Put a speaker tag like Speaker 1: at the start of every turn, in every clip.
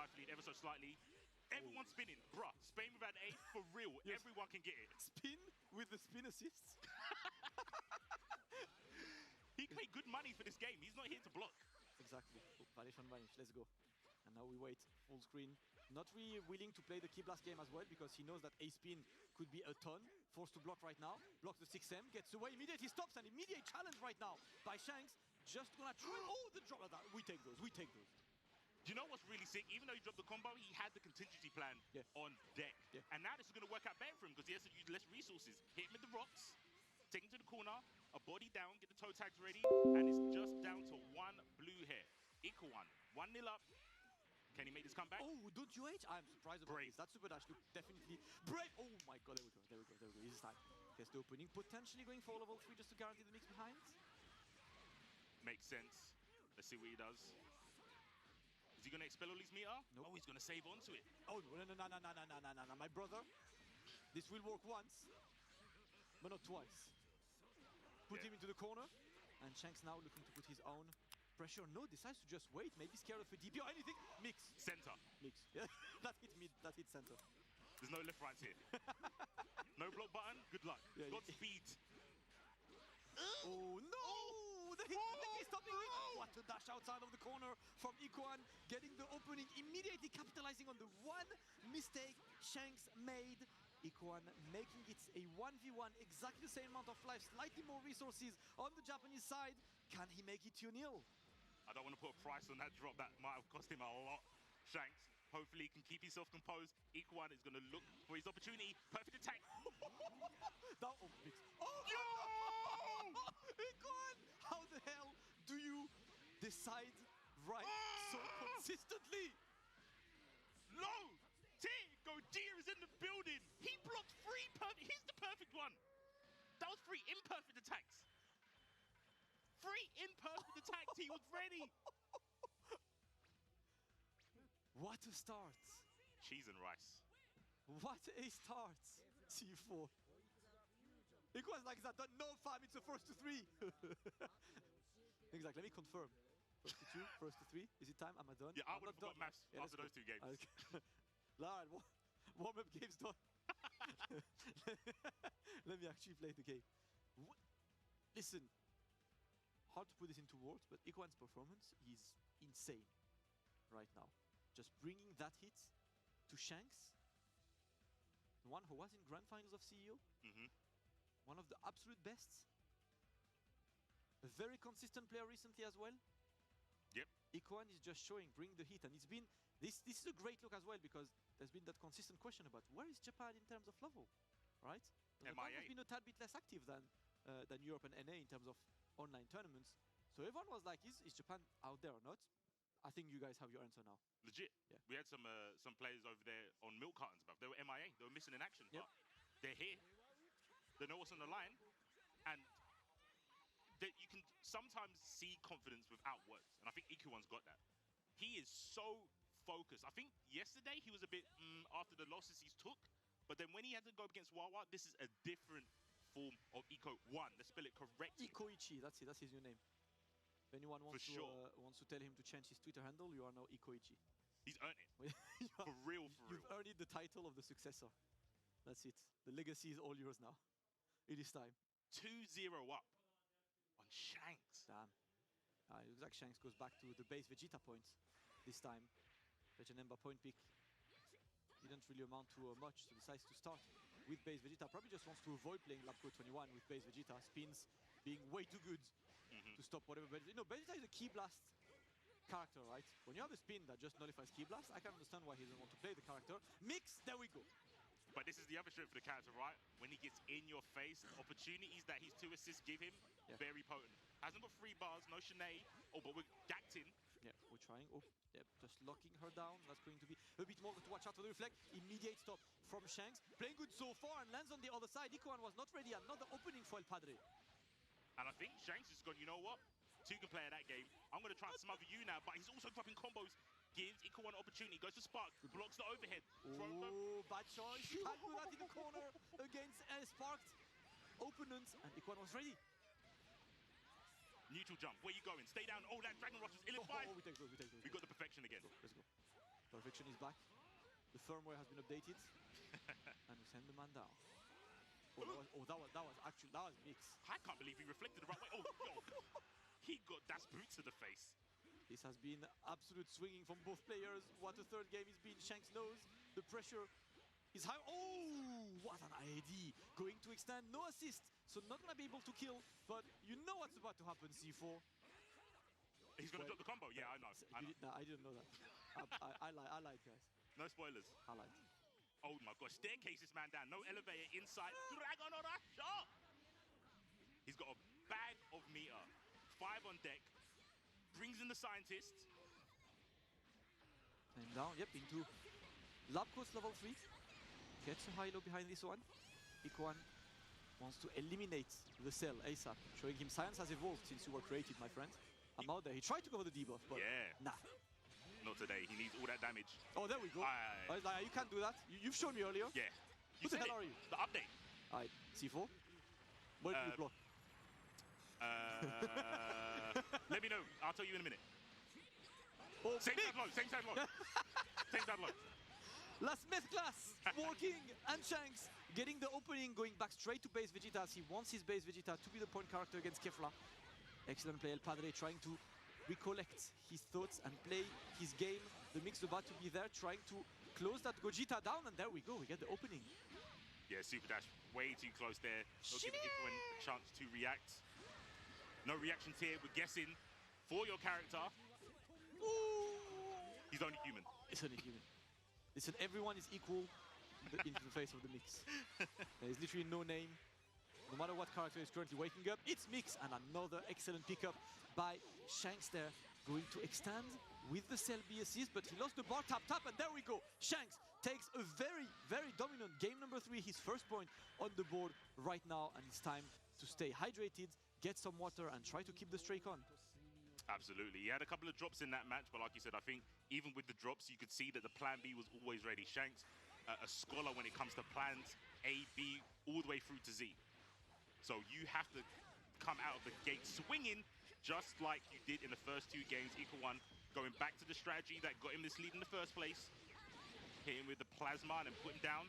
Speaker 1: life lead ever so slightly. Everyone's spinning. Bruh, Spain without A, for real.
Speaker 2: Yes.
Speaker 1: Everyone can get it.
Speaker 2: Spin with the spin assist.
Speaker 1: He paid good money for this game. He's not here to block.
Speaker 2: Exactly. Oh, vanish on vanish. Let's go. And now we wait. Full screen. Not really willing to play the Key Blast game as well because he knows that A spin could be a ton. Forced to block right now. Blocks the 6M. Gets away. Immediately stops. An immediate challenge right now by Shanks. Just gonna try. Oh, the drop of that. We take those. We take those.
Speaker 1: Do you know what's really sick? Even though he dropped the combo, he had the contingency plan on deck.
Speaker 2: Yeah.
Speaker 1: And now this is going to work out better for him because he has to use less resources. Hit him with the rocks, take him to the corner, a body down, get the toe tags ready, and it's just down to one blue here. Ikowan, 1-0 up. Can he make this comeback?
Speaker 2: Oh, don't you age? I'm surprised about
Speaker 1: Brave.
Speaker 2: this. That super dash looked definitely brave. Oh my god, there we go, there we go, there we go. This is time. Gets the opening, potentially going for level 3 just to guarantee the mix behind.
Speaker 1: Makes sense. Let's see what he does. Is he going to expel all his meter?
Speaker 2: Nope.
Speaker 1: Oh, he's going to save onto it.
Speaker 2: Oh, no, my brother. This will work once, but not twice. Put him into the corner, and Shanks now looking to put his own pressure. No, decides to just wait, maybe scared of a DP or anything. Mix.
Speaker 1: Center.
Speaker 2: Mix. Yeah, that hit mid, that hit center.
Speaker 1: There's no left rights here. No block button, good luck.
Speaker 2: Yeah,
Speaker 1: Godspeed.
Speaker 2: Oh no! The hit is stopping it! What a dash outside of the corner from Ikowan, getting the opening, immediately capitalizing on the one mistake Shanks made. Ikowan making it a 1v1, exactly the same amount of life, slightly more resources on the Japanese side. Can he make it 2-0?
Speaker 1: I don't want to put a price on that drop. That might have cost him a lot. Shanks, hopefully he can keep himself composed. Ikowan is going to look for his opportunity. Perfect attack.
Speaker 2: That mix. Oh no! Ikowan! How the hell do you decide right so consistently?
Speaker 1: Low! Tigo Deer is in the building. He blocked 3 perfect. He's the perfect one. That was 3 imperfect attacks. 3 imperfect attacks. He was ready.
Speaker 2: What a start.
Speaker 1: Cheese and rice.
Speaker 2: What a start. C4. It was like that. No, fam, it's a first to 3. Exactly. Let me confirm. First to 2, first to 3. Is it time? Am I done?
Speaker 1: Yeah, I
Speaker 2: I'm
Speaker 1: would have
Speaker 2: not
Speaker 1: forgot
Speaker 2: done.
Speaker 1: maths
Speaker 2: Yeah,
Speaker 1: after those 2 games.
Speaker 2: Okay. Alright, warm-up game's done. Let me actually play the game. Listen, hard to put this into words, but Ikowan's performance is insane right now. Just bringing that hit to Shanks, the one who was in grand finals of CEO, one of the absolute best, a very consistent player recently as well.
Speaker 1: Yep.
Speaker 2: Ikowan is just showing, bringing the hit, and it's been this is a great look as well because there's been that consistent question about where is Japan in terms of level, right? Japan has been a tad bit less active than Europe and NA in terms of online tournaments. So everyone was like, is Japan out there or not? I think you guys have your answer now.
Speaker 1: Legit.
Speaker 2: Yeah.
Speaker 1: We had some players over there on milk cartons, but they were MIA. They were missing in action.
Speaker 2: Yep.
Speaker 1: But they're here. They know what's on the line, and you can sometimes see confidence without words. And I think Ikowan's got that. He is so focused. I think yesterday he was a bit after the losses he's took, but then when he had to go against Wawa, this is a different form of Ikowan. Let's spell it correctly.
Speaker 2: Ikoichi, that's it. That's his new name. If anyone wants wants to tell him to change his Twitter handle, you are now Ikoichi.
Speaker 1: He's earned it. For real, for real.
Speaker 2: You've earned the title of the successor. That's it. The legacy is all yours now. It is time.
Speaker 1: 2-0 up on Shanks.
Speaker 2: Damn. It looks like Shanks goes back to the base Vegeta point this time. Vegenemba point pick didn't really amount to much, so decides to start with base Vegeta. Probably just wants to avoid playing Lab Code 21 with base Vegeta. Spins being way too good to stop whatever. But you know, Vegeta is a Key Blast character, right? When you have a spin that just nullifies Key Blast, I can understand why he doesn't want to play the character. Mix, there we go.
Speaker 1: But this is the other strength for the character, right? When he gets in your face, the opportunities that his 2 assists give him, very potent. Hasn't got 3 bars, no Shanae. Oh, but we're gacked in.
Speaker 2: Yeah, we're trying. Oh, yeah, just locking her down. That's going to be a bit more to watch out for the reflect. Immediate stop from Shanks. Playing good so far and lands on the other side. Ikowan was not ready. Another opening for El Padre.
Speaker 1: And I think Shanks has gone, you know what? 2 can play at that game. I'm going to try and smother you now, but he's also dropping combos. Gives Ikowan an opportunity, goes to Spark, blocks the overhead.
Speaker 2: Oh, bad choice. Can't do that in the corner against Sparked opponents, and Ikowan was ready.
Speaker 1: Neutral jump, where you going? Stay down. Oh, that Dragon Rush was ill-advised.
Speaker 2: We take those, we take those.
Speaker 1: We got the perfection again.
Speaker 2: Let's go. Perfection is back. The firmware has been updated. And we send the man down. That was mix.
Speaker 1: I can't believe he reflected the right way. Oh, yo. He got Das boot to the face.
Speaker 2: This has been absolute swinging from both players. What a third game it's been. Shanks knows the pressure is high. Oh, what an IAD. Going to extend, no assist. So not going to be able to kill, but you know what's about to happen, C4.
Speaker 1: He's going to drop the combo. Yeah, I know.
Speaker 2: I didn't know that. I lied, guys.
Speaker 1: No spoilers.
Speaker 2: I lied.
Speaker 1: Oh my gosh, staircase this man down. No elevator inside. Dragon on a shot. He's got a bag of meter. 5 on deck. Brings in the scientist.
Speaker 2: And down, yep, into Lab Coast level 3. Gets a high low behind this one. Ikuan wants to eliminate the cell ASAP, showing him science has evolved since you were created, my friend. I'm out there. He tried to go for the debuff, but
Speaker 1: yeah.
Speaker 2: Nah.
Speaker 1: Not today. He needs all that damage.
Speaker 2: Oh, there we go. You can't do that. You've shown me earlier.
Speaker 1: Yeah.
Speaker 2: Who the hell are you?
Speaker 1: The update.
Speaker 2: Alright, C4. Where did you block?
Speaker 1: Let me know. I'll tell you in a minute.
Speaker 2: Oh,
Speaker 1: same side low. Same side low. Same side low.
Speaker 2: Last myth class walking and Shanks getting the opening, going back straight to base Vegeta as he wants his base Vegeta to be the point character against Kefla. Excellent play, El Padre trying to recollect his thoughts and play his game. The mix about to be there, trying to close that Gogeta down, and there we go, we get the opening.
Speaker 1: Yeah, Super Dash way too close there. Not giving Ikuan a chance to react. No reactions here, we're guessing for your character.
Speaker 2: Ooh.
Speaker 1: He's only human.
Speaker 2: It's only human. Listen, everyone is equal into the face of the mix. There's literally no name. No matter what character is currently waking up, it's Mix, and another excellent pickup by Shanks there. Going to extend with the Cell B assist, but he lost the bar tap, and there we go. Shanks takes a very, very dominant game number 3, his first point on the board right now, and it's time to stay hydrated, get some water, and try to keep the streak on.
Speaker 1: Absolutely. He had a couple of drops in that match, but like you said, I think even with the drops, you could see that the plan B was always ready. Shanks, a scholar when it comes to plans A, B, all the way through to Z. So you have to come out of the gate swinging, just like you did in the first 2 games. Ikuan going back to the strategy that got him this lead in the first place. Hitting with the plasma and then putting down.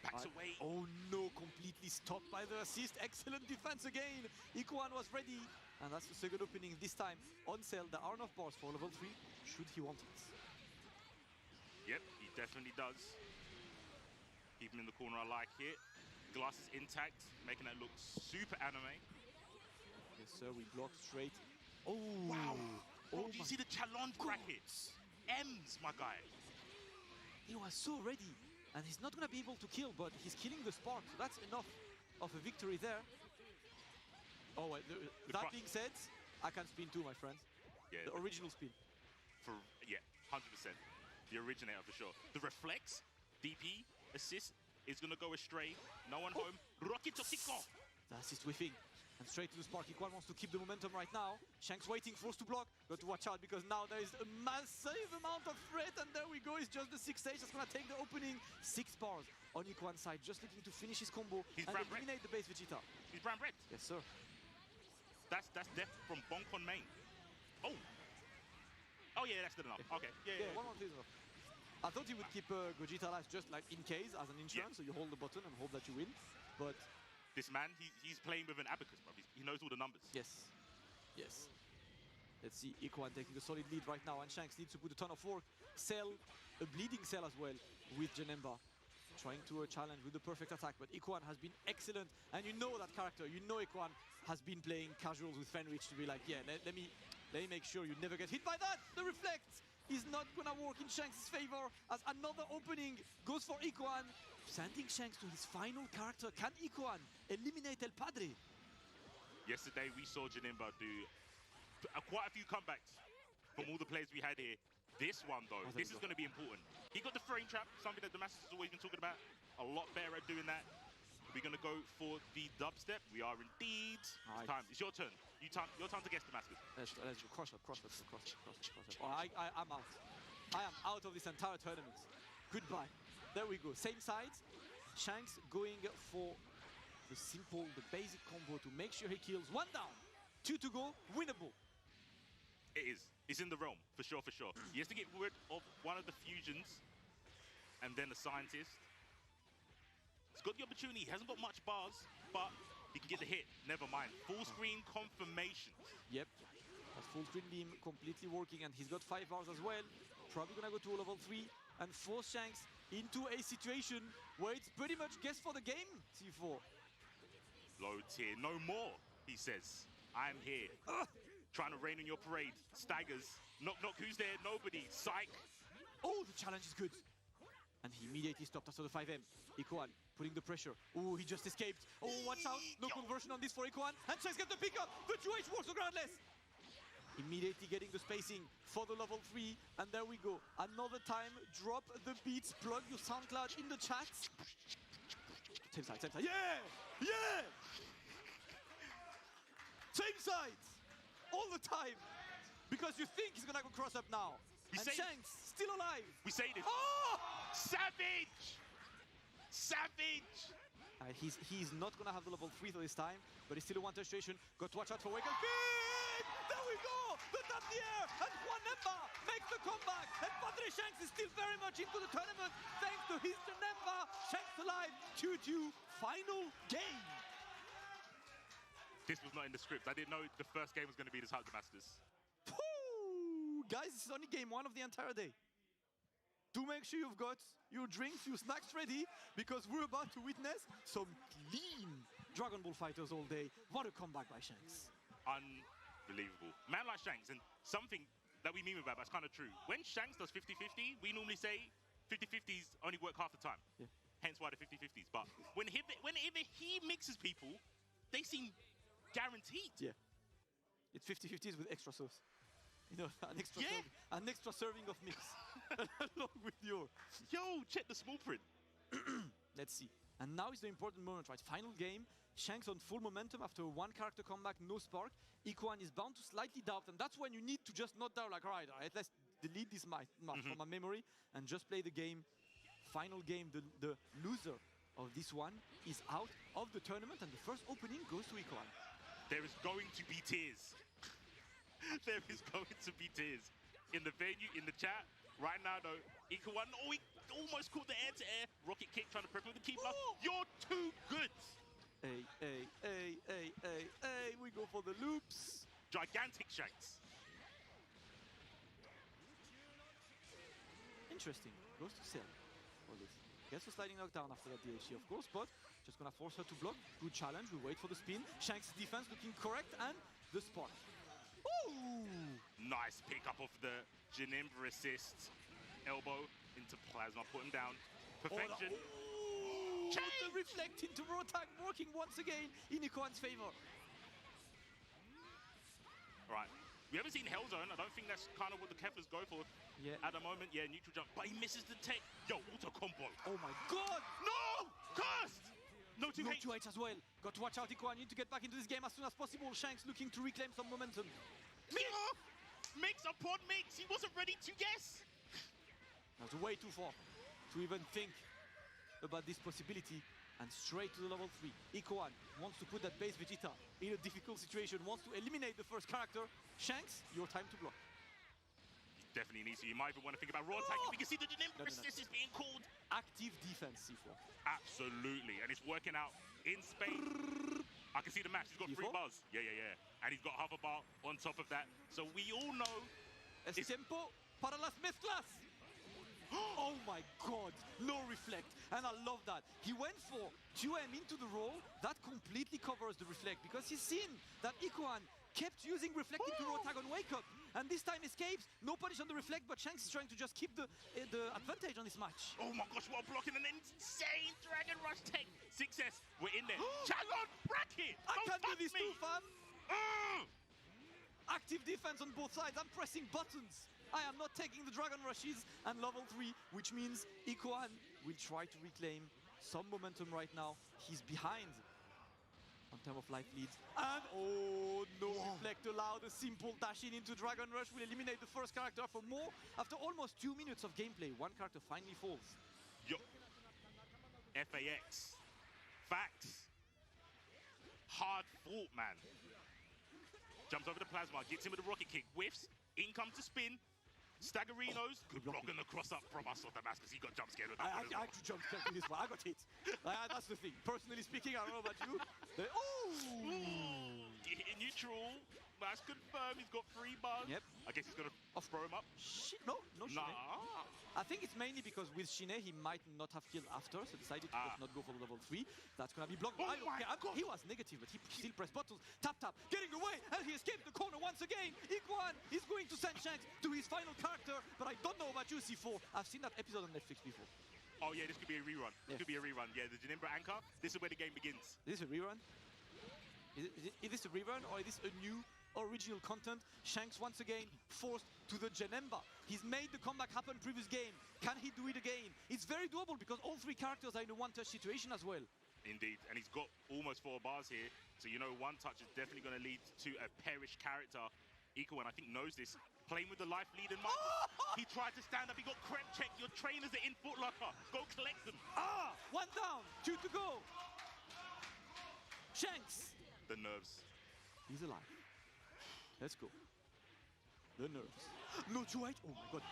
Speaker 1: Backs away.
Speaker 2: Oh no, completely stopped by the assist. Excellent defense again. Ikuan was ready. And that's the second opening this time on Cell. There are enough bars for level 3, should he want it.
Speaker 1: Yep, he definitely does. Keep him in the corner I like it. Glass is intact, making that look super anime.
Speaker 2: Yes, sir, we block straight. Oh,
Speaker 1: wow.
Speaker 2: Oh,
Speaker 1: do you see the challenge brackets? M's, my guy.
Speaker 2: He was so ready, and he's not gonna be able to kill, but he's killing the spark, so that's enough of a victory there. Oh, wait, that being said, I can spin too, my friend.
Speaker 1: Yeah,
Speaker 2: the original spin.
Speaker 1: Yeah, 100%. The originator for sure. The reflex, DP, assist is gonna go astray. No one home. Rocky Toxico.
Speaker 2: The assist whiffing. And straight to the spark. Ikuan wants to keep the momentum right now. Shanks waiting, forced to block. Got to watch out because now there is a massive amount of threat. And there we go. It's just the 6 stage that's going to take the opening 6 bars on Ikuan's side. Just looking to finish his combo and eliminate the base Vegeta.
Speaker 1: He's brown red.
Speaker 2: Yes, sir.
Speaker 1: That's death from Bonkon main. Oh. Oh, yeah, that's good enough. Okay. Yeah,
Speaker 2: 1-1 is enough. I thought he would keep Gogeta alive just like in case as an insurance. So you hold the button and hope that you win. But
Speaker 1: this man, he's playing with an abacus, bro. He knows all the numbers.
Speaker 2: Yes. Yes. Let's see Ikuan taking a solid lead right now, and Shanks needs to put a ton of work. Cell, a bleeding Cell as well with Janemba, trying to challenge with the perfect attack, but Ikuan has been excellent, and you know that character. You know Ikuan has been playing casuals with Fenrich to be like, yeah, let me make sure you never get hit by that. The reflect is not gonna work in Shanks' favor as another opening goes for Ikuan. Sending Shanks to his final character. Can Ikuan eliminate El Padre?
Speaker 1: Yesterday we saw Janemba do quite a few comebacks from all the players we had here. This one though, this is going to be important. He got the frame trap, something that Damascus has always been talking about. A lot better at doing that. We're going to go for the dubstep. We are indeed. Right. Time. It's your turn. Your time to guess, Damascus.
Speaker 2: Let's go. Cross up. Oh, I'm out. I am out of this entire tournament. Goodbye. There we go. Same sides. Shanks going for the simple, the basic combo to make sure he kills. 1 down. 2 to go. Winnable.
Speaker 1: It is. It's in the realm, for sure, for sure. He has to get rid of one of the fusions and then the scientist. He's got the opportunity. He hasn't got much bars, but he can get the hit. Never mind. Full screen confirmation.
Speaker 2: Yep. That's full screen beam completely working, and he's got 5 bars as well. Probably gonna go to a level 3 and force Shanks into a situation where it's pretty much guess for the game, C4.
Speaker 1: Low tier, no more, he says. I'm here. Trying to rain on your parade. Staggers. Knock, knock, who's there? Nobody. Psych.
Speaker 2: Oh, the challenge is good. And he immediately stopped after the 5M. Ikoan putting the pressure. Oh, he just escaped. Oh, watch out. No conversion on this for Ikoan. And Shanks gets the pickup. The 2H works regardless. Immediately getting the spacing for the level 3. And there we go. Another time, drop the beats. Plug your SoundCloud in the chat. Same side, same side. Yeah! Yeah! Same side! All the time! Because you think he's gonna go cross up now. And Shanks still alive.
Speaker 1: We say this.
Speaker 2: Oh!
Speaker 1: Savage! Savage!
Speaker 2: He's not gonna have the level 3 this time, but he's still a one-touch situation. Got to watch out for Wake Up. There we go! The top the air! And Juan Nemba makes the comeback! And Padre Shanks is still very much into the tournament thanks to his Nemba. Shanks alive, 2-2, final game.
Speaker 1: This was not in the script. I didn't know the first game was going to be this Hulk Masters.
Speaker 2: Guys, this is only game 1 of the entire day. Do make sure you've got your drinks, your snacks ready, because we're about to witness some clean Dragon Ball fighters all day. What a comeback by Shanks.
Speaker 1: Unbelievable. Man like Shanks, and something that we meme about, but it's kind of true. When Shanks does 50-50, we normally say 50-50s only work half the time.
Speaker 2: Yeah.
Speaker 1: Hence why the 50-50s. But whenever he mixes people, they seem guaranteed.
Speaker 2: Yeah. It's 50-50s with extra sauce. You know, an extra,
Speaker 1: Yeah.
Speaker 2: an extra serving of mix. Along with your...
Speaker 1: Yo, check the small print.
Speaker 2: Let's see. And now is the important moment, right? Final game. Shanks on full momentum after a one character comeback, no spark. Ikoan is bound to slightly doubt, and that's when you need to just not doubt, like, all right, let's delete this match from my memory and just play the game. Final game, the loser of this one is out of the tournament, and the first opening goes to Ikoan.
Speaker 1: There is going to be tears. There is going to be tears. In the venue, in the chat, right now though, Ikoan, oh, he almost caught the air-to-air. Rocket kick, trying to prep him with the keep. You're too good.
Speaker 2: We go for the loops.
Speaker 1: Gigantic Shanks.
Speaker 2: Interesting. Goes to Cell for this. Gets a sliding knockdown after that DHC, of course, but just gonna force her to block. Good challenge. We wait for the spin. Shanks' defense looking correct, and the spark. Ooh!
Speaker 1: Nice pick up of the Janemba assist. Elbow into Plasma, put him down. Perfection.
Speaker 2: Oh, the reflect into Rotag working once again in Ikoan's favor.
Speaker 1: Right. We haven't seen Hellzone. I don't think that's kind of what the Keflas go for at the moment. Yeah, neutral jump, but he misses the tech. Yo, auto combo.
Speaker 2: Oh my god!
Speaker 1: No! Cursed! No 2H.
Speaker 2: No 2H as well. Got to watch out, Ikoan. You need to get back into this game as soon as possible. Shanks looking to reclaim some momentum.
Speaker 1: Mix upon mix. He wasn't ready to guess.
Speaker 2: That's way too far to even think about this possibility. And straight to the level 3. Ikoan wants to put that base Vegeta in a difficult situation, wants to eliminate the first character. Shanks, your time to block.
Speaker 1: Definitely needs to. You might even want to think about raw attack. We can see the Janemba assist is being called.
Speaker 2: Active defense, C4.
Speaker 1: Absolutely. And it's working out in Spain. I can see the match. He's got 3 bars. Yeah. And he's got hover bar on top of that. So we all know.
Speaker 2: Es tiempo para las mezclas. Oh my god, no reflect, and I love that. He went for 2M into the roll, that completely covers the reflect, because he's seen that Ikoan kept using reflect into roll tag on wake up, and this time escapes, no punish on the reflect, but Shanks is trying to just keep the advantage on this match.
Speaker 1: Oh my gosh, what a blocking, an insane Dragon Rush tech. Success, we're in there. Chalon, bracket!
Speaker 2: I can do this too, fam!
Speaker 1: Mm.
Speaker 2: Active defense on both sides, I'm pressing buttons. I am not taking the Dragon Rushes and level 3, which means Ikoan will try to reclaim some momentum right now. He's behind on terms of life leads. And oh, no reflect allowed. A simple dash in into Dragon Rush will eliminate the first character for more. After almost 2 minutes of gameplay, one character finally falls.
Speaker 1: Yo. FAX. Facts. Hard fought, man. Jumps over the Plasma, gets him with a rocket kick, whiffs. In comes the spin. Staggerinos, good blocking the cross up from us on Damascus. He got jump scared with that one as well.
Speaker 2: I actually jumped scared in this one. I got hit. That's the thing. Personally speaking, I don't know about you.
Speaker 1: In neutral, that's confirmed. He's got 3 bars.
Speaker 2: Yep.
Speaker 1: I guess he's gonna throw him up.
Speaker 2: Shit, no Shine.
Speaker 1: Nah.
Speaker 2: I think it's mainly because with Shine, he might not have killed after, so decided to just not go for the level 3. That's gonna be blocked.
Speaker 1: Oh
Speaker 2: I don't
Speaker 1: my
Speaker 2: care.
Speaker 1: God.
Speaker 2: He was negative, but he still pressed buttons. Tap, getting away, and he escaped the corner once again. Iguan is going to send Shanks to his final character, but I don't know about you, C4. I've seen that episode on Netflix before.
Speaker 1: Oh yeah, this could be a rerun. This could be a rerun. Yeah, the Janemba anchor. This is where the game begins.
Speaker 2: Is this a rerun? Is this a rerun, or is this a new original content? Shanks once again forced to the Janemba. He's made the comeback happen previous game. Can he do it again? It's very doable because all 3 characters are in a one-touch situation as well.
Speaker 1: Indeed, and he's got almost 4 bars here. So you know one touch is definitely going to lead to a perished character. Ikuan, I think, knows this. Playing with the life lead in mind. He tried to stand up. He got crep check. Your trainers are in Foot Locker. Go collect them.
Speaker 2: 1 down, 2 to go. Shanks.
Speaker 1: The nerves.
Speaker 2: He's alive. Let's go. The nerves. No to wait. Oh my god.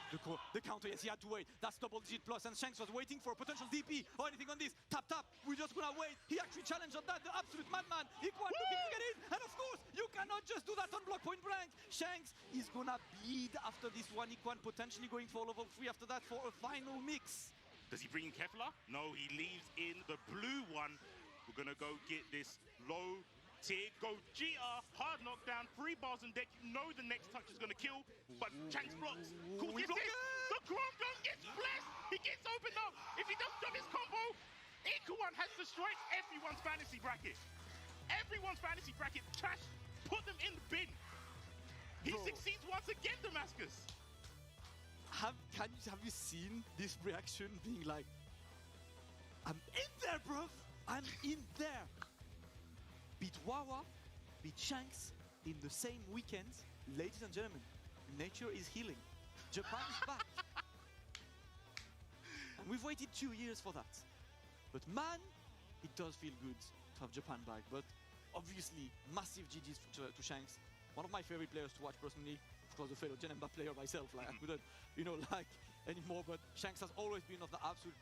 Speaker 2: The counter. Yes, he had to wait. That's double digit plus. And Shanks was waiting for a potential DP or anything on this. Tap. We're just gonna wait. He actually challenged on that. The absolute madman. Iguan looking to get in. And of course, you cannot just do that on block point blank. Shanks is gonna bleed after this one. Iguan potentially going for level 3 after that for a final mix.
Speaker 1: Does he bring in Kefla? No, he leaves in the blue one. We're gonna go get this low tier Gogeta, hard knockdown, 3 bars on deck. You know the next touch is gonna kill, but Shanks blocks. Cool, the Chrome Dome gets blessed. He gets opened up. If he doesn't drop his combo, Ikuan has destroyed everyone's fantasy bracket. Everyone's fantasy bracket. Trash, put them in the bin. He succeeds once again, Damascus.
Speaker 2: Have you seen this reaction being like, I'm in there, bruv. I'm in there. Beat Wawa, beat Shanks in the same weekend. Ladies and gentlemen, nature is healing. Japan is back. And we've waited 2 years for that. But man, it does feel good to have Japan back. But obviously, massive GG's to Shanks. One of my favorite players to watch personally. Of course, a fellow Janemba player myself. Like I couldn't, like anymore. But Shanks has always been one of the absolute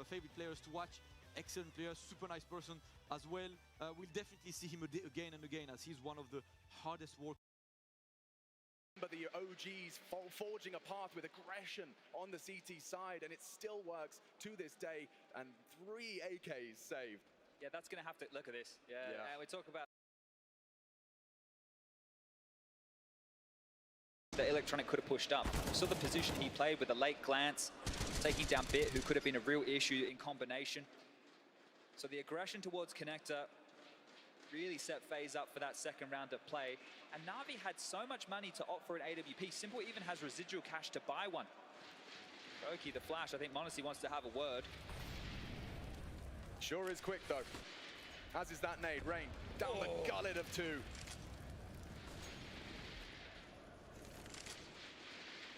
Speaker 2: favorite players to watch. Excellent player, super nice person as well. We'll definitely see him again and again as he's one of the hardest workers.
Speaker 3: But the OGs forging a path with aggression on the CT side, and it still works to this day. And 3 AKs saved.
Speaker 4: Yeah, that's going to have to look at this. Yeah. We talk about the Electronic could have pushed up. We saw the position he played with a late glance, taking down Bit, who could have been a real issue in combination. So the aggression towards Connector really set FaZe up for that second round of play. And Na'Vi had so much money to opt for an AWP. Simple even has residual cash to buy one. Roki, the flash, I think Monacy wants to have a word.
Speaker 3: Sure is quick though. As is that nade. Rain down the gullet of 2.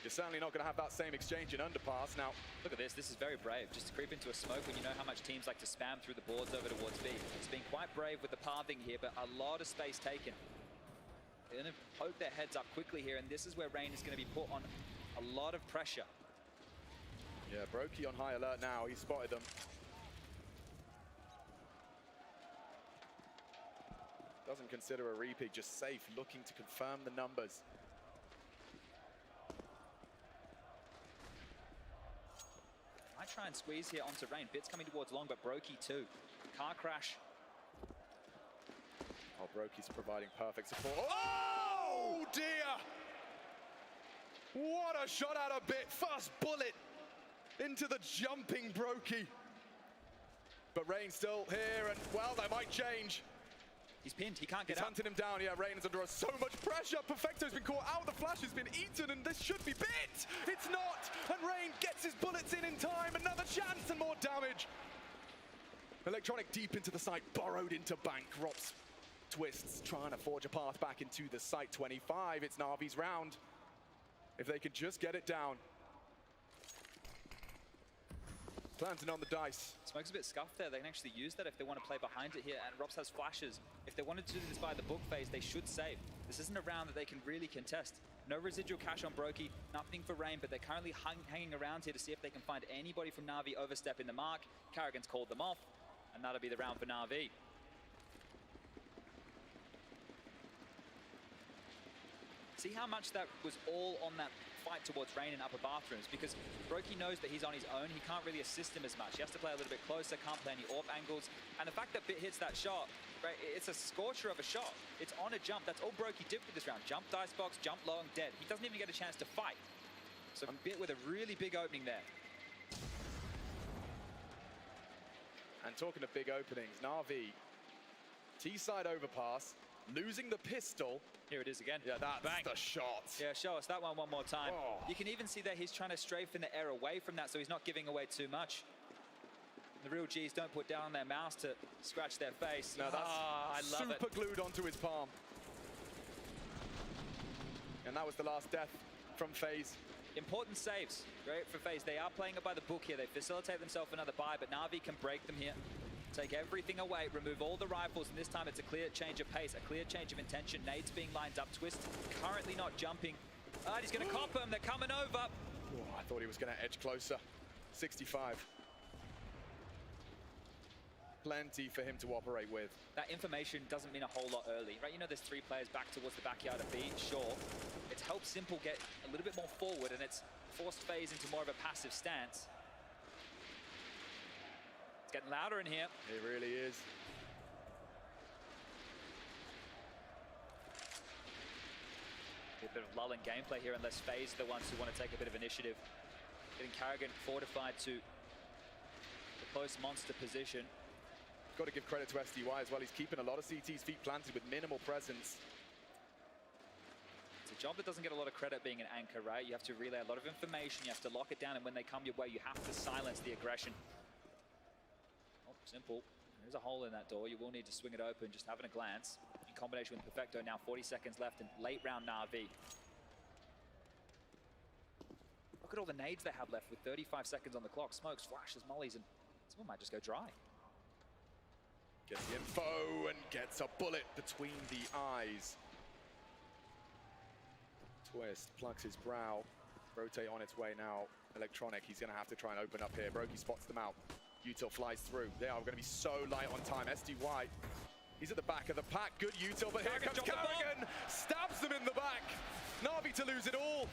Speaker 3: You're certainly not going to have that same exchange in Underpass. Now,
Speaker 4: look at this. This is very brave. Just to creep into a smoke when you know how much teams like to spam through the boards over towards B. It's been quite brave with the pathing here, but a lot of space taken. They're going to poke their heads up quickly here, and this is where Rain is going to be put on a lot of pressure.
Speaker 3: Yeah, Brokey on high alert now. He spotted them. Doesn't consider a repeat, just safe, looking to confirm the numbers.
Speaker 4: Might try and squeeze here onto Rain. Bit's coming towards long, but Brokey too. Car crash.
Speaker 3: Oh, Brokey's providing perfect support. Oh dear! What a shot out of Bit. First bullet into the jumping Brokey. But Rain still here, and well, that might change.
Speaker 4: He's pinned, he can't get
Speaker 3: He's
Speaker 4: out.
Speaker 3: hunting him down, yeah, Rain is under so much pressure. Perfecto's been caught out, the flash has been eaten, and this should be Bit! It's not! And Rain gets his bullets in time, another chance and more damage. Electronic deep into the site, burrowed into bank, Rops twists, trying to forge a path back into the site. 25, it's Na'Vi's round. If they could just get it down. Planting on the dice.
Speaker 4: Smoke's a bit scuffed there. They can actually use that if they want to play behind it here, and Rops has flashes. If they wanted to do this by the book phase, they should save. This isn't a round that they can really contest. No residual cash on Brokey, nothing for Rain, but they're currently hanging around here to see if they can find anybody from Na'Vi overstepping the mark. Karrigan's called them off, and that'll be the round for Na'Vi. See how much that was all on that fight towards Rain in upper bathrooms, because Brokey knows that he's on his own. He can't really assist him as much. He has to play a little bit closer, can't play any AWP angles. And the fact that Bit hits that shot, right, it's a scorcher of a shot. It's on a jump. That's all Brokey did for this round. Jump dice box, jump long, dead. He doesn't even get a chance to fight. So Bit with a really big opening there.
Speaker 3: And talking of big openings, Na'Vi, T-side overpass, losing the pistol.
Speaker 4: Here it is again.
Speaker 3: Yeah, that's
Speaker 4: Bang.
Speaker 3: the shot.
Speaker 4: Yeah, show us that one more time.
Speaker 3: Oh.
Speaker 4: You can even see that he's trying to strafe in the air away from that, so he's not giving away too much. The real G's don't put down their mouse to scratch their face.
Speaker 3: No, that's
Speaker 4: I love it.
Speaker 3: super glued onto his palm. And that was the last death from FaZe.
Speaker 4: Important saves, right, for FaZe. They are playing it by the book here. They facilitate themselves another buy, but Na'Vi can break them here. Take everything away, remove all the rifles, and this time it's a clear change of pace, a clear change of intention. Nades being lined up, Twist currently not jumping. He's going to cop him, they're coming over.
Speaker 3: Oh, I thought he was going to edge closer. 65. Plenty for him to operate with.
Speaker 4: That information doesn't mean a whole lot early, right? You know there's 3 players back towards the backyard of B, sure. It's helped Simple get a little bit more forward, and it's forced FaZe into more of a passive stance. It's getting louder in here.
Speaker 3: It really is.
Speaker 4: A bit of lull in gameplay here, unless FaZe are the ones who want to take a bit of initiative. Getting Karrigan fortified to the close monster position.
Speaker 3: Got to give credit to SDY as well. He's keeping a lot of CT's feet planted with minimal presence.
Speaker 4: It's a job that doesn't get a lot of credit being an anchor, right? You have to relay a lot of information, you have to lock it down, and when they come your way, you have to silence the aggression. Oh, Simple. There's a hole in that door. You will need to swing it open, just having a glance. In combination with Perfecto, now 40 seconds left in late round Na'Vi. Look at all the nades they have left with 35 seconds on the clock. Smokes, flashes, mollies, and someone might just go dry.
Speaker 3: Gets the info and gets a bullet between the eyes. Twist plucks his brow. Rotate on its way now. Electronic, he's going to have to try and open up here. Brokey spots them out. Util flies through. They are going to be so light on time. SDY, he's at the back of the pack. Good Util, but here comes Karrigan. Stabs them in the back. Na'Vi to lose it all.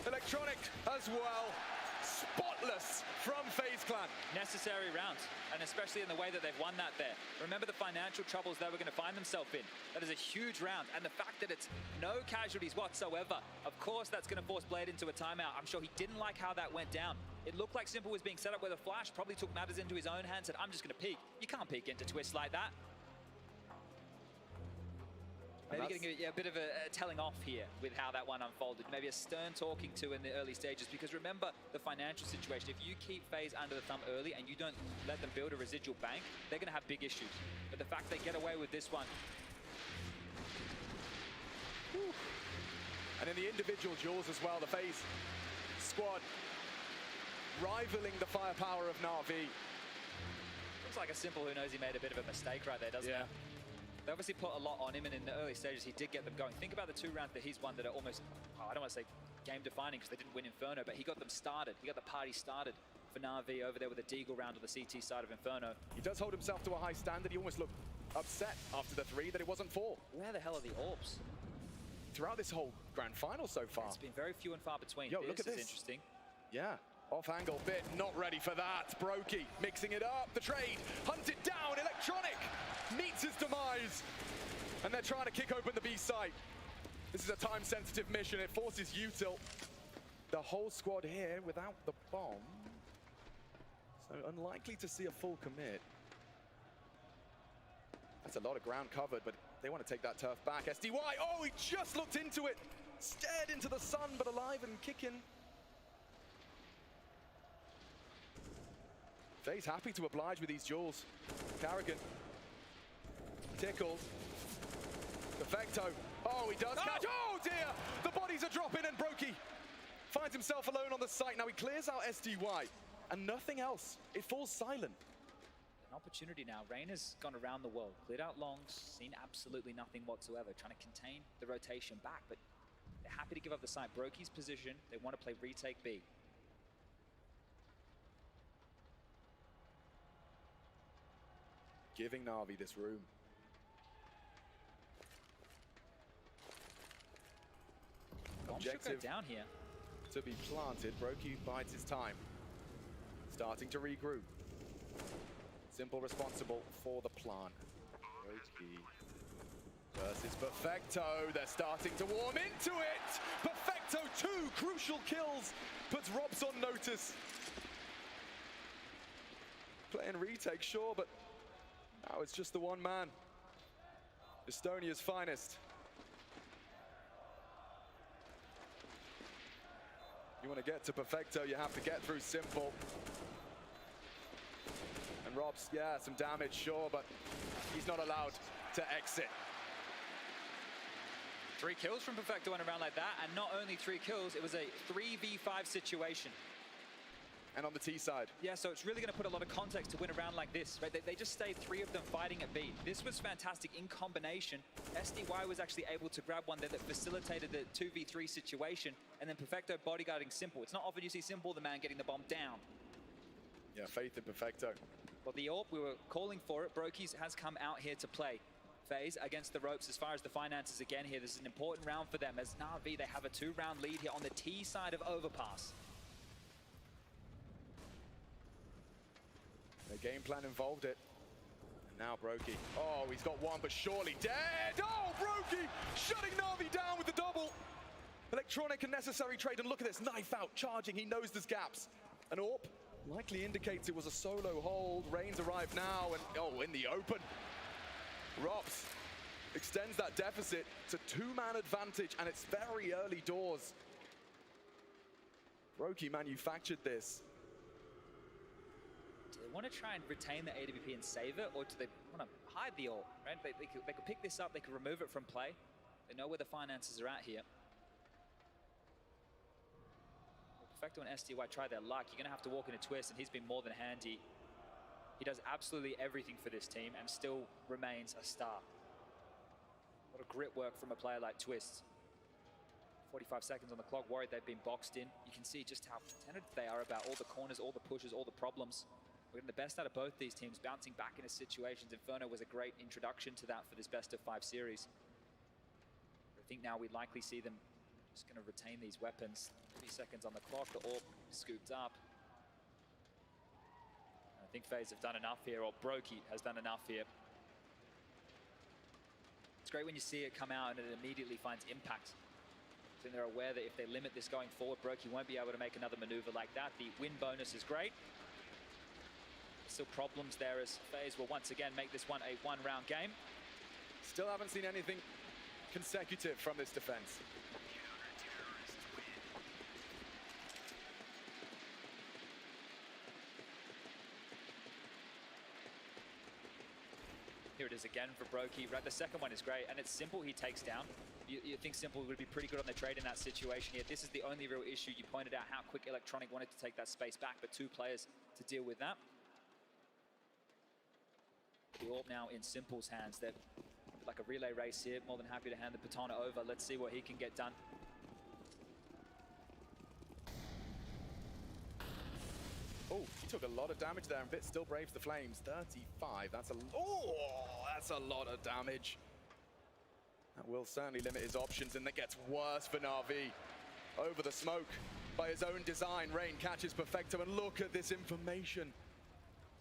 Speaker 3: Electronic as well. Spotless from FaZe Clan.
Speaker 4: Necessary round, and especially in the way that they've won that there. Remember the financial troubles they were going to find themselves in. That is a huge round, and the fact that it's no casualties whatsoever, of course that's going to force Blade into a timeout. I'm sure he didn't like how that went down. It looked like Simple was being set up with a flash, probably took matters into his own hands, said, I'm just going to peek. You can't peek into Twist like that. Maybe getting a bit of a telling off here with how that one unfolded. Maybe a stern talking to in the early stages, because remember the financial situation. If you keep FaZe under the thumb early and you don't let them build a residual bank, they're going to have big issues. But the fact they get away with this one.
Speaker 3: Whew. And in the individual duels as well, the FaZe squad rivaling the firepower of Na'Vi.
Speaker 4: Looks like a Simple who knows he made a bit of a mistake right there, doesn't it? They obviously put a lot on him, and in the early stages he did get them going. Think about the 2 rounds that he's won that are almost, I don't want to say game-defining because they didn't win Inferno, but he got them started. He got the party started for Na'Vi over there with a Deagle round on the CT side of Inferno.
Speaker 3: He does hold himself to a high standard. He almost looked upset after the 3 that it wasn't 4.
Speaker 4: Where the hell are the orbs?
Speaker 3: Throughout this whole grand final so far.
Speaker 4: It's been very few and far between.
Speaker 3: Yo, look at this.
Speaker 4: Is interesting.
Speaker 3: Yeah, off angle Bit, not ready for that. Brokey mixing it up, the trade, hunted down, Electronic meets his demise. And they're trying to kick open the B site. This is a time-sensitive mission. It forces Util. The whole squad here without the bomb. So unlikely to see a full commit. That's a lot of ground covered, but they want to take that turf back. SDY, oh, he just looked into it. Stared into the sun, but alive and kicking. FaZe happy to oblige with these duels. Karrigan. Tickled. Perfecto. Oh, he does catch. Oh, dear. The bodies are dropping, and Brokey finds himself alone on the site. Now he clears out SDY, and nothing else. It falls silent.
Speaker 4: An opportunity now. Rain has gone around the world, cleared out longs, seen absolutely nothing whatsoever, trying to contain the rotation back, but they They're happy to give up the site. Brokey's position, they want to play retake B.
Speaker 3: Giving Na'Vi this room.
Speaker 4: Bomb should go down here.
Speaker 3: To be planted. Brokey bides his time. Starting to regroup. Simple responsible for the plan. Brokey versus Perfecto. They're starting to warm into it. Perfecto, 2 crucial kills. Puts Robs on notice. Playing retake, sure, but now it's just the one man. Estonia's finest. You want to get to Perfecto, you have to get through Simple. And Robs, yeah, some damage, sure, but he's not allowed to exit.
Speaker 4: 3 kills from Perfecto in a round like that, and not only 3 kills, it was a 3v5 situation.
Speaker 3: And on the T side.
Speaker 4: Yeah, so it's really going to put a lot of context to win a round like this, right? They just stayed 3 of them fighting at B. This was fantastic in combination. SDY was actually able to grab one there that facilitated the 2v3 situation, and then Perfecto bodyguarding Simple. It's not often you see Simple, the man getting the bomb down.
Speaker 3: Yeah, faith in Perfecto.
Speaker 4: Well, the AWP, we were calling for it. Brokey's has come out here to play. FaZe against the ropes as far as the finances again here. This is an important round for them as Na'Vi, they have a 2-round lead here on the T side of Overpass.
Speaker 3: The game plan involved it. And now Brokey. Oh, he's got one, but surely dead. Oh, Brokey shutting Na'Vi down with the double. Electronic and necessary trade, and look at this, knife out, charging, he knows there's gaps. And AWP likely indicates it was a solo hold. Reigns arrive now, and oh, in the open. Robs extends that deficit to 2-man advantage, and it's very early doors. Brokey manufactured this.
Speaker 4: Do they want to try and retain the AWP and save it, or do they want to hide the AWP, right? They could pick this up, they could remove it from play. They know where the finances are at here. Perfecto and SDY try their luck. You're going to have to walk in a twist, and he's been more than handy. He does absolutely everything for this team and still remains a star. A lot of grit work from a player like Twist. 45 seconds on the clock, worried they've been boxed in. You can see just how tentative they are about all the corners, all the pushes, all the problems. We're getting the best out of both these teams, bouncing back into situations. Inferno was a great introduction to that for this best-of-5 series. I think now we'd likely see them just going to retain these weapons. 3 seconds on the clock, the AWP scooped up. I think FaZe have done enough here, or Brokey has done enough here. It's great when you see it come out and it immediately finds impact. I think they're aware that if they limit this going forward, Brokey won't be able to make another maneuver like that. The win bonus is great. Still problems there as FaZe will once again make this one a 1-round game.
Speaker 3: Still haven't seen anything consecutive from this defense.
Speaker 4: Here it is again for Brokey. Right, the second one is great, and it's Simple he takes down. You think Simple would be pretty good on the trade in that situation here. This is the only real issue. You pointed out how quick Electronic wanted to take that space back, but 2 players to deal with that. The AWP now in Simple's hands. They're like a relay race here. More than happy to hand the baton over. Let's see what he can get done.
Speaker 3: Oh, he took a lot of damage there, and Bit still braves the flames. 35, that's a lot of damage. That will certainly limit his options, and that gets worse for Na'Vi. Over the smoke, by his own design, Rain catches Perfecto, and look at this information.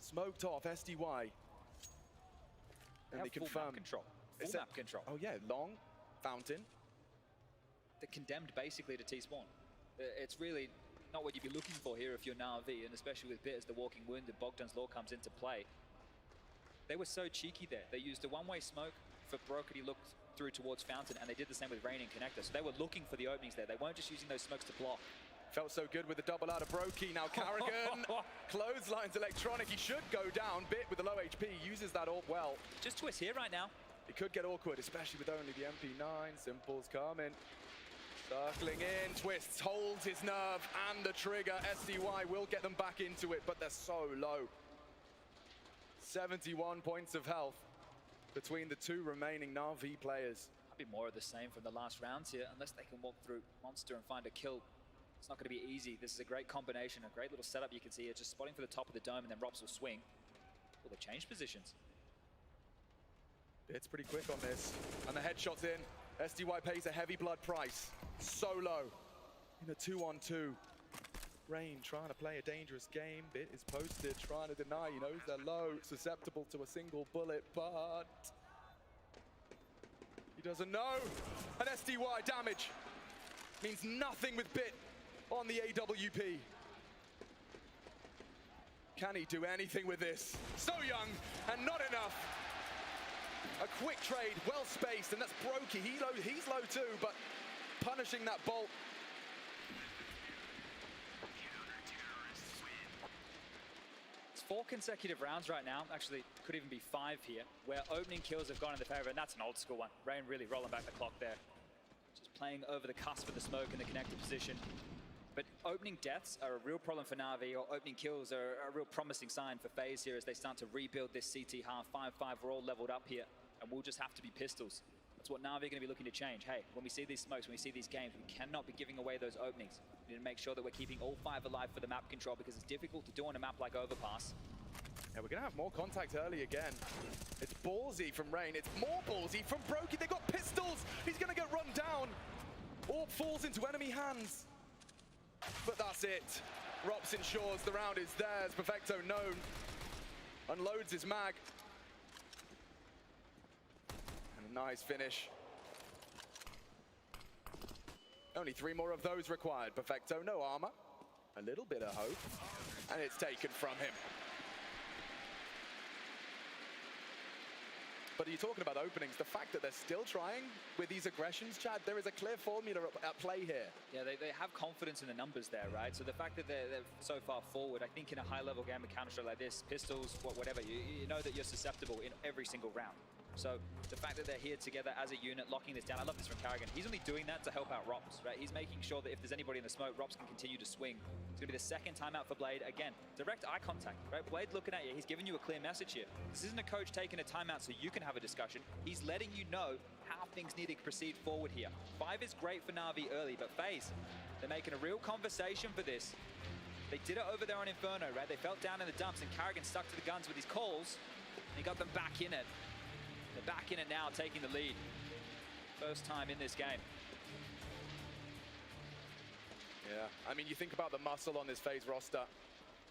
Speaker 3: Smoked off, SDY. And they confirm.
Speaker 4: Full map control. Full map control.
Speaker 3: Oh yeah, long, fountain.
Speaker 4: They're condemned basically to T-spawn. It's really not what you'd be looking for here if you're Na'Vi, and especially with Bit as the walking wounded, Bogdan's Law comes into play. They were so cheeky there. They used a one-way smoke for Brokey looked through towards Fountain, and they did the same with Rain and Connector. So they were looking for the openings there. They weren't just using those smokes to block.
Speaker 3: Felt so good with the double out of Brokey. Now Carrigan clotheslines Electronic. He should go down. Bit with the low HP uses that AWP well.
Speaker 4: Just Twist here right now.
Speaker 3: It could get awkward, especially with only the MP9. Simple's coming. Circling in, Twists holds his nerve and the trigger. SDY will get them back into it, but they're so low. 71 points of health between the 2 remaining Na'Vi players.
Speaker 4: bit more of the same from the last rounds here. Unless they can walk through Monster and find a kill, it's not going to be easy. This is a great combination, a great little setup you can see here. Just spotting for the top of the dome, and then Rops will swing. Well, they changed positions.
Speaker 3: It's pretty quick on this. And the headshot's in. SDY pays a heavy blood price. Solo in a 2-on-2. Rain trying to play a dangerous game. Bit is posted, trying to deny. He knows they're low, susceptible to a single bullet, but he doesn't know. And SDY damage means nothing with Bit on the AWP. Can he do anything with this? So young and not enough. A quick trade, well spaced, and that's Brokey. He's low too, but punishing that bolt.
Speaker 4: It's 4 consecutive rounds right now. Actually, could even be 5 here, where opening kills have gone in the favor, and that's an old school one. Rain really rolling back the clock there. Just playing over the cusp of the smoke in the connected position. But opening deaths are a real problem for Na'Vi, or opening kills are a real promising sign for FaZe here as they start to rebuild this CT half. 5-5, we're all leveled up here, and we'll just have to be pistols. That's what Na'Vi are going to be looking to change. Hey, when we see these smokes, when we see these games, we cannot be giving away those openings. We need to make sure that we're keeping all 5 alive for the map control, because it's difficult to do on a map like Overpass.
Speaker 3: Yeah, we're going to have more contact early again. It's ballsy from Rain. It's more ballsy from Brokey. They've got pistols. He's going to get run down. Orb falls into enemy hands. But that's it. Rops ensures the round is theirs. Perfecto known. Unloads his mag. And a nice finish. Only 3 more of those required. Perfecto, no armor. A little bit of hope. And it's taken from him. But are you talking about openings? The fact that they're still trying with these aggressions, Chad, there is a clear formula at play here.
Speaker 4: Yeah, they have confidence in the numbers there, right? So the fact that they're so far forward, I think in a high-level game of Counter-Strike like this, pistols, whatever, you know that you're susceptible in every single round. So the fact that they're here together as a unit, locking this down, I love this from Karrigan. He's only doing that to help out Rops, right? He's making sure that if there's anybody in the smoke, Rops can continue to swing. It's gonna be the second timeout for Blade. Again, direct eye contact, right? Blade looking at you, he's giving you a clear message here. This isn't a coach taking a timeout so you can have a discussion. He's letting you know how things need to proceed forward here. 5 is great for Na'Vi early, but FaZe, they're making a real conversation for this. They did it over there on Inferno, right? They felt down in the dumps, and Karrigan stuck to the guns with his calls, and he got them back in it. They're back in it now, taking the lead. First time in this game.
Speaker 3: Yeah, I mean, you think about the muscle on this FaZe roster.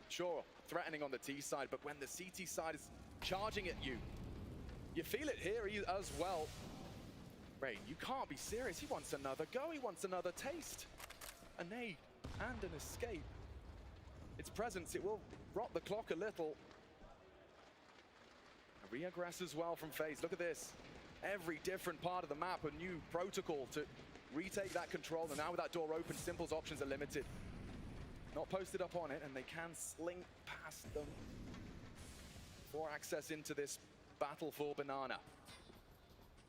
Speaker 3: Sure, threatening on the T side, but when the CT side is charging at you, you feel it here as well. Rain, you can't be serious. He wants another go. He wants another taste. A nade and an escape. Its presence, it will rot the clock a little. Reaggress as well from FaZe. Look at this. Every different part of the map, a new protocol to retake that control. And now with that door open, Simple's options are limited. Not posted up on it, and they can slink past them for access into this battle for Banana.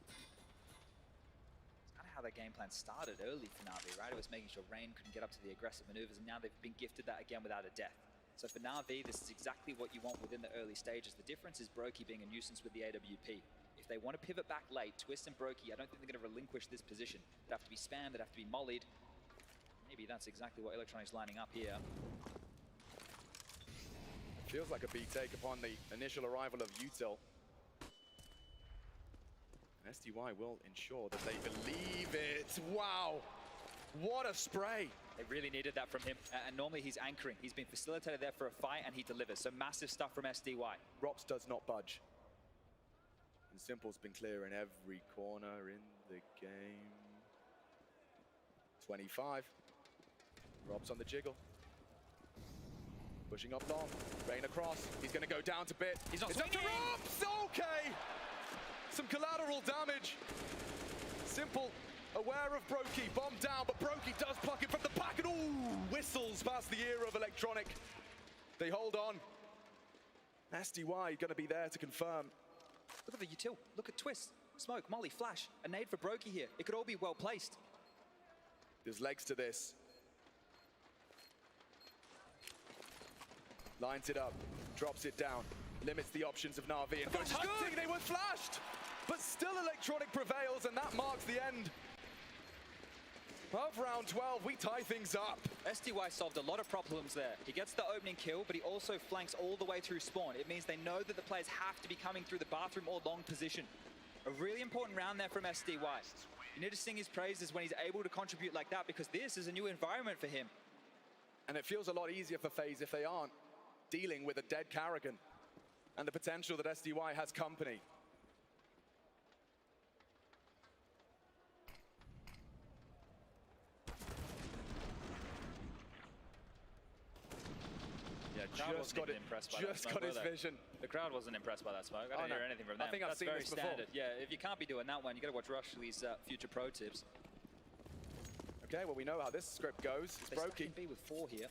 Speaker 4: It's kind of how their game plan started early for Na'Vi, right? It was making sure Rain couldn't get up to the aggressive maneuvers, and now they've been gifted that again without a death. So for Na'Vi, this is exactly what you want within the early stages. The difference is Brokey being a nuisance with the AWP. If they want to pivot back late, Twist and Brokey, I don't think they're going to relinquish this position. They'd have to be spammed, they'd have to be mollied. Maybe that's exactly what Electronics lining up here.
Speaker 3: Feels like a big take upon the initial arrival of Util. SDY will ensure that they believe it. Wow, what a spray.
Speaker 4: They really needed that from him, and normally he's anchoring. He's been facilitated there for a fight, and he delivers. So massive stuff from SDY.
Speaker 3: Rops does not budge. And Simple's been clear in every corner in the game. 25. Rops on the jiggle. Pushing up long. Rain across. He's going to go down to Bit.
Speaker 4: He's not
Speaker 3: swinging.
Speaker 4: It's up to
Speaker 3: Rops! Okay! Some collateral damage. Simple. Aware of Brokey, bomb down, but Brokey does pluck it from the back, and ooh, whistles past the ear of Electronic. They hold on. SDY gonna be there to confirm.
Speaker 4: Look at the util, look at Twist, smoke, molly, flash, a nade for Brokey here. It could all be well placed.
Speaker 3: There's legs to this. Lines it up, drops it down, limits the options of Na'Vi, and goes hunting. They were flashed! but still Electronic prevails, and that marks the end of round 12. We tie things up.
Speaker 4: SDY solved a lot of problems there. He gets the opening kill, but he also flanks all the way through spawn. It means they know that the players have to be coming through the bathroom or long position. A really important round there from SDY. You need to sing his praises when he's able to contribute like that, because this is a new environment for him.
Speaker 3: And it feels a lot easier for FaZe if they aren't dealing with a dead Karrigan and the potential that SDY has company.
Speaker 4: Yeah, crowd
Speaker 3: Just
Speaker 4: wasn't
Speaker 3: got
Speaker 4: even
Speaker 3: it.
Speaker 4: impressed by
Speaker 3: Just
Speaker 4: that
Speaker 3: got
Speaker 4: smoke,
Speaker 3: his
Speaker 4: were they?
Speaker 3: vision.
Speaker 4: The crowd wasn't impressed by that smoke. I
Speaker 3: Oh,
Speaker 4: don't
Speaker 3: no.
Speaker 4: hear anything from them.
Speaker 3: I think I've
Speaker 4: That's
Speaker 3: seen
Speaker 4: very
Speaker 3: this before.
Speaker 4: standard. Yeah, if you can't be doing that one, you got to watch Rushley's future pro tips.
Speaker 3: Okay, well, we know how this script goes. It's
Speaker 4: They stuck
Speaker 3: Brokey.
Speaker 4: in B with 4 here.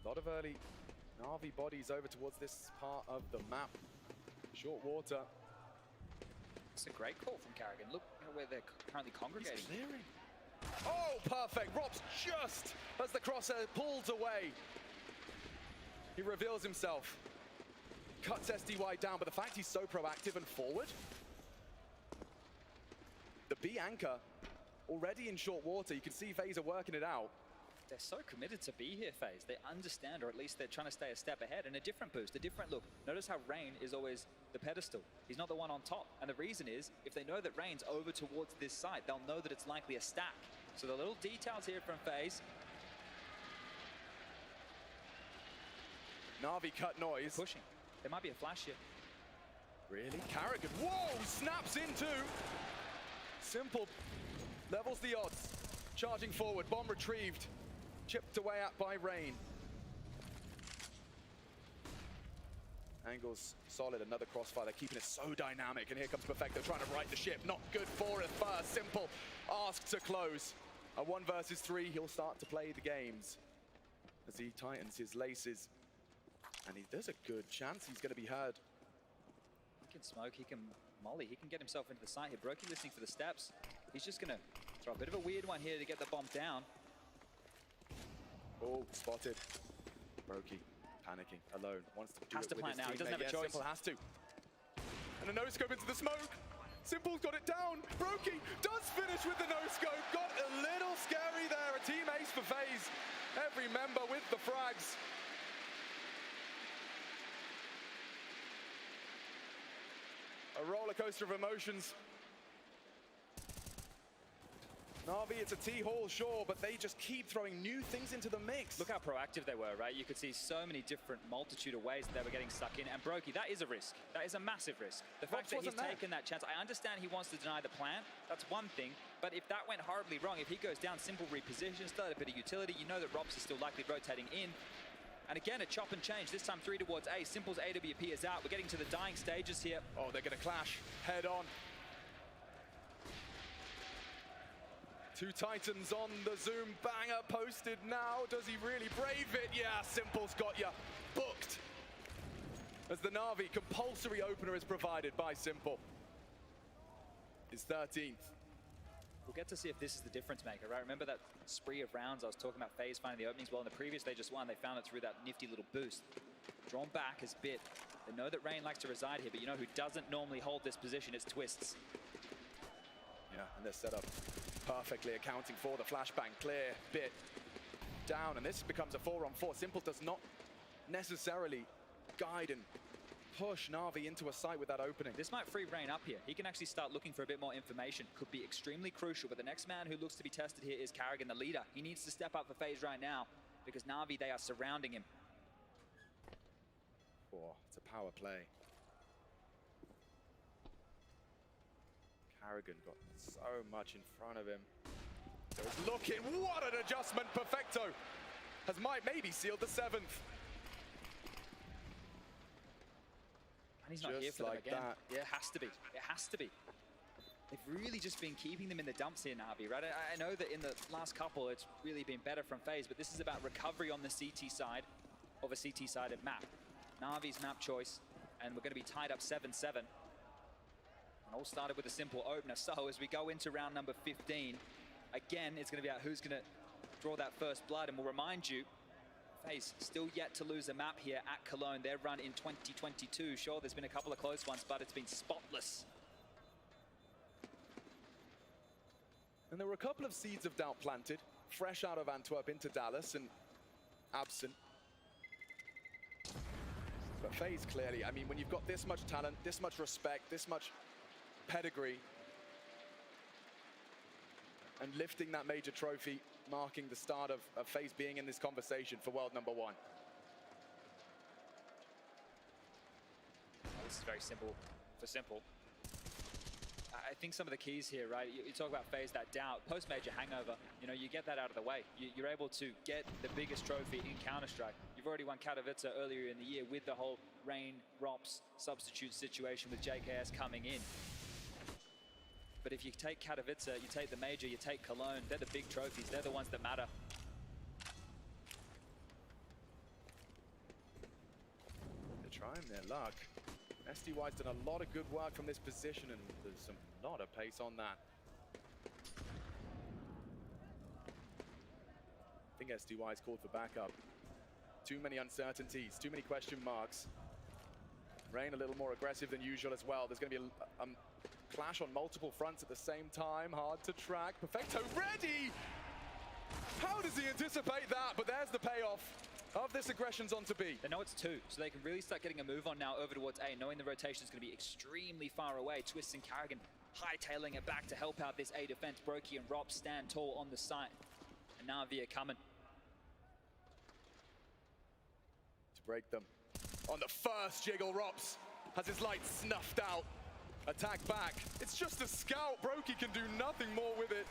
Speaker 3: A lot of early Na'Vi bodies over towards this part of the map. Short water.
Speaker 4: It's a great call from Karrigan. Look where they're currently congregating.
Speaker 3: He's clearing. Oh, perfect. Rob's just as the crosshair pulls away. He reveals himself. Cuts SDY down, but the fact he's so proactive and forward. The B anchor already in short water. You can see FaZe are working it out.
Speaker 4: They're so committed to be here, FaZe. They understand, or at least they're trying to stay a step ahead, and a different boost, a different look. Notice how Rain is always the pedestal. He's not the one on top. And the reason is, if they know that Rain's over towards this side, they'll know that it's likely a stack. So the little details here from FaZe.
Speaker 3: Na'Vi cut noise.
Speaker 4: Pushing. There might be a flash here.
Speaker 3: Really? Karrigan. Whoa! Snaps in too. Simple levels the odds. Charging forward. Bomb retrieved. Chipped away at by Rain. Angles solid. Another crossfire. They're keeping it so dynamic. And here comes Perfecto trying to right the ship. Not good for it first. Simple asks to close. A 1 versus 3. He'll start to play the games as he tightens his laces. And there's a good chance he's going to be heard.
Speaker 4: He can smoke, he can molly, he can get himself into the site here. Brokey listening for the steps. He's just gonna throw a bit of a weird one here to get the bomb down.
Speaker 3: Oh, spotted. Brokey panicking, alone. Wants to do
Speaker 4: Has
Speaker 3: it
Speaker 4: to
Speaker 3: with
Speaker 4: plant
Speaker 3: his
Speaker 4: now, he doesn't
Speaker 3: teammate.
Speaker 4: have a choice.
Speaker 3: Simple has to. And a no-scope into the smoke. Simple's got it down. Brokey does finish with the no-scope. Got a little scary there. A team ace for FaZe. Every member with the frags. A roller coaster of emotions. Na'Vi, it's a T-Hall, sure, but they just keep throwing new things into the mix.
Speaker 4: Look how proactive they were, right? You could see so many different multitude of ways that they were getting stuck in. And Brokey, that is a risk. That is a massive risk. The fact that he's taken that chance, I understand he wants to deny the plant. That's one thing. But if that went horribly wrong, if he goes down, Simple reposition, still had a bit of utility, you know that Robs is still likely rotating in. And again, a chop and change, this time 3 towards A. Simple's AWP is out. We're getting to the dying stages here.
Speaker 3: Oh, they're going to clash head on. 2 Titans on the Zoom banger posted now. Does he really brave it? Yeah, Simple's got ya booked. As the Na'Vi compulsory opener is provided by Simple. His 13th.
Speaker 4: We'll get to see if this is the difference maker, right? Remember that spree of rounds I was talking about FaZe finding the openings? Well, in the previous, they just won. They found it through that nifty little boost. Drawn back as Bit. They know that Rain likes to reside here, but you know who doesn't normally hold this position? It's Twists.
Speaker 3: Yeah, and they're set up perfectly, accounting for the flashbang. Clear, Bit down, and this becomes a 4-on-4. Simple does not necessarily guide and push Na'Vi into a site with that opening.
Speaker 4: This might free Rain up here. He can actually start looking for a bit more information. Could be extremely crucial, but the next man who looks to be tested here is Karrigan, the leader. He needs to step up for FaZe right now because Na'Vi, they are surrounding him.
Speaker 3: Oh, it's a power play. Karrigan got so much in front of him. Goes looking, what an adjustment, Perfecto has maybe sealed the 7th.
Speaker 4: And he's not
Speaker 3: Just
Speaker 4: here for
Speaker 3: like
Speaker 4: them again.
Speaker 3: that.
Speaker 4: Yeah, it has to be. It has to be. They've really just been keeping them in the dumps here, Na'Vi, right? I know that in the last couple, it's really been better from FaZe, but this is about recovery on the CT side of a CT-sided map. Na'Vi's map choice, and we're going to be tied up 7-7. And all started with a simple opener. So as we go into round number 15, again, it's going to be out who's going to draw that first blood. And we'll remind you, FaZe still yet to lose a map here at Cologne. Their run in 2022. Sure, there's been a couple of close ones, but it's been spotless.
Speaker 3: And there were a couple of seeds of doubt planted, fresh out of Antwerp into Dallas and absent. But FaZe clearly, I mean, when you've got this much talent, this much respect, this much pedigree, and lifting that major trophy, marking the start of FaZe being in this conversation for world number 1.
Speaker 4: This is very simple for simple. I think some of the keys here, right? You talk about FaZe, that doubt, post-major hangover, you know, you get that out of the way. You're able to get the biggest trophy in Counter-Strike. You've already won Katowice earlier in the year with the whole Rain, Rops substitute situation with JKS coming in. But if you take Katowice, you take the major, you take Cologne, they're the big trophies, they're the ones that matter.
Speaker 3: They're trying their luck. SDY's done a lot of good work from this position, and there's a lot of pace on that. I think SDY's called for backup. Too many uncertainties, too many question marks. Rain a little more aggressive than usual as well. There's going to be a clash on multiple fronts at the same time. Hard to track. Perfecto ready! How does he anticipate that? But there's the payoff of this aggression's on to B.
Speaker 4: They know it's 2, so they can really start getting a move on now over towards A, knowing the rotation is going to be extremely far away. Twist and Karrigan hightailing it back to help out this A defense. Brokey and Rob stand tall on the side. And now Via coming.
Speaker 3: To break them. On the first jiggle, Rops has his light snuffed out. Attack back. It's just a scout. Brokey can do nothing more with it.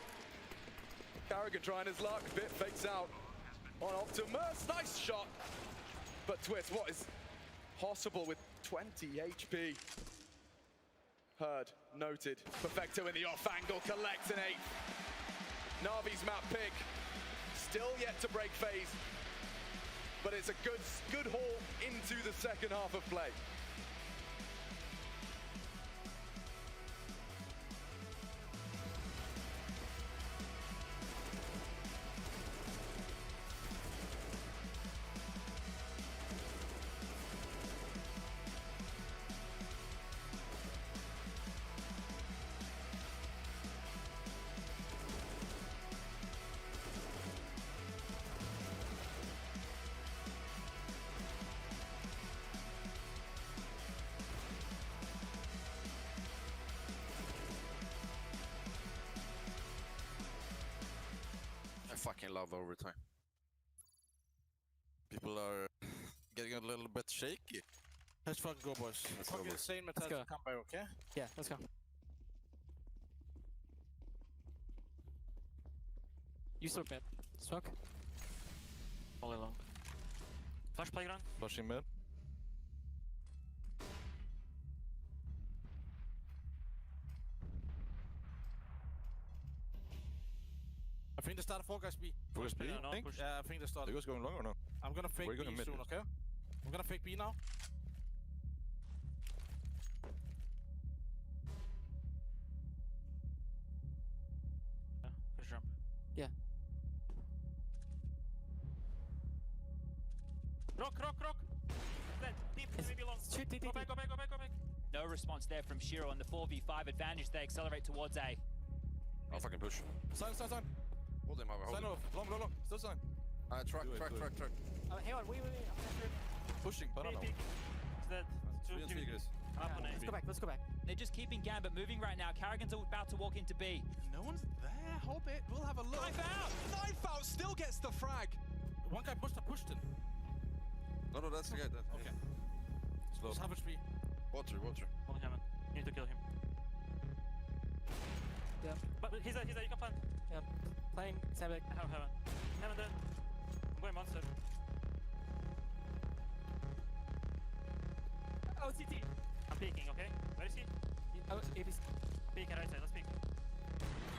Speaker 3: Karrigan trying his luck. Bit fakes out on Optimus. Nice shot. But Twist, what is possible with 20 HP? Heard, noted. Perfecto in the off angle, collects an 8. Na'Vi's map pick. Still yet to break FaZe. But it's a good haul into the second half of play.
Speaker 5: I fucking love overtime. People are getting a little bit shaky.
Speaker 6: Let's fucking go, boys. Fucking insane mentality to come by, okay?
Speaker 7: Yeah, let's go. You smoke mid. Smoke.
Speaker 8: All along. Flash playground.
Speaker 5: Flushing mid.
Speaker 6: I think they started 4 guys B.
Speaker 5: Focus B,
Speaker 8: no,
Speaker 5: think?
Speaker 8: push.
Speaker 6: Yeah, I think they
Speaker 5: Are
Speaker 6: started.
Speaker 5: you guys going long or no?
Speaker 6: I'm gonna fake
Speaker 5: We're
Speaker 6: B
Speaker 5: going mid.
Speaker 6: soon, okay? I'm gonna fake B now.
Speaker 8: Yeah, push jump.
Speaker 7: Yeah.
Speaker 8: Rock. Dead. Deep, maybe long.
Speaker 7: Shoot, deep.
Speaker 8: Go back.
Speaker 4: No response there from Shiro on the 4v5 advantage. They accelerate towards A.
Speaker 5: I'll fucking push.
Speaker 6: Sign.
Speaker 5: Hold him, hold
Speaker 6: Sign
Speaker 5: him.
Speaker 6: off. Long. Still sign.
Speaker 5: Track.
Speaker 7: Hang on, wait. I'm not sure.
Speaker 5: Pushing, banana.
Speaker 8: Peek. It's dead. Two, three. Up on A.
Speaker 7: Let's go back.
Speaker 4: They're just keeping Gambit moving right now. Karrigan's about to walk into B.
Speaker 9: No one's there. Hobbit, we'll have a look.
Speaker 4: Knife out!
Speaker 9: Knife out still gets the frag.
Speaker 6: One guy pushed him.
Speaker 5: No, that's the guy.
Speaker 6: Okay.
Speaker 5: Slow.
Speaker 6: Savage B.
Speaker 5: Water.
Speaker 8: Holding Heaven. You need to kill him.
Speaker 7: Yeah.
Speaker 8: But he's there. You can plant.
Speaker 7: Yeah. Playing Sabek.
Speaker 8: I have Heaven. Heaven dead. I'm going monster.
Speaker 7: Oh, CT.
Speaker 8: I'm peeking, okay? Where is he?
Speaker 7: Oh, ABC.
Speaker 8: Peeking right side. Let's peek.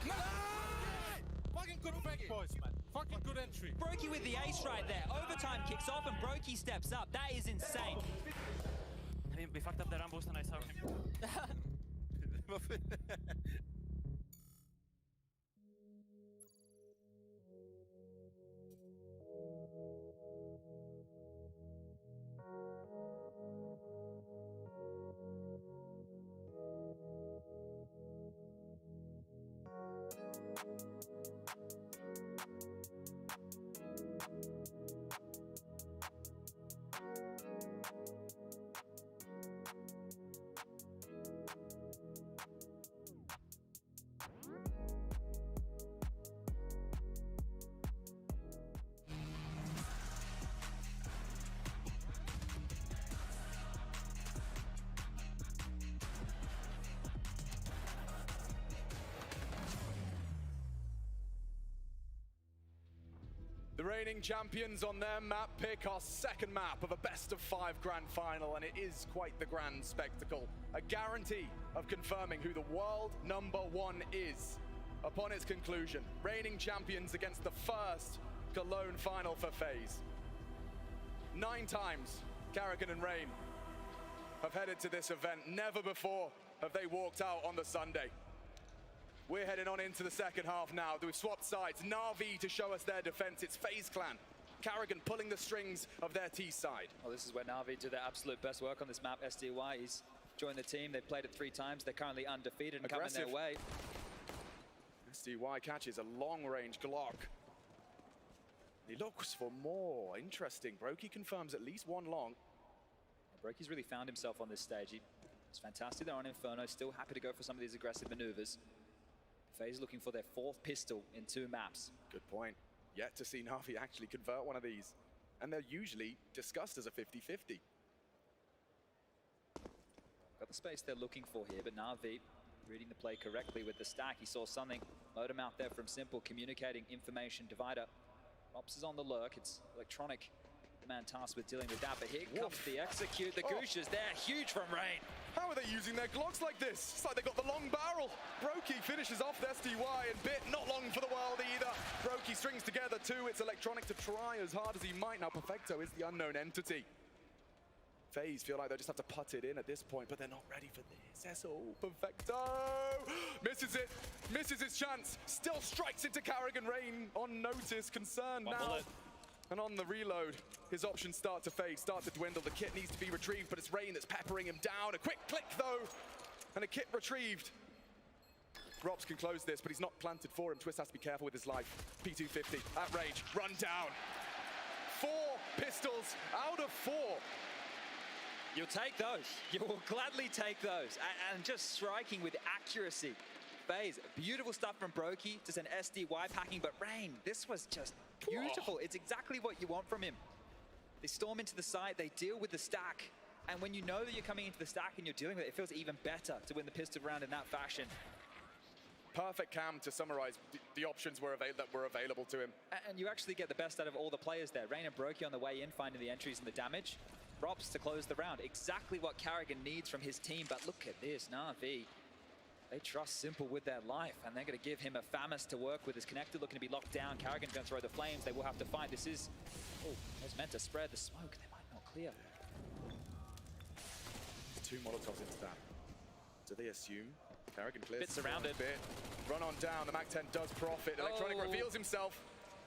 Speaker 6: Nice! Fucking good fake, boys, man. Fucking good entry.
Speaker 4: Brokey with the ace right there. Overtime kicks off and Brokey steps up. That is insane.
Speaker 8: I mean, we fucked up the Rambo and I saw him.
Speaker 3: The reigning champions on their map pick, our second map of a best-of-5 grand final, and it is quite the grand spectacle. A guarantee of confirming who the world #1 is upon its conclusion. Reigning champions against the first Cologne final for FaZe. 9 times karrigan and Rain have headed to this event. Never before have they walked out on the Sunday. We're heading on into the second half now. We've swapped sides. Na'Vi to show us their defense. It's FaZe Clan. karrigan pulling the strings of their T side.
Speaker 4: Well, this is where Na'Vi do their absolute best work on this map. SDY, he's joined the team. They've played it 3 times. They're currently undefeated and coming their way.
Speaker 3: SDY catches a long-range Glock. He looks for more. Interesting. Brokey confirms at least 1 long.
Speaker 4: Brokey's really found himself on this stage. It's fantastic. They're on Inferno, still happy to go for some of these aggressive maneuvers. FaZe looking for their 4th pistol in 2 maps.
Speaker 3: Good point. Yet to see Na'Vi actually convert one of these. And they're usually discussed as a 50-50.
Speaker 4: Got the space they're looking for here, but Na'Vi reading the play correctly with the stack. He saw something. Load him out there from Simple, communicating information divider. Ops is on the lurk. It's Electronic, the man tasked with dealing with that. But here comes the execute. The Gooshers there, huge from Rain.
Speaker 3: How are they using their Glocks like this? It's like they got the long barrel. Brokey finishes off the SDY, and Bit not long for the world either. Brokey strings together 2. It's Electronic to try as hard as he might. Now Perfecto is the unknown entity. FaZe feel like they just have to putt it in at this point, but they're not ready for this. SO Perfecto misses it, misses his chance, still strikes into karrigan. Rain on notice, concerned now.
Speaker 8: Bullet.
Speaker 3: And on the reload, his options start to fade, start to dwindle. The kit needs to be retrieved, but it's Rain that's peppering him down. A quick click though, and a kit retrieved. Rops can close this, but he's not planted for him. Twist has to be careful with his life. P250 at range, run down. 4 pistols out of 4.
Speaker 4: You'll take those. You will gladly take those. And just striking with accuracy. FaZe, beautiful stuff from Brokey. Just an SDY packing, but Rain, this was just beautiful. It's exactly what you want from him. They storm into the site, they deal with the stack. And when you know that you're coming into the stack and you're dealing with it, it feels even better to win the pistol round in that fashion.
Speaker 3: Perfect cam to summarize the options that were available to him.
Speaker 4: And you actually get the best out of all the players there. Rain and Brokey on the way in, finding the entries and the damage. Rops to close the round. Exactly what karrigan needs from his team, but look at this, Na'Vi. They trust Simple with their life, and they're going to give him a FAMAS to work with. His connector looking to be locked down. karrigan's going to throw the flames. They will have to fight. This is, was meant to spread the smoke. They might not clear.
Speaker 3: 2 Molotovs into that. Do they assume? karrigan clears.
Speaker 4: Bit surrounded.
Speaker 3: Bit. Run on down. The MAC-10 does profit. Electronic reveals himself.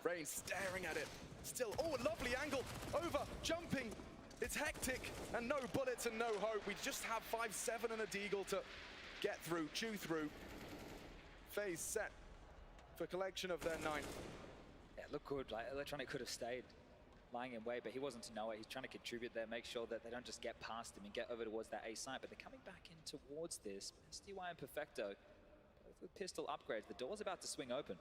Speaker 3: Rain staring at it. Still, a lovely angle. Over, jumping. It's hectic, and no bullets and no hope. We just have 5-7 and a deagle to get through, chew through. FaZe set for collection of their 9.
Speaker 4: Yeah, look good. Like, Electronic could have stayed lying in wait, but he wasn't to know it. He's trying to contribute there, make sure that they don't just get past him and get over towards that A site, but they're coming back in towards this. SDY and Perfecto, both with pistol upgrades. The door's about to swing open.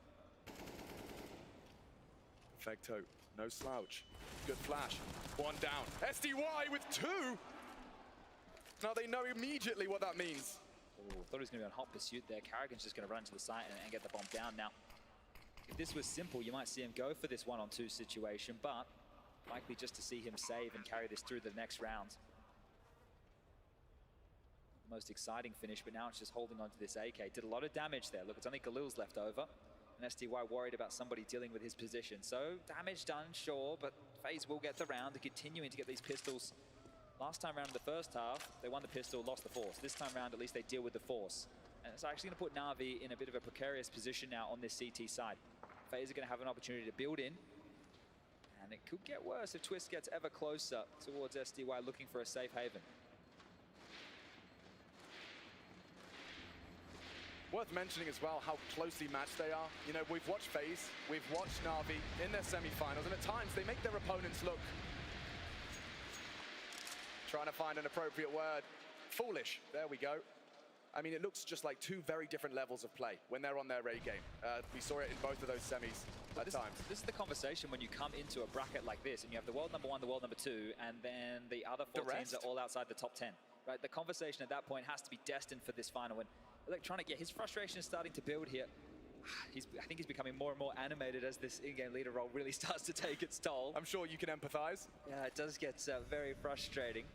Speaker 3: Perfecto, no slouch. Good flash. 1 down. SDY with 2! Now they know immediately what that means.
Speaker 4: Thought he was going to be on hot pursuit there. karrigan's just going to run to the site and get the bomb down. Now, if this was Simple, you might see him go for this 1-on-2 situation, but likely just to see him save and carry this through the next round. Most exciting finish, but now it's just holding on to this AK. Did a lot of damage there. Look, it's only Galil's left over. And SDY worried about somebody dealing with his position. So damage done, sure, but FaZe will get the round. They're continuing to get these pistols. Last time around in the first half, they won the pistol, lost the force. This time around, at least they deal with the force. And it's actually going to put Na'Vi in a bit of a precarious position now on this CT side. FaZe are going to have an opportunity to build in. And it could get worse if Twist gets ever closer towards SDY looking for a safe haven.
Speaker 3: Worth mentioning as well how closely matched they are. You know, we've watched FaZe, we've watched Na'Vi in their semi-finals, and at times they make their opponents look, trying to find an appropriate word, foolish. There we go. I mean, it looks just like 2 very different levels of play when they're on their A game. We saw it in both of those semis at times.
Speaker 4: This is the conversation when you come into a bracket like this and you have the world #1, the world #2, and then the other 4 teams are all outside the top 10. Right? The conversation at that point has to be destined for this final. And Electronic, yeah, his frustration is starting to build here. I think he's becoming more and more animated as this in-game leader role really starts to take its toll.
Speaker 3: I'm sure you can empathize.
Speaker 4: Yeah, it does get very frustrating.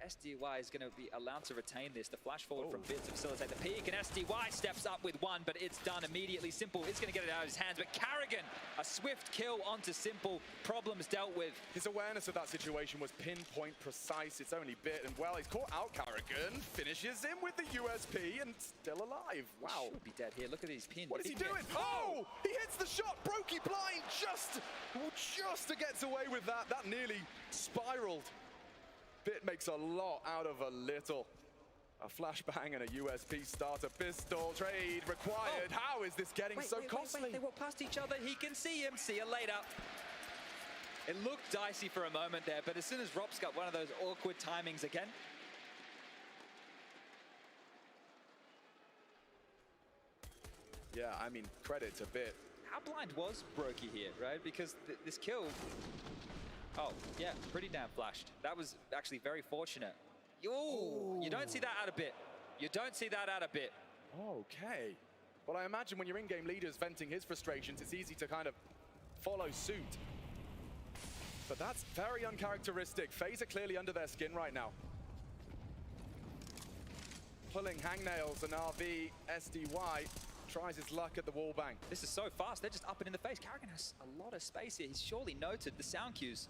Speaker 4: SDY is going to be allowed to retain this. The flash forward from Bit to facilitate the peak, and SDY steps up with one, but it's done immediately. Simple is going to get it out of his hands, but Carrigan, a swift kill onto Simple. Problems dealt with.
Speaker 3: His awareness of that situation was pinpoint precise. It's only Bit, and well, he's caught out Carrigan, finishes him with the USP, and still alive. Wow.
Speaker 4: Should be dead here. Look at these pins.
Speaker 3: What is he doing? Oh! He hits the shot! Brokey blind! Just to get away with that. That nearly spiraled. Bit makes a lot out of a little. A flashbang and a USP starter pistol trade required. How is this getting so costly?
Speaker 4: They walk past each other. He can see him. See you later. It looked dicey for a moment there, but as soon as Rop's got one of those awkward timings again.
Speaker 3: Yeah, I mean, credit to Bit.
Speaker 4: How blind was Brokey here, right? Because this kill... Oh, yeah, pretty damn flashed. That was actually very fortunate. Ooh, you don't see that out of Bit. You don't see that out of Bit.
Speaker 3: Okay. Well, I imagine when your in-game leader's venting his frustrations, it's easy to kind of follow suit. But that's very uncharacteristic. FaZe are clearly under their skin right now. Pulling hangnails and RV, SDY tries his luck at the wall bang.
Speaker 4: This is so fast, they're just up and in the face. Carrigan has a lot of space here. He's surely noted the sound cues.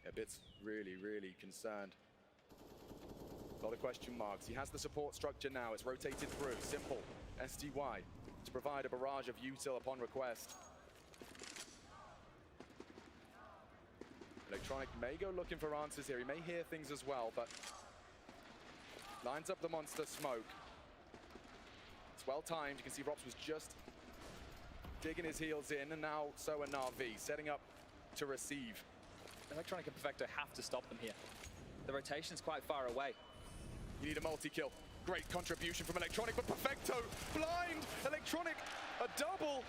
Speaker 3: Yeah, Bit's really, really concerned. A lot of question marks. He has the support structure now. It's rotated through. Simple. SDY to provide a barrage of util upon request. Electronic may go looking for answers here. He may hear things as well, but lines up the monster smoke. It's well timed. You can see Rops was just digging his heels in, and now so are Na'Vi, setting up to receive.
Speaker 4: Electronic and Perfecto have to stop them here. The rotation's quite far away.
Speaker 3: You need a multi-kill. Great contribution from Electronic, but Perfecto blind. Electronic, a double.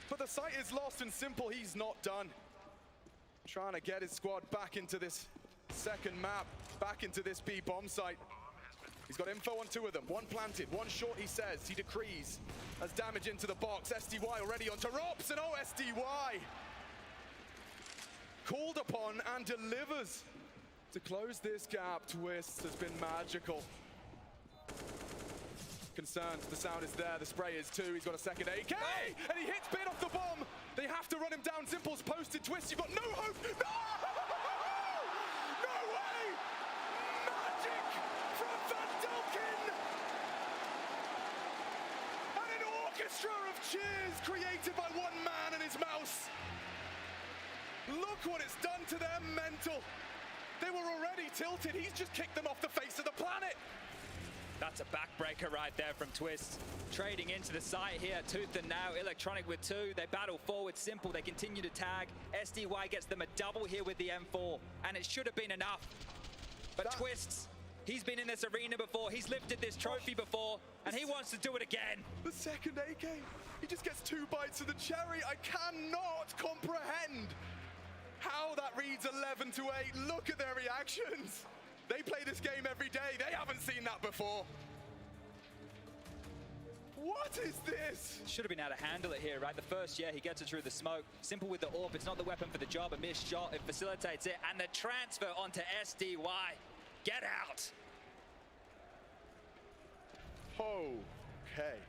Speaker 3: But the site is lost and Simple, he's not done. Trying to get his squad back into this second map, back into this B bomb site. He's got info on two of them. One planted, one short, he says. He decrees. Has damage into the box. SDY already onto Rops, and oh, SDY! Called upon and delivers to close this gap. Twist has been magical. Concerned, the sound is there, the spray is too. He's got a second AK, and he hits Bit off the bomb. They have to run him down. Simple's posted. Twist, you've got no hope. No! No way! Magic from Van Dalken! And an orchestra of cheers created by one man and his mouse. Look what it's done to their mental. They were already tilted. He's just kicked them off the face of the planet.
Speaker 4: That's a backbreaker right there from Twist. Trading into the site here, tooth and nail. Electronic with two. They battle forward. Simple. They continue to tag. SDY gets them a double here with the M4. And it should have been enough. But Twist, he's been in this arena before. He's lifted this trophy before. And he wants to do it again.
Speaker 3: The second AK. He just gets 2 bites of the cherry. I cannot comprehend how that reads 11 to 8. Look at their reactions. They play this game every day. They haven't seen that before. What is this?
Speaker 4: Should have been able to handle it here, right? The first, yeah, he gets it through the smoke. Simple with the AWP. It's not the weapon for the job. A missed shot. It facilitates it. And the transfer onto SDY. Get out.
Speaker 3: Okay.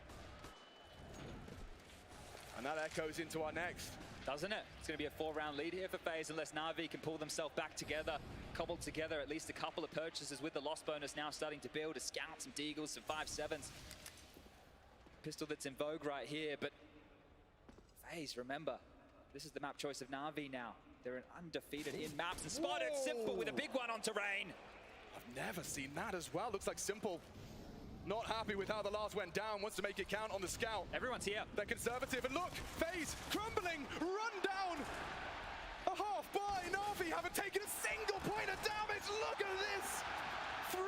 Speaker 3: And that echoes into our next.
Speaker 4: Doesn't it? It's going to be a 4-round lead here for FaZe unless Na'Vi can pull themselves back together, cobble together at least a couple of purchases with the loss bonus now starting to build. A scout, some deagles, some 5.7s. Pistol that's in vogue right here, but FaZe, remember, this is the map choice of Na'Vi now. They're an undefeated in maps and spotted. Simple with a big one onto Rain.
Speaker 3: I've never seen that as well. Looks like Simple not happy with how the last went down, wants to make it count on the scout.
Speaker 4: Everyone's here.
Speaker 3: They're conservative, and look, FaZe crumbling, run down. A half by Na'Vi haven't taken a single point of damage. Look at this. 3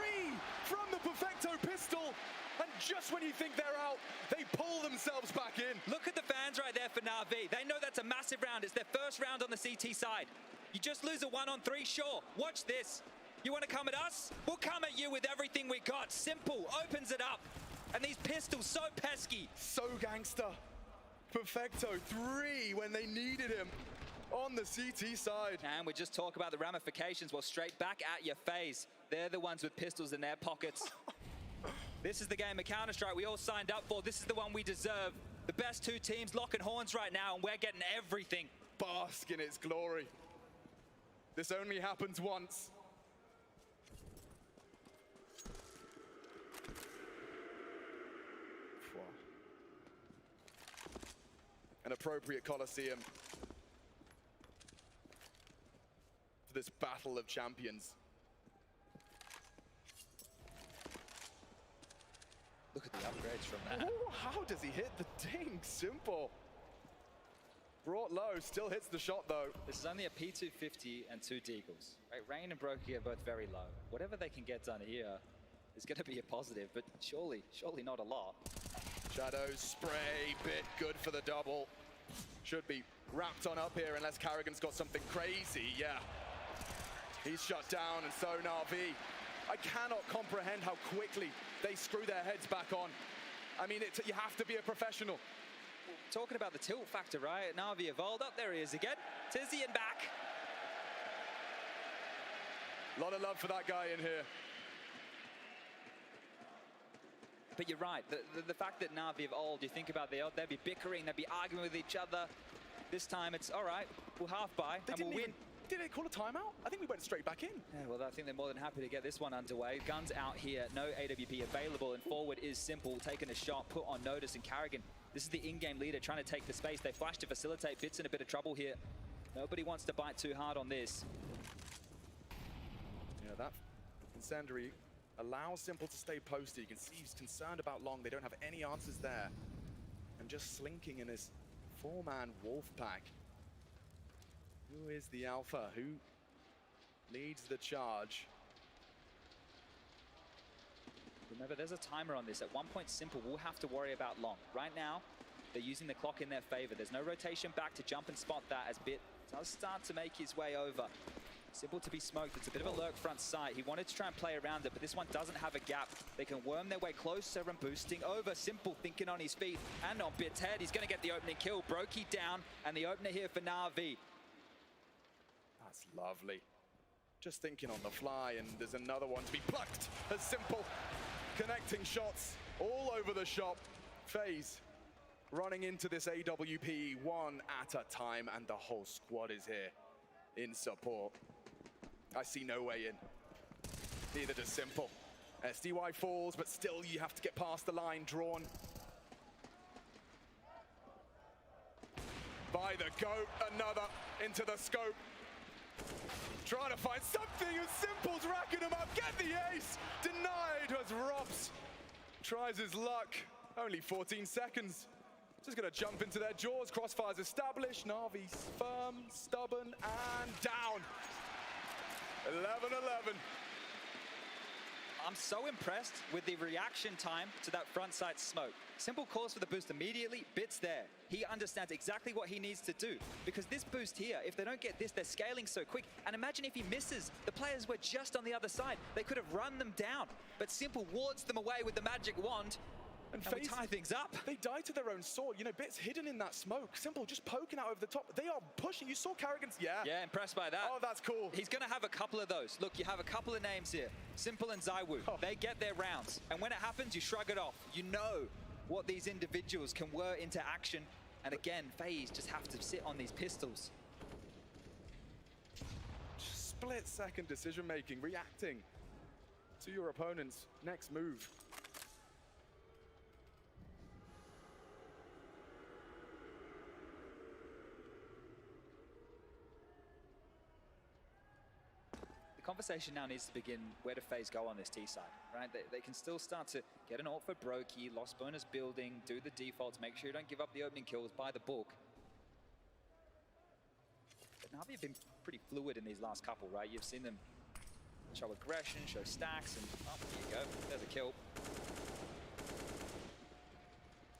Speaker 3: from the Perfecto pistol. And just when you think they're out, they pull themselves back in.
Speaker 4: Look at the fans right there for Na'Vi. They know that's a massive round. It's their first round on the CT side. You just lose a 1-on-3, sure. Watch this. You want to come at us? We'll come at you with everything we got. Simple opens it up. And these pistols so pesky.
Speaker 3: So gangster. Perfecto 3 when they needed him on the CT side.
Speaker 4: And we just talk about the ramifications. Well, straight back at your face. They're the ones with pistols in their pockets. This is the game of Counter-Strike we all signed up for. This is the one we deserve. The best two teams locking horns right now, and we're getting everything.
Speaker 3: Bask in its glory. This only happens once. An appropriate Colosseum for this battle of champions.
Speaker 4: Look at the upgrades from that.
Speaker 3: Ooh, how does he hit the ding? Simple. Brought low, still hits the shot though.
Speaker 4: This is only a P250 and 2 Deagles. Right, Rain and Brokey are both very low. Whatever they can get done here is going to be a positive, but surely not a lot.
Speaker 3: Shadows, spray, bit good for the double. Should be wrapped on up here unless Karrigan's got something crazy, yeah. He's shut down and so Na'Vi. I cannot comprehend how quickly they screw their heads back on. I mean, you have to be a professional.
Speaker 4: Talking about the tilt factor, right? Na'Vi evolved up, there he is again. Tizian back.
Speaker 3: A lot of love for that guy in here.
Speaker 4: But you're right, the fact that Na'Vi evolved, you think about they'd be bickering, they'd be arguing with each other. This time it's, all right, we'll half buy and we'll win.
Speaker 3: Did they call a timeout? I think we went straight back in.
Speaker 4: Yeah, well, I think they're more than happy to get this one underway. Guns out here, no AWP available, and forward is Simple, taking a shot, put on notice, and Karrigan, this is the in-game leader trying to take the space. They flash to facilitate, Bits in a bit of trouble here. Nobody wants to bite too hard on this.
Speaker 3: Yeah, that incendiary allows Simple to stay posted. You can see he's concerned about Long. They don't have any answers there. And just slinking in his 4-man wolf pack. Who is the alpha? Who leads the charge?
Speaker 4: Remember, there's a timer on this. At one point, Simple will have to worry about Long. Right now, they're using the clock in their favor. There's no rotation back to jump and spot that as Bit does start to make his way over. Simple to be smoked. It's a bit of a lurk front sight. He wanted to try and play around it, but this one doesn't have a gap. They can worm their way closer and boosting over. Simple thinking on his feet and on Bit's head. He's going to get the opening kill. Brokey down, and the opener here for Na'Vi.
Speaker 3: That's lovely. Just thinking on the fly, and there's another one to be plucked. As Simple connecting shots all over the shop. FaZe running into this AWP one at a time, and the whole squad is here in support. I see no way in. Neither does Simple. SDY falls, but still you have to get past the line drawn by the GOAT. Another into the scope. Trying to find something, and Simple's racking him up. Get the ace! Denied as Robs tries his luck. Only 14 seconds. Just gonna jump into their jaws. Crossfire's established. Na'Vi's firm, stubborn, and down. 11-11.
Speaker 4: I'm so impressed with the reaction time to that front side smoke. Simple calls for the boost immediately, Bit's there. He understands exactly what he needs to do, because this boost here, if they don't get this, they're scaling so quick. And imagine if he misses. The players were just on the other side. They could have run them down, but Simple wards them away with the magic wand. And we tie things up.
Speaker 3: They die to their own sword. You know, Bit's hidden in that smoke. Simple just poking out over the top. They are pushing. You saw Karrigan's,
Speaker 4: Yeah, impressed by that.
Speaker 3: Oh, that's cool.
Speaker 4: He's going to have a couple of those. Look, you have a couple of names here. Simple and ZywOo.
Speaker 3: Oh.
Speaker 4: They get their rounds. And when it happens, you shrug it off. You know what these individuals can whir into action. And again, FaZe just have to sit on these pistols.
Speaker 3: Split-second decision-making, reacting to your opponent's next move.
Speaker 4: The conversation now needs to begin, where do FaZe go on this T side, right? They can still start to get an ult for Brokey, lost bonus building, do the defaults, make sure you don't give up the opening kills by the book. But Na'Vi have been pretty fluid in these last couple, right? You've seen them show aggression, show stacks, and oh, there you go, there's a kill.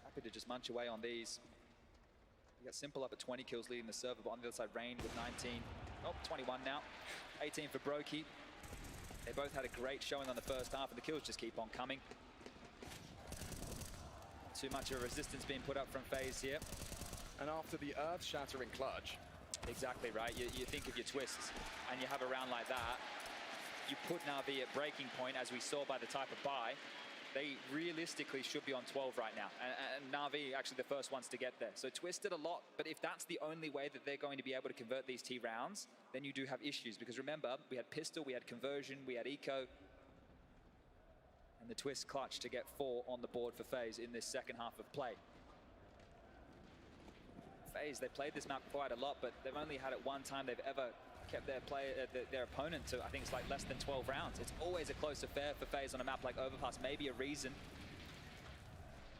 Speaker 4: Happy to just munch away on these. We got Simple up at 20 kills leading the server, but on the other side, Rain with 19. Oh, 21 now. 18 for Brokey. They both had a great showing on the first half, and the kills just keep on coming. Too much of a resistance being put up from FaZe here.
Speaker 3: And after the earth-shattering clutch,
Speaker 4: Exactly right. You think of your twists, and you have a round like that. You put Na'Vi at breaking point, as we saw by the type of buy. They realistically should be on 12 right now, and Na'Vi actually the first ones to get there. So twisted a lot, but if that's the only way that they're going to be able to convert these T rounds, then you do have issues. Because remember, we had pistol, we had conversion, we had eco, and the twist clutch to get 4 on the board for FaZe in this second half of play. FaZe, they played this map quite a lot, but they've only had it one time they've ever kept their opponent to, I think it's like less than 12 rounds. It's always a close affair for FaZe on a map like Overpass. Maybe a reason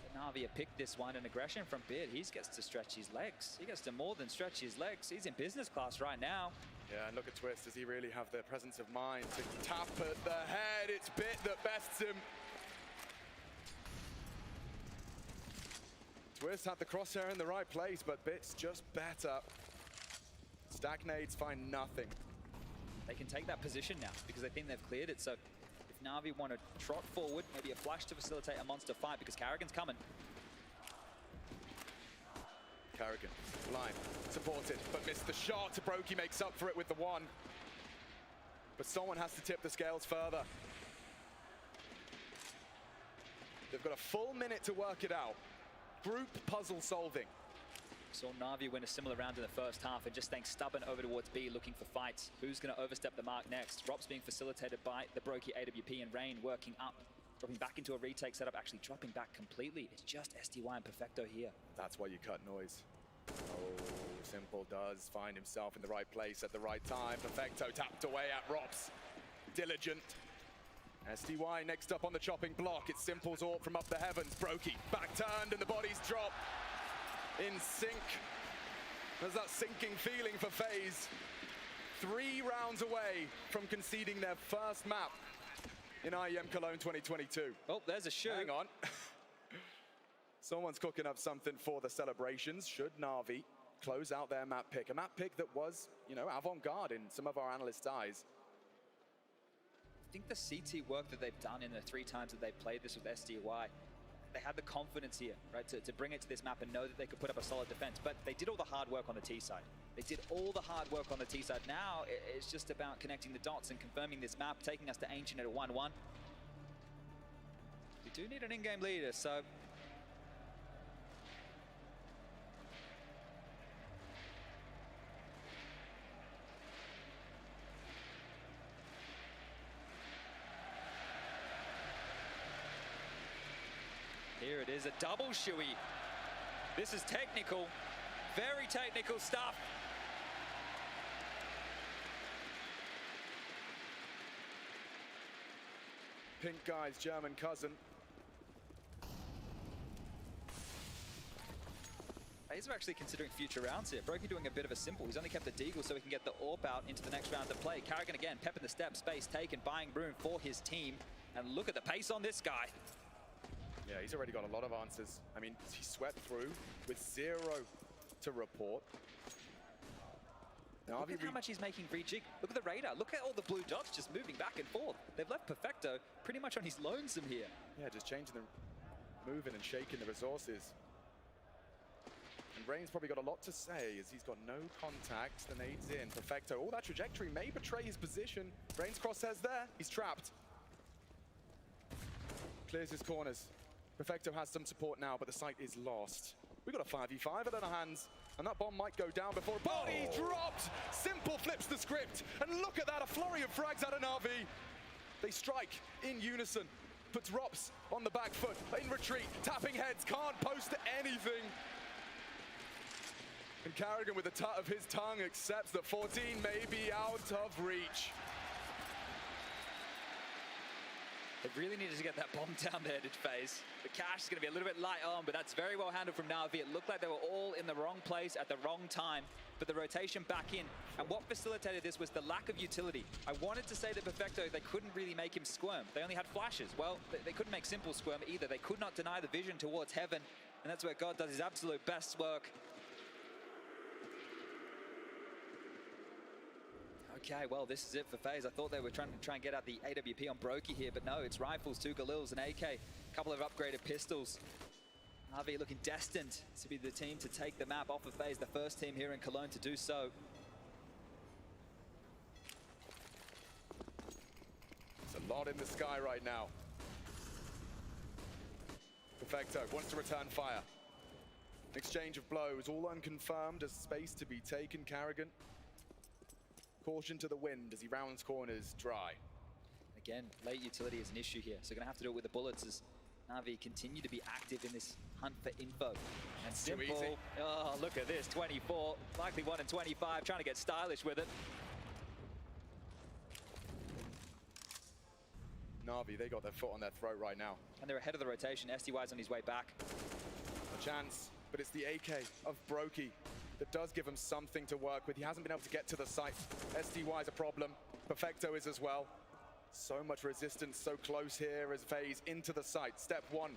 Speaker 4: that Na'Vi picked this one, and aggression from Beard. He gets to stretch his legs. He gets to more than stretch his legs. He's in business class right now.
Speaker 3: yeah, and look at Twist. Does he really have the presence of mind to tap at the head? It's Bit that bests him. Twist had the crosshair in the right place, but Bit's just better. Stagnades find nothing.
Speaker 4: They can take that position now because they think they've cleared it. So if Na'Vi want to trot forward, maybe a flash to facilitate a monster fight, because Karrigan's coming.
Speaker 3: Karrigan, line, supported, but missed the shot. Broky makes up for it with the one. But someone has to tip the scales further. They've got a full minute to work it out. Group puzzle solving.
Speaker 4: Saw Na'Vi win a similar round in the first half and just staying stubborn over towards B, looking for fights. Who's going to overstep the mark next? Ropz being facilitated by the Brokey AWP, and Rain working up, dropping back into a retake setup, actually dropping back completely. It's just SDY and Perfecto here.
Speaker 3: That's why you cut noise. Oh, Simple does find himself in the right place at the right time. Perfecto tapped away at Ropz. Diligent. SDY next up on the chopping block. It's Simple's AWP from up the heavens. Brokey back turned and the bodies drop. In sync. There's that sinking feeling for FaZe. 3 rounds away from conceding their first map in IEM Cologne 2022.
Speaker 4: Oh, there's a shoot.
Speaker 3: Hang on. Someone's cooking up something for the celebrations. Should Na'Vi close out their map pick? A map pick that was, you know, avant-garde in some of our analysts' eyes.
Speaker 4: I think the CT work that they've done in the 3 times that they've played this with SDY, they had the confidence here, right, to bring it to this map and know that they could put up a solid defense. But they did all the hard work on the T side. They did all the hard work on the T side. Now it's just about connecting the dots and confirming this map, taking us to Ancient at a 1-1. We do need an in-game leader, so here it is, a double shoey. This is technical, very technical stuff.
Speaker 3: Pink Guy's German cousin.
Speaker 4: FaZe are actually considering future rounds here. Brokey doing a bit of a simple. He's only kept the Deagle so he can get the AWP out into the next round of play. Karrigan again, pepping the step, space taken, buying room for his team. And look at the pace on this guy.
Speaker 3: Yeah, he's already got a lot of answers. I mean, he swept through with 0 to report. Now,
Speaker 4: Look at how much he's making rejig. Look at the radar. Look at all the blue dots just moving back and forth. They've left Perfecto pretty much on his lonesome here.
Speaker 3: Yeah, just changing the, moving and shaking the resources. And Rain's probably got a lot to say as he's got no contact. The nade's in. Perfecto. All that trajectory may betray his position. Rain's crosshairs there. He's trapped. Clears his corners. Perfecto has some support now, but the site is lost. We've got a 5v5 at our hands, and that bomb might go down before body dropped. Simple flips the script, and look at that, a flurry of frags out of Na'Vi. They strike in unison, puts Ropz on the back foot, in retreat, tapping heads, can't post anything. And Karrigan, with a tut of his tongue, accepts that 14 may be out of reach.
Speaker 4: They really needed to get that bomb down there, did FaZe. The cash is going to be a little bit light on, but that's very well handled from Na'Vi. It looked like they were all in the wrong place at the wrong time, but the rotation back in. And what facilitated this was the lack of utility. I wanted to say that Perfecto, they couldn't really make him squirm. They only had flashes. Well, they couldn't make Simple squirm either. They could not deny the vision towards heaven, and that's where God does his absolute best work. Okay, well, this is it for FaZe. I thought they were trying to get out the AWP on Brokey here, but no, it's rifles, 2 Galils, an AK, a couple of upgraded pistols. Na'Vi looking destined to be the team to take the map off of FaZe, the first team here in Cologne to do so.
Speaker 3: There's a lot in the sky right now. Perfecto wants to return fire. Exchange of blows, all unconfirmed as space to be taken. Karrigan. Caution to the wind as he rounds corners dry.
Speaker 4: Again, late utility is an issue here, so gonna have to do it with the bullets as Na'Vi continue to be active in this hunt for info. And
Speaker 3: Too
Speaker 4: Simple,
Speaker 3: easy.
Speaker 4: oh, look at this, 24, likely 1 in 25, trying to get stylish with it.
Speaker 3: Na'Vi, they got their foot on their throat right now.
Speaker 4: And they're ahead of the rotation, SDY's on his way back.
Speaker 3: A chance, but it's the AK of Brokey that does give him something to work with. He hasn't been able to get to the site. SDY's a problem. Perfecto is as well. So much resistance, so close here as FaZe into the site. Step one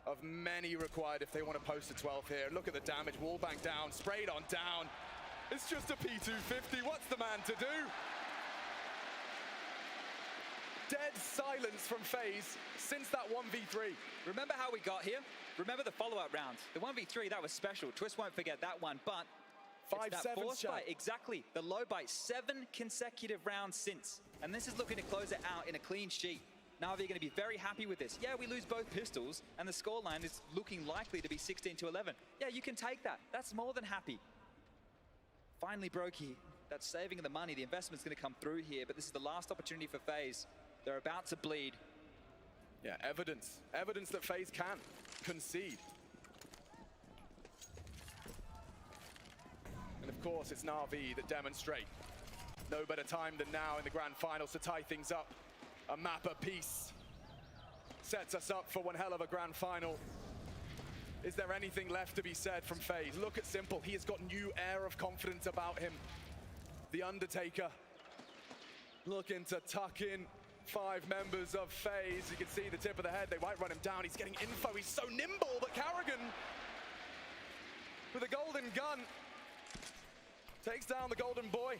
Speaker 3: of many required if they want to post a 12 here. Look at the damage, wallbang down, sprayed on down. It's just a P250, what's the man to do? Dead silence from FaZe since that 1v3.
Speaker 4: Remember how we got here? Remember the follow-up round? The 1v3, that was special. Twist won't forget that one, but
Speaker 3: 5-7
Speaker 4: force
Speaker 3: shot.
Speaker 4: bite, exactly. The low bite, 7 consecutive rounds since. And this is looking to close it out in a clean sheet. Na'Vi are going to be very happy with this. Yeah, we lose both pistols, and the scoreline is looking likely to be 16-11. Yeah, you can take that. That's more than happy. Finally, Brokey, that saving of the money, the investment's going to come through here, but this is the last opportunity for FaZe. They're about to bleed.
Speaker 3: Yeah, evidence that FaZe can concede. And of course, it's Na'Vi that demonstrate. No better time than now in the grand finals to tie things up. A map apiece sets us up for one hell of a grand final. Is there anything left to be said from FaZe? Look at Simple, he has got new air of confidence about him. The Undertaker looking to tuck in 5 members of FaZe. You can see the tip of the head, they might run him down. He's getting info, he's so nimble, but Karrigan with a golden gun takes down the golden boy.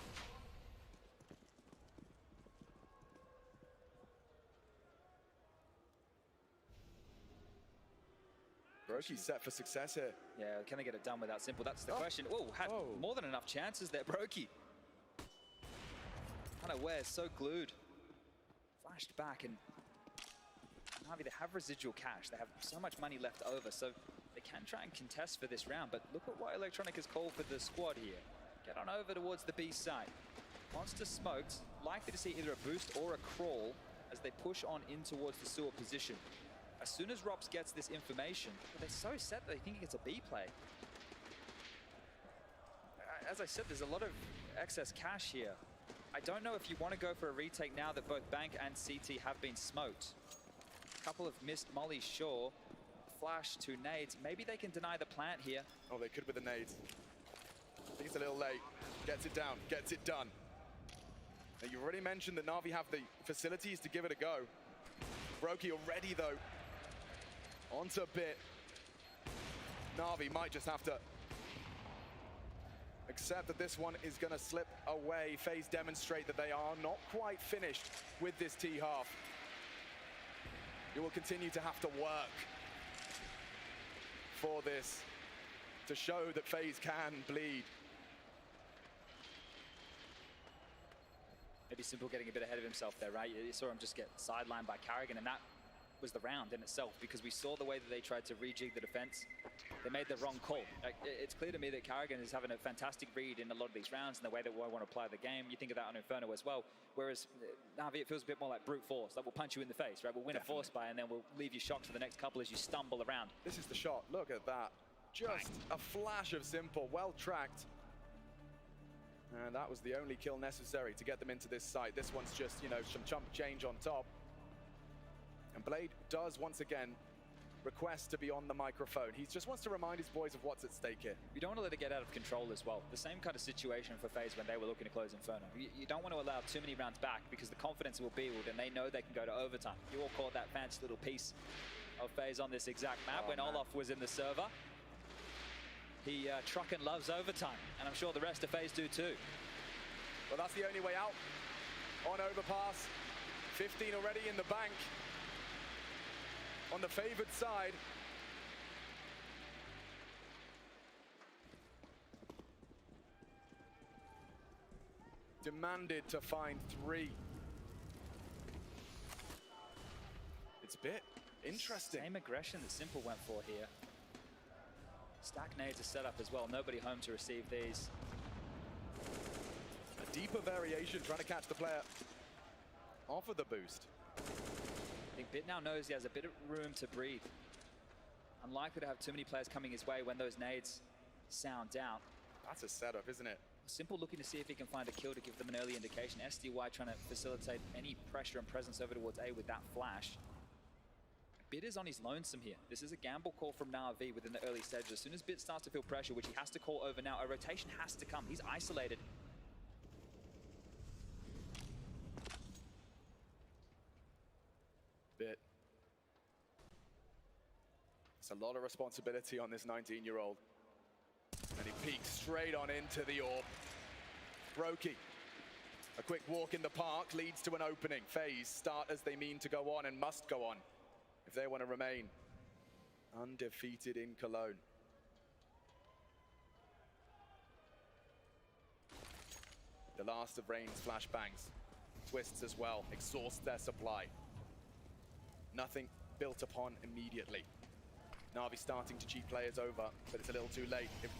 Speaker 3: Brokey's set for success here.
Speaker 4: Yeah, can they get it done without Simple? That's the question. Whoa, had more than enough chances there, Brokey. Unawares, so glued. Flashed back, and Na'Vi, they have residual cash. They have so much money left over, so they can try and contest for this round. But look at what Electronic has called for the squad here. Get on over towards the B side. Monster smoked, likely to see either a boost or a crawl as they push on in towards the sewer position. As soon as Rops gets this information, they're so set that they think it's a B play. As I said, there's a lot of excess cash here. I don't know if you want to go for a retake now that both Bank and CT have been smoked. A couple of missed mollies, sure. Flash, 2 nades. Maybe they can deny the plant here.
Speaker 3: Oh, they could with the nades. I think it's a little late. Gets it down, gets it done. Now, you already mentioned that Na'Vi have the facilities to give it a go. Brokey already, though, onto Bit. Na'Vi might just have to accept that this one is going to slip away. FaZe demonstrate that they are not quite finished with this T-half. You will continue to have to work for this to show that FaZe can bleed.
Speaker 4: Maybe Simple getting a bit ahead of himself there, right? You saw him just get sidelined by Karrigan, and that was the round in itself, because we saw the way that they tried to rejig the defense. They made the wrong call. It's clear to me that Karrigan is having a fantastic read in a lot of these rounds and the way that we want to apply the game. You think of that on Inferno as well, whereas Na'Vi, it feels a bit more like brute force. Like, we'll punch you in the face, right? We'll win a force buy, and then we'll leave you shocked for the next couple as you stumble around.
Speaker 3: This is the shot. Look at that. Just a flash of Simple, well tracked. And that was the only kill necessary to get them into this site. This one's just, you know, some chump change on top. And Blade does once again request to be on the microphone. He just wants to remind his boys of what's at stake here.
Speaker 4: You don't want to let it get out of control as well. The same kind of situation for FaZe when they were looking to close Inferno. You don't want to allow too many rounds back because the confidence will build and they know they can go to overtime. You all caught that fancy little piece of FaZe on this exact map when Olaf was in the server. He truckin' loves overtime, and I'm sure the rest of FaZe do too.
Speaker 3: Well, that's the only way out. On overpass, 15 already in the bank. On the favored side, demanded to find 3. It's a bit interesting.
Speaker 4: Same aggression that Simple went for here. Stack nades are set up as well. Nobody home to receive these.
Speaker 3: A deeper variation, trying to catch the player off of the boost.
Speaker 4: I think Bit now knows he has a bit of room to breathe. Unlikely to have too many players coming his way when those nades sound down.
Speaker 3: That's a setup, isn't it?
Speaker 4: Simple looking to see if he can find a kill to give them an early indication. SDY trying to facilitate any pressure and presence over towards A with that flash. Bit is on his lonesome here. This is a gamble call from Na'Vi within the early stages. As soon as Bit starts to feel pressure, which he has to call over now, a rotation has to come. He's isolated.
Speaker 3: Bit. It's a lot of responsibility on this 19-year-old. And he peeks straight on into the orb. Brokey. A quick walk in the park leads to an opening. FaZe start as they mean to go on and must go on if they want to remain undefeated in Cologne. The last of Rain's flashbangs. Twists as well, exhaust their supply. Nothing built upon immediately. Na'Vi starting to cheat players over, but it's a little too late. It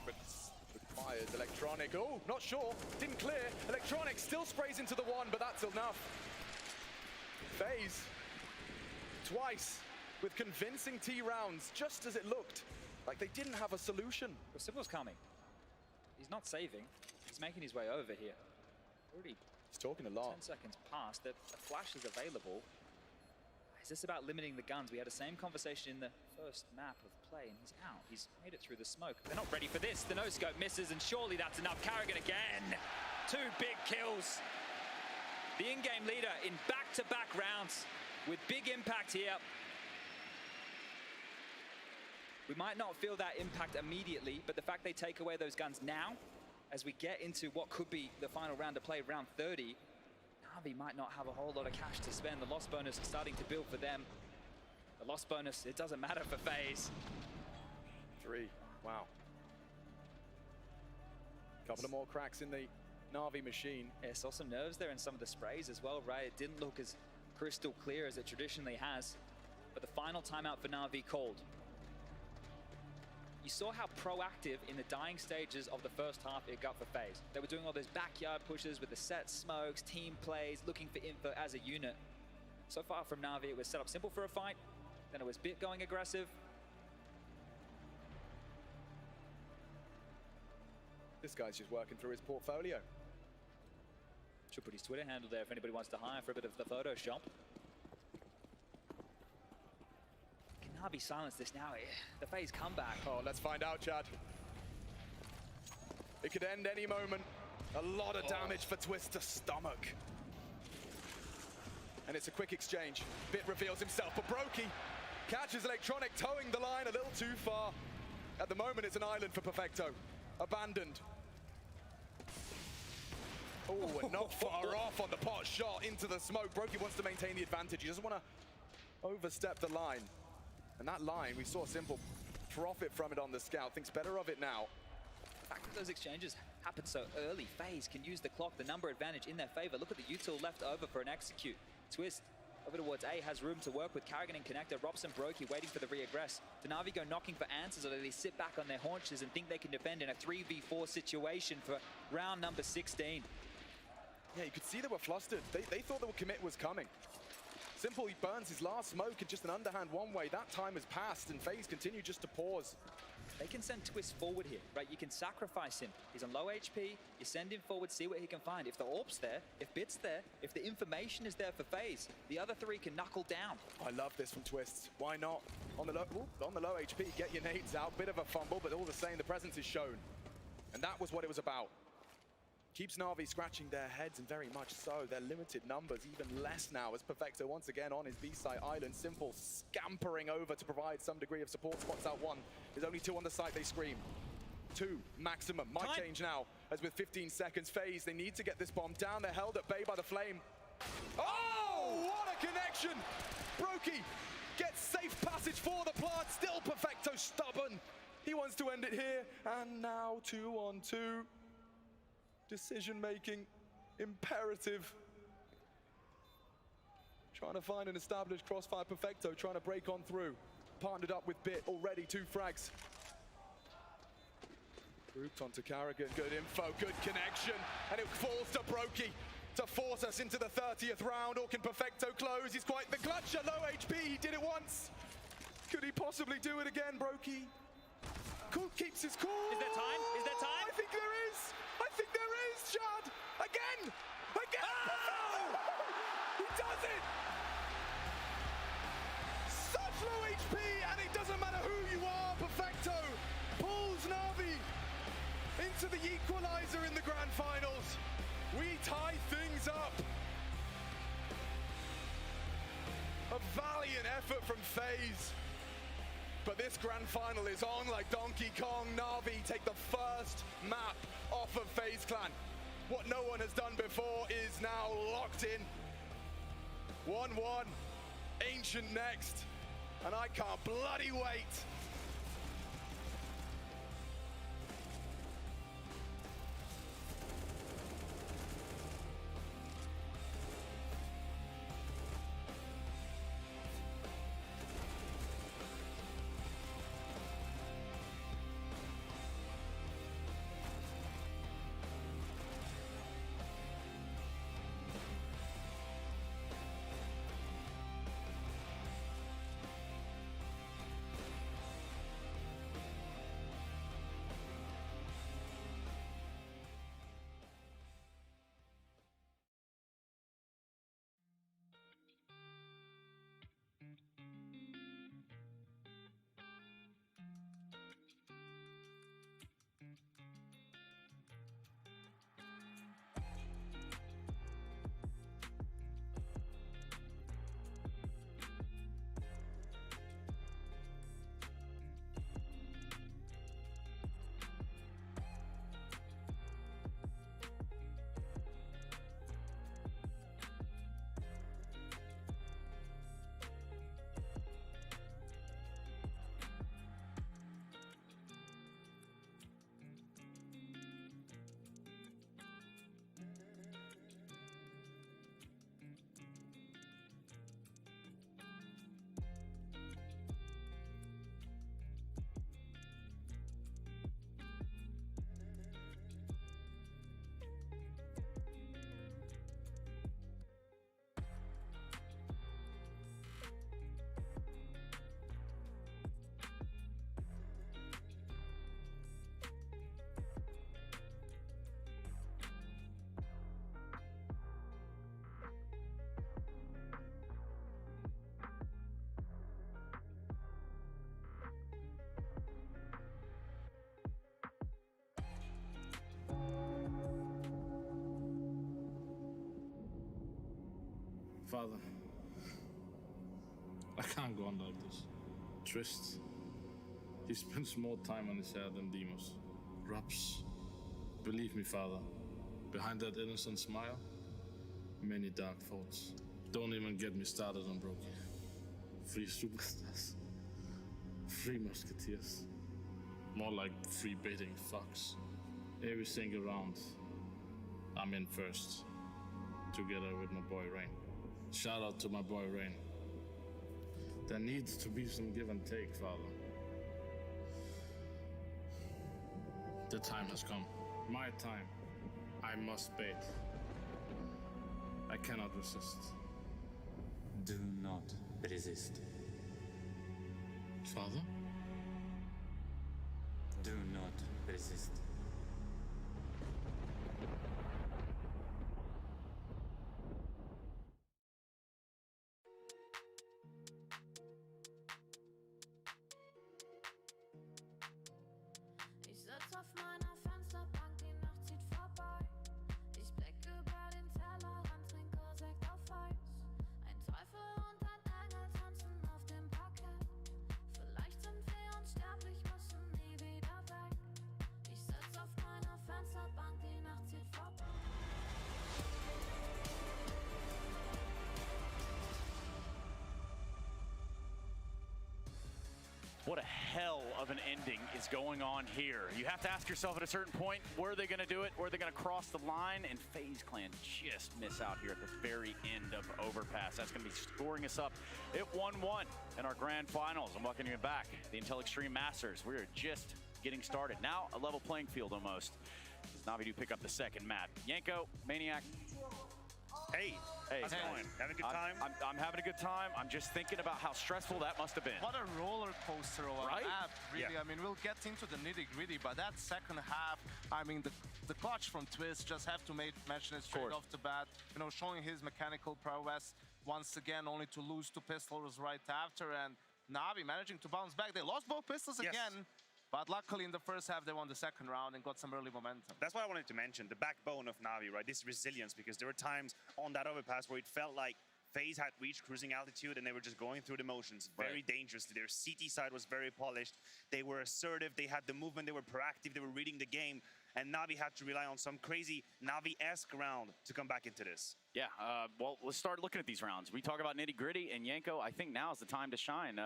Speaker 3: requires Electronic. Oh, not sure. Didn't clear. Electronic still sprays into the one, but that's enough. FaZe twice with convincing T rounds, just as it looked like they didn't have a solution.
Speaker 4: Well, Simple's coming. He's not saving. He's making his way over here. Already
Speaker 3: He's talking a lot.
Speaker 4: 10 seconds past. The flash is available. Is this about limiting the guns? We had the same conversation in the first map of play, and he's out. He's made it through the smoke. They're not ready for this. The no-scope misses, and surely that's enough. Karrigan again. 2 big kills. The in-game leader in back-to-back rounds with big impact here. We might not feel that impact immediately, but the fact they take away those guns now, as we get into what could be the final round of play, round 30, Na'Vi might not have a whole lot of cash to spend. The loss bonus is starting to build for them. The loss bonus, it doesn't matter for FaZe.
Speaker 3: 3, wow. Couple of more cracks in the Na'Vi machine.
Speaker 4: Yeah, saw some nerves there in some of the sprays as well, right? It didn't look as crystal clear as it traditionally has. But the final timeout for Na'Vi called. You saw how proactive in the dying stages of the first half it got for FaZe. They were doing all those backyard pushes with the set smokes, team plays, looking for info as a unit. So far from Na'Vi, it was set up Simple for a fight, then it was Bit going aggressive.
Speaker 3: This guy's just working through his portfolio.
Speaker 4: Should put his Twitter handle there if anybody wants to hire for a bit of the Photoshop. Na'Vi silence this now. The FaZe comeback.
Speaker 3: Oh, let's find out, Chad. It could end any moment. A lot of damage for Twister's stomach. And it's a quick exchange. Bit reveals himself, but Brokey catches Electronic, towing the line a little too far. At the moment, it's an island for Perfecto. Abandoned. Oh, and not far off on the pot shot into the smoke. Brokey wants to maintain the advantage. He doesn't want to overstep the line. And that line, we saw Simple profit from it on the scout. Thinks better of it now.
Speaker 4: The fact that those exchanges happen so early, FaZe can use the clock, the number advantage in their favor. Look at the util left over for an execute. Twist over towards A, has room to work with Karrigan and Connector. Robson, Brokey waiting for the re-aggress. Do Na'Vi go knocking for answers, or do they sit back on their haunches and think they can defend in a 3v4 situation for round number 16?
Speaker 3: Yeah, you could see they were flustered. They thought the commit was coming. Simple, he burns his last smoke in just an underhand one-way. That time has passed, and FaZe continue just to pause.
Speaker 4: They can send Twist forward here, right? You can sacrifice him. He's on low HP. You send him forward, see what he can find. If the orb's there, if Bit's there, if the information is there for FaZe, the other 3 can knuckle down.
Speaker 3: I love this from Twist. Why not? On the low HP, get your nades out. Bit of a fumble, but all the same, the presence is shown. And that was what it was about. Keeps Na'Vi scratching their heads, and very much so. Their limited numbers, even less now, as Perfecto once again on his B-side island. Simple scampering over to provide some degree of support. Spots out 1. There's only 2 on the site, they scream. 2 maximum. Might change now, as with 15 seconds. FaZe, they need to get this bomb down. They're held at bay by the flame. Oh, what a connection! Brokey gets safe passage for the plant. Still Perfecto stubborn. He wants to end it here, and now 2 on 2. Decision making imperative. Trying to find an established crossfire. Perfecto trying to break on through. Partnered up with Bit, already 2 frags. Grouped onto Carrigan, good info, good connection, and it falls to Brokey to force us into the 30th round. Or can Perfecto close? He's quite the clutcher, low HP, he did it once. Could he possibly do it again, Brokey? Keeps his cool.
Speaker 8: Is there time? Is there time?
Speaker 3: I think there is. I think there is, Chad. Again. Oh! He does it. Such low HP, and it doesn't matter who you are. Perfecto pulls Na'Vi into the equalizer in the grand finals. We tie things up. A valiant effort from FaZe. But this grand final is on like Donkey Kong. Na'Vi take the first map off of FaZe Clan. What no one has done before is now locked in. 1-1, Ancient next, and I can't bloody wait.
Speaker 10: Father, I can't go on like this. Trist, he spends more time on his hair than Demos. Rups, believe me, Father, behind that innocent smile, many dark thoughts. Don't even get me started on Brokey. 3 superstars, 3 musketeers, more like 3 baiting fucks. Every single round, I'm in first, together with my boy Rain. Shout out to my boy Rain. There needs to be some give and take, Father. The time has come. My time. I must bait. I cannot resist.
Speaker 11: Do not resist.
Speaker 10: Father?
Speaker 11: Do not resist.
Speaker 12: What a hell of an ending is going on here. You have to ask yourself at a certain point, were they going to do it? Were they going to cross the line? And FaZe Clan just miss out here at the very end of Overpass. That's going to be scoring us up at 1-1 in our grand finals. I'm welcoming you back, the Intel Extreme Masters. We're just getting started. Now a level playing field almost. As Navi do pick up the second map. Yanko, Maniac.
Speaker 8: Hey, how's it going? Having a good time?
Speaker 12: I'm having a good time. I'm just thinking about how stressful that must have been.
Speaker 6: What a roller coaster of a
Speaker 12: Right?
Speaker 6: map, really.
Speaker 8: Yeah.
Speaker 6: I mean, we'll get into the nitty-gritty, but that second half, I mean, the clutch from Twist, just have to mention it straight off the bat. You know, showing his mechanical prowess once again, only to lose to Pistols right after, and Navi managing to bounce back. They lost both pistols again, but luckily in the first half they won the second round and got some early momentum.
Speaker 8: That's what I wanted to mention, the backbone of Navi, right? This resilience, because there were times on that overpass where it felt like FaZe had reached cruising altitude and they were just going through the motions very dangerously. Their CT side was very polished. They were assertive. They had the movement. They were proactive. They were reading the game. And Navi had to rely on some crazy Navi-esque round to come back into this.
Speaker 12: Yeah, well, let's start looking at these rounds. We talk about nitty-gritty, and Yanko, I think now is the time to shine.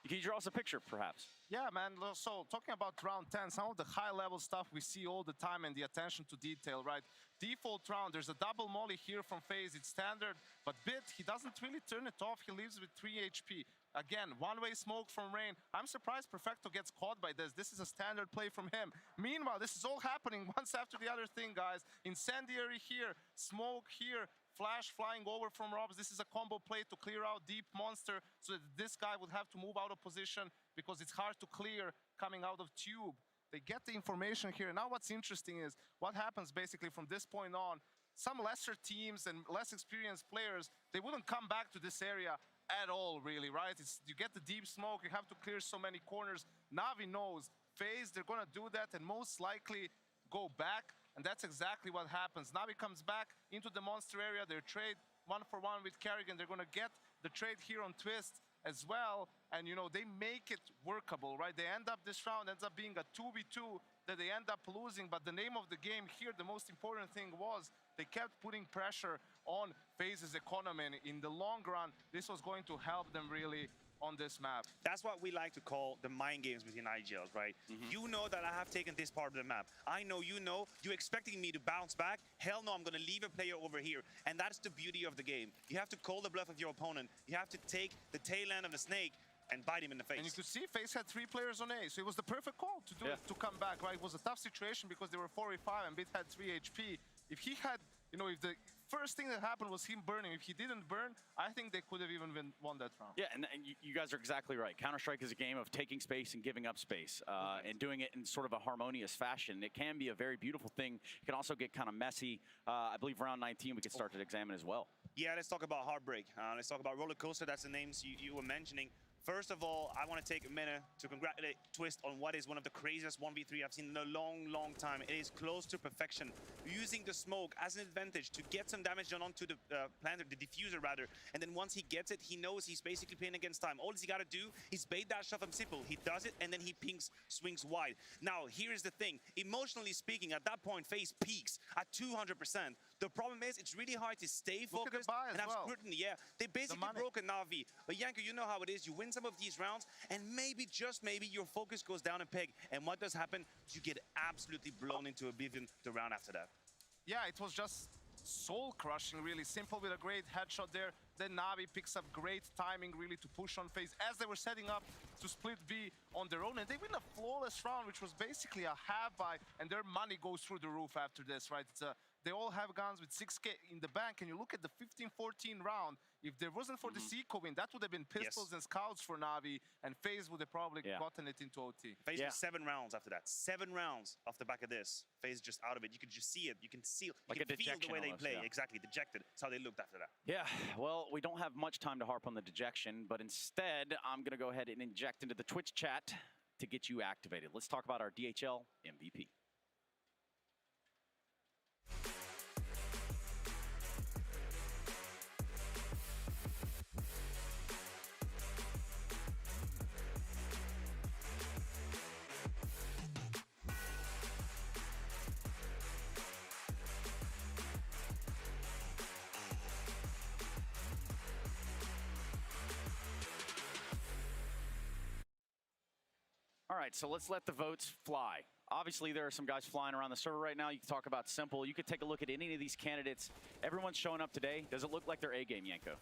Speaker 12: Can you draw us a picture, perhaps?
Speaker 6: Yeah, man. So talking about round 10, some of the high-level stuff we see all the time and the attention to detail, right? Default round, there's a double molly here from FaZe. It's standard, but Bit, he doesn't really turn it off. He leaves with 3 HP. Again, one-way smoke from Rain. I'm surprised Perfecto gets caught by this. This is a standard play from him. Meanwhile, this is all happening once after the other thing, guys. Incendiary here, smoke here, flash flying over from Robs. This is a combo play to clear out Deep Monster so that this guy would have to move out of position because it's hard to clear coming out of Tube. They get the information here. Now what's interesting is what happens basically from this point on. Some lesser teams and less experienced players, they wouldn't come back to this area at all, really, right? You get the deep smoke, you have to clear so many corners. Navi knows FaZe, they're gonna do that and most likely go back, and that's exactly what happens. Navi comes back into the monster area, they trade 1-for-1 with Karrigan, they're gonna get the trade here on Twist as well, and you know, they make it workable, right? They end up, this round ends up being a 2v2 that they end up losing, but the name of the game here, the most important thing was they kept putting pressure on FaZe's economy, and in the long run, this was going to help them really on this map.
Speaker 8: That's what we like to call the mind games within IGLs, right? You know that I have taken this part of the map. I know you know. You're expecting me to bounce back. Hell no, I'm going to leave a player over here. And that's the beauty of the game. You have to call the bluff of your opponent. You have to take the tail end of the snake and bite him in the face.
Speaker 6: And you could see FaZe had 3 players on A, so it was the perfect call to do it, to come back, right? It was a tough situation because they were 4v5 and Bit had 3 HP. If he had, you know, if the first thing that happened was him burning, if he didn't burn, I think they could have even won that round.
Speaker 12: Yeah, and you guys are exactly right. Counter-Strike is a game of taking space and giving up space, and doing it in sort of a harmonious fashion. It can be a very beautiful thing. It can also get kind of messy. I believe round 19 we could start to examine as well.
Speaker 8: Yeah, let's talk about Heartbreak. Let's talk about Roller Coaster. That's the names you were mentioning. First of all, I want to take a minute to congratulate Twist on what is one of the craziest 1v3 I've seen in a long, long time. It is close to perfection. Using the smoke as an advantage to get some damage done onto the planter, the diffuser rather. And then once he gets it, he knows he's basically playing against time. All he got to do is bait that shot from Simple. He does it, and then he swings wide. Now, here's the thing. Emotionally speaking, at that point, FaZe peaks at 200%. The problem is, it's really hard to stay focused and have scrutiny. Yeah, they basically broke a Navi. But Yanko, you know how it is. You win some of these rounds, and maybe, just maybe, your focus goes down a peg. And what does happen? You get absolutely blown into oblivion the round after that.
Speaker 6: Yeah, it was just soul-crushing, really. Simple with a great headshot there. Then Navi picks up great timing, really, to push on FaZe as they were setting up to split B on their own. And they win a flawless round, which was basically a half-buy, and their money goes through the roof after this, right? It's they all have guns with 6K in the bank, and you look at the 15-14 round, if there wasn't for the Seco win, that would have been pistols and scouts for Navi, and FaZe would have probably gotten it into OT.
Speaker 8: FaZe was 7 rounds after that. 7 rounds off the back of this. FaZe just out of it. You could just see it. You can see,
Speaker 12: like
Speaker 8: you can feel the way they play. Exactly, dejected. That's how they looked after that.
Speaker 12: Yeah, well, we don't have much time to harp on the dejection, but instead, I'm going to go ahead and inject into the Twitch chat to get you activated. Let's talk about our DHL MVP. right, so let's let the votes fly. Obviously, there are some guys flying around the server right now. You can talk about Simple. You could take a look at any of these candidates. Everyone's showing up today. Does it look like their A game, Yanko?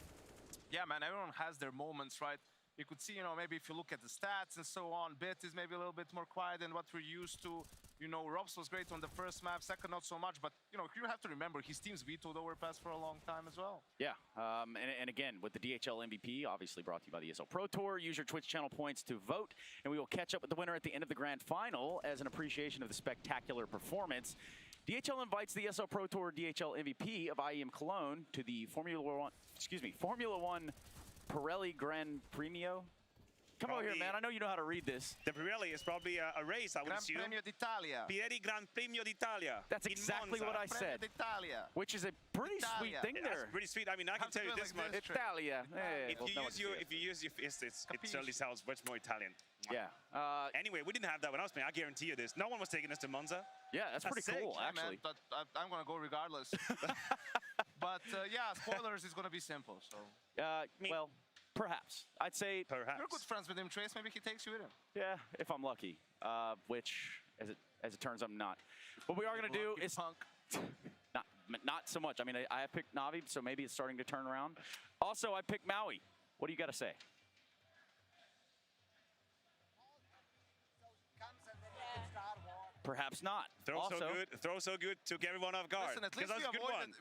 Speaker 6: Yeah, man, everyone has their moments, right? You could see, maybe if you look at the stats and so on, Bit is maybe a little bit more quiet than what we're used to. Robs was great on the first map, second not so much, but, you have to remember, his team's vetoed Overpass for a long time as well.
Speaker 12: Yeah, and again, with the DHL MVP, obviously brought to you by the ESL Pro Tour, use your Twitch channel points to vote, and we will catch up with the winner at the end of the grand final as an appreciation of the spectacular performance. DHL invites the ESL Pro Tour DHL MVP of IEM Cologne to the Formula One Pirelli Gran Premio. Come over here, man. I know you know how to read this.
Speaker 8: The Pirelli is probably a race, I would
Speaker 6: Gran
Speaker 8: assume.
Speaker 6: Premio d'Italia.
Speaker 8: Pirelli Gran Premio d'Italia.
Speaker 12: That's exactly what I said.
Speaker 6: D'Italia.
Speaker 12: Which is a pretty sweet thing there.
Speaker 8: That's pretty sweet. I mean, I can tell you this much.
Speaker 12: Italia. Hey,
Speaker 8: If you use your fists, it certainly sounds much more Italian.
Speaker 12: Yeah.
Speaker 8: Anyway, we didn't have that when I was playing. I guarantee you this. No one was taking us to Monza.
Speaker 12: Yeah, that's pretty
Speaker 8: sick.
Speaker 12: cool,
Speaker 6: Yeah,
Speaker 12: actually.
Speaker 6: man, I'm going to go regardless. But, yeah, spoilers is going to be simple, so.
Speaker 12: Well, perhaps. I'd say
Speaker 8: perhaps.
Speaker 6: You're good friends with him, Trace. Maybe he takes you with him.
Speaker 12: Yeah, if I'm lucky. Which, as it turns, I'm not. What we are going to do is
Speaker 6: punk.
Speaker 12: not so much. I mean, I have picked Navi, so maybe it's starting to turn around. Also, I picked Maui. What do you got to say? Perhaps not.
Speaker 8: Throw so good, took everyone off guard.
Speaker 6: Listen, at least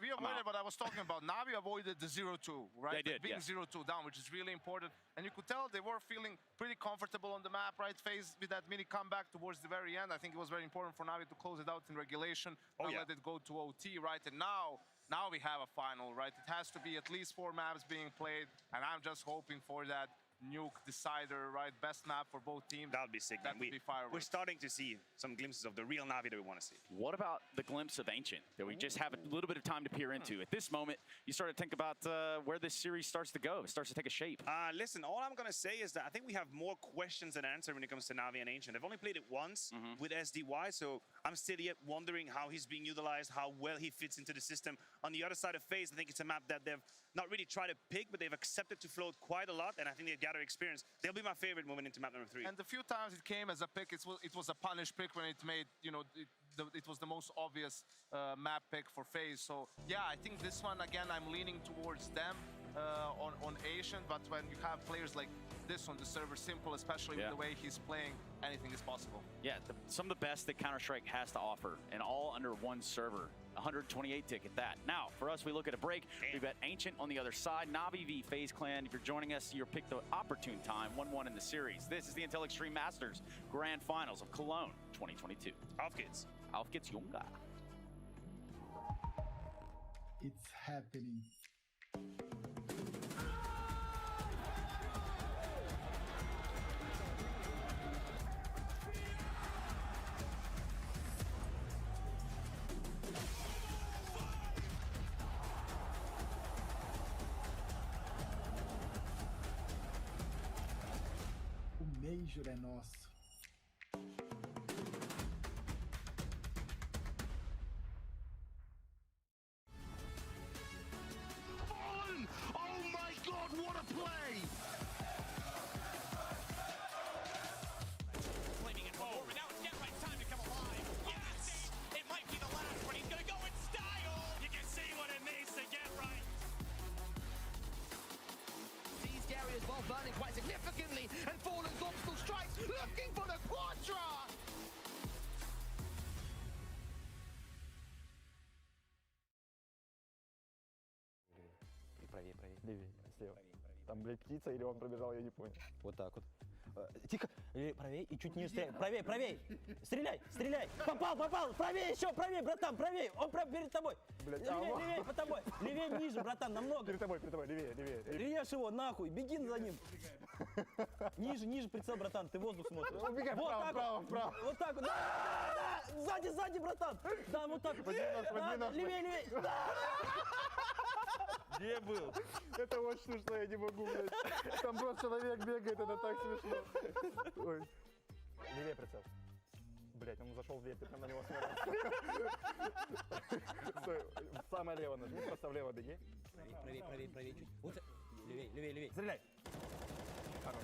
Speaker 6: we avoided what I was talking about. Navi avoided the 0-2, right?
Speaker 12: They did,
Speaker 6: being
Speaker 12: yes.
Speaker 6: 0-2 down, which is really important. And you could tell they were feeling pretty comfortable on the map, right? FaZe with that mini comeback towards the very end. I think it was very important for Navi to close it out in regulation. Let it go to OT, right? And now we have a final, right? It has to be at least 4 maps being played, and I'm just hoping for that nuke decider, right? Best map for both teams.
Speaker 8: That would be sick.
Speaker 6: That would be fireworks.
Speaker 8: We're starting to see some glimpses of the real Navi that we want to see.
Speaker 12: What about the glimpse of Ancient that we just have a little bit of time to peer into? At this moment, you start to think about where this series starts to go. It starts to take a shape.
Speaker 8: Listen, all I'm going to say is that I think we have more questions than answers when it comes to Navi and Ancient. They've only played it once with SDY, so I'm still yet wondering how he's being utilized, how well he fits into the system. On the other side of FaZe, I think it's a map that they've not really tried to pick, but they've accepted to float quite a lot, and I think they've gathered experience. They'll be my favorite moving into map number 3.
Speaker 6: And the few times it came as a pick, it was a punish pick when it made, it was the most obvious map pick for FaZe. So yeah, I think this one, again, I'm leaning towards them on Ancient, but when you have players like this on the server, Simple, especially with the way he's playing, anything is possible.
Speaker 12: Yeah, some of the best that Counter-Strike has to offer, and all under one server. 128 tick at that. Now, for us, we look at a break. We've got Ancient on the other side, Navi v FaZe Clan. If you're joining us, you're picked the opportune time, 1-1 in the series. This is the Intel Extreme Masters Grand Finals of Cologne 2022.
Speaker 8: Auf geht's.
Speaker 12: Auf geht's, Junga.
Speaker 13: It's happening. O Major é nosso.
Speaker 14: Oh my God, what a play!
Speaker 15: Flaming it forward, but now it's Get Right time to come alive. Yes! It might be the last, but he's gonna go in style! You can see what it means to Get Right.
Speaker 14: Sees Gary as well burning quite significantly, and Fallen's obstacle strikes, looking for the Quadra!
Speaker 16: Правее. Левее, слева. Там, блядь, птица или он пробежал, я не понял. Вот так вот. Тихо, правее и чуть ниже стреляй. Правее. Стреляй. Попал. Правее еще, братан, правее. Он перед тобой. Левее, по тобой. Левее, ниже, братан, намного. Перед тобой, левее. Режь его, нахуй, беги за ним. Ниже прицел, братан, ты воздух смотришь. Убегай, вправо. Вот так вот. Да. Сзади, братан. Да, вот так. Левее. Где был? Это очень смешно, я не могу, блядь. Там просто человек бегает, это так смешно. Ой. Левее прицел. Блядь, он зашел в дверь, ты прям на него смотришь. Стой, самое лево нажми, просто влево беги. Правее чуть. Вот, левее. Стреляй. Хорош.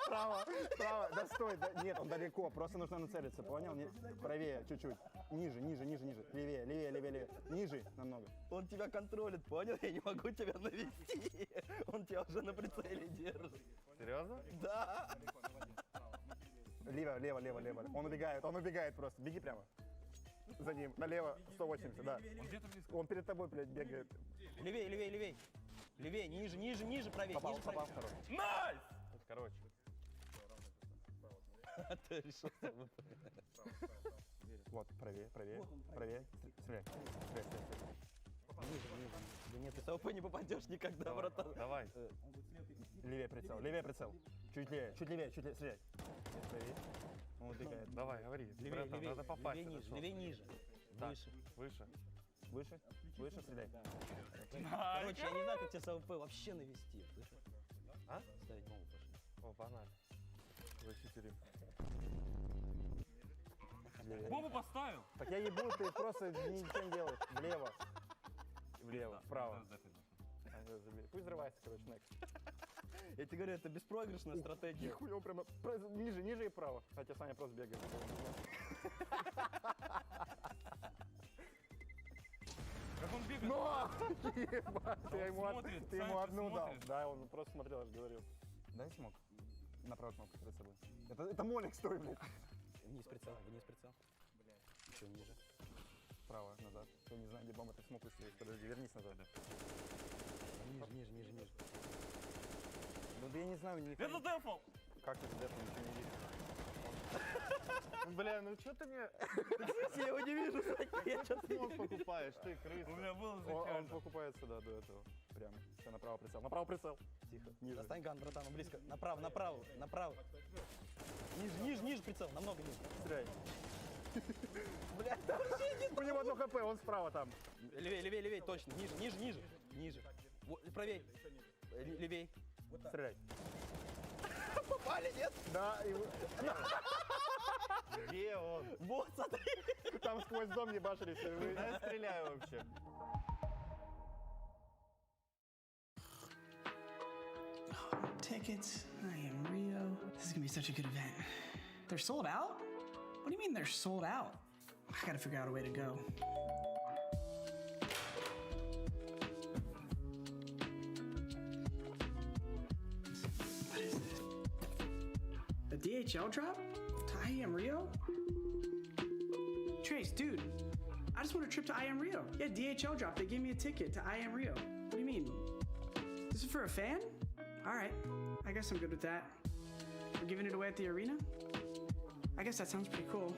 Speaker 16: Справа, справа. Да стой, да, нет, он далеко, просто нужно нацелиться, понял? Правее чуть-чуть. Ниже, ниже, ниже, ниже. Левее, левее, левее, левее. Ниже намного. Он тебя контролит, понял? Я не могу тебя навести. Он тебя уже на прицеле держит.
Speaker 3: Серьезно?
Speaker 16: Да. Лево, лево, лево, лево. Он убегает просто. Беги прямо. За ним, налево, 180, да. Он перед тобой, блядь, бегает. Левее, левее, левее. Левее, ниже, ниже, ниже, правее,
Speaker 3: Попал,
Speaker 16: ниже,
Speaker 3: попал
Speaker 16: правее.
Speaker 3: второй.
Speaker 16: Найс!
Speaker 3: Короче.
Speaker 16: Ты решил. Вот, правее, правее, правее. Стреляй, стреляй, стреляй. Ниже, ниже. Да нет, ты с АВП не попадешь никогда, братан.
Speaker 3: Давай.
Speaker 16: Левее прицел, левее прицел. Чуть левее, чуть левее, чуть левее. Стреляй. Правее. Он убегает.
Speaker 3: Давай, говори.
Speaker 16: Левее,
Speaker 3: Братан,
Speaker 16: левее,
Speaker 3: надо попасть.
Speaker 16: левее, ниже, левее, ниже.
Speaker 3: Так,
Speaker 16: Выше.
Speaker 3: выше.
Speaker 16: Выше, выше стреляй. Короче, я не знаю, как тебя с АВП вообще навести. Слышишь?
Speaker 3: А?
Speaker 16: Ставить могу, пошли.
Speaker 3: О, погнали. Вычитали.
Speaker 16: Бомбу поставил? Так я ебу, ты просто ничего не делаешь. Влево. Влево, вправо. Пусть взрывается, короче, next. Я тебе говорю, это беспроигрышная стратегия. Нихуя, прямо ниже, ниже и вправо. Хотя Саня просто бегает.
Speaker 3: Как он бегает?
Speaker 16: Но! Ебать, ты ему одну дал. Да, он просто смотрел, аж говорил. Дай смог. Направо кнопку перед собой. Это молик, стой, блядь. Вниз прицел, вниз прицел. Еще ниже. Вправо, назад. Я не знаю, где бомба, ты смог выстрелить. Подожди, вернись назад. Ниже, ниже, ниже, ниже. Ну да я не знаю, не...
Speaker 3: Это дефол!
Speaker 16: Как это дефол, ничего не вижу.
Speaker 3: Бля, ну что ты мне...
Speaker 16: Я его не вижу, я что-то не
Speaker 3: вижу. Покупаешь, ты крыса. У меня был
Speaker 16: заказ. Он покупает сюда до этого. Прямо. Все, направо прицел. Направо прицел. Тихо. Ниже. Достань ган, братан, он близко. Направо, направо, направо. Ниже, ниже, ниже прицел, намного ниже. Стреляй. Бля, у него одно хп, он справа там. Левее, левее, левее, точно. Ниже, ниже, ниже. Ниже. Правее. Левее. Стреляй. Попали, нет? Да.
Speaker 3: Где он?
Speaker 16: Вот, смотри. Там сквозь дом не башились.
Speaker 3: Я стреляю вообще.
Speaker 17: Tickets, I am Rio. This is gonna be such a good event. They're sold out? What do you mean they're sold out? I gotta figure out a way to go. What is this? A DHL drop? To IEM Rio? Trace, dude, I just want a trip to IEM Rio. Yeah, DHL drop. They gave me a ticket to IEM Rio. What do you mean? This is for a fan? All right, I guess I'm good with that. We're giving it away at the arena? I guess that sounds pretty cool.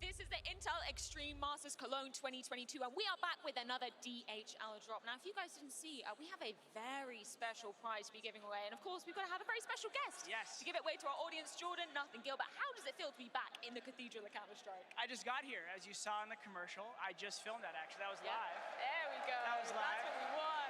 Speaker 18: This is the Intel Extreme Masters Cologne 2022, and we are back with another DHL drop. Now, if you guys didn't see, we have a very special prize to be giving away, and of course, we've got to have a very special guest.
Speaker 19: Yes.
Speaker 18: To give it away to our audience, Jordan, Nathan Gilbert. How does it feel to be back in the Cathedral of Counter-Strike?
Speaker 19: I just got here, as you saw in the commercial. I just filmed that, actually. That was live.
Speaker 18: There we go.
Speaker 19: That was live.
Speaker 18: That's what we want.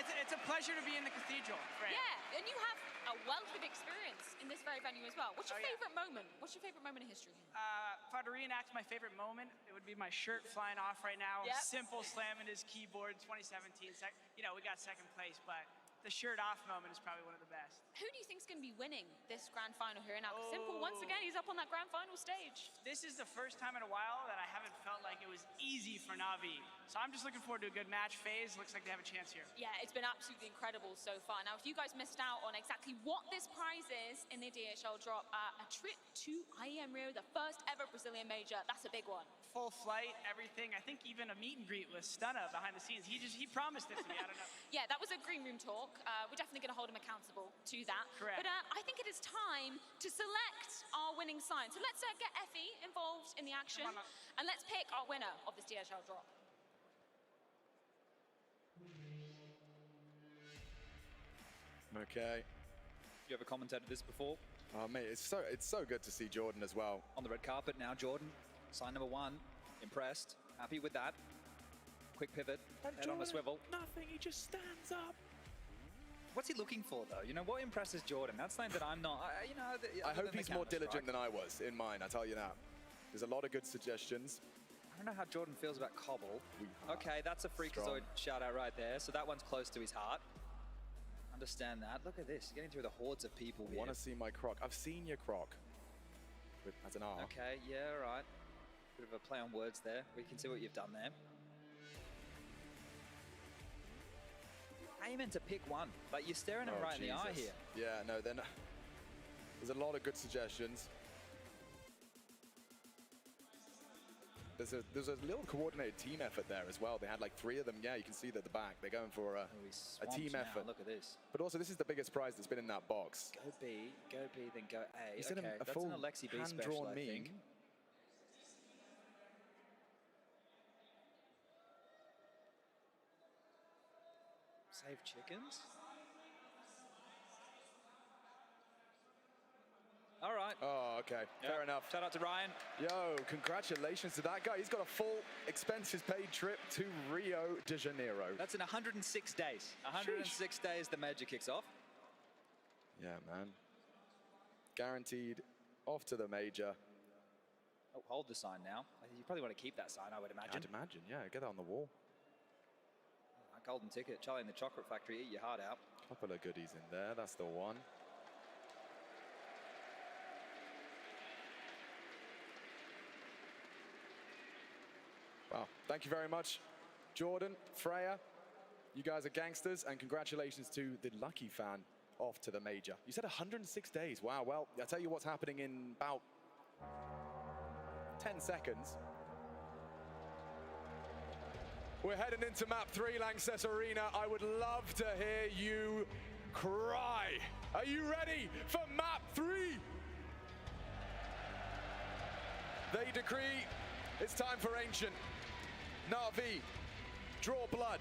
Speaker 19: It's a pleasure to be in the Cathedral, Fran.
Speaker 18: Yeah, and you have a wealth of experience in this very venue as well. What's your
Speaker 19: Oh, yeah.
Speaker 18: favorite moment? What's your favorite moment in history?
Speaker 19: If I had to reenact my favorite moment, it would be my shirt flying off right now.
Speaker 18: Yep.
Speaker 19: Simple slamming his keyboard, 2017. You know, we got second place, but the shirt off moment is probably one of the best.
Speaker 18: Who do you think is going to be winning this grand final here now? 'Cause Simple, once again, he's up on that grand final stage.
Speaker 19: This is the first time in a while that I haven't felt like it was easy for Na'Vi. So I'm just looking forward to a good match. FaZe looks like they have a chance here.
Speaker 18: Yeah, it's been absolutely incredible so far. Now, if you guys missed out on exactly what this prize is in the DHL drop, a trip to IEM Rio, the first ever Brazilian major, that's a big one.
Speaker 19: Full flight, everything. I think even a meet and greet with Stunna behind the scenes. He promised it to me. I don't know.
Speaker 18: Yeah, that was a green room talk. We're definitely going to hold him accountable to that.
Speaker 19: Correct.
Speaker 18: But I think it is time to select our winning sign. So let's get Effie involved in the action, and let's pick our winner of this DHL drop.
Speaker 3: Okay.
Speaker 4: You ever commentated this before?
Speaker 3: Oh mate, it's so good to see Jordan as well.
Speaker 4: On the red carpet now, Jordan. Sign number 1. Impressed. Happy with that. quick pivot, head on a swivel.
Speaker 3: Nothing, he just stands up.
Speaker 4: What's he looking for, though? You know, what impresses Jordan? That's something that I'm not.
Speaker 3: I hope he's more diligent than I was in mine, I tell you that. There's a lot of good suggestions.
Speaker 4: I don't know how Jordan feels about Cobble. Okay, that's a Freakazoid shout out right there. So that one's close to his heart. Understand that. Look at this. Getting through the hordes of people
Speaker 3: I
Speaker 4: here.
Speaker 3: want to see my Croc. I've seen your Croc. As an R.
Speaker 4: Okay, yeah, all right. Bit of a play on words there. We can see what you've done there. How are you meant to pick one? Like, you're staring him right in the eye here.
Speaker 3: Yeah, no, then there's a lot of good suggestions. There's a little coordinated team effort there as well. They had like 3 of them. Yeah, you can see that at the back. They're going for a team effort.
Speaker 4: Look at this.
Speaker 3: But also, this is the biggest prize that's been in that box.
Speaker 4: Go B, then go A.
Speaker 3: Is it
Speaker 4: okay,
Speaker 3: a
Speaker 4: that's
Speaker 3: full
Speaker 4: an Alexi B special,
Speaker 3: hand-drawn
Speaker 4: I think.
Speaker 3: Meeg?
Speaker 4: Save chickens? All right.
Speaker 3: Oh, okay. Fair enough.
Speaker 4: Shout out to Ryan.
Speaker 3: Yo, congratulations to that guy. He's got a full expenses-paid trip to Rio de Janeiro.
Speaker 4: That's in 106 days. 106 days the major kicks off.
Speaker 3: Yeah, man. Guaranteed off to the major.
Speaker 4: Oh, hold the sign now. You probably want to keep that sign, I would imagine.
Speaker 3: I'd imagine, yeah. Get that on the wall.
Speaker 4: Golden ticket. Charlie in the Chocolate Factory. Eat your heart out.
Speaker 3: Couple of goodies in there. That's the one. Wow. Thank you very much, Jordan, Freya. You guys are gangsters, and congratulations to the lucky fan off to the major. You said 106 days. Wow. Well, I'll tell you what's happening in about 10 seconds. We're heading into map 3, Lanxess Arena. I would love to hear you cry. Are you ready for map 3? They decree it's time for Ancient. Na'Vi, draw blood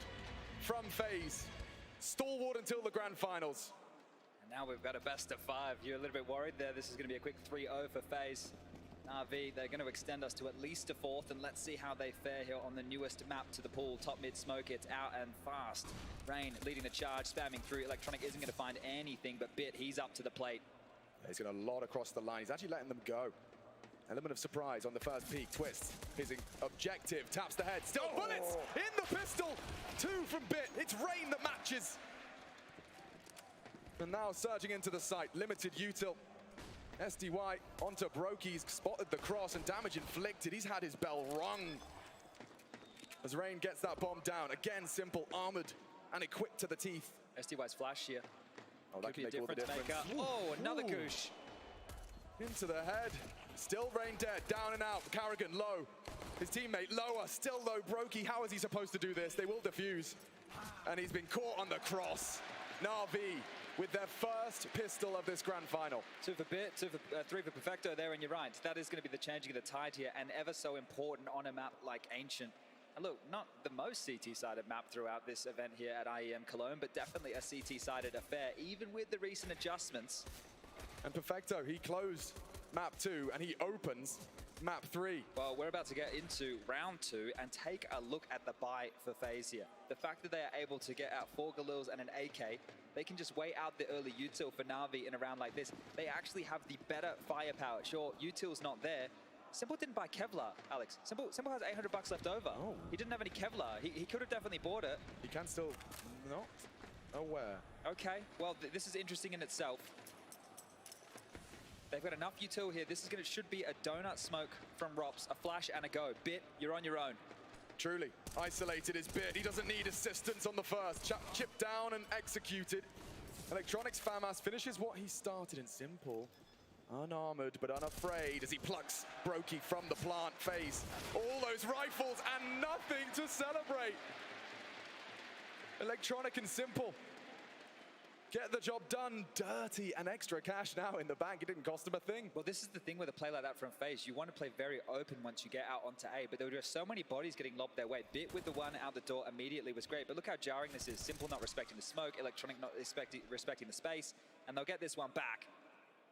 Speaker 3: from FaZe. Stalwart until the grand finals.
Speaker 4: And now we've got a best of 5. You're a little bit worried there. This is going to be a quick 3-0 for FaZe. Na'Vi, they're going to extend us to at least a 4th, and let's see how they fare here on the newest map to the pool. Top mid smoke, it's out and fast. Rain leading the charge, spamming through. Electronic isn't going to find anything, but Bit, he's up to the plate.
Speaker 3: He's got a lot across the line. He's actually letting them go. Element of surprise on the first peak. Twist, his objective, taps the head. Still bullets in the pistol. 2 from Bit. It's Rain that matches. And now surging into the site. Limited util. SDY onto Brokey. He's spotted the cross and damage inflicted. He's had his bell rung. As Rain gets that bomb down. Again, Simple, armored and equipped to the teeth.
Speaker 4: SDY's flash here.
Speaker 3: Oh, that can make all the difference.
Speaker 4: Oh, another goosh.
Speaker 3: Into the head. Still Rain dead, down and out. Carrigan low. His teammate lower, still low. Brokey, how is he supposed to do this? They will defuse. And he's been caught on the cross. Na'Vi with their first pistol of this grand final.
Speaker 4: 2 for Bit, 3 for Perfecto there, and you're right. That is going to be the changing of the tide here, and ever so important on a map like Ancient. And look, not the most CT-sided map throughout this event here at IEM Cologne, but definitely a CT-sided affair, even with the recent adjustments.
Speaker 3: And Perfecto, he closed map 2, and he opens map 3.
Speaker 4: Well, we're about to get into round 2 and take a look at the buy for FaZe here. The fact that they are able to get out 4 Galils and an AK, they can just wait out the early util for Na'Vi in a round like this. They actually have the better firepower. Sure, util's not there. Simple didn't buy Kevlar, Alex. Simple has $800 left over.
Speaker 3: Oh.
Speaker 4: He didn't have any Kevlar. He could have definitely bought it.
Speaker 3: He can still not aware.
Speaker 4: Okay, well, this is interesting in itself. They've got enough util here. This is should be a donut smoke from Rops, a flash and a go. Bit, you're on your own.
Speaker 3: Truly, isolated is Bit. He doesn't need assistance on the first. Chipped down and executed. Electronics FAMAS finishes what he started in Simple. Unarmored but unafraid as he plucks Brokey from the plant phase. All those rifles and nothing to celebrate. Electronic and Simple get the job done. Dirty and extra cash now in the bank. It didn't cost him a thing.
Speaker 4: Well, this is the thing with a play like that from FaZe. You want to play very open once you get out onto A, but there were just so many bodies getting lobbed their way. Bit with the one out the door immediately was great, but look how jarring this is. Simple not respecting the smoke, Electronic not respecting the space, and they'll get this one back.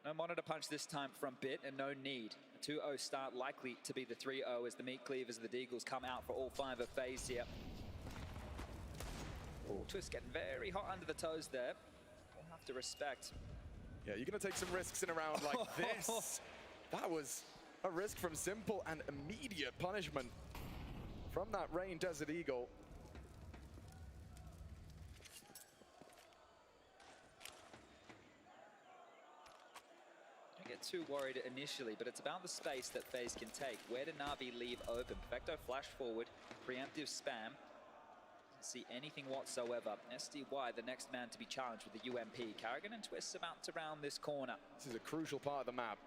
Speaker 4: No monitor punch this time from Bit, and no need. A 2-0 start likely to be the 3-0 as the meat cleavers of the Deagles come out for all 5 of FaZe here. Oh, Twist getting very hot under the toes there. We'll have to respect.
Speaker 3: Yeah, you're going to take some risks in a round like this. That was a risk from Simple and immediate punishment from that Rain Desert Eagle.
Speaker 4: Don't get too worried initially, but it's about the space that FaZe can take. Where did Na'Vi leave open? Perfecto flash forward, preemptive spam. See anything whatsoever. SDY, the next man to be challenged with the UMP. Karrigan and Twist about to round this corner.
Speaker 3: This is a crucial part of the map.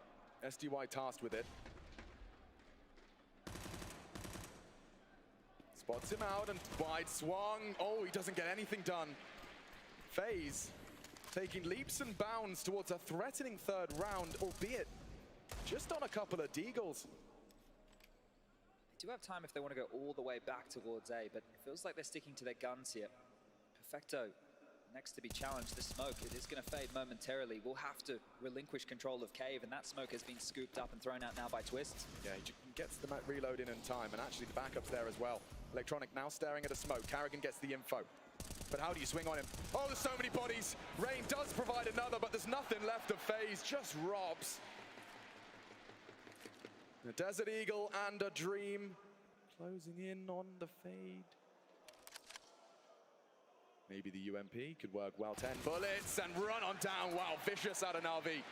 Speaker 3: SDY tasked with it. Spots him out and wide swung. Oh, he doesn't get anything done. FaZe taking leaps and bounds towards a threatening third round, albeit just on a couple of deagles.
Speaker 4: They do have time if they want to go all the way back towards A, but it feels like they're sticking to their guns here. Perfecto, next to be challenged. The smoke, it is going to fade momentarily. We'll have to relinquish control of Cave, and that smoke has been scooped up and thrown out now by Twist.
Speaker 3: Yeah, he gets the reload in time, and actually the backup's there as well. Electronic now staring at a smoke. Karrigan gets the info. But how do you swing on him? Oh, there's so many bodies. Rain does provide another, but there's nothing left of FaZe. Just robs. A Desert Eagle and a Dream closing in on the fade. Maybe the UMP could work well. 10 bullets and run on down. Wow, vicious out of Na'Vi.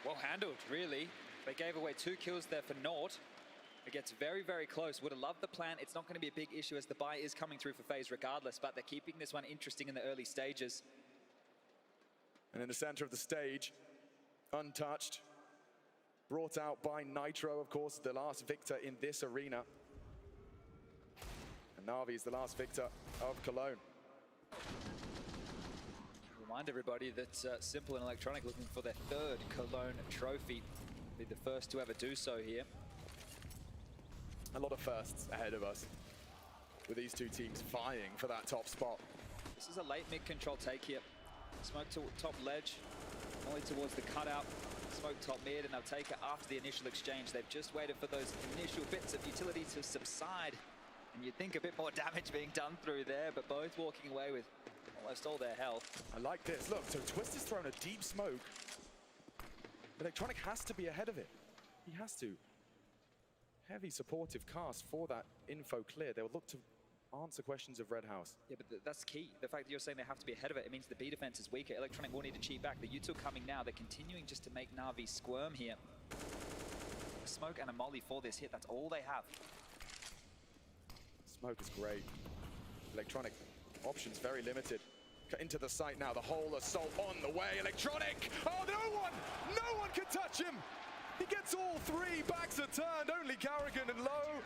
Speaker 4: Well handled, really. They gave away 2 kills there for naught. It gets very, very close. Would have loved the plan. It's not going to be a big issue as the buy is coming through for FaZe regardless, but they're keeping this one interesting in the early stages.
Speaker 3: And in the center of the stage, untouched. Brought out by Nitro, of course, the last victor in this arena. And Na'Vi is the last victor of Cologne.
Speaker 4: Remind everybody that Simple and Electronic looking for their 3rd Cologne trophy. Be the first to ever do so here.
Speaker 3: A lot of firsts ahead of us, with these two teams vying for that top spot.
Speaker 4: This is a late mid-control take here. Smoke to top ledge, only towards the cutout. Smoke top mid, and they'll take it after the initial exchange. They've just waited for those initial bits of utility to subside. And you'd think a bit more damage being done through there, but both walking away with almost all their health.
Speaker 3: I like this. Look, so Twist has thrown a deep smoke. Electronic has to be ahead of it. He has to. Heavy supportive cast for that info clear. They'll look to answer questions of Red House.
Speaker 4: Yeah, but that's key. The fact that you're saying they have to be ahead of it, it means the B defense is weaker. Electronic will need to cheat back. The util coming now. They're continuing just to make Na'Vi squirm here. A smoke and a molly for this hit. That's all they have.
Speaker 3: Smoke is great. Electronic options very limited. Into the site now. The whole assault on the way. Electronic! Oh, no one can touch him! He gets all 3, backs are turned, only Karrigan and Low,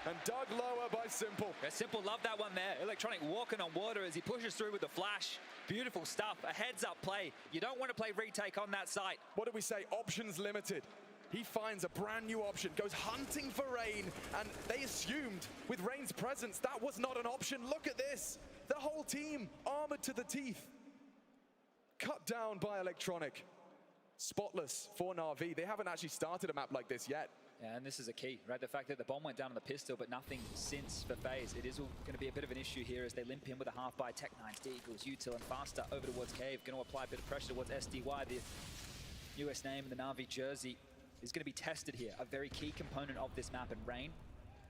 Speaker 3: and dug lower by Simple.
Speaker 4: Yeah, Simple loved that one there. Electronic walking on water as he pushes through with the flash. Beautiful stuff, a heads-up play. You don't want to play retake on that site.
Speaker 3: What did we say? Options limited. He finds a brand new option, goes hunting for Rain, and they assumed with Rain's presence that was not an option. Look at this. The whole team armored to the teeth. Cut down by Electronic. Spotless for Na'Vi. They haven't actually started a map like this yet.
Speaker 4: Yeah, and this is a key, right? The fact that the bomb went down on the pistol, but nothing since for FaZe. It is going to be a bit of an issue here as they limp in with a half by Tech9's Deagles, util, and faster over towards Cave. Going to apply a bit of pressure towards SDY, the US name in the Na'Vi jersey. Is going to be tested here, a very key component of this map. And Rain,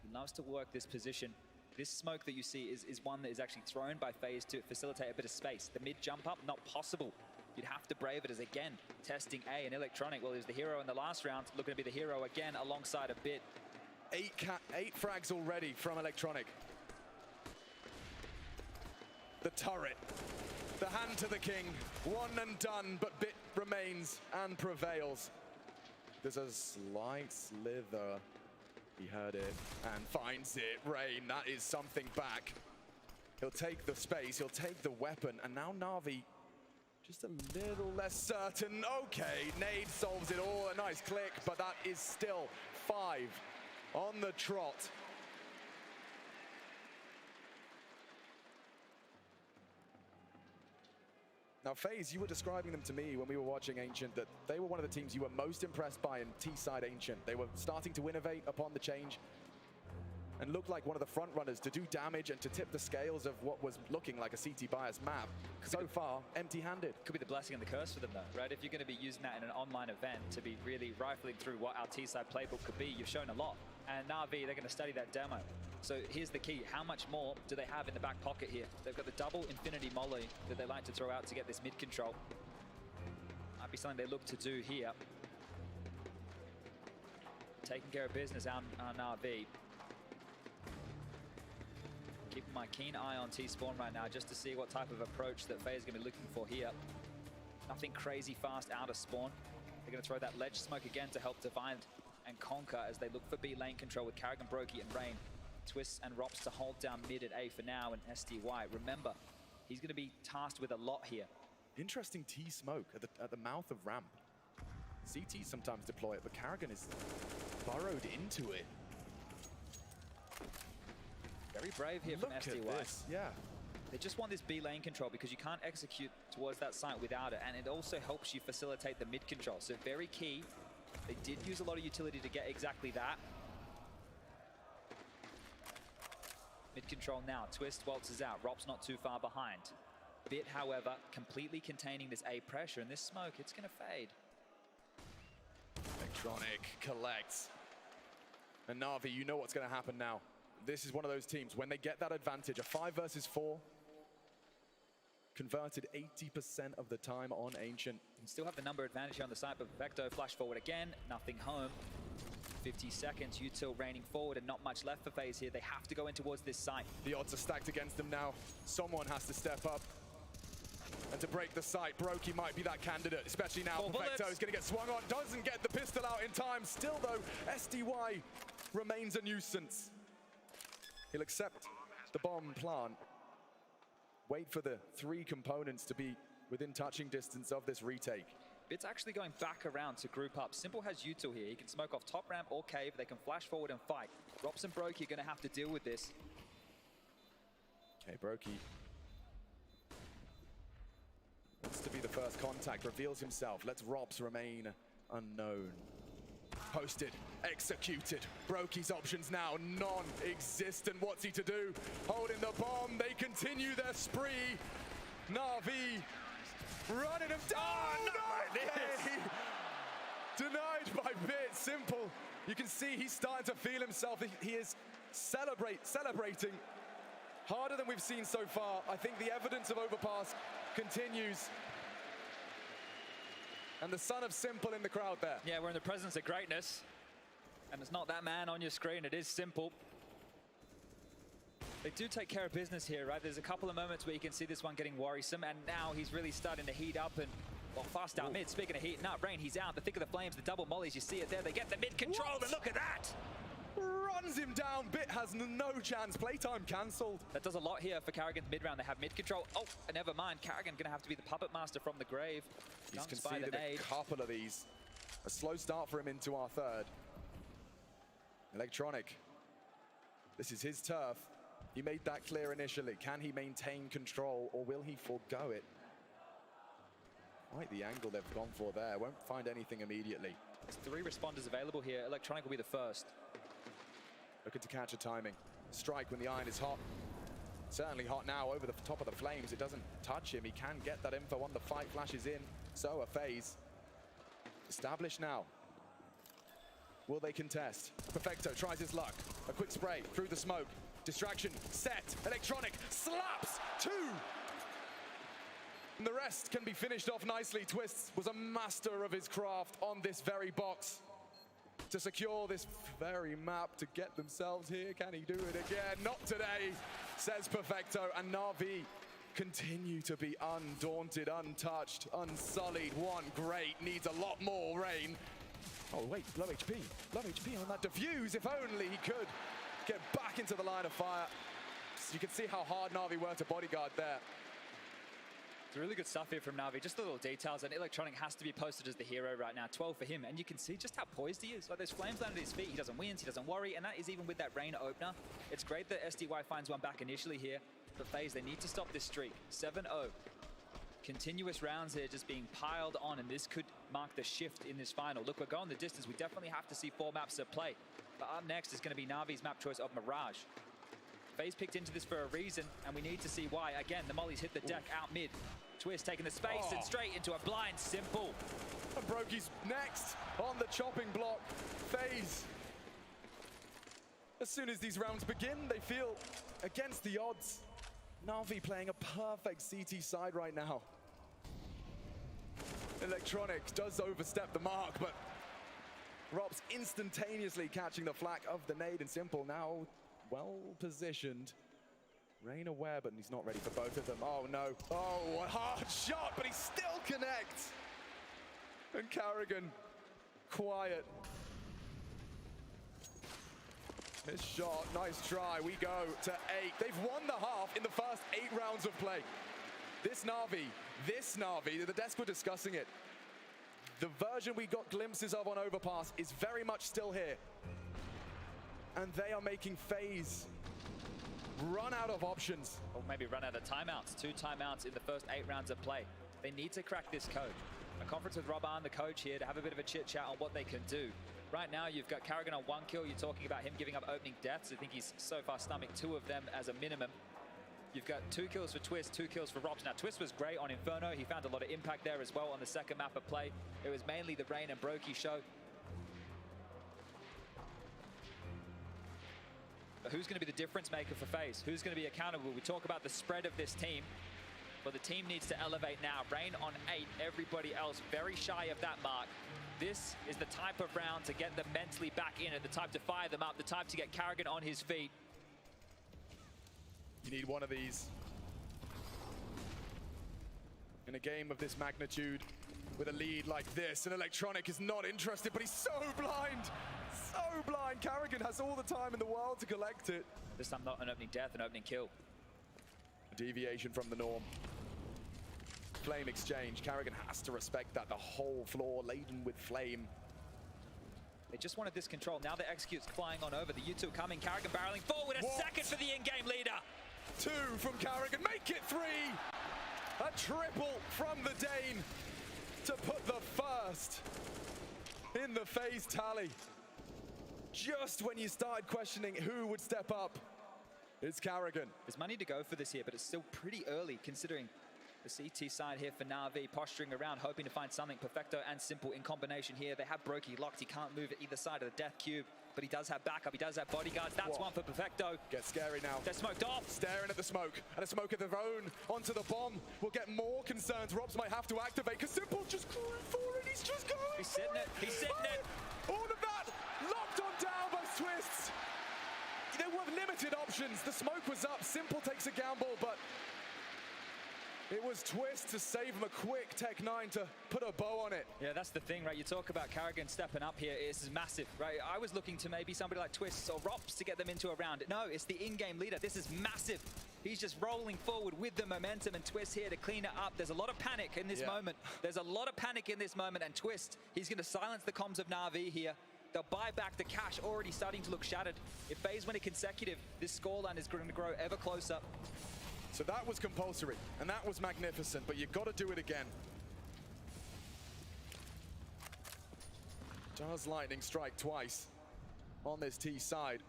Speaker 4: he loves to work this position. This smoke that you see is one that is actually thrown by FaZe to facilitate a bit of space. The mid jump up, not possible. You'd have to brave it as, again, testing A and Electronic. Well, he was the hero in the last round, looking to be the hero again alongside a bit.
Speaker 3: 8 frags already from Electronic. The turret, the hand to the king, one and done, but Bit remains and prevails. There's a slight slither. He heard it and finds it. Rain, that is something back. He'll take the space, he'll take the weapon, and now Na'Vi just a little less certain. Okay, Nade solves it all, a nice click, but that is still 5 on the trot. Now, FaZe, you were describing them to me when we were watching Ancient, that they were one of the teams you were most impressed by in T-side Ancient. They were starting to innovate upon the change. and looked like one of the front runners to do damage and to tip the scales of what was looking like a CT bias map. So far, empty-handed.
Speaker 4: Could be the blessing and the curse for them though, right? If you're going to be using that in an online event to be really rifling through what our T-side playbook could be, you've shown a lot. And Na'Vi, they're going to study that demo. So here's the key. How much more do they have in the back pocket here? They've got the double infinity molly that they like to throw out to get this mid control. Might be something they look to do here. Taking care of business on Na'Vi. Keeping my keen eye on T-Spawn right now just to see what type of approach that FaZe is going to be looking for here. Nothing crazy fast out of spawn. They're going to throw that ledge smoke again to help divide and conquer as they look for B lane control with Karrigan, Brokey, and Rain. Twists and Rops to hold down mid at A for now, and SDY. Remember, he's going to be tasked with a lot here.
Speaker 3: Interesting T-smoke at the mouth of ramp. CT sometimes deploy it, but Karrigan is burrowed into it.
Speaker 4: Very brave here from SDY.
Speaker 3: Look at this, yeah.
Speaker 4: They just want this B lane control because you can't execute towards that site without it, and it also helps you facilitate the mid control. So very key. They did use a lot of utility to get exactly that. Mid control now. Twist waltzes out. Rop's not too far behind. Bit, however, completely containing this A pressure, and this smoke, it's going to fade.
Speaker 3: Electronic collects. And Na'Vi, you know what's going to happen now. This is one of those teams, when they get that advantage, a 5 versus 4, converted 80% of the time on Ancient.
Speaker 4: You still have the number advantage here on the side, but Perfecto flash forward again, nothing home. 50 seconds, Util raining forward and not much left for FaZe here. They have to go in towards this site.
Speaker 3: The odds are stacked against them now. Someone has to step up. And to break the site, Brokey might be that candidate, especially now. Perfecto is going to get swung on, doesn't get the pistol out in time. Still though, SDY remains a nuisance. He'll accept the bomb plant. Wait for the 3 components to be within touching distance of this retake.
Speaker 4: It's actually going back around to group up. Simple has Util here. He can smoke off top ramp or cave. They can flash forward and fight. Rops and Brokey are going to have to deal with this.
Speaker 3: Okay, Brokey wants to be the first contact, reveals himself. Lets Rops remain unknown. Posted, executed. Brokey's options now non-existent. What's he to do? Holding the bomb, they continue their spree. Na'Vi running him down. Okay. Denied by Bit. Simple. You can see he's starting to feel himself. He is celebrating harder than we've seen so far. I think the evidence of overpass continues. And the son of Simple in the crowd there.
Speaker 4: Yeah, we're in the presence of greatness. And it's not that man on your screen, it is Simple. They do take care of business here, right? There's a couple of moments where you can see this one getting worrisome, and now he's really starting to heat up and, well, fast out mid. Speaking of heating up, Rain, he's out. The thick of the flames, the double mollies, you see it there. They get the mid control, and look at that!
Speaker 3: Runs him down. Bit has no chance. Playtime cancelled.
Speaker 4: That does a lot here for Karrigan's mid round. They have mid control. Oh, never mind. Karrigan gonna have to be the puppet master from the grave.
Speaker 3: He's conceded a couple of these. A slow start for him into our third. Electronic. This is his turf. He made that clear initially. Can he maintain control, or will he forgo it? Quite the angle they've gone for there. Won't find anything immediately.
Speaker 4: There's 3 responders available here. Electronic will be the first.
Speaker 3: Looking to catch a timing. Strike when the iron is hot. Certainly hot now over the top of the flames. It doesn't touch him. He can get that info on the fight. Flashes in. So a FaZe. Established now. Will they contest? Perfecto tries his luck. A quick spray through the smoke. Distraction set. Electronic slaps 2. And the rest can be finished off nicely. Twists was a master of his craft on this very box to secure this very map, to get themselves here. Can he do it again? Not today, says Perfecto. And Na'Vi continue to be undaunted, untouched, unsullied. One great, needs a lot more. Rain. Oh wait, low HP. Low HP on that defuse. If only he could get back into the line of fire. So you can see how hard Na'Vi were to bodyguard there.
Speaker 4: It's really good stuff here from Na'Vi. Just the little details, and Electronic has to be posted as the hero right now. 12 for him, and you can see just how poised he is. Like, there's flames landed at his feet. He doesn't wince, he doesn't worry, and that is even with that Rain opener. It's great that SDY finds one back initially here, but FaZe, they need to stop this streak. 7-0. Continuous rounds here just being piled on, and this could mark the shift in this final. Look, we're going the distance. We definitely have to see 4 maps at play. But up next is going to be Na'Vi's map choice of Mirage. FaZe picked into this for a reason, and we need to see why. Again, the mollies hit the deck out mid. Twist taking the space and straight into a blind Simple.
Speaker 3: And Brokey's next on the chopping block. FaZe. As soon as these rounds begin, they feel against the odds. Na'Vi playing a perfect CT side right now. Electronic does overstep the mark, but Rops instantaneously catching the flak of the nade, and Simple now well positioned. Rain aware, but he's not ready for both of them. Oh no, oh, a hard shot, but he still connects. And Karrigan, quiet. This shot, nice try, we go to 8. They've won the half in the first 8 rounds of play. This Na'Vi, the desk were discussing it. The version we got glimpses of on Overpass is very much still here. And they are making FaZe run out of options.
Speaker 4: Or maybe run out of timeouts. 2 timeouts in the first 8 rounds of play. They need to crack this code. A conference with Roban, the coach here, to have a bit of a chit chat on what they can do. Right now, you've got Karrigan on 1 kill. You're talking about him giving up opening deaths. I think he's so far stomached 2 of them as a minimum. You've got 2 kills for Twist, 2 kills for Rops. Now, Twist was great on Inferno. He found a lot of impact there as well on the second map of play. It was mainly the Rain and Brokey show. But who's going to be the difference maker for FaZe? Who's going to be accountable? We talk about the spread of this team. But the team needs to elevate now. Rain on 8, everybody else very shy of that mark. This is the type of round to get them mentally back in it, the time to fire them up, the time to get Karrigan on his feet.
Speaker 3: You need one of these. In a game of this magnitude, with a lead like this, and Electronic is not interested, but he's so blind! So blind! Karrigan has all the time in the world to collect it.
Speaker 4: This time not an opening death, an opening kill.
Speaker 3: A deviation from the norm. Flame exchange. Karrigan has to respect that. The whole floor laden with flame.
Speaker 4: They just wanted this control. Now the execute's flying on over. The U2 coming. Karrigan barreling forward. A second for the in-game leader.
Speaker 3: 2 from Karrigan. Make it 3. A triple from the Dane to put the first in the FaZe tally. Just when you started questioning who would step up, it's Karrigan.
Speaker 4: There's money to go for this here, but it's still pretty early considering the CT side here for Na'Vi, posturing around, hoping to find something. Perfecto and Simple in combination here. They have Brokey locked. He can't move at either side of the death cube, but he does have backup. He does have bodyguards. That's one for Perfecto.
Speaker 3: Gets scary now.
Speaker 4: They're smoked off.
Speaker 3: Staring at the smoke, and a smoke of their own onto the bomb will get more concerns. Robs might have to activate, because Simple just going for it. He's just going
Speaker 4: He's sitting it. He's sitting it.
Speaker 3: All of that locked on down by Twists. There were limited options. The smoke was up. Simple takes a gamble, but it was Twist to save him a quick Tech 9 to put a bow on it.
Speaker 4: Yeah, that's the thing, right? You talk about Karrigan stepping up here. This is massive, right? I was looking to maybe somebody like Twist or Rops to get them into a round. No, it's the in-game leader. This is massive. He's just rolling forward with the momentum, and Twist here to clean it up. There's a lot of panic in this moment. There's a lot of panic in this moment, and Twist, he's going to silence the comms of Na'Vi here. They'll buy back the cash, already starting to look shattered. If FaZe win it consecutive, this scoreline is going to grow ever closer.
Speaker 3: So that was compulsory, and that was magnificent, but you've got to do it again. Does Lightning strike twice on this T side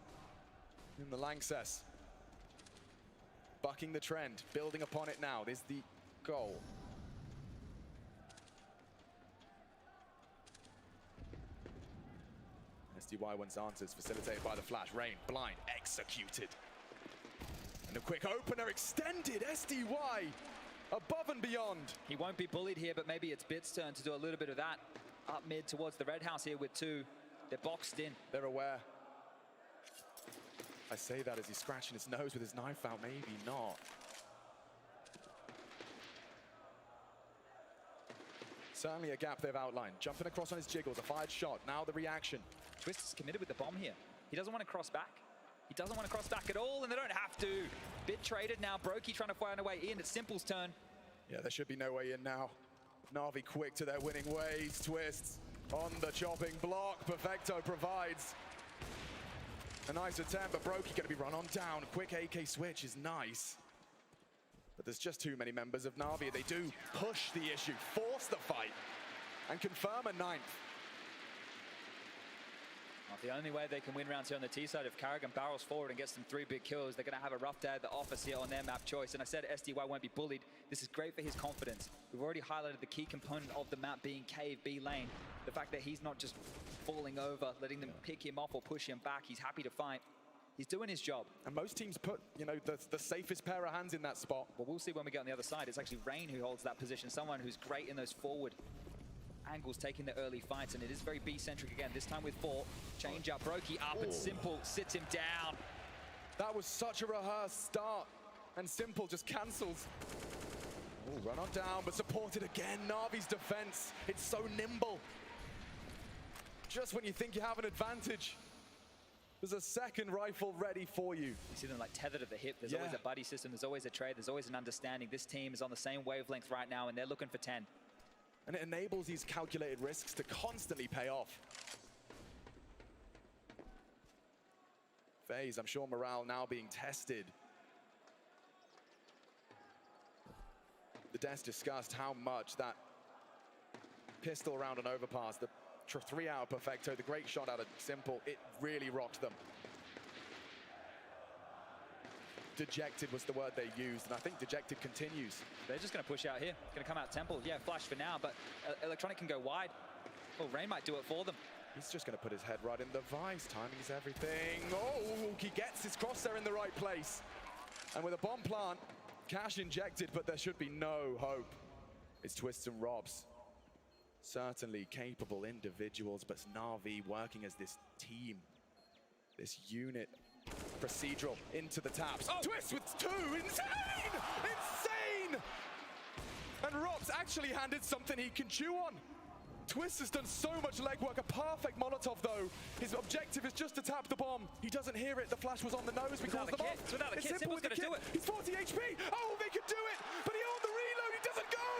Speaker 3: in the Lanxess? Bucking the trend, building upon it now. There's the goal. SDY wants answers, facilitated by the flash. Rain, blind, executed. And a quick opener extended. SDY above and beyond.
Speaker 4: He won't be bullied here, but maybe it's Bit's turn to do a little bit of that. Up mid towards the red house here with 2. They're boxed in.
Speaker 3: They're aware. I say that as he's scratching his nose with his knife out. Maybe not. Certainly a gap they've outlined. Jumping across on his jiggles, a fired shot. Now the reaction.
Speaker 4: Twist is committed with the bomb here. He doesn't want to cross back. He doesn't want to cross back at all, and they don't have to. Bit traded now. Brokey trying to find a way in. It's Simple's turn.
Speaker 3: Yeah, there should be no way in now. Na'Vi quick to their winning ways. Twists on the chopping block. Perfecto provides a nice attempt, but Brokey going to be run on down. Quick AK switch is nice. But there's just too many members of Na'Vi. They do push the issue, force the fight, and confirm a 9th.
Speaker 4: Well, the only way they can win rounds here on the T side, if Karrigan barrels forward and gets them 3 big kills, they're going to have a rough day at the office here on their map choice. And I said SDY won't be bullied. This is great for his confidence. We've already highlighted the key component of the map being cave B lane. The fact that he's not just falling over, letting them pick him off or push him back. He's happy to fight. He's doing his job.
Speaker 3: And most teams put, you know, the safest pair of hands in that spot.
Speaker 4: Well, we'll see when we get on the other side. It's actually Rain who holds that position, someone who's great in those forward angles, taking the early fights, and it is very B-centric again, this time with 4. Change up, Brokey up, and Simple sits him down.
Speaker 3: That was such a rehearsed start, and Simple just cancels. Oh, run on down, but supported again. Na'Vi's defense, it's so nimble. Just when you think you have an advantage, there's a second rifle ready for you.
Speaker 4: You see them like tethered at the hip. There's always a buddy system. There's always a trade. There's always an understanding. This team is on the same wavelength right now, and they're looking for 10.
Speaker 3: And it enables these calculated risks to constantly pay off. FaZe, I'm sure morale now being tested. The Des discussed how much that pistol round on overpass, the 3-hour Perfecto, the great shot out of Simple, it really rocked them. Dejected was the word they used, and I think Dejected continues.
Speaker 4: They're just going to push out here. Going to come out Temple. Yeah, flash for now, but Electronic can go wide. Well, Rain might do it for them.
Speaker 3: He's just going to put his head right in the vice. Timing's everything. Oh, he gets his crosshair in the right place. And with a bomb plant, Cash injected, but there should be no hope. It's Twists and Robs. Certainly capable individuals, but Na'Vi working as this team, this unit. Procedural into the taps. Oh. Twist with 2. Insane! Insane! And Robs actually handed something he can chew on. Twist has done so much legwork. A perfect Molotov, though. His objective is just to tap the bomb. He doesn't hear it. The flash was on the nose because the bomb.
Speaker 4: Without a kit, Simple's going to do it.
Speaker 3: He's 40 HP. Oh, they could do it. But he owned the reload. He doesn't go.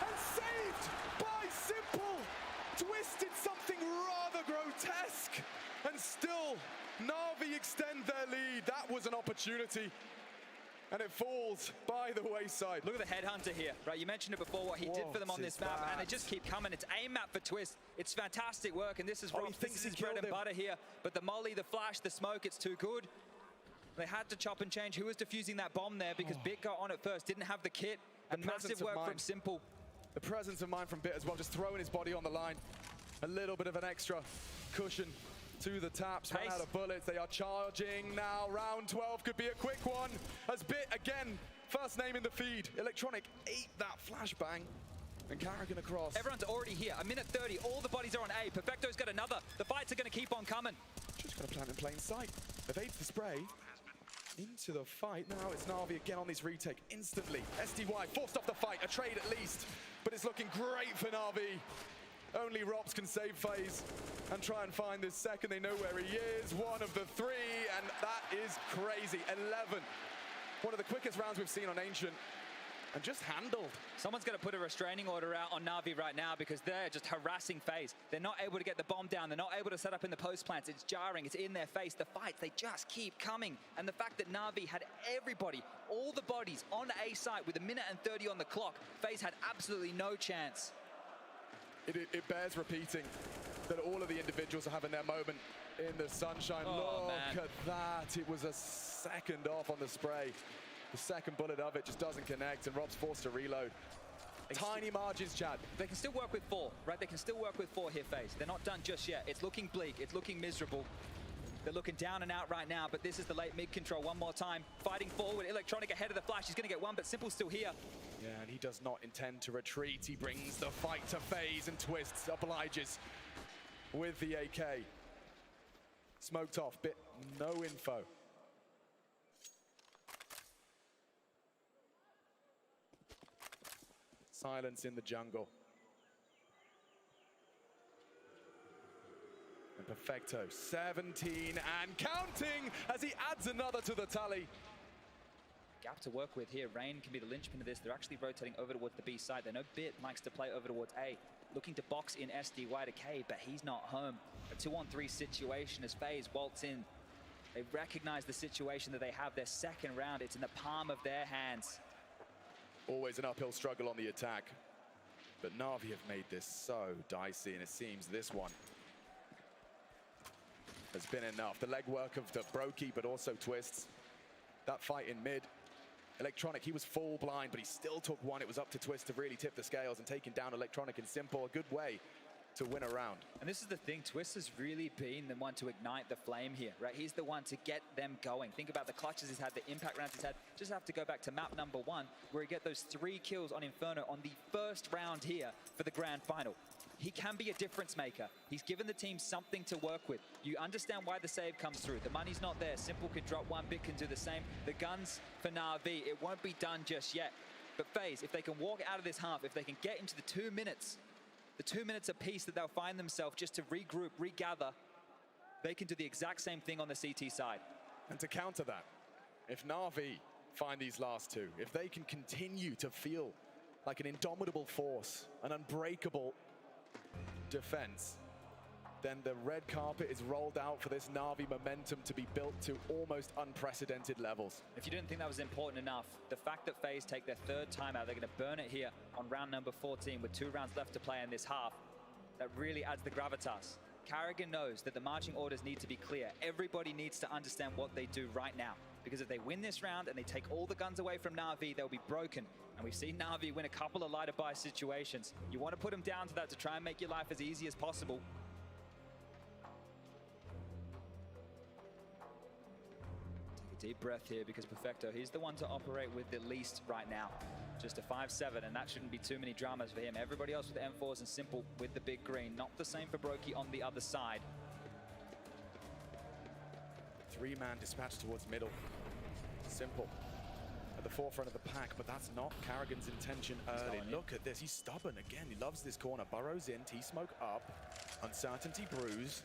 Speaker 3: And saved by Simple. Twist did something rather grotesque. And still, Na'Vi extend their lead. That was an opportunity. And it falls by the wayside.
Speaker 4: Look at the headhunter here, right? You mentioned it before, what he did for them on this map, and they just keep coming. It's aim map for Twist. It's fantastic work, and this is Rob. This is his bread and butter here. But the molly, the flash, the smoke, it's too good. They had to chop and change. Who was defusing that bomb there? Because Bit got on it first, didn't have the kit, and massive work from Simple.
Speaker 3: The presence of mind from Bit as well, just throwing his body on the line. A little bit of an extra cushion to the taps, run out of bullets. They are charging now. Round 12 could be a quick one. As Bit, again, first name in the feed. Electronic ate that flashbang. And Karrigan across.
Speaker 4: Everyone's already here. A minute 30. All the bodies are on A. Perfecto's got another. The fights are going to keep on coming.
Speaker 3: Just got to plant in plain sight. Evades the spray. Into the fight. Now it's Na'Vi again on this retake. Instantly. SDY forced off the fight. A trade at least. But it's looking great for Na'Vi. Only Robs can save FaZe and try and find this second. They know where he is. 1 of the 3, and that is crazy. 11. One of the quickest rounds we've seen on Ancient, and just handled.
Speaker 4: Someone's going to put a restraining order out on Na'Vi right now because they're just harassing FaZe. They're not able to get the bomb down. They're not able to set up in the post plants. It's jarring. It's in their face. The fights, they just keep coming. And the fact that Na'Vi had everybody, all the bodies on A site with 1 minute and 30 on the clock, FaZe had absolutely no chance.
Speaker 3: It bears repeating that all of the individuals are having their moment in the sunshine. Look at that. It was a second off on the spray. The second bullet of it just doesn't connect, and Rob's forced to reload. Tiny margins, Chad.
Speaker 4: They can still work with 4, right? They can still work with 4 here, FaZe. They're not done just yet. It's looking bleak. It's looking miserable. They're looking down and out right now, but this is the late mid control. One more time. Fighting forward. Electronic ahead of the flash. He's going to get 1, but Simple's still here.
Speaker 3: Yeah, and he does not intend to retreat. He brings the fight to FaZe and Twists, obliges with the AK. Smoked off, Bit no info. Silence in the jungle. And Perfecto, 17 and counting as he adds another to the tally.
Speaker 4: Gap to work with here. Rain can be the linchpin of this. They're actually rotating over towards the B side. They know Bit likes to play over towards A. Looking to box in SDY to K, but he's not home. A 2-on-3 situation as FaZe waltz in. They recognize the situation that they have. Their second round, it's in the palm of their hands.
Speaker 3: Always an uphill struggle on the attack. But Na'Vi have made this so dicey, and it seems this one has been enough. The legwork of the Brokey, but also Twists. That fight in mid. Electronic, he was full blind, but he still took one. It was up to Twist to really tip the scales and taking down Electronic in Simple. A good way to win a round.
Speaker 4: And this is the thing, Twist has really been the one to ignite the flame here, right? He's the one to get them going. Think about the clutches he's had, the impact rounds he's had. Just have to go back to map number 1, where he get those 3 kills on Inferno on the first round here for the grand final. He can be a difference maker. He's given the team something to work with. You understand why the save comes through. The money's not there. Simple can drop one, Bit can do the same. The guns for Na'Vi, it won't be done just yet. But FaZe, if they can walk out of this half, if they can get into the 2 minutes, the 2 minutes apiece that they'll find themselves just to regroup, regather, they can do the exact same thing on the CT side.
Speaker 3: And to counter that, if Na'Vi find these last 2, if they can continue to feel like an indomitable force, an unbreakable defense, then the red carpet is rolled out for this Na'Vi momentum to be built to almost unprecedented levels.
Speaker 4: If you didn't think that was important enough, the fact that FaZe take their 3rd timeout, they're going to burn it here on round number 14 with 2 rounds left to play in this half, that really adds the gravitas. Karrigan knows that the marching orders need to be clear. Everybody needs to understand what they do right now, because if they win this round and they take all the guns away from Na'Vi, they'll be broken. And we've seen Na'Vi win a couple of lighter buy situations. You want to put them down to that to try and make your life as easy as possible. Take a deep breath here, because Perfecto, he's the one to operate with the least right now. Just a 5-7, and that shouldn't be too many dramas for him. Everybody else with the M4s and Simple with the big green. Not the same for Brokey on the other side.
Speaker 3: 3-man dispatch towards middle. Simple at the forefront of the pack, but that's not Karrigan's intention early. Look at this, he's stubborn again. He loves this corner. Burrows in, T-Smoke up, Uncertainty Bruise.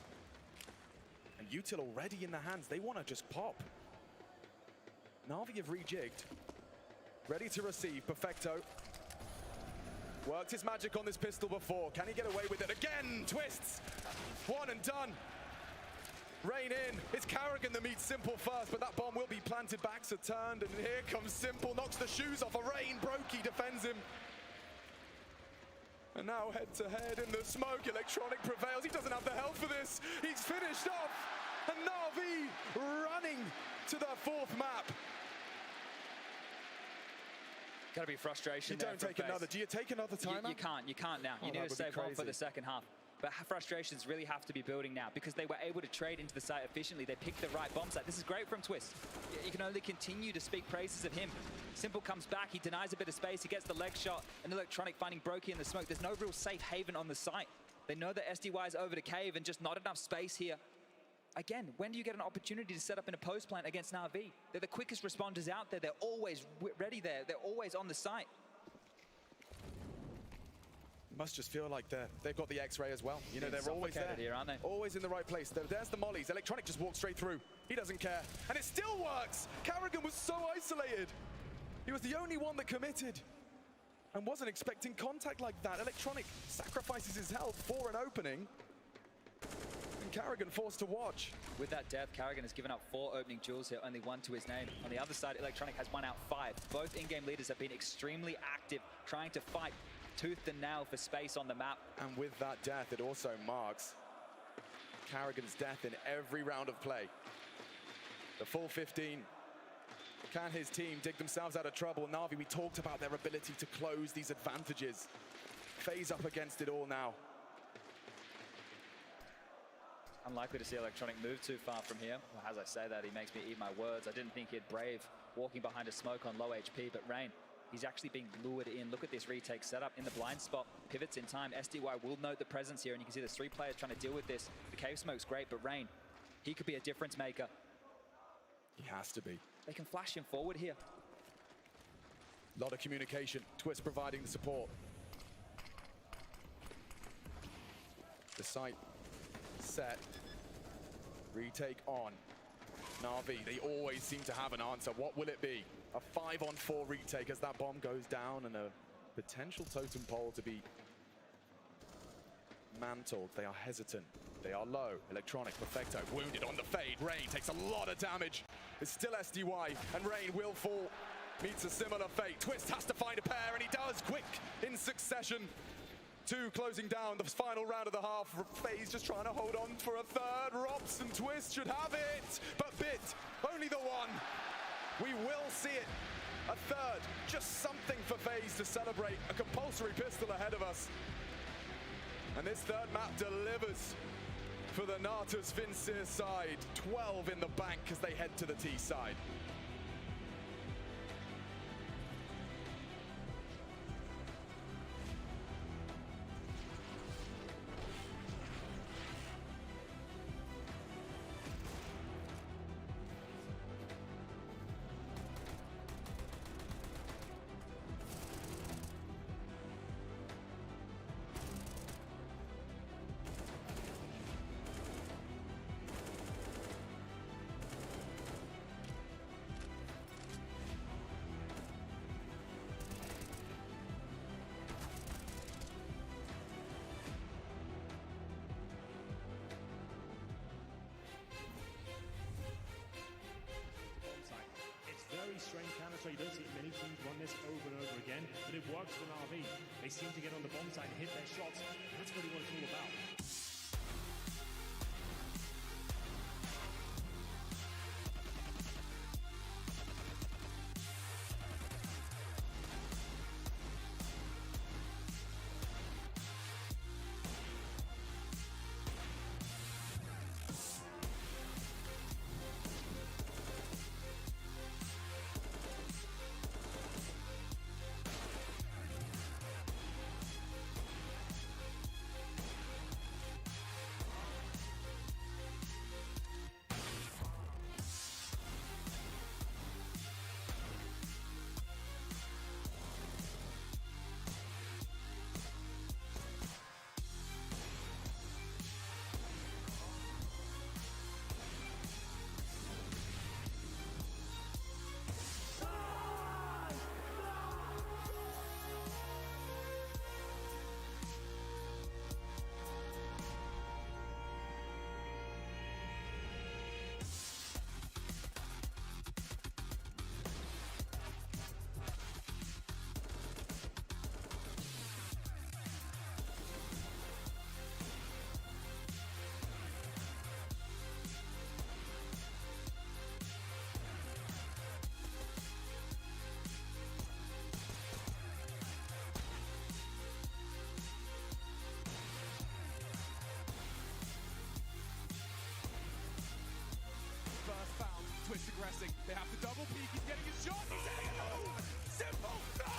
Speaker 3: And Util already in the hands. They want to just pop. Na'Vi have rejigged. Ready to receive. Perfecto. Worked his magic on this pistol before. Can he get away with it again? Twists. One and done. Rain in. It's Karrigan that meets Simple first, but that bomb will be planted, backs are turned, and here comes Simple, knocks the shoes off a Rain. Brokey defends him. And now head to head in the smoke. Electronic prevails. He doesn't have the health for this. He's finished off. And Na'Vi running to the 4th map.
Speaker 4: Gotta be frustration.
Speaker 3: You don't take another. Do you take another timeout?
Speaker 4: You can't now. You need to save one for the second half. But frustrations really have to be building now, because they were able to trade into the site efficiently. They picked the right bomb site. This is great from Twist. You can only continue to speak praises of him. Simple comes back, he denies a bit of space, he gets the leg shot, and Electronic finding Brokey in the smoke. There's no real safe haven on the site. They know that SDY is over to cave and just not enough space here. Again, when do you get an opportunity to set up in a post plant against Na'Vi? They're the quickest responders out there. They're always ready there. They're always on the site.
Speaker 3: Must just feel like they've got the X-ray as well. You know, they're always there.
Speaker 4: Here, aren't they?
Speaker 3: Always in the right place. There's the mollies. Electronic just walks straight through. He doesn't care. And it still works! Karrigan was so isolated. He was the only one that committed and wasn't expecting contact like that. Electronic sacrifices his health for an opening. And Karrigan forced to watch.
Speaker 4: With that death, Karrigan has given up 4 opening duels here, only 1 to his name. On the other side, Electronic has 1 out 5. Both in-game leaders have been extremely active, trying to fight tooth and nail for space on the map.
Speaker 3: And with that death, it also marks Karrigan's death in every round of play. The full 15. Can his team dig themselves out of trouble? Na'Vi, we talked about their ability to close these advantages. FaZe up against it all now.
Speaker 4: Unlikely to see Electronic move too far from here. Well, as I say that, he makes me eat my words. I didn't think he'd brave walking behind a smoke on low HP, but Rain, he's actually being lured in. Look at this retake setup in the blind spot. Pivots in time. SDY will note the presence here, and you can see there's 3 players trying to deal with this. The cave smoke's great, but Rain, he could be a difference maker.
Speaker 3: He has to be.
Speaker 4: They can flash him forward here.
Speaker 3: A lot of communication. Twist providing the support. The site set. Retake on. Na'Vi, they always seem to have an answer. What will it be? A 5-on-4 retake as that bomb goes down, and a potential totem pole to be mantled. They are hesitant. They are low. Electronic, Perfecto, wounded on the fade. Rain takes a lot of damage. It's still SDY, and Rain will fall. meets a similar fate. Twist has to find a pair, and he does, quick in succession. 2 closing down the final round of the half. FaZe just trying to hold on for a third. Rops and Twist should have it, but Bit, only the one. We will see it. A third, just something for FaZe to celebrate. A compulsory pistol ahead of us. And this third map delivers for the Natus Vincere side. 12 in the bank as they head to the T side.
Speaker 20: Very strange counter, so you don't see many teams run this over and over again, but it works for Na'Vi. They seem to get on the bomb side and hit their shots, and that's really what it's all about.
Speaker 3: Twist aggressing. They have to double peek. He's getting his shot. He's hitting it home. Simple start.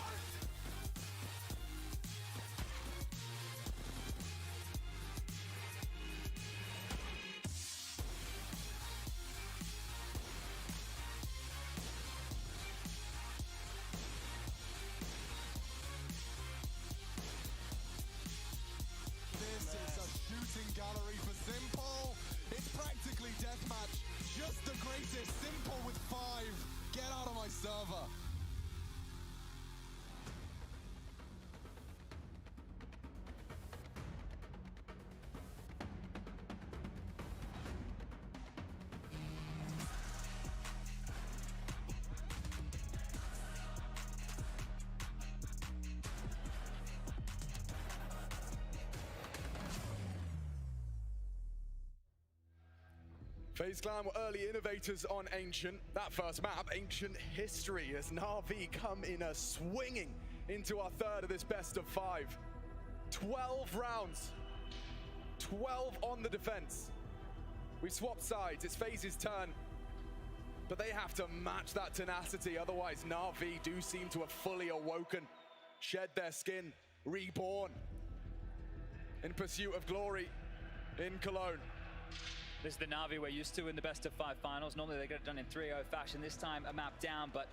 Speaker 21: This is a shooting gallery for Simple. It's practically deathmatch. Just the greatest. Simple with 5. Get out of my server.
Speaker 3: FaZe Clan were early innovators on Ancient. That first map, Ancient History, as Na'Vi come in a swinging into our third of this best of 5. 12 rounds, 12 on the defense. We swapped sides, it's FaZe's turn, but they have to match that tenacity, otherwise Na'Vi do seem to have fully awoken, shed their skin, reborn in pursuit of glory in Cologne.
Speaker 4: This is the Na'Vi we're used to in the best of 5 finals. Normally they get it done in 3-0 fashion. This time a map down, but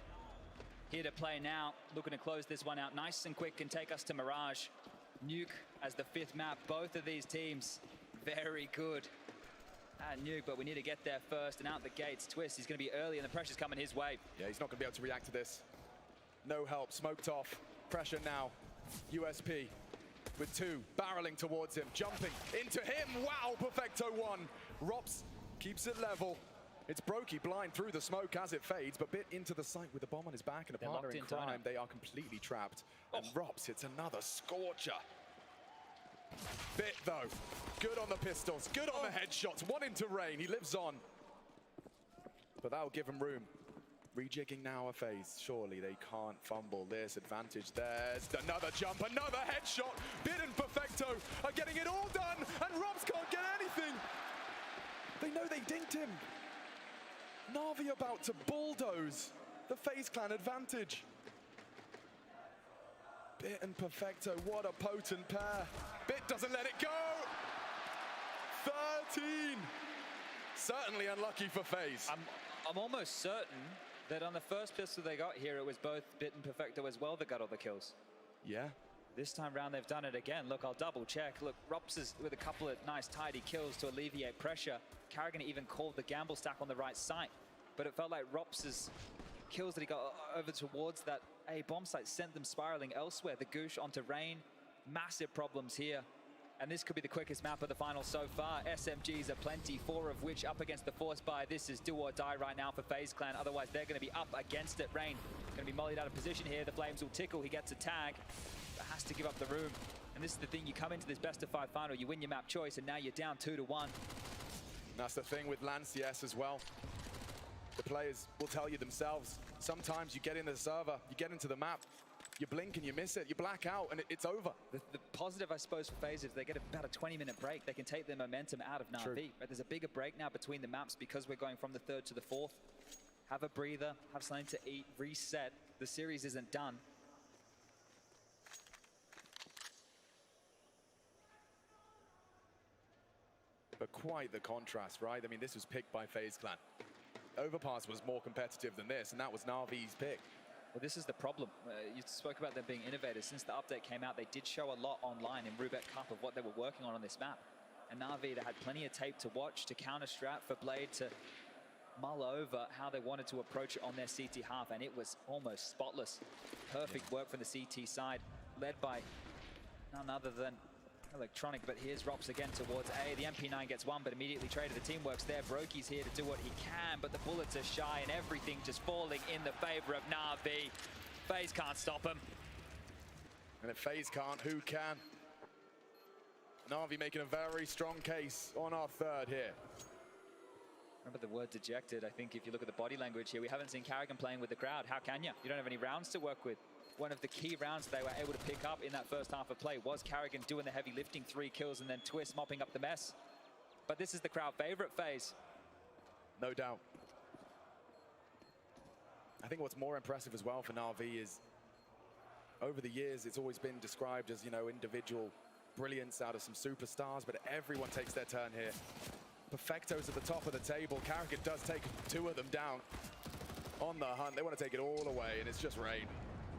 Speaker 4: here to play now. Looking to close this one out nice and quick and take us to Mirage. Nuke as the 5th map. Both of these teams very good at Nuke, but we need to get there first. And out the gates, Twist, he's going to be early and the pressure's coming his way.
Speaker 3: Yeah, he's not going to be able to react to this. No help, smoked off. Pressure now. USP with 2, barreling towards him, jumping into him. Wow, Perfecto 1. Rops keeps it level It's Brokey blind through the smoke as it fades, but Bit into the site with the bomb on his back and a
Speaker 4: They're
Speaker 3: partner
Speaker 4: locked
Speaker 3: in
Speaker 4: in, Dino.
Speaker 3: crime. They are completely trapped. And Rops hits another scorcher. Bit though, good on the pistols, good on the headshots. One into Rain, he lives on. But that'll give him room. Rejigging now a phase. Surely they can't fumble this advantage. There's another jump, another headshot. Bit and Perfecto are getting it all done, and Robs can't get anything. They know they dinked him. Na'Vi about to bulldoze the FaZe Clan advantage. Bit and Perfecto, what a potent pair. Bit doesn't let it go. 13. Certainly unlucky for FaZe.
Speaker 4: I'm almost certain that on the first pistol they got here, it was both Bit and Perfecto as well that got all the kills.
Speaker 3: Yeah.
Speaker 4: This time round, they've done it again. Look, I'll double check. Look, Rops is with a couple of nice tidy kills to alleviate pressure. Karrigan even called the gamble stack on the right side, but it felt like Rops' kills that he got over towards that A bomb site sent them spiraling elsewhere. The Goosh onto Rain, massive problems here. And this could be the quickest map of the final so far. SMGs are plenty, 4 of which up against the Force Buy. This is do or die right now for FaZe Clan. Otherwise, they're going to be up against it. Rain going to be mollied out of position here. The Flames will tickle. He gets a tag, but has to give up the room. And this is the thing. You come into this best of 5 final, you win your map choice, and now you're down 2-1.
Speaker 3: That's the thing with Lanciers as well. The players will tell you themselves. Sometimes you get in the server, you get into the map, you blink and you miss it, you black out, and it's over.
Speaker 4: The positive, I suppose, for FaZe is they get about a 20-minute break. They can take their momentum out of Na'Vi. Right? There's a bigger break now between the maps because we're going from the 3rd to the 4th. Have a breather, have something to eat, reset. The series isn't done.
Speaker 3: But quite the contrast, right? I mean, this was picked by FaZe Clan. Overpass was more competitive than this, and that was Na'Vi's pick.
Speaker 4: Well, this is the problem. You spoke about them being innovators. Since the update came out, they did show a lot online in Rubek Cup of what they were working on this map. And Na'Vi, they had plenty of tape to watch, to counter-strat, for Blade to mull over how they wanted to approach it on their CT half, and it was almost spotless. Perfect work from the CT side, led by none other than Electronic, but here's Rops again towards A. The MP9 gets one, but immediately traded. The teamwork's there. Brokey's here to do what he can, but the bullets are shy, and everything just falling in the favor of Na'Vi. FaZe can't stop him.
Speaker 3: And if FaZe can't, who can? Na'Vi making a very strong case on our 3rd here.
Speaker 4: Remember the word dejected. I think if you look at the body language here, we haven't seen Karrigan playing with the crowd. How can you? You don't have any rounds to work with. One of the key rounds they were able to pick up in that first half of play was Karrigan doing the heavy lifting, 3 kills, and then Twist mopping up the mess. But this is the crowd favorite FaZe.
Speaker 3: No doubt. I think what's more impressive as well for Na'Vi is over the years, it's always been described as, you know, individual brilliance out of some superstars, but everyone takes their turn here. Perfecto's at the top of the table. Karrigan does take 2 of them down on the hunt. They want to take it all away, and it's just Rain.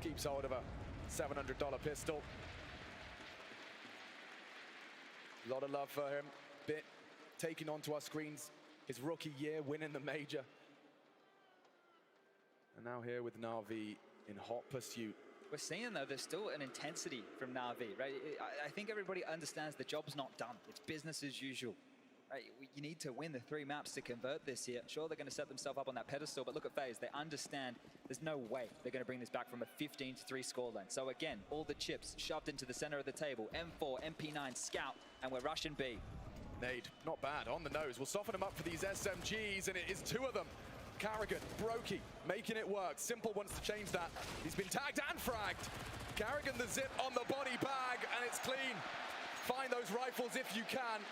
Speaker 3: Keeps hold of a $700 pistol. A lot of love for him. Bit taking onto our screens his rookie year, winning the major. And now here with Na'Vi in hot pursuit.
Speaker 4: We're seeing, though, there's still an intensity from Na'Vi, right? I think everybody understands the job's not done. It's business as usual. Right? You need to win the 3 maps to convert this here. Sure, they're going to set themselves up on that pedestal, but look at FaZe. They understand there's no way they're going to bring this back from a 15-3 scoreline. So again, all the chips shoved into the center of the table. M4, MP9, Scout, and we're rushing B.
Speaker 3: Nade, not bad, on the nose. We'll soften them up for these SMGs, and it is 2 of them. Karrigan, Brokey, making it work. Simple wants to change that. He's been tagged and fragged. Karrigan the zip on the body bag, and it's clean. Find those rifles if you can.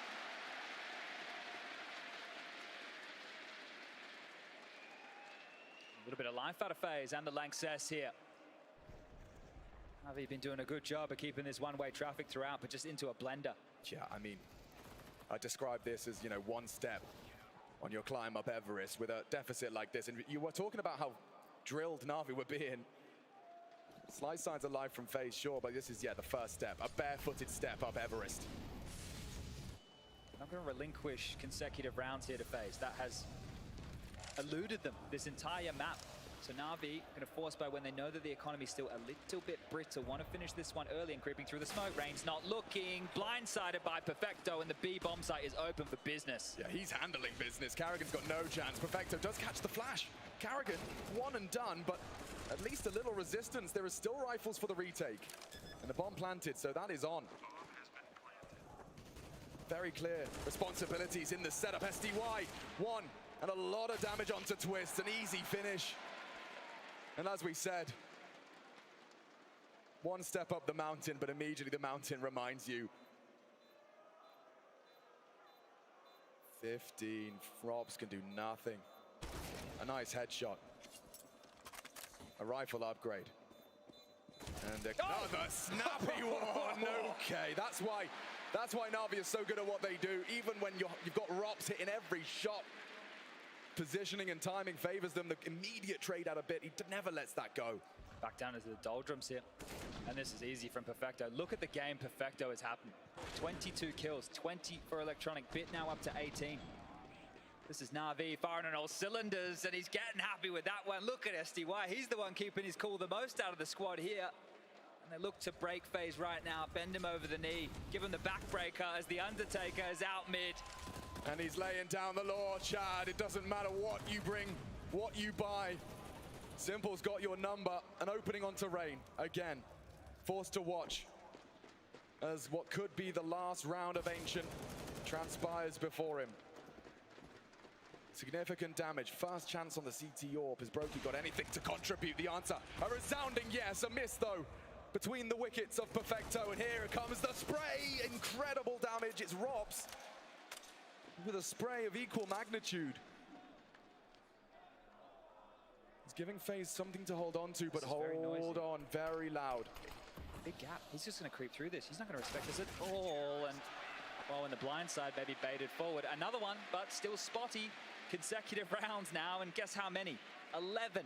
Speaker 4: A little bit of life out of FaZe and the Lanxess here. Na'Vi been doing a good job of keeping this one-way traffic throughout, but just into a blender.
Speaker 3: Yeah, I mean, I describe this as, you know, 1 step on your climb up Everest with a deficit like this. And you were talking about how drilled Na'Vi were being. Slice signs are live from FaZe, sure, but this is, yeah, the first step, a barefooted step up Everest.
Speaker 4: I'm going to relinquish consecutive rounds here to FaZe. That has eluded them this entire map. So Na'Vi going to force by when they know that the economy's still a little bit brittle. Want to finish this one early and creeping through the smoke. Rain's not looking. Blindsided by Perfecto, and the B bomb site is open for business.
Speaker 3: Yeah, he's handling business. Karrigan's got no chance. Perfecto does catch the flash. Karrigan, one and done, but at least a little resistance. There are still rifles for the retake. And the bomb planted, so that is on. Very clear responsibilities in the setup. SDY, one, and a lot of damage onto Twist. An easy finish. And as we said, one step up the mountain, but immediately the mountain reminds you. 15, Robs can do nothing. A nice headshot. A rifle upgrade. And another snappy one. Okay, that's why Na'Vi is so good at what they do. Even when you've got Robs hitting every shot, positioning and timing favors them. The immediate trade out a bit, he never lets that go.
Speaker 4: Back down into the doldrums here. And this is easy from Perfecto. Look at the game Perfecto has happened. 22 kills, 20 for Electronic. Bit now up to 18. This is Na'Vi firing on all cylinders, and he's getting happy with that one. Look at SDY. He's the one keeping his cool the most out of the squad here. And they look to break FaZe right now, bend him over the knee, give him the backbreaker as the Undertaker is out mid.
Speaker 3: And he's laying down the law, Chad. It doesn't matter what you bring, what you buy. Simple's got your number. An opening onto Rain. Again, forced to watch as what could be the last round of Ancient transpires before him. Significant damage. First chance on the CT AWP. Has Brokey got anything to contribute? The answer, a resounding yes. A miss, though, between the wickets of Perfecto. And here comes the spray. Incredible damage. It's Robs with a spray of equal magnitude. He's giving FaZe something to hold on to, but hold on, very loud.
Speaker 4: Big gap. He's just going to creep through this. He's not going to respect us at all. And well, in the blind side, maybe baited forward. Another one, but still spotty. Consecutive rounds now, and guess how many? 11.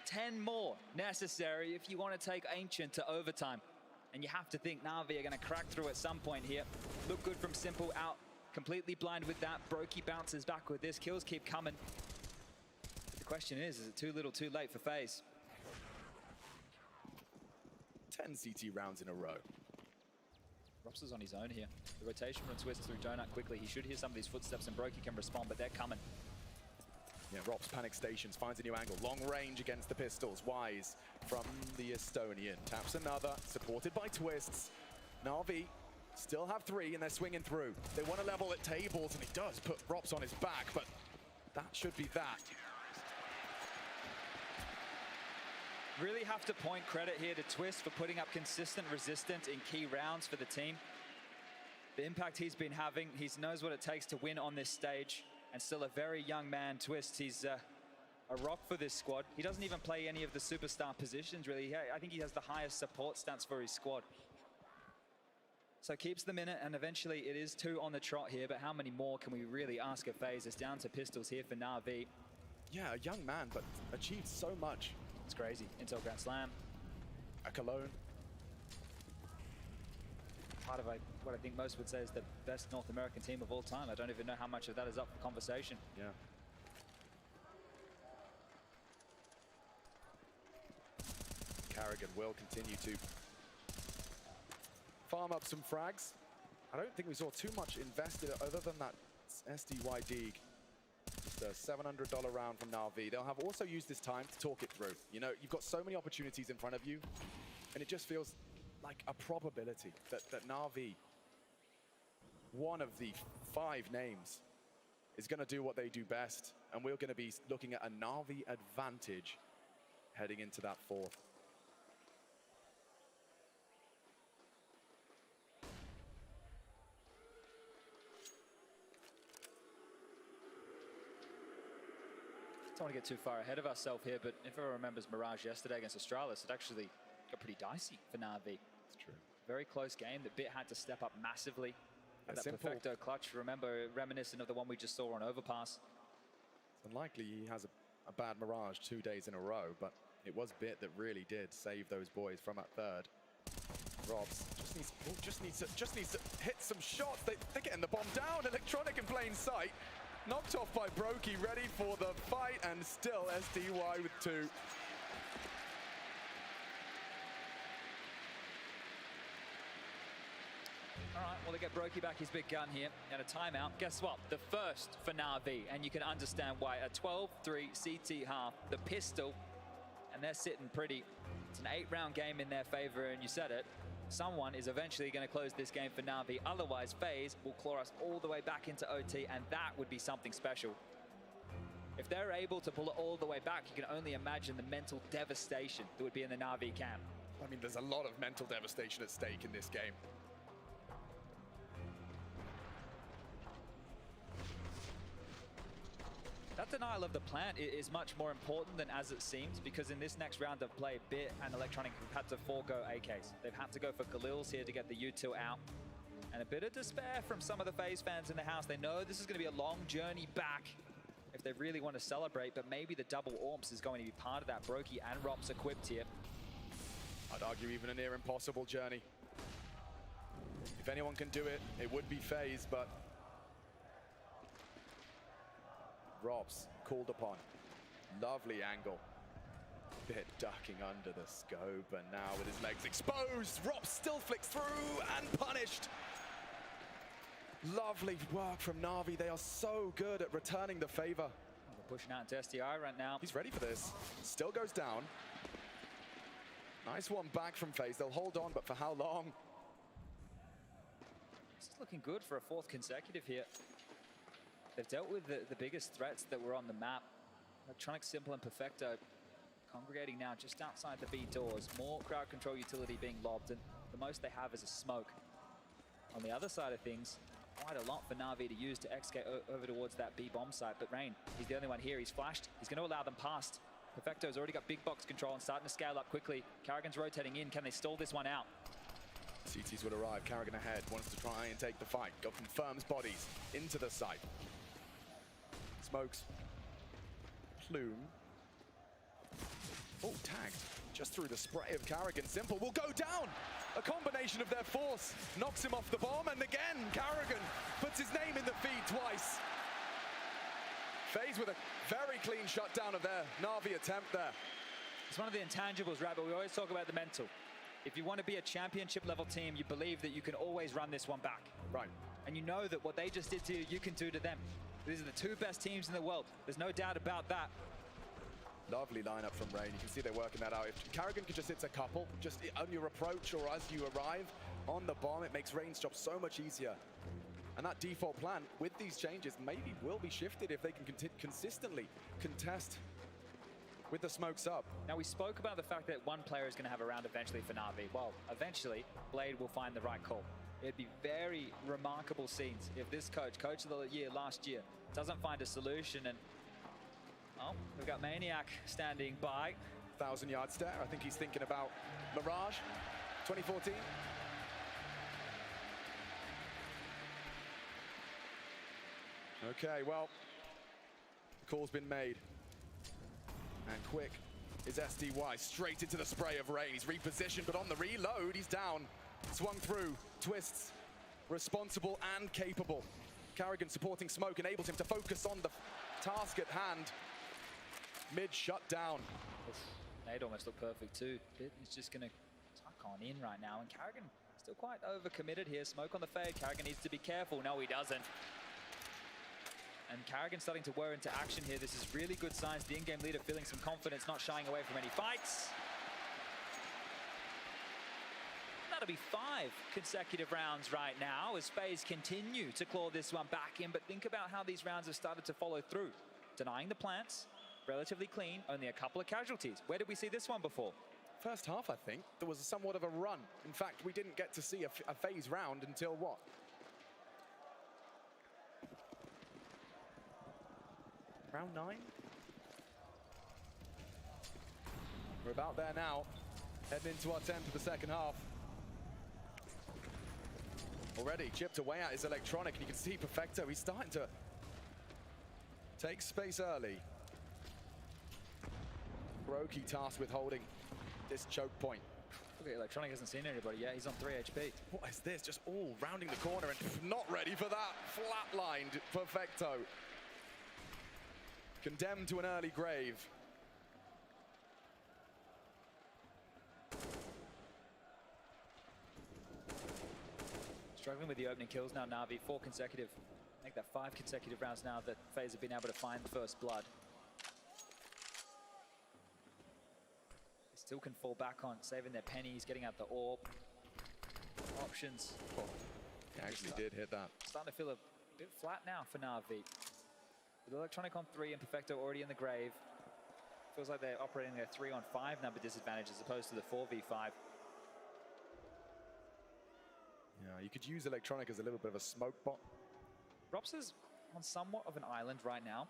Speaker 4: 10 more necessary if you want to take Ancient to overtime. And you have to think Na'Vi are going to crack through at some point here. Look good from Simple, out completely blind with that. Brokey bounces back with this. Kills keep coming. But the question is it too little too late for FaZe?
Speaker 3: 10 CT rounds in a row.
Speaker 4: Robs is on his own here. The rotation from Twist through Donut quickly. He should hear some of these footsteps and Brokey can respond, but they're coming.
Speaker 3: Yeah, Robs panic stations, finds a new angle. Long range against the pistols. Wise from the Estonian. Taps another, supported by Twists. Na'Vi still have 3 and they're swinging through. They want to level at tables and he does put Robs on his back, but that should be that.
Speaker 4: Really have to point credit here to Twist for putting up consistent resistance in key rounds for the team. The impact he's been having, he knows what it takes to win on this stage. And still a very young man, Twist. He's a rock for this squad. He doesn't even play any of the superstar positions, really. I think he has the highest support stats for his squad. So keeps them in it, and eventually it is 2 on the trot here, but how many more can we really ask of FaZe? It's down to pistols here for Na'Vi.
Speaker 3: Yeah, a young man, but achieved so much.
Speaker 4: It's crazy. Intel Grand Slam.
Speaker 3: A Cologne.
Speaker 4: Part of what I think most would say is the best North American team of all time. I don't even know how much of that is up for conversation.
Speaker 3: Yeah. Karrigan will continue to farm up some frags. I don't think we saw too much invested other than that SDY Deeg. Just a $700 round from Na'Vi. They'll have also used this time to talk it through. You know, you've got so many opportunities in front of you, and it just feels like a probability that Na'Vi, one of the 5 names, is going to do what they do best. And we're going to be looking at a Na'Vi advantage heading into that 4th.
Speaker 4: Don't want to get too far ahead of ourselves here, but if everyone remembers Mirage yesterday against Astralis, it actually got pretty dicey for Na'Vi.
Speaker 3: It's true.
Speaker 4: Very close game. The Bit had to step up massively. That
Speaker 3: Simple.
Speaker 4: Perfecto clutch, remember, reminiscent of the one we just saw on Overpass.
Speaker 3: It's unlikely he has a bad Mirage 2 days in a row, but it was Bit that really did save those boys from that 3rd. Robs just needs to hit some shots. They're getting the bomb down. Electronic in plain sight. Knocked off by Brokey, ready for the fight, and still SDY with 2.
Speaker 4: All right, well, they get Brokey back his big gun here and a timeout. Guess what? The first for Na'Vi, and you can understand why. A 12-3 CT half, the pistol, and they're sitting pretty. It's an 8-round game in their favor, and you said it. Someone is eventually going to close this game for Na'Vi. Otherwise, FaZe will claw us all the way back into OT, and that would be something special. If they're able to pull it all the way back, you can only imagine the mental devastation that would be in the Na'Vi camp.
Speaker 3: I mean, there's a lot of mental devastation at stake in this game.
Speaker 4: That denial of the plant is much more important than as it seems, because in this next round of play, Bit and Electronic have had to forego AKs. They've had to go for Galils here to get the util out. And a bit of despair from some of the FaZe fans in the house. They know this is going to be a long journey back if they really want to celebrate, but maybe the double Orms is going to be part of that. Brokey and Rops equipped here.
Speaker 3: I'd argue even a near impossible journey. If anyone can do it, it would be FaZe, but Robs called upon. Lovely angle. Bit ducking under the scope, and now with his legs exposed, Robs still flicks through and punished. Lovely work from Na'Vi. They are so good at returning the favor.
Speaker 4: We're pushing out into SDI right now.
Speaker 3: He's ready for this. Still goes down. Nice one back from FaZe. They'll hold on, but for how long?
Speaker 4: This is looking good for a 4th consecutive here. They've dealt with the biggest threats that were on the map. Electronic, Simple, and Perfecto congregating now just outside the B doors. More crowd control utility being lobbed, and the most they have is a smoke. On the other side of things, quite a lot for Na'Vi to use to escape over towards that B bomb site. But Rain, he's the only one here. He's flashed. He's going to allow them past. Perfecto's already got big box control and starting to scale up quickly. Karrigan's rotating in. Can they stall this one out?
Speaker 3: CTs would arrive. Karrigan ahead. Wants to try and take the fight. Confirms bodies into the site. Smokes. Plume. Oh, tagged. Just through the spray of Karrigan. Simple will go down. A combination of their force knocks him off the bomb, and again, Karrigan puts his name in the feed twice. FaZe with a very clean shutdown of their Na'Vi attempt there.
Speaker 4: It's one of the intangibles, right? But we always talk about the mental. If you want to be a championship level team, you believe that you can always run this one back.
Speaker 3: Right.
Speaker 4: And you know that what they just did to you, you can do to them. These are the 2 best teams in the world. There's no doubt about that.
Speaker 3: Lovely lineup from Rain. You can see they're working that out. If Karrigan could just hit a couple, just on your approach or as you arrive on the bomb, it makes Rain's job so much easier. And that default plan with these changes maybe will be shifted if they can consistently contest with the smokes up.
Speaker 4: Now, we spoke about the fact that one player is going to have a round eventually for Na'Vi. Well, eventually, Blade will find the right call. It'd be very remarkable scenes if this coach of the year last year, doesn't find a solution. And oh, we've got Maniac standing by.
Speaker 3: 1,000-yard stare. I think he's thinking about Mirage 2014. Okay, well, the call's been made. And quick is SDY straight into the spray of Rain. He's repositioned, but on the reload, he's down. Swung through, twists, responsible and capable. Karrigan supporting smoke enables him to focus on the task at hand. Mid shut down.
Speaker 4: Nade almost looked perfect too. He's just gonna tuck on in right now, and Karrigan still quite overcommitted here. Smoke on the fade. Karrigan needs to be careful. No, he doesn't. And Karrigan starting to whir into action here. This is really good signs. The in-game leader feeling some confidence, not shying away from any fights. That'll be 5 consecutive rounds right now as FaZe continue to claw this one back in. But think about how these rounds have started to follow through. Denying the plants, relatively clean, only a couple of casualties. Where did we see this one before?
Speaker 3: First half, I think, there was somewhat of a run. In fact, we didn't get to see a FaZe round until what? Round 9? We're about there now, heading into our 10th of the second half. Already chipped away at his Electronic, and you can see Perfecto, he's starting to take space early. Brokey tasked with holding this choke point.
Speaker 4: Look at Electronic, hasn't seen anybody yet, he's on 3 HP.
Speaker 3: What is this? Just all rounding the corner and not ready for that. Flatlined Perfecto. Condemned to an early grave.
Speaker 4: Struggling with the opening kills now, Na'Vi. 4 consecutive. Make that 5 consecutive rounds now that FaZe have been able to find the first blood. They still can fall back on saving their pennies, getting out the orb. Options.
Speaker 3: Oh, he actually did hit that.
Speaker 4: Starting to feel a bit flat now for Na'Vi. With Electronic on 3 and Perfecto already in the grave. Feels like they're operating their 3-on-5 number disadvantage as opposed to the 4v5.
Speaker 3: Yeah, you could use Electronic as a little bit of a smoke bot.
Speaker 4: Rops is on somewhat of an island right now.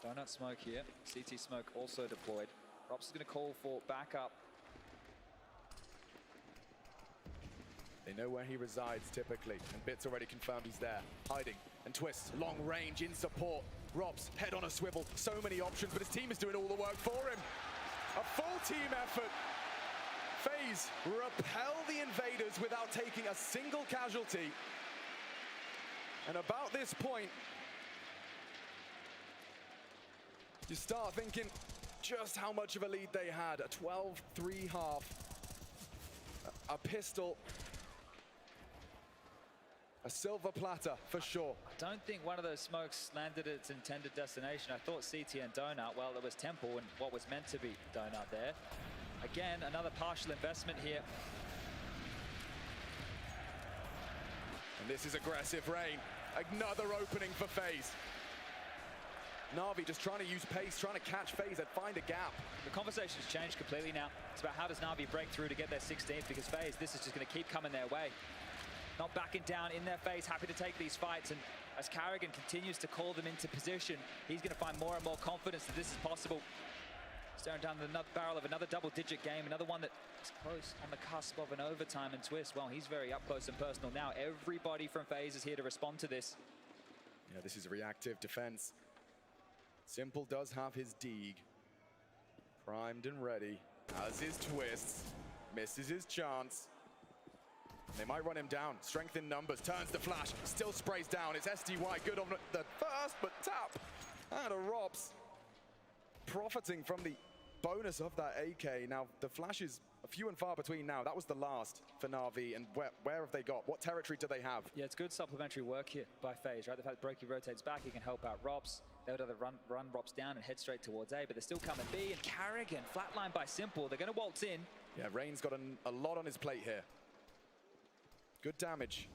Speaker 4: Donut smoke here. CT smoke also deployed. Rops is going to call for backup.
Speaker 3: They know where he resides typically, and Bit's already confirmed he's there. Hiding, and Twist, long range in support. Robs, head on a swivel, so many options, but his team is doing all the work for him. A full team effort. FaZe repel the invaders without taking a single casualty. And about this point, you start thinking just how much of a lead they had. A 12-3 half, a pistol, a silver platter for sure.
Speaker 4: I don't think one of those smokes landed at its intended destination. I thought CT and Donut, well, it was Temple and what was meant to be Donut there. Again, another partial investment here.
Speaker 3: And this is aggressive rain. Another opening for FaZe. Na'Vi just trying to use pace, trying to catch FaZe and find a gap.
Speaker 4: The conversation's changed completely now. It's about how does Na'Vi break through to get their 16th, because FaZe, this is just going to keep coming their way. Not backing down in their face, happy to take these fights. And as Carrigan continues to call them into position, he's going to find more and more confidence that this is possible. Staring down the barrel of another double-digit game, another one that is close on the cusp of an overtime, and Twist, well, he's very up close and personal now. Everybody from FaZe is here to respond to this.
Speaker 3: Yeah, this is a reactive defense. Simple does have his Deeg primed and ready, as is Twist. Misses his chance. They might run him down. Strength in numbers, turns the flash, still sprays down. It's SDY, good on the first, but tap. And a Robs profiting from the bonus of that AK. Now, the flash is few and far between now. That was the last for Na'Vi, and where have they got? What territory do they have?
Speaker 4: Yeah, it's good supplementary work here by FaZe, right? The fact that Brokey rotates back, he can help out Robs. They would either run Robs down and head straight towards A, but they're still coming B, and Carrigan, flatlined by Simple. They're going to waltz in.
Speaker 3: Yeah, Rain's got a lot on his plate here. Good damage,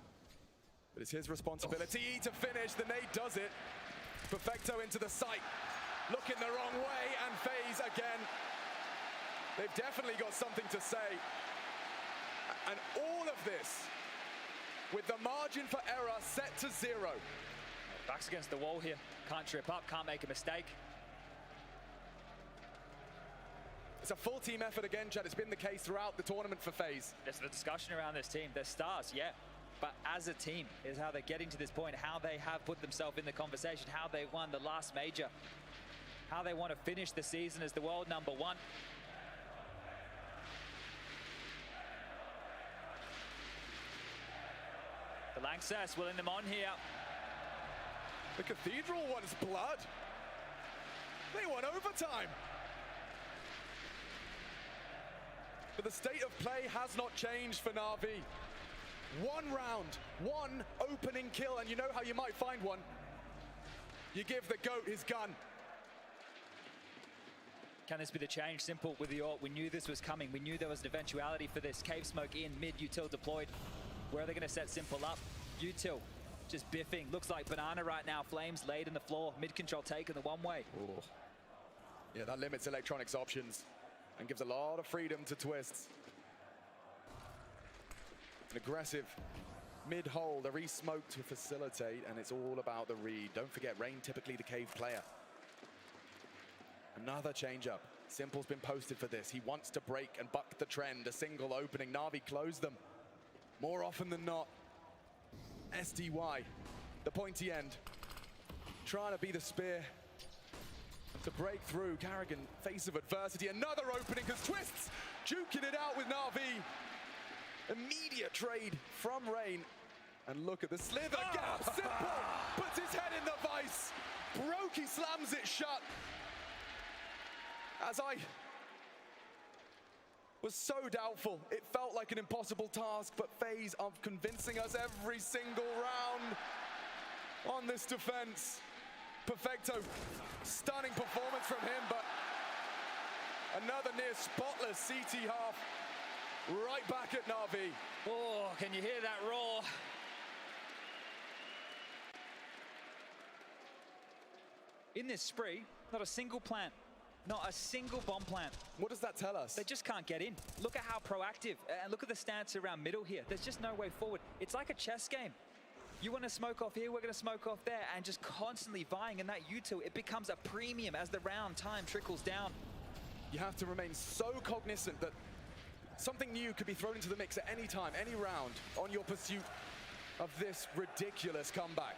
Speaker 3: but it's his responsibility to finish. The nade does it. Perfecto into the site. Looking the wrong way, and FaZe again. They've definitely got something to say. And all of this with the margin for error set to 0.
Speaker 4: Backs against the wall here. Can't trip up, can't make a mistake.
Speaker 3: It's a full team effort again, Chad. It's been the case throughout the tournament for FaZe.
Speaker 4: There's the discussion around this team. They're stars, yeah. But as a team is how they're getting to this point, how they have put themselves in the conversation, how they won the last major, how they want to finish the season as the world #1. The Lanxess willing them on here.
Speaker 3: The Cathedral wants blood. They want overtime. But the state of play has not changed for Na'Vi. 1 round, 1 opening kill, and you know how you might find one. You give the GOAT his gun.
Speaker 4: Can this be the change? Simple with the AWP. We knew this was coming. We knew there was an eventuality for this. Cave smoke in, mid, Util deployed. Where are they going to set Simple up? Util just biffing. Looks like Banana right now. Flames laid in the floor. Mid control taken the one way.
Speaker 3: Ooh. Yeah, that limits Electronics' options and gives a lot of freedom to Twists. An aggressive mid-hold, a re-smoke to facilitate, and it's all about the read. Don't forget, Rain typically the cave player. Another change-up. Simple's been posted for this. He wants to break and buck the trend. A single opening. Na'Vi closed them more often than not. SDY, the pointy end, trying to be the spear to break through. Carrigan, face of adversity. Another opening because Twists juking it out with Na'Vi. Immediate trade from Rain. And look at the slither gap. Simple puts his head in the vice. Brokey slams it shut. As I was so doubtful, it felt like an impossible task, but FaZe are convincing us every single round on this defense. Perfecto, stunning performance from him, but another near spotless CT half. Right back at Na'Vi.
Speaker 4: Oh, can you hear that roar? In this spree, not a single plant. Not a single bomb plant.
Speaker 3: What does that tell us?
Speaker 4: They just can't get in. Look at how proactive, and look at the stance around middle here. There's just no way forward. It's like a chess game. You want to smoke off here, we're going to smoke off there, and just constantly vying in that util. It becomes a premium as the round time trickles down.
Speaker 3: You have to remain so cognizant that something new could be thrown into the mix at any time, any round, on your pursuit of this ridiculous comeback.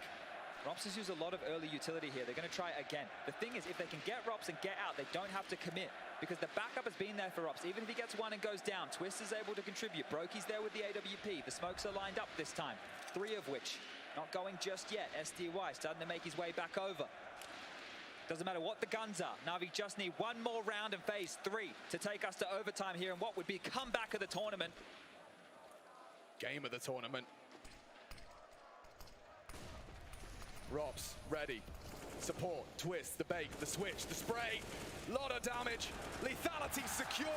Speaker 4: Rops has used a lot of early utility here. They're going to try again. The thing is, if they can get Rops and get out, they don't have to commit, because the backup has been there for Rops. Even if he gets one and goes down, Twist is able to contribute. Brokey's there with the AWP. The smokes are lined up this time, 3 of which not going just yet. SDY starting to make his way back over. Doesn't matter what the guns are. Na'Vi just need one more round in phase 3 to take us to overtime here in what would be a comeback of the tournament.
Speaker 3: Game of the tournament. Rops ready. Support, twist, the bait, the switch, the spray. Lot of damage. Lethality secure,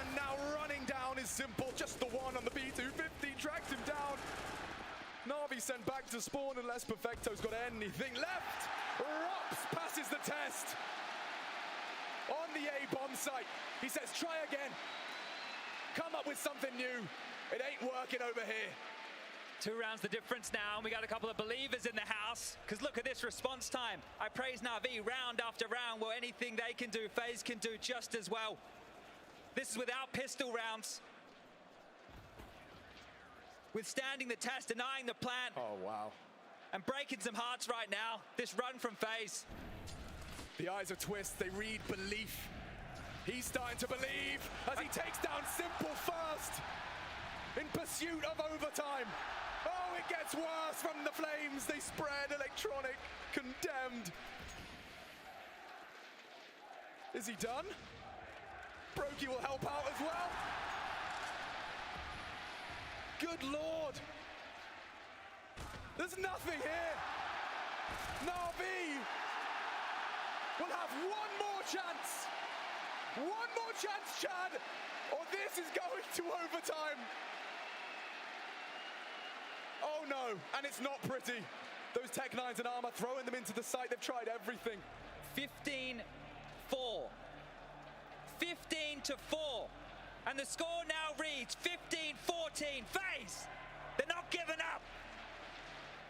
Speaker 3: and now running down is Simple. Just the one on the B250 tracked him down. Na'Vi sent back to spawn unless Perfecto's got anything left. Rops passes the test. On the A bomb site, he says, try again. Come up with something new. It ain't working over here.
Speaker 4: 2 rounds the difference now, and we got a couple of believers in the house, because look at this response time. I praise Na'Vi round after round. Well, anything they can do, FaZe can do just as well. This is without pistol rounds. Withstanding the test, denying the plant.
Speaker 3: Oh, wow.
Speaker 4: And breaking some hearts right now. This run from FaZe.
Speaker 3: The eyes of Twist, they read belief. He's starting to believe as he takes down Simple first in pursuit of overtime. Oh, it gets worse from the flames. They spread. Electronic condemned. Is he done? Brokey will help out as well. Good Lord. There's nothing here. Na'Vi will have one more chance. One more chance, Chad, or this is going to overtime. Oh no, and it's not pretty. Those Tech-9s and Armor throwing them into the site. They've tried everything.
Speaker 4: 15-4. 15-4. And the score now reads 15-14. FaZe, they're not giving up.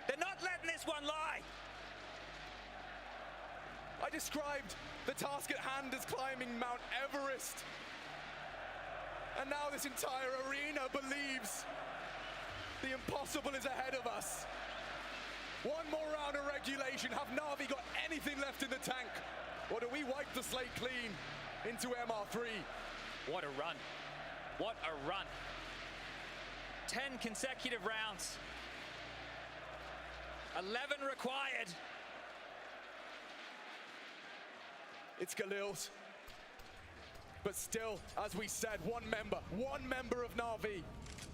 Speaker 4: They're not letting this one lie.
Speaker 3: I described the task at hand as climbing Mount Everest. And now this entire arena believes the impossible is ahead of us. One more round of regulation. Have Na'Vi got anything left in the tank? Or do we wipe the slate clean into MR3?
Speaker 4: What a run. What a run. 10 consecutive rounds. 11 required.
Speaker 3: It's Galil's. But still, as we said, one member of Na'Vi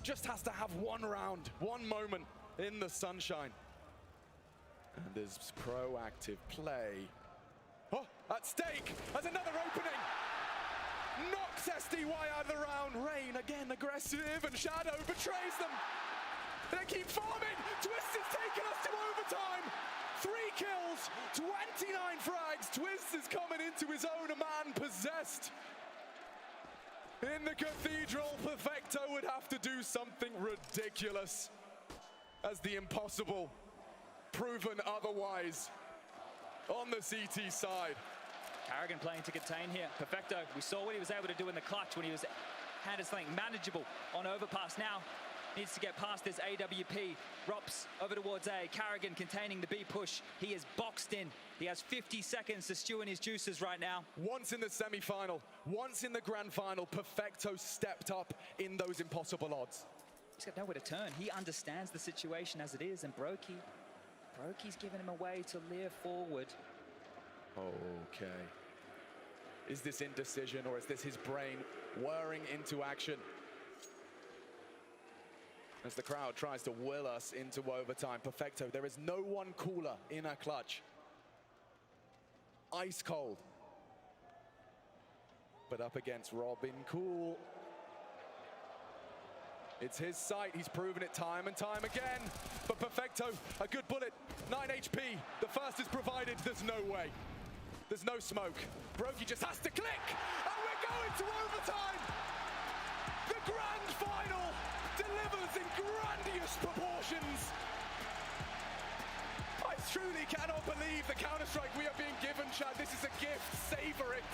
Speaker 3: just has to have one round, one moment in the sunshine. And there's proactive play. Oh, at stake as another opening. Knocks SDY out of the round. Rain again aggressive, and Shadow betrays them. They keep farming. Twist is taking us to overtime. 3 kills, 29 frags. Twist is coming into his own, a man possessed. In the Cathedral, Perfecto would have to do something ridiculous as the impossible proven otherwise on the CT side.
Speaker 4: Karrigan playing to contain here. Perfecto, we saw what he was able to do in the clutch when he was handed something manageable on overpass. Now needs to get past this AWP. Rops over towards A. Karrigan containing the B push. He is boxed in. He has 50 seconds to stew in his juices right now.
Speaker 3: Once in the semi-final, once in the grand final, Perfecto stepped up in those impossible odds.
Speaker 4: He's got nowhere to turn. He understands the situation as it is, and Broky's giving him a way to leer forward.
Speaker 3: Okay. Is this indecision, or is this his brain whirring into action? As the crowd tries to will us into overtime. Perfecto, there is no one cooler in a clutch. Ice cold. But up against Robin Cool. It's his sight, he's proven it time and time again. But Perfecto, a good bullet, 9 HP. The first is provided, there's no way. There's no smoke. Broky just has to click, and we're going to overtime. The grand final delivers in grandiose proportions. I truly cannot believe the Counter-Strike we are being given, Chad. This is a gift, savor it.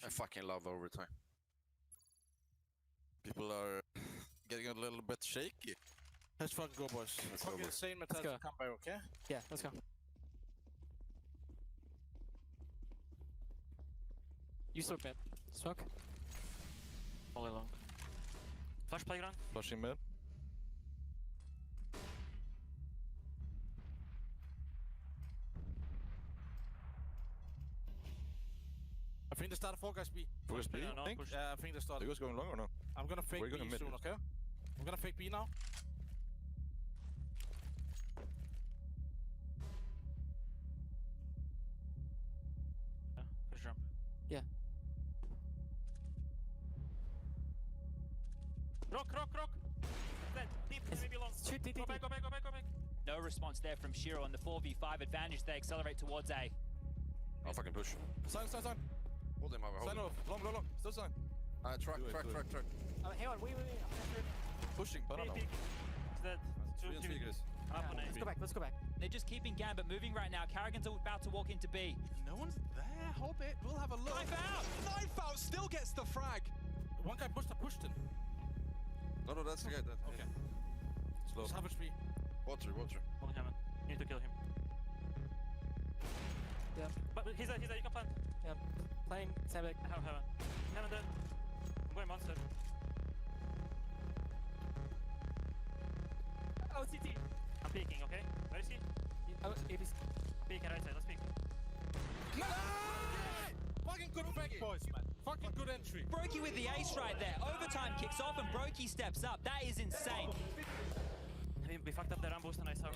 Speaker 5: I fucking love overtime. People are getting a little bit shaky.
Speaker 9: Let's fucking go, boys.
Speaker 5: Let's go,
Speaker 9: Fucking
Speaker 5: boys.
Speaker 9: insane mentality come by, okay?
Speaker 7: Yeah, let's go. You smoke mid. Smoke.
Speaker 1: All along. Flash playground.
Speaker 5: Flashing mid.
Speaker 9: I think they started 4 guys B.
Speaker 5: Focus B,
Speaker 9: I think? Yeah, I think they started.
Speaker 5: You guys going long or no?
Speaker 9: I'm gonna fake
Speaker 5: We're
Speaker 9: B
Speaker 5: going mid.
Speaker 9: soon, okay? I'm gonna fake B now.
Speaker 1: Yeah, first jump.
Speaker 7: Yeah.
Speaker 1: Rock. Dead. Deep, maybe long.
Speaker 7: Shoot,
Speaker 1: Go back.
Speaker 4: No response there from Shiro on the 4v5 advantage. They accelerate towards A.
Speaker 5: I'll fucking push.
Speaker 9: Sign.
Speaker 5: Hold him, hold
Speaker 9: Sign
Speaker 5: him.
Speaker 9: off. Long. Still sign.
Speaker 5: Track.
Speaker 7: Hang on, wait.
Speaker 5: Pushing, banana.
Speaker 1: He's dead.
Speaker 7: Let's go back.
Speaker 4: They're just keeping Gambit moving right now. Karrigan's about to walk into B.
Speaker 9: No one's there. Hobbit. We'll have a look. Knife out. Still gets the frag. One guy pushed him.
Speaker 5: No, that's the guy.
Speaker 9: Okay.
Speaker 5: Slow.
Speaker 9: Savage B.
Speaker 5: Water.
Speaker 1: Holding Hammond. You need to kill him.
Speaker 7: Yeah.
Speaker 1: But he's there. You can plant.
Speaker 7: Yeah. Playing Sebek.
Speaker 1: I have Hammond. Hammond dead. I'm going monster.
Speaker 7: Oh, CT.
Speaker 1: I'm peeking, okay? Where is he?
Speaker 7: Oh, ABC.
Speaker 1: Peek right side. Let's peek.
Speaker 9: Fucking good fake, boys, man. Fucking good entry.
Speaker 4: Broky with the ace right there. Overtime kicks off and Broky steps up. That is insane.
Speaker 1: We fucked up the RAM boost and I saw him.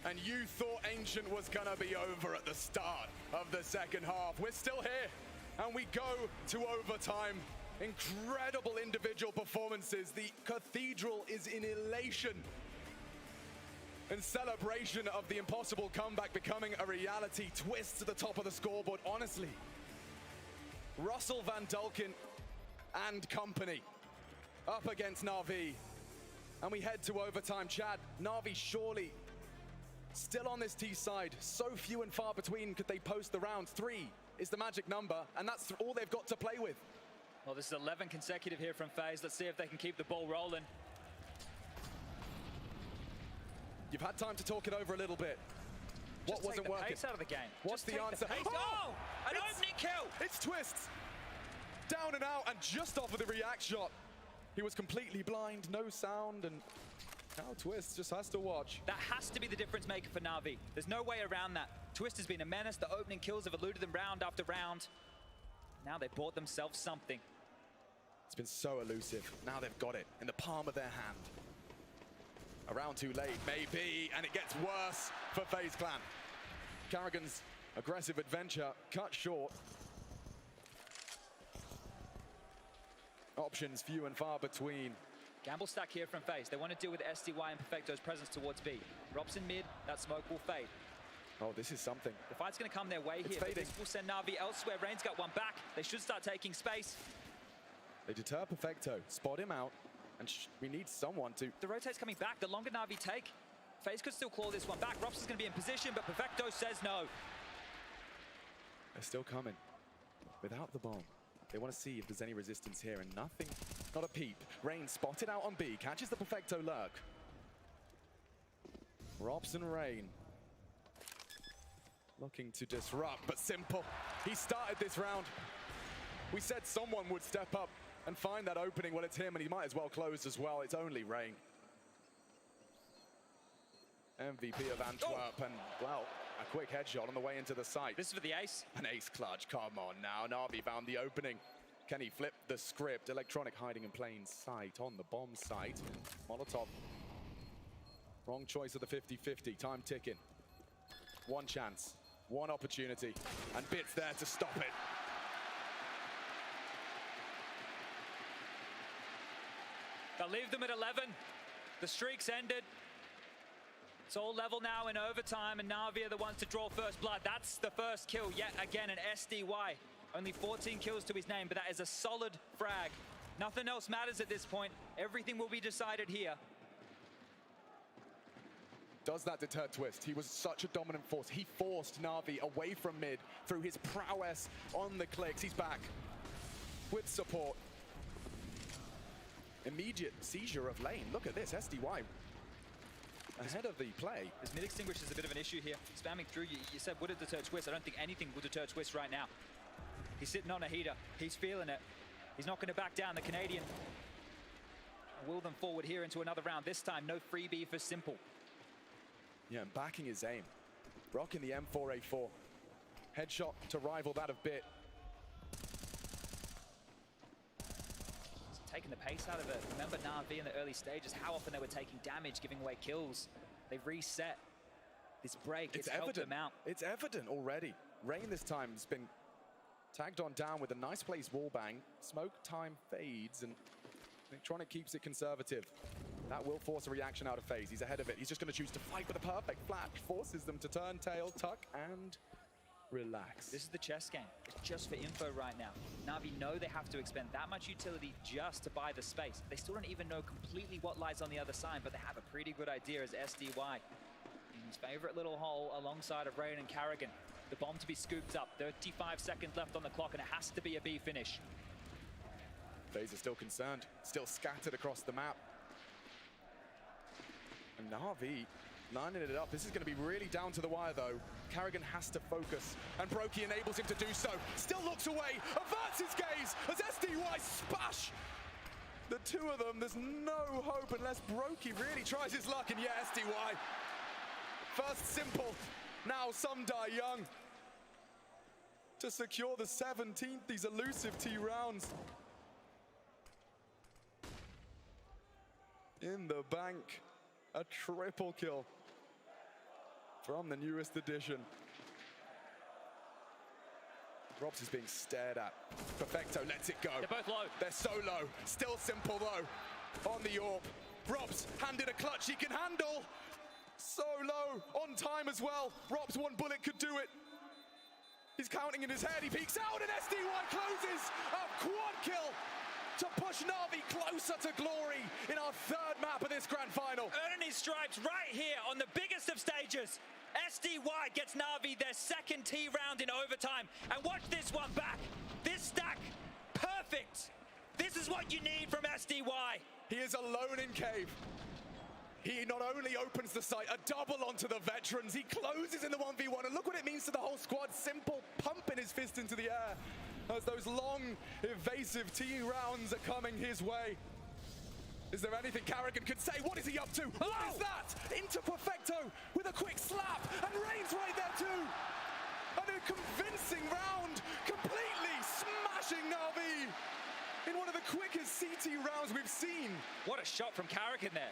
Speaker 3: And you thought Ancient was gonna be over at the start of the second half. We're still here, and we go to overtime. Incredible individual performances. The Cathedral is in elation in celebration of the impossible comeback becoming a reality. Twist to the top of the scoreboard, honestly. Russell Van Dulken and company up against Na'Vi. And we head to overtime. Chad, Na'Vi surely still on this T side. So few and far between could they post the round. 3 is the magic number, and that's all they've got to play with.
Speaker 4: Well, this is 11 consecutive here from FaZe. Let's see if they can keep the ball rolling.
Speaker 3: You've had time to talk it over a little bit. What wasn't
Speaker 4: take the
Speaker 3: working?
Speaker 4: pace out of the game.
Speaker 3: What's
Speaker 4: Just
Speaker 3: the
Speaker 4: take
Speaker 3: answer?
Speaker 4: pace. Oh! An
Speaker 3: It's-
Speaker 4: opening kill!
Speaker 3: It's Twists. Down and out, and just off of the react shot. He was completely blind, no sound, and now Twist just has to watch.
Speaker 4: That has to be the difference maker for Na'Vi. There's no way around that. Twist has been a menace. The opening kills have eluded them round after round. Now they bought themselves something.
Speaker 3: It's been so elusive. Now they've got it in the palm of their hand. A round too late, maybe, and it gets worse for FaZe Clan. Karrigan's aggressive adventure cut short. Options few and far between.
Speaker 4: Gamble stack here from FaZe. They want to deal with SDY and Perfecto's presence towards B. Robson mid, that smoke will fade.
Speaker 3: Oh, this is something.
Speaker 4: The fight's going to come their way
Speaker 3: It's
Speaker 4: here, but
Speaker 3: fading.
Speaker 4: this will send Na'Vi elsewhere. Rain's got one back. They should start taking space.
Speaker 3: They deter Perfecto, spot him out, and we need someone to...
Speaker 4: The rotate's coming back. The longer Na'Vi take, FaZe could still claw this one back. Robson's going to be in position, but Perfecto says no.
Speaker 3: They're still coming without the bomb. They want to see if there's any resistance here, and nothing, not a peep. Rain spotted out on B, catches the Perfecto lurk. Robson Rain looking to disrupt, but Simple. He started this round. We said someone would step up and find that opening. Well, it's him, and he might as well close as well. It's only Rain. MVP of Antwerp, and, well, a quick headshot on the way into the site.
Speaker 4: This is for the ace.
Speaker 3: An ace clutch, come on now. Na'Vi found the opening. Can he flip the script? Electronic hiding in plain sight on the bomb site. Molotov. Wrong choice of the 50-50, time ticking. One chance, one opportunity, and Bits there to stop it.
Speaker 4: They'll leave them at 11. The streak's ended. It's all level now in overtime, and Na'Vi are the ones to draw first blood. That's the first kill yet again, an SDY. Only 14 kills to his name, but that is a solid frag. Nothing else matters at this point. Everything will be decided here.
Speaker 3: Does that deter Twist? He was such a dominant force. He forced Na'Vi away from mid through his prowess on the clicks. He's back with support. Immediate seizure of lane. Look at this, SDY ahead of the play.
Speaker 4: This mid extinguisher is a bit of an issue here. Spamming through, you said, would it deter Twist? I don't think anything will deter Twist right now. He's sitting on a heater. He's feeling it. He's not going to back down. The Canadian will them forward here into another round. This time, no freebie for Simple.
Speaker 3: Yeah, and backing his aim. Rocking the M4A4. Headshot to rival that of Bit.
Speaker 4: Taking the pace out of it. Remember Na'Vi in the early stages, how often they were taking damage, giving away kills. They've reset. This break, it's helped them out.
Speaker 3: It's evident already. Rain this time has been tagged on down with a nice place wallbang. Smoke time fades, and Electronic keeps it conservative. That will force a reaction out of FaZe. He's ahead of it. He's just going to choose to fight with a perfect flash. Forces them to turn tail, tuck, and relax.
Speaker 4: This is the chess game. It's just for info right now. Na'Vi know they have to expend that much utility just to buy the space. They still don't even know completely what lies on the other side, but they have a pretty good idea as SDY in his favorite little hole alongside of Rain and Karrigan. The bomb to be scooped up. 35 seconds left on the clock, and it has to be a B finish.
Speaker 3: FaZe are still concerned, still scattered across the map. And Na'Vi lining it up. This is going to be really down to the wire, though. Karrigan has to focus, and Brokey enables him to do so. Still looks away, averts his gaze as SDY spash. The two of them, there's no hope unless Brokey really tries his luck, and yeah, SDY. First Simple, now some die young. To secure the 17th, these elusive T rounds. In the bank, a triple kill from the newest edition. Robs is being stared at. Perfecto lets it go.
Speaker 4: They're both low.
Speaker 3: They're so low. Still Simple though, on the AWP. Robs handed a clutch he can handle. So low, on time as well. Robs, one bullet could do it. He's counting in his head, he peeks out, and SDY closes a quad kill to push Na'Vi closer to glory in our third map of this grand final.
Speaker 4: Earning his stripes right here on the biggest of stages. SDY gets Na'Vi their second T round in overtime. And watch this one back. This stack, perfect. This is what you need from SDY.
Speaker 3: He is alone in cave. He not only opens the site, a double onto the veterans, he closes in the 1v1, and look what it means to the whole squad. Simple pumping his fist into the air as those long, evasive T rounds are coming his way. Is there anything Karrigan could say? What is he up to? What is that? Into Perfecto with a quick slap, and Rain's right there too. And a convincing round, completely smashing Na'Vi in one of the quickest CT rounds we've seen.
Speaker 4: What a shot from Karrigan there.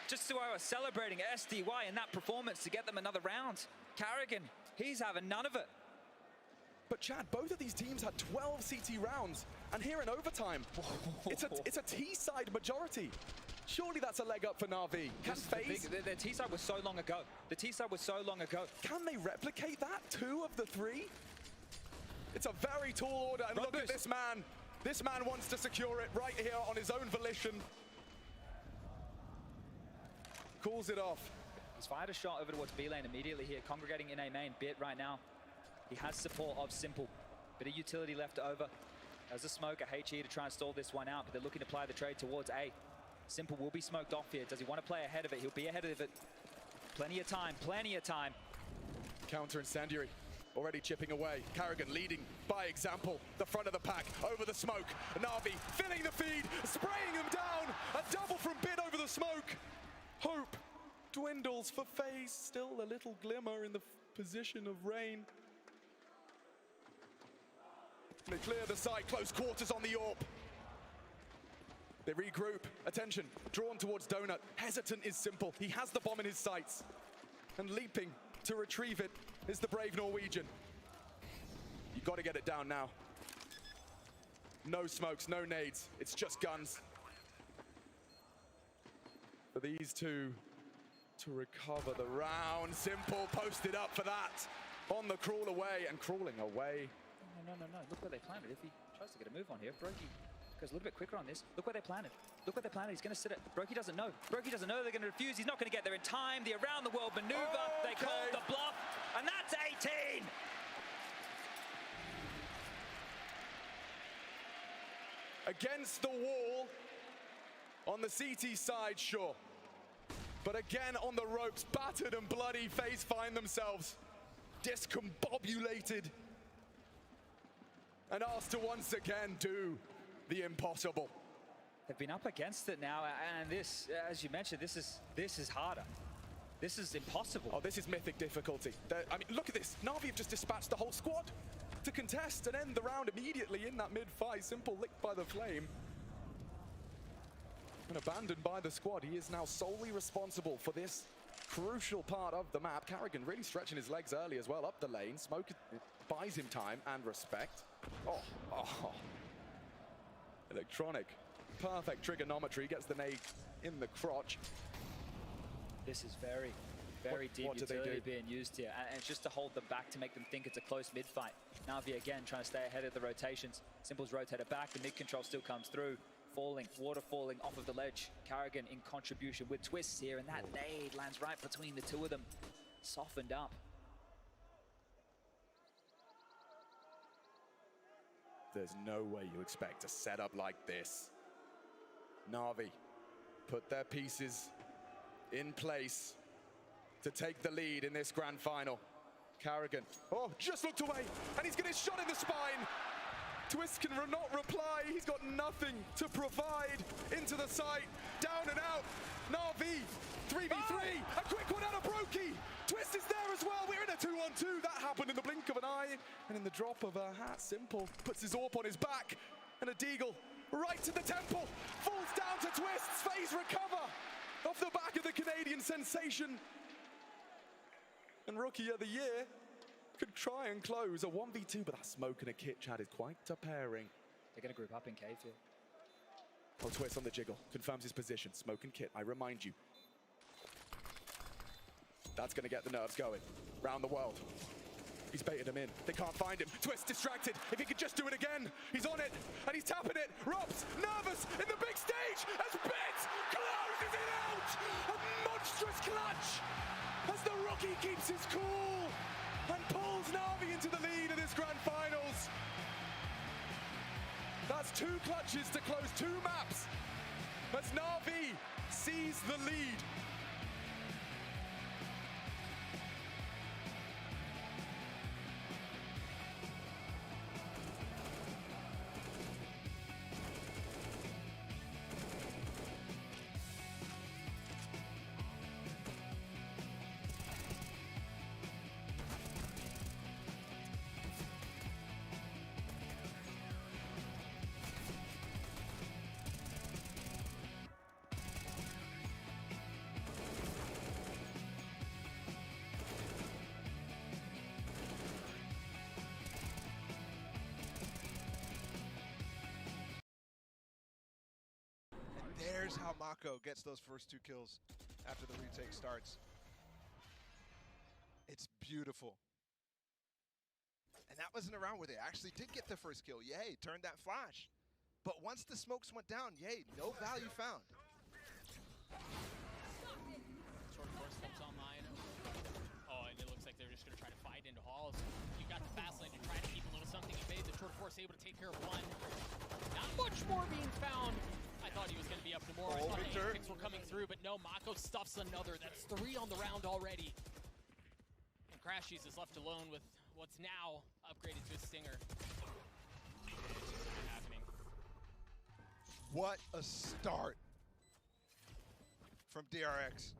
Speaker 4: Just so I was celebrating SDY in that performance to get them another round. Karrigan, he's having none of it.
Speaker 3: But Chad, both of these teams had 12 CT rounds, and here in overtime, it's a T-side majority. Surely that's a leg up for Na'Vi. Can FaZe...
Speaker 4: The T-side was so long ago. The T-side was so long ago.
Speaker 3: Can they replicate that? 2 of the 3? It's a very tall order, and look at this man. This man wants to secure it right here on his own volition. Calls it off.
Speaker 4: He's fired a shot over towards B lane immediately here, congregating in A main. Bit right now. He has support of Simple. Bit of utility left over. There's a smoke, a HE to try and stall this one out, but they're looking to apply the trade towards A. Simple will be smoked off here. Does he want to play ahead of it? He'll be ahead of it. Plenty of time, plenty of time.
Speaker 3: Counter incendiary. Already chipping away. Karrigan leading by example. The front of the pack, over the smoke. Na'Vi filling the feed, spraying them down. A double from Bit over the smoke. Hope dwindles for FaZe. Still a little glimmer in the position of Rain. They clear the site, close quarters on the AWP. They regroup. Attention, drawn towards Donut. Hesitant is Simple. He has the bomb in his sights. And leaping to retrieve it is the brave Norwegian. You've got to get it down now. No smokes, no nades. It's just guns. For these two to recover the round. Simple posted up for that. On the crawl away and crawling away.
Speaker 4: No. Look where they planted. If he tries to get a move on here, Brokey goes a little bit quicker on this. Look where they planted. Look where they planted. He's going to sit it. Brokey doesn't know. Brokey doesn't know they're going to refuse. He's not going to get there in time. The around the world maneuver. They called the bluff. And that's 18.
Speaker 3: Against the wall on the CT side, sure. But again on the ropes, battered and bloody, FaZe find themselves discombobulated and asked to once again do the impossible.
Speaker 4: They've been up against it now, and this, as you mentioned, this is harder. This is impossible.
Speaker 3: Oh, this is mythic difficulty. I mean, look at this. Na'Vi have just dispatched the whole squad to contest and end the round immediately in that mid-fight. Simple licked by the flame. And abandoned by the squad. He is now solely responsible for this crucial part of the map. Karrigan really stretching his legs early as well up the lane. Smoke buys him time and respect. Oh. Electronic. Perfect trigonometry. Gets the nade in the crotch.
Speaker 4: This is very, very deep utility being used here. And it's just to hold them back to make them think it's a close mid-fight. Na'Vi again trying to stay ahead of the rotations. Simple's rotated back. The mid-control still comes through. Falling, water falling off of the ledge. Karrigan in contribution with twists here, and that nade lands right between the two of them. Softened up.
Speaker 3: There's no way you expect a setup like this. Na'Vi put their pieces in place to take the lead in this grand final. Karrigan, just looked away, and he's getting shot in the spine. Twist can not reply. He's got nothing to provide into the site. Down and out. Na'Vi, 3v3. A quick one out of Brokey. Twist is there as well. We're in a 2-on-2. That happened in the blink of an eye. And in the drop of a hat, Simple puts his AWP on his back. And a Deagle right to the temple. Falls down to Twist's FaZe recover off the back of the Canadian sensation. And Rookie of the Year could try and close a 1v2, but that smoke and a kit, Chad, is quite a pairing.
Speaker 4: They're going to group up in cave here.
Speaker 3: Oh, Twist on the jiggle. Confirms his position. Smoke and kit, I remind you. That's going to get the nerves going. Round the world. He's baited him in. They can't find him. Twist distracted. If he could just do it again. He's on it, and he's tapping it. Robs, nervous, in the big stage, as Bit closes it out! A monstrous clutch as the Rocky keeps his cool and pulls Na'Vi into the lead of this Grand Finals. That's 2 clutches to close 2 maps as Na'Vi sees the lead.
Speaker 2: There's how Mako gets those first 2 kills after the retake starts. It's beautiful. And that wasn't around where they actually did get the first kill. Yay, turned that flash. But once the smokes went down, yay, no value found.
Speaker 15: Short force comes online. Oh, and it looks like they're just going to try to fight into halls. You got the fast lane to try to keep a little something evade. The short force able to take care of one. Not much more being found. I thought he was going to be up to more. I thought the picks were coming through, but no, Mako stuffs another. That's 3 on the round already. And Crashies is left alone with what's now upgraded to a Stinger. Happening.
Speaker 2: What a start from DRX.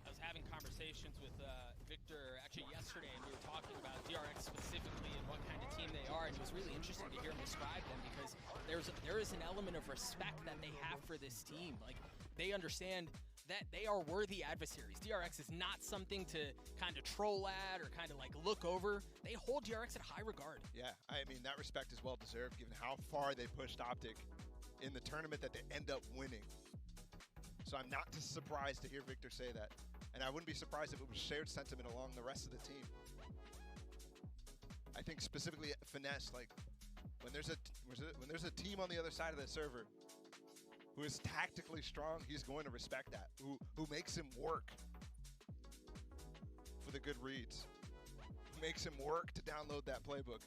Speaker 15: I was having conversations with Victor actually yesterday, and we were talking about DRX specifically and what kind of team they are, and it was really interesting to hear him describe them because there is an element of respect that they have for this team. Like, they understand that they are worthy adversaries. DRX is not something to kind of troll at or kind of like look over. They hold DRX at high regard.
Speaker 2: Yeah, I mean, that respect is well deserved given how far they pushed Optic in the tournament that they end up winning. So I'm not just surprised to hear Victor say that. And I wouldn't be surprised if it was shared sentiment along the rest of the team. I think specifically at Finesse, like when there's a team on the other side of the server who is tactically strong, he's going to respect that. Who makes him work for the good reads, who makes him work to download that playbook.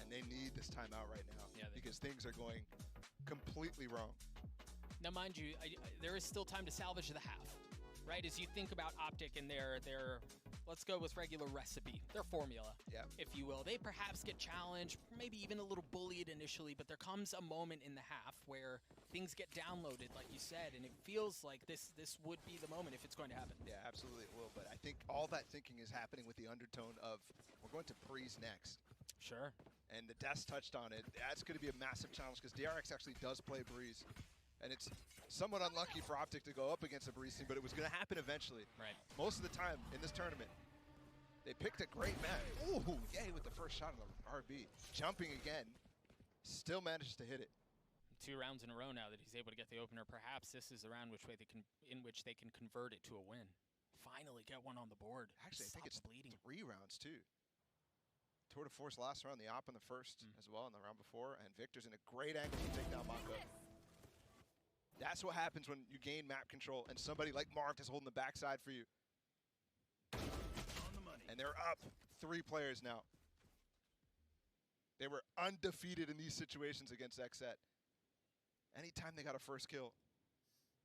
Speaker 2: And they need this timeout right now because things are going completely wrong.
Speaker 15: Now, mind you, there is still time to salvage the half, right? As you think about Optic and their let's go with regular recipe, their formula, if you will. They perhaps get challenged, maybe even a little bullied initially, but there comes a moment in the half where things get downloaded, like you said, and it feels like this would be the moment if it's going to happen.
Speaker 2: Yeah, absolutely it will, but I think all that thinking is happening with the undertone of we're going to Breeze next.
Speaker 15: Sure.
Speaker 2: And the Des touched on it. That's going to be a massive challenge because DRX actually does play Breeze. And it's somewhat unlucky for Optic to go up against a Breeze team, but it was going to happen eventually.
Speaker 15: Right.
Speaker 2: Most of the time in this tournament, they picked a great map. Ooh, yay with the first shot on the RB. Jumping again, still manages to hit it.
Speaker 15: 2 rounds in a row now that he's able to get the opener. Perhaps this is the round in which they can convert it to a win. Finally get one on the board.
Speaker 2: Actually, I think it's
Speaker 15: bleeding.
Speaker 2: 3 rounds too. Tour de Force last round, the op in the first as well in the round before, and Victor's in a great angle to take down Mako. That's what happens when you gain map control and somebody like Marv is holding the backside for you.
Speaker 22: On the money.
Speaker 2: And they're up 3 players now. They were undefeated in these situations against Xset. Anytime they got a first kill,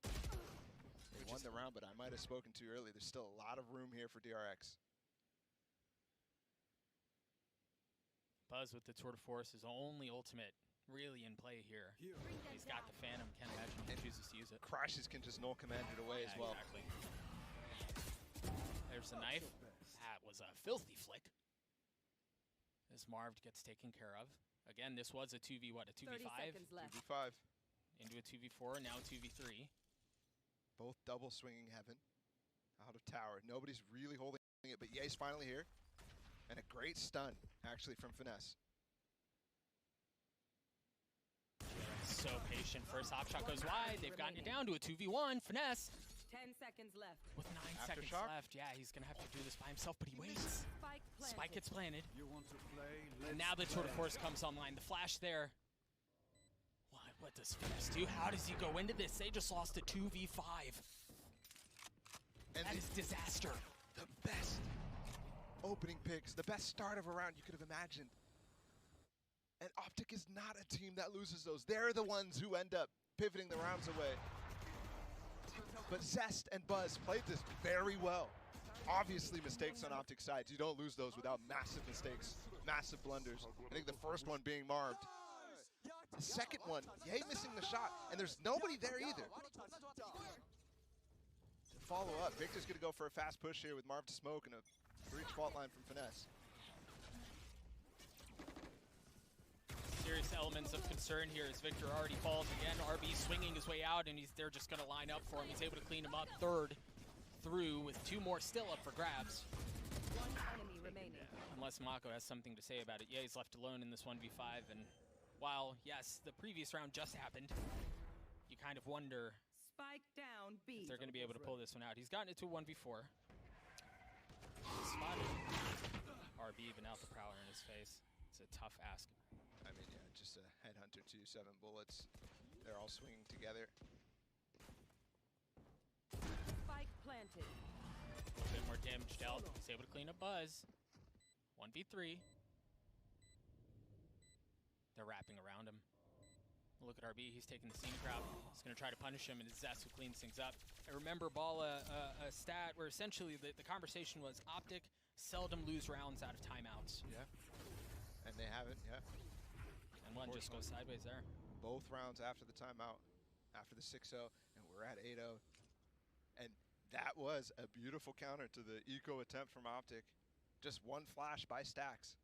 Speaker 2: they won the round, but I might have spoken too early. There's still a lot of room here for DRX.
Speaker 15: Buzz with the Tour de Force, his only ultimate really in play here. He's got the Phantom, can't imagine he chooses to use it.
Speaker 2: Crashes can just null command it away as well.
Speaker 15: Exactly. There's the knife. That was a filthy flick. As Marv gets taken care of. Again, this was a 2v, what, a 2v5?
Speaker 2: 2v5.
Speaker 15: Into a 2v4, now a 2v3.
Speaker 2: Both double swinging heaven out of tower. Nobody's really holding it, but Ye's finally here. And a great stun, actually, from Finesse.
Speaker 15: So patient. First hop shot goes wide. They've gotten it down to a 2v1. Finesse.
Speaker 23: 10 seconds left.
Speaker 15: With 9 seconds left. Yeah, he's going to have to do this by himself, but he waits. Spike gets planted.
Speaker 22: You want to play?
Speaker 15: And now the Tour de Force comes online. The flash there. What does Finesse do? How does he go into this? They just lost a 2v5.
Speaker 2: And
Speaker 15: that is disaster.
Speaker 2: The best opening picks, the best start of a round you could have imagined. And Optic is not a team that loses those. They're the ones who end up pivoting the rounds away. But Zest and Buzz played this very well. Obviously mistakes on Optic sides. You don't lose those without massive mistakes, massive blunders. I think the first one being Marved. The second one, Ye missing the shot, and there's nobody there either. To follow up, Victor's gonna go for a fast push here with Marv to smoke and a breach fault line from Finesse.
Speaker 15: Serious elements of concern here as Victor already falls again. RB swinging his way out, and they're just going to line up for him. He's able to clean him up third through with 2 more still up for grabs.
Speaker 10: One enemy remaining.
Speaker 15: Unless Mako has something to say about it. Yeah, he's left alone in this 1v5, and while, yes, the previous round just happened, you kind of wonder
Speaker 10: Spike down B.
Speaker 15: if they're going to be able to pull this one out. He's gotten it to 1v4. Spotted RB even out the prowler in his face. It's a tough ask.
Speaker 2: I mean, yeah, just a headhunter 2, 7 bullets. They're all swinging together.
Speaker 10: Spike planted.
Speaker 15: A bit more damage dealt. He's able to clean up Buzz. 1v3. They're wrapping around him. Look at RB, he's taking the scene crowd. He's going to try to punish him, and it's Zest who cleans things up. I remember Ball a stat where essentially the conversation was Optic seldom lose rounds out of timeouts.
Speaker 2: Yeah, and they haven't, yeah.
Speaker 15: And one just goes sideways there.
Speaker 2: Both rounds after the timeout, after the 6-0, and we're at 8-0. And that was a beautiful counter to the eco attempt from Optic. Just one flash by Stax.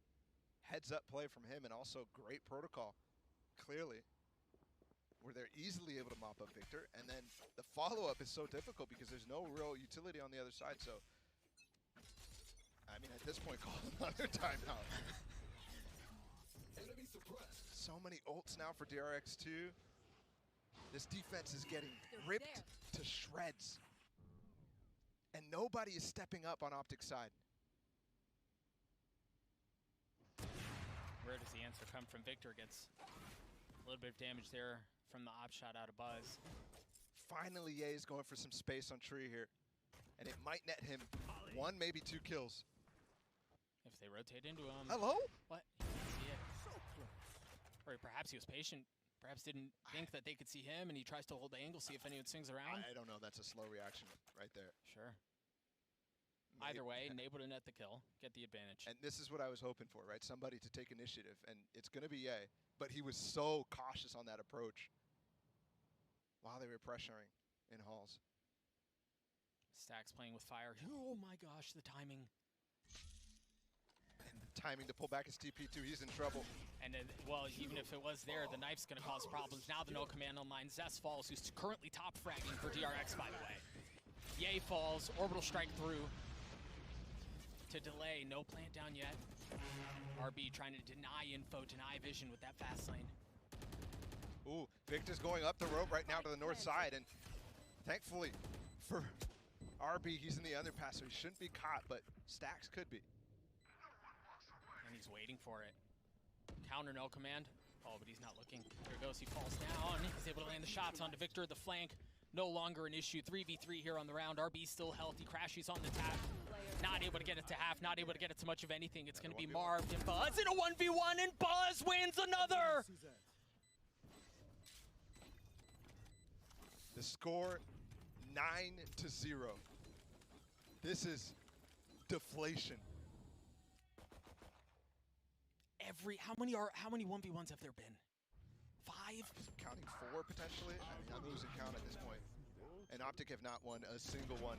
Speaker 2: Heads up play from him, and also great protocol, clearly, where they're easily able to mop up Victor. And then the follow-up is so difficult because there's no real utility on the other side. So, I mean, at this point, call another timeout. So many ults now for DRX2. This defense is getting ripped to shreds. And nobody is stepping up on Optic's side.
Speaker 15: Where does the answer come from? Victor gets a little bit of damage there from the op shot out of Buzz.
Speaker 2: Finally, Ye is going for some space on Tree here. And it might net him 1, maybe 2 kills.
Speaker 15: If they rotate into him.
Speaker 2: Hello?
Speaker 15: What? He didn't see it. Or perhaps he was patient. Perhaps didn't think that they could see him, and he tries to hold the angle, see if anyone swings around.
Speaker 2: I don't know. That's a slow reaction right there.
Speaker 15: Sure. Either way, able to net the kill, get the advantage.
Speaker 2: And this is what I was hoping for, right? Somebody to take initiative, and it's going to be Ye. But he was so cautious on that approach while they were pressuring in halls.
Speaker 15: Stax playing with fire. Oh my gosh, the timing.
Speaker 2: And the timing to pull back his TP2, he's in trouble.
Speaker 15: And then, well, even if it was there, the knife's going to cause problems. Now the no command online. Zest falls, who's currently top fragging for DRX, by the way. Ye falls, orbital strike through to delay. No plant down yet. RB trying to deny info, deny vision with that fast lane.
Speaker 2: Ooh, Victor's going up the rope right now to the north side, and thankfully for RB, he's in the underpass, so he shouldn't be caught, but Stax could be.
Speaker 15: And he's waiting for it. Counter no command. Oh, but he's not looking. There goes, he falls down. He's able to land the shots onto Victor. The flank, no longer an issue. 3v3 here on the round. RB still healthy. Crashy's on the tap. Not able to get it to half, not able to get it to much of anything. It's going to be Marved and Buzz in a 1v1, and Buzz wins another!
Speaker 2: The score, 9-0. This is deflation.
Speaker 15: How many 1v1s have there been? 5?
Speaker 2: Counting 4 potentially. I mean, I'm losing count at this point. And Optic have not won a single one.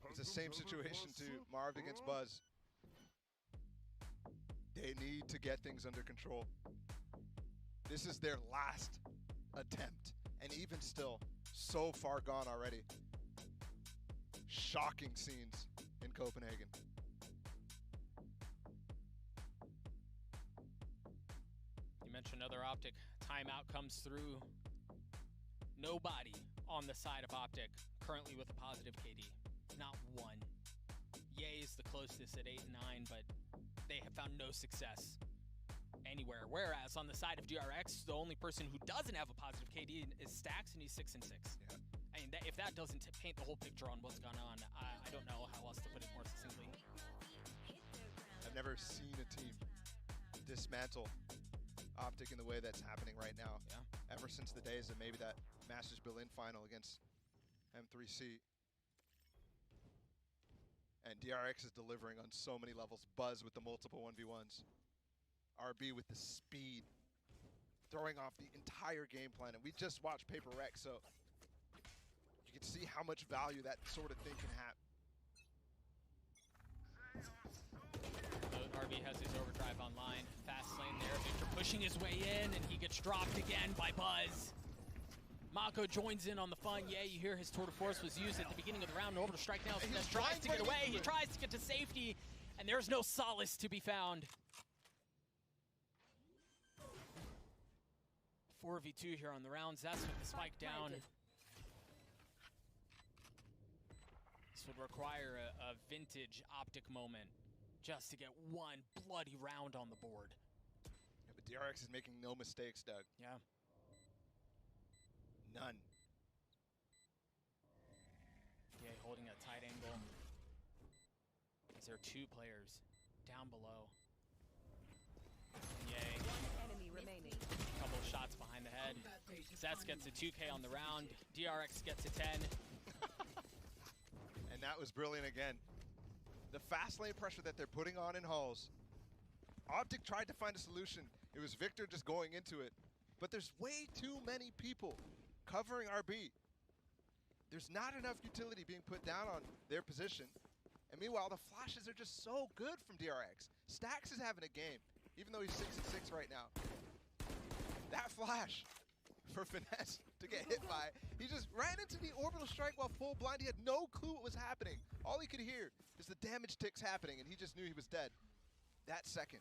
Speaker 2: It's the same situation to Marved against Buzz. They need to get things under control. This is their last attempt, and even still, so far gone already. Shocking scenes in Copenhagen.
Speaker 15: You mentioned another Optic timeout comes through. Nobody on the side of Optic currently with a positive KD. Not one. Ye is the closest at 8 and 9, but they have found no success. anywhere. Whereas on the side of DRX, the only person who doesn't have a positive KD is Stax, and he's 6-6.
Speaker 2: Yeah.
Speaker 15: I mean, if that doesn't paint the whole picture on what's gone on, I don't know how else to put it more succinctly.
Speaker 2: I've never seen a team dismantle Optic in the way that's happening right now.
Speaker 15: Yeah.
Speaker 2: Ever since the days of maybe that Masters Berlin final against M3C. And DRX is delivering on so many levels. Buzz with the multiple 1v1s. RB with the speed. Throwing off the entire game plan. And we just watched Paper Rex, so you can see how much value that sort of thing can have.
Speaker 15: RB has his overdrive online. Fast lane there. Victor pushing his way in, and he gets dropped again by Buzz. Mako joins in on the fun. Yeah, you hear his tour de force was used at the beginning of the round. Orbital strike now. Finesse tries to get away. He tries to get to safety, and there's no solace to be found. 4v2 here on the rounds. That's with the spike down. This would require a vintage Optic moment just to get one bloody round on the board.
Speaker 2: Yeah, but DRX is making no mistakes, Doug.
Speaker 15: Yeah.
Speaker 2: None.
Speaker 15: Yeah, holding a tight angle. Is there two players down below? Yay.
Speaker 10: One enemy remaining.
Speaker 15: Couple of shots behind the head. Zets gets a 2K on the round. DRX gets a 10.
Speaker 2: And that was brilliant again. The fast lane pressure that they're putting on in halls. Optic tried to find a solution. It was Victor just going into it. But there's way too many people covering RB. There's not enough utility being put down on their position. And meanwhile, the flashes are just so good from DRX. Stax is having a game, even though he's 6-6 right now. That flash for Finesse to get hit by, he just ran into the orbital strike while full blind. He had no clue what was happening. All he could hear is the damage ticks happening, and he just knew he was dead that second.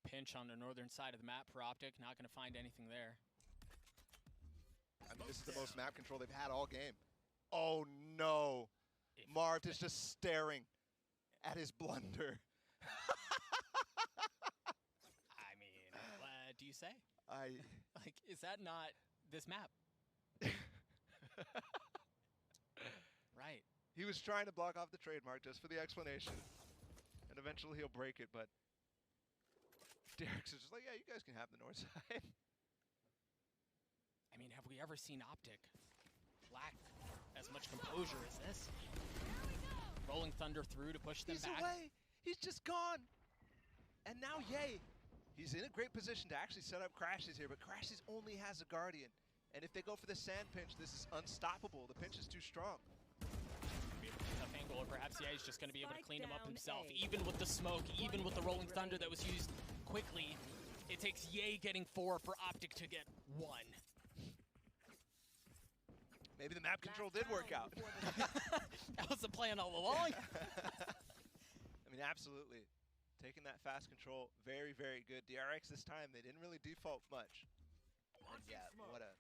Speaker 15: Pinch on the northern side of the map for Optic. Not going to find anything there.
Speaker 2: I mean, this is the most map control they've had all game. Oh no. Marth is just staring at his blunder.
Speaker 15: I mean, what do you say?
Speaker 2: Like,
Speaker 15: is that not this map? Right.
Speaker 2: He was trying to block off the trademark just for the explanation. And eventually he'll break it, but DRX is just like, yeah, you guys can have the north side.
Speaker 15: I mean, have we ever seen Optic lack as much composure as this? Rolling Thunder through to push them
Speaker 2: He's
Speaker 15: back.
Speaker 2: away. He's just gone. And now, yay. He's in a great position to actually set up Crashes here, but Crashes only has a Guardian. And if they go for the sand pinch, this is unstoppable. The pinch is too strong.
Speaker 15: Tough angle, or perhaps he's just going to be able to clean him up himself. Even with the smoke, even with the Rolling Thunder that was used quickly, it takes Ye getting 4 for Optic to get 1.
Speaker 2: Maybe the map control did work out.
Speaker 15: That was the plan all along.
Speaker 2: I mean, absolutely. Taking that fast control, very, very good. DRX this time, they didn't really default much. And yeah, what a...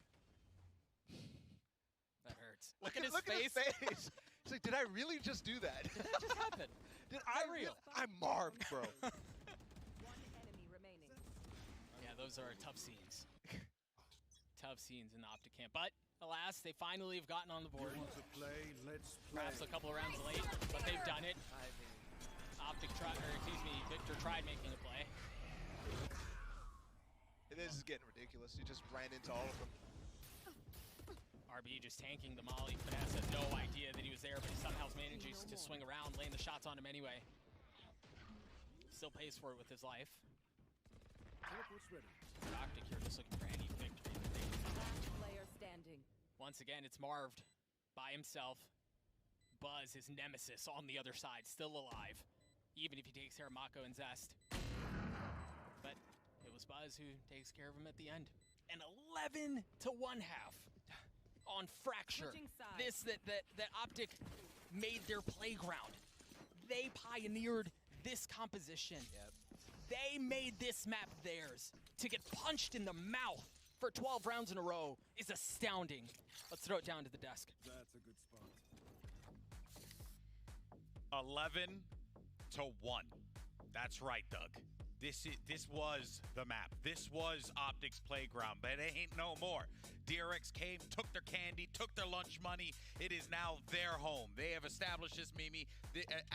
Speaker 15: That hurts.
Speaker 2: Look
Speaker 15: at his
Speaker 2: face. He's like, did I really just do that?
Speaker 15: Did that just happen?
Speaker 2: Did I real? I'm marved, bro.
Speaker 10: One enemy remaining.
Speaker 15: Yeah, those are tough scenes. Tough scenes in the Optic camp. But alas, they finally have gotten on the board. Perhaps a couple of rounds late, but they've done it. Optic tried, or excuse me, Victor tried making a play.
Speaker 2: This is getting ridiculous. He just ran into all of them.
Speaker 15: RB just tanking the molly. Finesse has no idea that he was there, but he somehow manages to swing around, laying the shots on him anyway. Still pays for it with his life. Optic here just looking for any victory.
Speaker 10: Last player standing.
Speaker 15: Once again, it's Marved by himself. Buzz, his nemesis, on the other side, still alive, even if he takes care of Mako and Zest. But it was Buzz who takes care of him at the end. An 11-1 half on Fracture. This that Optic made their playground. They pioneered this composition.
Speaker 2: Yep.
Speaker 15: They made this map theirs. To get punched in the mouth for 12 rounds in a row is astounding. Let's throw it down to the desk.
Speaker 21: That's a good spot.
Speaker 6: 11-1. That's right, Doug. This was the map. This was Optic's playground, but it ain't no more. DRX came, took their candy, took their lunch money. It is now their home. They have established this, Mimi,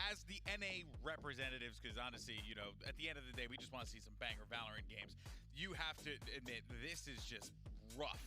Speaker 6: as the NA representatives, because honestly, you know, at the end of the day, we just want to see some banger Valorant games. You have to admit, this is just rough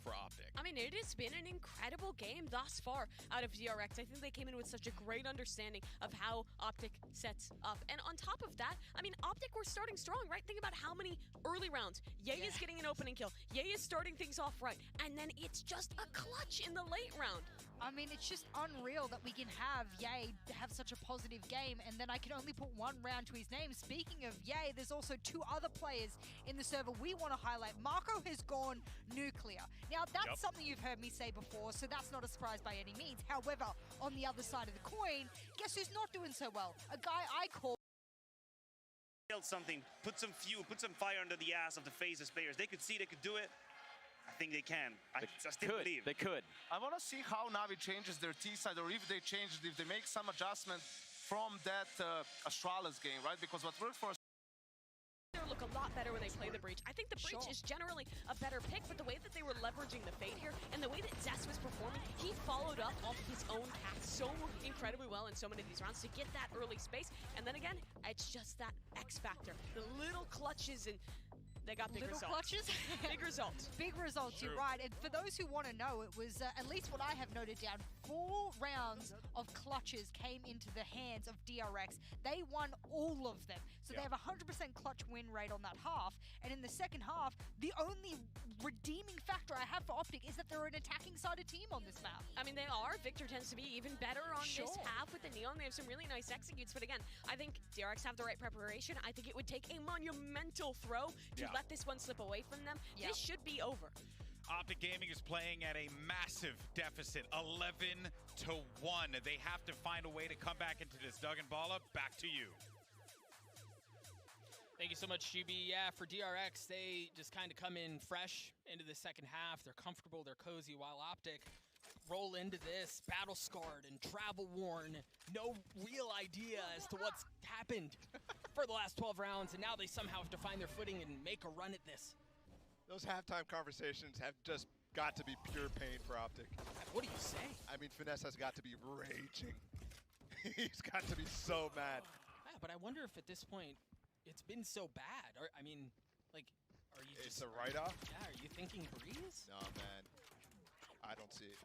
Speaker 6: for Optic.
Speaker 11: I mean, it has been an incredible game thus far out of DRX. I think they came in with such a great understanding of how Optic sets up. And on top of that, I mean, Optic were starting strong, right? Think about how many early rounds. Ye is getting an opening kill. Ye is starting things off right. And then it's just a clutch in the late round.
Speaker 23: I mean, it's just unreal that we can have Ye have such a positive game, and then I can only put one round to his name. Speaking of Ye, there's also two other players in the server we want to highlight. Marco has gone nuclear. Now, that's something you've heard me say before, so that's not a surprise by any means. However, on the other side of the coin, guess who's not doing so well? A guy I call...
Speaker 8: Build something, put some fuel, put some fire under the ass of the Faceless players. They could see they could do it. I think they can. I still believe.
Speaker 12: They could.
Speaker 24: I want to see how Navi changes their T-side, or if they change, if they make some adjustment from that Astralis game, right? Because what works for us...
Speaker 11: They look a lot better when they play the Breach. I think the Breach is generally a better pick, but the way that they were leveraging the Fade here, and the way that Zest was performing, he followed up off of his own path so incredibly well in so many of these rounds to get that early space. And then again, it's just that X factor. The little clutches, and they got big results.
Speaker 23: Clutches?
Speaker 11: Big results.
Speaker 23: Big results, you're right. And for those who want to know, it was, at least what I have noted down, 4 rounds of clutches came into the hands of DRX. They won all of them. So they have a 100% clutch win rate on that half. And in the second half, the only redeeming factor I have for Optic is that they're an attacking-sided team on this map.
Speaker 11: I mean, they are. Victor tends to be even better on this half with the Neon. They have some really nice executes. But again, I think DRX have the right preparation. I think it would take a monumental throw to let this one slip away from them. This should be over.
Speaker 6: Optic Gaming is playing at a massive deficit, 11-1. They have to find a way to come back into this. Doug and Bala, back to you.
Speaker 15: Thank you so much, Shubi. Yeah, for DRX, they just kind of come in fresh into the second half. They're comfortable, they're cozy, while Optic roll into this battle-scarred and travel-worn. No real idea as to what's happened for the last 12 rounds, and now they somehow have to find their footing and make a run at this.
Speaker 2: Those halftime conversations have just got to be pure pain for Optic.
Speaker 15: What do you say?
Speaker 2: I mean, Finesse has got to be raging. He's got to be so mad.
Speaker 15: Yeah, but I wonder if at this point it's been so bad. Or, I mean, like, are you
Speaker 2: It's a write-off?
Speaker 15: Yeah, are you thinking Breeze?
Speaker 2: No, man. I don't see it.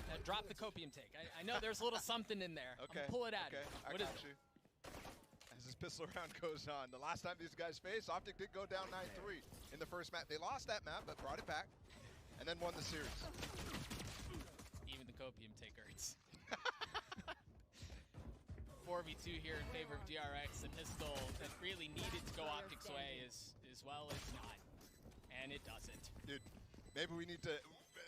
Speaker 15: Now drop the copium take. I know there's a little something in there.
Speaker 2: Okay.
Speaker 15: Pull it out.
Speaker 2: Okay, I got you. As this pistol round goes on, the last time these guys faced, Optic did go down 9-3 in the first map. They lost that map, but brought it back, and then won the series.
Speaker 15: Even the copium take hurts. 4v2 here in favor of DRX. The pistol that really needed to go Optic's way is as well as not. And it doesn't.
Speaker 2: Dude, maybe we need to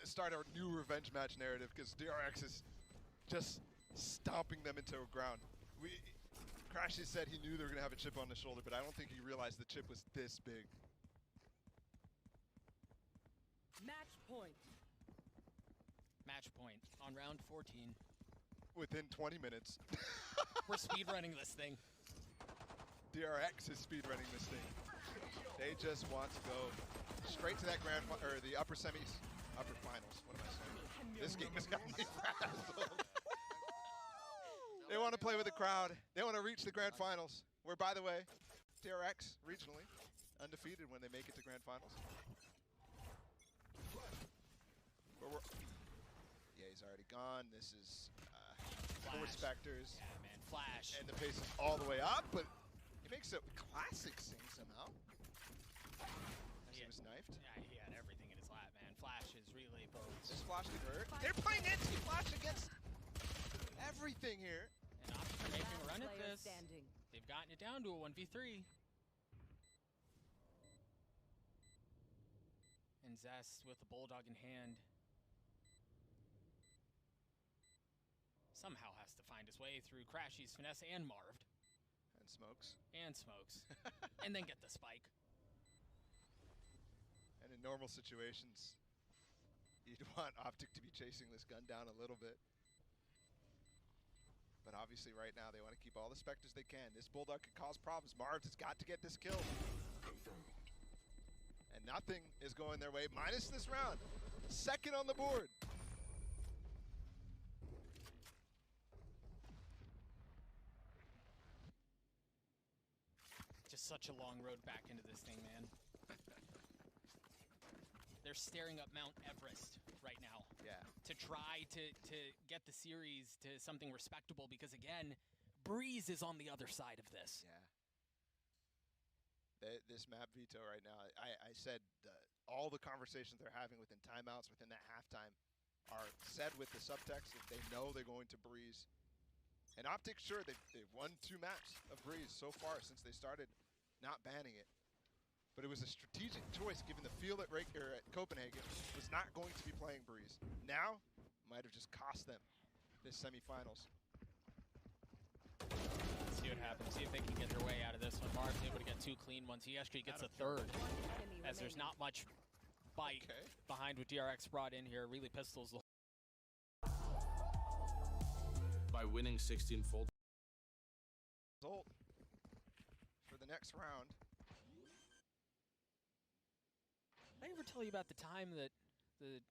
Speaker 2: start our new revenge match narrative, because DRX is just stomping them into the ground. Crashy said he knew they were going to have a chip on the shoulder, but I don't think he realized the chip was this big.
Speaker 11: Match point.
Speaker 15: Match point on round 14.
Speaker 2: Within 20 minutes.
Speaker 15: We're speedrunning this thing.
Speaker 2: DRX is speedrunning this thing. They just want to go straight to that the upper semis, upper finals. What am I saying? This game has got me frazzled. They want to play with the crowd. They want to reach the grand finals. Where, by the way, DRX regionally undefeated when they make it to grand finals. Yeah, he's already gone. This is 4 Spectres.
Speaker 15: Yeah, man, Flash.
Speaker 2: And the pace is all the way up, but he makes a classic sing somehow. He was knifed.
Speaker 15: Yeah, he had everything in his lap, man. Flash is really both.
Speaker 2: This Flash could hurt. They're playing anti-Flash against everything here.
Speaker 15: And Optic are making a run at this. They've gotten it down to a 1v3. And Zest with the Bulldog in hand somehow has to find his way through Crashy's Finesse and Marved.
Speaker 2: And Smokes.
Speaker 15: And Smokes. And then get the spike.
Speaker 2: And in normal situations, you'd want Optic to be chasing this gun down a little bit. But obviously right now they want to keep all the Spectres they can. This Bulldog could cause problems. Marv's has got to get this kill. And nothing is going their way, minus this round. Second on the board.
Speaker 15: Just such a long road back into this thing, man. They're staring up Mount Everest right now.
Speaker 2: Yeah.
Speaker 15: To try to get the series to something respectable, because again, Breeze is on the other side of this.
Speaker 2: Yeah. This map veto right now, I said all the conversations they're having within timeouts, within that halftime, are said with the subtext that they know they're going to Breeze. And Optic, sure, they've won 2 maps of Breeze so far since they started not banning it. But it was a strategic choice given the field at Copenhagen was not going to be playing Breeze. Now, might have just cost them this semifinals.
Speaker 15: See what happens. See if they can get their way out of this one. Marv's able to get 2 clean ones. He actually gets a third, as there's not much bite behind what DRX brought in here. Really pistols the
Speaker 13: by winning 16-fold.
Speaker 2: Result for the next round.
Speaker 15: Did I ever tell you about the time that the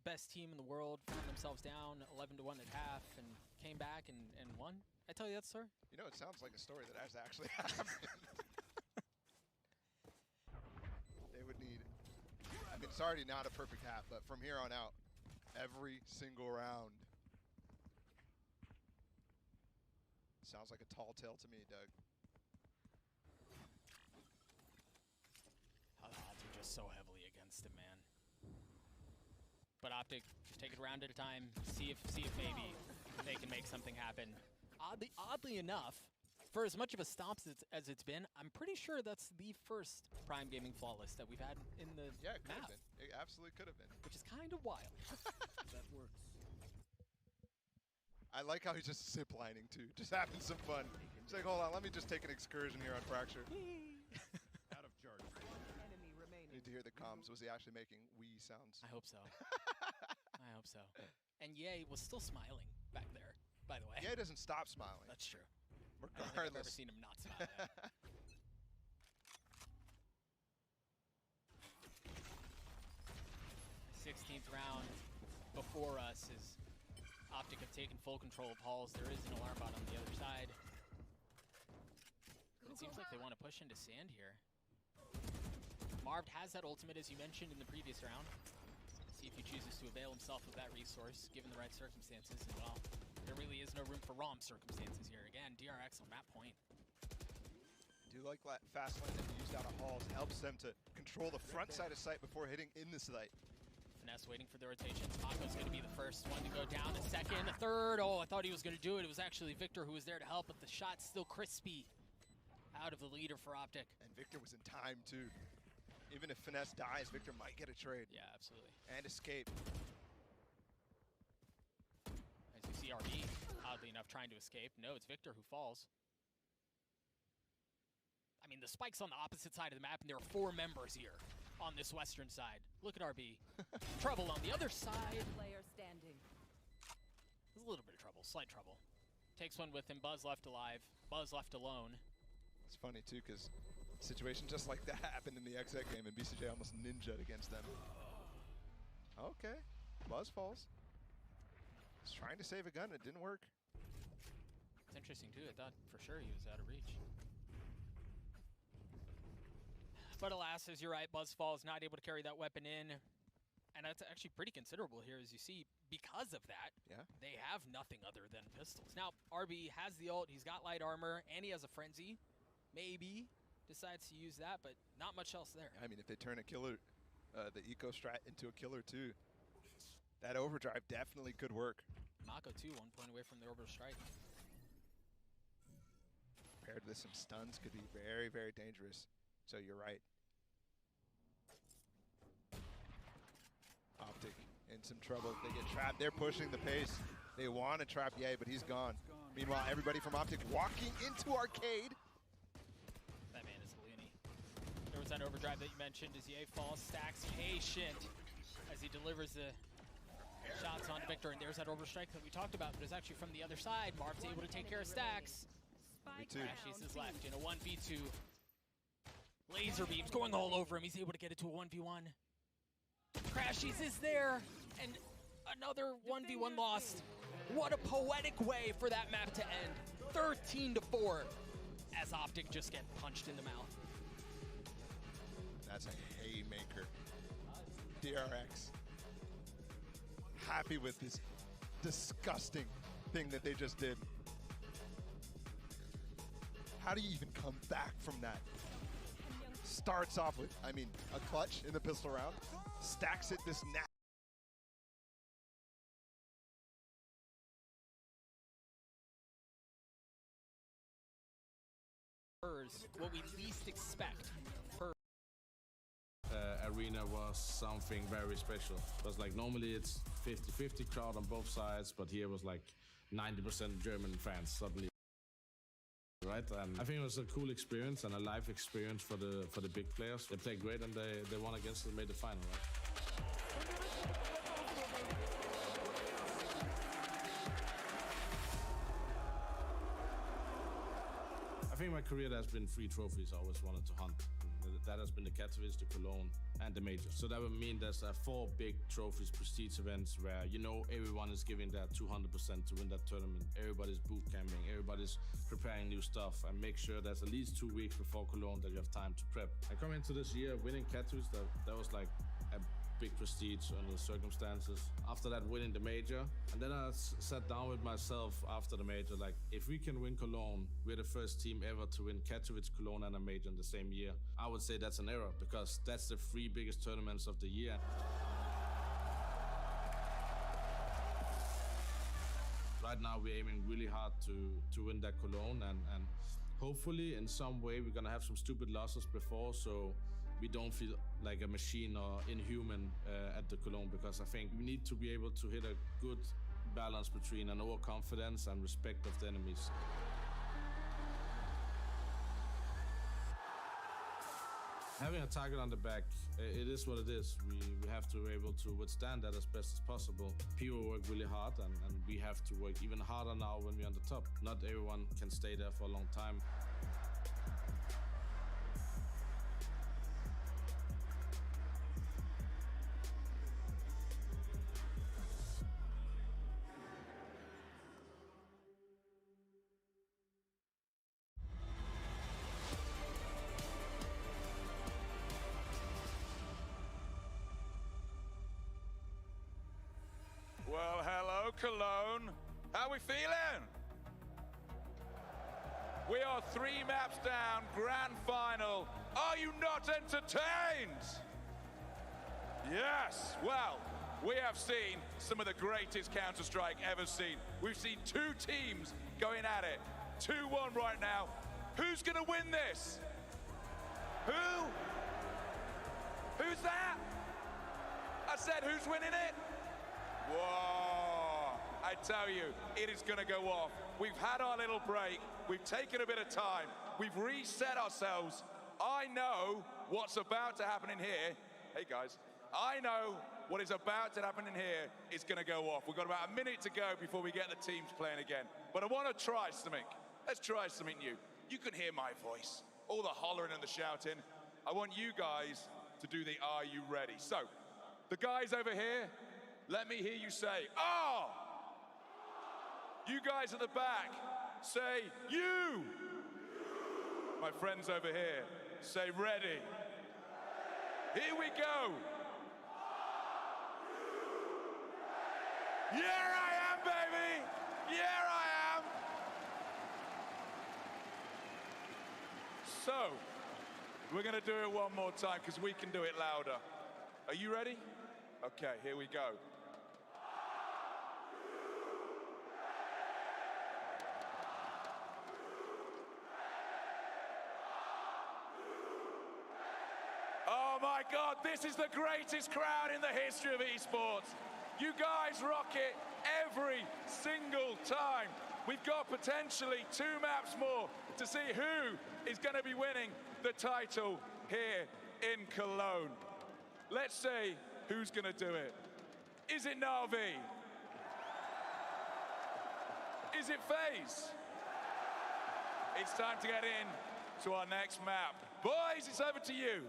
Speaker 15: best team in the world found themselves down 11-1 at half and came back and won? I tell you that story?
Speaker 2: You know, it sounds like a story that has actually happened. They would need, I mean, it's already not a perfect half, but from here on out, every single round. Sounds like a tall tale to me, Doug.
Speaker 15: The odds are just so heavily against him, man. But Optic, take it round at a time, see if maybe they can make something happen. Oddly enough, for as much of a stomp as it's been, I'm pretty sure that's the first Prime Gaming Flawless that we've had in the
Speaker 2: Yeah, it could have
Speaker 15: map,
Speaker 2: been. It absolutely could have been.
Speaker 15: which is kind of wild.
Speaker 22: That works.
Speaker 2: I like how he's just ziplining too, just having some fun. He's like, hold on, let me just take an excursion here on Fracture.
Speaker 22: Out of charge.
Speaker 10: Enemy remaining.
Speaker 2: Need to hear the comms. Was he actually making wee sounds?
Speaker 15: I hope so. I hope so. And Ye was still smiling back there, by the way.
Speaker 2: Yeah, he doesn't stop smiling.
Speaker 15: That's true. I don't think I've ever
Speaker 2: Regardless.
Speaker 15: seen him not smile. Yet. 16th round before us is Optic have taken full control of Halls. There is an alarm bot on the other side. But it seems like they want to push into sand here. Marv has that ultimate, as you mentioned in the previous round. See if he chooses to avail himself of that resource, given the right circumstances. And well, there really is no room for ROM circumstances here. Again, DRX on map point.
Speaker 2: Do like that fast lane that he used out of Halls. Helps them to control the front side of sight before hitting in the site.
Speaker 15: Finesse waiting for the rotations. Mako's going to be the first one to go down. A second, a third. Oh, I thought he was going to do it. It was actually Victor who was there to help, but the shot's still crispy out of the leader for Optic.
Speaker 2: And Victor was in time too. Even if Finesse dies, Victor might get a trade.
Speaker 15: Yeah, absolutely.
Speaker 2: And escape.
Speaker 15: As you see RB, oddly enough, trying to escape. No, it's Victor who falls. I mean, the spike's on the opposite side of the map, and there are 4 members here on this western side. Look at RB. Trouble on the other side.
Speaker 10: Player standing.
Speaker 15: There's a little bit of trouble, slight trouble. Takes one with him, Buzz left alive, Buzz left alone.
Speaker 2: It's funny too, because a situation just like that happened in the XZ game, and BCJ almost ninja'd against them. Okay, Buzz falls. He's trying to save a gun, it didn't work.
Speaker 15: It's interesting too, I thought for sure he was out of reach. But alas, as you're right, Buzzfall is not able to carry that weapon in. And that's actually pretty considerable here, as you see. Because of that, they have nothing other than pistols. Now, RB has the ult, he's got light armor, and he has a frenzy. Maybe decides to use that, but not much else there.
Speaker 2: I mean, if they turn a killer, the eco strat into a killer too, that overdrive definitely could work.
Speaker 15: Mako too, 1 point away from the orbital strike.
Speaker 2: Paired with some stuns could be very, very dangerous. So you're right. Optic in some trouble. They get trapped. They're pushing the pace. They want to trap Ye, but he's gone. Meanwhile, everybody from Optic walking into Arcade.
Speaker 15: That man is a loony. There was that overdrive that you mentioned as Ye falls, stacks patient as he delivers the Shots onto Victor, and there's that overstrike that we talked about, but it's actually from the other side. Marv's able to take care of Stacks. Crashies is left in a 1v2. Laser beams going all over him. He's able to get it to a 1v1. Crashies is there, and another 1v1 lost. What a poetic way for that map to end. 13-4 as Optic just get punched in the mouth.
Speaker 2: That's a haymaker. DRX. Happy with this disgusting thing that they just did. How do you even come back from that? Starts off with, I mean, a clutch in the pistol round, stacks it this nasty.
Speaker 15: What we least expect.
Speaker 13: Arena was something very special. It was like normally it's 50-50 crowd on both sides, but here was like 90% German fans suddenly. Right, and I think it was a cool experience and a live experience for the big players. They played great and they won against and made the final, right? I think my career has been 3 trophies I always wanted to hunt. That has been the Katowice, the Cologne, and the major. So that would mean there's 4 big trophies, prestige events where you know everyone is giving their 200% to win that tournament. Everybody's boot camping, everybody's preparing new stuff, and make sure there's at least 2 weeks before Cologne that you have time to prep. I come into this year winning Katowice, that was like a big prestige under the circumstances. After that, winning the major, and then I sat down with myself after the major, like, if we can win Cologne, we're the first team ever to win Katowice, Cologne, and a major in the same year. I would say that's an error, because that's the 3 biggest tournaments of the year. Right now, we're aiming really hard to win that Cologne, and hopefully, in some way, we're gonna have some stupid losses before, so we don't feel like a machine or inhuman at the Cologne, because I think we need to be able to hit a good balance between an overconfidence and respect of the enemies. Having a target on the back, it is what it is. We have to be able to withstand that as best as possible. People work really hard, and we have to work even harder now when we're on the top. Not everyone can stay there for a long time.
Speaker 14: Well, hello, Cologne. How we feeling? We are 3 maps down, grand final. Are you not entertained? Yes, well, we have seen some of the greatest Counter-Strike ever seen. We've seen 2 teams going at it. 2-1 right now. Who's gonna win this? Who? Who's that? I said, who's winning it? Whoa, I tell you, it is gonna go off. We've had our little break. We've taken a bit of time. We've reset ourselves. I know what's about to happen in here. Hey guys, I know what is about to happen in here is gonna go off. We've got about a minute to go before we get the teams playing again. But I wanna try something. Let's try something new. You can hear my voice, all the hollering and the shouting. I want you guys to do the "Are you ready?" So, the guys over here, let me hear you say, "Oh!" You guys at the back, say, "You!" My friends over here, say, "Ready?" Here we go. Here I am, baby! Here I am! So, we're gonna do it one more time because we can do it louder. Are you ready? Okay, here we go. Oh my God, this is the greatest crowd in the history of esports. You guys rock it every single time. We've got potentially 2 maps more to see who is going to be winning the title here in Cologne. Let's see who's going to do it. Is it Na'Vi? Is it FaZe? It's time to get in to our next map. Boys, it's over to you.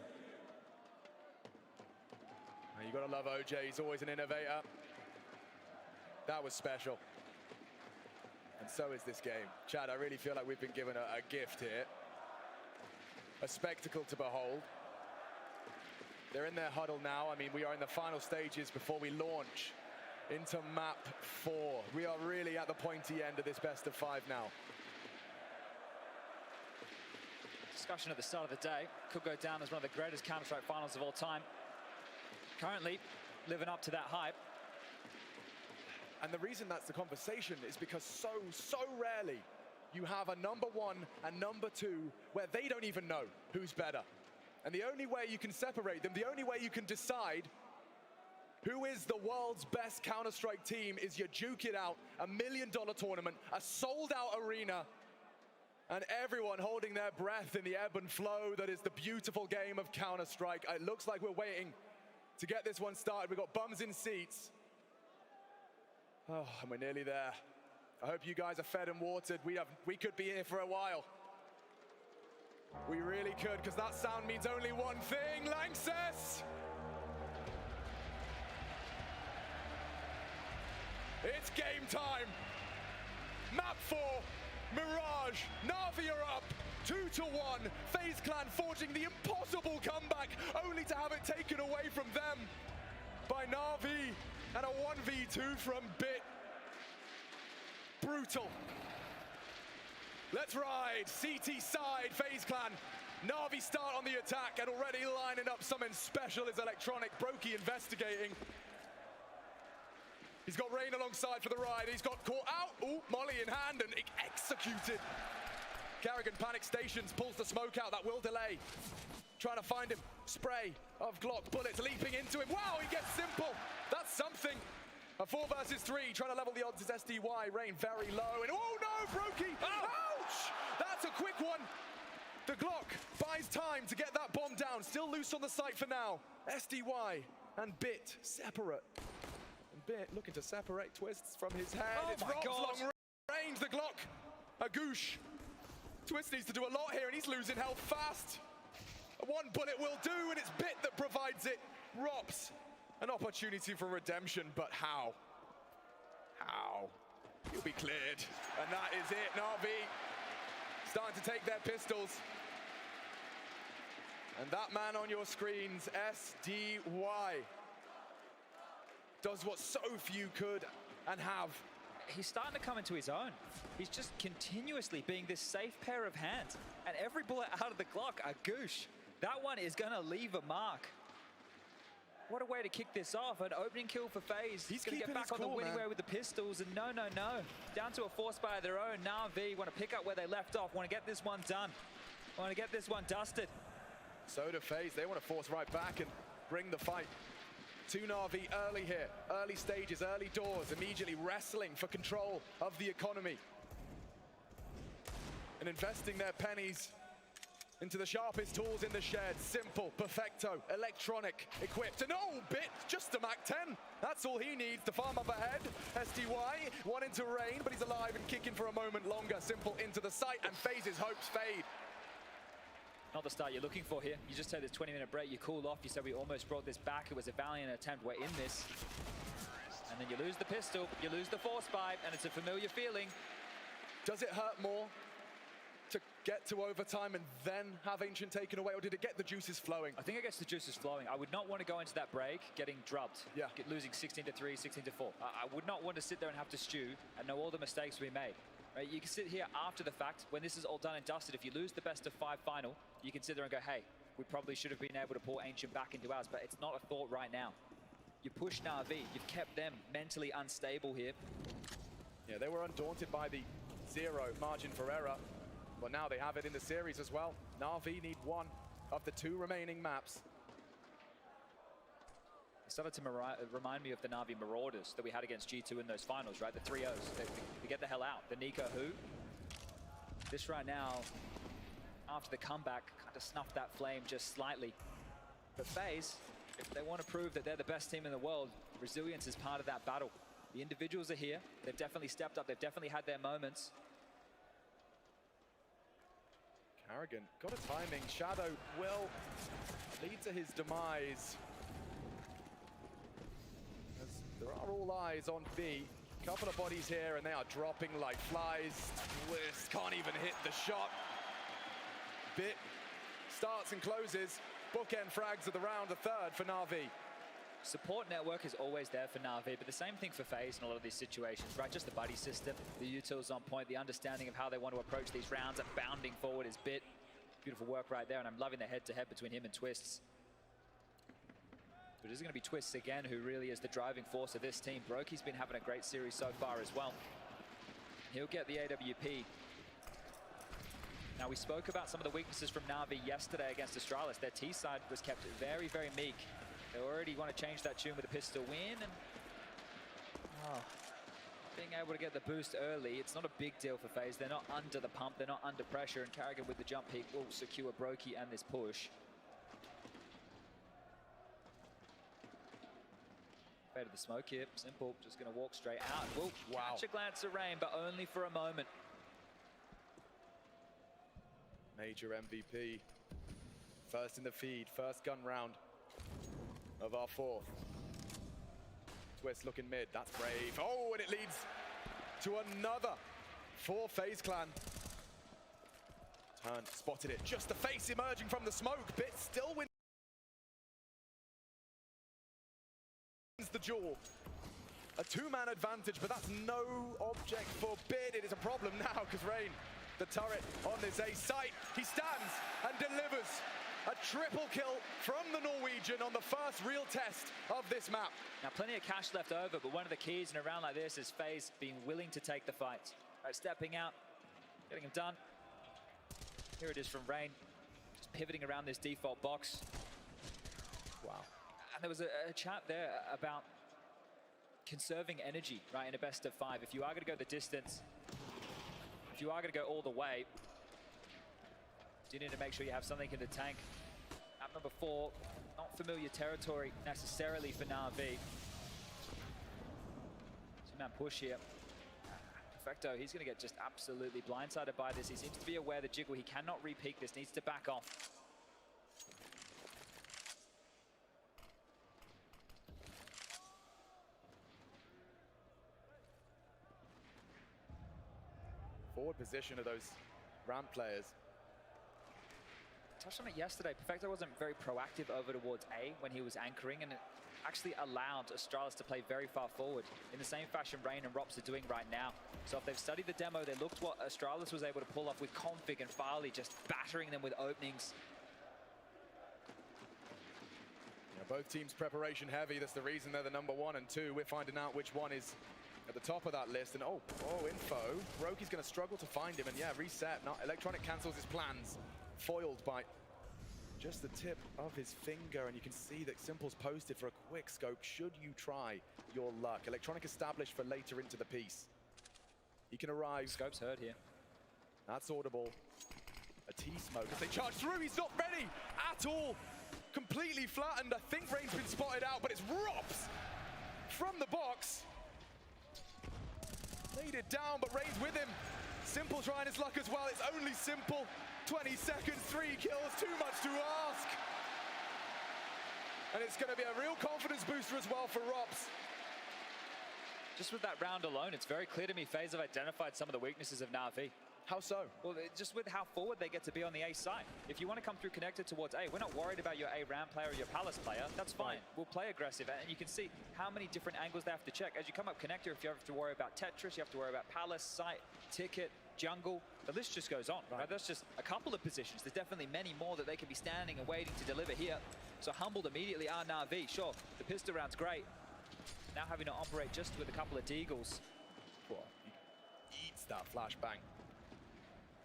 Speaker 3: You gotta love OJ, he's always an innovator. That was special. And so is this game. Chad, I really feel like we've been given a gift here. A spectacle to behold. They're in their huddle now. I mean, we are in the final stages before we launch into map 4. We are really at the pointy end of this best of 5 now.
Speaker 4: Discussion at the start of the day could go down as one of the greatest Counter-Strike finals of all time. Currently living up to that hype.
Speaker 3: And the reason that's the conversation is because so rarely you have a number 1 and number 2 where they don't even know who's better. And the only way you can separate them, the only way you can decide who is the world's best Counter-Strike team is you duke it out, $1 million tournament, a sold-out arena, and everyone holding their breath in the ebb and flow that is the beautiful game of Counter-Strike. It looks like we're waiting to get this one started. We've got bums in seats. Oh, and we're nearly there. I hope you guys are fed and watered. We could be here for a while. We really could, because that sound means only one thing, Lanxess! It's game time. Map 4, Mirage, Na'Vi are up, 2-1. FaZe Clan forging the impossible comeback, only to have it taken away from them by Na'Vi, and a 1v2 from Bit. Brutal. Let's ride. CT side, FaZe Clan. Na'Vi start on the attack, and already lining up something special is Electronic. Brokey investigating. He's got Rain alongside for the ride. He's got caught out. Ooh, Molly in hand and executed. Karrigan panic stations, pulls the smoke out. That will delay. Trying to find him. Spray of Glock bullets leaping into him. Wow, he gets simple. That's something. A 4 versus 3, trying to level the odds is SDY. Rain very low, and oh no, Brokey! Ouch! That's a quick one. The Glock buys time to get that bomb down. Still loose on the site for now. SDY and Bit separate. And Bit looking to separate Twists from his head.
Speaker 4: Oh
Speaker 3: it's
Speaker 4: my
Speaker 3: Rob's
Speaker 4: God.
Speaker 3: long range. The Glock. A goosh. Twist needs to do a lot here, and he's losing health fast. One bullet will do, and it's Bit that provides it. Rops. An opportunity for redemption, but how? How? You'll be cleared. And that is it, Na'Vi. Starting to take their pistols. And that man on your screens, SDY, does what so few could and have.
Speaker 4: He's starting to come into his own. He's just continuously being this safe pair of hands. And every bullet out of the Glock, a goosh. That one is gonna leave a mark. What a way to kick this off. An opening kill for FaZe. He's going to get back on the winning way with the pistols. And no. Down to a force buy of their own. Na'Vi want to pick up where they left off. Want to get this one done. Want to get this one dusted.
Speaker 3: So do FaZe. They want to force right back and bring the fight to Na'Vi early here. Early stages, early doors. Immediately wrestling for control of the economy. And investing their pennies into the sharpest tools in the shed. Simple, Perfecto, Electronic, equipped. And oh, Bit, just a Mac 10. That's all he needs to farm up ahead. SDY, one into Rain, but he's alive and kicking for a moment longer. Simple into the site, and FaZe's hopes fade.
Speaker 4: Not the start you're looking for here. You just had this 20-minute break, you cool off, you said we almost brought this back. It was a valiant attempt, we're in this. And then you lose the pistol, you lose the force buy, and it's a familiar feeling.
Speaker 3: Does it hurt more to get to overtime and then have Ancient taken away, or did it get the juices flowing?
Speaker 4: I think it gets the juices flowing. I would not want to go into that break getting drubbed, losing 16-3, 16-4. I would not want to sit there and have to stew and know all the mistakes we made. Right? You can sit here after the fact, when this is all done and dusted. If you lose the best of 5 final, you can sit there and go, hey, we probably should have been able to pull Ancient back into ours, but it's not a thought right now. You push Na'Vi, you've kept them mentally unstable here.
Speaker 3: Yeah, they were undaunted by the 0 margin for error. But now they have it in the series as well. Na'Vi need 1 of the 2 remaining maps.
Speaker 4: It started to remind me of the Na'Vi Marauders that we had against G2 in those finals, right? The 3-0s. They get the hell out. The Nico who? This right now, after the comeback, kind of snuffed that flame just slightly. But FaZe, if they want to prove that they're the best team in the world, Resilience is part of that battle. The individuals are here. They've definitely stepped up. They've definitely had their moments.
Speaker 3: Carrigan got a timing. Shadow will lead to his demise. As there are all eyes on B. Couple of bodies here and they are dropping like flies. Twist can't even hit the shot. Bit starts and closes. Bookend frags of the round, the third for Na'Vi.
Speaker 4: Support network is always there for Na'Vi, but the same thing for FaZe in a lot of these situations, right? Just the buddy system, the utils on point, the understanding of how they want to approach these rounds, and bounding forward is Bit. Beautiful work right there, and I'm loving the head-to-head between him and Twists. But it is going to be Twists again, who really is the driving force of this team. Brokey's been having a great series so far as well. He'll get the AWP. Now, we spoke about some of the weaknesses from Na'Vi yesterday against Astralis. Their T side was kept very, very meek. They already want to change that tune with a pistol win, and being able to get the boost early, it's not a big deal for FaZe. They're not under the pump, they're not under pressure, and Carrigan with the jump peak will secure Brokey and this push. Fade of the smoke here, Simple, just going to walk straight out. Will catch a glance of Rain, but only for a moment.
Speaker 3: Major MVP. First in the feed, first gun round of our fourth. Twist looking mid, that's brave. Oh, and it leads to another for FaZe Clan. Turn, spotted it, just the face emerging from the smoke. Bit still wins the duel. A two-man advantage, but that's no object for Bit. It is a problem now because Rain, the turret on this A site, he stands and delivers a triple kill from the Norwegian on the first real test of this map.
Speaker 4: Now, plenty of cash left over, but one of the keys in a round like this is FaZe being willing to take the fight. Right, stepping out, getting him done. Here it is from Rain, just pivoting around this default box.
Speaker 3: Wow.
Speaker 4: And there was a chat there about conserving energy, right, in a best of 5. If you are going to go the distance, if you are going to go all the way, you need to make sure you have something in the tank. Map number 4, not familiar territory necessarily for Na'Vi. Two-man push here. Perfecto, he's going to get just absolutely blindsided by this. He seems to be aware that Jiggle, he cannot re-peek this, needs to back off.
Speaker 3: Forward position of those ramp players.
Speaker 4: Touched on it yesterday. Perfecto wasn't very proactive over towards A when he was anchoring, and it actually allowed Astralis to play very far forward in the same fashion Rain and Rops are doing right now. So if they've studied the demo, they looked what Astralis was able to pull off with Config and Farley, just battering them with openings.
Speaker 3: Yeah, both teams preparation heavy. That's the reason they're the number 1 and 2. We're finding out which one is at the top of that list. And oh, info. Brokey's going to struggle to find him. And yeah, reset. Now, Electronic cancels his plans. Foiled by just the tip of his finger, and you can see that Simple's posted for a quick scope should you try your luck. Electronic established for later into the piece. He can arrive.
Speaker 4: Scope's heard here.
Speaker 3: That's audible. A T-smoke as they charge through. He's not ready at all. Completely flattened. I think Rain's been spotted out, but it's Rops from the box. Laid it down, but Rain's with him. Simple trying his luck as well. It's only Simple. 20 seconds, 3 kills, too much to ask. And it's going to be a real confidence booster as well for Rops.
Speaker 4: Just with that round alone, it's very clear to me FaZe have identified some of the weaknesses of Na'Vi.
Speaker 3: How so?
Speaker 4: Well, just with how forward they get to be on the A side. If you want to come through connected towards A, we're not worried about your A ramp player or your Palace player. That's fine. Right. We'll play aggressive, and you can see how many different angles they have to check. As you come up connector, if you have to worry about Tetris, you have to worry about Palace, site, ticket, jungle. The list just goes on, right? That's just a couple of positions. There's definitely many more that they can be standing and waiting to deliver here. So humbled immediately are Na'Vi. Sure, the pistol round's great. Now having to operate just with a couple of Deagles.
Speaker 3: Well, he eats that flashbang.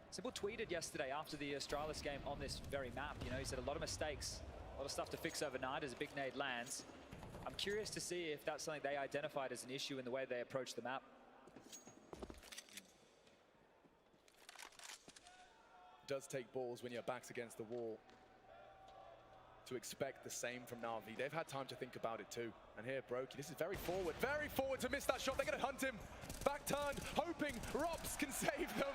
Speaker 4: Simple tweeted yesterday after the Astralis game on this very map. You know, he said a lot of mistakes, a lot of stuff to fix overnight as a big nade lands. I'm curious to see if that's something they identified as an issue in the way they approach the map.
Speaker 3: It does take balls when your back's against the wall. to expect the same from Na'Vi. They've had time to think about it too. And here, Brokey, this is very forward to miss that shot. They're going to hunt him. Back turned, hoping ropz can save them.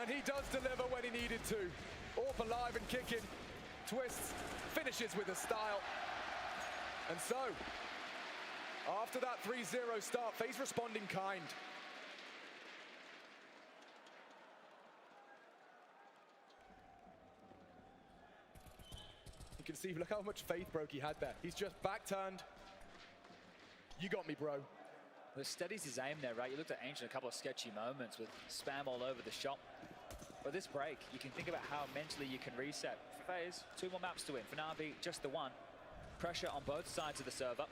Speaker 3: And he does deliver when he needed to. Orp alive and kicking. Twistzz finishes with a style. And so, after that 3-0 start, FaZe responding kind. You can see, look how much faith Brokey had there. He's just back turned. You got me, bro.
Speaker 4: Well, it steadies his aim there, right? You looked at Ancient a couple of sketchy moments with spam all over the shop. But this break, you can think about how mentally you can reset. For FaZe, 2 more maps to win. For Na'Vi, just the 1. Pressure on both sides of the server.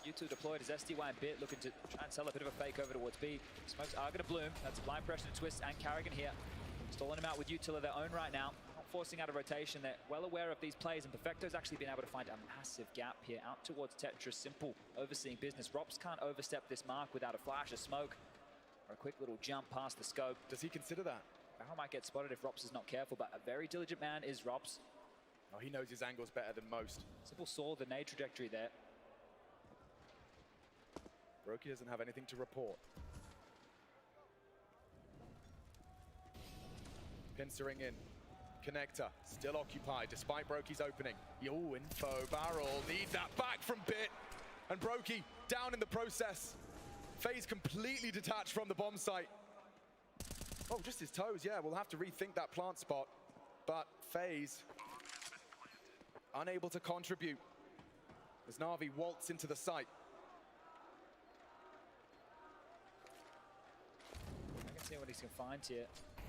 Speaker 4: U2 deployed as SDY and Bit looking to try and sell a bit of a fake over towards B. Smokes are going to bloom. That's blind pressure to Twistzz and Karrigan here. Stalling him out with Util of their own right now. Not forcing out a rotation. They're well aware of these plays, and Perfecto's actually been able to find a massive gap here out towards Tetris. Simple overseeing business. ropz can't overstep this mark without a flash of smoke or a quick little jump past the scope.
Speaker 3: Does he consider that?
Speaker 4: Barrow might get spotted if ropz is not careful, but a very diligent man is ropz.
Speaker 3: Oh, he knows his angles better than most.
Speaker 4: Simple saw the nade trajectory there.
Speaker 3: Brokey doesn't have anything to report. Pincering in. Connector still occupied despite Brokey's opening. Yo, info barrel. Need that back from Bit. And Brokey down in the process. FaZe completely detached from the bomb site. Oh, just his toes. Yeah, we'll have to rethink that plant spot. But FaZe unable to contribute as Na'Vi waltz into the site.
Speaker 4: I can see what he's going to find here.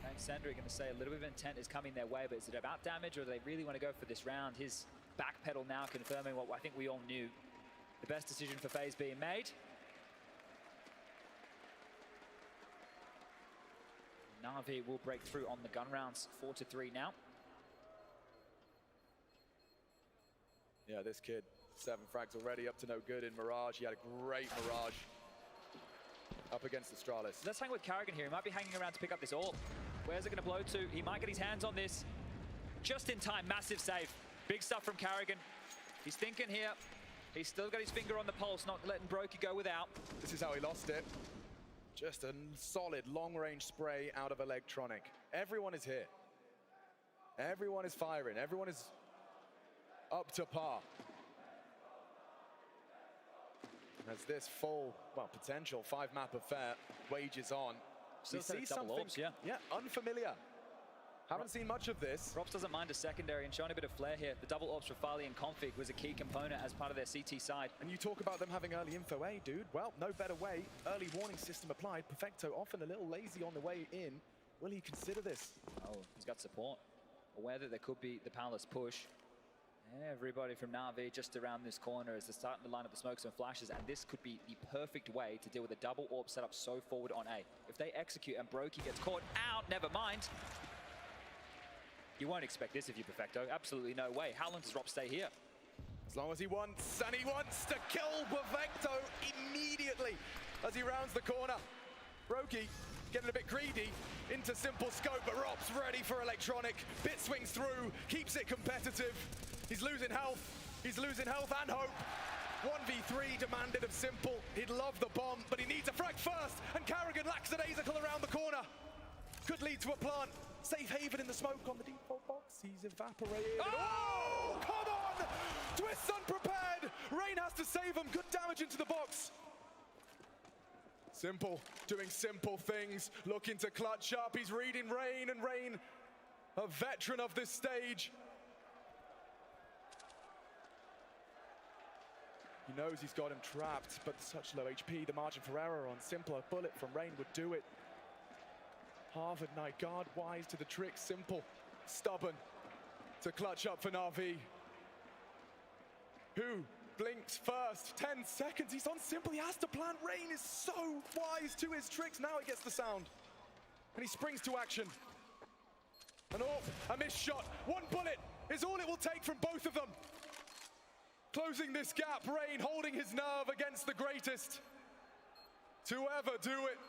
Speaker 4: And Sandra going to say a little bit of intent is coming their way, but is it about damage or do they really want to go for this round? His backpedal now confirming what I think we all knew. The best decision for FaZe being made. Na'Vi will break through on the gun rounds, 4-3 now.
Speaker 3: Yeah, this kid, 7 frags already, up to no good in Mirage. He had a great Mirage up against Astralis.
Speaker 4: Let's hang with Karrigan here. He might be hanging around to pick up this AWP. Where's it going to blow to? He might get his hands on this. Just in time, massive save. Big stuff from Karrigan. He's thinking here. He's still got his finger on the pulse, not letting Brokey go without.
Speaker 3: This is how he lost it. Just a solid long-range spray out of Electronic. Everyone is here. Everyone is firing. Everyone is up to par. As this full, well, potential 5-map affair wages on.
Speaker 4: Still
Speaker 3: we see something,
Speaker 4: AWPs, yeah,
Speaker 3: unfamiliar. Haven't seen much of this.
Speaker 4: ropz doesn't mind a secondary and showing a bit of flair here. The double AWPs for Farley and Config was a key component as part of their CT side.
Speaker 3: And you talk about them having early info, dude? Well, no better way. Early warning system applied. Perfecto often a little lazy on the way in. Will he consider this?
Speaker 4: Oh, he's got support. Aware that there could be the Palace push. Everybody from Na'Vi just around this corner as they're starting to line up the smokes and flashes, and this could be the perfect way to deal with a double AWP setup so forward on A. If they execute and Brokey gets caught out, never mind. You won't expect this if you're Perfecto. Absolutely no way. How long does ropz stay here?
Speaker 3: As long as he wants, and he wants to kill Perfecto immediately as he rounds the corner. Brokey getting a bit greedy into simple scope, but ropz ready for Electronic. Bit swings through, keeps it competitive. He's losing health and hope. 1v3 demanded of Simple. He'd love the bomb, but he needs a frag first, and Karrigan lackadaisical around the corner. Could lead to a plant. Safe haven in the smoke on the default box. He's evaporated. Oh, come on! Twistzz unprepared. Rain has to save him. Good damage into the box. Simple doing simple things, looking to clutch up. He's reading Rain, and Rain, a veteran of this stage. He knows he's got him trapped, but such low HP, the margin for error on Simple. A bullet from Rain would do it. Harvard Knight guard wise to the trick. Simple, stubborn to clutch up for Na'Vi. Who blinks first? 10 seconds, he's on Simple, he has to plant. Rain is so wise to his tricks. Now he gets the sound, and he springs to action. An AWP, a missed shot. 1 bullet is all it will take from both of them. Closing this gap, Rain holding his nerve against the greatest to ever do it.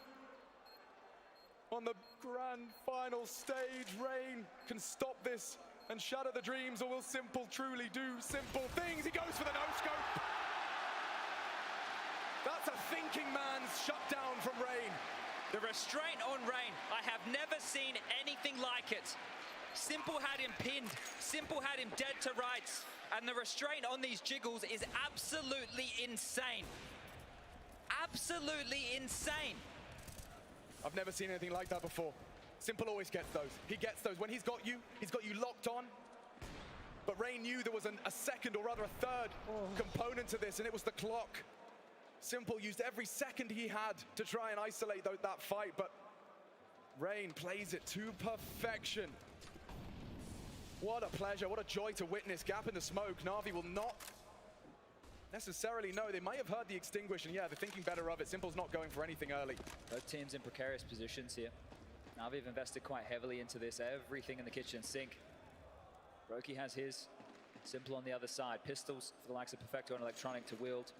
Speaker 3: On the grand final stage, Rain can stop this and shatter the dreams, or will Simple truly do simple things? He goes for the no-scope. That's a thinking man's shutdown from Rain.
Speaker 4: The restraint on Rain, I have never seen anything like it. Simple had him pinned, Simple had him dead to rights, and the restraint on these jiggles is absolutely insane. Absolutely insane.
Speaker 3: I've never seen anything like that before. Simple always gets those. He gets those. When he's got you locked on. But Rain knew there was a second, or rather a third component to this, and it was the clock. Simple used every second he had to try and isolate that fight, but Rain plays it to perfection. What a pleasure, what a joy to witness. Gap in the smoke. Na'Vi will not necessarily know. They might have heard the extinguish, and yeah, they're thinking better of it. Simple's not going for anything early.
Speaker 4: Both teams in precarious positions here. Na'Vi have invested quite heavily into this. Everything in the kitchen sink. Brokey has his. Simple on the other side. Pistols for the likes of Perfecto and Electronic to wield.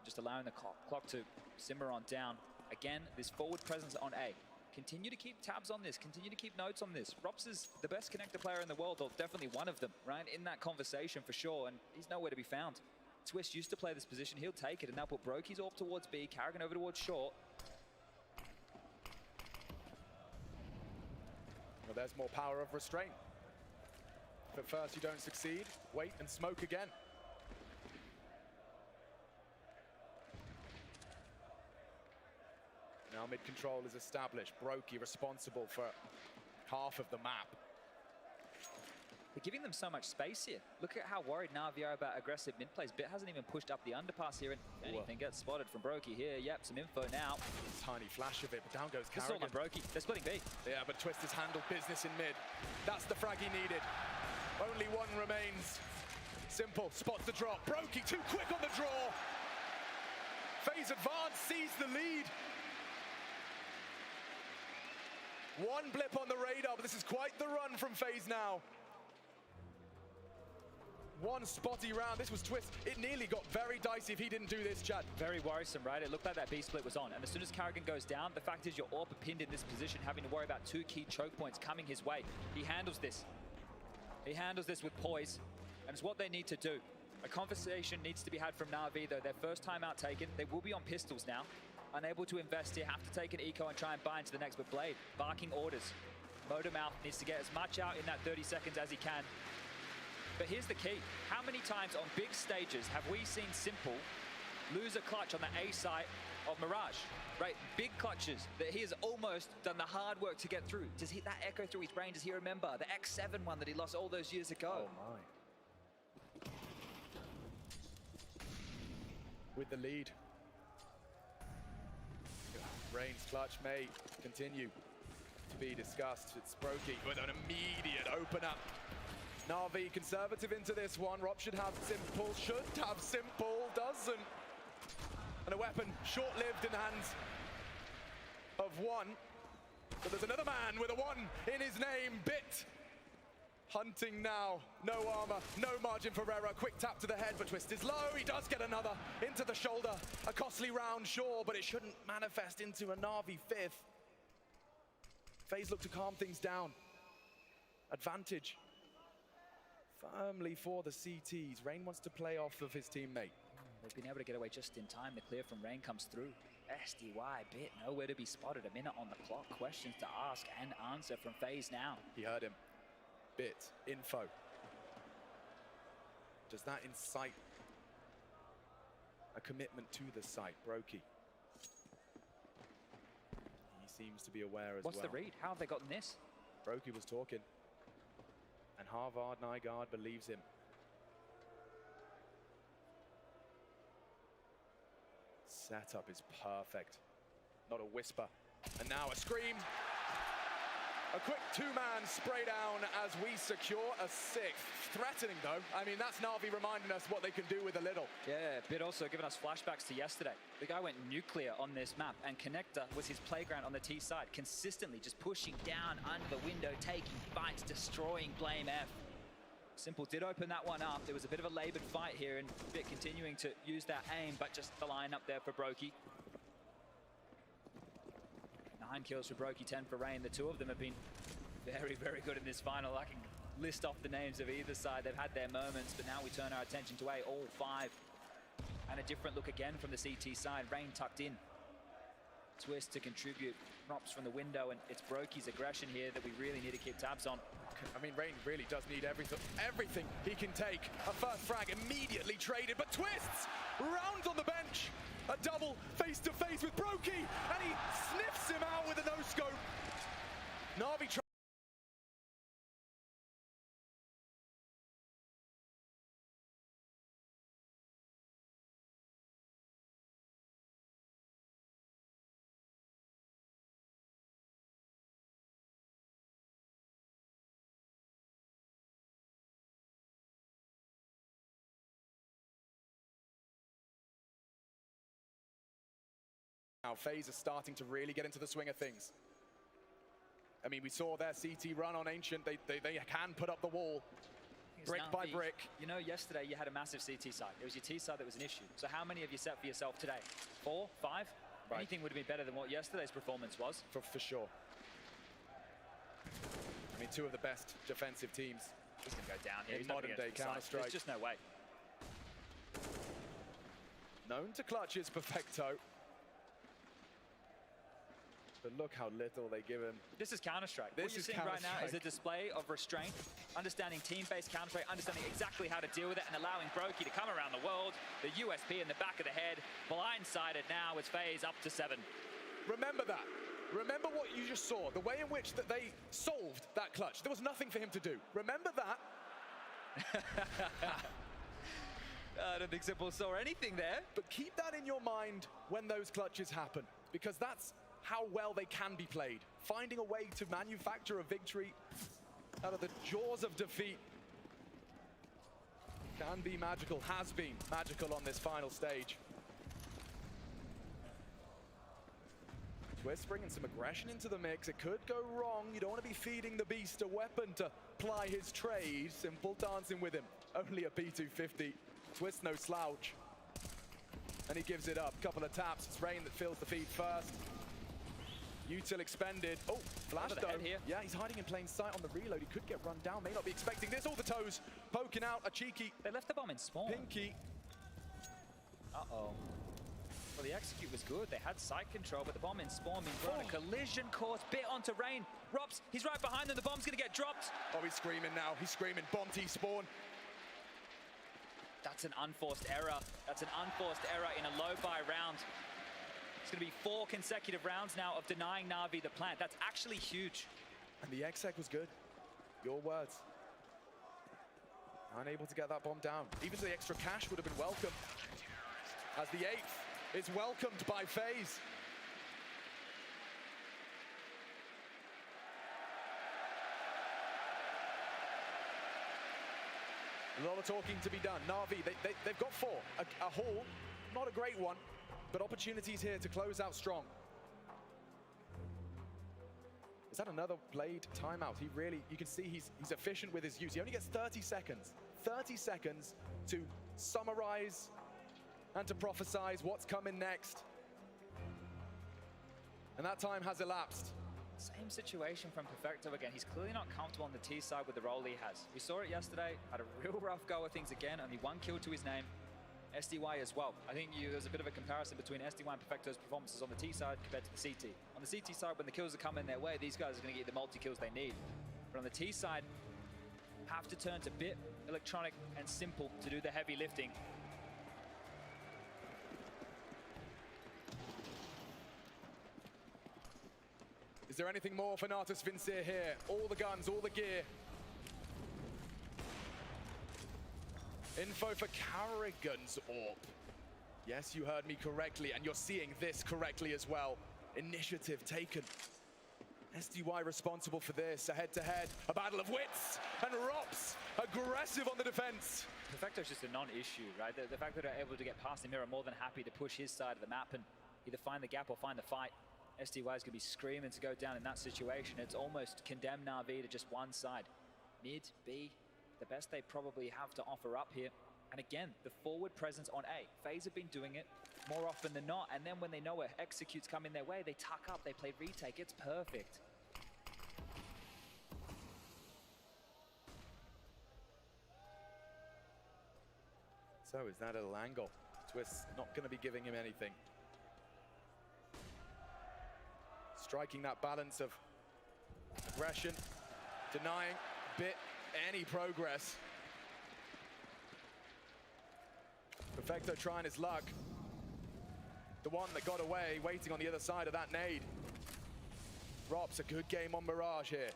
Speaker 4: Just allowing the clock to simmer on down. Again, this forward presence on A. Continue to keep tabs on this. Continue to keep notes on this. Rops is the best connector player in the world, or definitely one of them, right? In that conversation for sure, and he's nowhere to be found. Twist used to play this position. He'll take it, and now put Brokey's off towards B. Karrigan over towards short.
Speaker 3: Well, there's more power of restraint. If at first you don't succeed, wait and smoke again. Now mid-control is established. Brokey responsible for half of the map.
Speaker 4: They're giving them so much space here. Look at how worried Na'Vi are about aggressive mid-plays. Bit hasn't even pushed up the underpass here, and anything gets spotted from Brokey here. Yep, some info now.
Speaker 3: Tiny flash of it, but down goes Karrigan.
Speaker 4: This is all on Brokey. They're splitting B.
Speaker 3: Yeah, but Twist has handled business in mid. That's the frag he needed. Only one remains. Simple spots the drop. Brokey too quick on the draw. FaZe advance, sees the lead. One blip on the radar, but this is quite the run from FaZe now. One spotty round. This was Twist. It nearly got very dicey if he didn't do this, Chad.
Speaker 4: Very worrisome, right? It looked like that B split was on. And as soon as Karrigan goes down, the fact is you're AWP pinned in this position, having to worry about two key choke points coming his way. He handles this. He handles this with poise, and it's what they need to do. A conversation needs to be had from Na'Vi, though. Their first time out taken. They will be on pistols now. Unable to invest here, have to take an eco and try and buy into the next, but Blade barking orders. Motormouth needs to get as much out in that 30 seconds as he can. But here's the key. How many times on big stages have we seen Simple lose a clutch on the A site of Mirage? Right, big clutches that he has almost done the hard work to get through. Does that echo through his brain? Does he remember the X7 one that he lost all those years ago?
Speaker 3: Oh my. With the lead. Rain's clutch may continue to be discussed. It's Brokey with an immediate open up. Na'Vi conservative into this one. Rob should have Simple, doesn't. And a weapon short-lived in the hands of one. But there's another man with a one in his name, Bit. Hunting now, no armor, no margin for error. Quick tap to the head, but Twist is low. He does get another into the shoulder. A costly round, sure, but it shouldn't manifest into a Na'Vi fifth. FaZe look to calm things down. Advantage firmly for the CTs. Rain wants to play off of his teammate.
Speaker 4: They've been able to get away just in time. The clear from Rain comes through. SDY, Bit nowhere to be spotted. A minute on the clock. Questions to ask and answer from FaZe now.
Speaker 3: He heard him. Bit, info. Does that incite a commitment to the site? Brokey. He seems to be aware as well.
Speaker 4: What's the read? How have they gotten this?
Speaker 3: Brokey was talking. And Harvard Nygaard believes him. Setup is perfect. Not a whisper. And now a scream. A quick two-man spray down as we secure a sixth. Threatening, though. I mean, that's Na'Vi reminding us what they can do with a little.
Speaker 4: Yeah, Bit also giving us flashbacks to yesterday. The guy went nuclear on this map, and Connector was his playground on the T side, consistently just pushing down under the window, taking fights, destroying Blame F. Simple did open that one up. There was a bit of a labored fight here, and Bit continuing to use that aim, but just the line up there for Brokey. 9 kills for Brokey, 10 for Rain. The two of them have been very, very good in this final. I can list off the names of either side. They've had their moments, but now we turn our attention to A, all 5. And a different look again from the CT side. Rain tucked in. Twist to contribute. Props from the window, and it's Brokey's aggression here that we really need to keep tabs on.
Speaker 3: I mean, Rain really does need everything he can take. A first frag immediately traded, but Twists rounds on the bench. A double face-to-face with Brokey, and he sniffs him out with a no-scope. Na'Vi Now, FaZe are starting to really get into the swing of things. I mean, we saw their CT run on Ancient. They can put up the wall, brick by brick.
Speaker 4: You know, yesterday you had a massive CT side. It was your T side that was an issue. So how many have you set for yourself today? 4, 5? Right. Anything would have been better than what yesterday's performance was.
Speaker 3: For sure. I mean, 2 of the best defensive teams.
Speaker 4: He's going to go down here.
Speaker 3: In modern-day Counter-Strike.
Speaker 4: There's just no way.
Speaker 3: Known to clutches, Perfecto. But look how little they give him.
Speaker 4: This is Counter-Strike. What you're seeing right now is a display of restraint, understanding team-based Counter-Strike, understanding exactly how to deal with it, and allowing Brokey to come around the world. The USP in the back of the head, blindsided now as FaZe up to 7.
Speaker 3: Remember that. Remember what you just saw, the way in which that they solved that clutch. There was nothing for him to do. Remember that.
Speaker 4: I don't think Simple saw anything there.
Speaker 3: But keep that in your mind when those clutches happen, because that's how well they can be played. Finding a way to manufacture a victory out of the jaws of defeat can be magical, has been magical on this final stage. Twist bringing some aggression into the mix. It could go wrong. You don't want to be feeding the beast a weapon to ply his trade. Simple dancing with him. Only a P250. Twist no slouch. And he gives it up. Couple of taps. It's Rain that fills the feed first. Util expended. Oh, flash though.
Speaker 4: Here.
Speaker 3: Yeah, he's hiding in plain sight on the reload. He could get run down. May not be expecting this. All the toes poking out. A cheeky.
Speaker 4: They left the bomb in spawn.
Speaker 3: Pinky.
Speaker 4: Uh-oh. Well, the execute was good. They had site control, but the bomb in spawn means we're on a collision course. Bit onto Rain. Rops, he's right behind them. The bomb's going to get dropped.
Speaker 3: Oh, he's screaming now. He's screaming. Bomb T spawn.
Speaker 4: That's an unforced error. That's an unforced error in a low-buy round. It's going to be 4 consecutive rounds now of denying Na'Vi the plant. That's actually huge.
Speaker 3: And the exec was good. Your words. Unable to get that bomb down. Even the extra cash would have been welcome. As the 8th is welcomed by FaZe. A lot of talking to be done. Na'Vi, they've got 4. A haul, not a great one, but opportunities here to close out strong. Is that another played timeout? He really, you can see he's efficient with his use. He only gets 30 seconds. 30 seconds to summarize and to prophesize what's coming next. And that time has elapsed.
Speaker 4: Same situation from Perfecto again. He's clearly not comfortable on the T side with the role he has. We saw it yesterday, had a real rough go of things again, only 1 kill to his name. SDY as well. I think there's a bit of a comparison between SDY and Perfecto's performances on the T side compared to the CT. On the CT side, when the kills are coming their way, these guys are going to get the multi-kills they need. But on the T side, have to turn to Bit, Electronic, and Simple to do the heavy lifting.
Speaker 3: Is there anything more for Natus Vincere here? All the guns, all the gear. Info for Karrigan's AWP. Yes, you heard me correctly, and you're seeing this correctly as well. Initiative taken. SDY responsible for this. A head-to-head, a battle of wits, and Rops aggressive on the defense.
Speaker 4: Perfecto's just a non-issue, right? The fact that they're able to get past him, are more than happy to push his side of the map and either find the gap or find the fight. SDY is going to be screaming to go down in that situation. It's almost condemn Na'Vi to just one side. Mid, B, the best they probably have to offer up here. And again, the forward presence on A. FaZe have been doing it more often than not, and then when they know where executes coming their way, they tuck up, they play retake. It's perfect.
Speaker 3: So is that a little angle? Twist not going to be giving him anything. Striking that balance of aggression, denying Bit any progress. Perfecto trying his luck. The one that got away, waiting on the other side of that nade. Rops, a good game on Mirage here.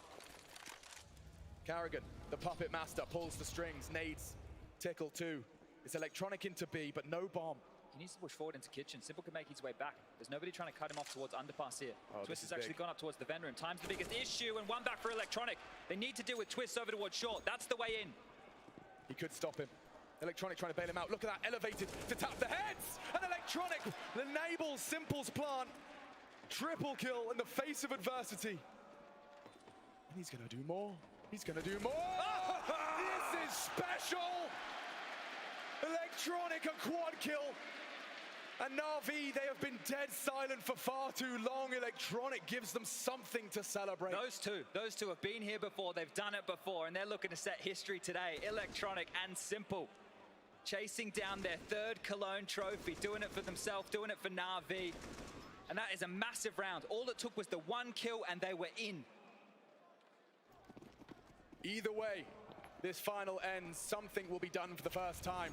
Speaker 3: Karrigan, the puppet master, pulls the strings. Nades tickle too. It's electronic into B, but no bomb.
Speaker 4: He needs to push forward into kitchen. Simple can make his way back. There's nobody trying to cut him off towards underpass here. Twist has actually gone up towards the vent room. Time's the biggest issue, and one back for electronic. They need to deal with Twist over towards short. That's the way in.
Speaker 3: He could stop him. Electronic trying to bail him out. Look at that, elevated to tap the heads! And Electronic enables Simple's plant. Triple kill in the face of adversity. And he's gonna do more. He's gonna do more! This is special! Electronic a quad kill. And Na'Vi, they have been dead silent for far too long. Electronic gives them something to celebrate.
Speaker 4: Those two have been here before. They've done it before, and they're looking to set history today. Electronic and Simple chasing down their third Cologne trophy, doing it for themselves, doing it for Na'Vi. And that is a massive round. All it took was the one kill, and they were in.
Speaker 3: Either way, this final ends. Something will be done for the first time.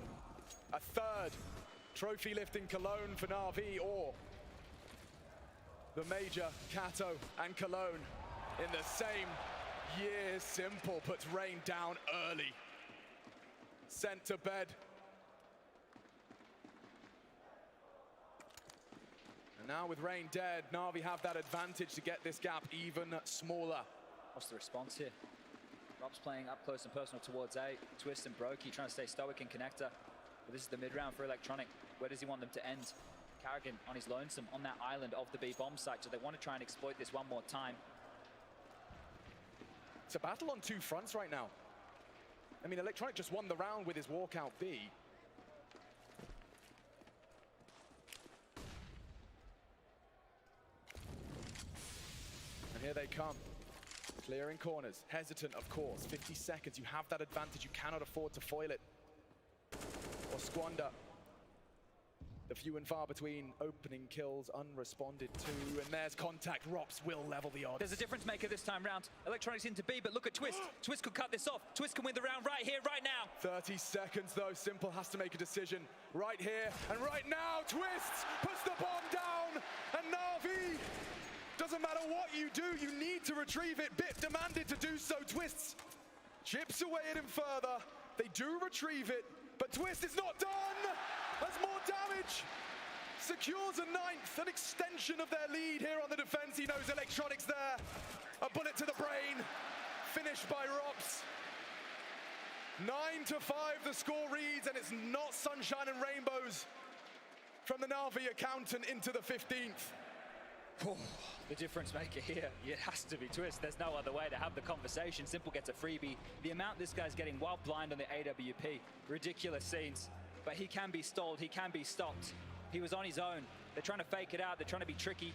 Speaker 3: A third trophy lifting Cologne for Na'Vi, or the major Kato and Cologne in the same year. Simple puts Rain down early. Sent to bed. And now with Rain dead, Na'Vi have that advantage to get this gap even smaller.
Speaker 4: What's the response here? Rob's playing up close and personal towards A. Twist and Brokey trying to stay stoic in connector. But this is the mid-round for Electronic. Where does he want them to end? Karrigan on his lonesome on that island of the B bomb site, so they want to try and exploit this one more time.
Speaker 3: It's a battle on two fronts right now. I mean, Electronic just won the round with his walkout B. And here they come. Clearing corners, hesitant of course, 50 seconds, you have that advantage, you cannot afford to foil it or squander the few and far between opening kills unresponded to, and there's contact. Rops will level the odds.
Speaker 4: There's a difference maker this time round. Electronics into B, but look at Twist. Twist could cut this off. Twist can win the round right here, right now.
Speaker 3: 30 seconds though, Simple has to make a decision right here and right now. Twist puts the bomb down, and Na'Vi, doesn't matter what you do, you need to retrieve it. Bit demanded to do so. Twists chips away at him further. They do retrieve it, but Twist is not done. Has more damage. Secures a ninth, an extension of their lead here on the defense. He knows Electronics there. A bullet to the brain. Finished by Rops. 9-5 the score reads, and it's not sunshine and rainbows from the Na'Vi accountant into the 15th.
Speaker 4: Oh, the difference maker here, it has to be Twist. There's no other way to have the conversation. Simple gets a freebie. The amount this guy's getting while blind on the AWP, ridiculous scenes. But he can be stalled, he can be stopped. He was on his own. They're trying to fake it out, they're trying to be tricky.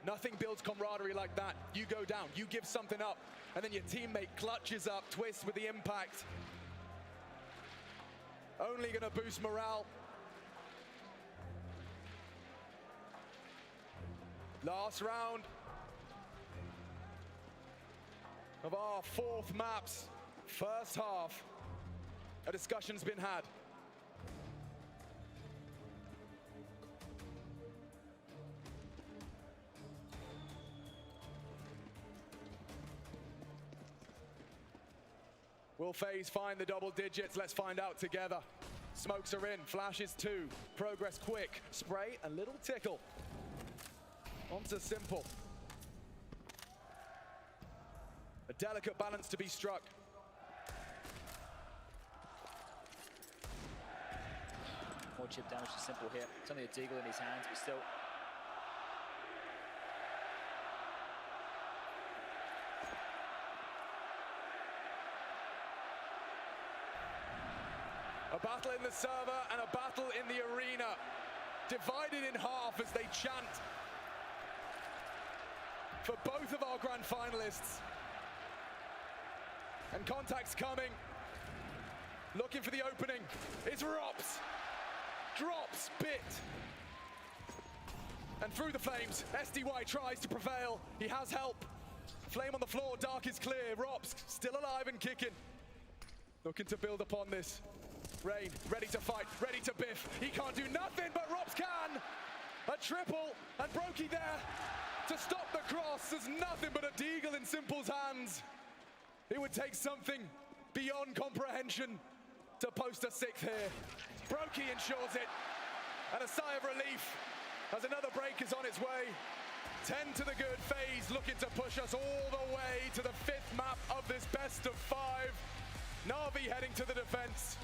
Speaker 3: Nothing builds camaraderie like that. You go down, you give something up, and then your teammate clutches up. Twist with the impact. Only gonna boost morale. Last round of our fourth maps. First half. A discussion's been had. Will FaZe find the double digits? Let's find out together. Smokes are in, flashes 2, progress quick, spray a little tickle. Onto Simple. A delicate balance to be struck.
Speaker 4: More chip damage to Simple here. It's only a deagle in his hands, but still.
Speaker 3: A battle in the server and a battle in the arena. Divided in half as they chant for both of our grand finalists. And contact's coming. looking for the opening. It's Rops. Drops Bit. And through the flames, SDY tries to prevail. He has help. Flame on the floor, Dark is clear. Rops still alive and kicking. Looking to build upon this. Rain, ready to fight, ready to biff. He can't do nothing, but Rops can. A triple, and Brokey there to stop the cross. There's nothing but a deagle in Simple's hands. It would take something beyond comprehension to post a sixth here. Brokey ensures it, and a sigh of relief as another break is on its way. 10 to the good. FaZe looking to push us all the way to the 5th map of this best of 5. Na'Vi heading to the defense.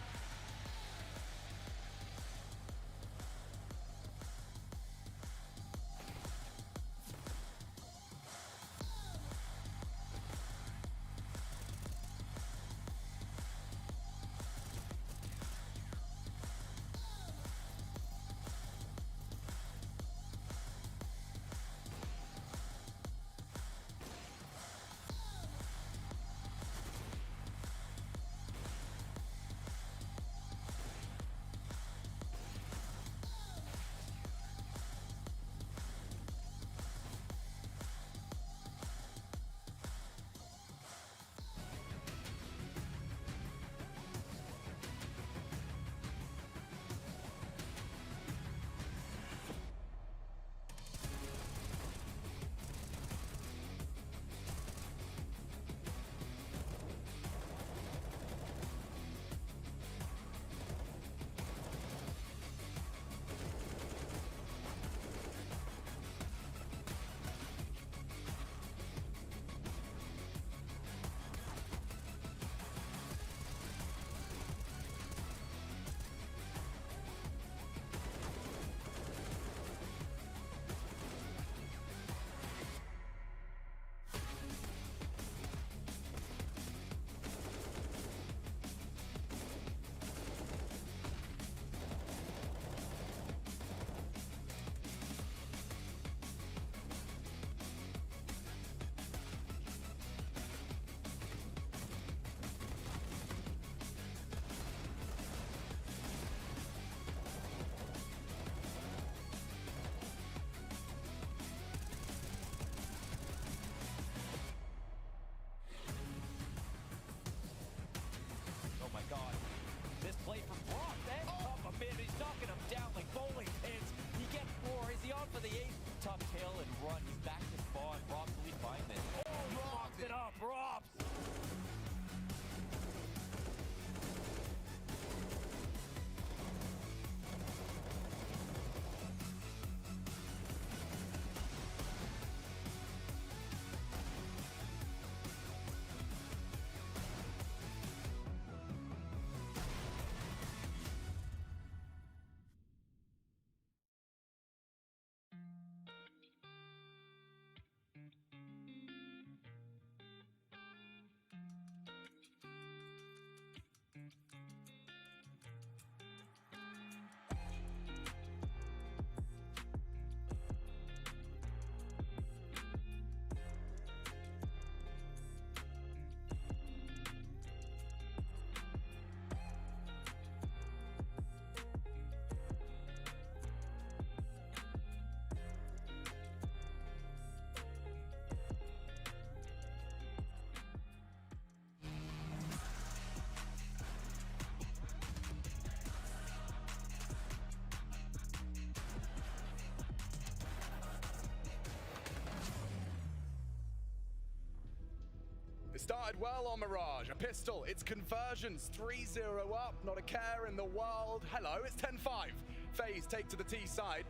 Speaker 3: It started well on Mirage. A pistol, it's conversions, 3-0 up, not a care in the world. Hello, it's 10-5. FaZe take to the T side.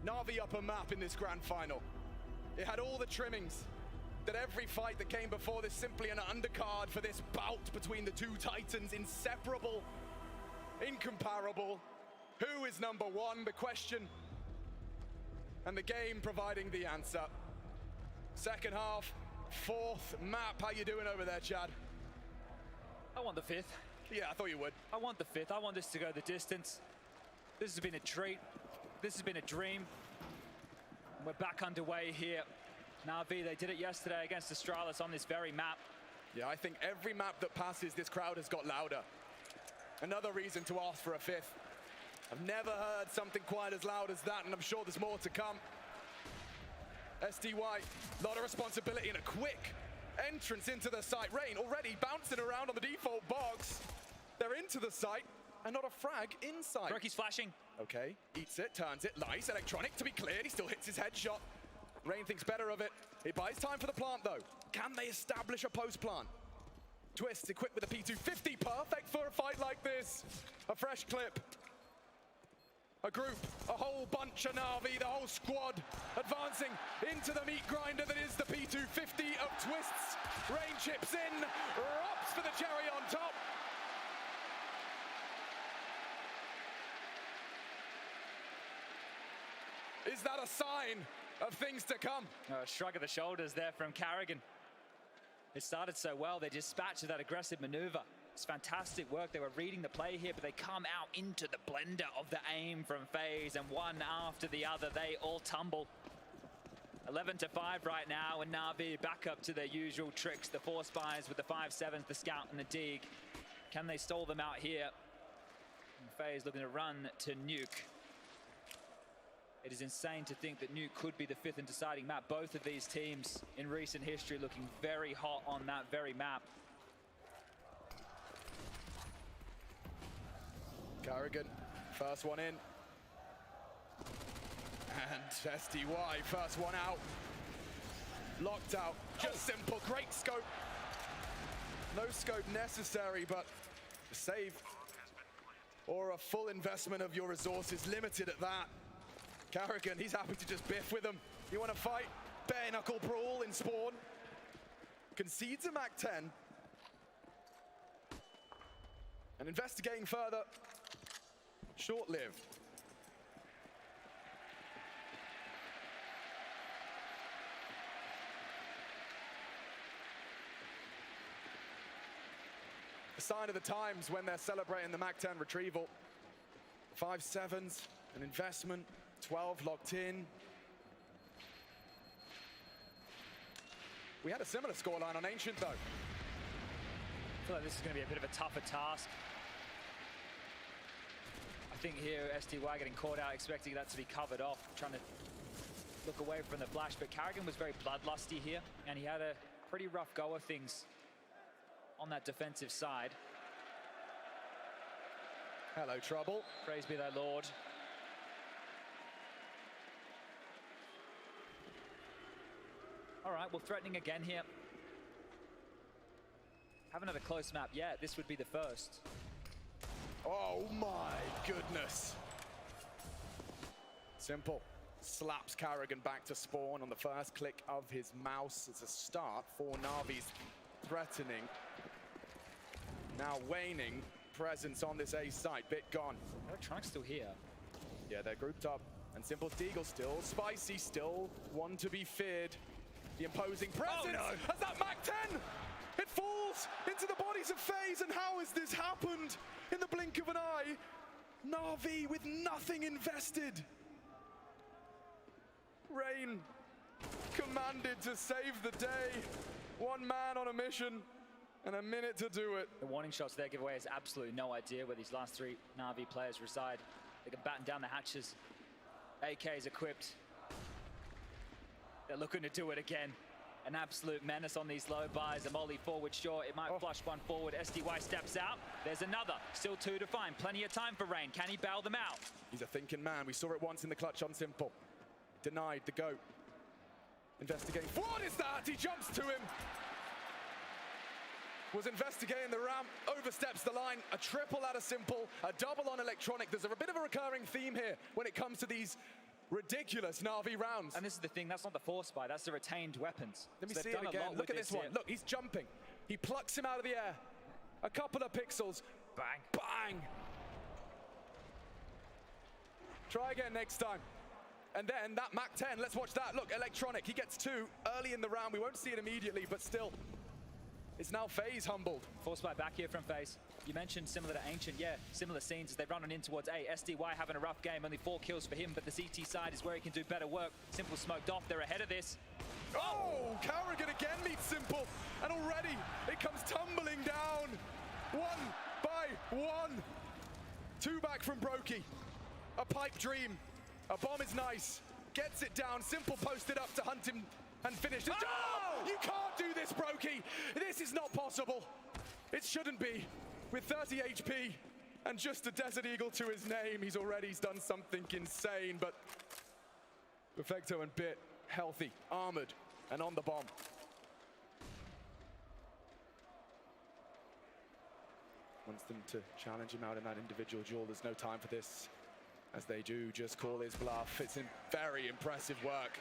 Speaker 3: Na'Vi up a map in this grand final. It had all the trimmings that every fight that came before this, simply an undercard for this bout between the two titans. Inseparable, incomparable. Who is number one? The question. And the game providing the answer. Second half, 4th map. How you doing over there, Chad?
Speaker 4: I want the 5th.
Speaker 3: Yeah, I thought you would.
Speaker 4: I want the 5th. I want this to go the distance. This has been a treat. This has been a dream. We're back underway here. Na'Vi, they did it yesterday against Astralis on this very map.
Speaker 3: Yeah, I think every map that passes, this crowd has got louder. Another reason to ask for a fifth. I've never heard something quite as loud as that, and I'm sure there's more to come. SDY, a lot of responsibility and a quick entrance into the site. Rain already bouncing around on the default box. They're into the site, and not a frag inside.
Speaker 4: Rocky's flashing.
Speaker 3: Okay, eats it, turns it, nice. Electronic to be cleared, he still hits his headshot. Rain thinks better of it. He buys time for the plant though. Can they establish a post plant? Twist equipped with a P250, perfect for a fight like this. A fresh clip. A group, a whole bunch of Na'Vi, the whole squad advancing into the meat grinder that is the P250 of Twists. Rain chips in, Rops for the cherry on top. Is that a sign of things to come?
Speaker 4: A shrug of the shoulders there from Karrigan. It started so well, they dispatched that aggressive maneuver. It's fantastic work. They were reading the play here, but they come out into the blender of the aim from FaZe, and one after the other, they all tumble. 11-5 right now, and Na'Vi back up to their usual tricks. The 4 spies with the 5-7s, the scout and the dig. Can they stall them out here? And FaZe looking to run to Nuke. It is insane to think that Nuke could be the 5th and deciding map. Both of these teams in recent history looking very hot on that very map.
Speaker 3: Karrigan, first one in. And SDY, first one out. Locked out, just simple, great scope. No scope necessary, but a save or a full investment of your resources, limited at that. Karrigan, he's happy to just biff with them. You want to fight? Bare knuckle brawl in spawn. Concedes a Mac 10. And investigating further, short-lived. A sign of the times when they're celebrating the Mac 10 retrieval. 5-7s, an investment. 12 locked in. We had a similar scoreline on Ancient though.
Speaker 4: I feel like this is going to be a bit of a tougher task. I think here SDY getting caught out, expecting that to be covered off, trying to look away from the flash, but Karrigan was very bloodlusty here, and he had a pretty rough go of things on that defensive side.
Speaker 3: Hello, Trouble.
Speaker 4: Praise be thy Lord. All right, well, threatening again here. Haven't had a close map yet. This would be the first.
Speaker 3: Oh my goodness. Simple. Slaps Karrigan back to spawn on the first click of his mouse. It's a start for Na'Vi's threatening. Now waning presence on this A site. Bit gone.
Speaker 4: Electronic's still here.
Speaker 3: Yeah, they're grouped up. And Simple's Deagle still. Spicy still. One to be feared. The imposing presence.
Speaker 4: Oh, no.
Speaker 3: Has that Mac 10? It falls into the bodies of FaZe, and how has this happened in the blink of an eye? Na'Vi with nothing invested. Rain commanded to save the day. One man on a mission and a minute to do it.
Speaker 4: The warning shots there give away has absolutely no idea where these last 3 Na'Vi players reside. They can batten down the hatches. AK is equipped. They're looking to do it again. An absolute menace on these low buys. A molly forward short. It might flush one forward. SDY steps out. There's another. Still 2 to find. Plenty of time for Rain. Can he bail them out?
Speaker 3: He's a thinking man. We saw it once in the clutch on Simple. Denied the GOAT. Investigating. What is that? He jumps to him. Was investigating the ramp. Oversteps the line. A triple out of Simple. A double on Electronic. There's a bit of a recurring theme here when it comes to these ridiculous Na'Vi rounds.
Speaker 4: And this is the thing, that's not the force spy, that's the retained weapons.
Speaker 3: Let me
Speaker 4: so
Speaker 3: see it again. Look at this one. Look, he's jumping. He plucks him out of the air. A couple of pixels.
Speaker 4: Bang.
Speaker 3: Bang. Try again next time. And then that Mac 10, let's watch that. Look, Electronic, he gets 2 early in the round. We won't see it immediately, but still. It's now FaZe humbled.
Speaker 4: Force spy back here from FaZe. You mentioned similar to Ancient, yeah, similar scenes as they run on in towards A. SDY having a rough game, only 4 kills for him, but the CT side is where he can do better work. Simple smoked off, they're ahead of this.
Speaker 3: Oh, Karrigan again meets Simple, and already it comes tumbling down. 1 by One. Two back from Brokey. A pipe dream. A bomb is nice. Gets it down. Simple posted up to hunt him and finish it. Oh! You can't do this, Brokey. This is not possible. It shouldn't be. With 30 HP and just a Desert Eagle to his name, he's already done something insane, but Perfecto and Bit healthy, armored, and on the bomb. Wants them to challenge him out in that individual duel. There's no time for this, as they do just call his bluff. It's in very impressive work,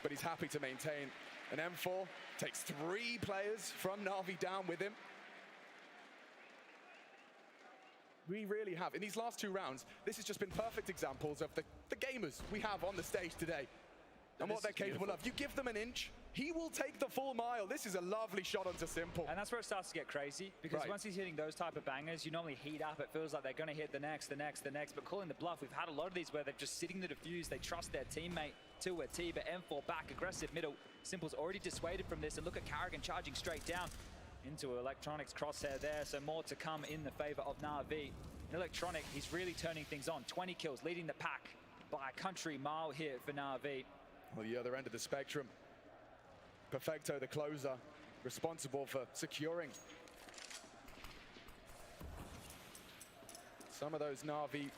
Speaker 3: but he's happy to maintain. An M4 takes 3 players from Na'Vi down with him. We really have, in these last 2 rounds, this has just been perfect examples of the gamers we have on the stage today and what they're capable of. You give them an inch, he will take the full mile. This is a lovely shot onto Simple.
Speaker 4: And that's where it starts to get crazy, because once he's hitting those type of bangers, you normally heat up. It feels like they're going to hit the next. But calling the bluff, we've had a lot of these where they're just sitting the defuse. They trust their teammate to a T, but M4 back, aggressive middle. Simple's already dissuaded from this, and look at Karrigan charging straight down into Electronics crosshair there, so more to come in the favor of Na'Vi. Electronic, he's really turning things on. 20 kills, leading the pack by a country mile here for Na'Vi.
Speaker 3: Well, the other end of the spectrum, Perfecto, the closer, responsible for securing some of those Na'Vi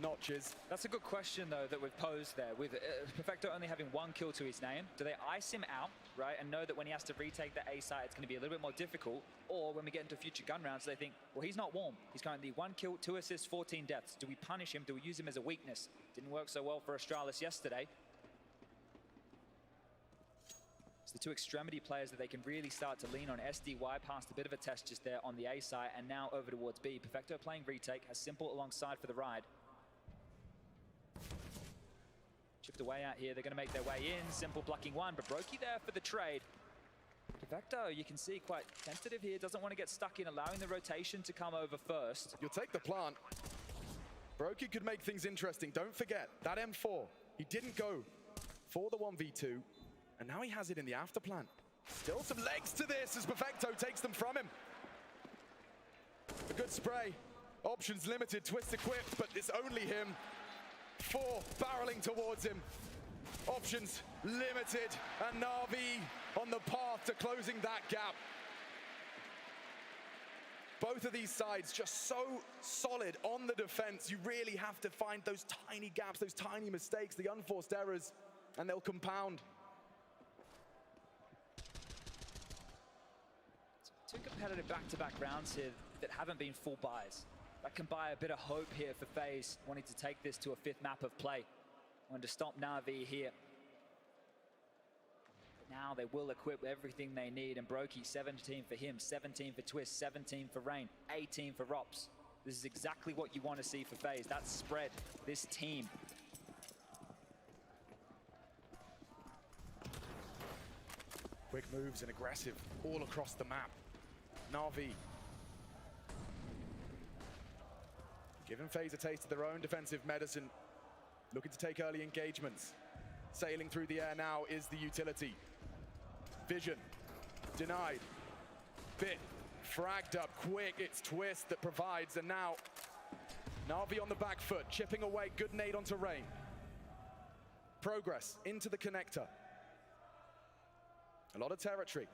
Speaker 3: notches.
Speaker 4: That's a good question, though, that we've posed there. With Perfecto only having 1 kill to his name, do they ice him out, right, and know that when he has to retake the A site, it's going to be a little bit more difficult? Or when we get into future gun rounds, they think, well, he's not warm. He's currently 1 kill, 2 assists, 14 deaths. Do we punish him? Do we use him as a weakness? Didn't work so well for Astralis yesterday. It's the 2 extremity players that they can really start to lean on. SDY passed a bit of a test just there on the A site, and now over towards B. Perfecto playing retake, has Simple alongside for the ride. Chipped away out here, they're going to make their way in. Simple blocking 1, but Brokey there for the trade. Perfecto, you can see, quite tentative here, doesn't want to get stuck in, allowing the rotation to come over first.
Speaker 3: You'll take the plant. Brokey could make things interesting. Don't forget, that M4, he didn't go for the 1v2, and now he has it in the after plant. Still some legs to this as Perfecto takes them from him. A good spray. Options limited, twist equipped, but it's only him. 4 barreling towards him. Options limited, and Na'Vi on the path to closing that gap. Both of these sides just so solid on the defense. You really have to find those tiny gaps, those tiny mistakes, the unforced errors, and they'll compound.
Speaker 4: 2 competitive back-to-back rounds here that haven't been full buys. That can buy a bit of hope here for FaZe, wanting to take this to a 5th map of play. Wanting to stop Na'Vi here. But now they will equip everything they need, and Brokey, 17 for him, 17 for Twist, 17 for Rain, 18 for Rops. This is exactly what you want to see for FaZe. That spread, this team.
Speaker 3: Quick moves and aggressive all across the map. Na'Vi giving FaZe a taste of their own defensive medicine. Looking to take early engagements. Sailing through the air now is the utility. Vision, denied. Bit, fragged up quick. It's Twist that provides, and now Na'Vi on the back foot, chipping away. Good nade onto Rain. Progress into the connector. A lot of territory.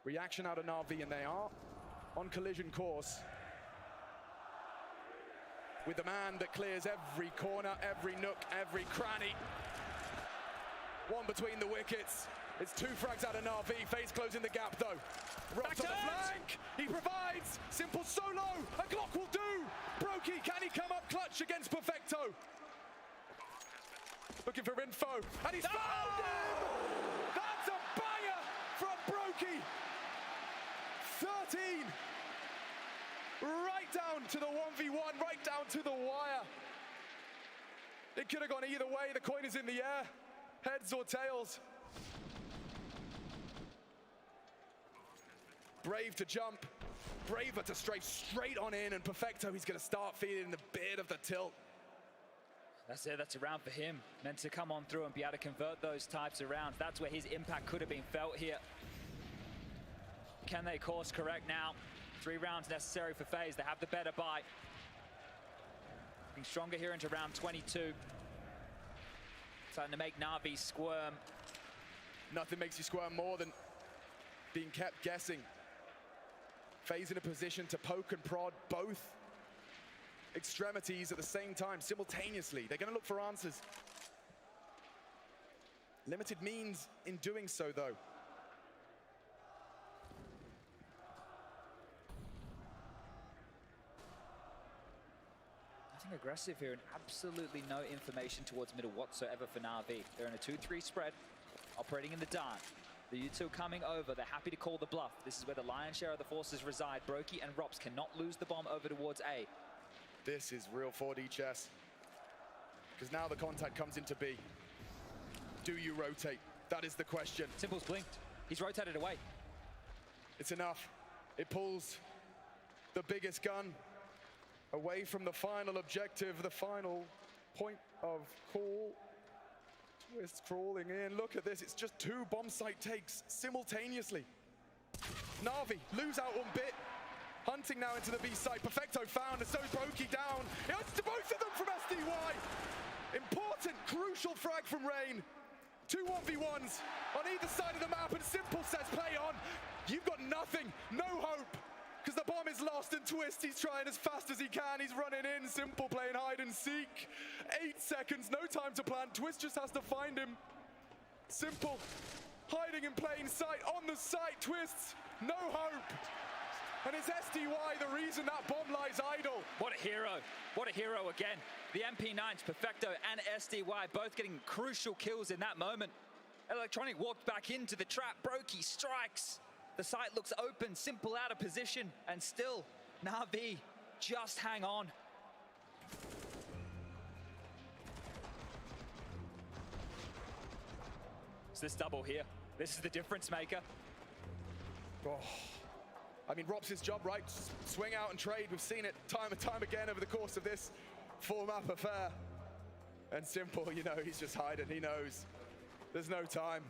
Speaker 3: Reaction out of Na'Vi, and they are on collision course with the man that clears every corner, every nook, every cranny. 1 between the wickets. It's 2 frags out of Na'Vi. FaZe closing the gap though. Rocked on the flank. He provides. Simple solo. A Glock will do. Brokey, can he come up clutch against Perfecto? Looking for info, and he's found him! That's a banger from Brokey. 13. Right down to the 1v1, right down to the wire. It could have gone either way. The coin is in the air. Heads or tails. Brave to jump. Braver to strafe straight on in, and Perfecto, he's going to start feeling the bit of the tilt.
Speaker 4: That's it, that's a round for him. Meant to come on through and be able to convert those types of rounds. That's where his impact could have been felt here. Can they course correct now? 3 rounds necessary for FaZe. They have the better buy. Getting stronger here into round 22. Starting to make Na'Vi squirm.
Speaker 3: Nothing makes you squirm more than being kept guessing. FaZe in a position to poke and prod both extremities at the same time, simultaneously. They're going to look for answers. Limited means in doing so, though.
Speaker 4: Nothing aggressive here, and absolutely no information towards middle whatsoever for Na'Vi. They're in a 2-3 spread, operating in the dark. The U2 coming over, they're happy to call the bluff. This is where the lion's share of the forces reside. Brokey and Rops cannot lose the bomb over towards A.
Speaker 3: This is real 4D chess. Because now the contact comes into B. Do you rotate? That is the question.
Speaker 4: Simple's blinked. He's rotated away.
Speaker 3: It's enough. It pulls the biggest gun away from the final objective, the final point of call. Twist crawling in. Look at this. It's just 2 bomb site takes simultaneously. Na'Vi lose out on bit. Hunting now into the B site. Perfecto found, and so is Brokey down. It's to both of them from SDY. Important, crucial frag from Rain. 2 1v1s on either side of the map, and Simple says play on. You've got nothing, no hope, because the bomb is lost, and Twist, he's trying as fast as he can. He's running in, Simple playing hide and seek. 8 seconds, no time to plan. Twist just has to find him. Simple hiding in plain sight, on the site. Twists, no hope. And it's SDY the reason that bomb lies idle.
Speaker 4: What a hero. What a hero again. The MP9s, Perfecto and SDY both getting crucial kills in that moment. Electronic walked back into the trap. Brokey strikes. The site looks open, Simple out of position, and still Na'Vi just hang on. It's this double here. This is the difference maker.
Speaker 3: Oh. I mean, Rops' job, right? Swing out and trade. We've seen it time and time again over the course of this 4-map affair. And Simple, you know, he's just hiding. He knows there's no time.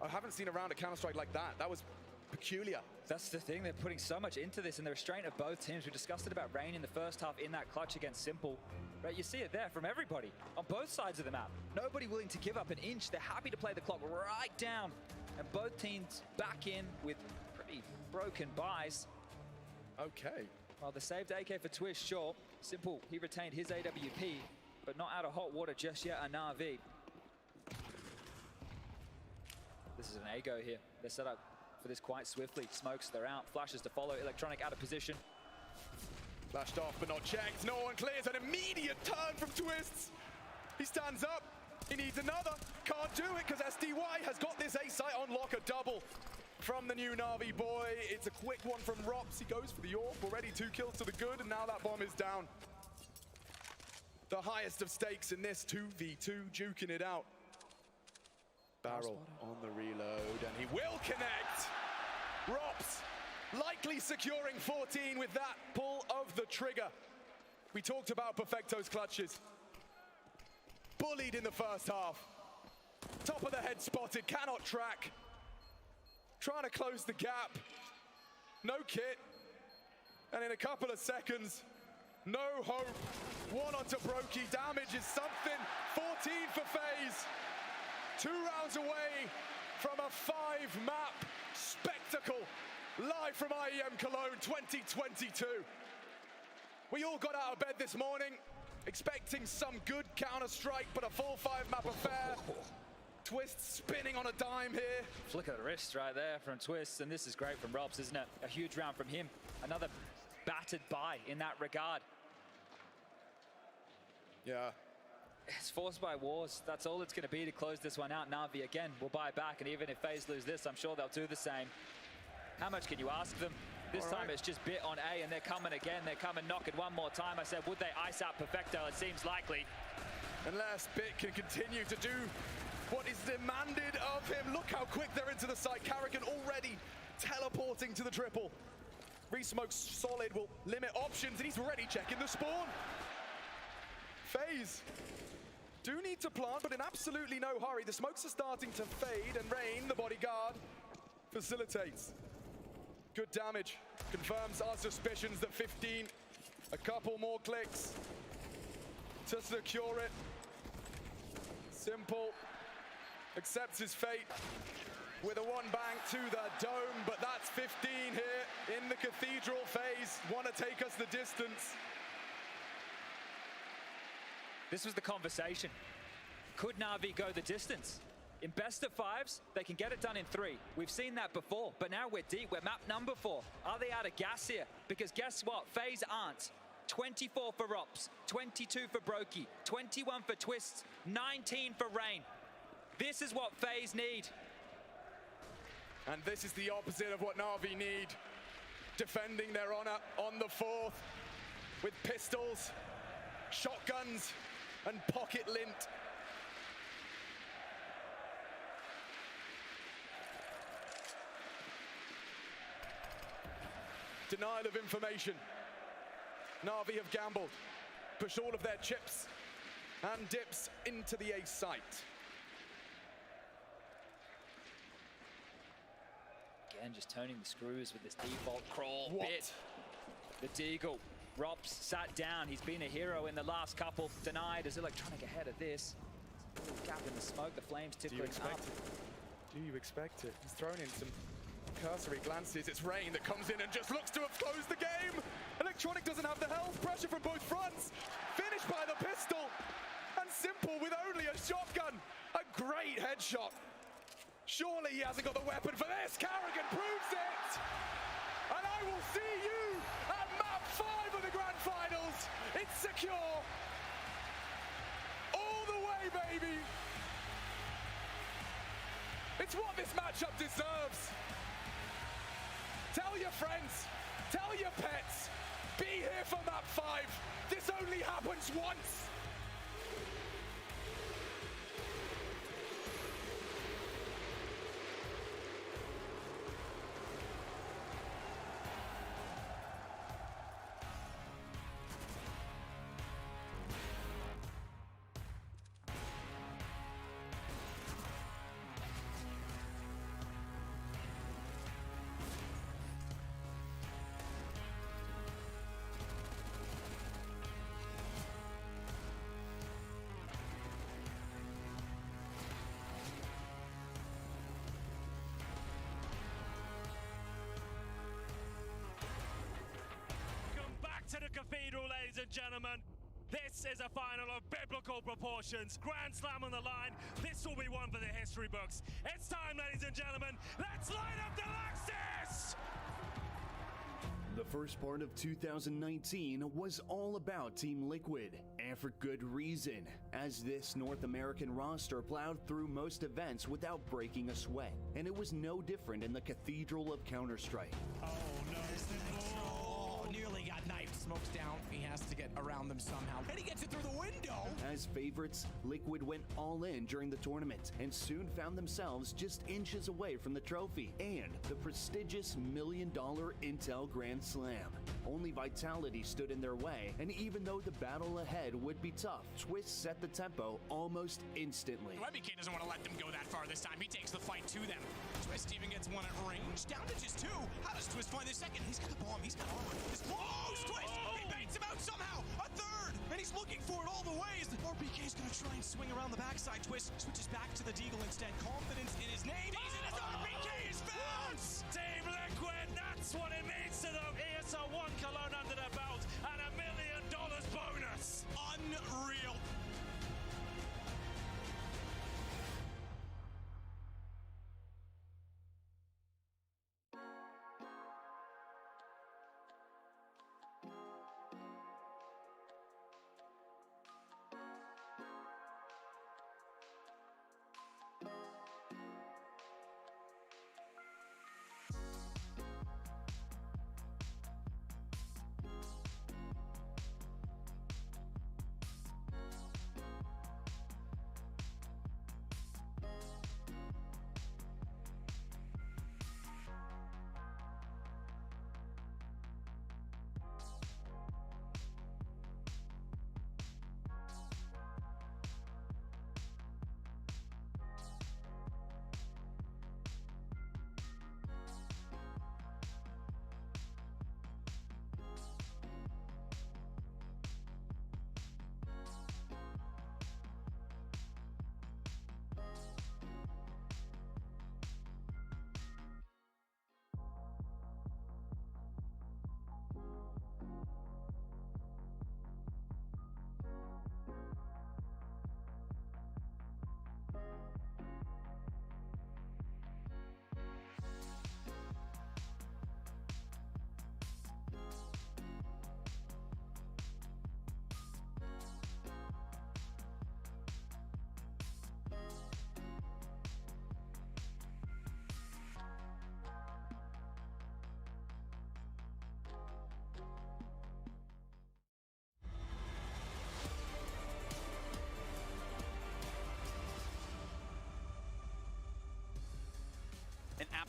Speaker 3: I haven't seen a round of Counter-Strike like that. That was peculiar.
Speaker 4: That's the thing. They're putting so much into this, and the restraint of both teams. We discussed it about Rain in the first half in that clutch against Simple. Right, you see it there from everybody on both sides of the map. Nobody willing to give up an inch. They're happy to play the clock right down. And both teams back in with pretty broken buys.
Speaker 3: Okay.
Speaker 4: Well, the saved AK for Twist, sure. Simple, he retained his AWP, but not out of hot water just yet, a Na'Vi. This is an A-go here. They're set up for this quite swiftly. Smokes, they're out. Flashes to follow. Electronic out of position.
Speaker 3: Flashed off, but not checked. No one clears. An immediate turn from Twists. He stands up. He needs another. Can't do it because SDY has got this A site on lock. A double from the new Na'Vi boy. It's a quick one from Rops. He goes for the AWP. Already 2 kills to the good, and now that bomb is down. The highest of stakes in this 2v2, juking it out. Barrel on the reload, and he will connect. Rops likely securing 14 with that pull of the trigger. We talked about Perfecto's clutches. Bullied in the first half. Top of the head spotted, cannot track. Trying to close the gap. No kit. And in a couple of seconds, no hope. 1 onto Brokey. Damage is something. 14 for FaZe. 2 rounds away from a 5-map spectacle. Live from IEM Cologne 2022. We all got out of bed this morning expecting some good Counter-Strike, but a full 5-map affair. Twist spinning on a dime here.
Speaker 4: Flick of the wrist right there from Twist, and this is great from Robs, isn't it? A huge round from him. Another battered buy in that regard.
Speaker 3: Yeah.
Speaker 4: It's forced by wars. That's all it's going to be to close this one out. Na'Vi again will buy back, and even if FaZe lose this, I'm sure they'll do the same. How much can you ask them? This time it's just bit on A, and they're coming again. They're coming knocking one more time. I said, would they ice out Perfecto? It seems likely.
Speaker 3: Unless Bit can continue to do what is demanded of him. Look how quick they're into the site. Karrigan already teleporting to the triple. Resmoke's solid will limit options, and he's already checking the spawn. FaZe do need to plant, but in absolutely no hurry. The smokes are starting to fade, and Rain, the bodyguard, facilitates. Good damage. Confirms our suspicions that 15, a couple more clicks to secure it. Simple accepts his fate with a one bang to the dome, but that's 15 here in the Cathedral phase. Want to take us the distance.
Speaker 4: This was the conversation. Could Na'Vi go the distance? In best of fives, they can get it done in 3. We've seen that before, but now we're deep. We're map number 4. Are they out of gas here? Because guess what? FaZe aren't. 24 for Rops, 22 for Brokey, 21 for Twists, 19 for Rain. This is what FaZe need.
Speaker 3: And this is the opposite of what Na'Vi need. Defending their honor on the 4th with pistols, shotguns, and pocket lint. Denial of information. Na'Vi have gambled, pushed all of their chips and dips into the A site.
Speaker 4: Again, just turning the screws with this default crawl bit. The Deagle. Rops sat down. He's been a hero in the last couple. Denied as Electronic ahead of this. A little gap in the smoke. The flames tickling up.
Speaker 3: Do you expect it? He's thrown in some cursory glances. It's Rain that comes in and just looks to have closed the game. Electronic doesn't have the health. Pressure from both fronts. Finished by the pistol. And Simple with only a shotgun. A great headshot. Surely he hasn't got the weapon for this. Carrigan proves it. And I will see you at map 5 of the Grand Finals. It's secure. All the way, baby. It's what this matchup deserves. Tell your friends, tell your pets, be here for map 5. This only happens once.
Speaker 16: To the Cathedral, ladies and gentlemen. This is a final of biblical proportions. Grand Slam on the line. This will be one for the history books. It's time, ladies and gentlemen. Let's light up the Lexus!
Speaker 17: The first part of 2019 was all about Team Liquid, and for good reason, as this North American roster plowed through most events without breaking a sweat. And it was no different in the Cathedral of Counter-Strike.
Speaker 9: Oh, no. Oh, nearly got knifed. Smoke's down. He has to get around them somehow. And he gets it through the window.
Speaker 17: As favorites, Liquid went all in during the tournament and soon found themselves just inches away from the trophy and the prestigious $1 million Intel Grand Slam. Only Vitality stood in their way, and even though the battle ahead would be tough, Twist set the tempo almost instantly.
Speaker 9: MBK doesn't want to let them go that far this time. He takes the fight to them. Twist even gets one at range. Down to just 2. How does Twist find the second? He's got the bomb. He's got armor. He's close. Twist. He baits him out somehow. A third. And he's looking for it all the ways. RBK's going to try and swing around the backside. Twist switches back to the Deagle instead. Confidence in his name. He's in his RBK is found.
Speaker 16: Team Liquid, that's what it means to them. Here's a 1 cologne under their belt and $1 million bonus.
Speaker 9: Unreal.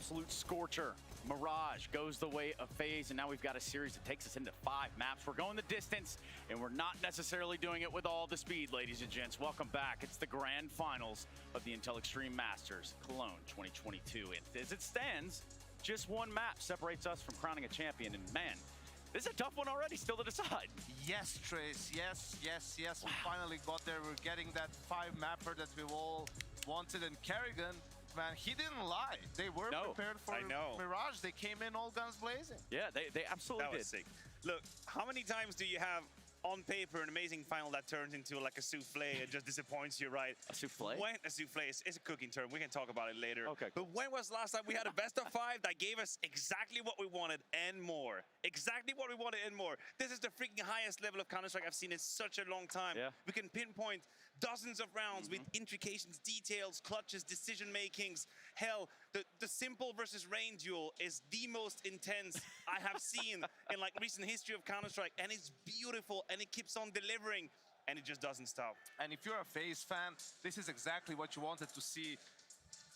Speaker 12: absolute scorcher. Mirage goes the way of FaZe, and now we've got a series that takes us into 5 maps. We're going the distance, and we're not necessarily doing it with all the speed, ladies and gents. Welcome back. It's the grand finals of the Intel Extreme Masters, Cologne 2022. And as it stands, just one map separates us from crowning a champion, and man, this is a tough one already, still to decide.
Speaker 24: Yes, Trace, yes. We finally got there. We're getting that 5-mapper that we've all wanted, and Kerrigan, man, he didn't lie. They were prepared for Mirage. They came in all guns blazing.
Speaker 12: Yeah, they absolutely
Speaker 8: That was sick. Look, how many times do you have on paper an amazing final that turns into like a souffle and just disappoints you, right?
Speaker 12: A souffle?
Speaker 8: When a souffle is a cooking term. We can talk about it later.
Speaker 12: Okay.
Speaker 8: But when was the last time we had a best of 5 that gave us exactly what we wanted and more? Exactly what we wanted and more. This is the freaking highest level of Counter-Strike I've seen in such a long time.
Speaker 12: Yeah.
Speaker 8: We can pinpoint dozens of rounds with intrications, details, clutches, decision makings. Hell, the Simple versus Rain duel is the most intense I have seen in like recent history of Counter-Strike, and it's beautiful and it keeps on delivering, and it just doesn't stop.
Speaker 24: And if you're a FaZe fan, this is exactly what you wanted to see.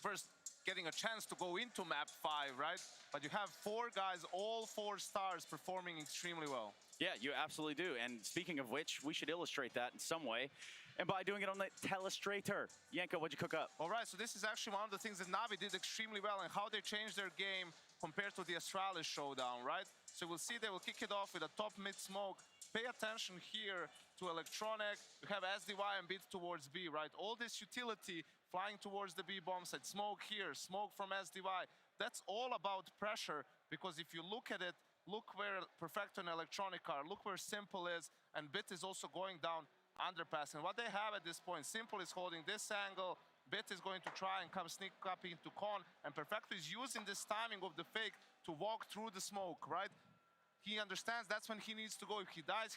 Speaker 24: First, getting a chance to go into map 5, right? But you have 4 guys, all 4 stars performing extremely well.
Speaker 12: Yeah, you absolutely do. And speaking of which, we should illustrate that in some way. And by doing it on the Telestrator. Yenko, what'd you cook up?
Speaker 24: All right, so this is actually one of the things that Navi did extremely well and how they changed their game compared to the Astralis showdown, right? So we'll see they will kick it off with a top mid smoke. Pay attention here to Electronic. You have SDY and Bit towards B, right? All this utility flying towards the B bomb site. Smoke here, smoke from SDY. That's all about pressure, because if you look at it, look where Perfecto and Electronic are. Look where Simple is, and Bit is also going down underpass. And what they have at this point, Simple is holding this angle, Bit is going to try and come sneak up into Con, and Perfecto is using this timing of the fake to walk through the smoke, right? He understands that's when he needs to go. If he dies,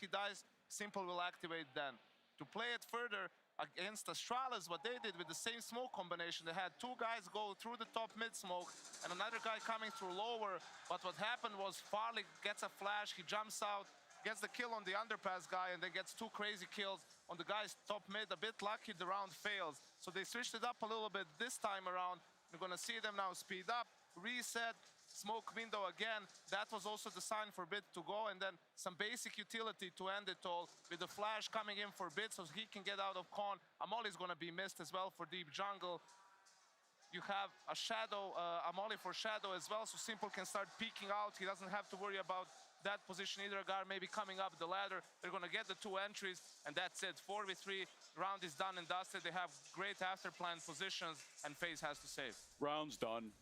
Speaker 24: Simple will activate then. To play it further against Astralis, what they did with the same smoke combination, they had 2 guys go through the top mid smoke and another guy coming through lower, but what happened was Farley gets a flash, he jumps out, gets the kill on the underpass guy, and then gets 2 crazy kills on the guy's top mid. A bit lucky the round fails. So they switched it up a little bit this time around. We're gonna see them now speed up, reset, smoke window again. That was also the sign for Bit to go, and then some basic utility to end it all with the flash coming in for Bit so he can get out of Con. Amoli's gonna be missed as well for Deep Jungle. You have a Shadow, Amoli for Shadow as well, so Simple can start peeking out. He doesn't have to worry about that position either. Guy maybe coming up the ladder. They're gonna get the 2 entries, and that's it. 4v3, round is done and dusted. They have great after plan positions, and FaZe has to save.
Speaker 12: Round's done.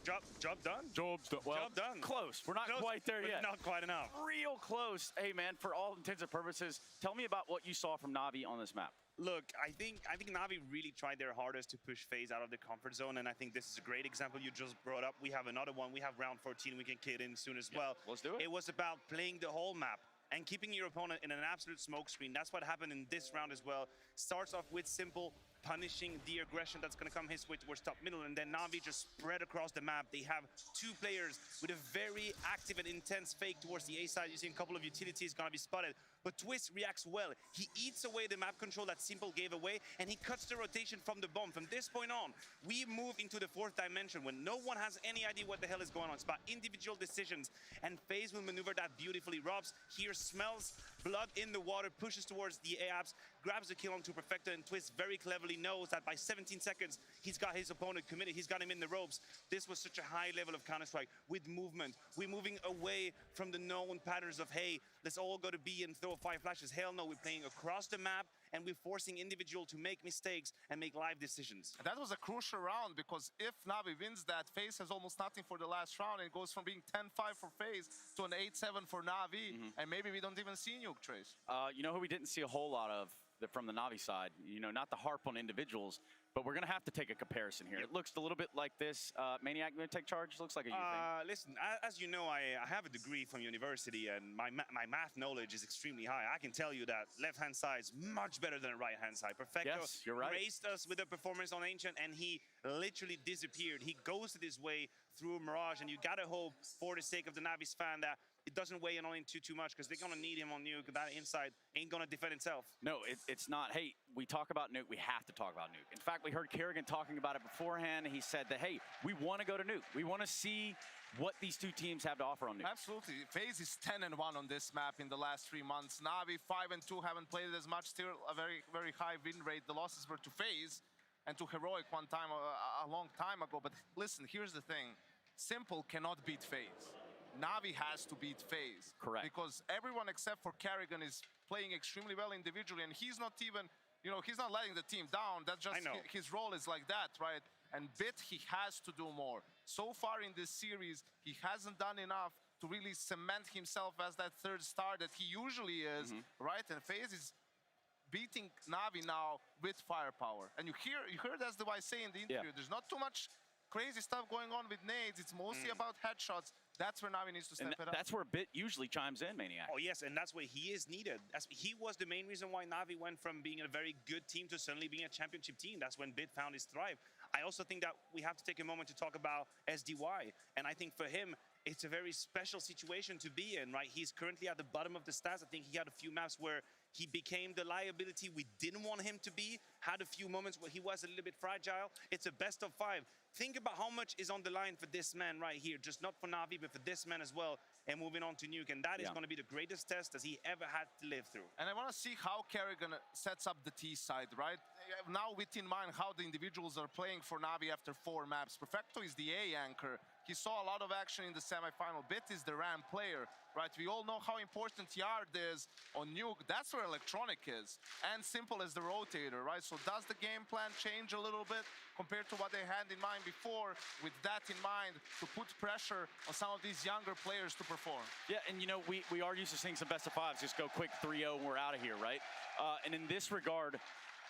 Speaker 8: Job done?
Speaker 12: Job's done. Well,
Speaker 8: Job done.
Speaker 12: Close. We're not
Speaker 8: Close,
Speaker 12: quite there
Speaker 8: but
Speaker 12: yet.
Speaker 8: Not quite enough.
Speaker 12: Real close. Hey, man, for all intents and purposes, tell me about what you saw from Navi on this map.
Speaker 8: Look, I think Navi really tried their hardest to push FaZe out of the comfort zone, and I think this is a great example you just brought up. We have another one. We have round 14 we can kid in soon as well.
Speaker 12: Let's do it.
Speaker 8: It was about playing the whole map and keeping your opponent in an absolute smoke screen. That's what happened in this round as well. Starts off with Simple punishing the aggression that's going to come his way towards top middle, and then Navi just spread across the map. They have 2 players with a very active and intense fake towards the A side. You see a couple of utilities going to be spotted, but Twist reacts well. He eats away the map control that Simple gave away, and he cuts the rotation from the bomb. From this point on, we move into the 4th dimension when no one has any idea what the hell is going on. It's about individual decisions, and FaZe will maneuver that beautifully. Robs here smells blood in the water, pushes towards the A-apps, grabs the kill onto Perfecto, and Twist very cleverly knows that by 17 seconds, he's got his opponent committed. He's got him in the ropes. This was such a high level of Counter-Strike with movement. We're moving away from the known patterns of, hey, let's all go to B and throw 5 flashes. Hell no, we're playing across the map, and we're forcing individual to make mistakes and make live decisions.
Speaker 24: That was a crucial round, because if Navi wins that, FaZe has almost nothing for the last round, and it goes from being 10-5 for FaZe to an 8-7 for Navi, and maybe we don't even see Nuke, Trace.
Speaker 12: You know who we didn't see a whole lot of from the Navi side? You know, not the harp on individuals, but we're going to have to take a comparison here. It looks a little bit like this. Maniac, you going to take charge? Looks like a you thing.
Speaker 8: Listen, as you know, I have a degree from university, and my math knowledge is extremely high. I can tell you that left-hand side is much better than the right-hand side. Perfecto
Speaker 12: Yes, you're right.
Speaker 8: graced us with a performance on Ancient, and he literally disappeared. He ghosted his way through Mirage, and you got to hope, for the sake of the Navi's fan, that doesn't weigh in on him too much because they're going to need him on Nuke. That inside ain't going to defend itself.
Speaker 12: No, it's not. Hey, we talk about Nuke. We have to talk about Nuke. In fact, we heard Kerrigan talking about it beforehand. He said that, hey, we want to go to Nuke. We want to see what these two teams have to offer on Nuke.
Speaker 24: Absolutely. FaZe is 10-1 on this map in the last 3 months. Na'Vi 5-2, haven't played it as much. Still a very, very high win rate. The losses were to FaZe and to Heroic one time, a long time ago. But listen, here's the thing. Simple cannot beat FaZe. Na'Vi has to beat FaZe.
Speaker 12: Correct.
Speaker 24: Because everyone except for Kerrigan is playing extremely well individually, and he's not even, you know, he's not letting the team down. That's just his role is like that, right? And Bit, he has to do more. So far in this series, he hasn't done enough to really cement himself as that third star that he usually is, right? And FaZe is beating Na'Vi now with firepower. And you heard as the I say in the interview, there's not too much crazy stuff going on with nades. It's mostly about headshots. That's where Na'Vi needs to step it up.
Speaker 12: That's where Bit usually chimes in, Maniac.
Speaker 8: Oh, yes, and that's where he is needed. He was the main reason why Na'Vi went from being a very good team to suddenly being a championship team. That's when Bit found his thrive. I also think that we have to take a moment to talk about SDY. And I think for him, it's a very special situation to be in, right? He's currently at the bottom of the stats. I think he had a few maps where he became the liability we didn't want him to be, had a few moments where he was a little bit fragile. It's a best of 5. Think about how much is on the line for this man right here, just not for Na'Vi, but for this man as well, and moving on to Nuke. And that is going to be the greatest test that he ever had to live through.
Speaker 24: And I want to see how Kerrigan sets up the T side, right? Now with in mind how the individuals are playing for Na'Vi after 4 maps. Perfecto is the A anchor. He saw a lot of action in the semifinal. Bit is the RAM player, right? We all know how important Yard is on Nuke. That's where Electronic is. And Simple as the rotator, right? So does the game plan change a little bit compared to what they had in mind before, with that in mind, to put pressure on some of these younger players to perform?
Speaker 12: Yeah, and you know, we are used to seeing some best of 5s. Just go quick 3-0 and we're out of here, right? And in this regard,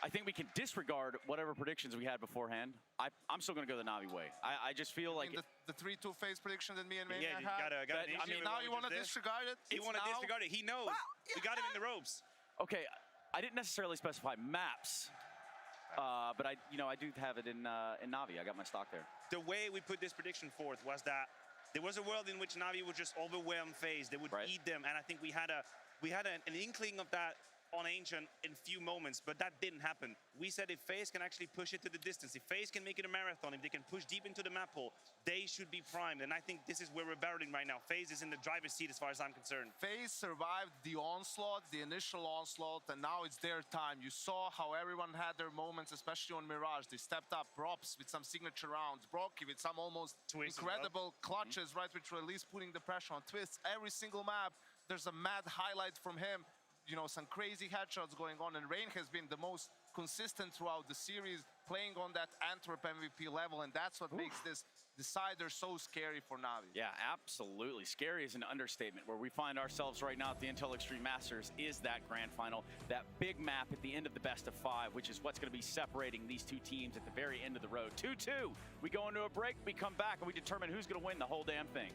Speaker 12: I think we can disregard whatever predictions we had beforehand. I'm still going to go the Na'Vi way. I just feel like
Speaker 24: the 3-2 FaZe prediction that me and Maniac
Speaker 8: you
Speaker 24: had.
Speaker 8: I
Speaker 24: mean, now you want to disregard it?
Speaker 8: You want to disregard it. He knows. We got him in the ropes.
Speaker 12: Okay, I didn't necessarily specify maps, but I do have it in Na'Vi. I got my stock there.
Speaker 8: The way we put this prediction forth was that there was a world in which Na'Vi would just overwhelm FaZe. They would eat them, and I think we had an inkling of that on Ancient in few moments, but that didn't happen. We said if FaZe can actually push it to the distance, if FaZe can make it a marathon, if they can push deep into the map hole, they should be primed. And I think this is where we're battling right now. FaZe is in the driver's seat as far as I'm concerned.
Speaker 24: FaZe survived the onslaught, the initial onslaught, and now it's their time. You saw how everyone had their moments, especially on Mirage. They stepped up. Props with some signature rounds. Brocky with some almost incredible clutches, right, which were at least putting the pressure on Twists. Every single map, there's a mad highlight from him. You know, some crazy headshots going on, and Rain has been the most consistent throughout the series, playing on that Antwerp MVP level, and that's what makes this decider so scary for Na'Vi.
Speaker 12: Yeah, absolutely. Scary is an understatement. Where we find ourselves right now at the Intel Extreme Masters is that grand final, that big map at the end of the best of 5, which is what's going to be separating these two teams at the very end of the road. 2-2. We go into a break, we come back, and we determine who's going to win the whole damn thing.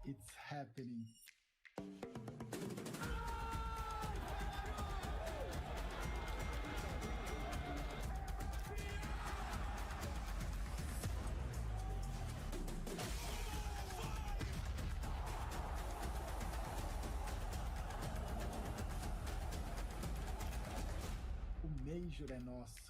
Speaker 5: It's happening. O Major é nosso.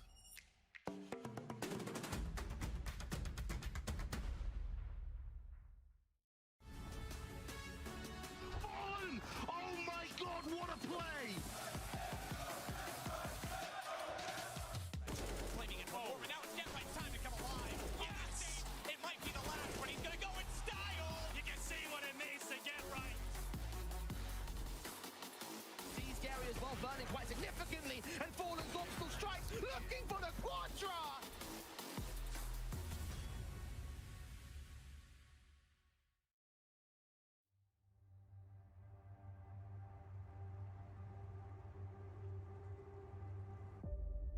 Speaker 9: Claiming it before, but now it's Deathline's time to come alive. Yes! It might be the last, but he's gonna go in style!
Speaker 16: You can see what it means to get right.
Speaker 18: Sees Gary as well burning quite significantly, and Fallen's obstacle strikes, looking for the Quadra!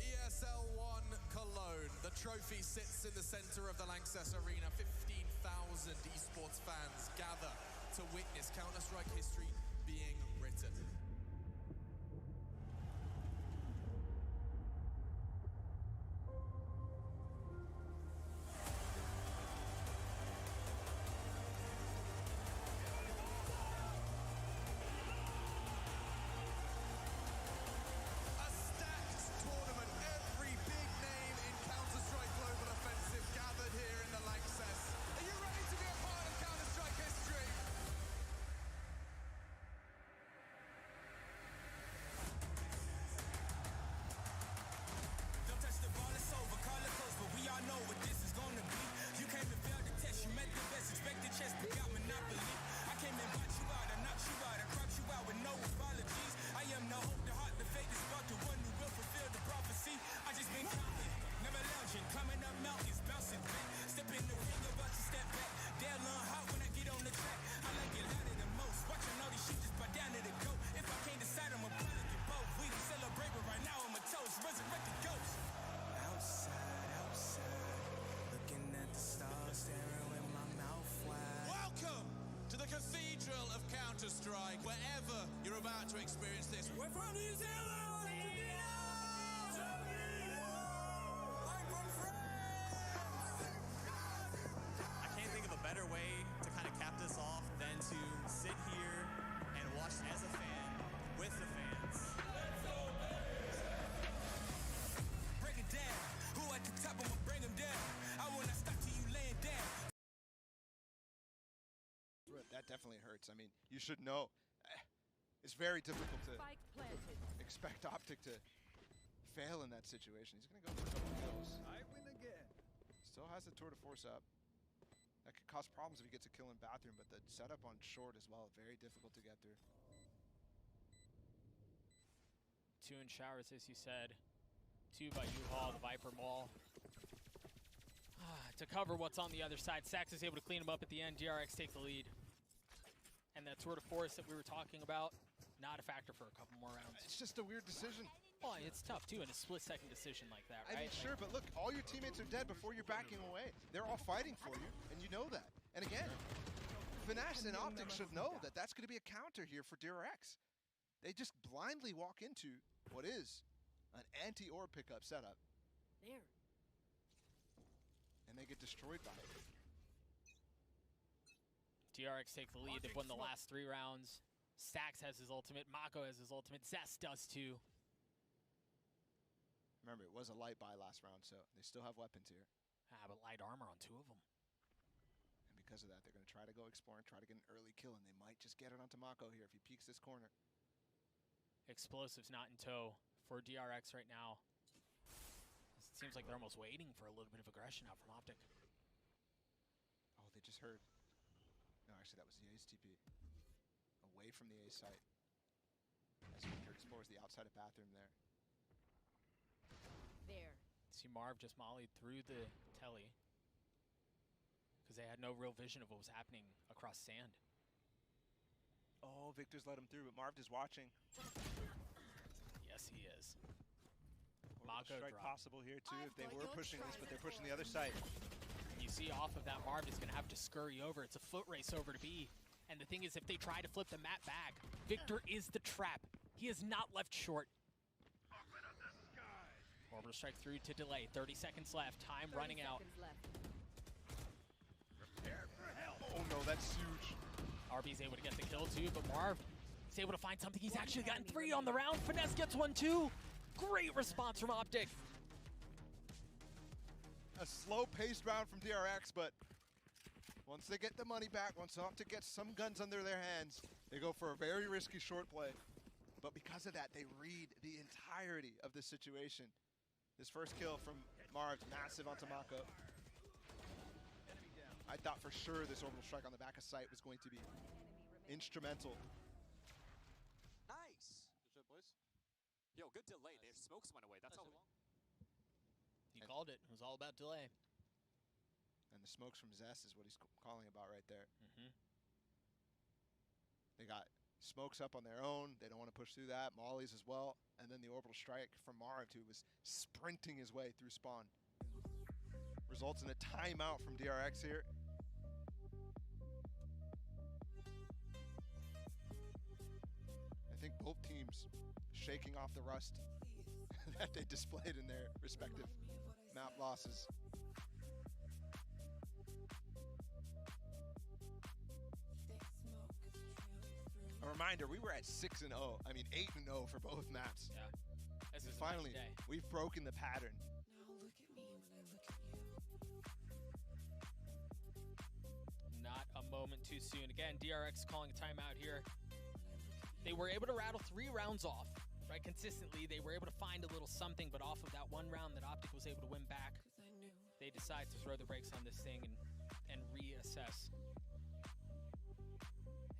Speaker 21: ESL One Cologne, the trophy sits in the center of the Lanxess Arena. 15,000 esports fans gather to witness Counter-Strike history being written. A stacked tournament. Every big name in Counter-Strike Global Offensive gathered here in the Lanxess. Are you ready to be a part of Counter-Strike history?
Speaker 9: Don't touch the ball, it's over. Call it close, but we all know what this is gonna be. You came and failed the test, you met the best. Expect the chest, but got monopoly. I came and bought you out, I knocked you out, I cropped you out with no apologies. I am the hope, the heart, the fate, the spark, the one who will fulfill the prophecy. I just been counting, never lounging, climbing up mountains, bouncing back. Step in the ring, about to step back. They'll learn hot when I get on the track. I like it louder than most. Watching all these shit just buy down to the goat. If I can't decide, I'ma probably get both. We can celebrate, but right now I'm a toast. Resurrect the ghost. Outside, outside, looking at the stars, staring with my mouth wide.
Speaker 21: Welcome to the Cathedral of Counter-Strike, wherever you're about to experience this. We're from New Zealand!
Speaker 1: I can't think of a better way to kind of cap this off than to sit here and watch as a fan with the fans.
Speaker 9: Break it down. Who at the top, I'ma bring him down. I will not stop till you laying down.
Speaker 2: That definitely hurts. I mean, you should know. It's very difficult to
Speaker 10: Spike planted.
Speaker 2: expect Optic to fail in that situation. He's going to go for a couple kills.
Speaker 22: I win again.
Speaker 2: Still has the tour de force up. That could cause problems if he gets a kill in bathroom, but the setup on short as well, very difficult to get through.
Speaker 15: 2 in showers, as you said. 2 by U-Haul, the Viper Maul. To cover what's on the other side, Sax is able to clean him up at the end. DRX take the lead. And that tour de force that we were talking about, not a factor for a couple more rounds.
Speaker 2: It's just a weird decision.
Speaker 15: Oh, it's tough too in a split-second decision like that,
Speaker 2: I
Speaker 15: right?
Speaker 2: mean, sure, but look, all your teammates are dead before you're backing away. They're all fighting for you, and you know that. And again, Finesse and Optic should know that that's going to be a counter here for DRX. They just blindly walk into what is an anti-orb pickup setup.
Speaker 10: There.
Speaker 2: And they get destroyed by it.
Speaker 15: DRX take the lead. They've won the last 3 rounds. Stax has his ultimate. Mako has his ultimate. Zest does too.
Speaker 2: Remember, it was a light buy last round, so they still have weapons here.
Speaker 15: But light armor on 2 of them.
Speaker 2: And because of that, they're going to try to go explore and try to get an early kill, and they might just get it onto Mako here if he peeks this corner.
Speaker 15: Explosives not in tow for DRX right now. It seems like they're almost waiting for a little bit of aggression out from Optic.
Speaker 2: Oh, they just heard. No, actually, that was the A's TP. Away from the A site. As Victor explores the outside of bathroom there.
Speaker 10: There.
Speaker 15: See Marv just mollied through the telly because they had no real vision of what was happening across sand.
Speaker 2: Oh, Victor's let him through, but Marv is watching.
Speaker 15: Yes, he is.
Speaker 2: Mako strike possible here too if they were pushing this, but they're pushing the other side.
Speaker 15: And you see off of that, Marv is going to have to scurry over. It's a foot race over to B. And the thing is, if they try to flip the map back, Victor is the trap. He is not left short. Orbital strike through to delay. 30 seconds left. Time running out.
Speaker 2: Oh no, that's huge.
Speaker 15: RB's able to get the kill too, but Marv is able to find something. He's actually gotten 3 on the round. Finesse gets 1 too. Great response from Optic.
Speaker 2: A slow-paced round from DRX, but once they get the money back, once Optic gets some guns under their hands, they go for a very risky short play. But because of that, they read the entirety of the situation. This first kill from Marv, massive onto Mako. I thought for sure this orbital strike on the back of sight was going to be instrumental.
Speaker 7: Nice. Good shot, boys. Yo, good delay. Their smokes went away. That's how long.
Speaker 15: He called it. It was all about delay.
Speaker 2: And the smokes from Zest is what he's calling about right there.
Speaker 15: Mm-hmm.
Speaker 2: They got smokes up on their own. They don't want to push through that. Mollies as well. And then the orbital strike from Marv, who was sprinting his way through spawn. results in a timeout from DRX here. I think both teams shaking off the rust that they displayed in their respective map losses. A reminder, we were at 6-0. I mean 8-0 for both maps.
Speaker 15: Yeah. This is
Speaker 2: finally, we've broken the pattern.
Speaker 15: Not a moment too soon. Again, DRX calling a timeout here. They were able to rattle 3 rounds off, right? Consistently, they were able to find a little something, but off of that one round that Optic was able to win back, they decide to throw the brakes on this thing and reassess.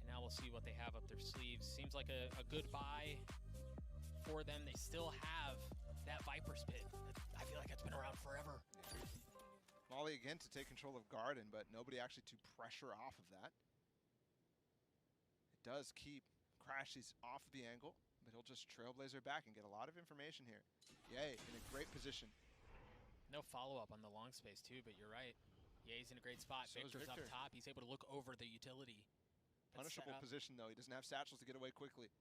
Speaker 15: And now we'll see what they have up their sleeves. Seems like a good buy for them. They still have that Viper Spit. I feel like it's been around forever.
Speaker 2: Molly again to take control of Garden, but nobody actually to pressure off of that. It does keep Crashies off the angle, but he'll just trailblazer back and get a lot of information here. Yay, in a great position.
Speaker 15: No follow-up on the long space too, but you're right. Ye's in a great spot.
Speaker 2: So is
Speaker 15: Victor's up
Speaker 2: Victor.
Speaker 15: top. He's able to look over the utility. That's set
Speaker 2: Punishable
Speaker 15: up.
Speaker 2: position though. He doesn't have satchels to get away quickly.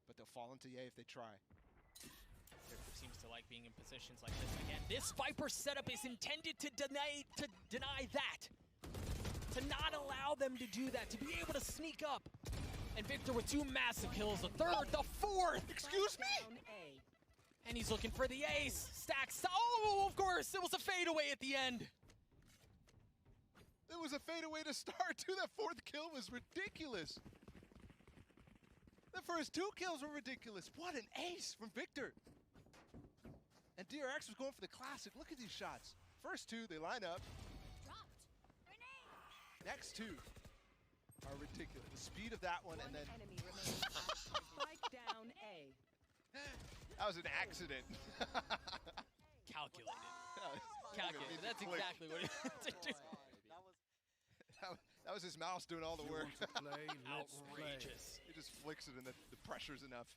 Speaker 2: But they'll fall into Ye if they try.
Speaker 15: Victor seems to like being in positions like this again. This Viper setup is intended to deny that. To not allow them to do that, to be able to sneak up. And Victor with 2 massive kills, the 3rd, the 4th.
Speaker 2: Excuse me?
Speaker 15: And he's looking for the ace. Stacks. Oh, of course, it was a fadeaway at the end.
Speaker 2: It was a fadeaway to start too. That 4th kill was ridiculous. The first 2 kills were ridiculous. What an ace from Victor. And DRX was going for the classic. Look at these shots. First 2, they line up. Next 2 are ridiculous. The speed of that one and then...
Speaker 10: enemy remains. Spike down A.
Speaker 2: That was an accident.
Speaker 15: Calculated. Calculated. That's exactly what he had to do.
Speaker 2: That was his mouse doing all the work.
Speaker 15: Outrageous.
Speaker 2: He just flicks it and the pressure's enough.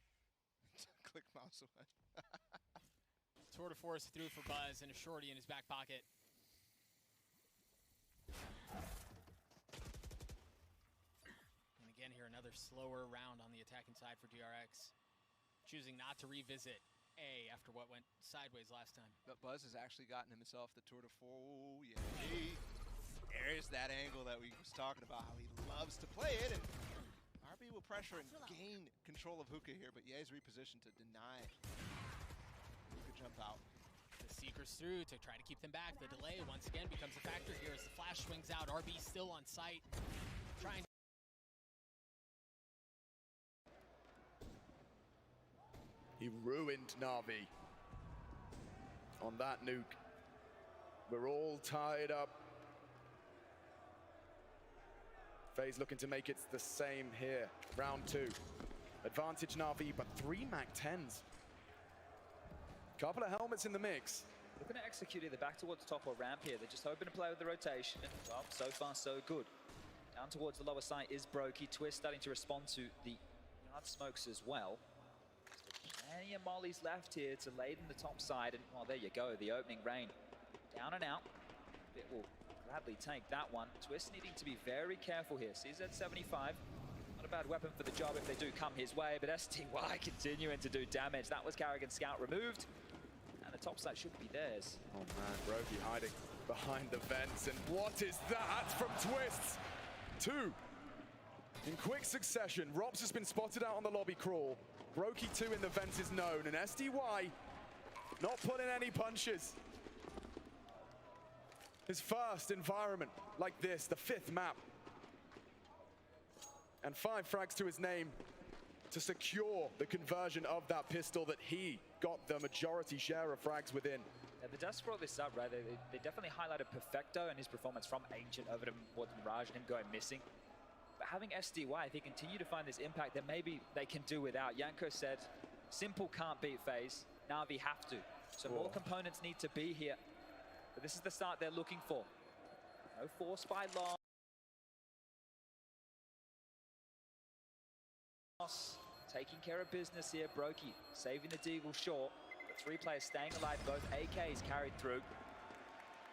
Speaker 2: Click mouse away.
Speaker 15: Tour de Force through for Buzz and a shorty in his back pocket. And again here, another slower round on the attacking side for DRX. Choosing not to revisit A after what went sideways last time.
Speaker 2: But Buzz has actually gotten himself the Tour de Force. Oh, yeah. There's that angle that we was talking about, how he loves to play it. And RB will pressure and gain control of Hookah here, but Ye's repositioned to deny Hookah jump out.
Speaker 15: The Seekers through to try to keep them back. The delay once again becomes a factor here as the flash swings out. RB still on site. Trying.
Speaker 3: He ruined Na'Vi on that nuke. We're all tied up. FaZe looking to make it the same here. Round 2. Advantage Na'Vi, but 3 MAC-10s. Couple of helmets in the mix.
Speaker 4: Looking to execute either back towards the top or ramp here. They're just hoping to play with the rotation. Well, so far so good. Down towards the lower side is Brokey. Twist starting to respond to the yard smokes as well. Plenty of mollies left here to lay in the top side. And, well, there you go, the opening rain. Down and out. It will gladly take that one. Twist needing to be very careful here. CZ75, not a bad weapon for the job if they do come his way, but STY continuing to do damage. That was Karrigan Scout removed. And the top side should be theirs.
Speaker 3: Oh man, Brokey hiding behind the vents. And what is that from Twists? 2. In quick succession, Robs has been spotted out on the lobby crawl. Brokey 2 in the vents is known, and STY not pulling any punches. His first environment like this, the 5th map. And 5 frags to his name to secure the conversion of that pistol that he got the majority share of frags within.
Speaker 4: Yeah, the Dust brought this up, right? They definitely highlighted Perfecto and his performance from Ancient over to Mirage and him going missing. But having STY, if he continue to find this impact, then maybe they can do without. Yanko said, simple can't beat FaZe, Na'Vi have to. So more components need to be here. But this is the start they're looking for. No force by long. Taking care of business here, Brokey saving the Deagle short. The 3 players staying alive, both AKs carried through.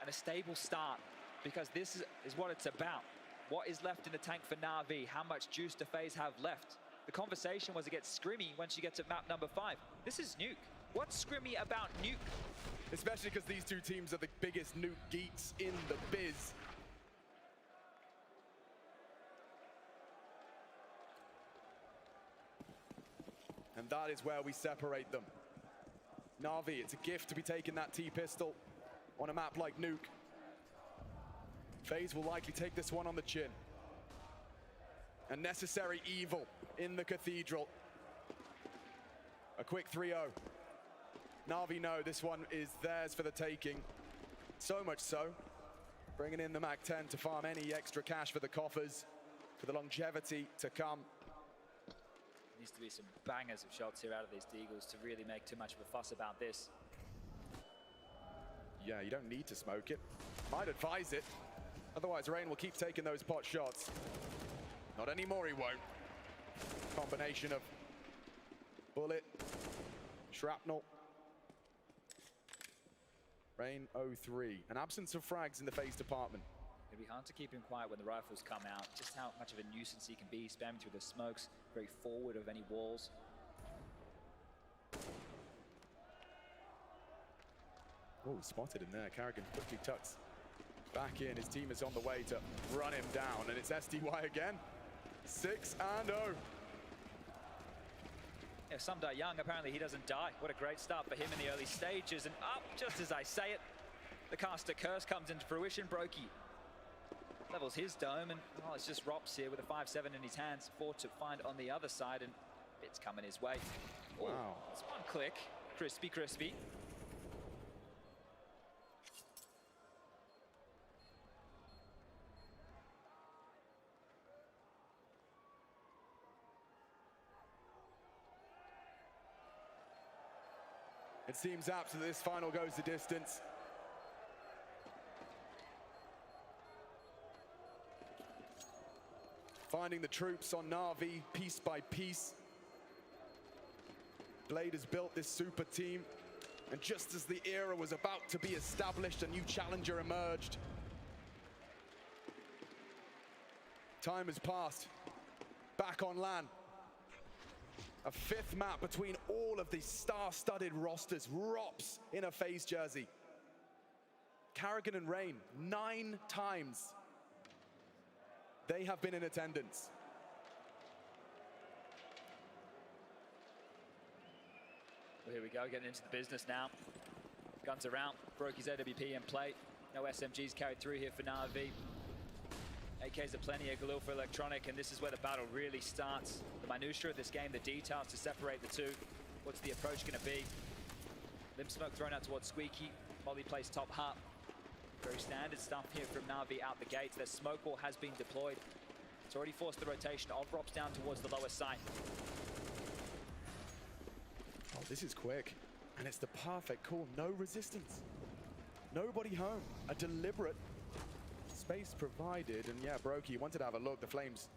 Speaker 4: and a stable start, because this is what it's about. What is left in the tank for Na'Vi? How much juice do FaZe have left? The conversation was it gets scrimmy when she gets at map number 5. This is Nuke. What's scrimmy about Nuke?
Speaker 3: Especially because these two teams are the biggest Nuke geeks in the biz. And that is where we separate them. Na'Vi, it's a gift to be taking that T-pistol on a map like Nuke. FaZe will likely take this one on the chin. A necessary evil in the Cathedral. A quick 3-0. Na'Vi know this one is theirs for the taking. So much so, bringing in the MAC-10 to farm any extra cash for the coffers, for the longevity to come.
Speaker 4: Needs to be some bangers of shots here out of these Deagles to really make too much of a fuss about this.
Speaker 3: Yeah, you don't need to smoke it. I'd advise it. Otherwise, Rain will keep taking those pot shots. Not anymore, he won't. Combination of bullet, shrapnel. Rain 0-3. An absence of frags in the FaZe department.
Speaker 4: It'll be hard to keep him quiet when the rifles come out. Just how much of a nuisance he can be, spamming through the smokes, very forward of any walls.
Speaker 3: Oh, spotted him there. Karrigan quickly tucks back in. His team is on the way to run him down, and it's SDY again. 6-0.
Speaker 4: If some die young, apparently he doesn't die. What a great start for him in the early stages. And up, just as I say it, the caster curse comes into fruition. Brokey levels his dome, and oh, it's just Rops here with a 5-7 in his hands. 4 to find on the other side, and it's coming his way.
Speaker 3: Wow.
Speaker 4: Ooh, it's one click. Crispy, crispy.
Speaker 3: It seems apt that this final goes the distance. Finding the troops on Na'Vi piece by piece. Blade has built this super team, and just as the era was about to be established, a new challenger emerged. Time has passed. Back on LAN. A 5th map between all of these star-studded rosters. Rops in a FaZe jersey. Karrigan and Rain, 9 times they have been in attendance.
Speaker 4: Well, here we go, getting into the business now. Guns around, Brokey's AWP in play. No SMGs carried through here for Na'Vi. AKs are plenty of Galil for Electronic, and this is where the battle really starts. The minutiae of this game, the details to separate the two. What's the approach going to be? Limb smoke thrown out towards Squeaky. Molly plays top hut. Very standard stuff here from Na'Vi out the gates. Their smoke wall has been deployed. It's already forced the rotation of Rops down towards the lower side.
Speaker 3: Oh, this is quick. And it's the perfect call. No resistance. Nobody home. A deliberate space provided. And yeah, Brokey wanted to have a look. The Flames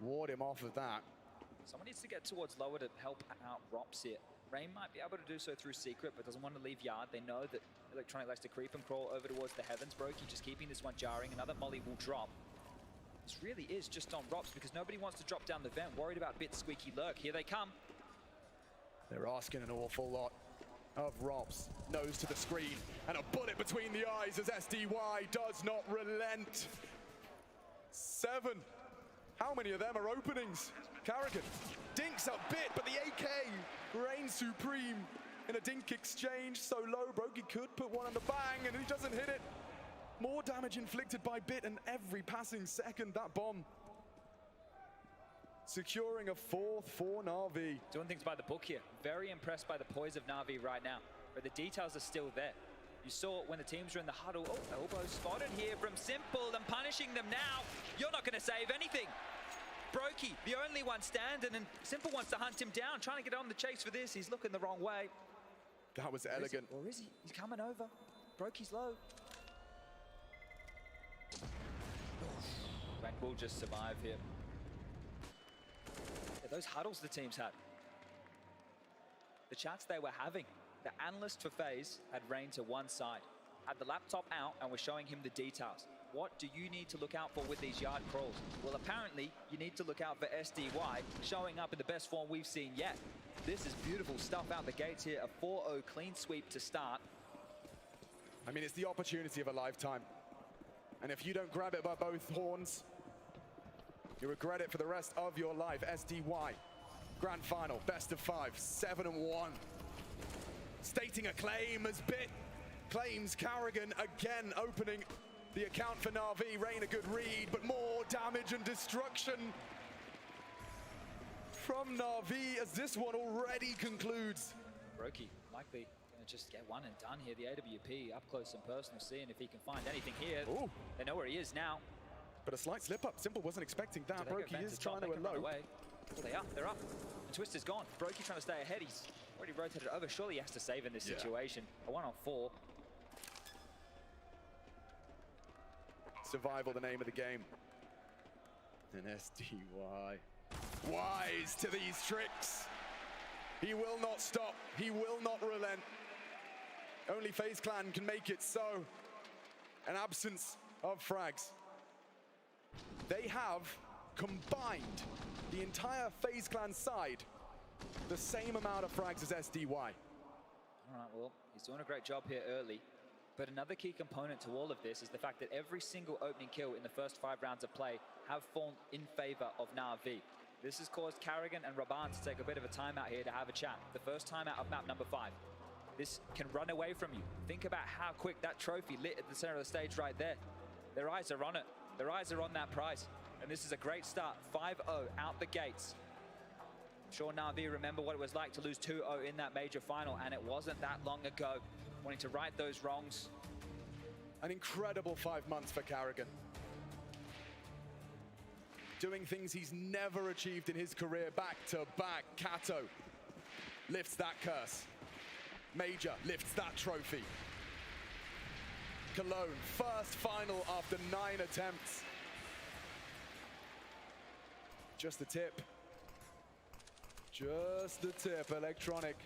Speaker 3: ward him off of that.
Speaker 4: Someone needs to get towards lower to help out Rops here. Rain might be able to do so through secret, but doesn't want to leave yard. They know that Electronic likes to creep and crawl over towards the heavens. Brokey just keeping this one jarring. Another molly will drop. This really is just on Rops because nobody wants to drop down the vent, worried about Bit, Squeaky, Lurk. Here they come.
Speaker 3: They're asking an awful lot of Rops. Nose to the screen, and a bullet between the eyes as SDY does not relent. 7. How many of them are openings? Karrigan dinks up Bit, but the AK reigns supreme in a dink exchange. So low, Brokey could put one on the bang, and he doesn't hit it. More damage inflicted by Bit, and every passing second, that bomb securing a 4th for Na'Vi.
Speaker 4: Doing things by the book here. Very impressed by the poise of Na'Vi right now, but the details are still there. You saw when the teams were in the huddle. Oh, elbow spotted here from Simple and punishing them now. You're not going to save anything. Brokey, the only one standing, and Simple wants to hunt him down, trying to get on the chase for this. He's looking the wrong way.
Speaker 3: That was elegant.
Speaker 4: Or is he? He's coming over. Brokey's low. Rank will just survive here. Yeah, those huddles the teams had. The chats they were having. The analyst for FaZe had Rain to one side. had the laptop out and was showing him the details. What do you need to look out for with these yard crawls? Well, apparently, you need to look out for SDY showing up in the best form we've seen yet. This is beautiful stuff out the gates here. A 4-0 clean sweep to start.
Speaker 3: I mean, it's the opportunity of a lifetime. And if you don't grab it by both horns, you regret it for the rest of your life. SDY, grand final, best of 5, 7-1. Stating a claim as Bit claims Karrigan again opening the account for Na'Vi. Rain a good read, but more damage and destruction from Na'Vi as this one already concludes.
Speaker 4: Brokey likely gonna just get one and done here. The AWP up close and personal, seeing if he can find anything here.
Speaker 3: Ooh.
Speaker 4: They know where he is now.
Speaker 3: But a slight slip up. Simple wasn't expecting that. Brokey is trying to elope.
Speaker 4: Oh, they're up. And Twister's gone. Brokey trying to stay ahead. He's already rotated over. Surely he has to save in this situation. A 1-on-4.
Speaker 3: Survival, the name of the game. And SDY, wise to these tricks. He will not stop. He will not relent. Only FaZe Clan can make it so. An absence of frags. They have combined the entire FaZe Clan side the same amount of frags as SDY.
Speaker 4: All right, well, he's doing a great job here early. But another key component to all of this is the fact that every single opening kill in the first 5 rounds of play have fallen in favor of Na'Vi. This has caused Karrigan and Raban to take a bit of a timeout here to have a chat. The first timeout of map number 5. This can run away from you. Think about how quick that trophy lit at the center of the stage right there. Their eyes are on it. Their eyes are on that prize. And this is a great start. 5-0 out the gates. I'm sure Na'Vi remember what it was like to lose 2-0 in that major final, and it wasn't that long ago. Wanting to right those wrongs.
Speaker 3: An incredible 5 months for Karrigan. Doing things he's never achieved in his career, back to back. Kato lifts that curse. Major lifts that trophy. Cologne, first final after 9 attempts. Just the tip. Just the tip, Electronic.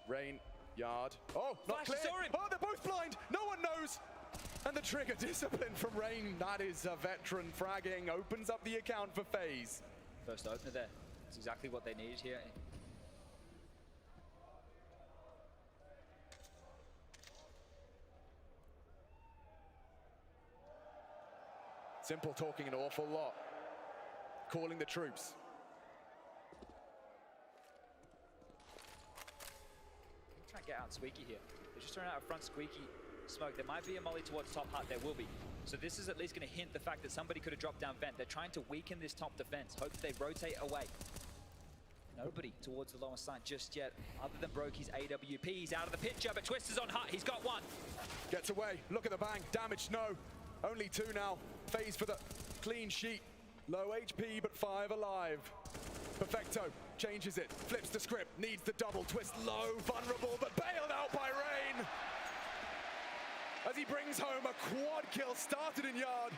Speaker 3: Rain, yard. Oh, not clear. Oh, they're both blind. No one knows. And the trigger discipline from Rain. That is a veteran fragging. Opens up the account for FaZe.
Speaker 4: First opener there. That's exactly what they needed here.
Speaker 3: Simple talking an awful lot. Calling the troops.
Speaker 4: Try and get out Squeaky here. They're just throwing out a front Squeaky smoke. There might be a molly towards top hut. There will be. So this is at least going to hint the fact that somebody could have dropped down vent. They're trying to weaken this top defense. Hope that they rotate away. Nobody towards the lower side just yet, other than Brokey's AWP. He's out of the picture, but Twister's on hut. He's got one.
Speaker 3: Gets away. Look at the bang. Damage, no. Only 2 now. FaZe for the clean sheet. Low HP, but 5 alive. Perfecto changes it. Flips the script. Needs the double twist. Low, vulnerable, but bailed out by Rain. As he brings home a quad kill. Started in yard.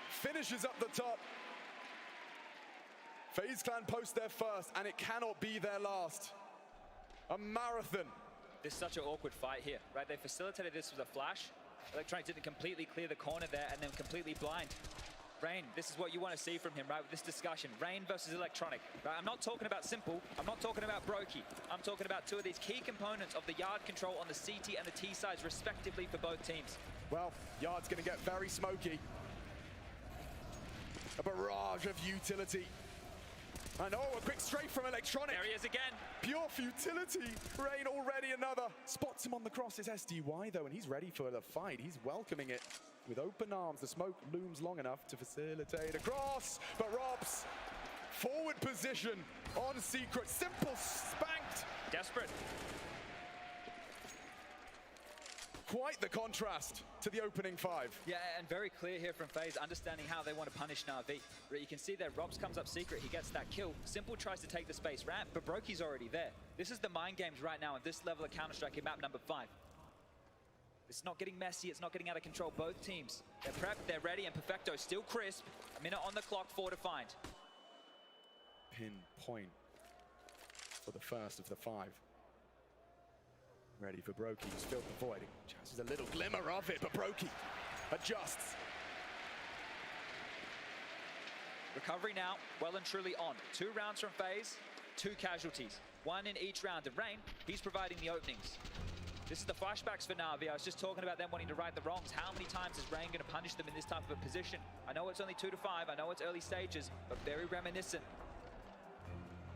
Speaker 3: Finishes up the top. FaZe Clan post their first, and it cannot be their last. A marathon.
Speaker 4: This is such an awkward fight here, right? They facilitated this with a flash. Electronic didn't completely clear the corner there and then completely blind. Rain, this is what you want to see from him, right, with this discussion. Rain versus Electronic, right? I'm not talking about Simple. I'm not talking about Brokey. I'm talking about 2 of these key components of the yard control on the CT and the T sides, respectively, for both teams.
Speaker 3: Well, yard's going to get very smoky. A barrage of utility. And oh, a quick strafe from Electronic.
Speaker 4: There he is again.
Speaker 3: Pure futility. Rain already another. Spots him on the cross is SDY though, and he's ready for the fight. He's welcoming it with open arms. The smoke looms long enough to facilitate a cross, but Robs, forward position on Secret. Simple spanked.
Speaker 4: Desperate.
Speaker 3: Quite the contrast to the opening 5.
Speaker 4: Yeah, and very clear here from FaZe, understanding how they want to punish Na'Vi. You can see there, Robs comes up Secret, he gets that kill. Simple tries to take the space ramp, but Brokey's already there. This is the mind games right now at this level of Counter-Strike in map number 5. It's not getting messy, it's not getting out of control. Both teams, they're prepped, they're ready, and Perfecto still crisp. A minute on the clock, 4 to find.
Speaker 3: Pinpoint for the first of the 5. Ready for Brokey, he's filled the void. Just a little glimmer of it, but Brokey adjusts.
Speaker 4: Recovery now, well and truly on. 2 rounds from FaZe, 2 casualties. 1 in each round. And Rain, he's providing the openings. This is the flashbacks for Na'Vi. I was just talking about them wanting to right the wrongs. How many times is Rain going to punish them in this type of a position? I know it's only 2 to 5. I know it's early stages, but very reminiscent.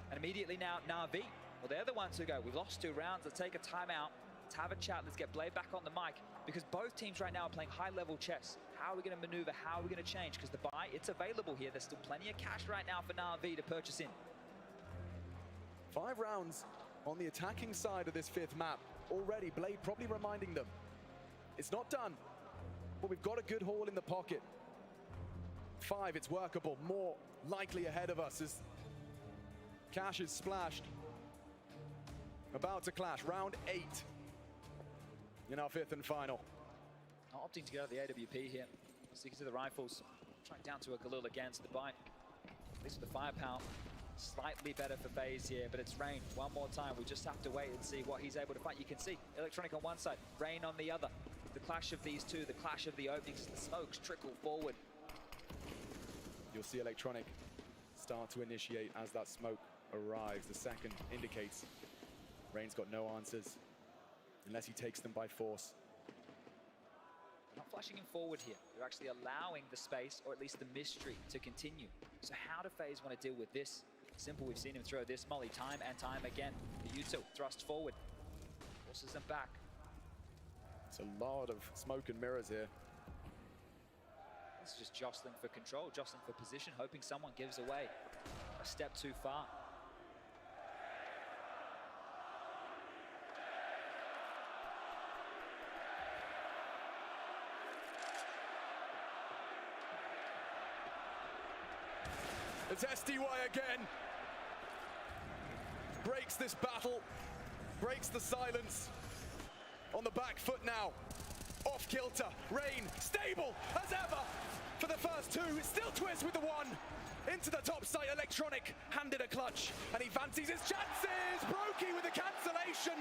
Speaker 4: And immediately now, Na'Vi. Well, they're the ones who go, we've lost 2 rounds. Let's take a timeout. Let's have a chat. Let's get Blade back on the mic. Because both teams right now are playing high-level chess. How are we going to maneuver? How are we going to change? Because the buy, it's available here. There's still plenty of cash right now for Na'Vi to purchase in.
Speaker 3: 5 rounds on the attacking side of this 5th map. Already, Blade probably reminding them, it's not done, but we've got a good haul in the pocket. 5, it's workable. More likely ahead of us as cash is splashed. About to clash, round 8 in our 5th and final.
Speaker 4: Opting to get out of the AWP here. Sticking to the rifles. Trying down to a Galil against the bite. At least with the firepower. Slightly better for FaZe here, but it's Rain one more time. We just have to wait and see what he's able to fight. You can see Electronic on one side, Rain on the other. The clash of these two, the clash of the openings, the smokes trickle forward.
Speaker 3: You'll see Electronic start to initiate as that smoke arrives. The second indicates Rain's got no answers unless he takes them by force.
Speaker 4: Not flashing him forward here. They're actually allowing the space, or at least the mystery, to continue. So how do FaZe want to deal with this? Simple, we've seen him throw this molly time and time again. The Yuto thrust forward, forces them back.
Speaker 3: It's a lot of smoke and mirrors here.
Speaker 4: This is just jostling for control, jostling for position, hoping someone gives away a step too far.
Speaker 3: It's SDY again. Breaks this battle, breaks the silence. On the back foot now. Off kilter. Rain stable as ever. For the first 2, it's still Twist with the 1. Into the top side, Electronic handed a clutch. And he fancies his chances. Brokey with the cancellation.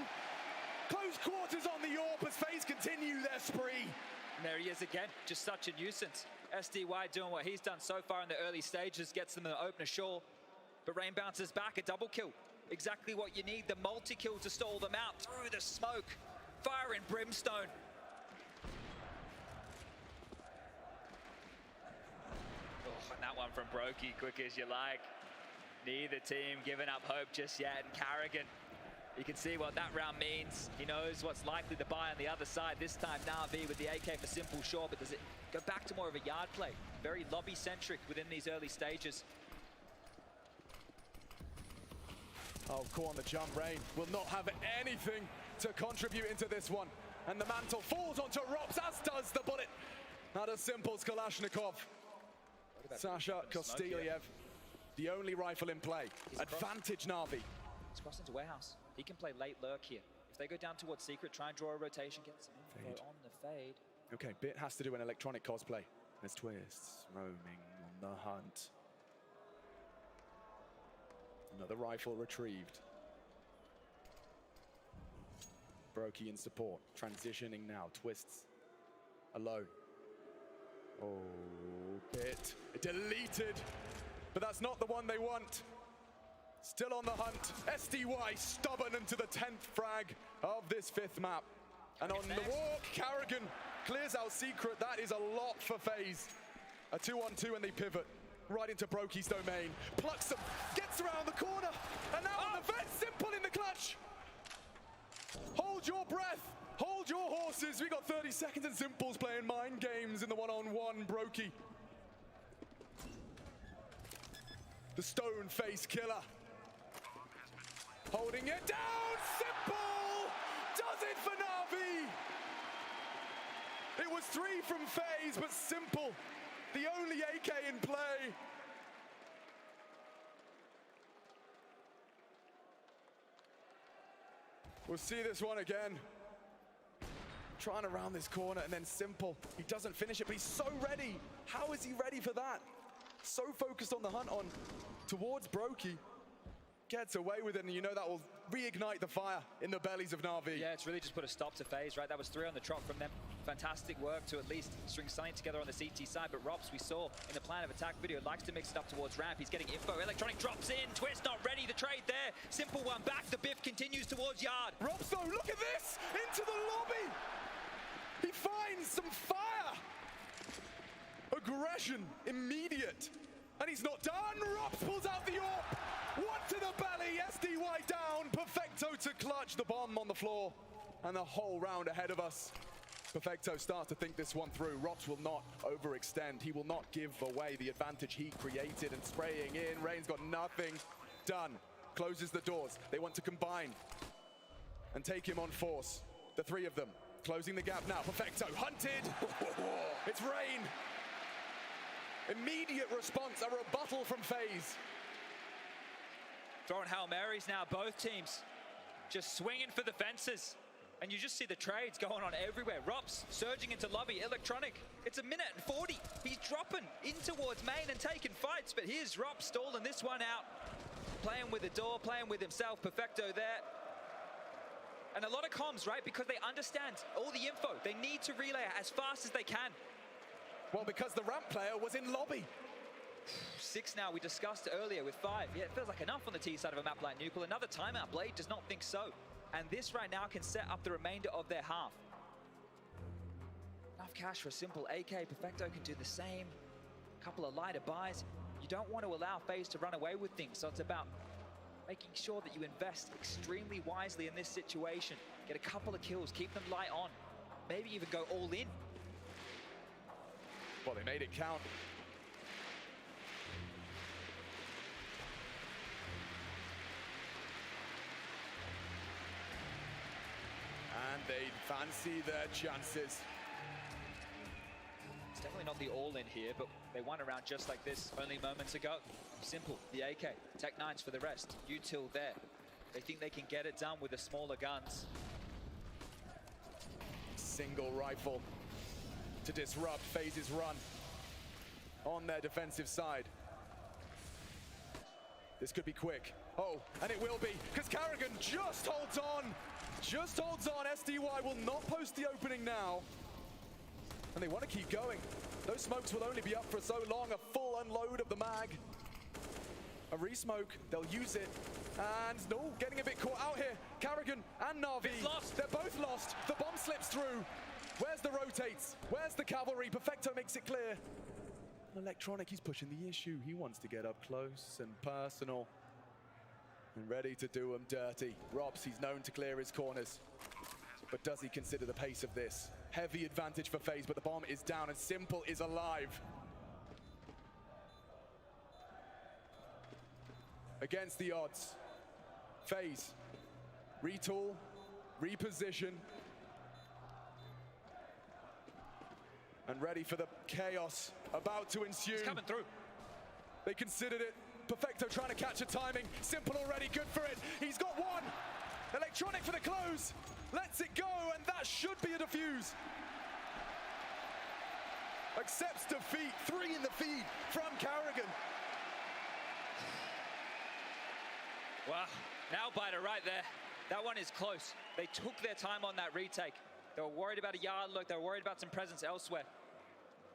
Speaker 3: Close quarters on the AWP as FaZe continue their spree.
Speaker 4: And there he is again, just such a nuisance. SDY doing what he's done so far in the early stages, gets them an opener shore. But Rain bounces back, a double kill. Exactly what you need, the multi-kill to stall them out through the smoke. Fire and brimstone. Oh, and that one from Brokey, quick as you like. Neither team giving up hope just yet. And Karrigan, you can see what that round means. He knows what's likely to buy on the other side. This time Na'Vi with the AK for simple, sure, but does it go back to more of a yard play? Very lobby-centric within these early stages.
Speaker 3: Oh, Core on the jump. Rain will not have anything to contribute into this one. And the mantle falls onto Rops, as does the bullet. Not as simple as Kalashnikov. Sasha Kosteliev, the only rifle in play. Advantage Na'Vi.
Speaker 4: He's crossed into warehouse. He can play late lurk here. If they go down towards secret, try and draw a rotation, get some info on the fade.
Speaker 3: Okay, Bit has to do an Electronic cosplay. There's Twists roaming on the hunt. Another rifle retrieved. Brokey in support, transitioning now. Twists alone. Oh, Bit deleted, but that's not the one they want. Still on the hunt. SDY stubborn into the 10th frag of this 5th map. And on the walk, Karrigan clears out secret. That is a lot for FaZe. A 2-on-2 and they pivot right into Brokey's domain. Plucks them, gets around the corner, and now on the vent, Simple in the clutch. Hold your breath, hold your horses. We got 30 seconds and Simple's playing mind games in the one-on-one. Brokey. The stone face killer. Holding it down, Simple does it for Na'Vi. It was 3 from FaZe, but Simple, the only AK in play. We'll see this one again. Trying to round this corner and then Simple. He doesn't finish it, but he's so ready. How is he ready for that? So focused on the hunt on towards Brokey. Gets away with it, and you know that will reignite the fire in the bellies of Na'Vi.
Speaker 4: Yeah, it's really just put a stop to FaZe, right? That was 3 on the trot from them. Fantastic work to at least string something together on the CT side, but Ropz, we saw in the plan of attack video, likes to mix it up towards ramp. He's getting info. Electronic drops in. Twist not ready. The trade there. Simple one back. The biff continues towards Yard.
Speaker 3: Ropz, though, look at this! Into the lobby! He finds some fire! Aggression, immediate. And he's not done. Ropz pulls out the AWP. One to the belly. SDY down. Perfecto to clutch the bomb on the floor. And the whole round ahead of us. Perfecto starts to think this one through. Ropz will not overextend. He will not give away the advantage he created. And spraying in. Rain's got nothing. Done. Closes the doors. They want to combine and take him on force. The three of them closing the gap now. Perfecto hunted. It's Rain. Immediate response, a rebuttal from FaZe.
Speaker 4: Throwing Hail Marys now, both teams just swinging for the fences. And you just see the trades going on everywhere. Ropz surging into lobby. Electronic, it's 1 minute and 40. He's dropping in towards main and taking fights, but here's Ropz stalling this one out. Playing with the door, playing with himself. Perfecto there. And a lot of comms, right? Because they understand all the info. They need to relay as fast as they can.
Speaker 3: Well, because the ramp player was in lobby.
Speaker 4: 6 now, we discussed earlier with 5. Yeah, it feels like enough on the T side of a map like Nuclear. Another timeout. Blade does not think so. And this right now can set up the remainder of their half. Enough cash for a simple AK. Perfecto can do the same. A couple of lighter buys. You don't want to allow FaZe to run away with things, so it's about making sure that you invest extremely wisely in this situation. Get a couple of kills, keep them light on. Maybe even go all in.
Speaker 3: Well, they made it count. And they fancy their chances.
Speaker 4: It's definitely not the all-in here, but they won a round just like this only moments ago. Simple, the AK, Tech-9s for the rest. Util there. They think they can get it done with the smaller guns.
Speaker 3: Single rifle to disrupt FaZe's run on their defensive side. This could be quick. Oh, and it will be, because Karrigan just holds on. Just holds on. SDY will not post the opening now. And they want to keep going. Those smokes will only be up for so long. A full unload of the mag. A re-smoke, they'll use it. And no, getting a bit caught out here. Karrigan and Na'Vi, they're both lost. The bomb slips through. Where's the rotates? Where's the cavalry? Perfecto makes it clear. Electronic, he's pushing the issue. He wants to get up close and personal. And ready to do him dirty. Ropz, he's known to clear his corners. But does he consider the pace of this? Heavy advantage for FaZe, but the bomb is down and Simple is alive. Against the odds. FaZe, retool, reposition. And ready for the chaos about to ensue.
Speaker 4: It's coming through.
Speaker 3: They considered it. Perfecto trying to catch a timing. Simple already good for it. He's got one. Electronic for the close. Lets it go, and that should be a defuse. Accepts defeat. 3 in the feed from Karrigan.
Speaker 4: Wow, now biter right there. That one is close. They took their time on that retake. They were worried about a yard look. They were worried about some presence elsewhere.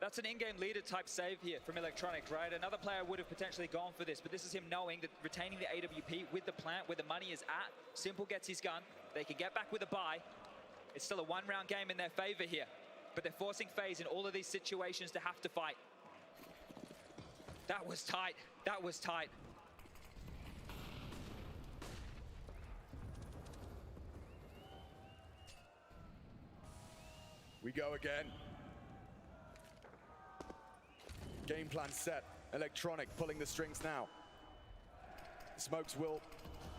Speaker 4: That's an in-game leader type save here from Electronic, right? Another player would have potentially gone for this, but this is him knowing that retaining the AWP with the plant where the money is at. Simple gets his gun. They can get back with a buy. It's still a 1-round game in their favor here, but they're forcing FaZe in all of these situations to have to fight. That was tight. That was tight.
Speaker 3: We go again. Game plan set. Electronic pulling the strings now. Smokes will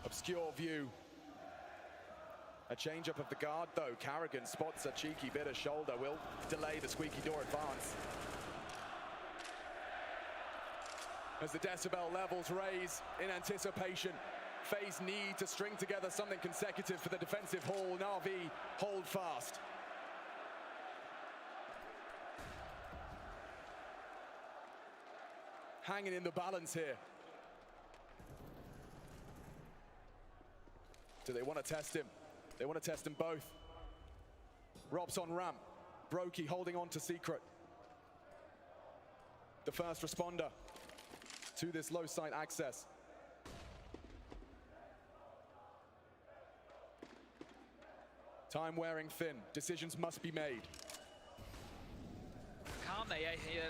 Speaker 3: obscure view. A change up of the guard though. Karrigan spots a cheeky bit of shoulder. Will delay the squeaky door advance. As the decibel levels raise in anticipation, FaZe need to string together something consecutive for the defensive haul. Na'Vi hold fast. Hanging in the balance here. Do they want to test him? They want to test them both. Rob's on ramp. Brokey holding on to Secret. The first responder to this low site access. Time wearing thin. Decisions must be made.
Speaker 4: Calm there,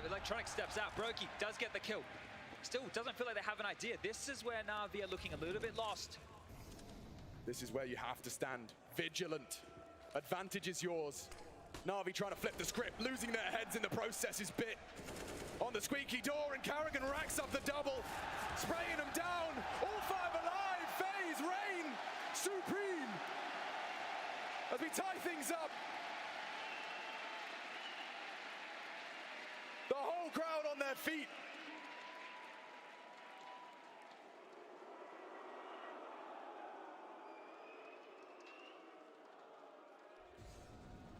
Speaker 4: Electronic steps out. Brokey does get the kill. Still doesn't feel like they have an idea. This is where Na'Vi are looking a little bit lost.
Speaker 3: This is where you have to stand vigilant. Advantage is yours. Na'Vi trying to flip the script, losing their heads in the process is bit. On the squeaky door, and Karrigan racks up the double, spraying them down. All five alive. FaZe, Rain, Supreme. As we tie things up. The whole crowd on their feet.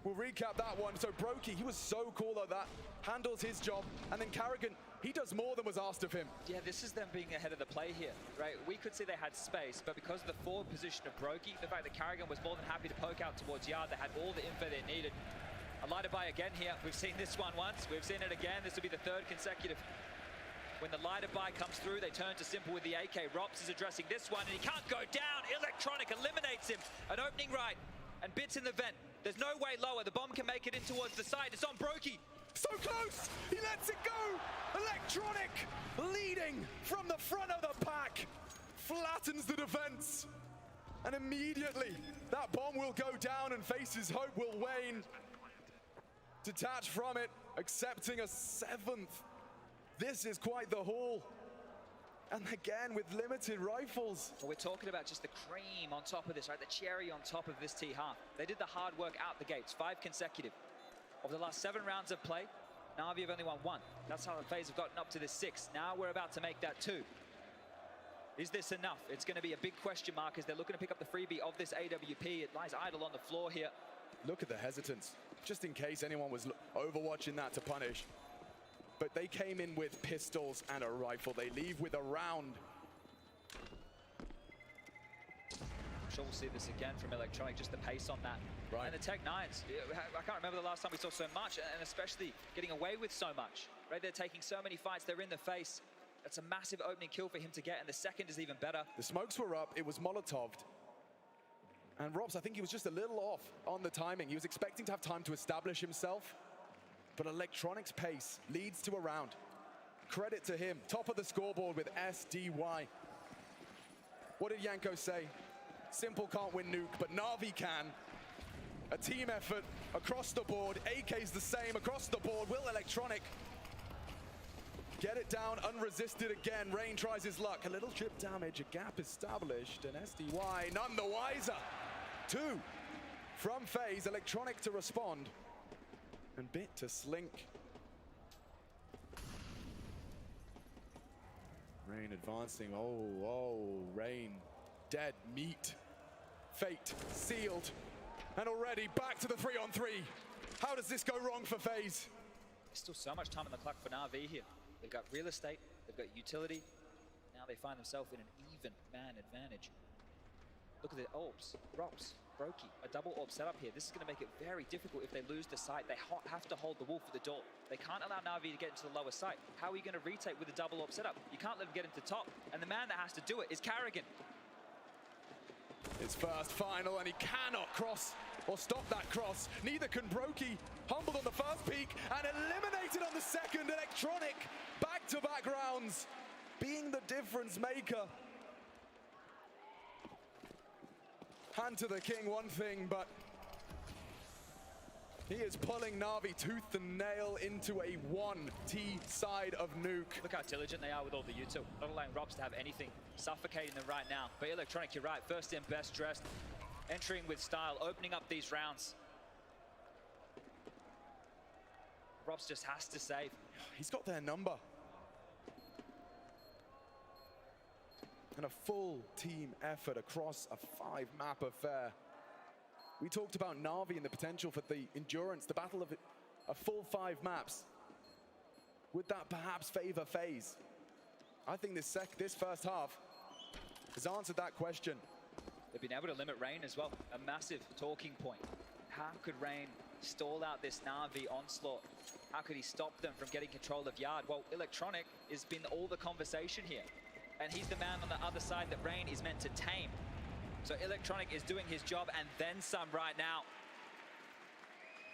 Speaker 3: We'll recap that one. So Brokey, he was so cool at that, handles his job, and then Karrigan, he does more than was asked of him.
Speaker 4: Yeah, this is them being ahead of the play here, right? We could see they had space, but because of the forward position of Brokey, the fact that Karrigan was more than happy to poke out towards Yard, they had all the info they needed. A lighter buy again here. We've seen this one once, we've seen it again. This will be the third consecutive. When the lighter buy comes through, they turn to Simple with the AK. Rops is addressing this one, and he can't go down. Electronic eliminates him. An opening right, and Bits in the vent. There's no way lower. The bomb can make it in towards the side. It's on Brokey.
Speaker 3: So close! He lets it go! Electronic leading from the front of the pack. Flattens the defense. And immediately, that bomb will go down and FaZe's hope will wane. Detached from it, accepting a 7th. This is quite the haul. And again, with limited rifles.
Speaker 4: Well, we're talking about just the cream on top of this, right? The cherry on top of this T-half. They did the hard work out the gates, 5 consecutive. Of the last 7 rounds of play, Na'Vi have only won 1. That's how the FaZe have gotten up to this 6. Now we're about to make that 2. Is this enough? It's going to be a big question mark as they're looking to pick up the freebie of this AWP. It lies idle on the floor here.
Speaker 3: Look at the hesitance, just in case anyone was overwatching that to punish. But they came in with pistols and a rifle. They leave with a round.
Speaker 4: I'm sure we'll see this again from Electronic, just the pace on that. Right. And the Tech-9s, I can't remember the last time we saw so much, and especially getting away with so much. Right, they're taking so many fights, they're in the face. That's a massive opening kill for him to get, and the second is even better.
Speaker 3: The smokes were up, it was Molotov'd. And Robs, I think he was just a little off on the timing. He was expecting to have time to establish himself. But Electronic's pace leads to a round. Credit to him. Top of the scoreboard with SDY. What did Yanko say? Simple can't win Nuke, but Na'Vi can. A team effort across the board. AK's the same across the board. Will Electronic get it down unresisted again? Rain tries his luck. A little chip damage, a gap established, and SDY none the wiser. 2 from FaZe. Electronic to respond. And Bit to slink. Rain advancing. Oh, Rain. Dead meat. Fate sealed. And already back to the 3-on-3. How does this go wrong for FaZe?
Speaker 4: There's still so much time on the clock for Na'Vi here. They've got real estate, they've got utility. Now they find themselves in an even man advantage. Look at the AWPs, Rops, Brokey, a double AWP setup here. This is going to make it very difficult if they lose the site. They have to hold the wall for the door. They can't allow Na'Vi to get into the lower site. How are you going to retake with a double AWP setup? You can't let them get into top. And the man that has to do it is Karrigan.
Speaker 3: His first final, and he cannot cross or stop that cross. Neither can Brokey. Humbled on the first peak and eliminated on the second. Electronic, back-to-back rounds, being the difference maker. Hand to the king, one thing, but he is pulling Na'Vi tooth and nail into a 1T side of Nuke.
Speaker 4: Look how diligent they are with all the util. Not allowing Robs to have anything suffocating them right now. But Electronic, you're right. First in, best dressed. Entering with style, opening up these rounds. Robs just has to save.
Speaker 3: He's got their number. And a full team effort across a 5-map affair. We talked about Na'Vi and the potential for the endurance, the battle of a full 5 maps. Would that perhaps favor FaZe? I think this first half has answered that question.
Speaker 4: They've been able to limit Rain as well. A massive talking point. How could Rain stall out this Na'Vi onslaught? How could he stop them from getting control of Yard? Well, Electronic has been all the conversation here. And he's the man on the other side that Rain is meant to tame. So Electronic is doing his job and then some right now.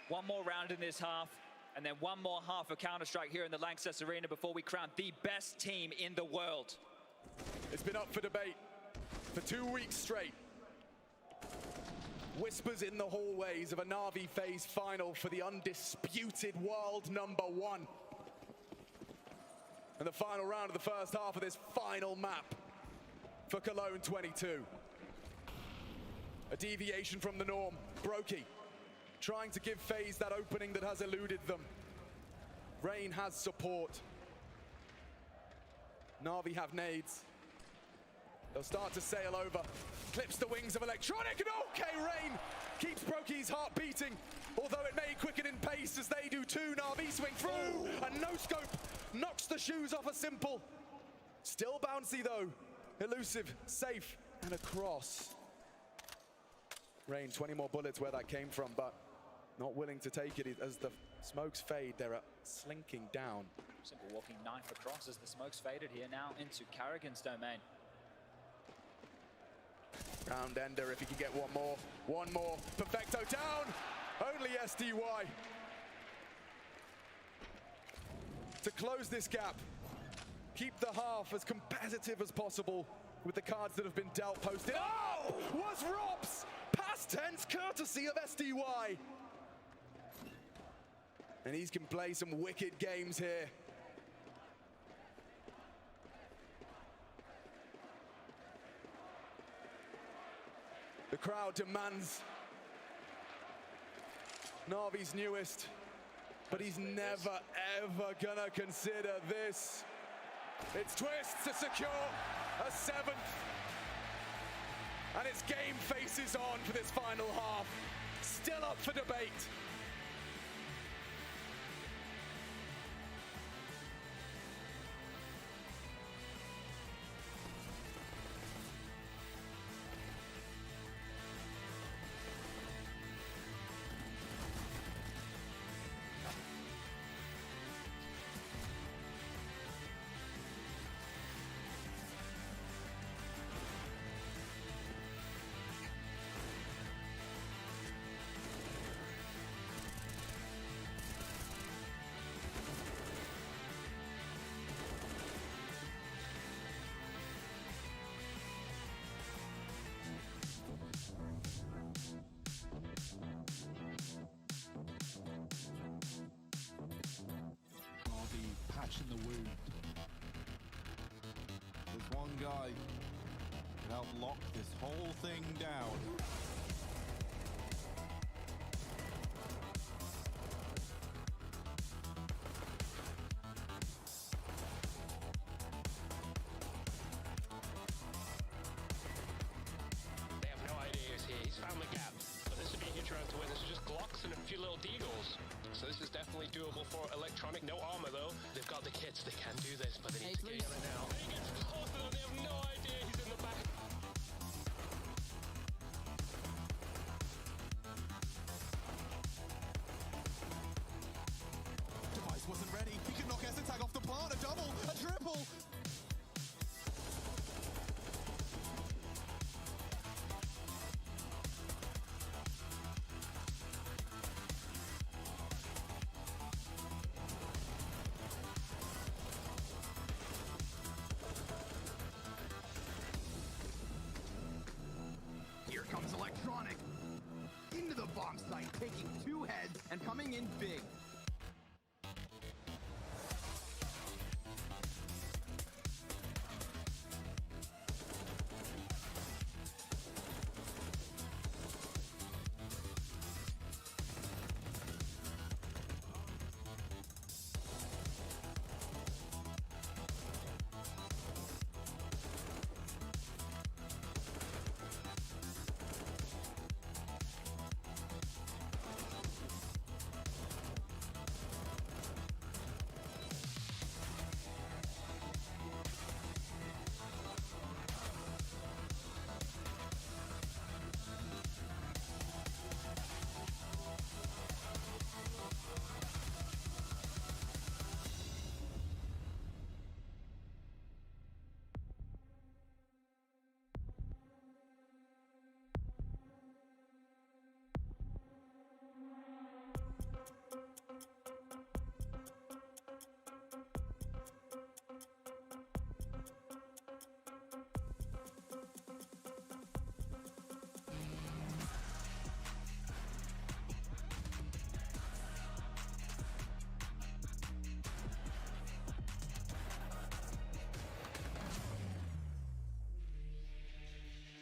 Speaker 4: One more round in this half, and then one more half of Counter-Strike here in the Lanxess Arena before we crown the best team in the world.
Speaker 3: It's been up for debate for 2 weeks straight. Whispers in the hallways of a Na'Vi FaZe final for the undisputed world #1. And the final round of the first half of this final map for Cologne 22. A deviation from the norm. Brokey trying to give FaZe that opening that has eluded them. Rain has support. Na'Vi have nades. They'll start to sail over. Clips the wings of Electronic, and okay, Rain keeps Brokey's heart beating, although it may quicken in pace as they do too. Na'Vi swing through, and no scope knocks the shoes off a Simple. Still bouncy though, elusive, safe, and across. Rain, 20 more bullets where that came from, but not willing to take it as the smokes fade. They're slinking down.
Speaker 4: Simple walking knife across as the smokes faded here now into Karrigan's domain.
Speaker 3: Round ender if he can get one more. One more. Perfecto down. Only SDY. To close this gap. Keep the half as competitive as possible with the cards that have been dealt posted. Oh! Was Robs! Past tense courtesy of SDY. And he can play some wicked games here. The crowd demands Na'Vi's newest, but he's never, ever gonna consider this. It's Twist to secure a 7th. And its game faces on for this final half. Still up for debate.
Speaker 22: Patching the wound. There's one guy who can help lock this whole thing down.
Speaker 6: They have no idea he's here. He's found the gap. But this would be a huge round to win. This is just Glocks and a few little Deagles. So this is definitely doable for Electronic. No armor though. They've got the kits. They can do this, but they need to get on it now. He gets close to them. They have no idea he's in the back.
Speaker 21: Device wasn't ready. He could knock Tag off the plant. A double, a triple.
Speaker 18: Here comes Electronic. Into the bomb site, taking 2 heads and coming in big.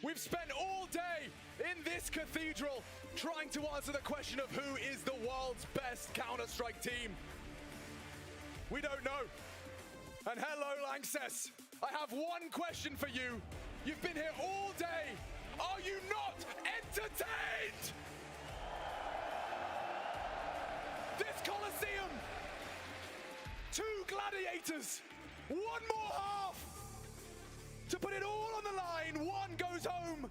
Speaker 3: We've spent all day in this cathedral trying to answer the question of who is the world's best Counter-Strike team. We don't know. And hello, Lanxess. I have one question for you. You've been here all day. Are you not entertained? This Colosseum, 2 gladiators, 1 more half. To put it all on the line, one goes home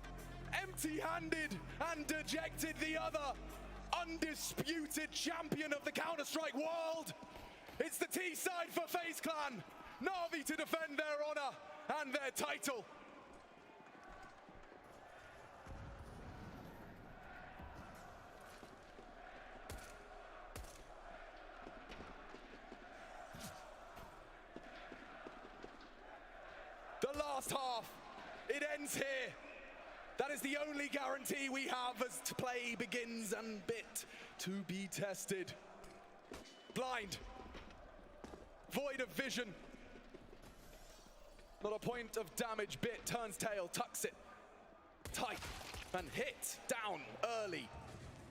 Speaker 3: empty-handed and dejected. The other, undisputed champion of the Counter-Strike world. It's the T-side for FaZe Clan. Na'Vi to defend their honor and their title. The last half, it ends here. That is the only guarantee we have as play begins and bit to be tested. Blind, void of vision. Not a point of damage. Bit turns tail, tucks it tight and hits down early.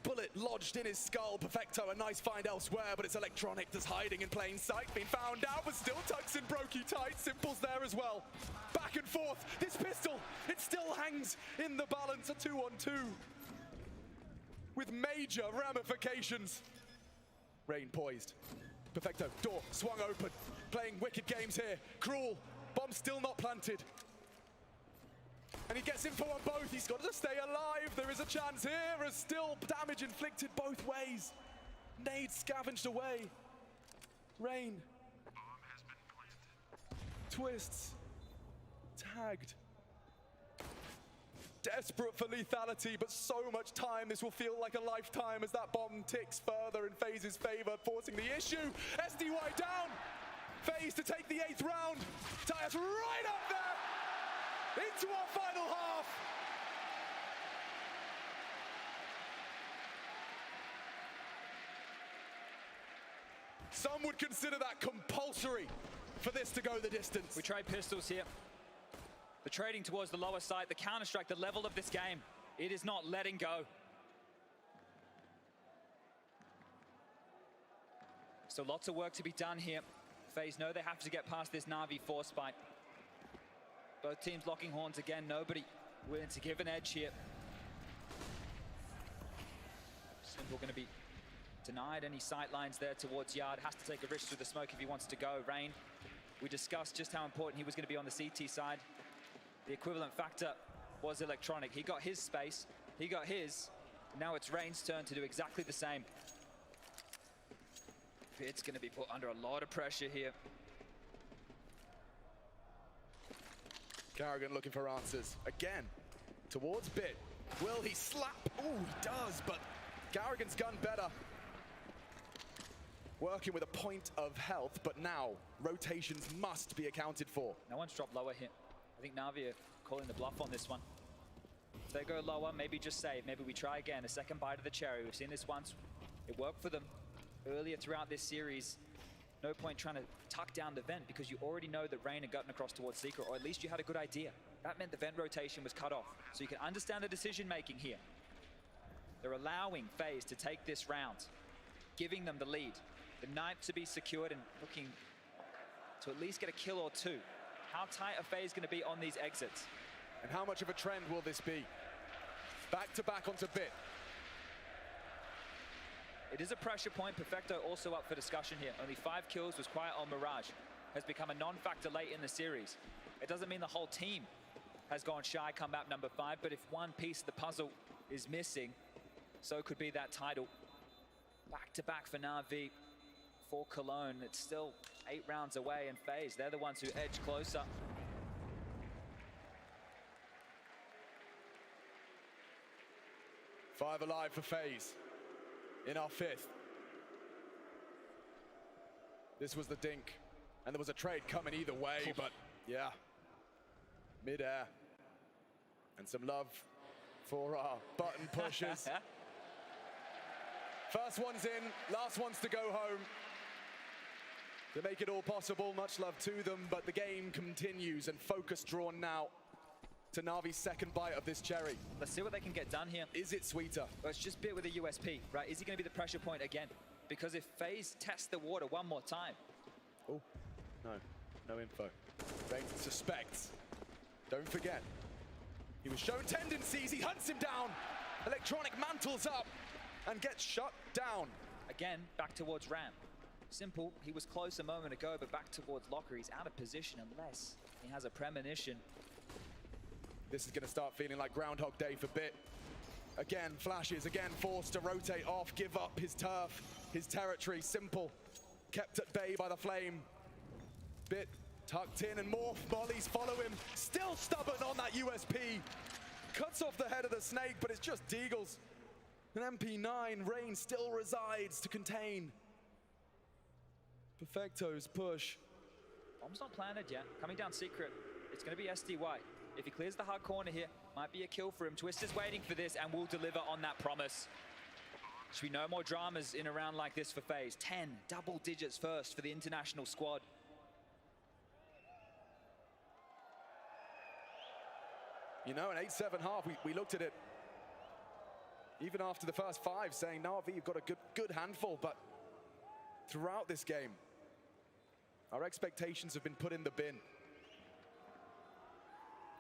Speaker 3: Bullet lodged in his skull. Perfecto, a nice find elsewhere, but it's Electronic that's hiding in plain sight. Been found out, but still tucks in Brokey tight. Simple's there as well. Back and forth. This pistol, it still hangs in the balance. A 2-on-2 with major ramifications. Rain poised. Perfecto, door swung open. Playing wicked games here. Cruel, bomb still not planted. And he gets info on both. He's got to stay alive. There is a chance here as still damage inflicted both ways. Nade scavenged away. Rain. Twists. Tagged. Desperate for lethality, but so much time. This will feel like a lifetime as that bomb ticks further in FaZe's favor, forcing the issue. SDY down. FaZe to take the 8th round. Tyus right up there. Into our final half. Some would consider that compulsory for this to go the distance.
Speaker 4: We trade pistols here. The trading towards the lower side, the Counter-Strike, the level of this game, it is not letting go. So lots of work to be done here. FaZe know they have to get past this Na'Vi force spike. Both teams locking horns again, nobody willing to give an edge here. Simple going to be denied any sight lines there towards Yard. Has to take a risk through the smoke if he wants to go. Rain, we discussed just how important he was going to be on the CT side. The equivalent factor was Electronic. He got his space, he got his. Now it's Rain's turn to do exactly the same. Bit's going to be put under a lot of pressure here.
Speaker 3: Karrigan looking for answers again towards Bit. Will he slap? Oh, he does, but Karrigan's gun better. Working with a point of health, but now rotations must be accounted for.
Speaker 4: No one's dropped lower here. I think Na'Vi are calling the bluff on this one. If they go lower, maybe just save. Maybe we try again. A second bite of the cherry. We've seen this once. It worked for them earlier throughout this series. No point trying to tuck down the vent because you already know that Rain had gotten across towards Secret, or at least you had a good idea. That meant the vent rotation was cut off. So you can understand the decision making here. They're allowing FaZe to take this round, giving them the lead. The knife to be secured and looking to at least get a kill or two. How tight are FaZe going to be on these exits?
Speaker 3: And how much of a trend will this be? Back to back onto Bit.
Speaker 4: It is a pressure point. Perfecto also up for discussion here. Only 5 kills, was quiet on Mirage. Has become a non-factor late in the series. It doesn't mean the whole team has gone shy come map number 5, but if one piece of the puzzle is missing, so could be that title. Back to back for Na'Vi. For Cologne, it's still 8 rounds away, and FaZe, they're the ones who edge closer.
Speaker 3: Five alive for FaZe in our 5th. This was the dink, and there was a trade coming either way, but yeah, mid-air. And some love for our button pushers. First one's in, last one's to go home. To make it all possible, much love to them, but the game continues and focus drawn now to Na'Vi's second bite of this cherry.
Speaker 4: Let's see what they can get done here.
Speaker 3: Is it sweeter?
Speaker 4: Well, it's just bit with a USP, right? Is he going to be the pressure point again? Because if FaZe tests the water one more time.
Speaker 3: Oh, no info. Rain suspects. Don't forget, he was shown tendencies, he hunts him down. Electronic mantles up and gets shut down.
Speaker 4: Again, back towards Ram. Simple, he was close a moment ago, but back towards Locker. He's out of position unless he has a premonition.
Speaker 3: This is going to start feeling like Groundhog Day for Bit. Again, flashes, again forced to rotate off, give up his turf, his territory. Simple, kept at bay by the flame. Bit tucked in and Morph Mollies follow him. Still stubborn on that USP. Cuts off the head of the snake, but it's just Deagles. An MP9, Rain still resides to contain Perfecto's push.
Speaker 4: Bomb's not planted yet. Coming down secret. It's going to be SDY. If he clears the hard corner here, might be a kill for him. Twister's waiting for this and will deliver on that promise. Should be no more dramas in a round like this for FaZe. 10 double digits first for the international squad.
Speaker 3: You know, an 8-7 half, we looked at it even after the first 5, saying, Na'Vi, you've got a good handful, but throughout this game, our expectations have been put in the bin.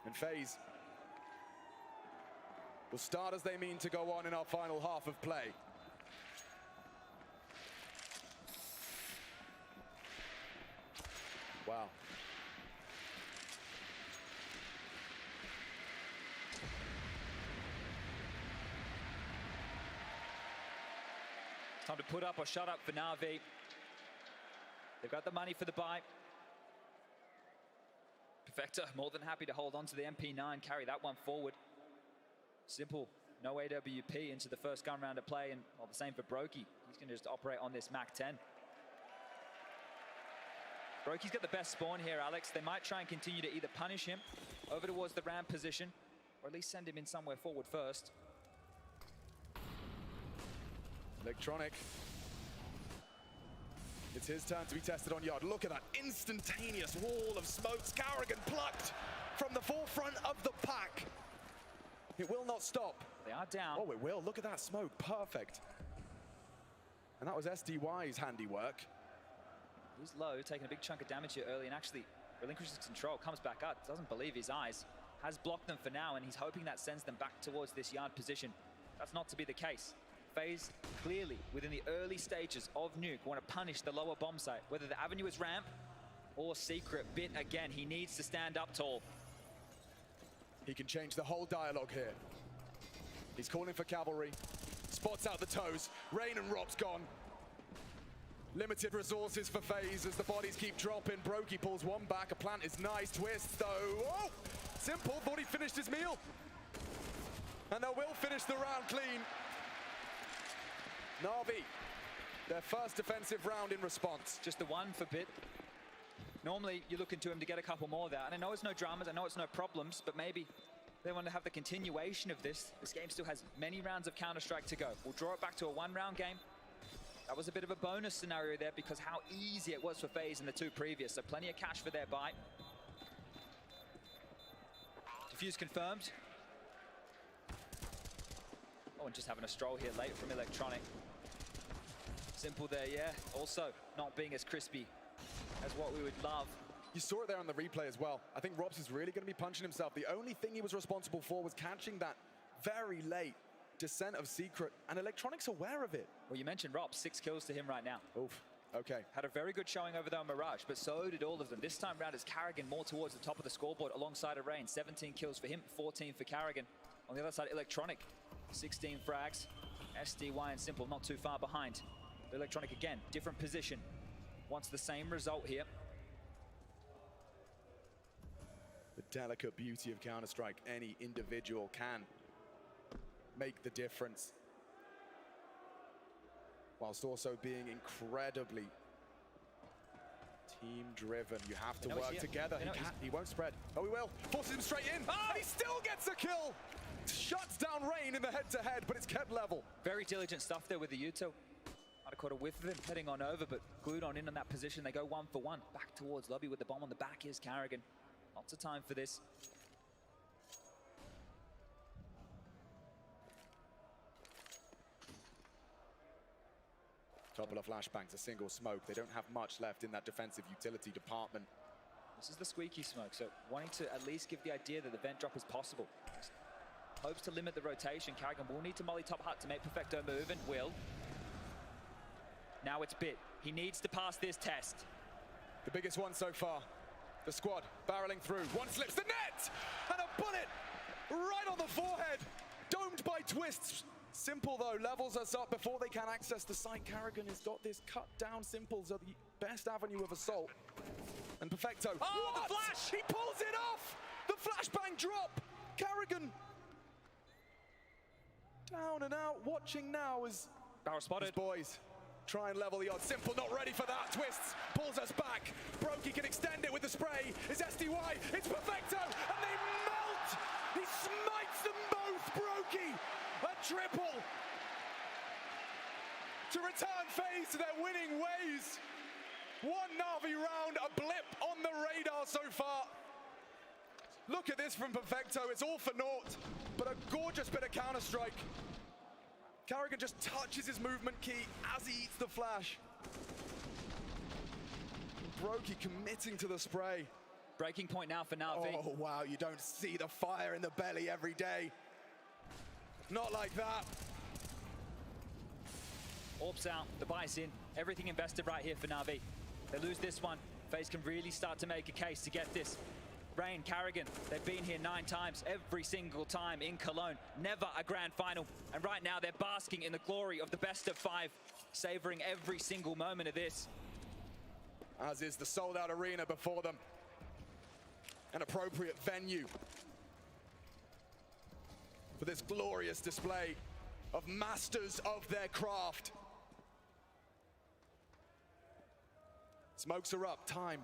Speaker 3: And FaZe will start as they mean to go on in our final half of play. Wow.
Speaker 4: Time to put up or shut up for Na'Vi. They've got the money for the buy. Perfecto more than happy to hold on to the MP9, carry that one forward. Simple, no AWP into the first gun round of play, and well, the same for Brokey. He's going to just operate on this MAC-10. Brokey's got the best spawn here, Alex. They might try and continue to either punish him over towards the ramp position, or at least send him in somewhere forward first.
Speaker 3: Electronic. It's his turn to be tested on Yard. Look at that instantaneous wall of smokes. Karrigan plucked from the forefront of the pack. It will not stop.
Speaker 4: They are down.
Speaker 3: Oh, it will. Look at that smoke. Perfect. And that was SDY's handiwork.
Speaker 4: He's low, taking a big chunk of damage here early, and actually relinquishes control, comes back up, doesn't believe his eyes, has blocked them for now, and he's hoping that sends them back towards this Yard position. That's not to be the case. FaZe clearly within the early stages of Nuke want to punish the lower bomb site, whether the avenue is ramp or secret. Bit again, he needs to stand up tall.
Speaker 3: He can change the whole dialogue here. He's calling for cavalry, spots out the toes. Rain and Rob's gone. Limited resources for FaZe as the bodies keep dropping. Brokey pulls one back, a plant is nice. Twist though, oh! Simple, thought he finished his meal. And they will finish the round clean. Na'Vi, their first defensive round in response.
Speaker 4: Just the one for Bit. Normally, you're looking to him to get a couple more there. And I know it's no dramas, I know it's no problems, but maybe they want to have the continuation of this. This game still has many rounds of Counter-Strike to go. We'll draw it back to a one-round game. That was a bit of a bonus scenario there because how easy it was for FaZe in the 2 previous. So plenty of cash for their buy. Defuse confirmed. Oh, and just having a stroll here late from Electronic. Simple there, yeah. Also, not being as crispy as what we would love.
Speaker 3: You saw it there on the replay as well. I think Robs is really going to be punching himself. The only thing he was responsible for was catching that very late descent of Secret, and Electronic's aware of it.
Speaker 4: Well, you mentioned Robs, 6 kills to him right now.
Speaker 3: Oof, okay.
Speaker 4: Had a very good showing over there on Mirage, but so did all of them. This time round is Karrigan more towards the top of the scoreboard alongside of Rain. 17 kills for him, 14 for Karrigan. On the other side, Electronic, 16 frags. SDY and Simple not too far behind. Electronic again, different position. Wants the same result here.
Speaker 3: The delicate beauty of Counter-Strike, any individual can make the difference, whilst also being incredibly team-driven. You have to work together. He won't spread. Oh, he will. Forces him straight in, and he still gets a kill! Shuts down Rain in the head-to-head, but it's kept level.
Speaker 4: Very diligent stuff there with the Yuto. Might have caught a whiff of him heading on over, but glued on in that position. They go 1 for 1. Back towards lobby with the bomb on the back. Here's Karrigan. Lots of time for this.
Speaker 3: Couple of flashbangs, a single smoke. They don't have much left in that defensive utility department.
Speaker 4: This is the squeaky smoke, so wanting to at least give the idea that the vent drop is possible. Hopes to limit the rotation. Karrigan will need to molly top hut to make Perfecto move, and will. Now it's Bit. He needs to pass this test.
Speaker 3: The biggest one so far. The squad barreling through. One slips the net! And a bullet right on the forehead. Domed by Twists. Simple though, levels us up before they can access the site. Karrigan has got this cut down. Simples are the best avenue of assault. And Perfecto.
Speaker 4: Oh, what? The flash!
Speaker 3: He pulls it off! The flashbang drop! Karrigan down and out, watching now as
Speaker 4: Barrel spotted.
Speaker 3: his boys try and level the odds. Simple not ready for that. Twists pulls us back. Brokey can extend it with the spray. It's SDY. It's Perfecto, and they melt. He smites them both. Brokey, a triple to return FaZe to their winning ways. One Na'Vi round, a blip on the radar so far. Look at this from Perfecto. It's all for naught, but a gorgeous bit of Counter-Strike. Karrigan just touches his movement key as he eats the flash. Brokey committing to the spray.
Speaker 4: Breaking point now for Na'Vi.
Speaker 3: Oh, wow, you don't see the fire in the belly every day. Not like that.
Speaker 4: Orbs out, the buy's in. Everything invested right here for Na'Vi. They lose this one. FaZe can really start to make a case to get this. Rain, Karrigan, they've been here 9 times, every single time in Cologne. Never a grand final. And right now they're basking in the glory of the best of 5, savoring every single moment of this.
Speaker 3: As is the sold-out arena before them. An appropriate venue for this glorious display of masters of their craft. Smokes are up, time.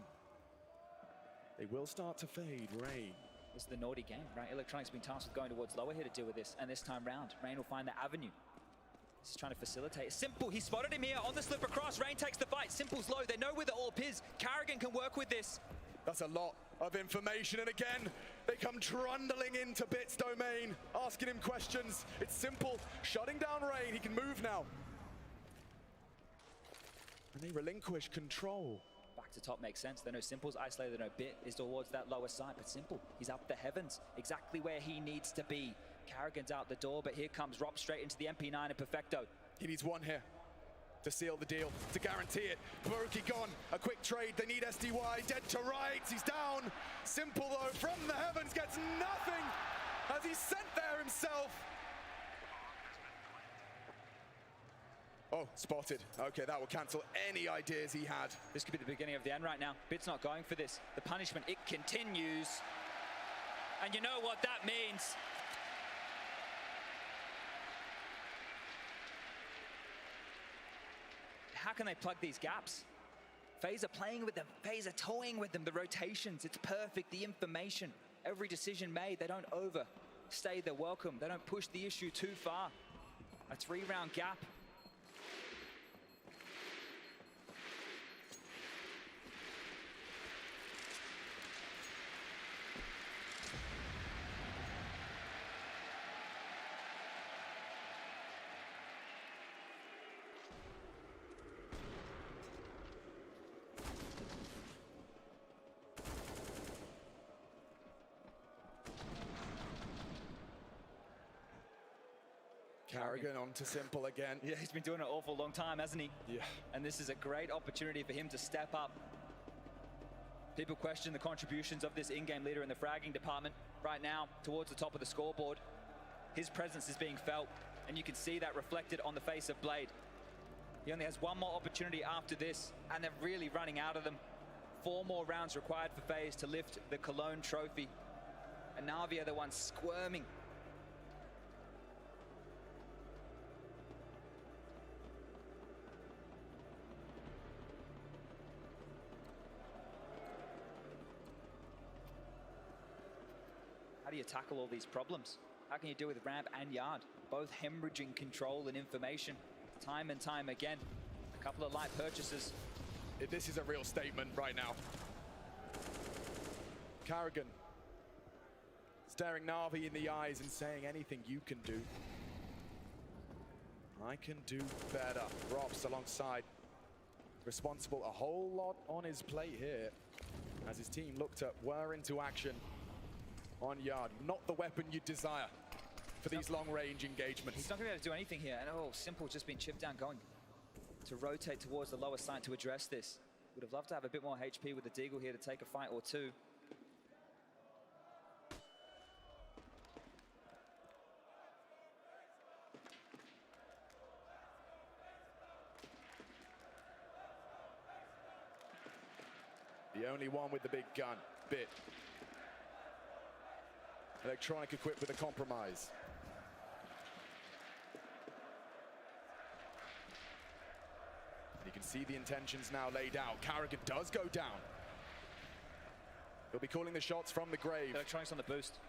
Speaker 3: They will start to fade. Rain.
Speaker 4: This is the naughty game, right? Electronic's been tasked with going towards lower here to deal with this, and this time round, Rain will find the avenue. This is trying to facilitate. Simple, he spotted him here on the slip across. Rain takes the fight. Simple's low. They know where the AWP is. Karrigan can work with this.
Speaker 3: That's a lot of information, and again, they come trundling into Bit's domain, asking him questions. It's Simple, shutting down Rain. He can move now. And they relinquish control.
Speaker 4: Back to top makes sense. They know Simple's isolated. They know Bit is towards that lower side, but Simple, he's up the heavens, exactly where he needs to be. Karrigan's out the door, but here comes Rob straight into the MP9 and Perfecto.
Speaker 3: He needs one here to seal the deal, to guarantee it. Brokey gone, a quick trade. They need SDY, dead to rights. He's down. Simple though, from the heavens, gets nothing as he's sent there himself. Oh, spotted. Okay, that will cancel any ideas he had.
Speaker 4: This could be the beginning of the end right now. Bit's not going for this. The punishment, it continues. And you know what that means. How can they plug these gaps? FaZe are playing with them. FaZe are toying with them. The rotations, it's perfect. The information, every decision made, they don't overstay their welcome. They don't push the issue too far. A 3-round gap.
Speaker 3: Karrigan on to Simple again.
Speaker 4: Yeah, he's been doing it an awful long time, hasn't he?
Speaker 3: Yeah.
Speaker 4: And this is a great opportunity for him to step up. People question the contributions of this in-game leader in the fragging department. Right now, towards the top of the scoreboard, his presence is being felt, and you can see that reflected on the face of Blade. He only has one more opportunity after this, and they're really running out of them. 4 more rounds required for FaZe to lift the Cologne trophy. And Na'Vi are the ones squirming. How do you tackle all these problems? How can you deal with ramp and yard? Both hemorrhaging control and information time and time again. A couple of light purchases.
Speaker 3: This is a real statement right now. Karrigan staring Na'Vi in the eyes and saying anything you can do. I can do better. Ropz alongside. Responsible a whole lot on his plate here as his team looked to whir into action on Yard. Not the weapon you desire for these long-range engagements.
Speaker 4: He's not going to be able to do anything here. And Simple just been chipped down, going to rotate towards the lower side to address this. Would have loved to have a bit more HP with the Deagle here to take a fight or two.
Speaker 3: The only one with the big gun, Bit. Electronic equipped with a compromise. You can see the intentions now laid out. Karrigan does go down. He'll be calling the shots from the grave.
Speaker 4: Electronic's on the boost.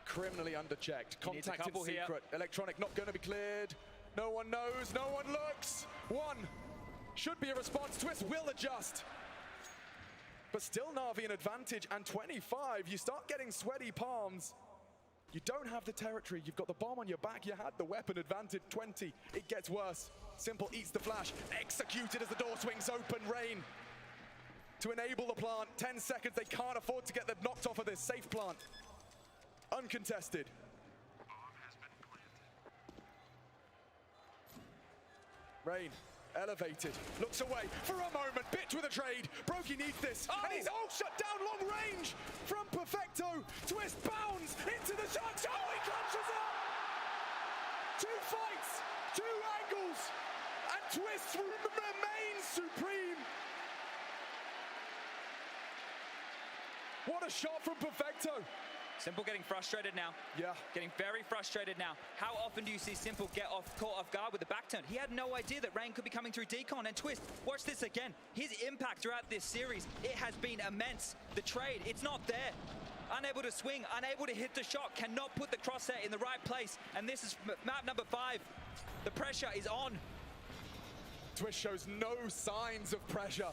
Speaker 3: Criminally underchecked. Contact in secret.
Speaker 4: Here.
Speaker 3: Electronic not going to be cleared. No one knows, no one looks. One. Should be a response. Twist will adjust. But still Na'Vi an advantage, and 25, you start getting sweaty palms. You don't have the territory, you've got the bomb on your back, you had the weapon advantage. 20, it gets worse. Simple eats the flash, executed as the door swings open. Rain to enable the plant. 10 seconds, they can't afford to get them knocked off of this. Safe plant, uncontested. Rain. Elevated, looks away for a moment, Bit with a trade. Broky needs this, and he's shut down long range from Perfecto. Twist bounds into the shots. Oh, he clutches up! 2 fights, 2 angles, and Twist remains supreme. What a shot from Perfecto.
Speaker 4: Simple getting frustrated now.
Speaker 3: Yeah.
Speaker 4: Getting very frustrated now. How often do you see Simple get caught off guard with the back turn? He had no idea that Rain could be coming through decon. And Twist, watch this again. His impact throughout this series, it has been immense. The trade, it's not there. Unable to swing, unable to hit the shot, cannot put the crosshair in the right place. And this is map number 5. The pressure is on.
Speaker 3: Twist shows no signs of pressure.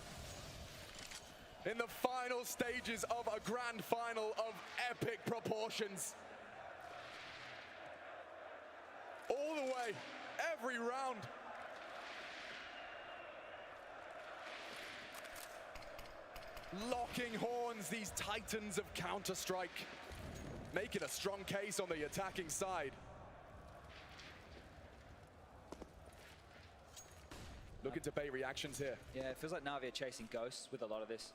Speaker 3: In the final stages of a grand final of epic proportions. All the way, every round. Locking horns, these titans of Counter-Strike. Making a strong case on the attacking side. Looking to bait reactions here.
Speaker 4: Yeah, it feels like Na'Vi are chasing ghosts with a lot of this.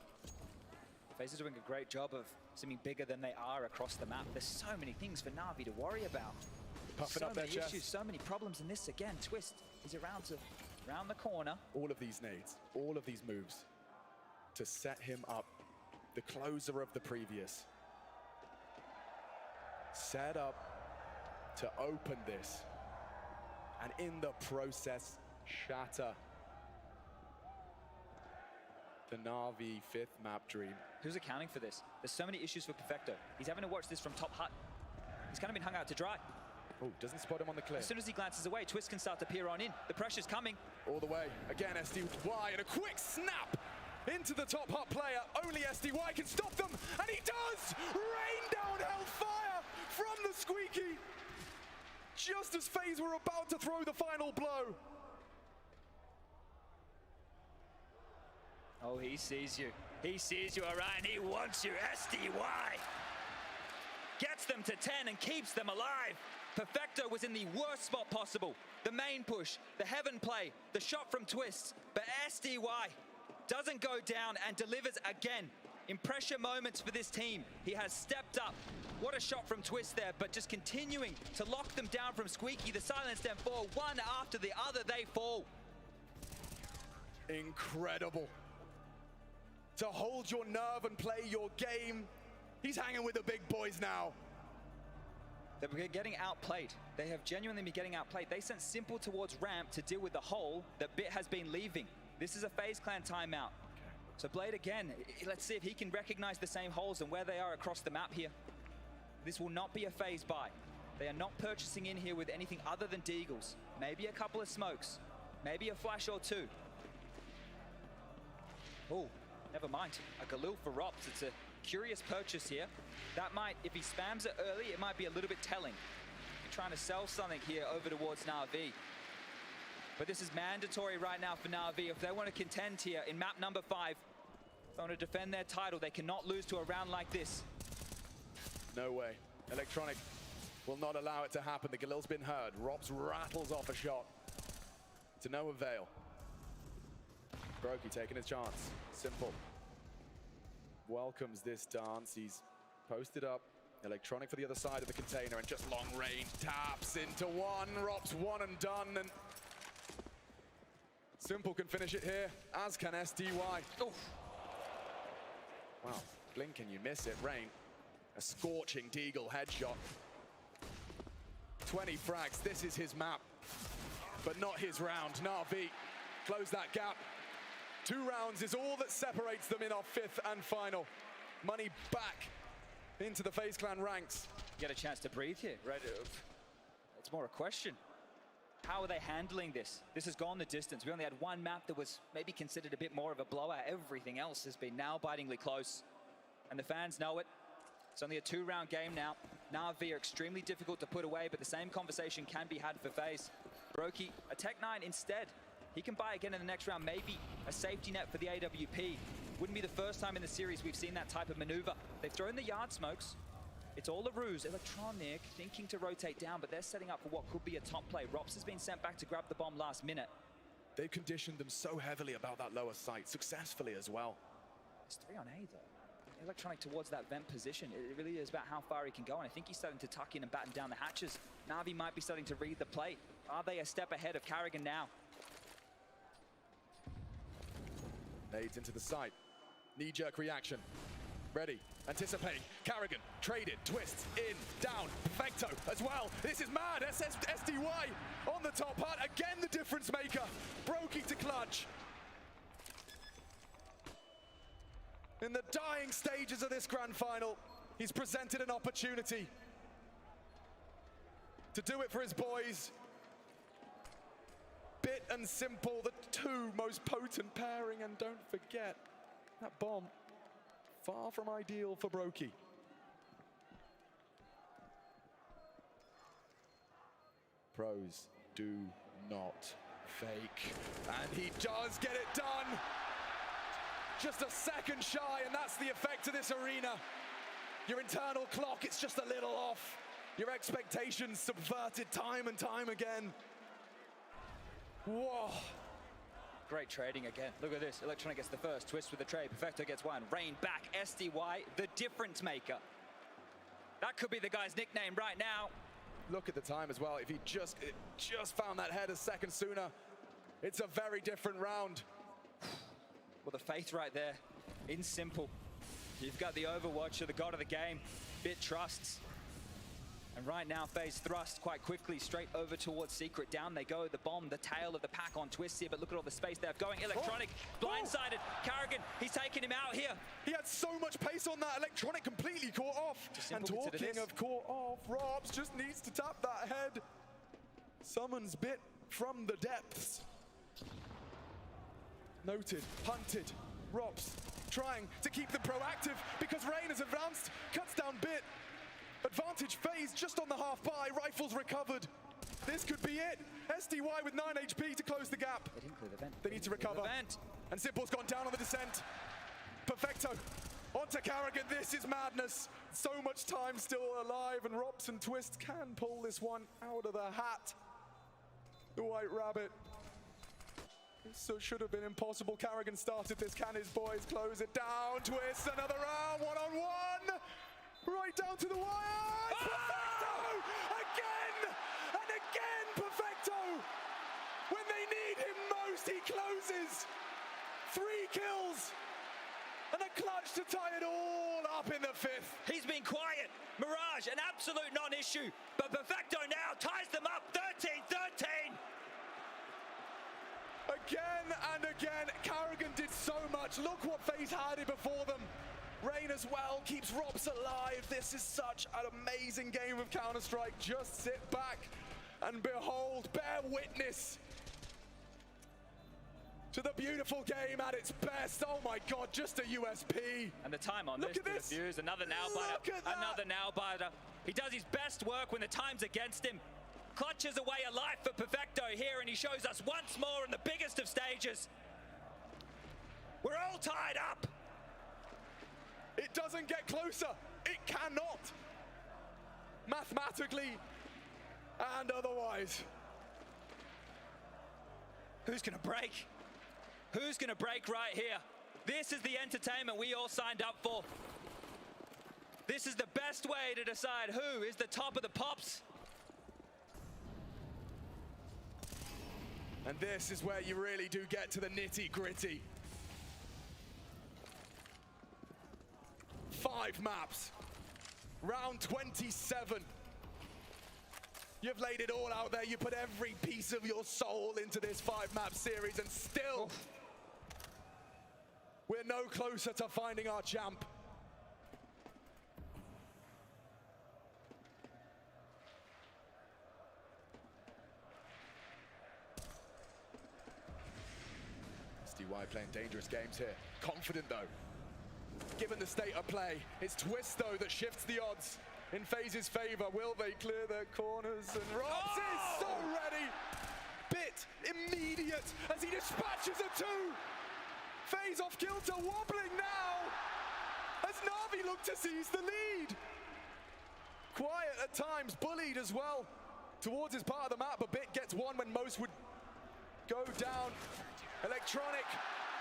Speaker 4: FaZe are doing a great job of seeming bigger than they are across the map. There's so many things for Na'Vi to worry about.
Speaker 3: Puffing
Speaker 4: so
Speaker 3: up their
Speaker 4: many
Speaker 3: chest.
Speaker 4: issues, so many problems, and this again, Twist is around the corner.
Speaker 3: All of these nades, all of these moves to set him up. The closer of the previous. Set up to open this. And in the process, shatter the Na'Vi 5th map dream.
Speaker 4: Who's accounting for this? There's so many issues for Perfecto. He's having to watch this from top hut. He's kind of been hung out to dry.
Speaker 3: Oh, doesn't spot him on the clear.
Speaker 4: As soon as he glances away, Twist can start to peer on in. The pressure's coming.
Speaker 3: All the way. Again, SDY, and a quick snap into the top hut player. Only SDY can stop them, and he does! Rain down Hellfire from the Squeaky. Just as FaZe were about to throw the final blow.
Speaker 4: Oh, he sees you. He sees you, Orion. He wants you, SDY. Gets them to 10 and keeps them alive. Perfecto was in the worst spot possible. The main push, the heaven play, the shot from Twist. But SDY doesn't go down and delivers again. In pressure moments for this team, he has stepped up. What a shot from Twist there, but just continuing to lock them down from Squeaky. The silence them fall. One after the other, they fall.
Speaker 3: Incredible. To hold your nerve and play your game. He's hanging with the big boys now.
Speaker 4: They're getting outplayed. They have genuinely been getting outplayed. They sent Simple towards ramp to deal with the hole that Bit has been leaving. This is a FaZe Clan timeout. So Blade again, let's see if he can recognize the same holes and where they are across the map here. This will not be a FaZe buy. They are not purchasing in here with anything other than Deagles. Maybe a couple of smokes. Maybe a flash or two. Oh, never mind. A Galil for Ropz. It's a curious purchase here. That might, if he spams it early, it might be a little bit telling. You're trying to sell something here over towards Na'Vi. But this is mandatory right now for Na'Vi. If they want to contend here in map number 5, if they want to defend their title, they cannot lose to a round like this.
Speaker 3: No way. Electronic will not allow it to happen. The Galil's been heard. ropz rattles off a shot to no avail. Brokey taking his chance. Simple welcomes this dance. He's posted up. Electronic for the other side of the container and just long range taps into one. ropz one and done. And Simple can finish it here, as can SDY. Oof. Wow, blink and you miss it. Rain, a scorching Deagle headshot. 20 frags, this is his map, but not his round. Na'Vi close that gap. 2 rounds is all that separates them in our 5th and final. Money back into the FaZe Clan ranks.
Speaker 4: Get a chance to breathe here, right? It's more a question. How are they handling this? This has gone the distance. We only had one map that was maybe considered a bit more of a blowout. Everything else has been nail-bitingly close, and the fans know it. It's only a 2-round game now. Na'Vi are extremely difficult to put away, but the same conversation can be had for FaZe. Brokey, a Tech-9 instead. He can buy again in the next round, maybe a safety net for the AWP. Wouldn't be the first time in the series we've seen that type of maneuver. They've thrown the yard smokes. It's all a ruse. Electronic thinking to rotate down, but they're setting up for what could be a top play. ropz has been sent back to grab the bomb last minute.
Speaker 3: They've conditioned them so heavily about that lower site, successfully as well.
Speaker 4: It's 3 on A though. Electronic towards that vent position. It really is about how far he can go, and I think he's starting to tuck in and batten down the hatches. Na'Vi might be starting to read the play. Are they a step ahead of Karrigan now?
Speaker 3: Nades into the site. Knee-jerk reaction. Ready, anticipating. Karrigan, traded, twists, in, down. Perfecto as well. This is mad. SDY on the top part. Again, the difference maker. Brokey to clutch. In the dying stages of this grand final, he's presented an opportunity to do it for his boys. Bit and Simple, the 2 most potent pairing, and don't forget, that bomb, far from ideal for Brokey. Pros do not fake, and he does get it done. Just a second shy, and that's the effect of this arena. Your internal clock, it's just a little off. Your expectations subverted time and time again. Whoa.
Speaker 4: Great trading again. Look at this. Electronic gets the first. Twist with the trade. Perfecto gets one. Rain back. SDY, the difference maker. That could be the guy's nickname right now.
Speaker 3: Look at the time as well. If he just found that head a second sooner, it's a very different round.
Speaker 4: Well, the faith right there. In Simple. You've got the Overwatcher, the god of the game. Bit trusts. And right now, FaZe thrust quite quickly straight over towards Secret. Down they go, the bomb, the tail of the pack on Twist here, but look at all the space they have going. Electronic, blindsided. Karrigan, he's taking him out here.
Speaker 3: He had so much pace on that. Electronic completely caught off. And talking of caught off, ropz just needs to tap that head. Summons Bit from the depths. Noted, hunted, ropz trying to keep them proactive because Rain has advanced, cuts down Bit. Advantage FaZe just on the half buy, rifles recovered. This could be it. SDY with 9 HP to close the gap.
Speaker 4: They didn't clear the vent.
Speaker 3: They need to recover. And Simple's gone down on the descent. Perfecto onto Karrigan. This is madness. So much time still alive, and ropz and Twist can pull this one out of the hat. The White Rabbit. So should have been impossible. Karrigan started this. Can his boys close it down? Twist, another round, one-on-one. Right down to the wire. Perfecto! Again! And again, Perfecto! When they need him most, he closes. 3 kills. And a clutch to tie it all up in the 5th.
Speaker 4: He's been quiet. Mirage, an absolute non-issue. But Perfecto now ties them up 13-13.
Speaker 3: Again and again, Karrigan did so much. Look what FaZe had before them. Rain as well keeps ropz alive. This is such an amazing game of Counter-Strike. Just sit back and behold, bear witness to the beautiful game at its best. Oh my God, just a USP.
Speaker 4: And the time on
Speaker 3: Look
Speaker 4: this
Speaker 3: at this.
Speaker 4: Fuse, another nail biter, another nail biter. He does his best work when the time's against him. Clutch snatches away a life for Perfecto here, and he shows us once more in the biggest of stages. We're all tied up.
Speaker 3: It doesn't get closer. It cannot. Mathematically and otherwise.
Speaker 4: Who's gonna break? Who's gonna break right here? This is the entertainment we all signed up for. This is the best way to decide who is the top of the pops.
Speaker 3: And this is where you really do get to the nitty-gritty. 5 maps. Round 27. You've laid it all out there. You put every piece of your soul into this 5-map series, and still, we're no closer to finding our champ. SDY playing dangerous games here. Confident though. Given the state of play, it's Twist though that shifts the odds in FaZe's favor. Will they clear their corners? And Robs is so ready. Bit immediate as he dispatches a 2. FaZe off kilter, wobbling now as Na'Vi look to seize the lead. Quiet at times, bullied as well towards his part of the map, but Bit gets one when most would go down. Electronic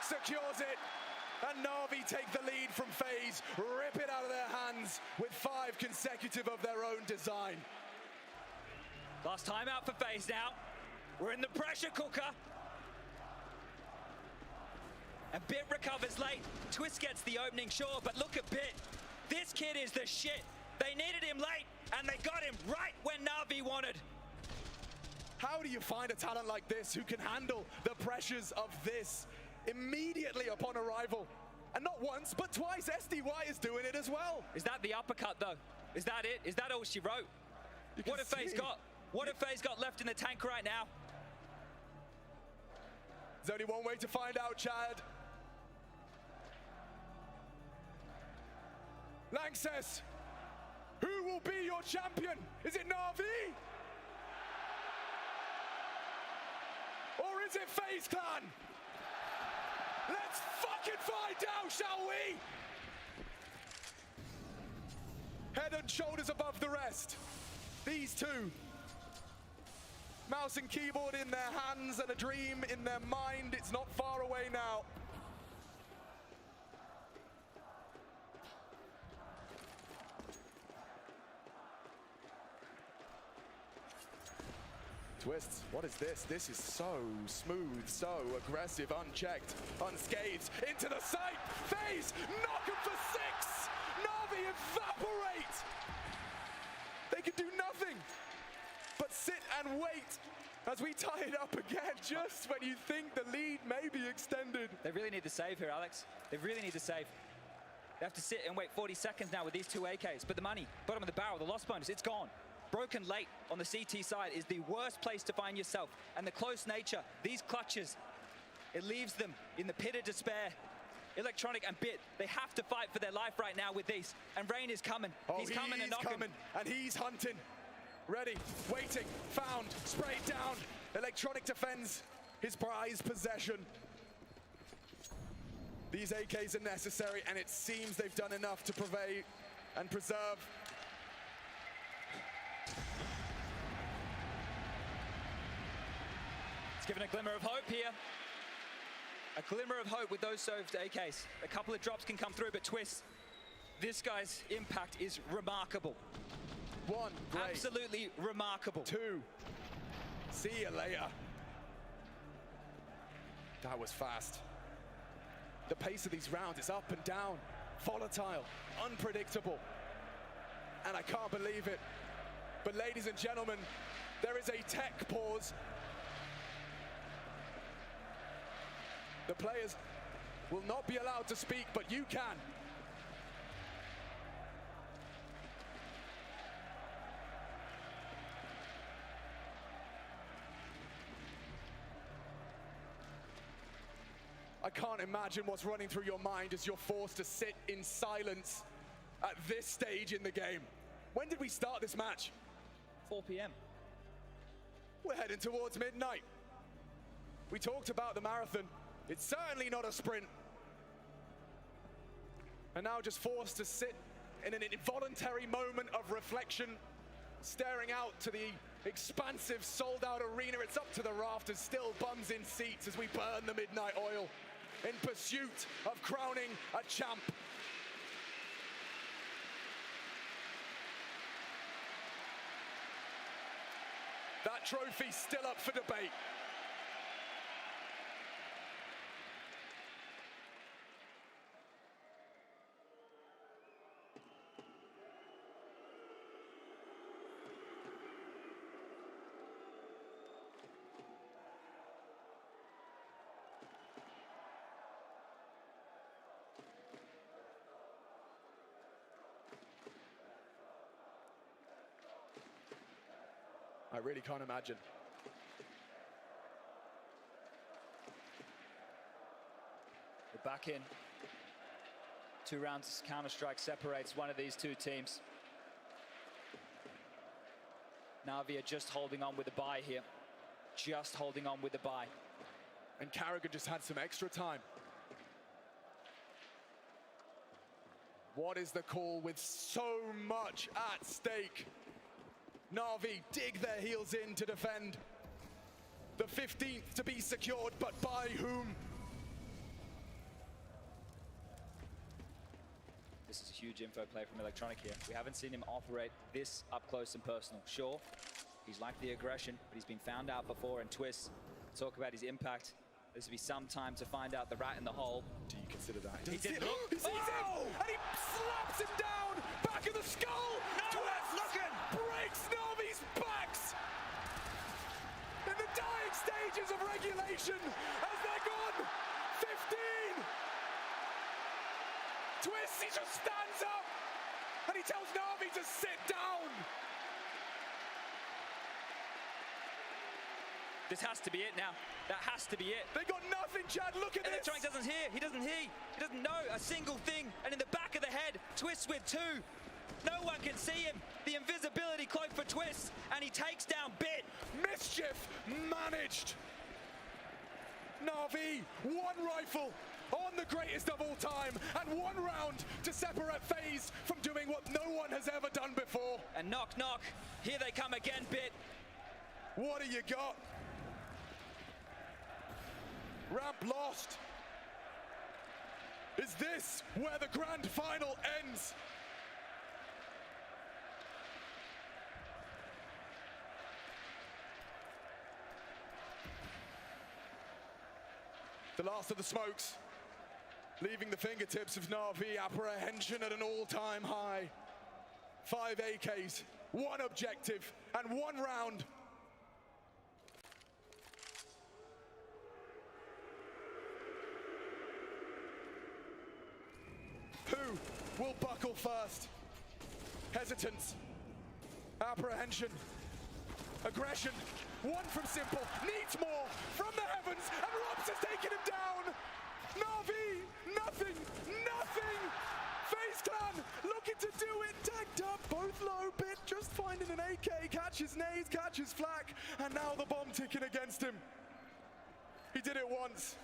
Speaker 3: secures it, and Na'Vi take the lead from FaZe, rip it out of their hands with 5 consecutive of their own design.
Speaker 4: Last time out for FaZe now. We're in the pressure cooker. And Bit recovers late. Twist gets the opening, sure, but look at Bit. This kid is the shit. They needed him late, and they got him right when Na'Vi wanted.
Speaker 3: How do you find a talent like this who can handle the pressures of this immediately upon arrival? And not once, but twice, SDY is doing it as well.
Speaker 4: Is that the uppercut, though? Is that it? Is that all she wrote? What have FaZe got? What have FaZe got left in the tank right now?
Speaker 3: There's only one way to find out, Chad. Lanxess, who will be your champion? Is it Na'Vi? Or is it FaZe Clan? Let's fucking find out, shall we? Head and shoulders above the rest. These two. Mouse and keyboard in their hands and a dream in their mind. It's not far away now. Twists, what is this? This is so smooth, so aggressive, unchecked, unscathed, into the sight. FaZe, knock him for 6. Na'Vi evaporate. They can do nothing but sit and wait as we tie it up again, just when you think the lead may be extended.
Speaker 4: They really need the save here, Alex. They really need the save. They have to sit and wait 40 seconds now with these 2 AKs. But the money, bottom of the barrel, the loss bonus, it's gone. Broken late on the CT side is the worst place to find yourself. And the close nature, these clutches, it leaves them in the pit of despair. Electronic and Bit, they have to fight for their life right now with these. And Rain is coming. He's coming and knocking.
Speaker 3: And he's hunting. Ready, waiting, found, sprayed down. Electronic defends his prized possession. These AKs are necessary, and it seems they've done enough to preserve and preserve.
Speaker 4: It's given a glimmer of hope here. A glimmer of hope with those served AKs. A couple of drops can come through, but Twist, this guy's impact is remarkable.
Speaker 3: 1, great.
Speaker 4: Absolutely remarkable.
Speaker 3: 2, see you later. That was fast. The pace of these rounds is up and down, volatile, unpredictable. And I can't believe it. But ladies and gentlemen, there is a tech pause. The players will not be allowed to speak, but you can. I can't imagine what's running through your mind as you're forced to sit in silence at this stage in the game. When did we start this match?
Speaker 4: 4 p.m.
Speaker 3: We're heading towards midnight. We talked about the marathon. It's certainly not a sprint. And now just forced to sit in an involuntary moment of reflection, staring out to the expansive, sold-out arena. It's up to the rafters, still bums in seats as we burn the midnight oil in pursuit of crowning a champ. That trophy's still up for debate. I really can't imagine.
Speaker 4: We're back in. 2 rounds of Counter-Strike separates one of these two teams. Na'Vi are just holding on with the bye here. Just holding on with the bye.
Speaker 3: And Karrigan just had some extra time. What is the call with so much at stake? Na'Vi dig their heels in to defend. The 15th to be secured, but by whom?
Speaker 4: This is a huge info play from Electronic here. We haven't seen him operate this up close and personal. Sure, he's liked the aggression, but he's been found out before, and Twist, talk about his impact. This will be some time to find out the rat in the hole.
Speaker 3: Do you consider that?
Speaker 4: He did look.
Speaker 3: He sees him, and he slaps him down, back of the skull.
Speaker 4: No, that's looking.
Speaker 3: Breaks Na'Vi's backs. In the dying stages of regulation, as they're gone. 15. Twist, he just stands up, and he tells Na'Vi to sit down.
Speaker 4: This has to be it now. That has to be it.
Speaker 3: They got nothing, Chad. Look at this.
Speaker 4: Electronic doesn't hear. He doesn't know a single thing. And in the back of the head, Twist with 2. No one can see him. The invisibility cloak for Twist, and he takes down Bit.
Speaker 3: Mischief managed. Na'Vi, 1 rifle on the greatest of all time, and 1 round to separate FaZe from doing what no one has ever done before.
Speaker 4: And knock, knock. Here they come again, Bit.
Speaker 3: What do you got? Ramp lost. Is this where the grand final ends? The last of the smokes, leaving the fingertips of Na'Vi. Apprehension at an all-time high. 5 AKs, 1 objective, and 1 round. Who will buckle first? Hesitance, apprehension, aggression. 1 from Simple, needs more from the heavens, and Robs has taken him down. Na'Vi, nothing. FaZe Clan looking to do it, tagged up, both low. Bit just finding an AK, catches nades, catches flak, and now the bomb ticking against him. He did it once.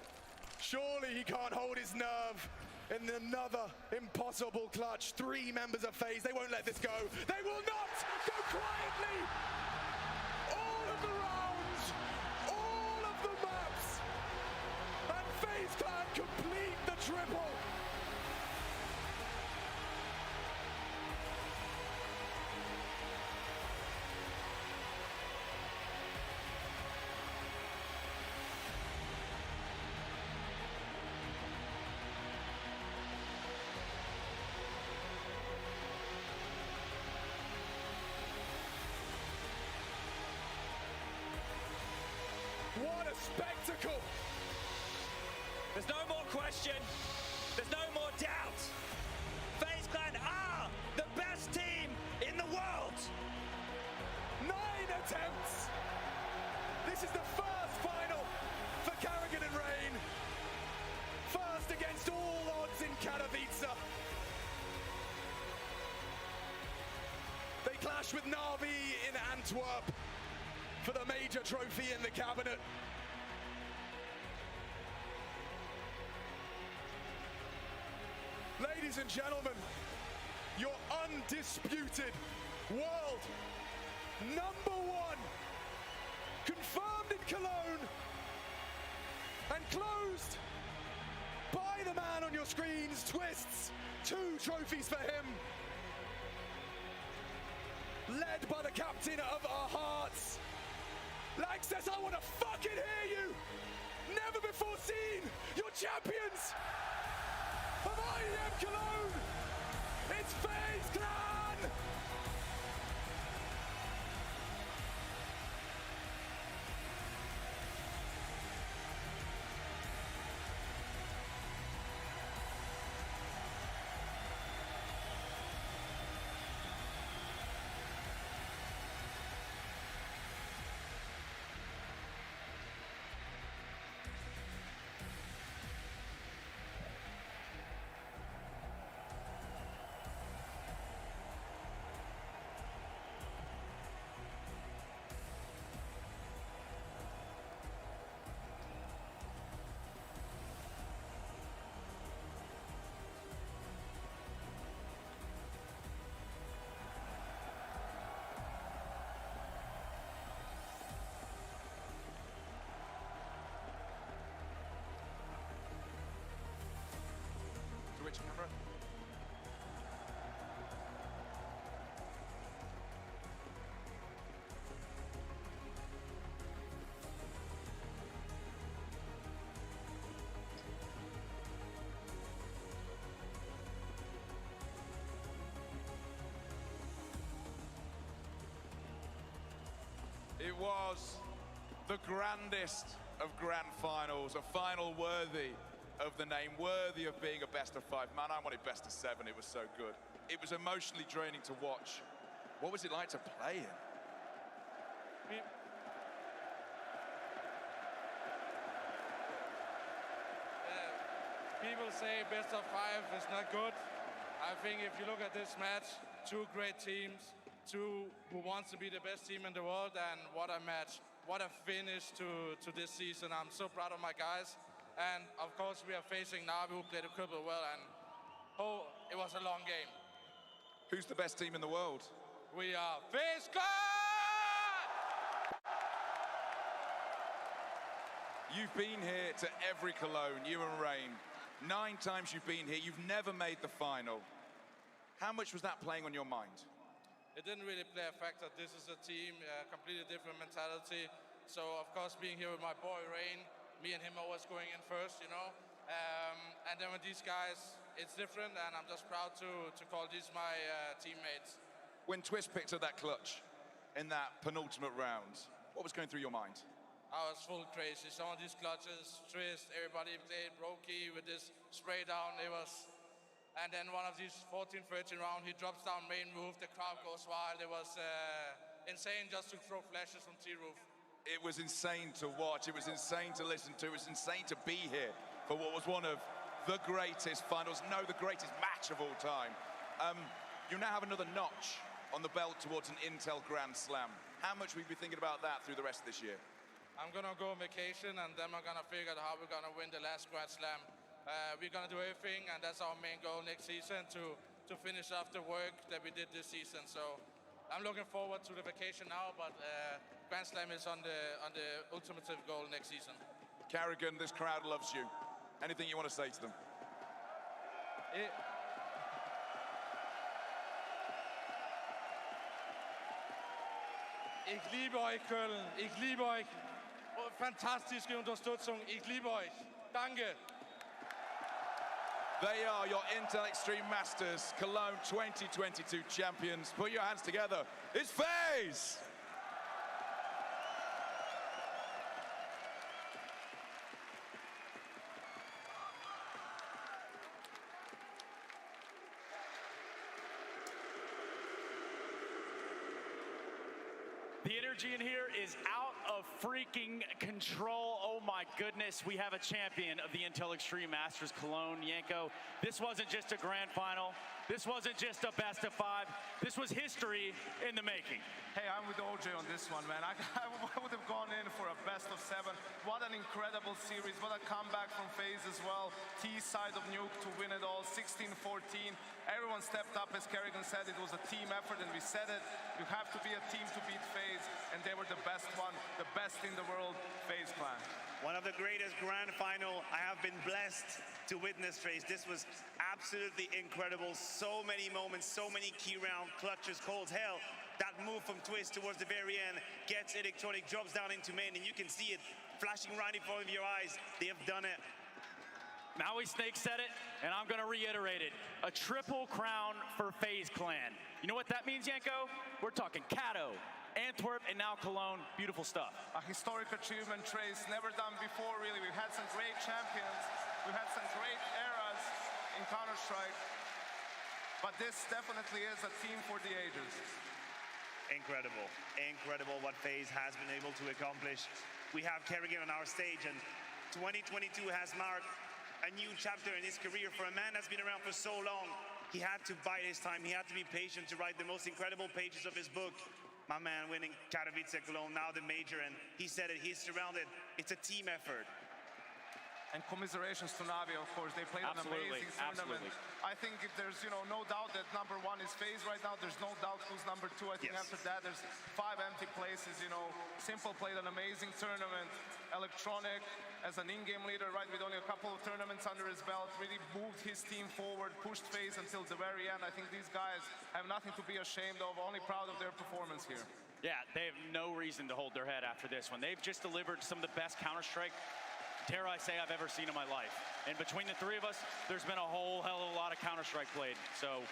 Speaker 3: Surely he can't hold his nerve. In another impossible clutch, 3 members of FaZe, they won't let this go. They will not go quietly. All of the rounds, all of the maps, and FaZe Clan complete the triple. What a spectacle!
Speaker 4: There's no more question. There's no more doubt. FaZe Clan are the best team in the world.
Speaker 3: 9 attempts. This is the first final for Karrigan and Rain. First against all odds in Katowice. They clash with Na'Vi in Antwerp. for the major trophy in the cabinet. Ladies and gentlemen, your undisputed world #1, confirmed in Cologne and closed by the man on your screens, Twists. 2 trophies for him. Led by the captain of our hearts. Lanxess, I want to fucking hear you. Never before seen. Your champions of IEM Cologne. It's FaZe Clan. Twitch camera.
Speaker 14: It was the grandest of grand finals, a final worthy of the name, worthy of being a best of 5. Man, I wanted best of 7. It was so good. It was emotionally draining to watch. What was it like to play in?
Speaker 11: People say best of 5 is not good. I think if you look at this match, 2 great teams, 2 who wants to be the best team in the world, and what a match, what a finish to this season. I'm so proud of my guys. And of course, we are facing Navi, who played a cripple well, and it was a long game.
Speaker 14: Who's the best team in the world?
Speaker 11: We are FaZe Clan!
Speaker 14: You've been here to every Cologne, you and Rain. 9 times you've been here, you've never made the final. How much was that playing on your mind?
Speaker 11: It didn't really play a factor. This is a team, completely different mentality. So, of course, being here with my boy Rain, me and him always going in first, you know. And then with these guys, it's different, and I'm just proud to call these my teammates.
Speaker 14: When Twist picked up that clutch in that penultimate round, what was going through your mind?
Speaker 11: I was full crazy. Some of these clutches, Twist, everybody played Brokey with this spray down. It was, and then one of these 14, 13 round, he drops down main roof, the crowd goes wild. It was insane just to throw flashes from T-roof.
Speaker 14: It was insane to watch, it was insane to listen to, it was insane to be here for what was one of the greatest finals, no, the greatest match of all time. You now have another notch on the belt towards an Intel Grand Slam. How much will you be thinking about that through the rest of this year?
Speaker 11: I'm gonna go on vacation, and then we're gonna figure out how we're gonna win the last Grand Slam. We're gonna do everything, and that's our main goal next season, to finish off the work that we did this season. So I'm looking forward to the vacation now, but Grand Slam is on the ultimative goal next season.
Speaker 14: Carrigan, this crowd loves you. Anything you want to say to them?
Speaker 11: Ich liebe euch, Köln. Ich liebe euch. Fantastische Unterstützung. Ich liebe euch. Danke.
Speaker 14: They are your Intel Extreme Masters Cologne 2022 champions. Put your hands together. It's FaZe!
Speaker 12: The energy in here is out of freaking control. Oh my goodness, we have a champion of the Intel Extreme Masters Cologne, Yanko. This wasn't just a grand final. This wasn't just a best of 5. This was history in the making.
Speaker 24: Hey, I'm with OJ on this one, man. I would have gone in for a best of 7. What an incredible series. What a comeback from FaZe as well. T side of Nuke to win it all, 16-14. Everyone stepped up, as Kerrigan said. It was a team effort, and we said it. You have to be a team to beat FaZe, and they were the best one, the best in the world, FaZe Clan.
Speaker 8: One of the greatest grand final I have been blessed to witness, FaZe. This was absolutely incredible. So many moments, so many key round clutches, cold hell. That move from Twist towards the very end gets Electronic, drops down into main, and you can see it flashing right in front of your eyes. They have done it.
Speaker 12: Maui Snake said it, and I'm going to reiterate it. A triple crown for FaZe Clan. You know what that means, Yanko? We're talking Kato, Antwerp, and now Cologne. Beautiful stuff.
Speaker 24: A historic achievement, Trace. Never done before, really. We've had some great champions. We've had some great eras in Counter-Strike. But this definitely is a team for the ages.
Speaker 8: Incredible. Incredible what FaZe has been able to accomplish. We have Kerrigan on our stage, and 2022 has marked a new chapter in his career. For a man that's been around for so long, he had to bide his time. He had to be patient to write the most incredible pages of his book. My man winning Katowice, Cologne, now the major, and he said it, he's surrounded. It's a team effort.
Speaker 24: And commiserations to Navi, of course. They played an amazing tournament. I think if there's, no doubt that number 1 is FaZe right now. There's no doubt who's number 2. I think after that, there's 5 empty places, Simple played an amazing tournament. Electronic, as an in-game leader, right, with only a couple of tournaments under his belt, really moved his team forward, pushed FaZe until the very end. I think these guys have nothing to be ashamed of, only proud of their performance here.
Speaker 12: Yeah, they have no reason to hold their head after this one. They've just delivered some of the best Counter-Strike, dare I say, I've ever seen in my life. And between the 3 of us, there's been a whole hell of a lot of Counter-Strike played. So,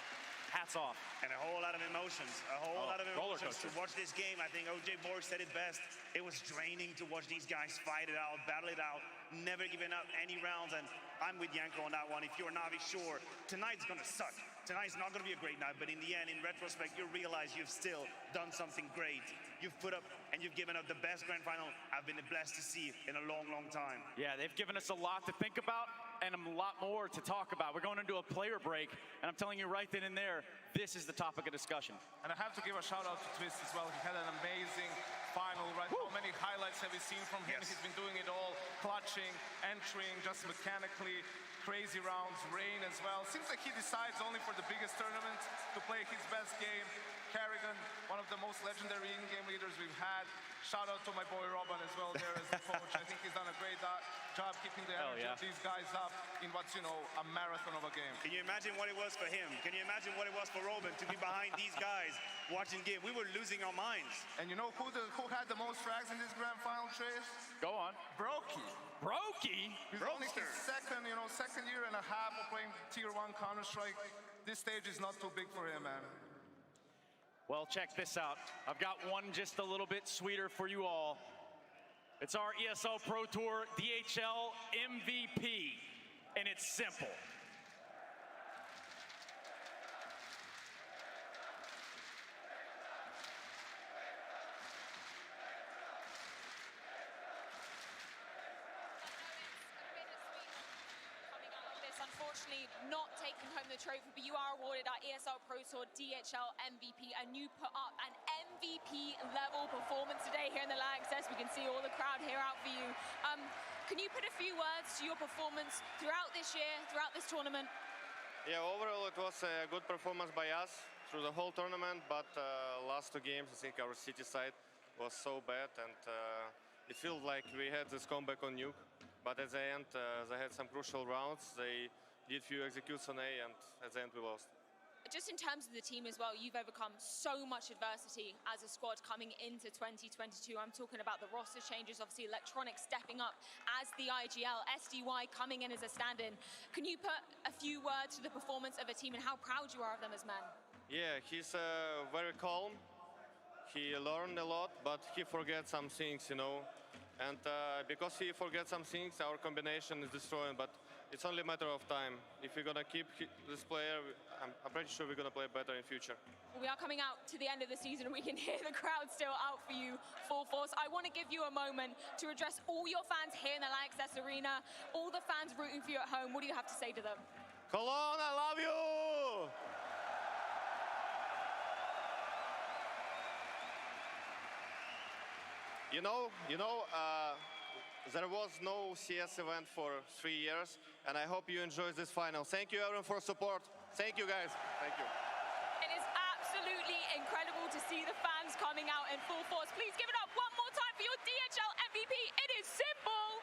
Speaker 12: hats off.
Speaker 8: And a whole lot of emotions. A whole lot of emotions to watch this game. I think OJ Borg said it best. It was draining to watch these guys fight it out, battle it out, never giving up any rounds. And I'm with Yanko on that one. If you're Navi, sure, tonight's going to suck. Tonight's not going to be a great night, but in the end, in retrospect, you realize you've still done something great. You've put up and you've given up the best grand final I've been blessed to see in a long, long time.
Speaker 12: Yeah, they've given us a lot to think about and a lot more to talk about. We're going into a player break, and I'm telling you right then and there, this is the topic of discussion.
Speaker 24: And I have to give a shout out to Twist as well. He had an amazing final, right? How many highlights have we seen from him? He's been doing it all, clutching, entering, just mechanically. Crazy rounds, Rain as well. Seems like he decides only for the biggest tournaments to play his best game. Kerrigan, one of the most legendary in-game leaders we've had. Shout out to my boy Robin as well there as the coach. I think he's done a great job keeping the energy of these guys up in what's, a marathon of a game.
Speaker 8: Can you imagine what it was for him? Can you imagine what it was for Robin to be behind these guys watching game? We were losing our minds.
Speaker 24: And you know who had the most frags in this grand final, Trace?
Speaker 12: Go on.
Speaker 24: Brokey.
Speaker 12: Brokey?
Speaker 24: He's only his second year and a half of playing Tier 1 Counter-Strike. This stage is not too big for him, man.
Speaker 12: Well, check this out. I've got one just a little bit sweeter for you all. It's our ESL Pro Tour DHL MVP, and it's simple.
Speaker 13: Unfortunately, not taking home the trophy, but you are awarded our ESL Pro Tour DHL MVP, and you put up an MVP level performance today here in the LAN Access. We can see all the crowd here out for you. Can you put a few words to your performance throughout this year, throughout this tournament?
Speaker 19: Yeah, overall it was a good performance by us through the whole tournament, but last 2 games, I think our city side was so bad, and it feels like we had this comeback on Nuke. But at the end, they had some crucial rounds. They did few executes on A, and at the end we lost.
Speaker 13: Just in terms of the team as well, you've overcome so much adversity as a squad coming into 2022. I'm talking about the roster changes, obviously Electronic stepping up as the IGL, SDY coming in as a stand-in. Can you put a few words to the performance of a team and how proud you are of them as men?
Speaker 19: Yeah, he's very calm. He learned a lot, but he forgets some things, And because he forgets some things, our combination is destroyed, but it's only a matter of time. If we're gonna keep this player, I'm pretty sure we're gonna play better in future.
Speaker 13: We are coming out to the end of the season and we can hear the crowd still out for you full force. I want to give you a moment to address all your fans here in the LAN Access Arena, all the fans rooting for you at home. What do you have to say to them?
Speaker 19: Cologne, I love you!
Speaker 8: go.
Speaker 19: There was no CS event for 3 years, and I hope you enjoy this final. Thank you, everyone, for support. Thank you, guys. Thank you.
Speaker 13: It is absolutely incredible to see the fans coming out in full force. Please give it up one more time for your DHL MVP. It is simple.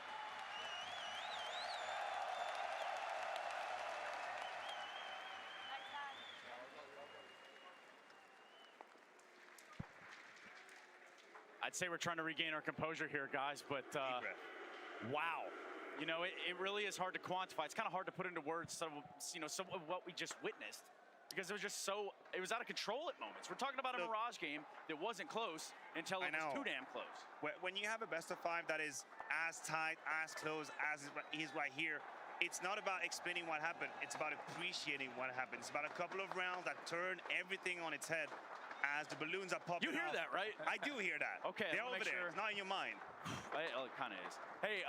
Speaker 12: I'd say we're trying to regain our composure here, guys, but wow. You know, it really is hard to quantify. It's kind of hard to put into words some of what we just witnessed, because it was just it was out of control at moments. We're talking about a Mirage game that wasn't close until it was too damn close.
Speaker 8: When you have a best of 5 that is as tight, as close as it is right here, it's not about explaining what happened. It's about appreciating what happened. It's about a couple of rounds that turn everything on its head as the balloons are popping.
Speaker 12: You hear that, right?
Speaker 8: I do hear that.
Speaker 12: Okay,
Speaker 8: they're over there. It's not in your mind.
Speaker 12: Well, it kind of is. Hey,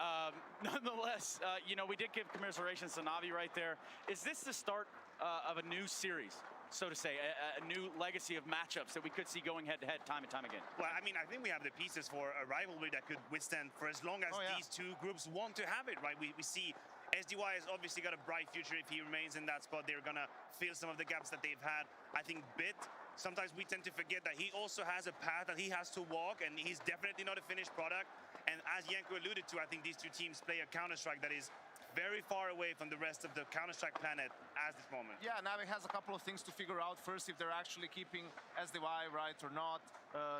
Speaker 12: nonetheless, you know, we did give commiserations to Navi right there. Is this the start of a new series, so to say, a new legacy of matchups that we could see going head-to-head time and time again?
Speaker 8: Well, I mean, I think we have the pieces for a rivalry that could withstand for as long as these two groups want to have it, right? We see SDY has obviously got a bright future. If he remains in that spot, they're going to fill some of the gaps that they've had. I think Bit, sometimes we tend to forget that he also has a path that he has to walk, and he's definitely not a finished product. And as Janko alluded to, I think these two teams play a Counter-Strike that is very far away from the rest of the Counter-Strike planet at this moment.
Speaker 24: Yeah, Navi has a couple of things to figure out. First, if they're actually keeping SDY right or not.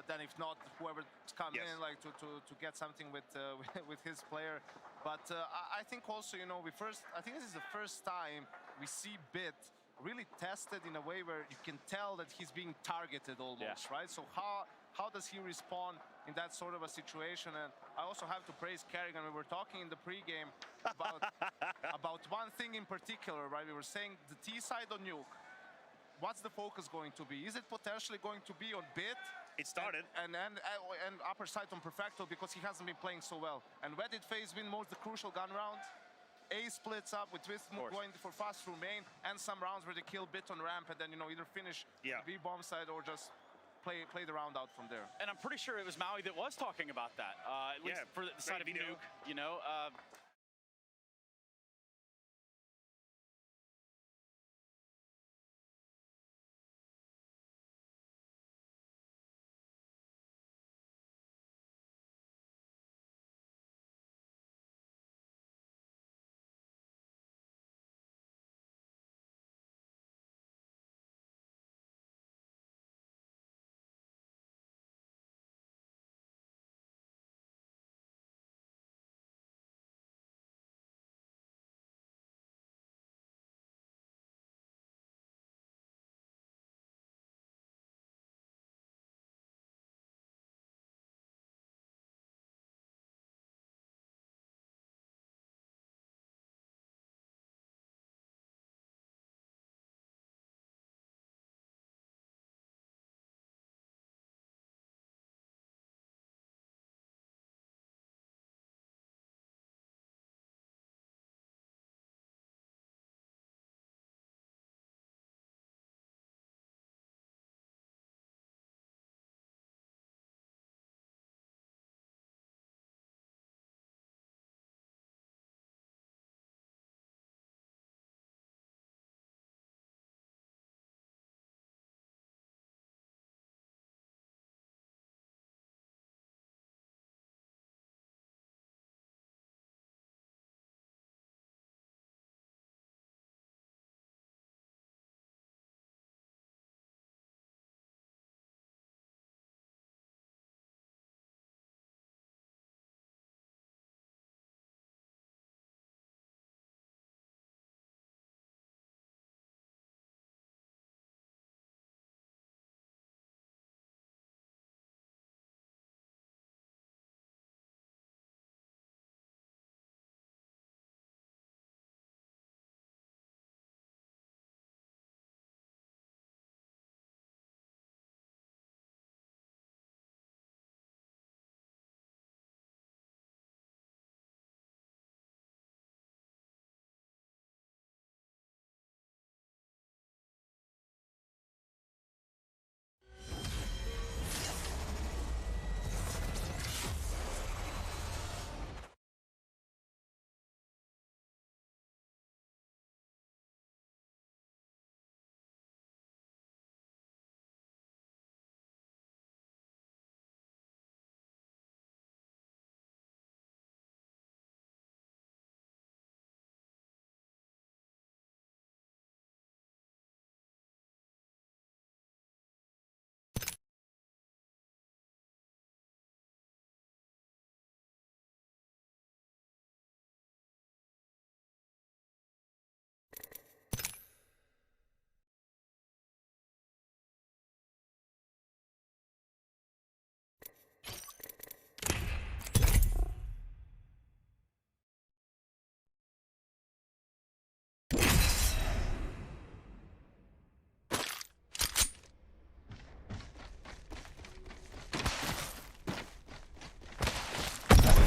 Speaker 24: Then if not, whoever's coming in like to get something with with his player. But I think also, you know, I think this is the first time we see Bit really tested in a way where you can tell that he's being targeted almost, right? So how does he respond in that sort of a situation? And I also have to praise Kerrigan. We were talking in the pregame about one thing in particular, right? We were saying the T side on Nuke. What's the focus going to be? Is it potentially going to be on Bit?
Speaker 8: It started.
Speaker 24: And upper side on Perfecto, because he hasn't been playing so well. And where did FaZe win most the crucial gun round? A splits up with Twist going for fast through main, and some rounds where they kill Bit on ramp, and then, you know, either finish the B-bomb side or just play the round out from there.
Speaker 12: And I'm pretty sure it was Maui that was talking about that, at least for the side of Nuke, you know.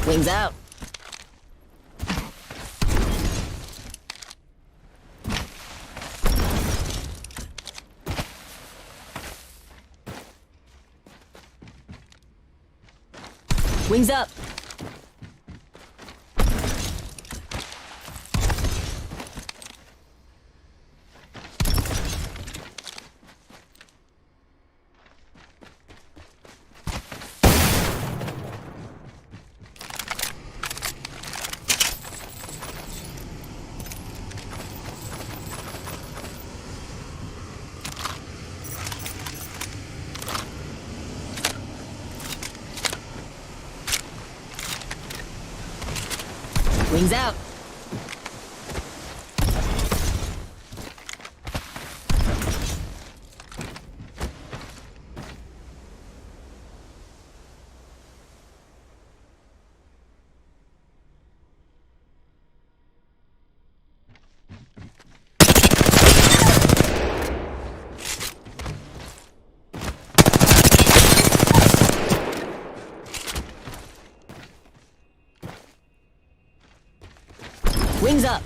Speaker 5: Wings out. Wings up. Wings out. Wings up.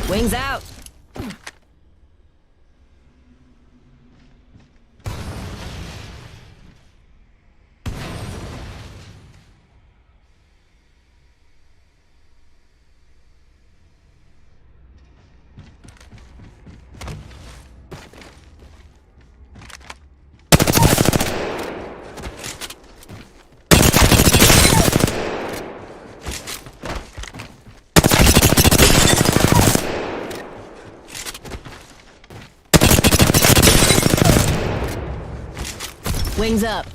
Speaker 5: Wings out. Wings up.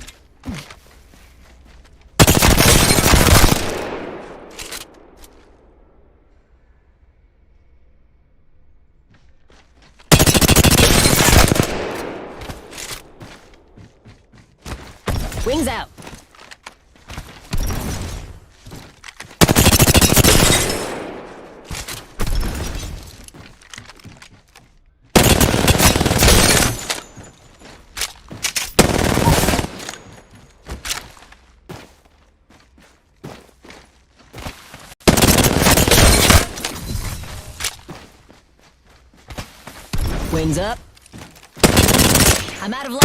Speaker 5: Wings out. Wings up. I'm out of light.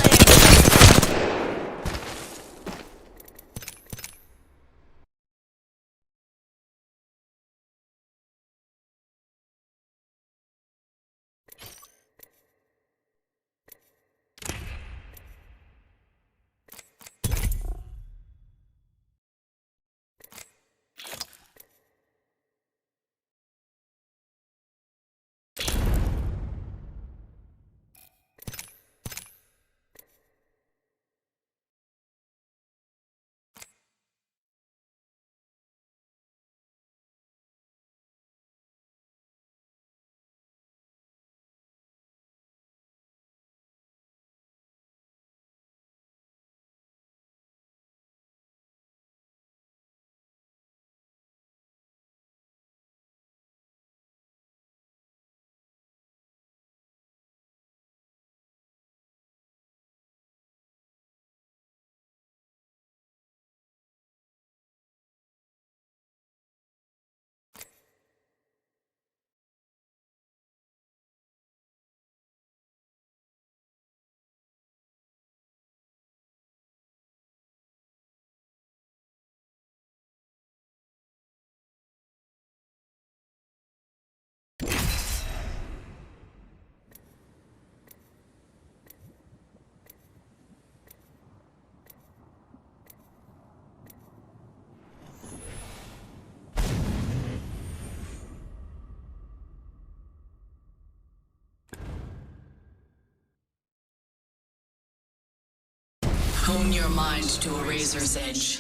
Speaker 17: Hone your mind to a razor's edge.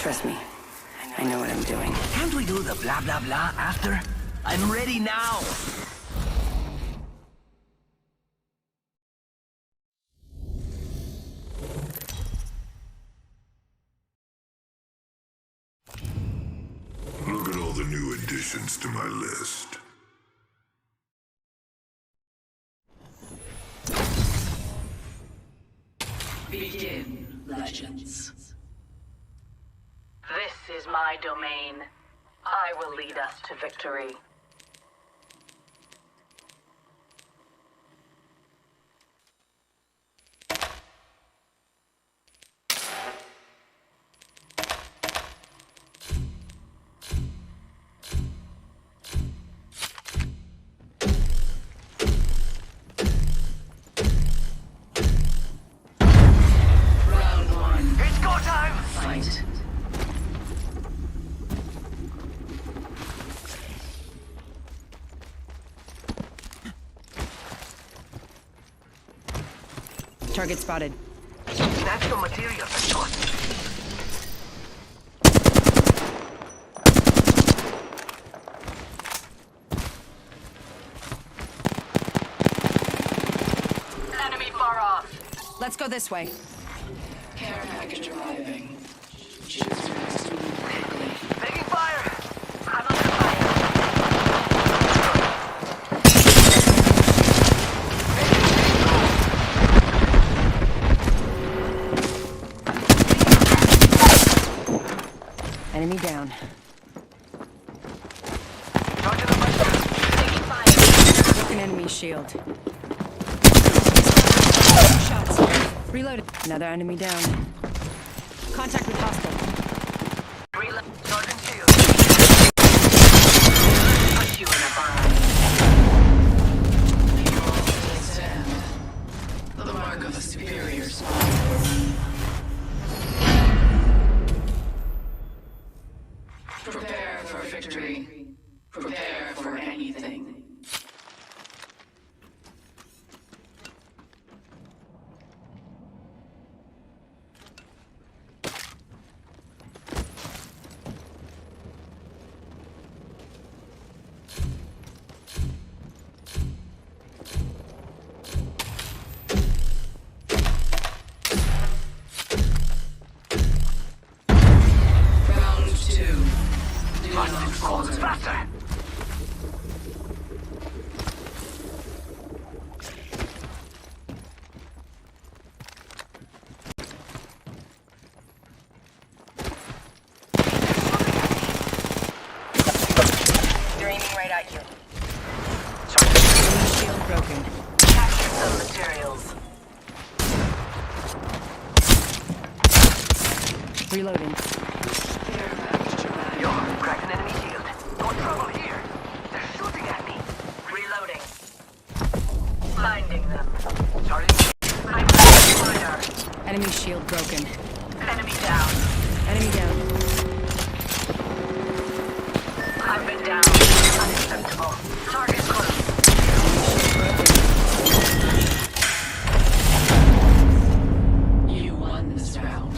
Speaker 5: Trust me, I know what I'm doing.
Speaker 18: Can't we do the blah blah blah after? I'm ready now.
Speaker 1: new additions to my list.
Speaker 17: Begin, legends. This is my domain. I will lead us to victory. Round one. It's go time! Fight.
Speaker 10: Target spotted.
Speaker 18: Natural material, of course.
Speaker 17: Enemy far off.
Speaker 10: Let's go this way.
Speaker 17: Care package arriving. Choose your next move quickly.
Speaker 18: Taking fire! I'm under fire!
Speaker 10: Enemy down. Broken enemy shield. Shots. Reloaded. Another enemy down. Contact with hostile.
Speaker 18: Reload. Sergeant Shield.
Speaker 17: Put you in a bind. You will stand. The mark of a superior squad. Prepare for victory. Prepare for anything. Round two. Do not falter.
Speaker 18: Faster!
Speaker 10: They're aiming right at you.
Speaker 18: Sergeant.
Speaker 10: Shield broken.
Speaker 18: Capture some materials.
Speaker 10: Reloading.
Speaker 18: Yo, cracked an enemy shield. No trouble here. They're shooting at me. Reloading.
Speaker 17: Finding them.
Speaker 18: Sergeant. I'm fire.
Speaker 10: Enemy shield broken.
Speaker 17: Enemy down.
Speaker 10: Enemy down.
Speaker 17: I've been down. Unacceptable. Target close. You won this round.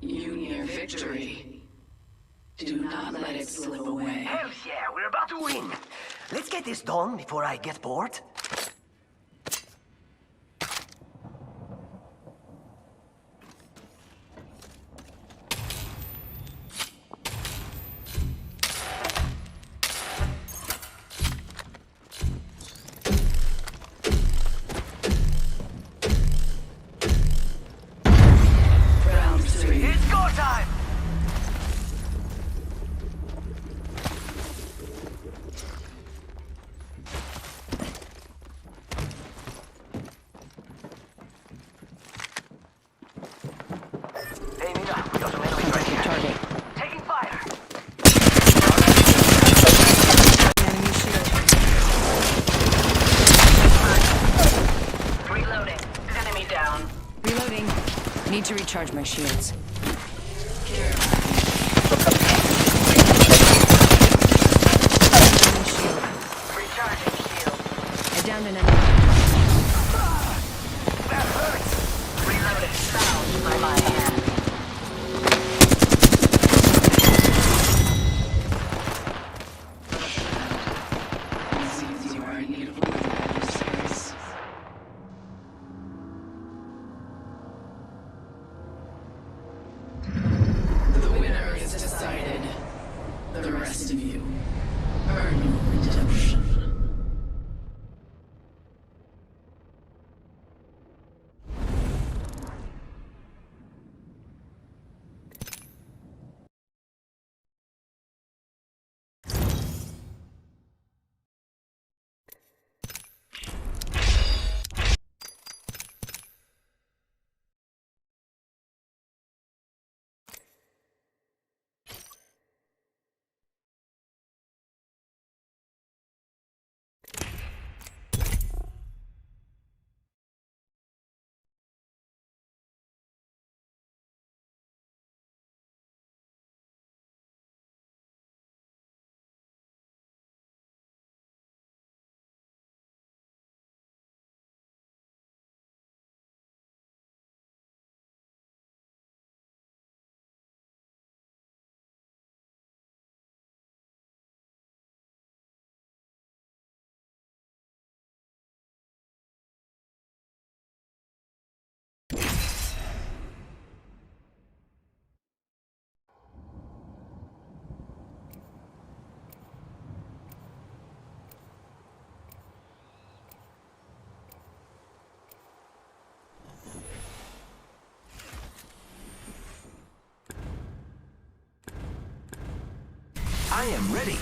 Speaker 17: You near victory. Do not let it slip away.
Speaker 18: Hell yeah, we're about to win. Let's get this done before I get bored.
Speaker 17: Round three.
Speaker 18: It's go time! Hey, Nina, we got some enemies right here.
Speaker 10: Target.
Speaker 18: Taking fire!
Speaker 10: Enemy shield.
Speaker 17: Reloading. Enemy down.
Speaker 10: Reloading. Need to recharge my shields.
Speaker 17: Care
Speaker 10: Enemy shield.
Speaker 18: Recharging shield.
Speaker 10: I downed an enemy.
Speaker 18: That hurts!
Speaker 17: Reloading. Found by my hand. Seems you are in need of living service.
Speaker 9: I am ready.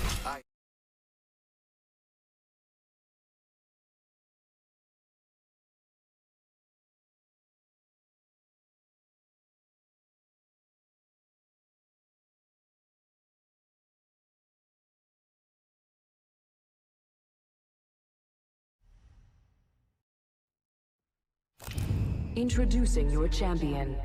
Speaker 10: Introducing your champion.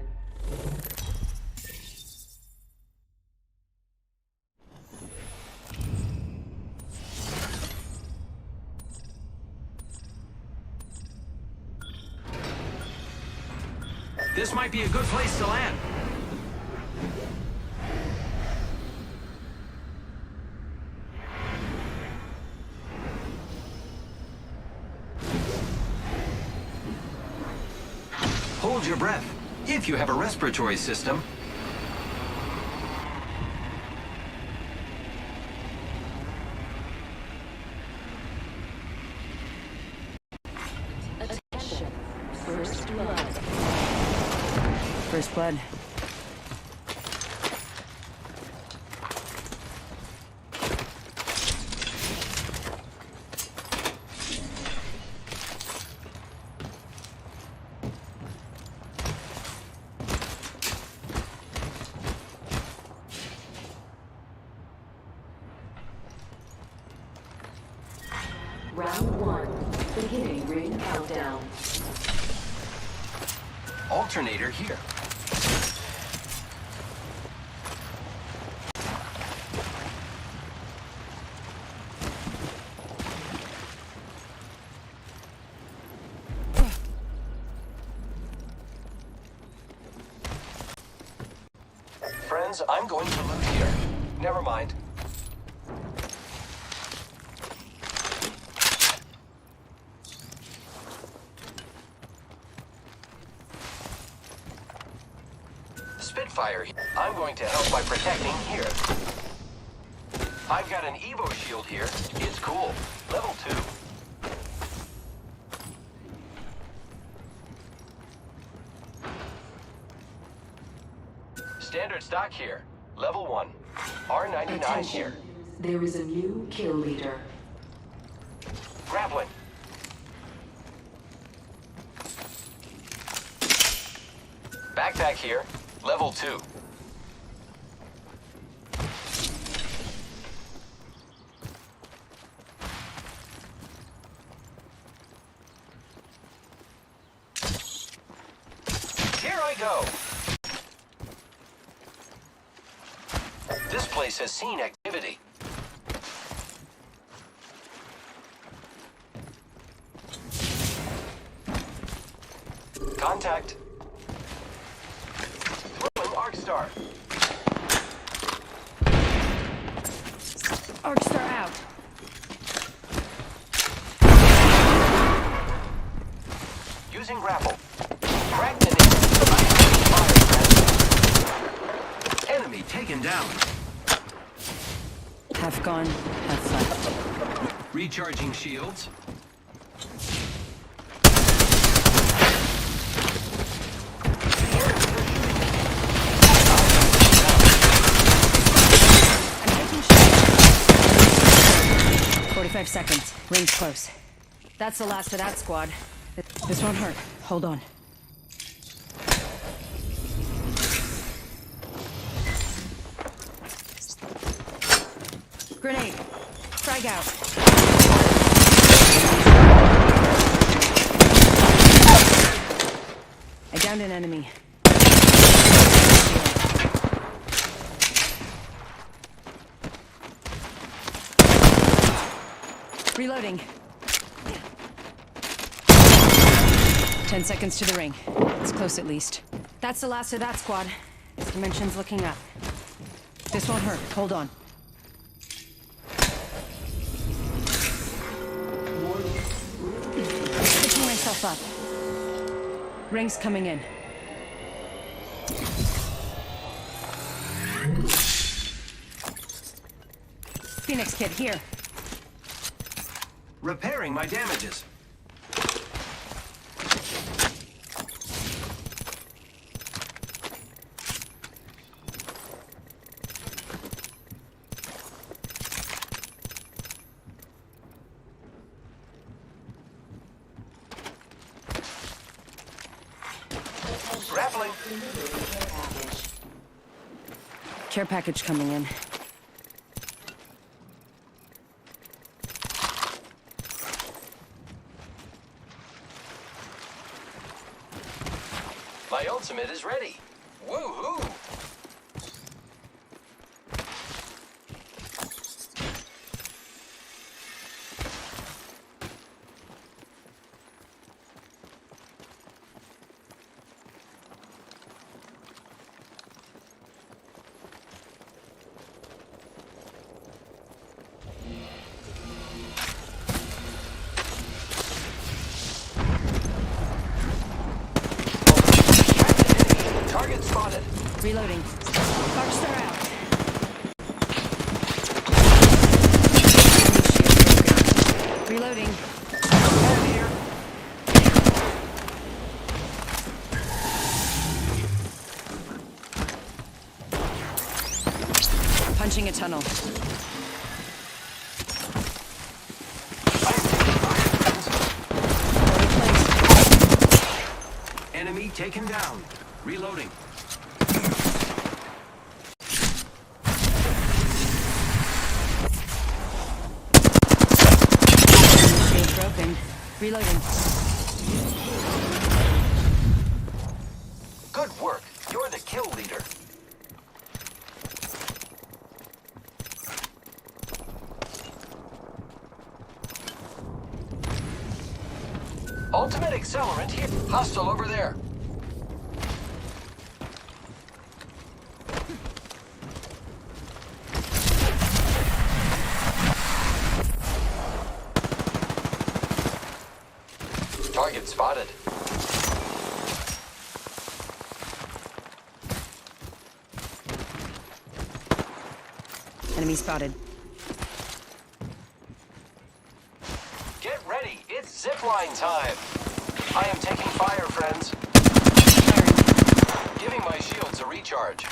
Speaker 9: This might be a good place to land. Hold your breath, if you have a respiratory system.
Speaker 10: Attention. First blood. First blood. Round 1. Beginning ring countdown.
Speaker 9: Alternator here. Friends, I'm going to loot here. Never mind. Spitfire. I'm going to help by protecting here. I've got an Evo shield here. It's cool. Level 2. Standard stock here. Level 1. R99
Speaker 10: Attention.
Speaker 9: here.
Speaker 10: There is a new kill leader.
Speaker 9: Grappling. Backpack here. Level 2. Here I go. This place has seen activity. Contact. Arcstar.
Speaker 10: Arcstar out.
Speaker 9: Using grapple. Cracked an enemy taken down.
Speaker 10: Half gone, half left.
Speaker 9: Recharging shields.
Speaker 10: I'm taking shots. 45 seconds. Ring's close. That's the last of that squad. This won't hurt. Hold on. Grenade. Frag out. I downed an enemy. Reloading. 10 seconds to the ring. It's close at least. That's the last of that squad. This dimension's looking up. This won't hurt. Hold on. Picking myself up. Ring's coming in. Phoenix kit here.
Speaker 9: Repairing my damages. Reloading.
Speaker 10: Care package coming in.
Speaker 9: My ultimate is ready. Woohoo! Target spotted.
Speaker 10: Reloading. Boxer out. Reloading. Punching a tunnel.
Speaker 9: Enemy taken down. Reloading.
Speaker 10: Shield broken. Reloading.
Speaker 9: Good work. You're the kill leader. Ultimate accelerant here. Hostile over there. Target spotted.
Speaker 10: Enemy spotted.
Speaker 9: Get ready. It's zipline time. I am taking fire, friends. Giving my shields a recharge.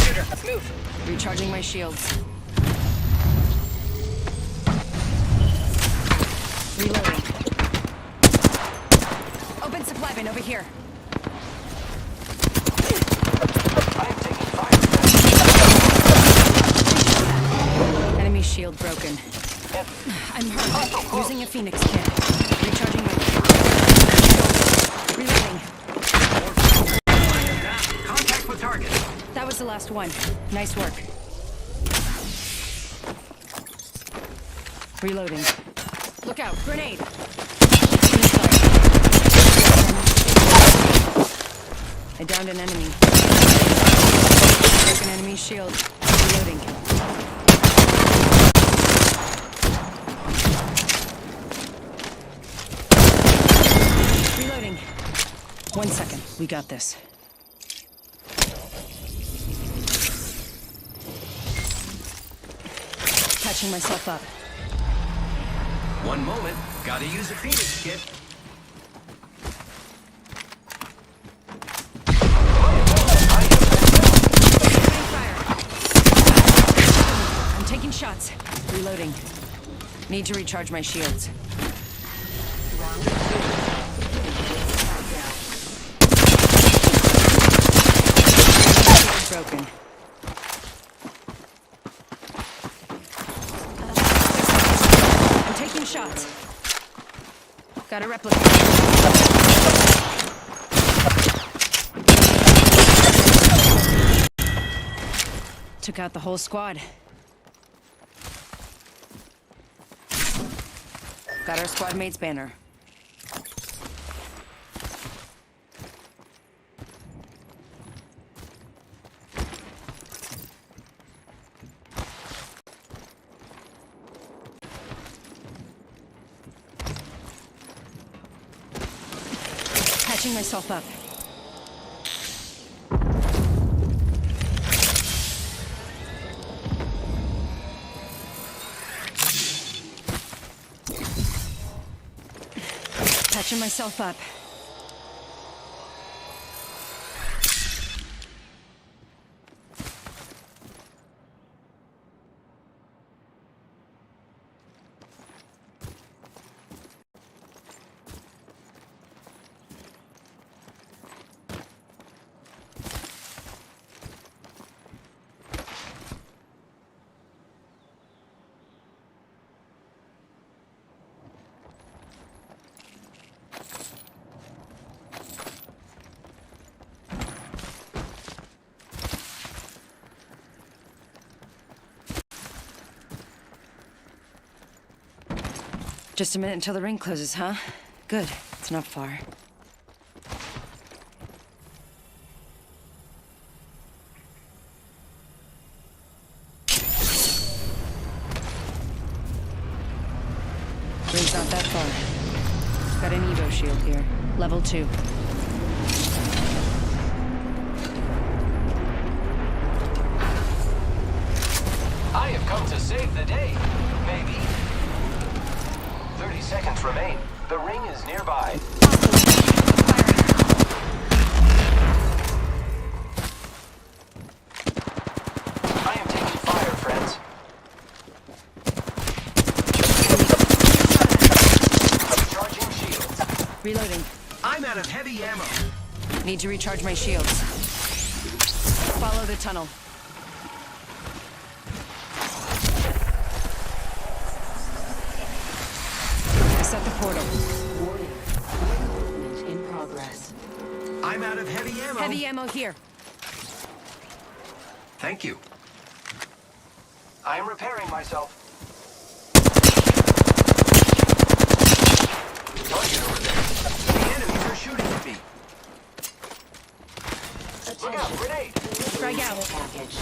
Speaker 10: Shooter, move. Recharging my shields. Reloading. Open supply bin over here.
Speaker 9: I am taking fire.
Speaker 10: Enemy shield broken. I'm hurt. Using a Phoenix kit. Recharging my... Reloading.
Speaker 9: Contact with target.
Speaker 10: That was the last one. Nice work. Reloading. Look out, grenade! I downed an enemy. Broken enemy shield. Reloading. Reloading. 1 second. We got this. Patching myself up.
Speaker 9: One moment. Gotta use a Phoenix kit.
Speaker 10: I'm taking shots. Reloading. Need to recharge my shields. Broken. I'm taking shots. Got a replica. Took out the whole squad. Got our squad mate's banner. Patching myself up. Patching myself up. Just a minute until the ring closes, huh? Good. It's not far. Ring's not that far. Got an Evo shield here. Level 2.
Speaker 9: I have come to save the day. Maybe. 30 seconds remain. The ring is nearby. I am taking fire, friends. Charging shields.
Speaker 10: Reloading.
Speaker 9: I'm out of heavy ammo.
Speaker 10: Need to recharge my shields. Follow the tunnel. Set the portal.
Speaker 17: Warning. Movement in progress.
Speaker 9: I'm out of heavy ammo.
Speaker 10: Heavy ammo here.
Speaker 9: Thank you. I am repairing myself. Target over there. The enemies are shooting at me. Look out, grenade!
Speaker 10: Frag out.
Speaker 17: Package.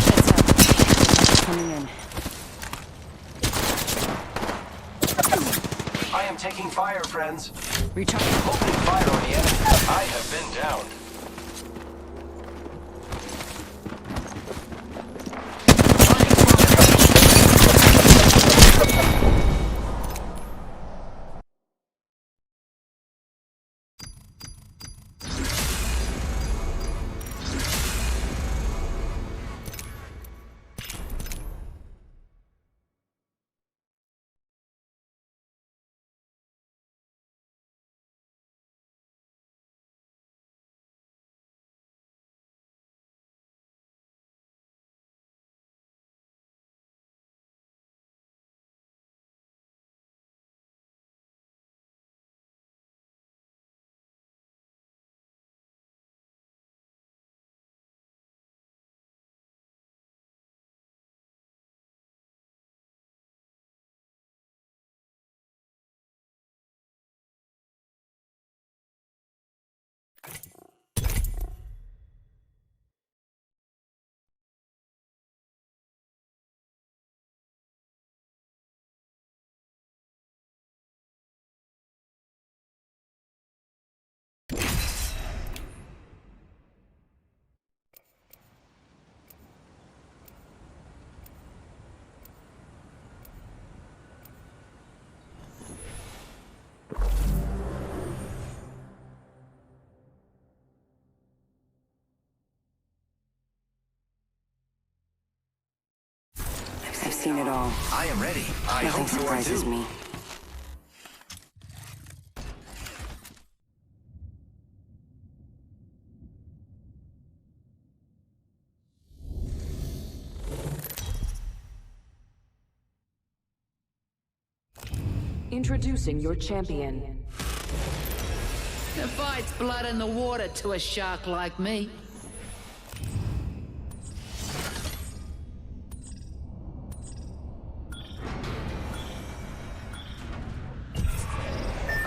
Speaker 10: Heads up. Coming in.
Speaker 9: I am taking fire, friends.
Speaker 10: Recharge.
Speaker 9: Opening fire on the enemy. I have been down.
Speaker 10: I've seen it all.
Speaker 9: I am ready. I
Speaker 10: Nothing
Speaker 9: hope you are
Speaker 10: surprises
Speaker 9: too.
Speaker 10: me.
Speaker 17: Introducing your champion.
Speaker 7: The fight's blood in the water to a shark like me.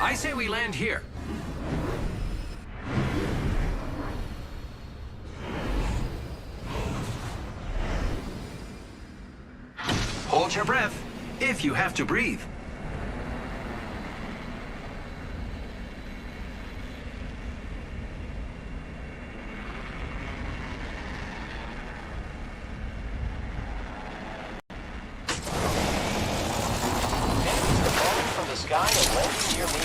Speaker 9: I say we land here. Hold your breath, if you have to breathe. From the sky and landing near me.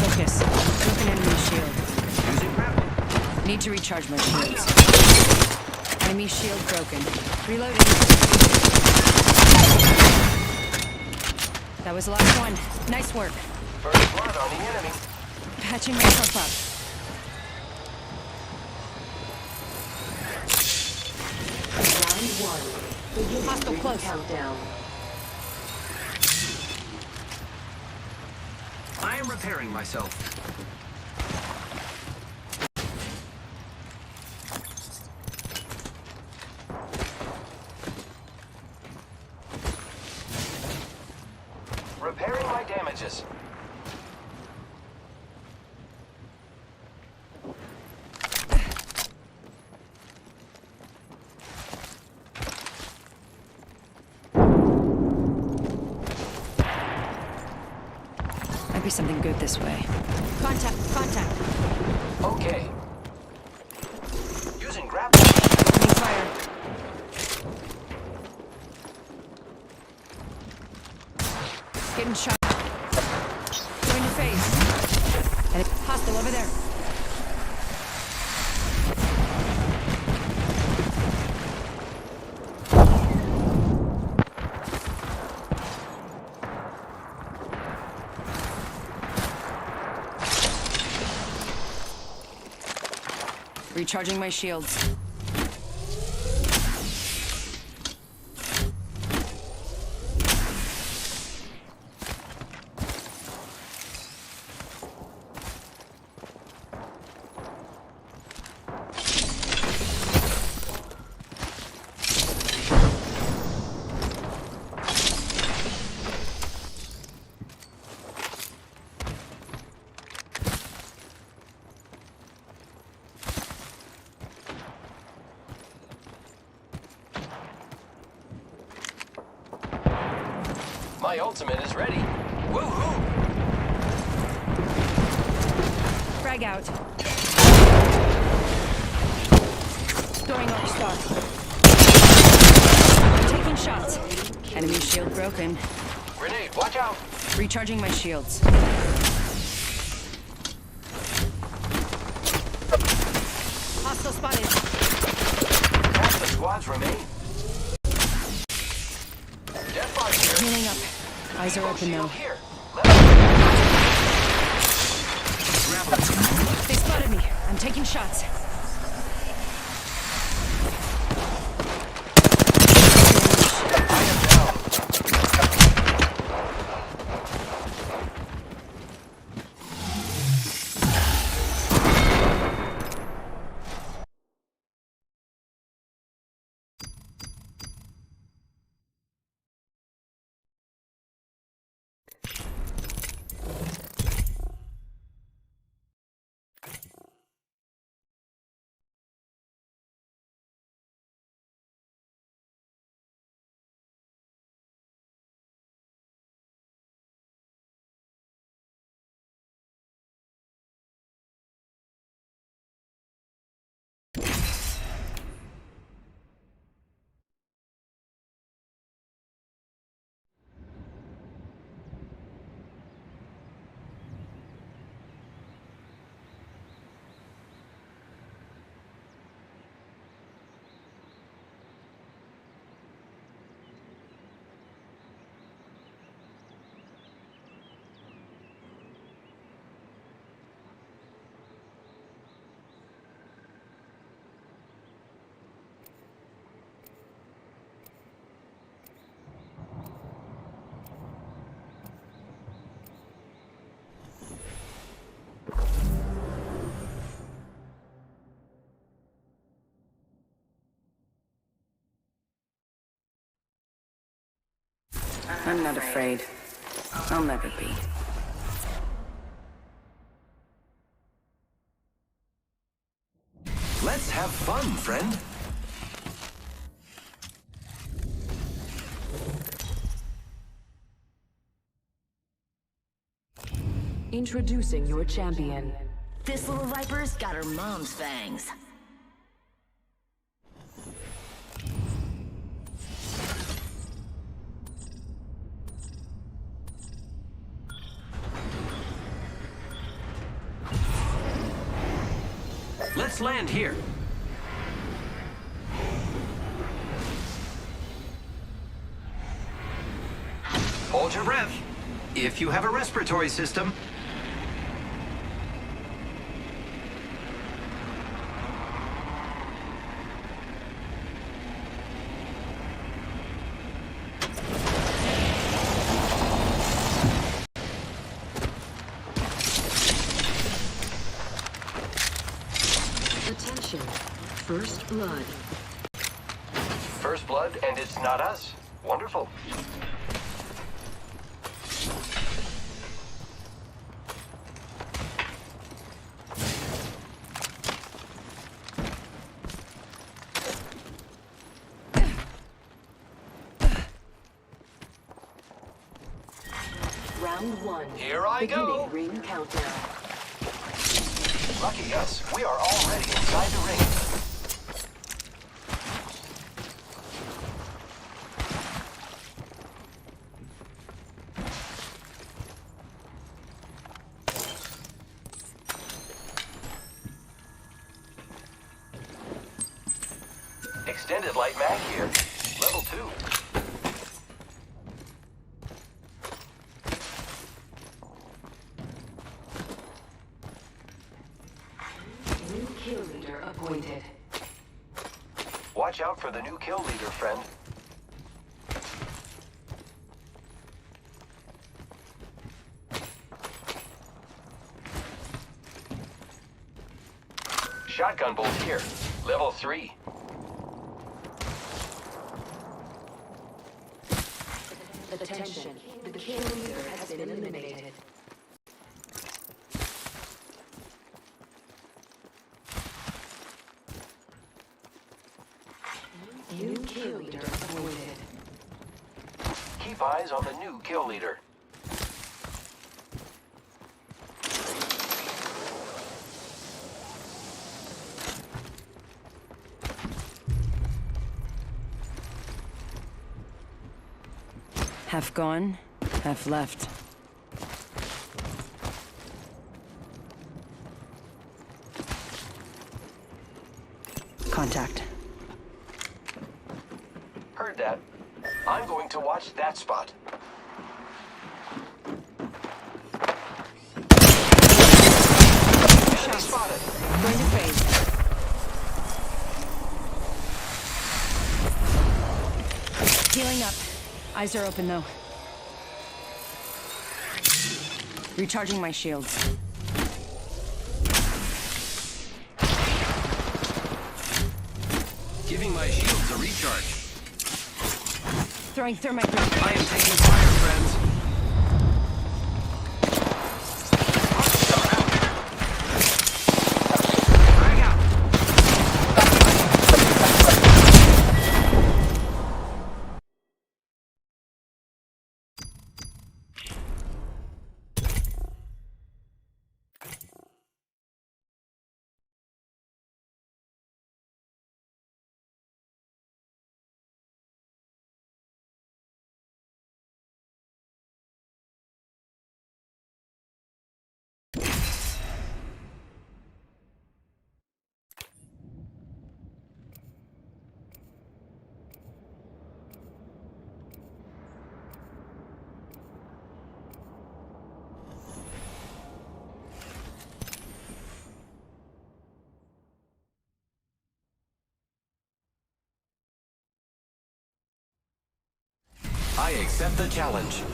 Speaker 10: Focus. Broken enemy shield. Need to recharge my shields. Enemy shield broken. Reloading. That was the last one. Nice work.
Speaker 9: First blood on the enemy.
Speaker 10: Patching myself up.
Speaker 17: Round 1. Beginning
Speaker 10: Hostile
Speaker 17: ring
Speaker 10: close.
Speaker 17: countdown.
Speaker 9: I am repairing myself. damages.
Speaker 10: Might be something good this way. Contact, contact.
Speaker 9: Okay. Using grapple.
Speaker 10: Opening fire. Getting shot. Going to phase. And hostile over there. Recharging my shields.
Speaker 9: My ultimate is ready. Woohoo!
Speaker 10: Frag out. Throwing Arc Star. I'm taking shots. Enemy shield broken.
Speaker 9: Grenade, watch out!
Speaker 10: Recharging my shields. Hostile spotted.
Speaker 9: Half the squads remain.
Speaker 10: Healing up. Eyes are open though. They spotted me. I'm taking shots.
Speaker 5: I'm not afraid. I'll never be.
Speaker 9: Let's have fun, friend.
Speaker 7: Introducing your champion. This little viper's got her mom's fangs.
Speaker 9: Let's land here. Hold your breath. If you have a respiratory system.
Speaker 7: Attention. First blood.
Speaker 9: First blood, and it's not us. Wonderful.
Speaker 7: Round 1.
Speaker 9: Here I go.
Speaker 7: Beginning ring countdown.
Speaker 9: Lucky us, we are already inside the ring. Extended light mag here. Level 2.
Speaker 7: New kill leader appointed.
Speaker 9: Watch out for the new kill leader, friend. Shotgun bolt here. Level 3.
Speaker 7: Attention. The kill leader has been eliminated. New kill leader appointed.
Speaker 9: Keep eyes on the new kill leader.
Speaker 10: Half gone, half left. Contact.
Speaker 9: Heard that. I'm going to watch that spot. Enemy spotted.
Speaker 10: Going to phase. Healing up. Eyes are open though. Recharging my shields.
Speaker 9: Giving my shields a recharge.
Speaker 10: Throwing thermite grenade.
Speaker 9: I am taking fire, friends. Frag out. I accept the challenge.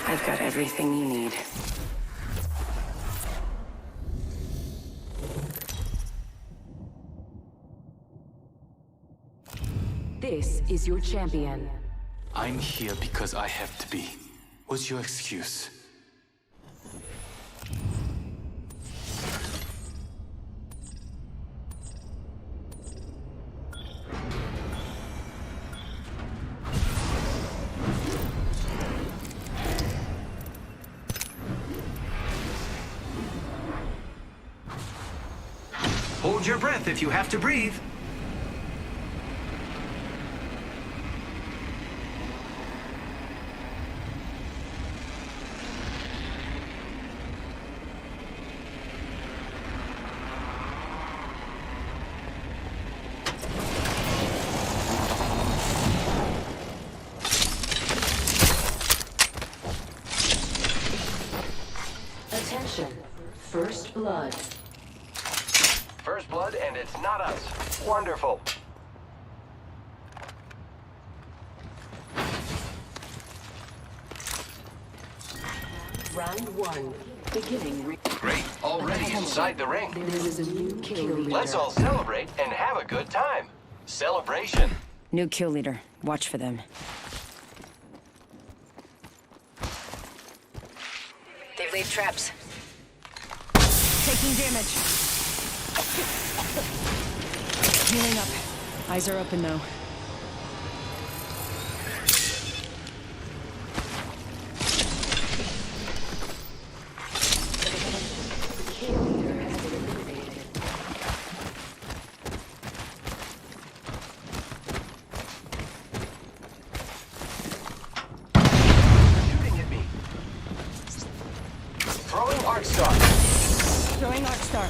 Speaker 5: I've got everything you need.
Speaker 7: This is your champion.
Speaker 2: I'm here because I have to be. What's your excuse?
Speaker 9: Hold your breath if you have to breathe.
Speaker 7: Attention. First blood.
Speaker 9: First blood, and it's not us. Wonderful.
Speaker 7: Round 1. Beginning ring.
Speaker 9: Great. Already inside the ring.
Speaker 7: There is a new kill leader.
Speaker 9: Let's all celebrate and have a good time. Celebration.
Speaker 10: New kill leader. Watch for them.
Speaker 5: They've laid traps.
Speaker 10: Taking damage. Healing up. Eyes are open, though.
Speaker 9: Shooting at me. Throwing Arc Star.
Speaker 10: Throwing Arc Star.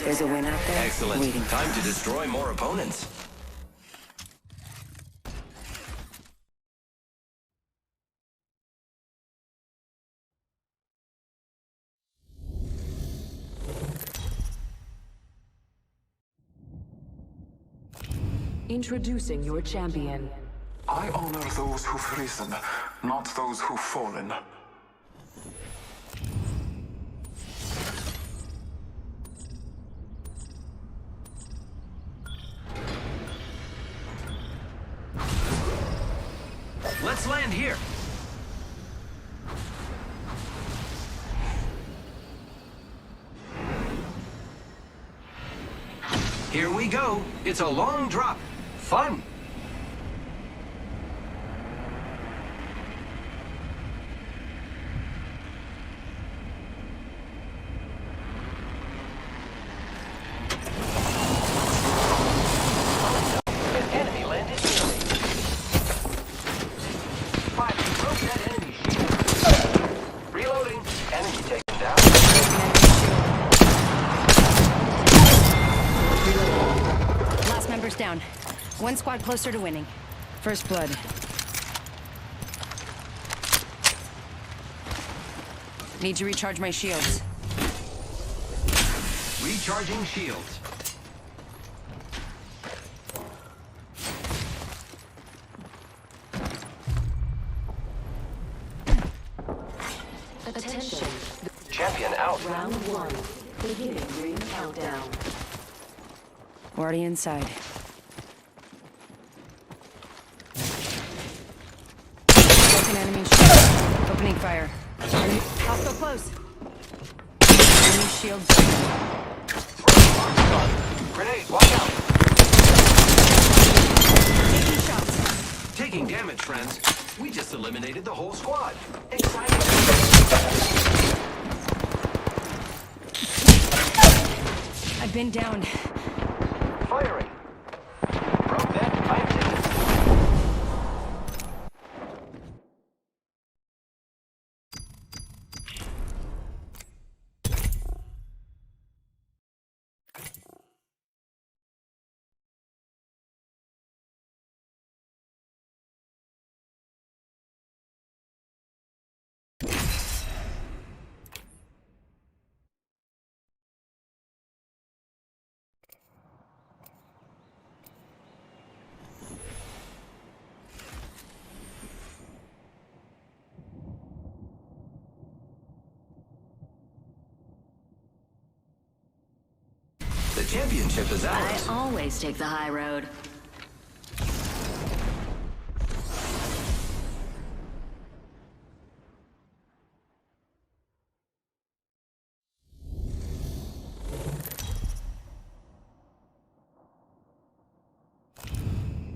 Speaker 5: There's a win out there.
Speaker 9: Excellent.
Speaker 5: Waiting.
Speaker 9: Time to destroy more opponents.
Speaker 7: Introducing your champion.
Speaker 1: I honor those who've risen, not those who've fallen.
Speaker 9: Let's land here. Here we go. It's a long drop. Fun.
Speaker 10: Down. One squad closer to winning. First blood. Need to recharge my shields.
Speaker 9: Recharging shields.
Speaker 7: Attention.
Speaker 9: Champion out.
Speaker 7: Round 1. Beginning ring countdown.
Speaker 10: Already inside. Broken enemy shield. Opening fire. Enemy hostile close. Enemy shield.
Speaker 9: Grenade, watch out.
Speaker 10: Taking shots.
Speaker 9: Taking damage, friends. We just eliminated the whole squad. Exciting.
Speaker 10: I've been down.
Speaker 9: Firing. From that, I'm taken. The championship is ours.
Speaker 7: I always take the high road.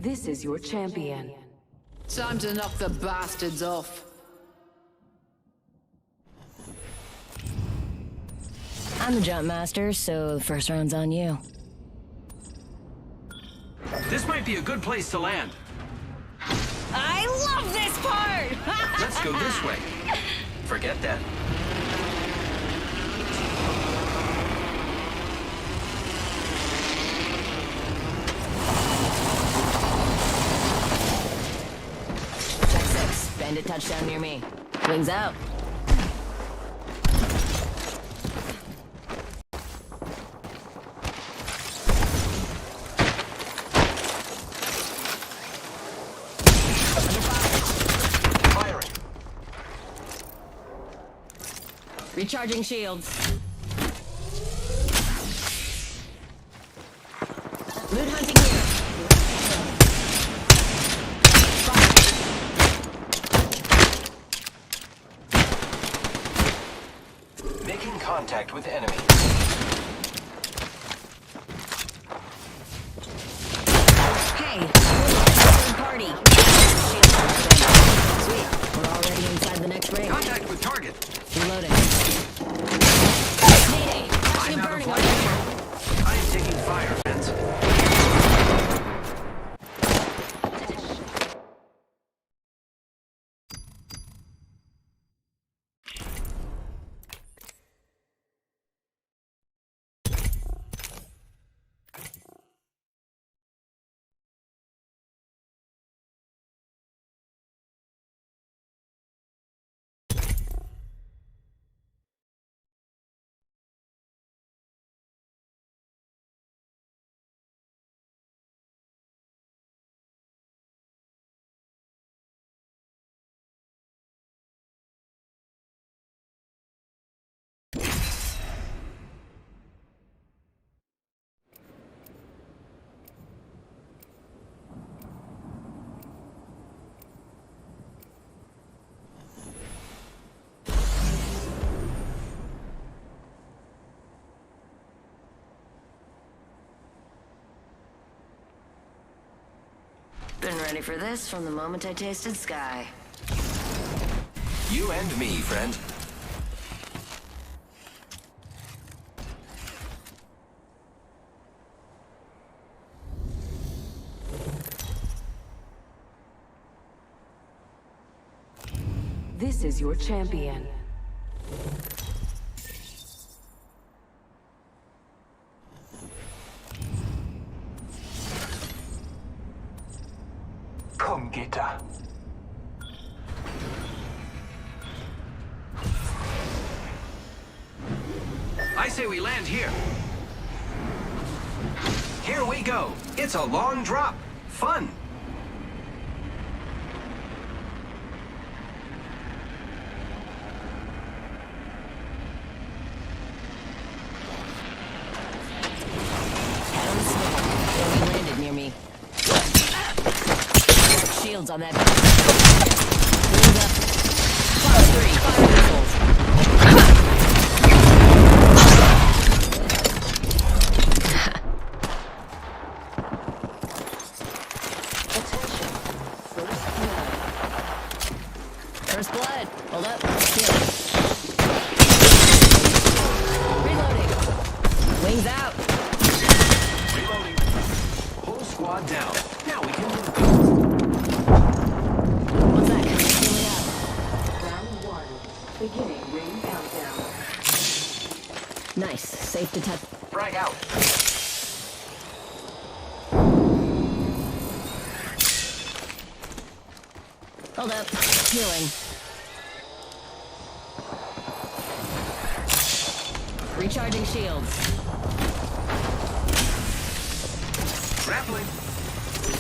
Speaker 7: This is your champion.
Speaker 17: Time to knock the bastards off.
Speaker 7: I'm the jump master, so the first round's on you.
Speaker 9: This might be a good place to land.
Speaker 10: I love this part!
Speaker 9: Let's go this way. Forget that.
Speaker 7: Check 6. Bandit touchdown near me. Wings out. Recharging shields. Loot hunting here.
Speaker 9: Making contact with enemy.
Speaker 7: Hey, third party. Sweet, we're already inside the next ring.
Speaker 9: Contact with target.
Speaker 7: Reloading.
Speaker 9: I'm out of light. I am taking fire, friends.
Speaker 7: Been ready for this from the moment I tasted Sky.
Speaker 9: You and me, friend.
Speaker 7: This is your champion.
Speaker 1: Come get her.
Speaker 9: I say we land here. Here we go. It's a long drop. Fun.
Speaker 7: Landed near me. Shields on that. Wings up. Plus 3. Fire missiles. First blood. Hold up. Healing. Reloading. Wings out.
Speaker 9: Reloading. Whole squad down. Now we can move.
Speaker 7: One sec. Healing up.
Speaker 17: Round 1. Beginning ring countdown.
Speaker 7: Nice. Safe to touch.
Speaker 9: Frag out.
Speaker 7: Hold up. Healing. Recharging shields.
Speaker 9: Grappling.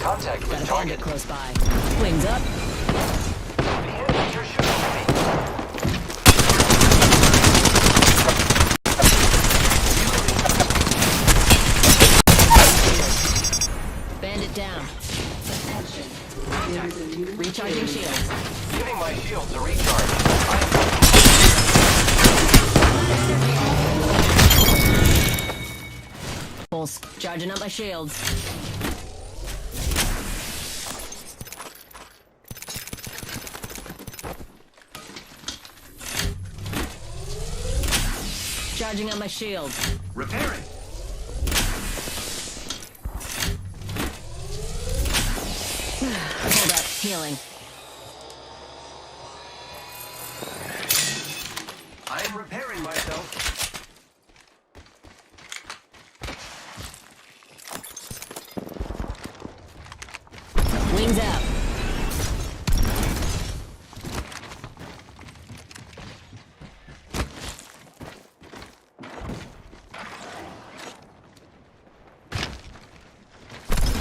Speaker 9: Contact with
Speaker 7: Got a
Speaker 9: target.
Speaker 7: bandit close by. Wings up.
Speaker 9: The enemies are shooting at me.
Speaker 7: Bandit down. Recharging shields.
Speaker 9: Giving my shields a recharge.
Speaker 7: Pulse. Charging up my shields. Charging on my shield.
Speaker 9: Repairing.
Speaker 7: Hold up. Healing.
Speaker 9: I'm repairing myself.
Speaker 7: Wings out.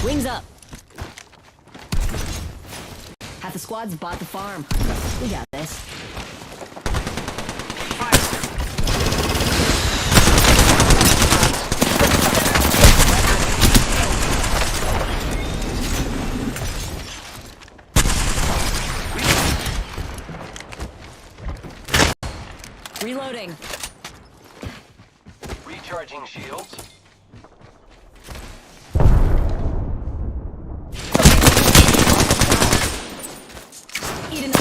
Speaker 7: Wings up. Half the squad's bought the farm. We got this. Reloading.
Speaker 9: Recharging shields.
Speaker 7: Eating.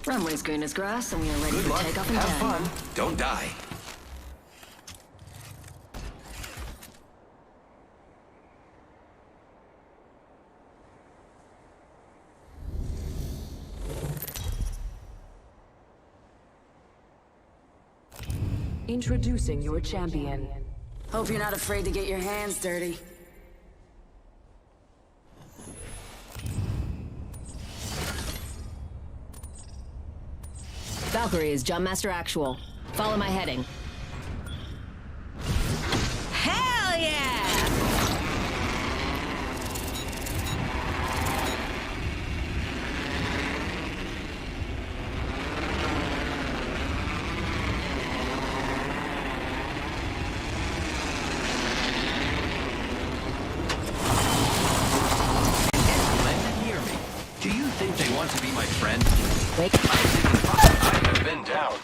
Speaker 7: Runway's green as grass, and we are ready
Speaker 9: Good
Speaker 7: for
Speaker 9: luck.
Speaker 7: takeoff in
Speaker 9: Have
Speaker 7: 10.
Speaker 9: fun. Don't die.
Speaker 7: Introducing your champion.
Speaker 5: Hope you're not afraid to get your hands dirty.
Speaker 7: Valkyrie is Jumpmaster Actual. Follow my heading. Hell yeah!
Speaker 9: Hear me. Do you think they want to be my friend?
Speaker 7: Wait.
Speaker 9: I have been downed.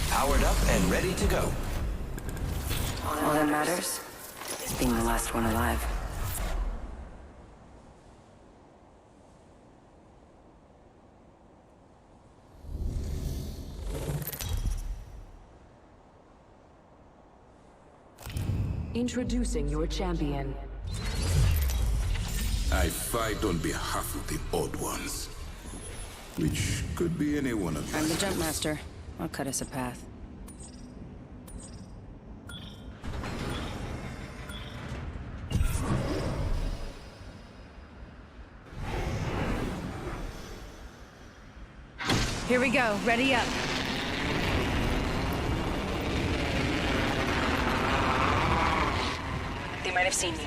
Speaker 9: Powered up and ready to go.
Speaker 5: All that matters is being the last one alive.
Speaker 7: Introducing your champion.
Speaker 15: I fight on behalf of the Odd Ones, which could be any one of
Speaker 10: I'm
Speaker 15: us.
Speaker 10: the Jumpmaster. I'll cut us a path. Here we go. Ready up. They might have seen you.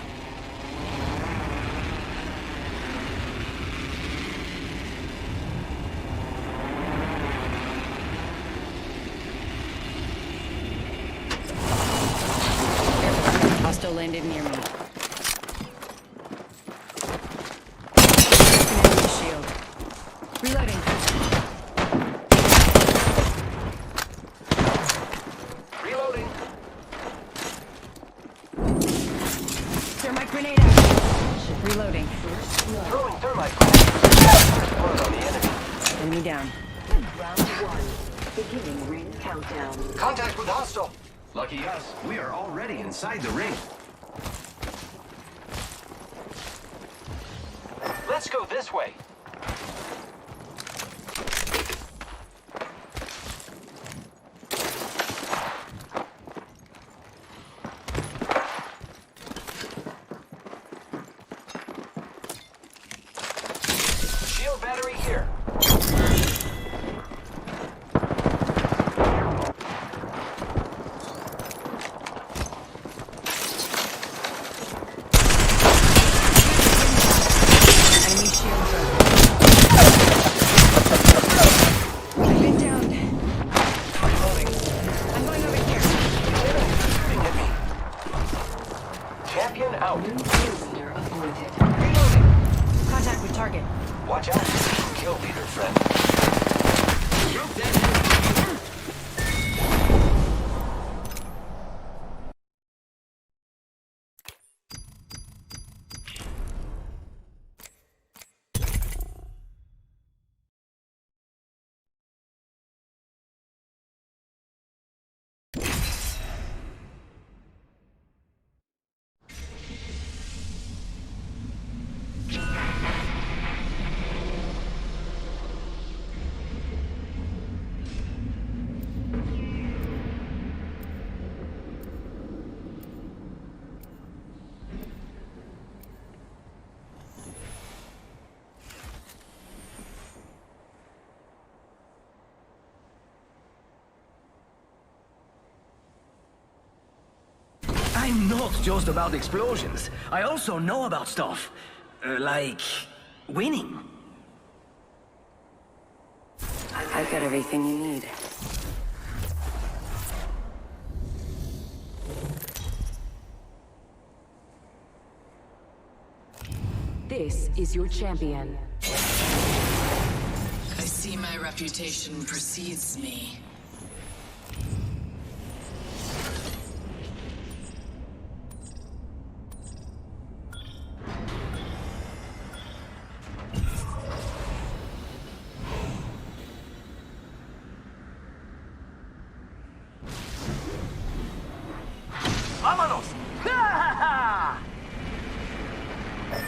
Speaker 10: Hostile landed near me. Enemy shield. Reloading.
Speaker 9: Reloading.
Speaker 10: Thermite grenade out. Reloading.
Speaker 9: Throwing thermite grenade. Blood on the enemy.
Speaker 10: Enemy down.
Speaker 7: Round 1. Beginning ring countdown.
Speaker 9: Contact with hostile. Lucky us, we are already inside the ring. Let's go this way. Shield battery here.
Speaker 10: Enemy shield broken. I've been downed. I'm going over here.
Speaker 9: They get me. Champion out.
Speaker 7: Leader avoided.
Speaker 10: Contact with target.
Speaker 9: Watch out. Kill leader, friend.
Speaker 16: I'm not just about explosions. I also know about stuff. Like... winning.
Speaker 5: I've got everything you need.
Speaker 7: This is your champion.
Speaker 17: I see my reputation precedes me.
Speaker 9: Vámonos!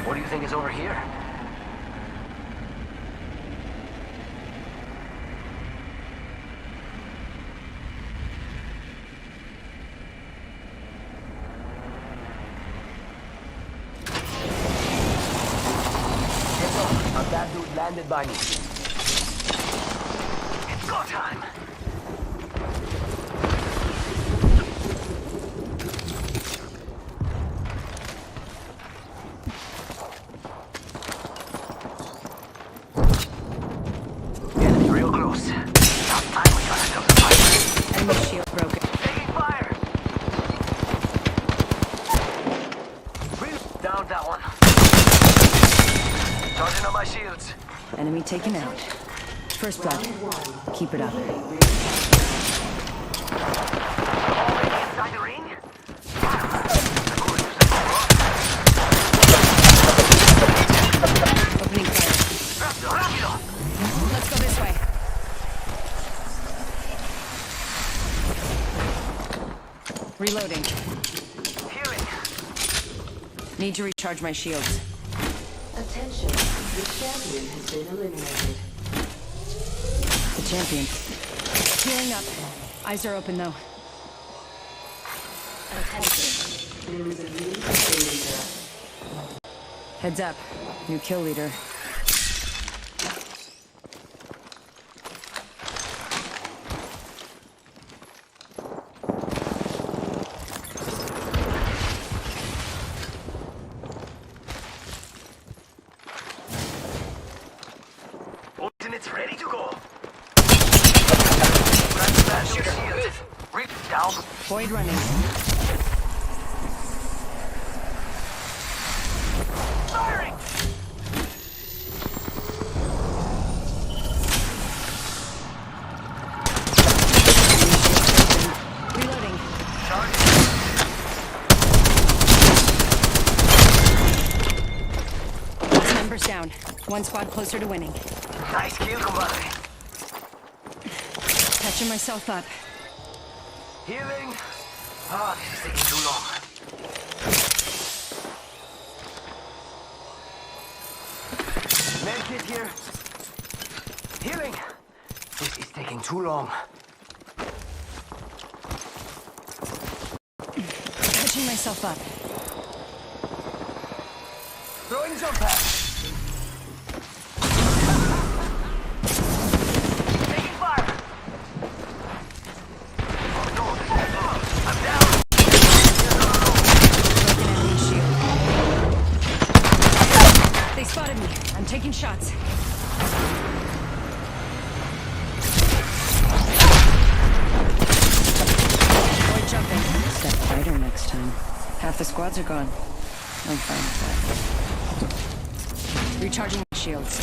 Speaker 9: What do you think is over here? A bad dude landed by me. It's go time! Enemy real close. About time we got ourselves a fight.
Speaker 10: Enemy shield broken.
Speaker 9: Taking fire! Down that one. Charging on my shields.
Speaker 10: Enemy taken out. First blood. Keep it up.
Speaker 9: Inside the ring?
Speaker 10: Opening fire.
Speaker 9: Rápido, rápido!
Speaker 10: Let's go this way. Reloading.
Speaker 9: Healing.
Speaker 10: Need to recharge my shields.
Speaker 7: Attention, the champion has been eliminated.
Speaker 10: The champion. Healing up. Eyes are open though.
Speaker 7: Attention, there is a new kill leader.
Speaker 10: Heads up. New kill leader.
Speaker 16: Units ready to go. Shooter good. Rip down.
Speaker 10: Void running.
Speaker 16: Firing!
Speaker 10: Reloading. Last member's down. One squad closer to winning.
Speaker 16: Nice kill, compadre.
Speaker 10: Catching myself up.
Speaker 16: Healing. Ah, this is taking too long. Medkit here. Healing. This is taking too long.
Speaker 10: Catching myself up.
Speaker 16: Throwing jump pad. Taking fire. Oh no, I'm down.
Speaker 10: Broken enemy shield. They spotted me. I'm taking shots. Void jumping. Step fighter next time. Half the squads are gone. I'm fine with that. Recharging my shields.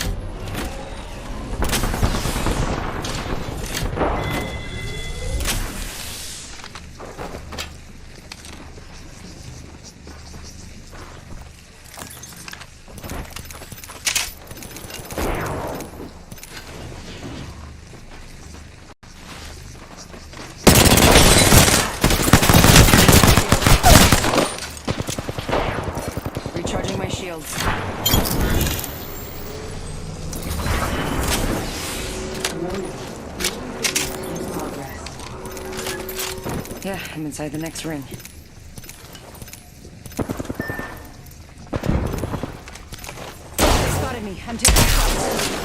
Speaker 10: Recharging my shields. Yeah, I'm inside the next ring. They spotted me. I'm taking shots.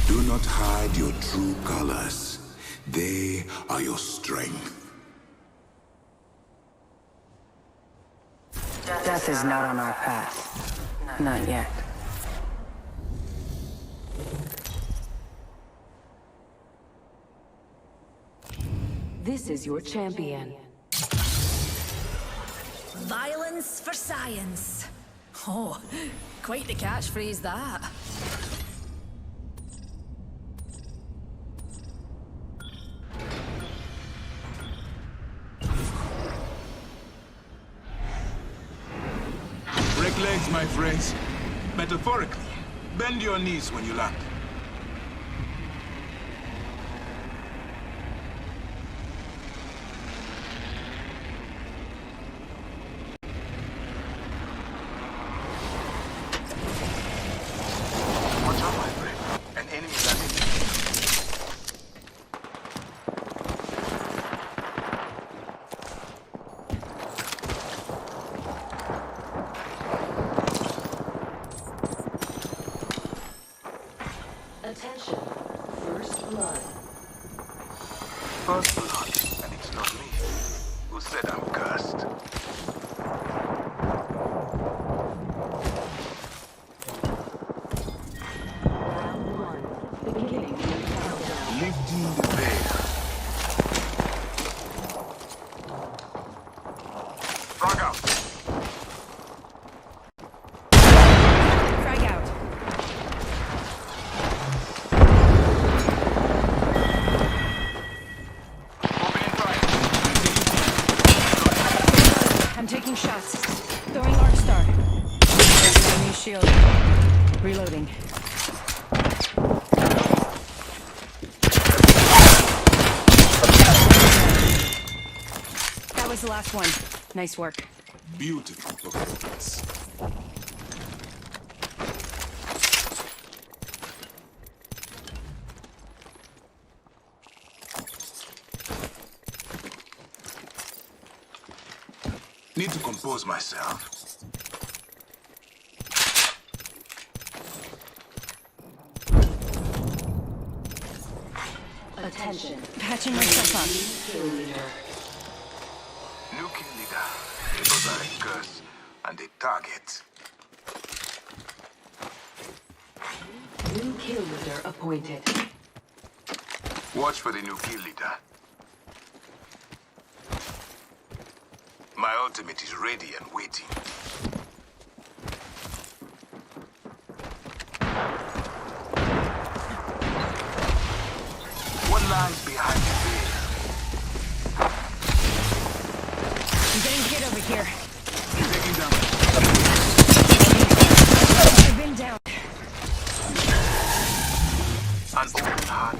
Speaker 15: Do not hide your true colors. They are your strength.
Speaker 5: Death is not on our path. Not yet.
Speaker 7: This is your champion.
Speaker 6: Violence for science. Oh, quite the catchphrase that.
Speaker 15: Break legs, my friends. Metaphorically, bend your knees when you land. Watch out, my friend. An enemy landed.
Speaker 7: Attention. First blood.
Speaker 15: First blood, and it's not me. Who said I'm cursed?
Speaker 10: shield. Reloading. That was the last one. Nice work.
Speaker 15: Beautiful performance. Need to compose myself.
Speaker 7: Attention.
Speaker 10: Patching myself up.
Speaker 7: Kill leader.
Speaker 15: New kill leader. Labels are a curse and a target.
Speaker 7: New kill leader appointed.
Speaker 15: Watch for the new kill leader. My ultimate is ready and waiting. What lies behind the veil?
Speaker 10: I'm getting hit over here.
Speaker 15: Taking down.
Speaker 10: I've been down.
Speaker 15: An open heart.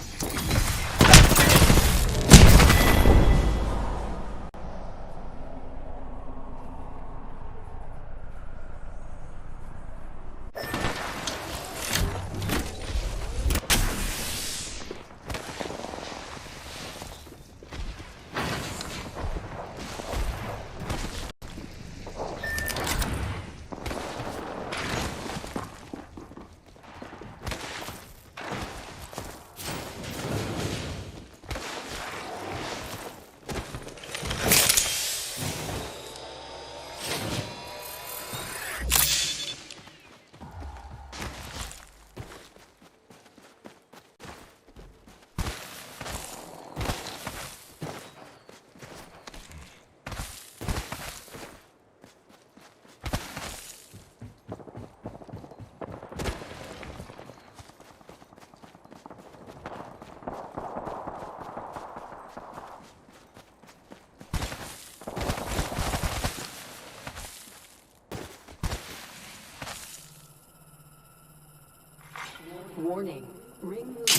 Speaker 7: Warning. Ring movement in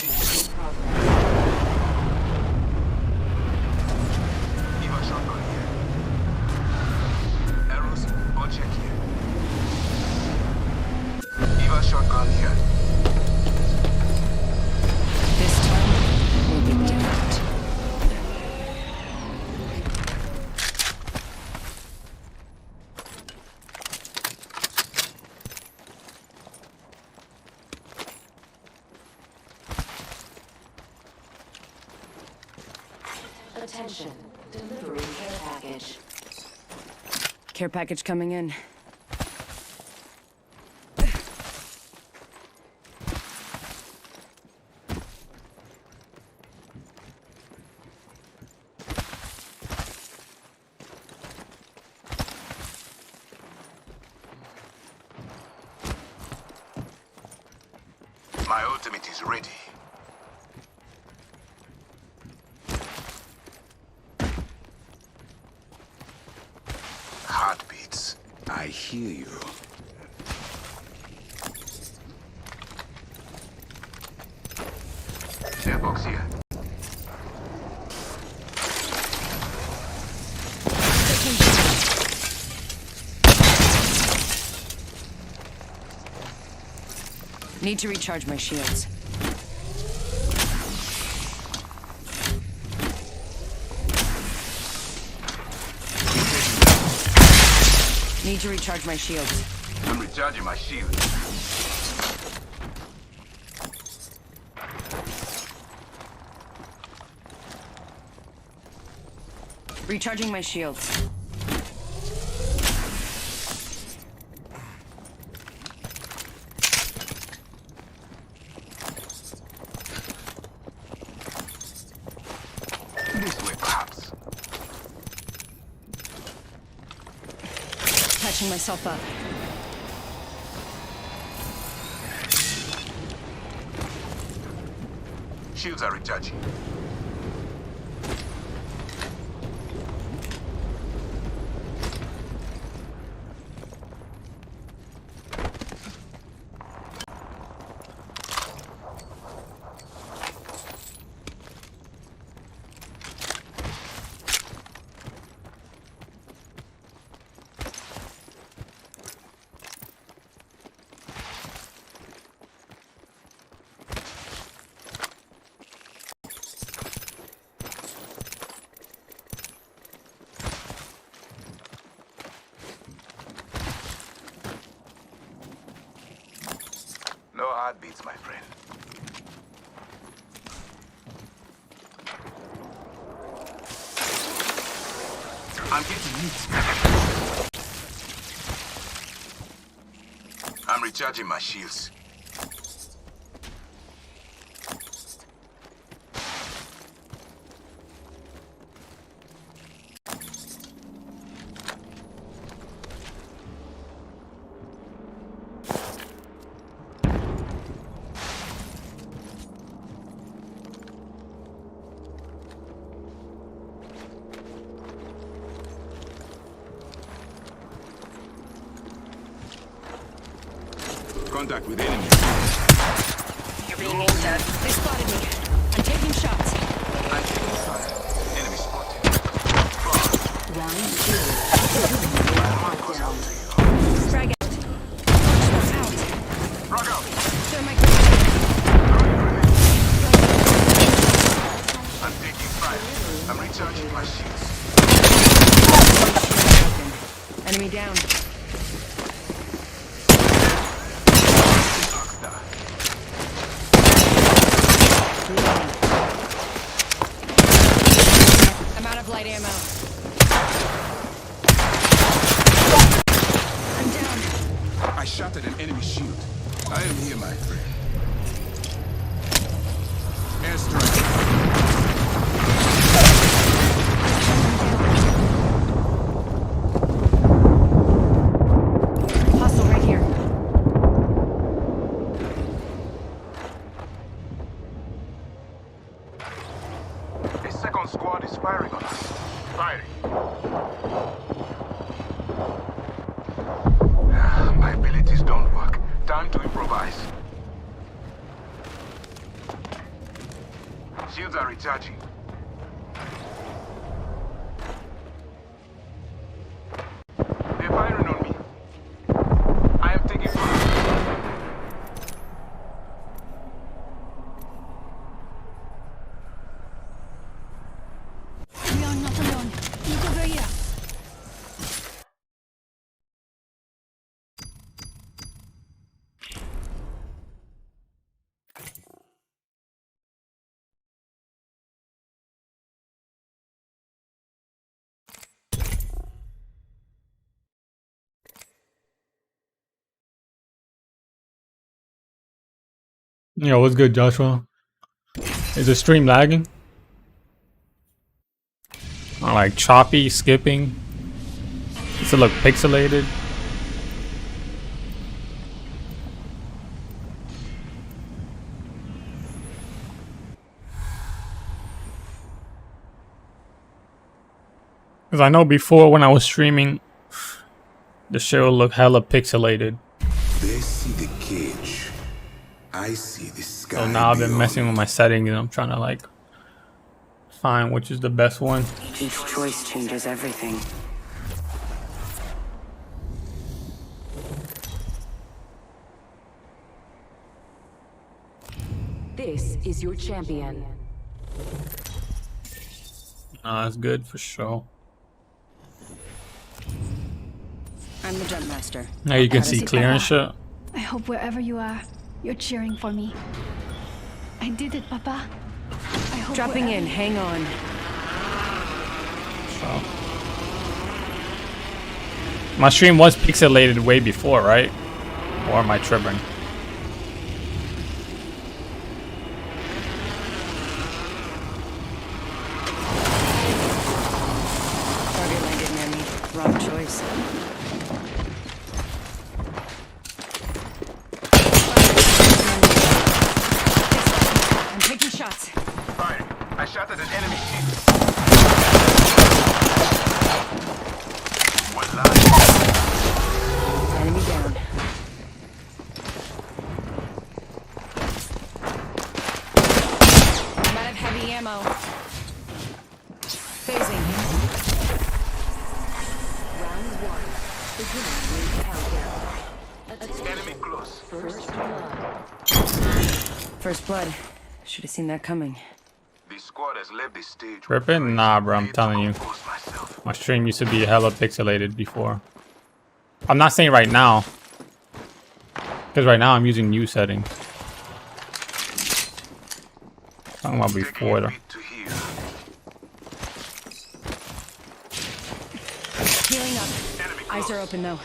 Speaker 7: progress.
Speaker 15: Eva shotgun here. Arrows, or check here. Eva shotgun here.
Speaker 10: This time, we'll be different.
Speaker 7: Attention. Delivering care package.
Speaker 10: Care package coming in.
Speaker 15: My ultimate is ready. Heartbeats. I hear you. Airbox here.
Speaker 10: Need to recharge my shields. Need to recharge my shields.
Speaker 15: I'm recharging my shield.
Speaker 10: Recharging my shields.
Speaker 15: This way, perhaps.
Speaker 10: Patching myself up.
Speaker 15: Shields are recharging. heartbeats, my friend. I'm getting hit. I'm recharging my shields. Contact with enemy.
Speaker 10: You're being aimed at. They spotted me. I'm taking shots.
Speaker 15: I'm taking fire. Enemy spotted.
Speaker 7: Round 2. Down.
Speaker 10: Frag out. Out.
Speaker 15: Frag out.
Speaker 10: Thermite.
Speaker 15: I'm taking fire. I'm recharging my shields.
Speaker 10: Enemy down. I'm out of light ammo. I'm down.
Speaker 15: I shot at an enemy shield. I am here, my friend. Airstrike.
Speaker 10: Hostile right here.
Speaker 15: A second squad is firing on us. Firing. My abilities don't work. Time to improvise. Shields are recharging. They're firing on me. I am taking fire.
Speaker 6: We are not alone. Look over here.
Speaker 20: Yo, what's good, Joshua? Is the stream lagging? Or like choppy, skipping? Does it look pixelated? Because I know before when I was streaming, the shit would look hella pixelated.
Speaker 15: They see the cage. I see the sky.
Speaker 20: So now I've been
Speaker 15: beyond.
Speaker 20: messing with my settings and I'm trying to like find which is the best one.
Speaker 5: Each choice changes everything.
Speaker 7: This is your champion.
Speaker 20: That's good for sure.
Speaker 10: I'm the jump master.
Speaker 20: Now you can
Speaker 6: How does
Speaker 20: see
Speaker 6: it
Speaker 20: clear and
Speaker 6: Papa?
Speaker 20: shit.
Speaker 6: I hope wherever you are, you're cheering for me. I did it, Papa. I hope
Speaker 10: Dropping
Speaker 6: wherever-
Speaker 10: in, hang on.
Speaker 20: So. My stream was pixelated way before, right? Or am I tripping?
Speaker 10: Target landed near me. Wrong choice. I'm taking shots.
Speaker 15: Firing. I shot at an enemy team. One line.
Speaker 10: Enemy down. I'm out of heavy ammo. Phasing.
Speaker 7: Round 1. Beginning ring countdown.
Speaker 15: Enemy close.
Speaker 7: First blood.
Speaker 10: First blood. Should have seen that coming.
Speaker 15: The squad has left the stage.
Speaker 20: Tripping? Nah, bro, I'm telling you. My stream used to be hella pixelated before. I'm not saying right now. Because right now I'm using new settings. Talking about before though.
Speaker 10: Healing up. Eyes are open though.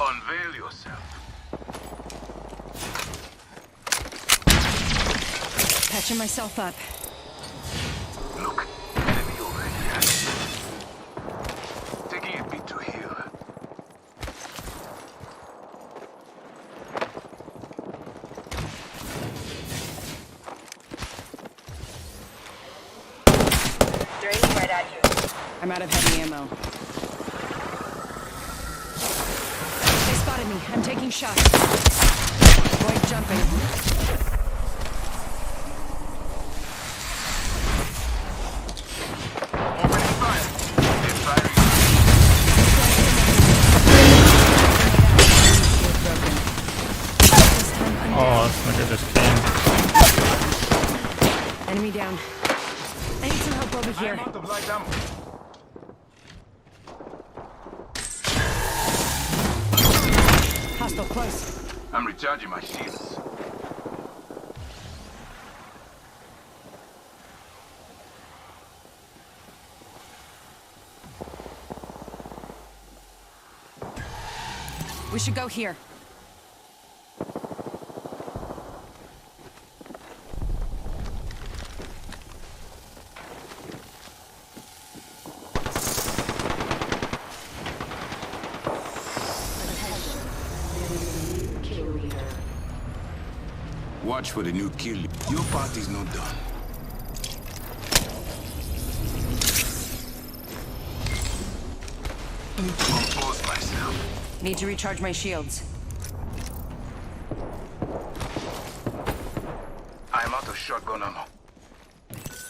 Speaker 15: Unveil yourself.
Speaker 10: Patching myself up.
Speaker 15: Look, enemy over here. Taking a bit to heal.
Speaker 10: They're aiming right at you. I'm out of heavy ammo. They spotted me. I'm taking shots. Avoid jumping.
Speaker 20: Oh, this nigga just came.
Speaker 10: Enemy down. I need some help over here. Hostile close.
Speaker 15: I'm recharging my shields.
Speaker 10: We should go here.
Speaker 15: Watch for the new kill. Your party's not done. Compose myself.
Speaker 10: Need to recharge my shields.
Speaker 15: I'm out of shotgun ammo.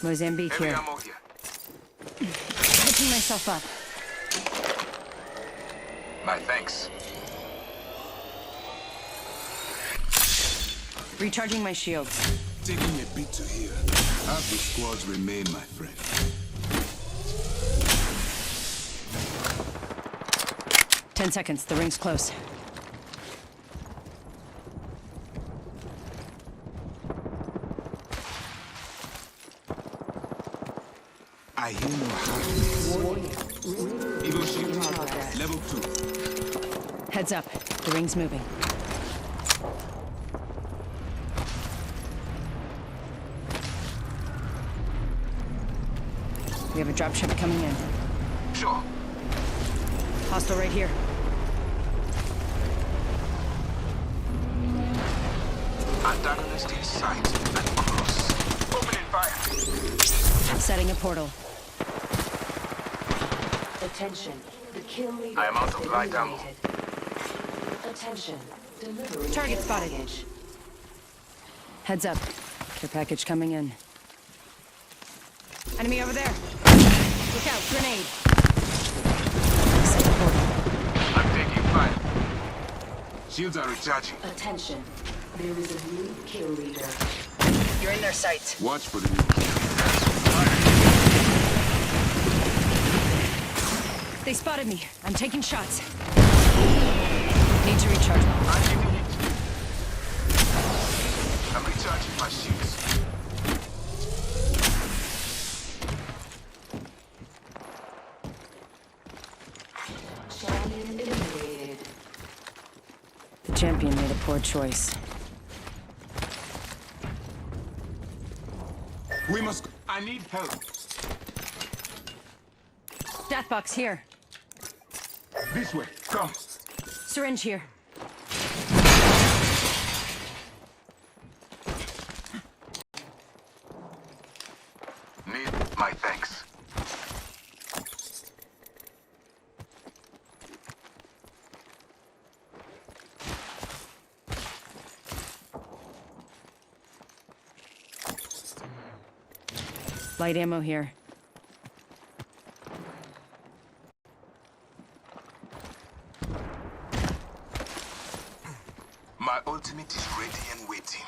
Speaker 10: Mozambique
Speaker 15: Heavy
Speaker 10: here.
Speaker 15: ammo here.
Speaker 10: Picking myself up.
Speaker 15: My thanks.
Speaker 10: Recharging my shields.
Speaker 15: Taking a beat to heal. Half the squads remain, my friend.
Speaker 10: 10 seconds. The ring's close.
Speaker 15: I hear no heartbeats. Evo shield. Level 2.
Speaker 10: Heads up. The ring's moving. We have a dropship coming in.
Speaker 15: Sure.
Speaker 10: Hostile right here.
Speaker 15: Antagonist in sight and close. Opening fire.
Speaker 10: Setting a portal.
Speaker 7: Attention. The kill leader
Speaker 15: I am out of light ammo.
Speaker 7: Attention. Delivering
Speaker 10: Target
Speaker 7: care
Speaker 10: spotted.
Speaker 7: package.
Speaker 10: Heads up. Care package coming in. Enemy over there. Look out. Grenade. Set the portal.
Speaker 15: I'm taking fire. Shields are recharging.
Speaker 7: Attention. There is a new kill leader.
Speaker 10: You're in their sights.
Speaker 15: Watch for the new kill.
Speaker 10: They spotted me. I'm taking shots. Need to recharge.
Speaker 15: I'm recharging my shields.
Speaker 7: Champion eliminated.
Speaker 10: The champion made a poor choice.
Speaker 15: We must. I need help.
Speaker 10: Deathbox here.
Speaker 15: This way. Come.
Speaker 10: Syringe here.
Speaker 15: Need my thanks.
Speaker 10: Light ammo here.
Speaker 15: My ultimate is ready and waiting.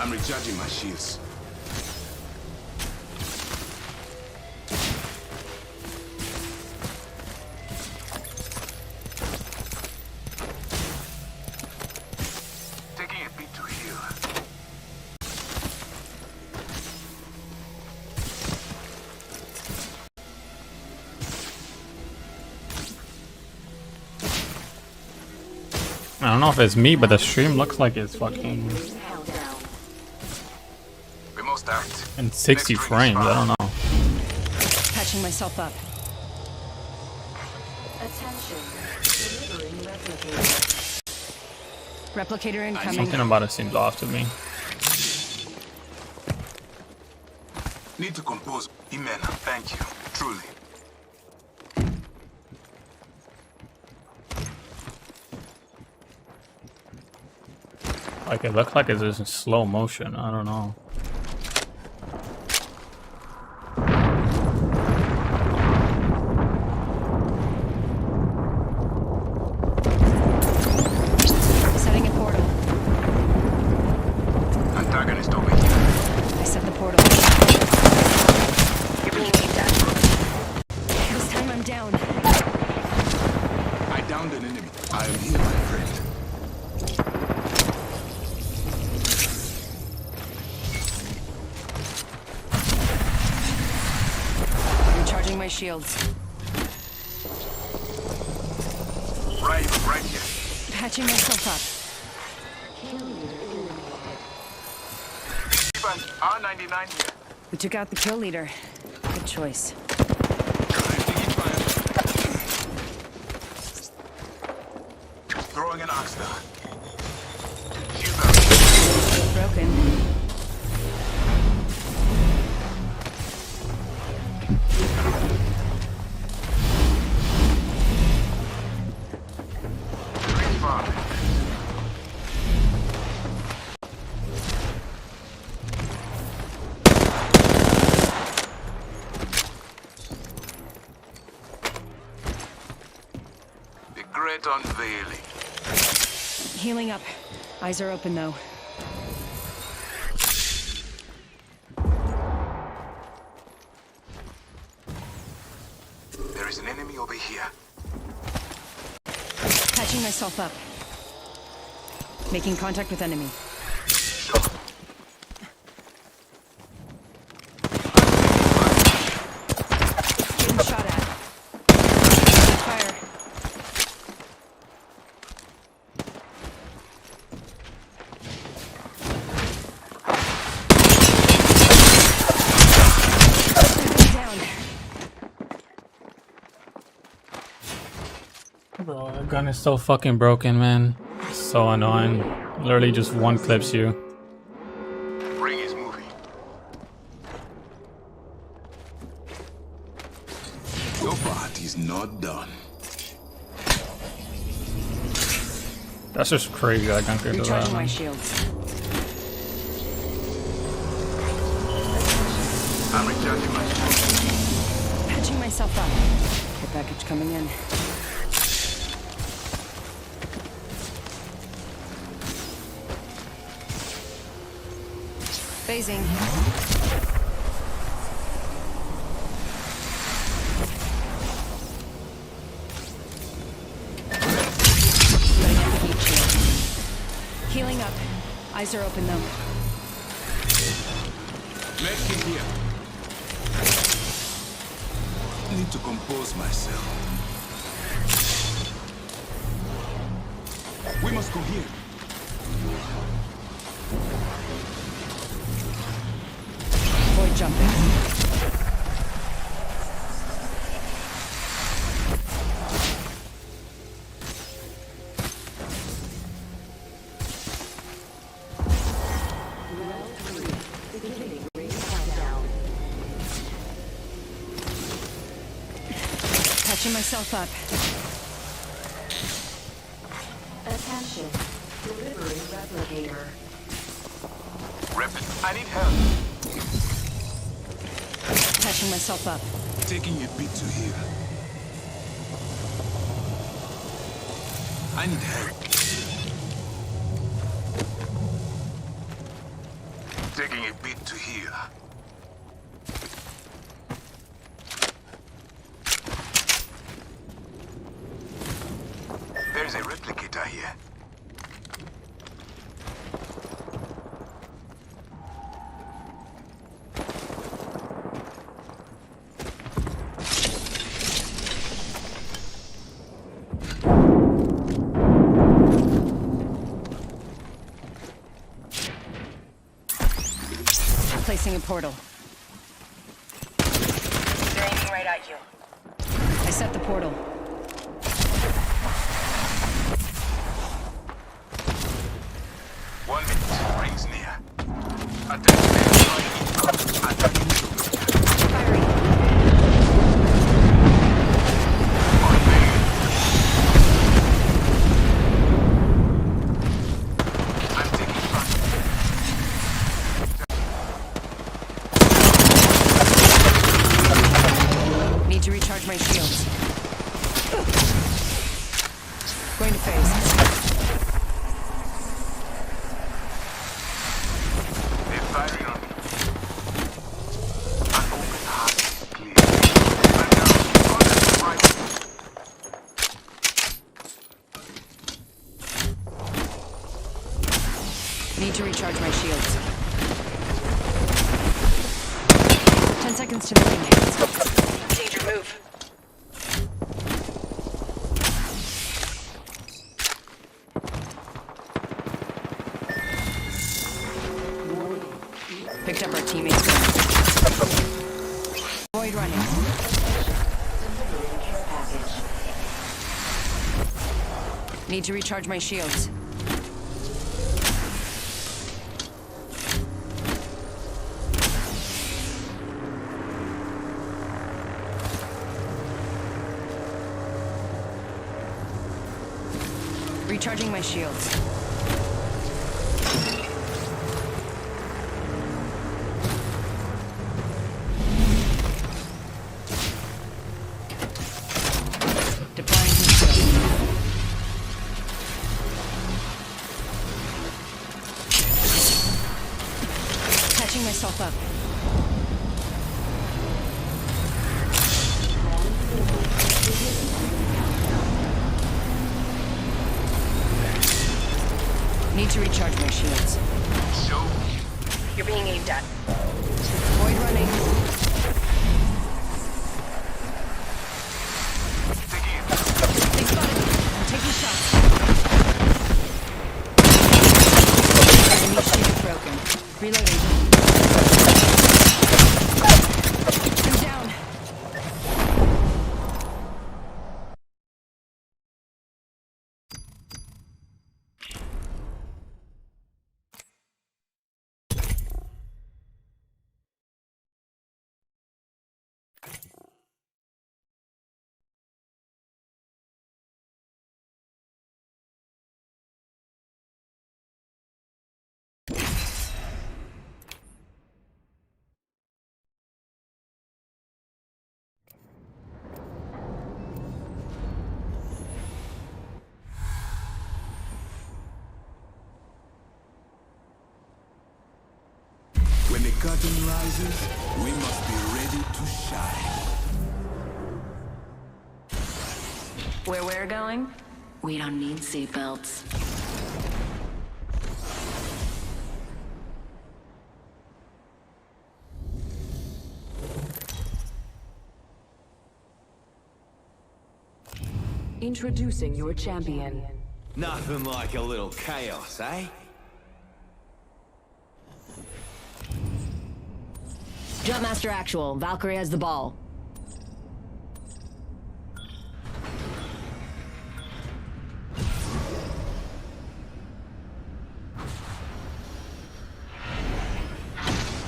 Speaker 15: I'm recharging my shields.
Speaker 1: Taking a beat to heal.
Speaker 20: I don't know if it's me, but the stream looks like it's fucking
Speaker 1: We must act.
Speaker 20: in 60 frames. I don't know.
Speaker 10: Patching myself up.
Speaker 5: Attention. Delivering replicator.
Speaker 10: Replicator incoming.
Speaker 20: Something about it seems off to me.
Speaker 15: Need to compose.
Speaker 1: Imena, thank you. Truly.
Speaker 20: Like it looks like it's just in slow motion. I don't know.
Speaker 10: Setting a portal.
Speaker 1: Antagonist over here.
Speaker 10: I set the portal.
Speaker 5: You're being aimed at.
Speaker 10: This time I'm down.
Speaker 15: I downed an enemy. I am here, my friend.
Speaker 10: Recharging my shields.
Speaker 1: Right here.
Speaker 10: Patching myself up.
Speaker 1: R99 here.
Speaker 10: We took out the kill leader. Good choice.
Speaker 1: Throwing an Oxstar.
Speaker 10: Broken.
Speaker 1: The great unveiling.
Speaker 10: Healing up. Eyes are open though.
Speaker 1: There is an enemy over here.
Speaker 10: Patching myself up. Making contact with enemy. Getting shot at. Fire. Down.
Speaker 20: Bro, the gun is so fucking broken, man. It's so annoying. Literally just one clips you.
Speaker 1: Ring is moving.
Speaker 15: Your part is not done.
Speaker 20: That's just crazy. I can't get to that.
Speaker 10: Recharging my
Speaker 20: Man.
Speaker 10: shields.
Speaker 1: I'm recharging my shield.
Speaker 10: Patching myself up. Care package coming in. Phasing. Healing up. Eyes are open though.
Speaker 15: Medkit here. Need to compose myself. We must go here.
Speaker 10: Avoid jumping. Patching myself up.
Speaker 5: Attention. Delivering replicator.
Speaker 1: I need help.
Speaker 10: Patching myself up.
Speaker 15: Taking a bit to heal. I need help. taking a bit to heal. There's a replicator here.
Speaker 10: Placing a portal.
Speaker 5: They're aiming right at you.
Speaker 10: I set the portal.
Speaker 15: One minute. Rings near. Attacking.
Speaker 10: Need to recharge my shields. Going to phase.
Speaker 15: They're firing on me. An open heart is clear.
Speaker 10: Need to recharge my shields. 10 seconds to the ring.
Speaker 5: Danger, move.
Speaker 10: Picked up our teammates. Void running. Need to recharge my shields. Recharging my shields. Deploying his shield. Catching myself up. Need to recharge my shields.
Speaker 15: So,
Speaker 5: You're being aimed at.
Speaker 10: Void running. They spotted me. I'm taking shots. Enemy shield broken. Reloading. I'm down.
Speaker 15: when the curtain rises, we must be ready to shine.
Speaker 7: Where we're going, we don't need seatbelts. Introducing your champion.
Speaker 4: Nothing like a little chaos, eh?
Speaker 7: Jumpmaster Actual, Valkyrie has the ball.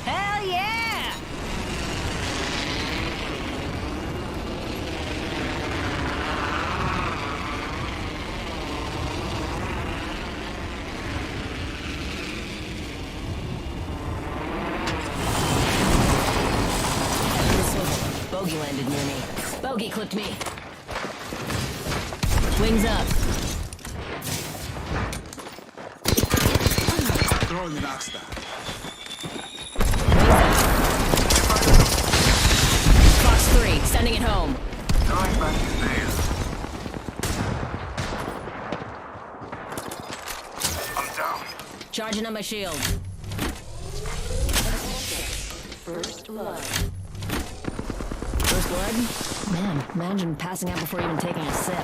Speaker 10: Hell yeah!
Speaker 7: Bogey landed near me. Bogey clipped me. Wings up.
Speaker 15: Throwing an ox down.
Speaker 7: Sending it home.
Speaker 1: Going back in there. I'm down.
Speaker 7: Charging on my shield.
Speaker 17: First blood.
Speaker 7: First blood? Man, imagine passing out before even taking a sip.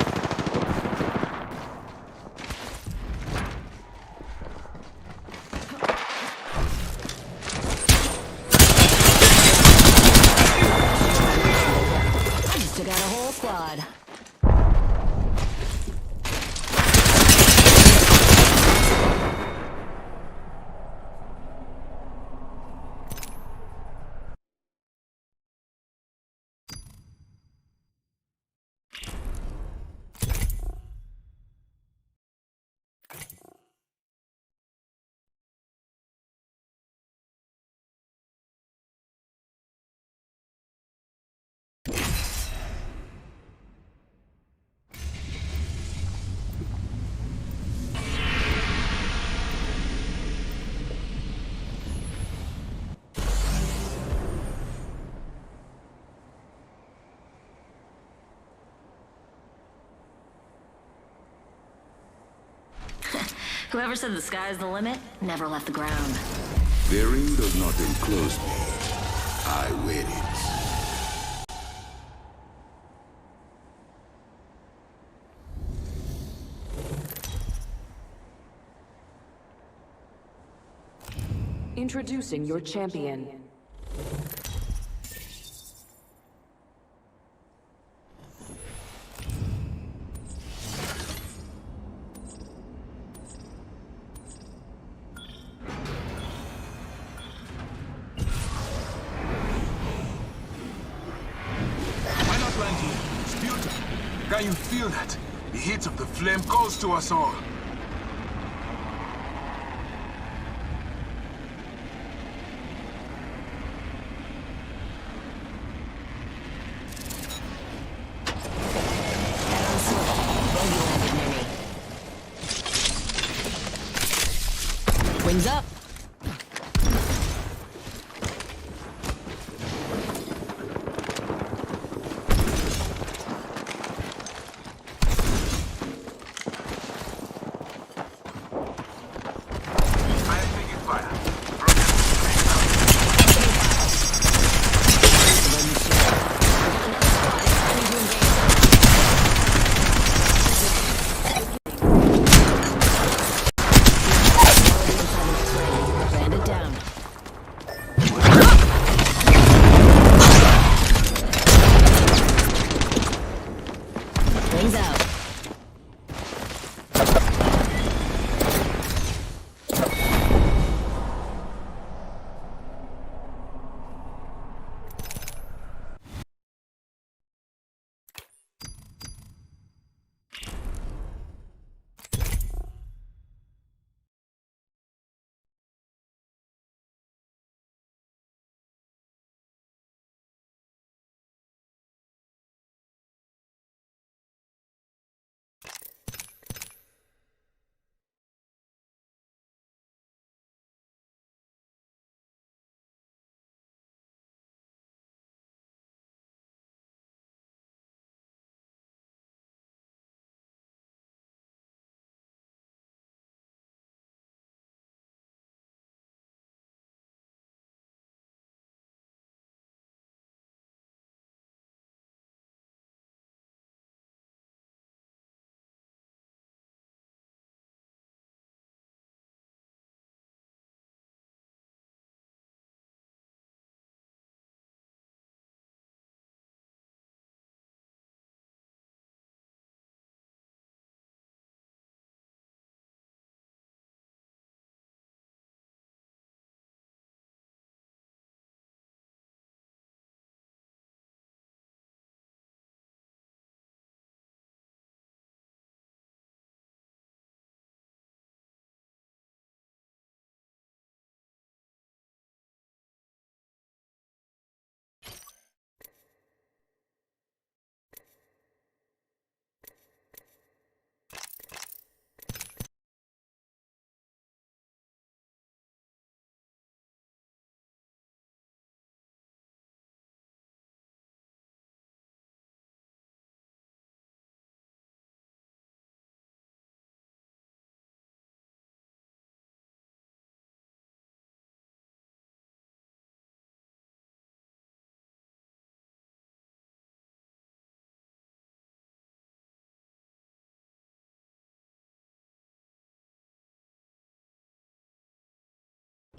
Speaker 7: I just took out a whole squad. Whoever said the sky's the limit never left the ground.
Speaker 15: The ring does not enclose me. I wear it.
Speaker 17: Introducing your champion.
Speaker 1: Can you feel that? The heat of the flame calls to us all.
Speaker 7: Wings up.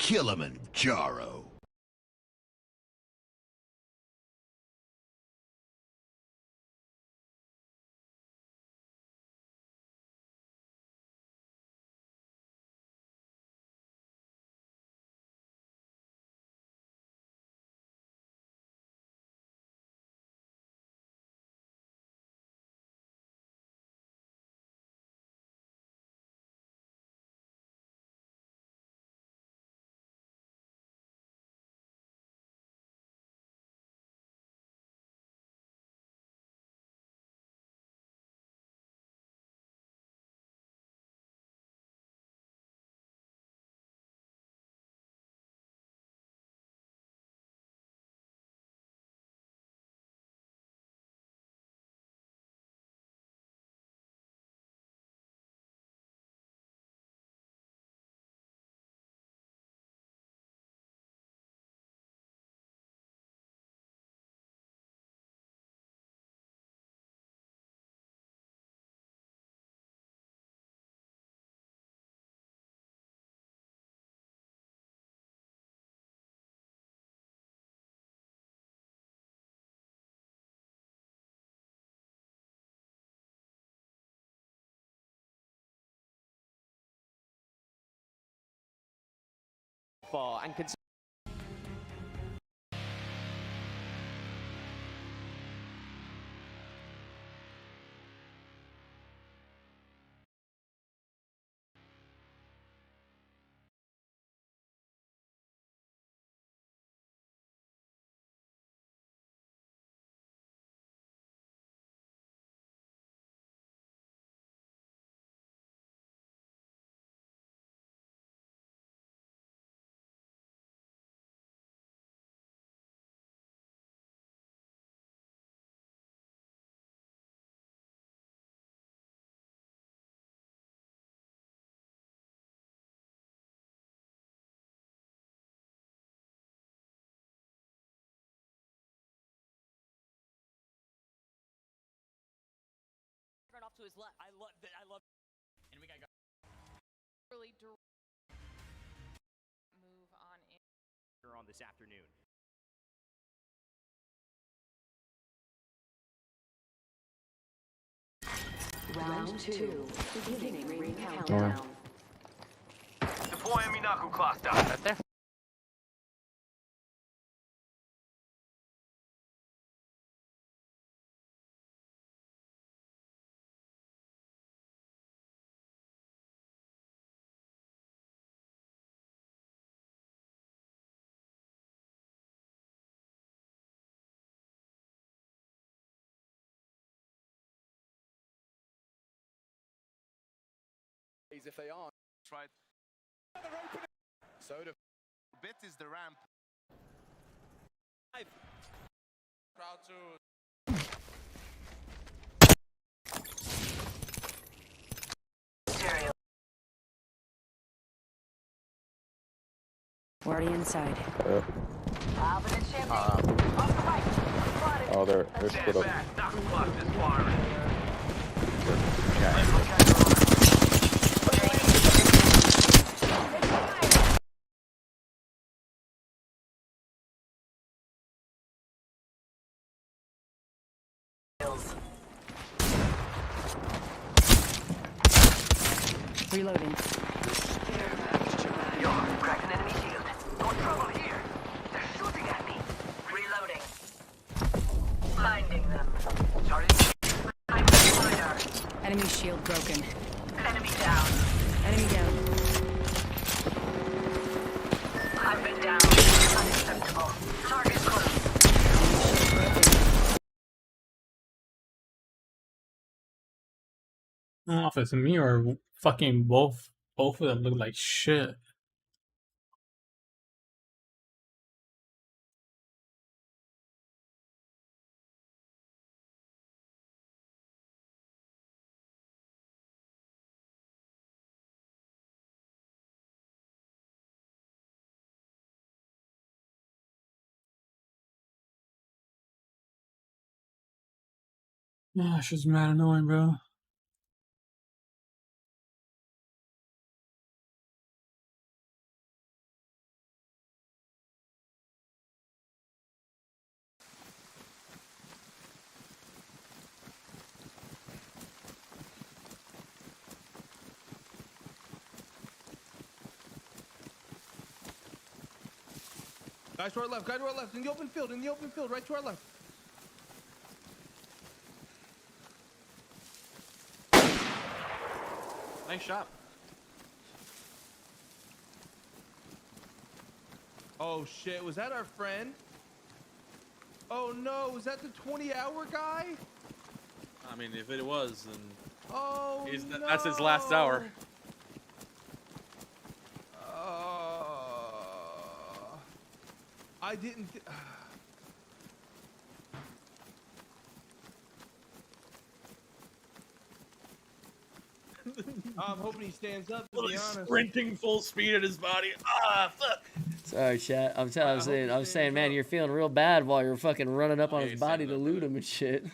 Speaker 3: Kilimanjaro.
Speaker 21: Far and
Speaker 7: Right off to his left. I love that.
Speaker 12: And we got
Speaker 13: Really move on in.
Speaker 21: on this afternoon.
Speaker 5: Round 2. Beginning ring countdown.
Speaker 16: Deploying Minaku cluster. Right there.
Speaker 24: If they are right, so the bit is the ramp.
Speaker 11: Crowd to
Speaker 10: We're already inside.
Speaker 22: Oh, they're split up.
Speaker 10: Reloading.
Speaker 16: Yo, crack an enemy shield. No trouble here. They're shooting at me. Reloading. Blinding them. Sorry. I'm fire.
Speaker 10: Enemy shield broken.
Speaker 16: Enemy down.
Speaker 10: Enemy down.
Speaker 16: I've been down. Unacceptable. Target close.
Speaker 20: I don't know if it's me or fucking both of them look like shit. Yeah, she's mad annoying, bro.
Speaker 18: Guys to our left, in the open field, right to our left.
Speaker 3: Nice shot.
Speaker 18: Oh shit, was that our friend? Oh no, was that the 20-hour guy?
Speaker 3: I mean, if it was, then
Speaker 18: Oh no.
Speaker 3: that's his last hour.
Speaker 18: I didn't. I'm hoping he stands up, to be honest.
Speaker 3: Sprinting full speed at his body. Ah, fuck.
Speaker 4: Sorry, chat. I'm saying, man, you're feeling real bad while you're fucking running up on his body to loot him and shit.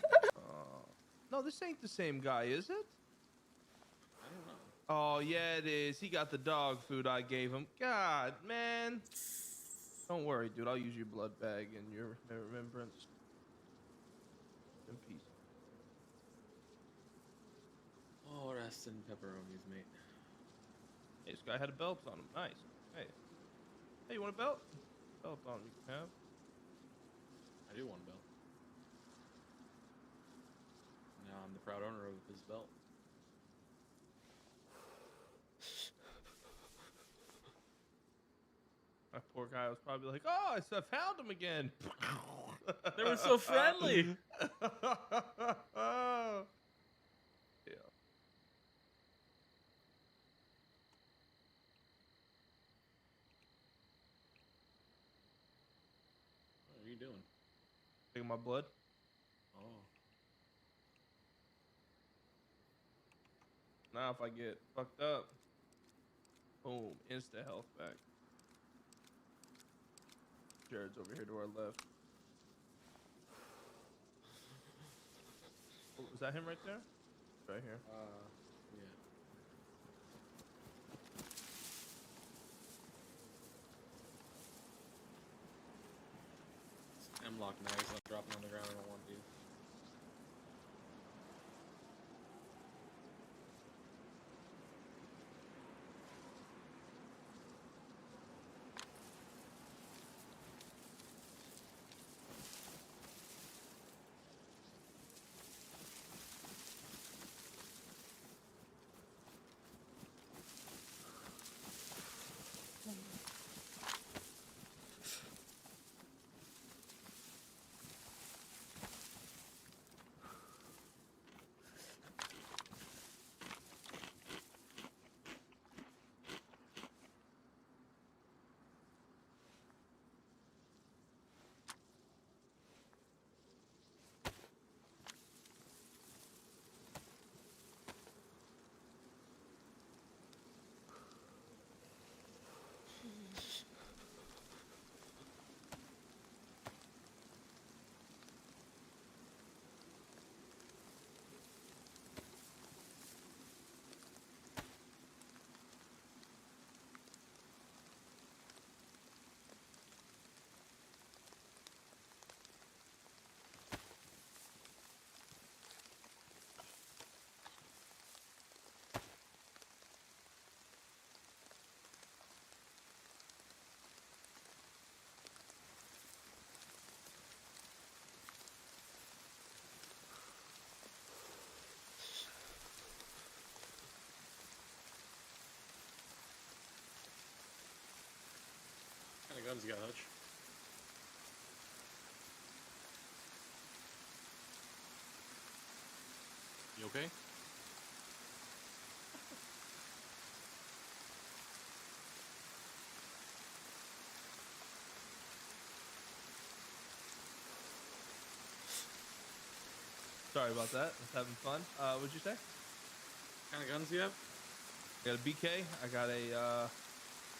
Speaker 18: No, this ain't the same guy, is it? I don't know. Oh, yeah, it is. He got the dog food I gave him. God, man. Don't worry, dude. I'll use your blood bag in your remembrance. In peace.
Speaker 3: Oh, rest in pepperonis, mate.
Speaker 18: Hey, this guy had a belt on him. Nice. Hey, you want a belt? Belt on him, you can have.
Speaker 3: I do want a belt. Now I'm the proud owner of his belt.
Speaker 18: That poor guy was probably like, "Oh, I found him again."
Speaker 3: They were so friendly.
Speaker 18: Yeah.
Speaker 3: What are you doing?
Speaker 18: Taking my blood.
Speaker 3: Oh.
Speaker 18: Now if I get fucked up, boom, insta health back. Jared's over here to our left. Oh, is that him right there? Right here.
Speaker 3: Yeah. M-lock mags, I'm dropping on the ground, I don't want these. What kind of guns you got, Hutch? You okay?
Speaker 18: Sorry about that. Just having fun. What'd you say?
Speaker 3: What kind of guns do you have?
Speaker 18: I got a BK. I got a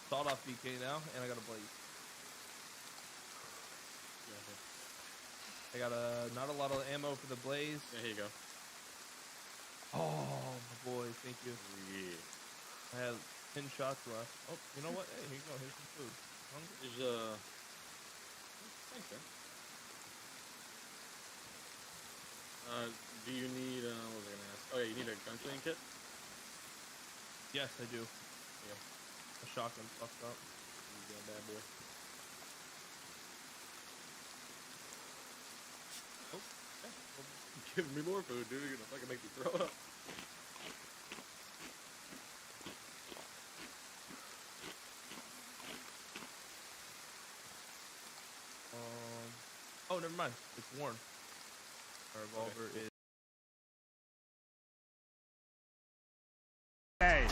Speaker 18: sawed-off BK now, and I got a blaze. I got not a lot of ammo for the blaze.
Speaker 3: Yeah, here you go.
Speaker 18: Oh, my boy, thank you.
Speaker 3: Yeah.
Speaker 18: I had 10 shots left. Oh, you know what? Hey, here you go. Here's some food. Hungry?
Speaker 3: There's thanks, sir. Do you need what was I gonna ask? Oh yeah, you need a gunsling kit?
Speaker 18: Yes, I do.
Speaker 3: Yeah.
Speaker 18: A shotgun fucked up.
Speaker 3: You got a bad boy. giving me more food, dude. You're gonna fucking make me throw up.
Speaker 18: Oh, never mind. It's worn. Our revolver is.
Speaker 14: Hey,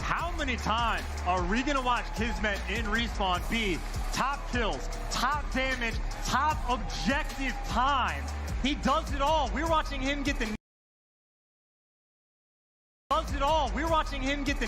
Speaker 14: how many times are we gonna watch Kismet in Respawn be top kills, top damage, top objective time? He does it all. We're watching him get the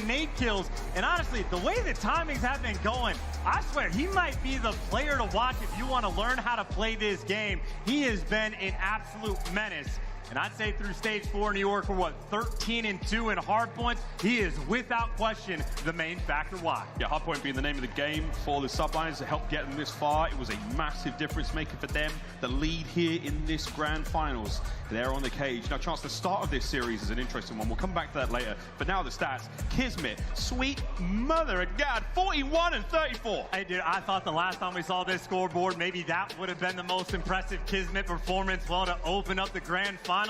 Speaker 14: nade kills, and honestly, the way the timings have been going, I swear, he might be the player to watch if you want to learn how to play this game. He has been an absolute menace. And I'd say through stage 4 New York, we're what, 13-2 in hardpoints. He is without question the main factor why.
Speaker 21: Yeah, hardpoint being the name of the game for the subliners to help get them this far. It was a massive difference maker for them. The lead here in this grand finals. They're on the cage. Now, Chance, the start of this series is an interesting one. We'll come back to that later. But now the stats. Kismet, sweet mother of God, 41 and 34.
Speaker 14: Hey, dude, I thought the last time we saw this scoreboard, maybe that would have been the most impressive Kismet performance, well, to open up the grand finals.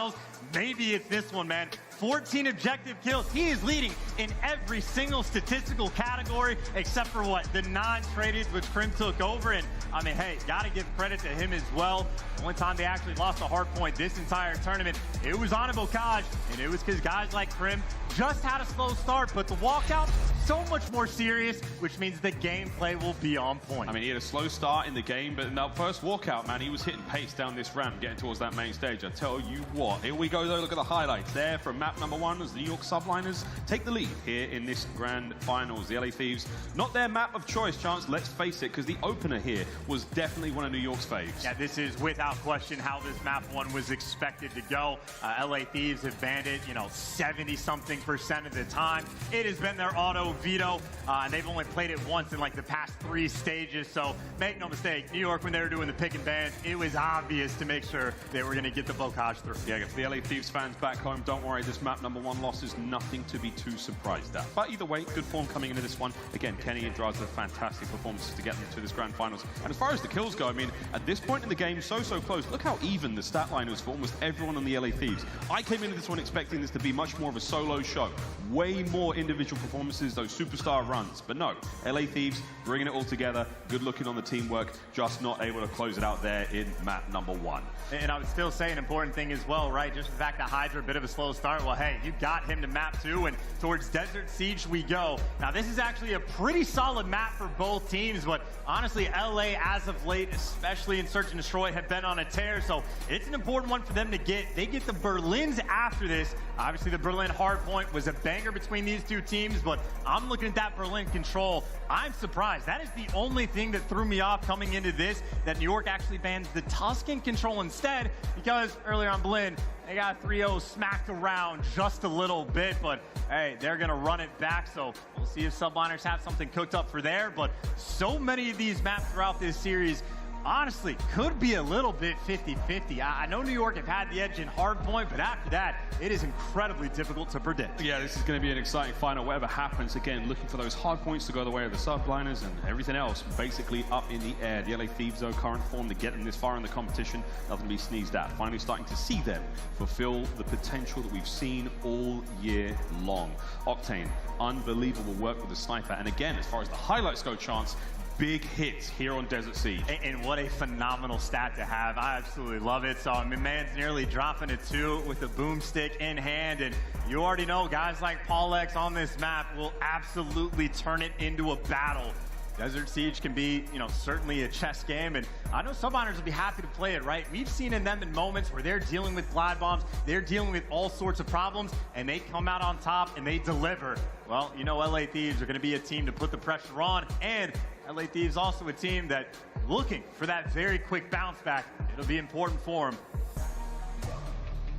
Speaker 14: Maybe it's this one, man. 14 objective kills. He is leading in every single statistical category except for what? The non-traded, which Crim took over. And I mean, hey, gotta give credit to him as well. One time they actually lost a hard point this entire tournament, it was on a Bocage, and it was because guys like Crim just had a slow start, but the walkout, so much more serious, which means the gameplay will be on point.
Speaker 21: I mean, he had a slow start in the game, but in that first walkout, man, he was hitting pace down this ramp, getting towards that main stage. I tell you what, here we go, though. Look at the highlights there from map number 1 as the New York Subliners take the lead here in this grand finals. The LA Thieves, not their map of choice, Chance, let's face it, because the opener here was definitely one of New York's faves.
Speaker 14: Yeah, this is without question how this map 1 was expected to go. LA Thieves have banned it, 70-something% of the time. It has been their auto veto, and they've only played it once in like the past 3 stages, so make no mistake, New York, when they were doing the pick and ban, it was obvious to make sure they were going to get the Bocage through.
Speaker 21: Yeah, for the LA Thieves fans back home, don't worry, this map number 1 loss is nothing to be too surprised at. But either way, good form coming into this one. Again, Kenny and Draza, fantastic performances to get them to this grand finals. And as far as the kills go, I mean, at this point in the game, so close. Look how even the stat line was for almost everyone on the LA Thieves. I came into this one expecting this to be much more of a solo show. Way more individual performances, those superstar runs. But no, LA Thieves bringing it all together, good looking on the teamwork, just not able to close it out there in map number 1.
Speaker 14: And I would still say an important thing as well, right? Just the fact that Hydra, a bit of a slow start. Well, hey, you got him to map 2, and towards Desert Siege we go. Now, this is actually a pretty solid map for both teams, but honestly, LA, as of late, especially in Search and Destroy, have been on a tear, so it's an important one for them to get. They get the Berlins after this. Obviously, the Berlin hardpoint was a banger between these two teams, but I'm looking at that Berlin control. I'm surprised. That is the only thing that threw me off coming into this, that New York actually bans the Tuscan control instead, because earlier on Berlin, they got 3-0 smacked around just a little bit, but hey, they're going to run it back, so we'll see if Subliners have something cooked up for there. But so many of these maps throughout this series, honestly, could be a little bit 50-50. I know New York have had the edge in hardpoint, but after that, it is incredibly difficult to predict.
Speaker 21: Yeah, this is going to be an exciting final. Whatever happens, again, looking for those hard points to go the way of the Subliners, and everything else basically up in the air. The LA Thieves, though, current form to get them this far in the competition, nothing to be sneezed at. Finally starting to see them fulfill the potential that we've seen all year long. Octane, unbelievable work with the sniper. And again, as far as the highlights go, Chance, big hits here on Desert Siege.
Speaker 14: And what a phenomenal stat to have. I absolutely love it. So, I mean, man's nearly dropping a 2 with the boomstick in hand. And you already know guys like Paulex on this map will absolutely turn it into a battle. Desert Siege can be, certainly a chess game, and I know Subliners will be happy to play it, right? We've seen in them in moments where they're dealing with glide bombs, they're dealing with all sorts of problems, and they come out on top and they deliver. Well, LA Thieves are going to be a team to put the pressure on, and LA Thieves also a team that looking for that very quick bounce back. It'll be important for them.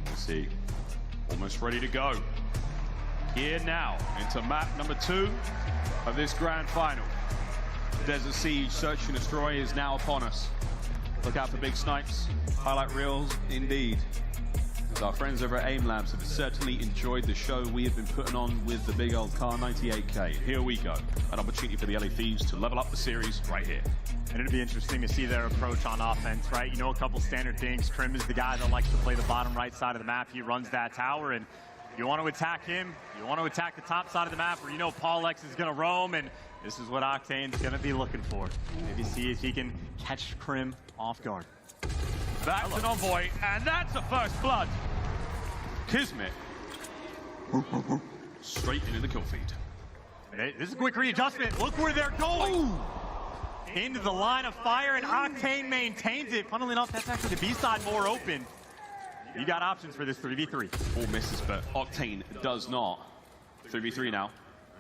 Speaker 21: We'll see. Almost ready to go. Here now into map number 2 of this grand final. Desert Siege, Search and Destroy is now upon us. Look out for big snipes, highlight reels, indeed. Our friends over at AIM Labs have certainly enjoyed the show we have been putting on with the big old Car 98K. Here we go. An opportunity for the LA Thieves to level up the series right here.
Speaker 14: And it'll be interesting to see their approach on offense, right? You know, a couple standard things. Krim is the guy that likes to play the bottom right side of the map. He runs that tower, and you want to attack him. You want to attack the top side of the map where you know Paulex is going to roam, and this is what Octane's going to be looking for. Maybe see if he can catch Krim off guard.
Speaker 21: That's an envoy, and that's a first blood. Kismet. Straight into the kill feed.
Speaker 14: This is a quick readjustment. Look where they're going. Ooh. Into the line of fire, and Octane maintains it. Funnily enough, that's actually the B side more open. You got options for this 3v3.
Speaker 21: All misses, but Octane does not. 3v3 now.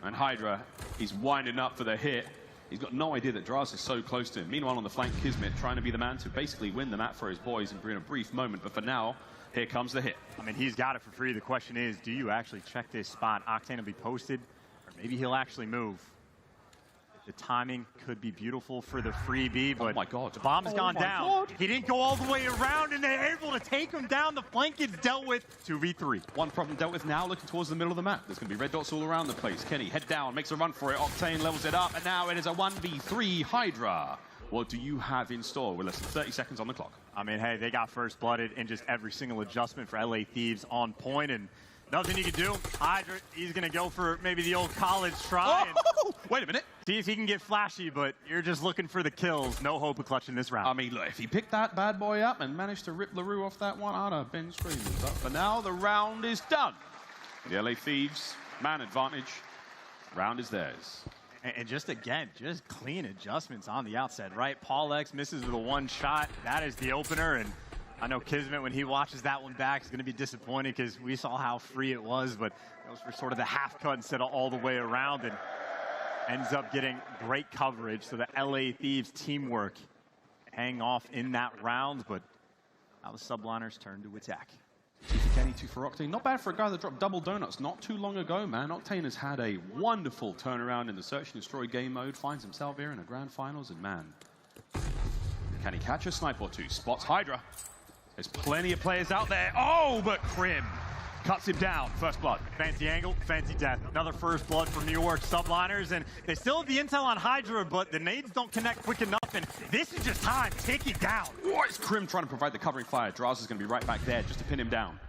Speaker 21: And Hydra, he's winding up for the hit. He's got no idea that Draz is so close to him. Meanwhile, on the flank, Kismet trying to be the man to basically win the map for his boys in a brief moment. But for now, here comes the hit.
Speaker 14: I mean, he's got it for free. The question is, do you actually check this spot? Octane will be posted, or maybe he'll actually move. The timing could be beautiful for the freebie, but
Speaker 21: oh my God.
Speaker 14: The bomb's gone down.
Speaker 21: God.
Speaker 14: He didn't go all the way around, and they're able to take him down. The flank gets dealt with. 2v3.
Speaker 21: One problem dealt with now, looking towards the middle of the map. There's going to be red dots all around the place. Kenny, head down, makes a run for it. Octane levels it up, and now it is a 1v3 Hydra. What do you have in store with less than 30 seconds on the clock?
Speaker 14: I mean, hey, they got first blooded in just every single adjustment for LA Thieves on point, and nothing you can do. Hydra, he's going to go for maybe the old college try.
Speaker 21: Oh, wait a minute.
Speaker 14: See if he can get flashy, but you're just looking for the kills. No hope of clutching this round.
Speaker 21: I mean, look, if he picked that bad boy up and managed to rip LaRue off that one, I'd have been screaming. But for now, the round is done. The LA Thieves, man advantage. Round is theirs.
Speaker 14: And just again, just clean adjustments on the outset, right? Paulex misses with a one shot. That is the opener, and I know Kismet, when he watches that one back, is going to be disappointed because we saw how free it was, but it was for sort of the half cut instead of all the way around, and ends up getting great coverage. So the LA Thieves teamwork hang off in that round, but now the subliners turn to attack.
Speaker 21: Two for Kenny, two for Octane. Not bad for a guy that dropped double donuts not too long ago, man. Octane has had a wonderful turnaround in the Search and Destroy game mode, finds himself here in the grand finals, and man, can he catch a sniper or two? Spots Hydra. There's plenty of players out there. Oh, but Krim cuts him down. First blood.
Speaker 14: Fancy angle, fancy death. Another first blood for New York subliners, and they still have the intel on Hydra, but the nades don't connect quick enough, and this is just time ticking down.
Speaker 21: What is Krim trying to provide the covering fire? Draz is going to be right back there just to pin him down.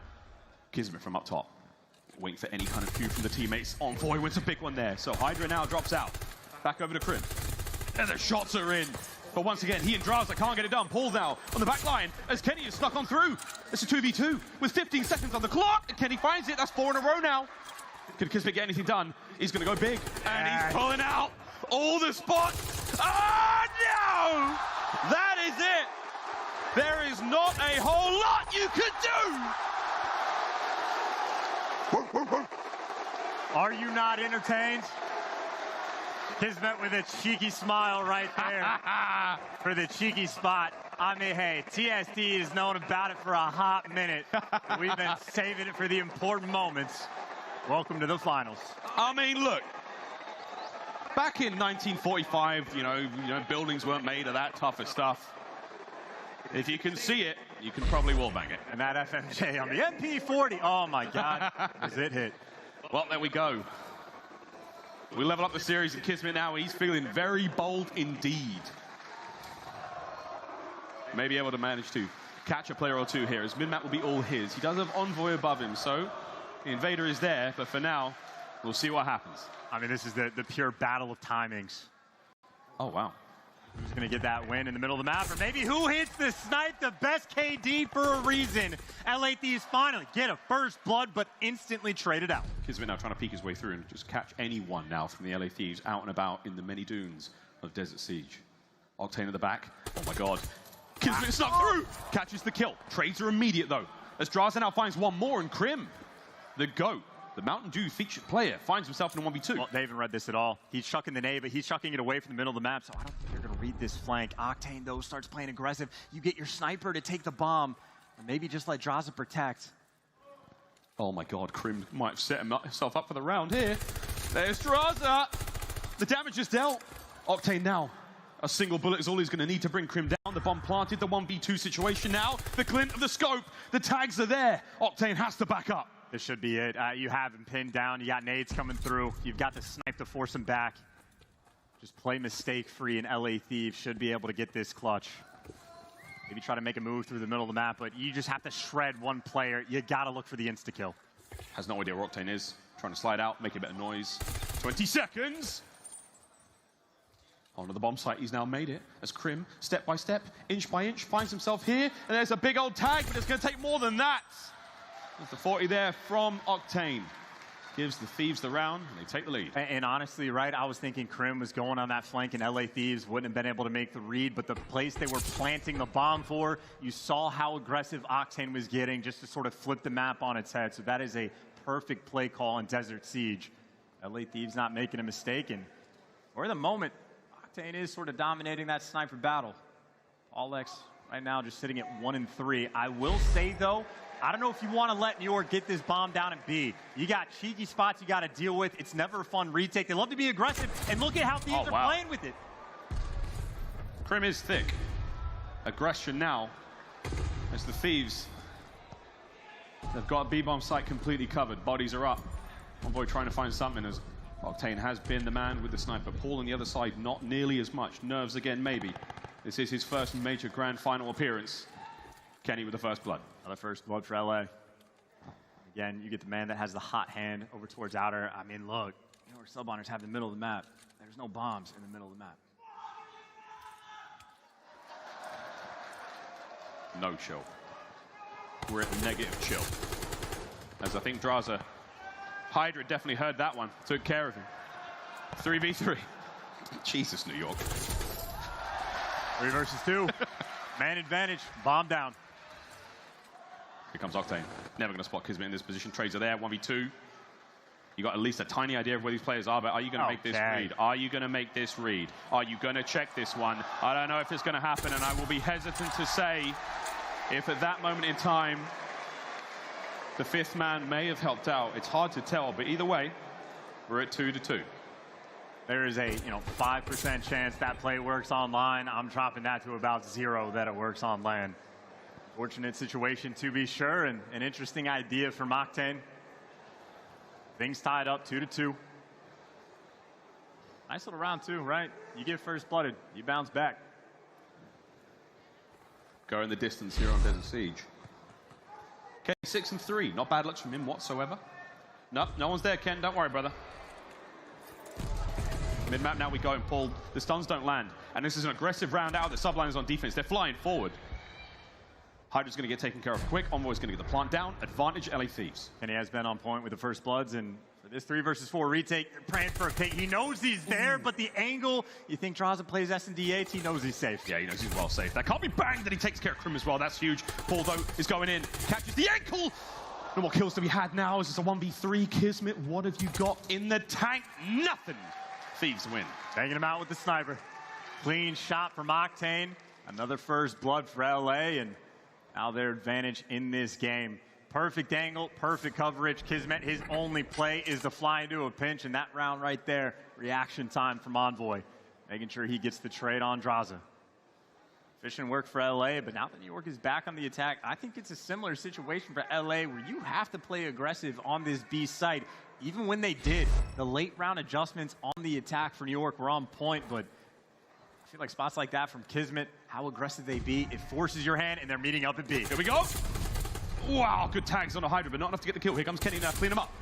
Speaker 21: Kismet from up top. Waiting for any kind of cue from the teammates. Envoy wins a big one there. So Hydra now drops out. Back over to Krim. And the shots are in. But once again, he and Draz can't get it done. Paul now on the back line as Kenny is snuck on through. It's a 2v2 with 15 seconds on the clock. And Kenny finds it. That's 4 in a row now. Can Kismet get anything done? He's going to go big. And he's pulling out all the spots. Oh, no! That is it. There is not a whole lot you could do.
Speaker 14: Are you not entertained? Kismet with a cheeky smile right there for the cheeky spot. I mean, hey, TSD has known about it for a hot minute. We've been saving it for the important moments. Welcome to the finals.
Speaker 21: I mean, look. Back in 1945, you know, buildings weren't made of that tougher stuff. If you can see it, you can probably wallbang it.
Speaker 14: And that FMJ on the MP40. Oh, my God. Does it hit?
Speaker 21: Well, there we go. We level up the series, and Kismet now, he's feeling very bold indeed. Maybe able to manage to catch a player or two here, as mid-map will be all his. He does have Envoy above him, so the Invader is there, but for now, we'll see what happens.
Speaker 14: I mean, this is the pure battle of timings.
Speaker 21: Oh, wow.
Speaker 14: Who's going to get that win in the middle of the map? Or maybe who hits the snipe, the best KD for a reason? LA Thieves finally get a first blood, but instantly traded out.
Speaker 21: Kismet now trying to peek his way through and just catch anyone now from the LA Thieves out and about in the many dunes of Desert Siege. Octane at the back. Oh my God. Kismet snuck through. Catches the kill. Trades are immediate though. As Draz now finds one more, and Krim, the GOAT, the Mountain Dew featured player, finds himself in a 1v2.
Speaker 14: Well, they haven't read this at all. He's chucking the nade, but he's chucking it away from the middle of the map, so I don't think they're going to read this flank. Octane, though, starts playing aggressive. You get your sniper to take the bomb, or maybe just let Draza protect.
Speaker 21: Oh my God, Krim might have set himself up for the round here. There's Draza. The damage is dealt. Octane now A single bullet is all he's going to need to bring Crim down. The bomb planted, the 1v2 situation now. The glint of the scope. The tags are there. Octane has to back up.
Speaker 14: This should be it. You have him pinned down. You got nades coming through. You've got the snipe to force him back. Just play mistake-free, and LA Thieves should be able to get this clutch. Maybe try to make a move through the middle of the map, but you just have to shred one player. You got to look for the insta-kill.
Speaker 21: Has no idea where Octane is. Trying to slide out, make a bit of noise. 20 seconds. Onto the bomb site, he's now made it. As Crim, step by step, inch by inch, finds himself here. And there's a big old tag, but it's going to take more than that. There's the 40 there from Octane. Gives the Thieves the round, and they take the lead.
Speaker 14: And honestly, right, I was thinking Crim was going on that flank, and LA Thieves wouldn't have been able to make the read, but the place they were planting the bomb for, you saw how aggressive Octane was getting just to sort of flip the map on its head. So that is a perfect play call in Desert Siege. LA Thieves not making a mistake, and for the moment, Octane is sort of dominating that sniper battle. Alex right now just sitting at 1-3. I will say, though, I don't know if you want to let New York get this bomb down at B. You got cheeky spots you got to deal with. It's never a fun retake. They love to be aggressive, and look at how Thieves are playing with it.
Speaker 21: Crim is thick. Aggression now as the Thieves. They've got a B-bomb site completely covered. Bodies are up. Envoy trying to find something as Octane has been the man with the sniper. Paul on the other side, not nearly as much. Nerves again, maybe. This is his first major grand final appearance. Kenny with the first blood.
Speaker 14: Another first blood for LA. Again, you get the man that has the hot hand over towards outer. I mean, look, you know where sub honors have the middle of the map. There's no bombs in the middle of the map.
Speaker 21: No chill. We're at negative chill. As I think Draza, Hydra definitely heard that one. Took care of him. 3v3. Jesus, New York.
Speaker 14: 3 versus 2. Man advantage. Bomb down.
Speaker 21: Here comes Octane. Never going to spot Kismet in this position. Trades are there. 1v2. You got at least a tiny idea of where these players are, but are you going to make this read? Are you going to make this read? Are you going to check this one? I don't know if it's going to happen, and I will be hesitant to say if at that moment in time the fifth man may have helped out. It's hard to tell, but either way, we're at 2-2.
Speaker 14: There is a 5% chance that play works online. I'm dropping that to about 0 that it works on land. Fortunate situation to be sure, and an interesting idea from Octane. Things tied up 2-2. Nice little round 2, right? You get first blooded, you bounce back.
Speaker 21: Going the distance here on Desert Siege. Ken 6-3, not bad looks from him whatsoever. No, no one's there, Ken. Don't worry, brother. Mid-map now we go and pull. The stuns don't land. And this is an aggressive round out. The subline is on defense. They're flying forward. Hydra's going to get taken care of quick. Envoy's going to get the plant down. Advantage LA Thieves.
Speaker 14: And he has been on point with the first bloods. And for this 3 versus 4 retake, they're praying for a pick. He knows he's there, but the angle, you think Draza plays SND8, he knows he's safe.
Speaker 21: Yeah, he knows he's well safe. That can't be banged, that he takes care of Crim as well. That's huge. Paul, though, is going in. Catches the ankle. No more kills to be had now. Is this a 1v3? Kismet, what have you got in the tank? Nothing. Thieves win.
Speaker 14: Taking him out with the sniper. Clean shot from Octane. Another first blood for LA, and now their advantage in this game. Perfect angle, perfect coverage. Kismet, his only play is to fly into a pinch, and that round right there, reaction time from Envoy. Making sure he gets the trade on Draza. Efficient work for LA, but now that New York is back on the attack, I think it's a similar situation for LA where you have to play aggressive on this B site. Even when they did, the late round adjustments on the attack for New York were on point, but I feel like spots like that from Kismet, how aggressive they be, it forces your hand, and they're meeting up at B.
Speaker 21: Here we go. Wow, good tags on a Hydra, but not enough to get the kill. Here comes Kenny now, clean him up.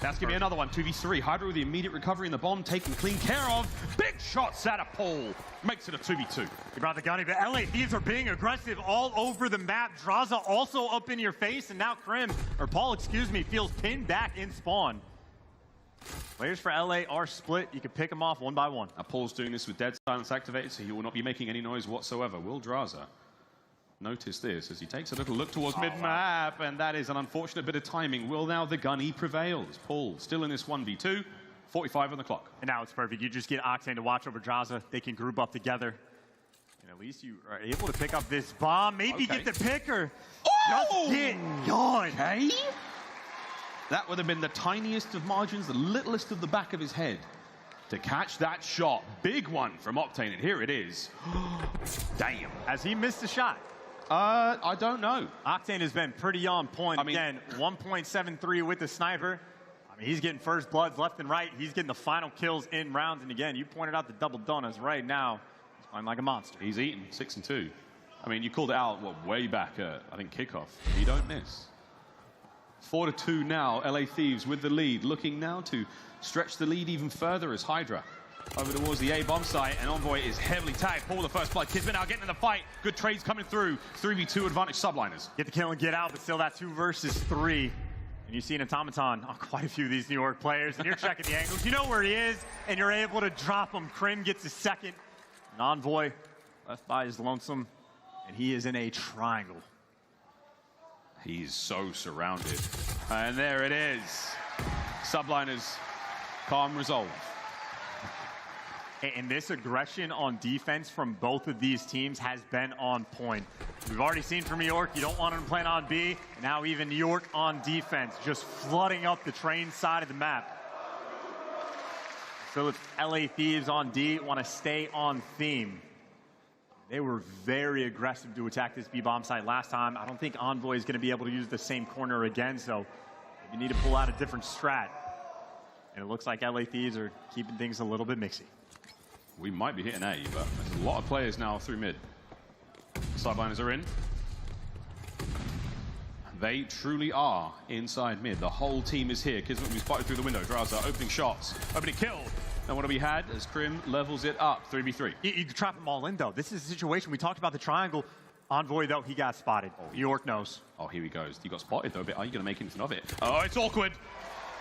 Speaker 21: That's going to be another one, 2v3. Hydra with the immediate recovery and the bomb taken clean care of. Big shots out of Paul. Makes it a 2v2.
Speaker 14: He brought the gunny, but LA Thieves are being aggressive all over the map. Draza also up in your face, and now Paul, excuse me, feels pinned back in spawn. Players for LA are split. You can pick them off one by one.
Speaker 21: Now Paul's doing this with dead silence activated, so he will not be making any noise whatsoever. Will Draza notice this as he takes a little look towards mid-map, and that is an unfortunate bit of timing. Will now the gunny prevail? As Paul still in this 1v2, 45 on the clock.
Speaker 14: And now it's perfect. You just get Octane to watch over Draza. They can group up together. And at least you are able to pick up this bomb. Maybe get the picker.
Speaker 21: Oh!
Speaker 14: Just get gone.
Speaker 21: Okay. That would have been the tiniest of margins, the littlest of the back of his head. to catch that shot. Big one from Octane, and here it is. Damn.
Speaker 8: Has he missed a shot?
Speaker 21: I don't know.
Speaker 8: Octane has been pretty on point. Again, 1.73 with the sniper. I mean, he's getting first bloods left and right. He's getting the final kills in rounds. And again, you pointed out the double donuts right now. He's playing like a monster.
Speaker 21: He's eating 6 and 2. I mean, you called it out, way back at, I think, kickoff. You don't miss. 4-2 now. LA Thieves with the lead. Looking now to stretch the lead even further as Hydra over towards the A-bomb site, and Envoy is heavily tagged. Paul the first blood. Kismet now getting in the fight. Good trades coming through. 3v2 advantage subliners.
Speaker 8: Get the kill and get out, but still that 2 versus 3. And you see an automaton on quite a few of these New York players, and you're checking the angles. You know where he is, and you're able to drop him. Krim gets a second. And Envoy left by his lonesome, and he is in a triangle.
Speaker 21: He's so surrounded. And there it is. Subliners, calm resolve.
Speaker 8: And this aggression on defense from both of these teams has been on point. We've already seen from New York, you don't want them playing on B. Now even New York on defense, just flooding up the train side of the map. So it's LA Thieves on D, want to stay on theme. They were very aggressive to attack this B-bomb site last time. I don't think Envoy is going to be able to use the same corner again, so you need to pull out a different strat. And it looks like LA Thieves are keeping things a little bit mixy.
Speaker 21: We might be hitting A, but there's a lot of players now through mid. Sideliners are in. They truly are inside mid. The whole team is here. Kismet will be spotted through the window. Drowser opening shots. Opening kill. And what do we had as Krim levels it up? 3v3.
Speaker 8: You trap them all in, though. This is a situation. We talked about the triangle. Envoy, though, he got spotted. New York knows.
Speaker 21: Oh, here he goes. He got spotted, though. But are you going to make anything of it? Oh, it's awkward.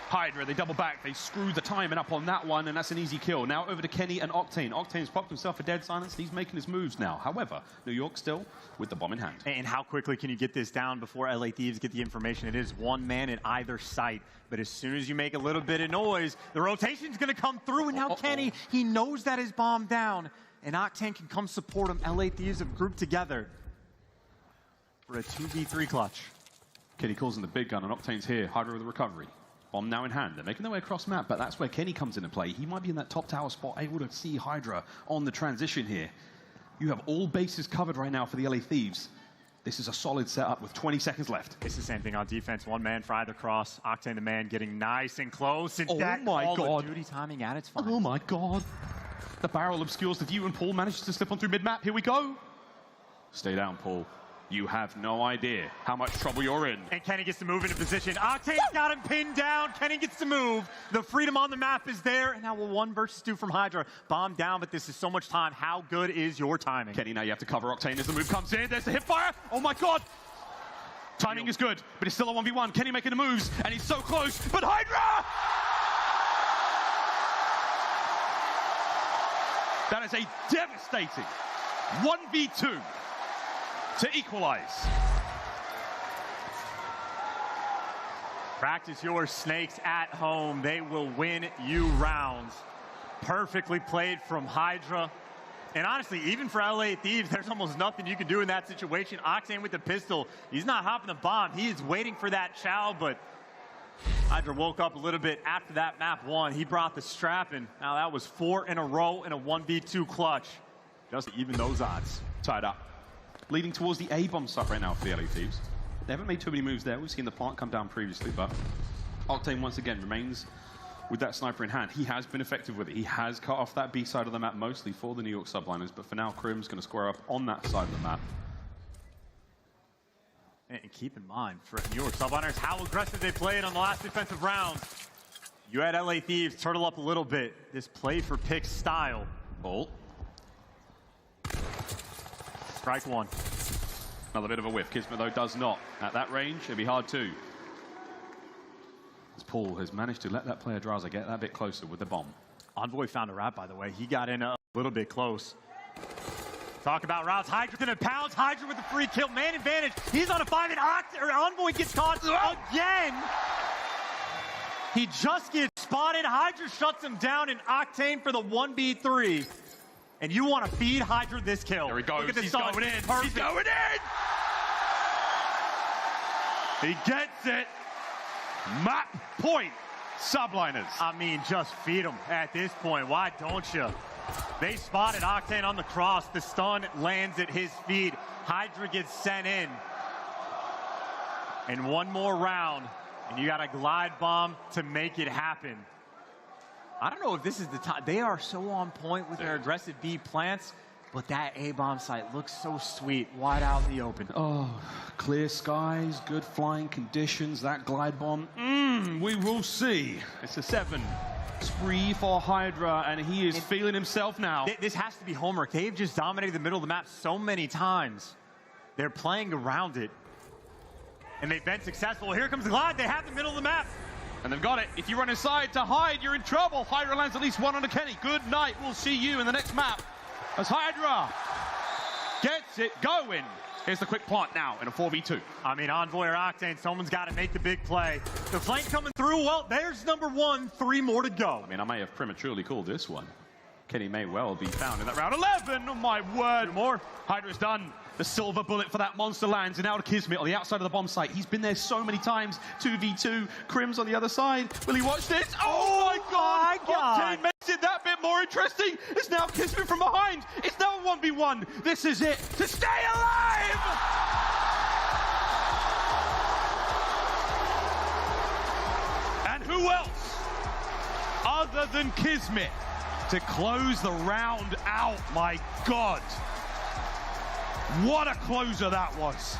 Speaker 21: Hydra, they double back. They screw the timing up on that one, and that's an easy kill. Now over to Kenny and Octane. Octane's popped himself a dead silence, and he's making his moves now. However, New York still with the bomb in hand.
Speaker 8: And how quickly can you get this down before LA Thieves get the information? It is one man at either site. But as soon as you make a little bit of noise, the rotation's going to come through. And now Kenny, he knows that his bomb down. And Octane can come support him. LA Thieves have grouped together for a 2v3 clutch.
Speaker 21: Kenny calls in the big gun, and Octane's here. Hydra with the recovery. Bomb now in hand. They're making their way across map, but that's where Kenny comes into play. He might be in that top tower spot, able to see Hydra on the transition here. You have all bases covered right now for the LA Thieves. This is a solid setup with 20 seconds left.
Speaker 8: It's the same thing on defense. One man for either cross. Octane the man getting nice and close. And
Speaker 21: oh my God.
Speaker 8: Duty timing at its finest.
Speaker 21: Oh my God. The barrel obscures the view, and Paul manages to slip on through mid-map. Here we go. Stay down, Paul. You have no idea how much trouble you're in.
Speaker 8: And Kenny gets to move into position. Octane's got him pinned down. Kenny gets to move. The freedom on the map is there. And now a 1 versus 2 from Hydra. Bomb down, but this is so much time. How good is your timing?
Speaker 21: Kenny, now you have to cover Octane as the move comes in. There's the hip fire. Oh my God. Timing is good, but it's still a 1v1. Kenny making the moves, and he's so close. But Hydra! That is a devastating 1v2. To equalize.
Speaker 8: Practice your snakes at home. They will win you rounds. Perfectly played from Hydra. And honestly, even for LA Thieves, there's almost nothing you can do in that situation. Octane with the pistol. He's not hopping the bomb. He is waiting for that chow, but Hydra woke up a little bit after that map 1. He brought the strap, and now that was 4 in a row in a 1v2 clutch. Just to even those odds.
Speaker 21: Tied up. Leading towards the A-bomb site right now for the LA Thieves. They haven't made too many moves there. We've seen the plant come down previously, but Octane once again remains with that sniper in hand. He has been effective with it. He has cut off that B side of the map mostly for the New York subliners, but for now, Krim's going to square up on that side of the map.
Speaker 8: And keep in mind, for New York subliners, how aggressive they played on the last defensive round. You had LA Thieves turtle up a little bit. This play for pick style.
Speaker 21: Bolt.
Speaker 8: Strike 1.
Speaker 21: Another bit of a whiff. Kismet, though, does not. At that range, it'd be hard to. As Paul has managed to let that player Drowser get that bit closer with the bomb.
Speaker 8: Envoy found a route, by the way. He got in a little bit close. Talk about routes. Hydra gonna pounce. Hydra with the free kill. Man advantage. He's on a 5, and Envoy gets caught again. He just gets spotted. Hydra shuts him down, and Octane for the 1v3. And you want to feed Hydra this kill.
Speaker 21: There he goes.
Speaker 8: Look at this.
Speaker 21: He's going in.
Speaker 8: Perfect.
Speaker 21: He's going in! He gets it. Map point Subliners.
Speaker 8: I mean, just feed them at this point. Why don't you? They spotted Octane on the cross. The stun lands at his feet. Hydra gets sent in. And one more round, and you got a glide bomb to make it happen. I don't know if this is the time. They are so on point with their aggressive B plants, but that A-bomb site looks so sweet, wide out in the open.
Speaker 21: Oh, clear skies, good flying conditions, that glide bomb. We will see. It's a 7 spree for Hydra, and he is feeling himself now.
Speaker 8: This has to be homework. They've just dominated the middle of the map so many times. They're playing around it, and they've been successful. Here comes the glide. They have the middle of the map.
Speaker 21: And they've got it. If you run inside to hide, you're in trouble. Hydra lands at least one on a Kenny. Good night. We'll see you in the next map as Hydra gets it going. Here's the quick plant now in a 4v2.
Speaker 8: I mean, Envoy or Octane, someone's got to make the big play. The flank coming through. Well, there's number 1. 3 more to go.
Speaker 21: I mean, I may have prematurely called this one. Kenny may well be found in that round 11. Oh, my word.
Speaker 8: 2 more.
Speaker 21: Hydra's done. The silver bullet for that monster lands, and now to Kismet on the outside of the bomb site. He's been there so many times. 2v2. Crim's on the other side. Will he watch this? Oh my God! Octane makes it that bit more interesting. It's now Kismet from behind. It's now a 1v1. This is it to stay alive! And who else other than Kismet to close the round out? My God. What a closer that was.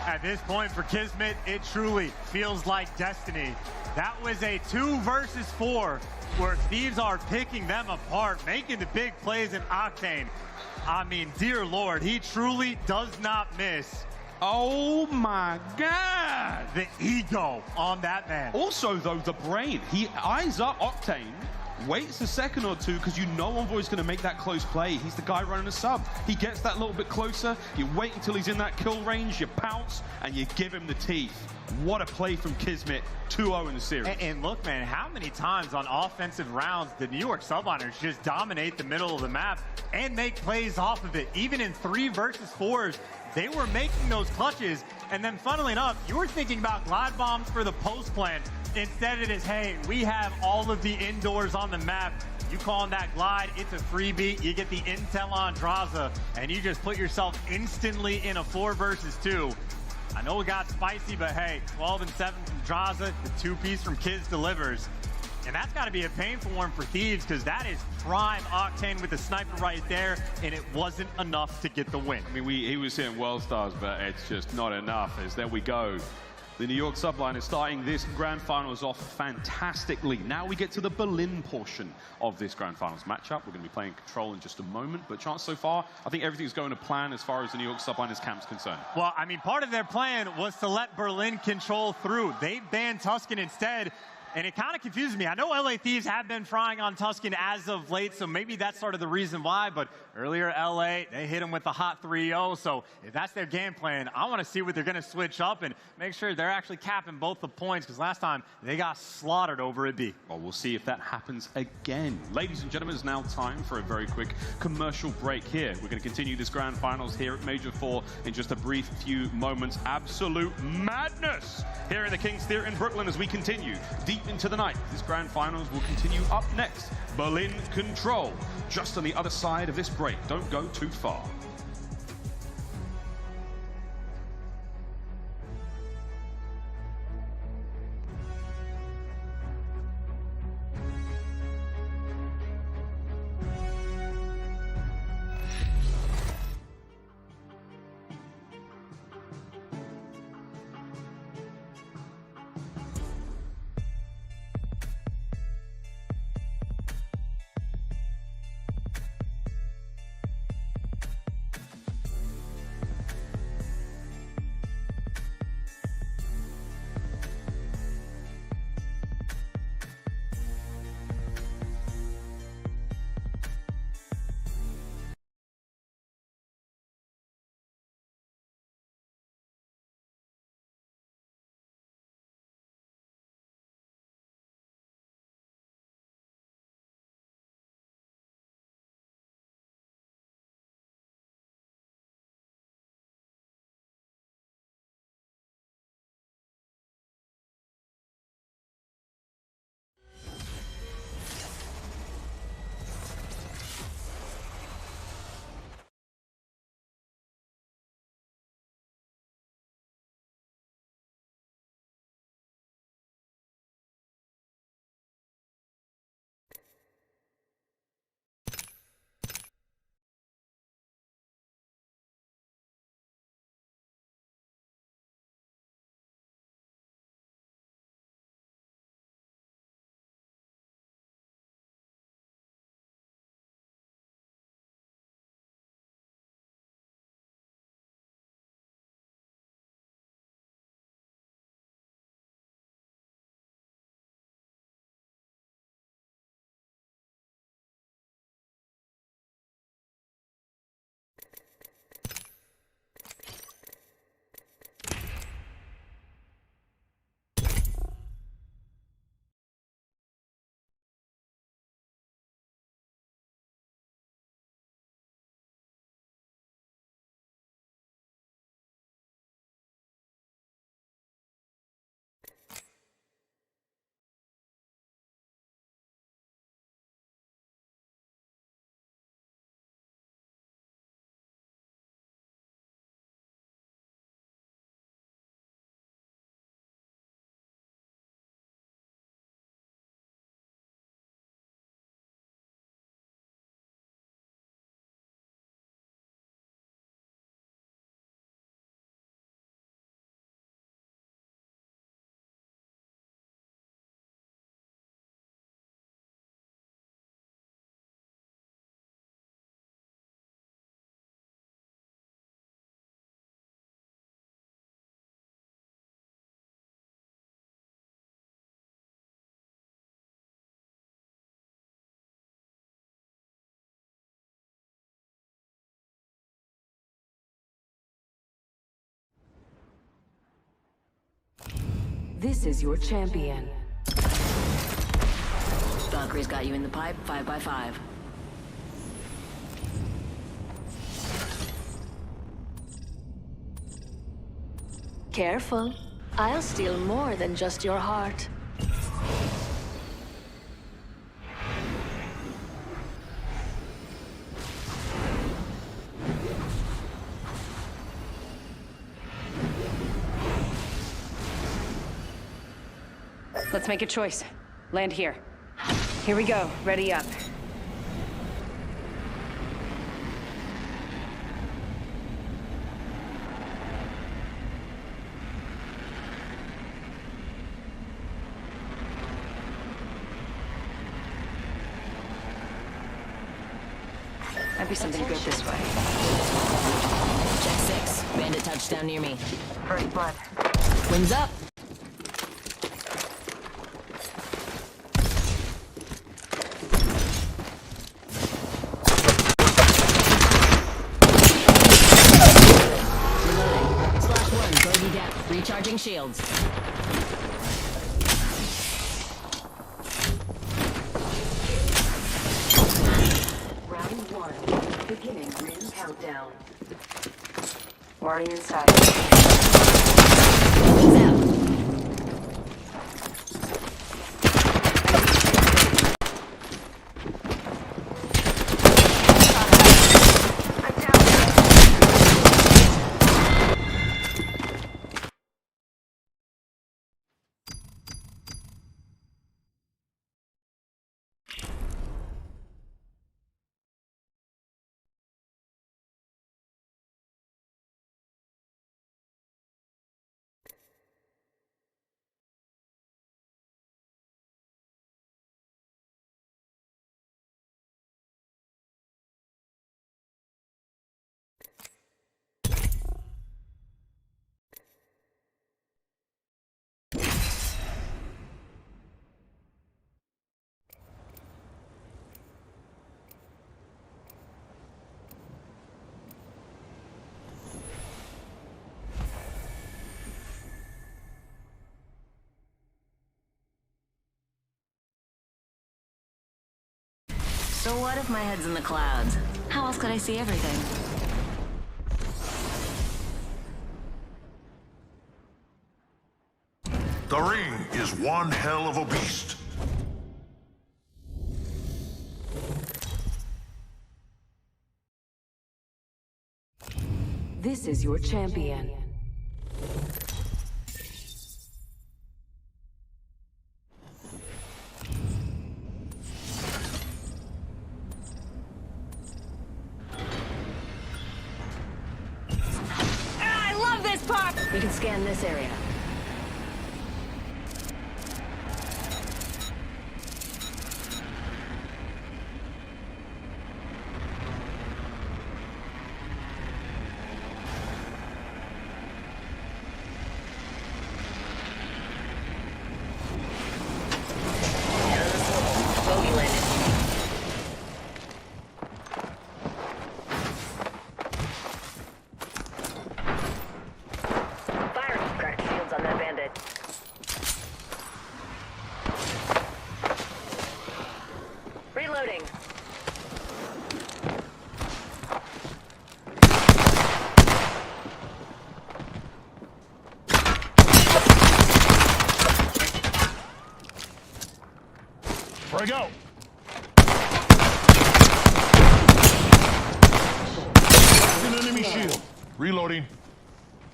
Speaker 8: At this point for Kismet, it truly feels like destiny. That was a 2 versus 4 where Thieves are picking them apart, making the big plays in Octane. I mean, dear Lord, he truly does not miss.
Speaker 21: Oh my God.
Speaker 8: The ego on that man.
Speaker 21: Also, though, the brain. He eyes up Octane, waits a second or two because you know Envoy's going to make that close play. He's the guy running a sub. He gets that little bit closer. You wait until he's in that kill range, you pounce, and you give him the teeth. What a play from Kismet. 2-0 in the series.
Speaker 8: And look, man, how many times on offensive rounds the New York Subliners just dominate the middle of the map and make plays off of it? Even in 3 versus 4s, they were making those clutches. And then, funnily enough, you were thinking about glide bombs for the post plan. Instead, it is, hey, we have all of the indoors on the map. You call on that glide, it's a freebie. You get the intel on Draza, and you just put yourself instantly in a 4 versus 2. I know it got spicy, but hey, 12 and 7 from Draza, the 2-piece from Kiz delivers. And that's got to be a painful one for Thieves, because that is prime Octane with the sniper right there, and it wasn't enough to get the win.
Speaker 21: I mean, he was hitting World Stars, but it's just not enough. As there we go. The New York Subline is starting this Grand Finals off fantastically. Now we get to the Berlin portion of this Grand Finals matchup. We're going to be playing Control in just a moment, but Chance, so far, I think everything's going to plan as far as the New York Subliner's camp's concerned.
Speaker 8: Well, I mean, part of their plan was to let Berlin control through. They banned Tuscan instead, and it kind of confuses me. I know LA Thieves have been frying on Tuscan as of late, so maybe that's sort of the reason why, but earlier LA, they hit him with the hot 3-0, so if that's their game plan, I want to see what they're going to switch up and make sure they're actually capping both the points, because last time they got slaughtered over at B.
Speaker 21: Well, we'll see if that happens again. Ladies and gentlemen, it's now time for a very quick commercial break here. We're going to continue this Grand Finals here at Major 4 in just a brief few moments. Absolute madness here in the King's Theatre in Brooklyn as we continue deep into the night. This Grand Finals will continue up next. Berlin Control, just on the other side of this break. Don't go too far.
Speaker 7: This is your champion.
Speaker 5: Valkyrie's got you in the pipe, 5x5.
Speaker 2: Careful. I'll steal more than just your heart.
Speaker 10: Let's make a choice. Land here. Here we go. Ready up. Might be something good this way.
Speaker 5: Check 6. Bandit touchdown near me.
Speaker 16: First blood.
Speaker 5: Wings up. Reloading. Slash 1. Bogey down. Recharging shields.
Speaker 7: Round 1. Beginning ring countdown.
Speaker 5: Already inside. Wings out. So what if my head's in the clouds? How else could I see everything?
Speaker 19: The ring is one hell of a beast.
Speaker 7: This is your champion.
Speaker 5: I love this part! We can scan this area. Bogey landed. Fire! Cracked shields on that bandit. Reloading.
Speaker 19: Frag out. An enemy shield. Reloading.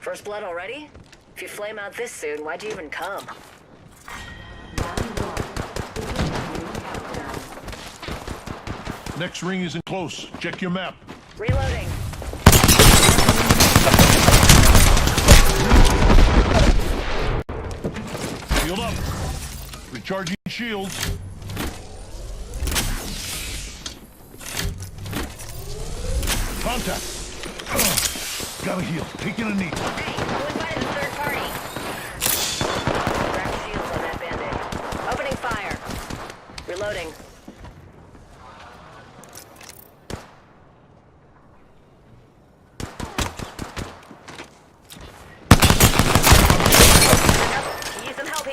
Speaker 5: First blood already? If you flame out this soon, why'd you even come?
Speaker 19: Next ring isn't close. Check your map.
Speaker 5: Reloading.
Speaker 19: Shield up. Recharging shields. Contact. Gotta heal. Taking a knee.
Speaker 5: Hey, who invited the third party? Cracked shields on that bandit. Opening fire. Reloading. Can use some help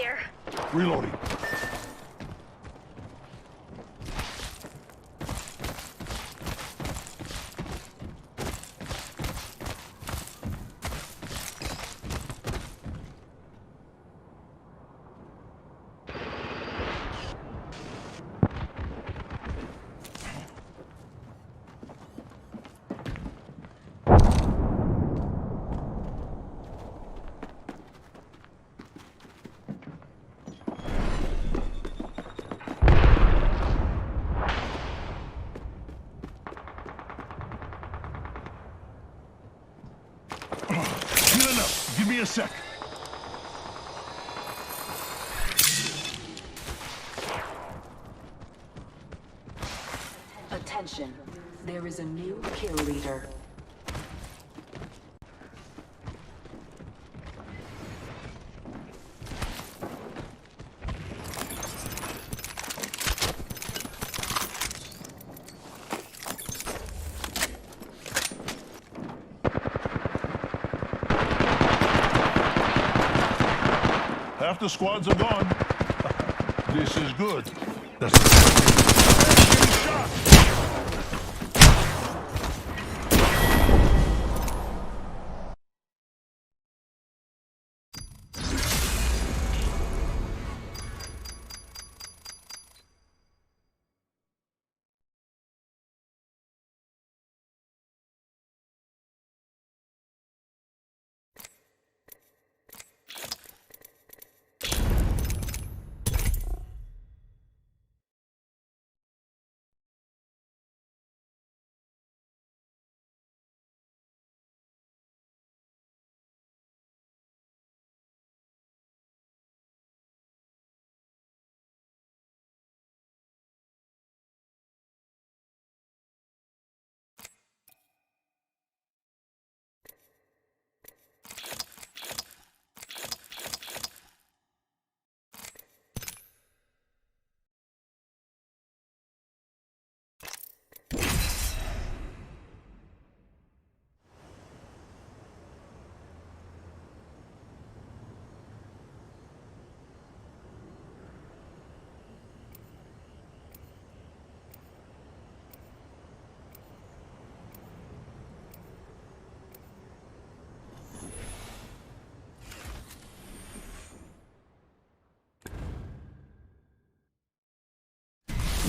Speaker 19: me a sec.
Speaker 7: Attention. There is a new kill leader.
Speaker 19: Half the squads are gone. This is good.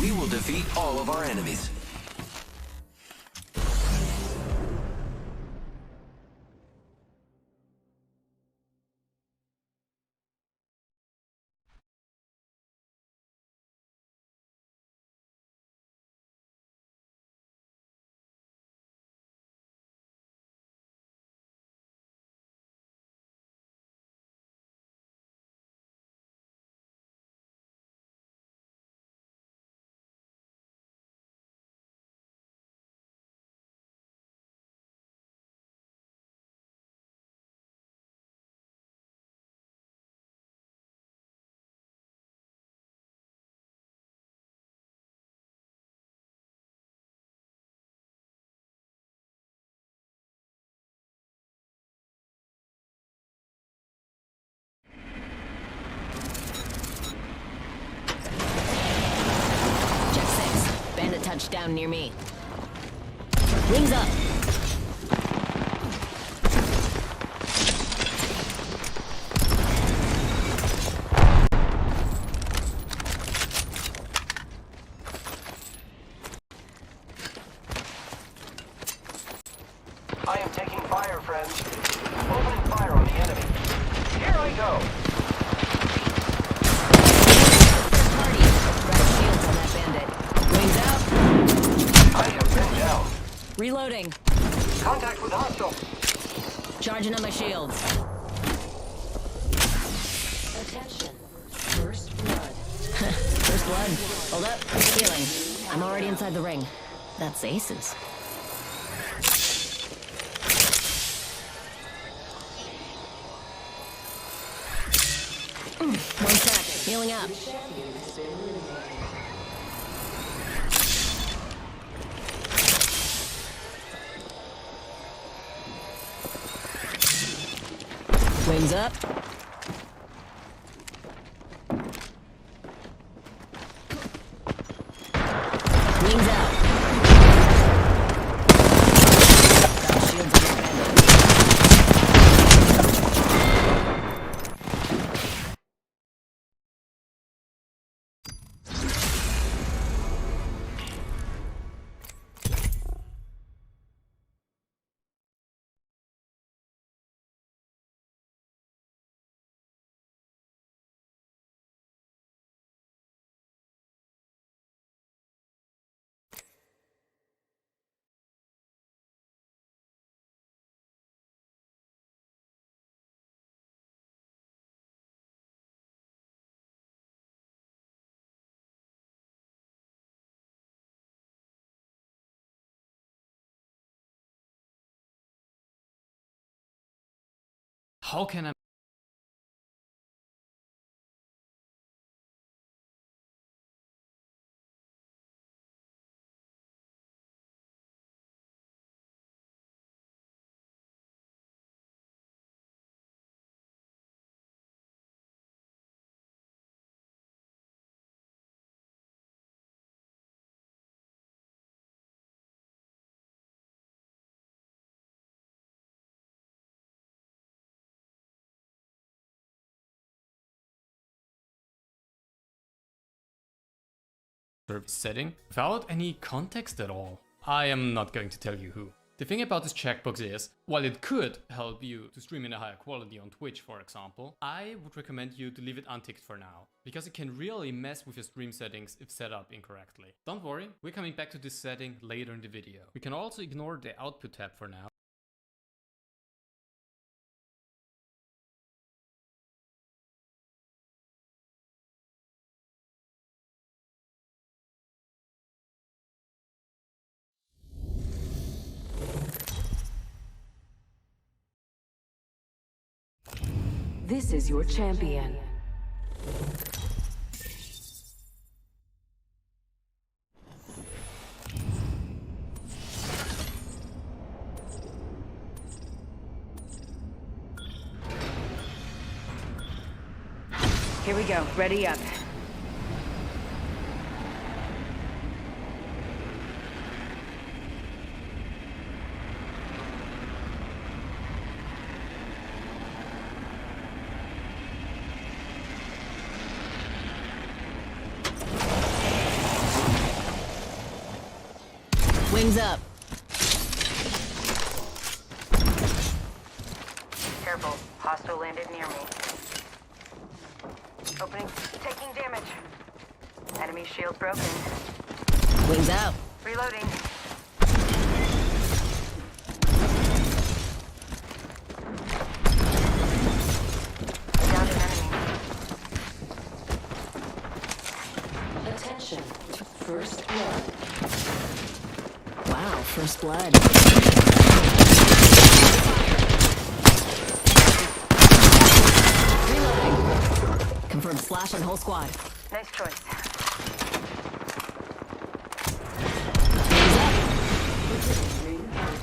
Speaker 6: We will defeat all of our enemies.
Speaker 7: Touchdown near me. Wings up.
Speaker 6: I am taking fire, friends. Opening fire on the enemy. Here I go.
Speaker 7: Shields on that bandit. Wings out.
Speaker 6: I have been down.
Speaker 7: Reloading.
Speaker 6: Contact with hostile.
Speaker 7: Charging on my shields.
Speaker 2: Attention. First blood.
Speaker 7: First blood. Hold up. Healing. I'm already inside the ring. That's aces. One sec. Healing up. Wings up. Wings out. Got shields on that
Speaker 20: How can I... service setting without any context at all. I am not going to tell you who. The thing about this checkbox is, while it could help you to stream in a higher quality on Twitch, for example, I would recommend you to leave it unticked for now, because it can really mess with your stream settings if set up incorrectly. Don't worry, we're coming back to this setting later in the video. We can also ignore the output tab for now.
Speaker 7: This is your champion.
Speaker 10: Here we go. Ready up.
Speaker 7: Wings up.
Speaker 5: Careful. Hostile landed near me. Opening. Taking damage. Enemy shield broken.
Speaker 7: Wings out.
Speaker 5: Reloading. Downed an enemy.
Speaker 7: Attention. First blood. Wow, first blood. Reloading. Confirmed slash on whole squad.
Speaker 5: Nice choice.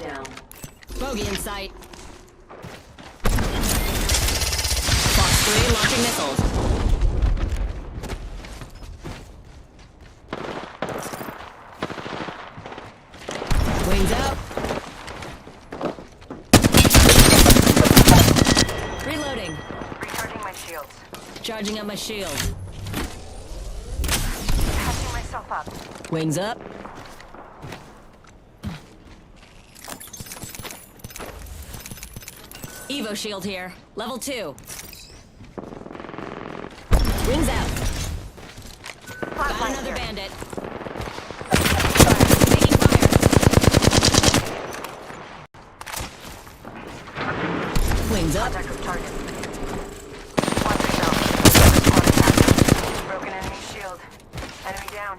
Speaker 7: Down.
Speaker 10: Bogey in sight. Fox 3 launching missiles. Wings out. Reloading.
Speaker 5: Recharging my shields.
Speaker 10: Charging up my shield.
Speaker 5: Patching myself up.
Speaker 10: Wings up. Evo shield here. Level 2. Wings out. Got another bandit. Taking fire. Wings up.
Speaker 5: Contact with target. Watch yourself. Broken enemy shield. Enemy down.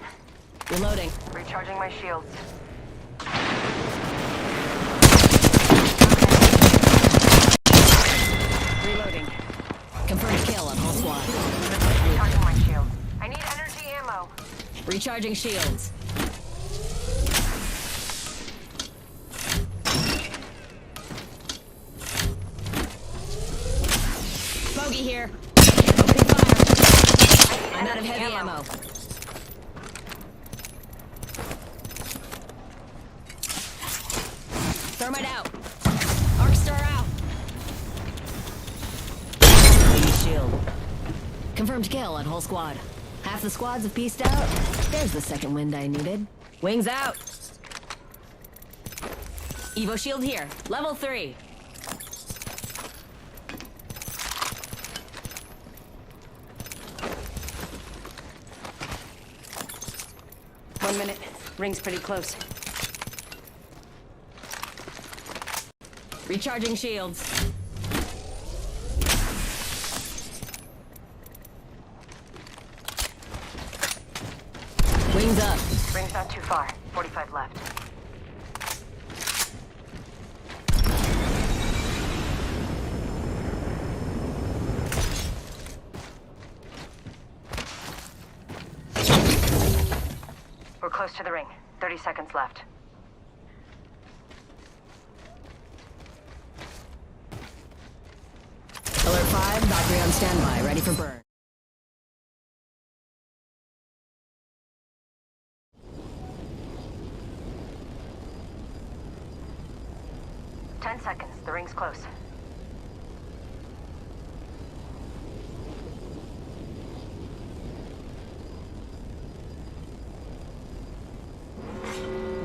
Speaker 10: Reloading.
Speaker 5: Recharging my shields.
Speaker 10: Reloading. Confirmed kill on whole squad.
Speaker 5: Recharging my shields. I need energy ammo.
Speaker 10: Recharging shields. Bogey here. Opening fire. I'm out of heavy ammo. Thermite out. Arc star out. Shield. Confirmed kill on whole squad. Half the squads have pieced out. There's the second wind I needed. Wings out. Evo shield here. Level 3.
Speaker 5: One minute. Ring's pretty close.
Speaker 10: Recharging shields. Wings up.
Speaker 5: Ring's not too far. 45 left. We're close to the ring. 30 seconds left.
Speaker 7: Alert 5, Valkyrie on standby, ready for burn.
Speaker 5: Ten seconds. The ring's close.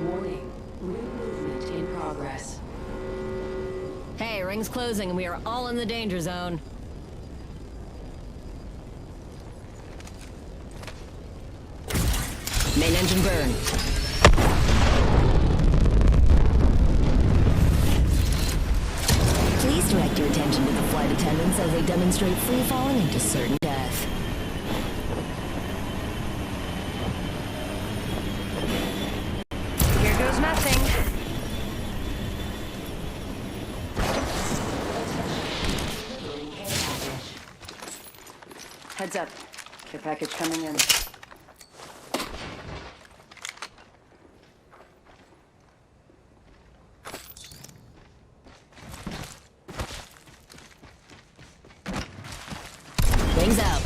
Speaker 7: Warning, ring movement in progress.
Speaker 10: Hey, ring's closing and we are all in the danger zone. Main engine burn. Please direct your attention to the flight attendants as they demonstrate free falling into certain death.
Speaker 5: Here goes nothing. Heads up. Care package coming in.
Speaker 10: Wings out.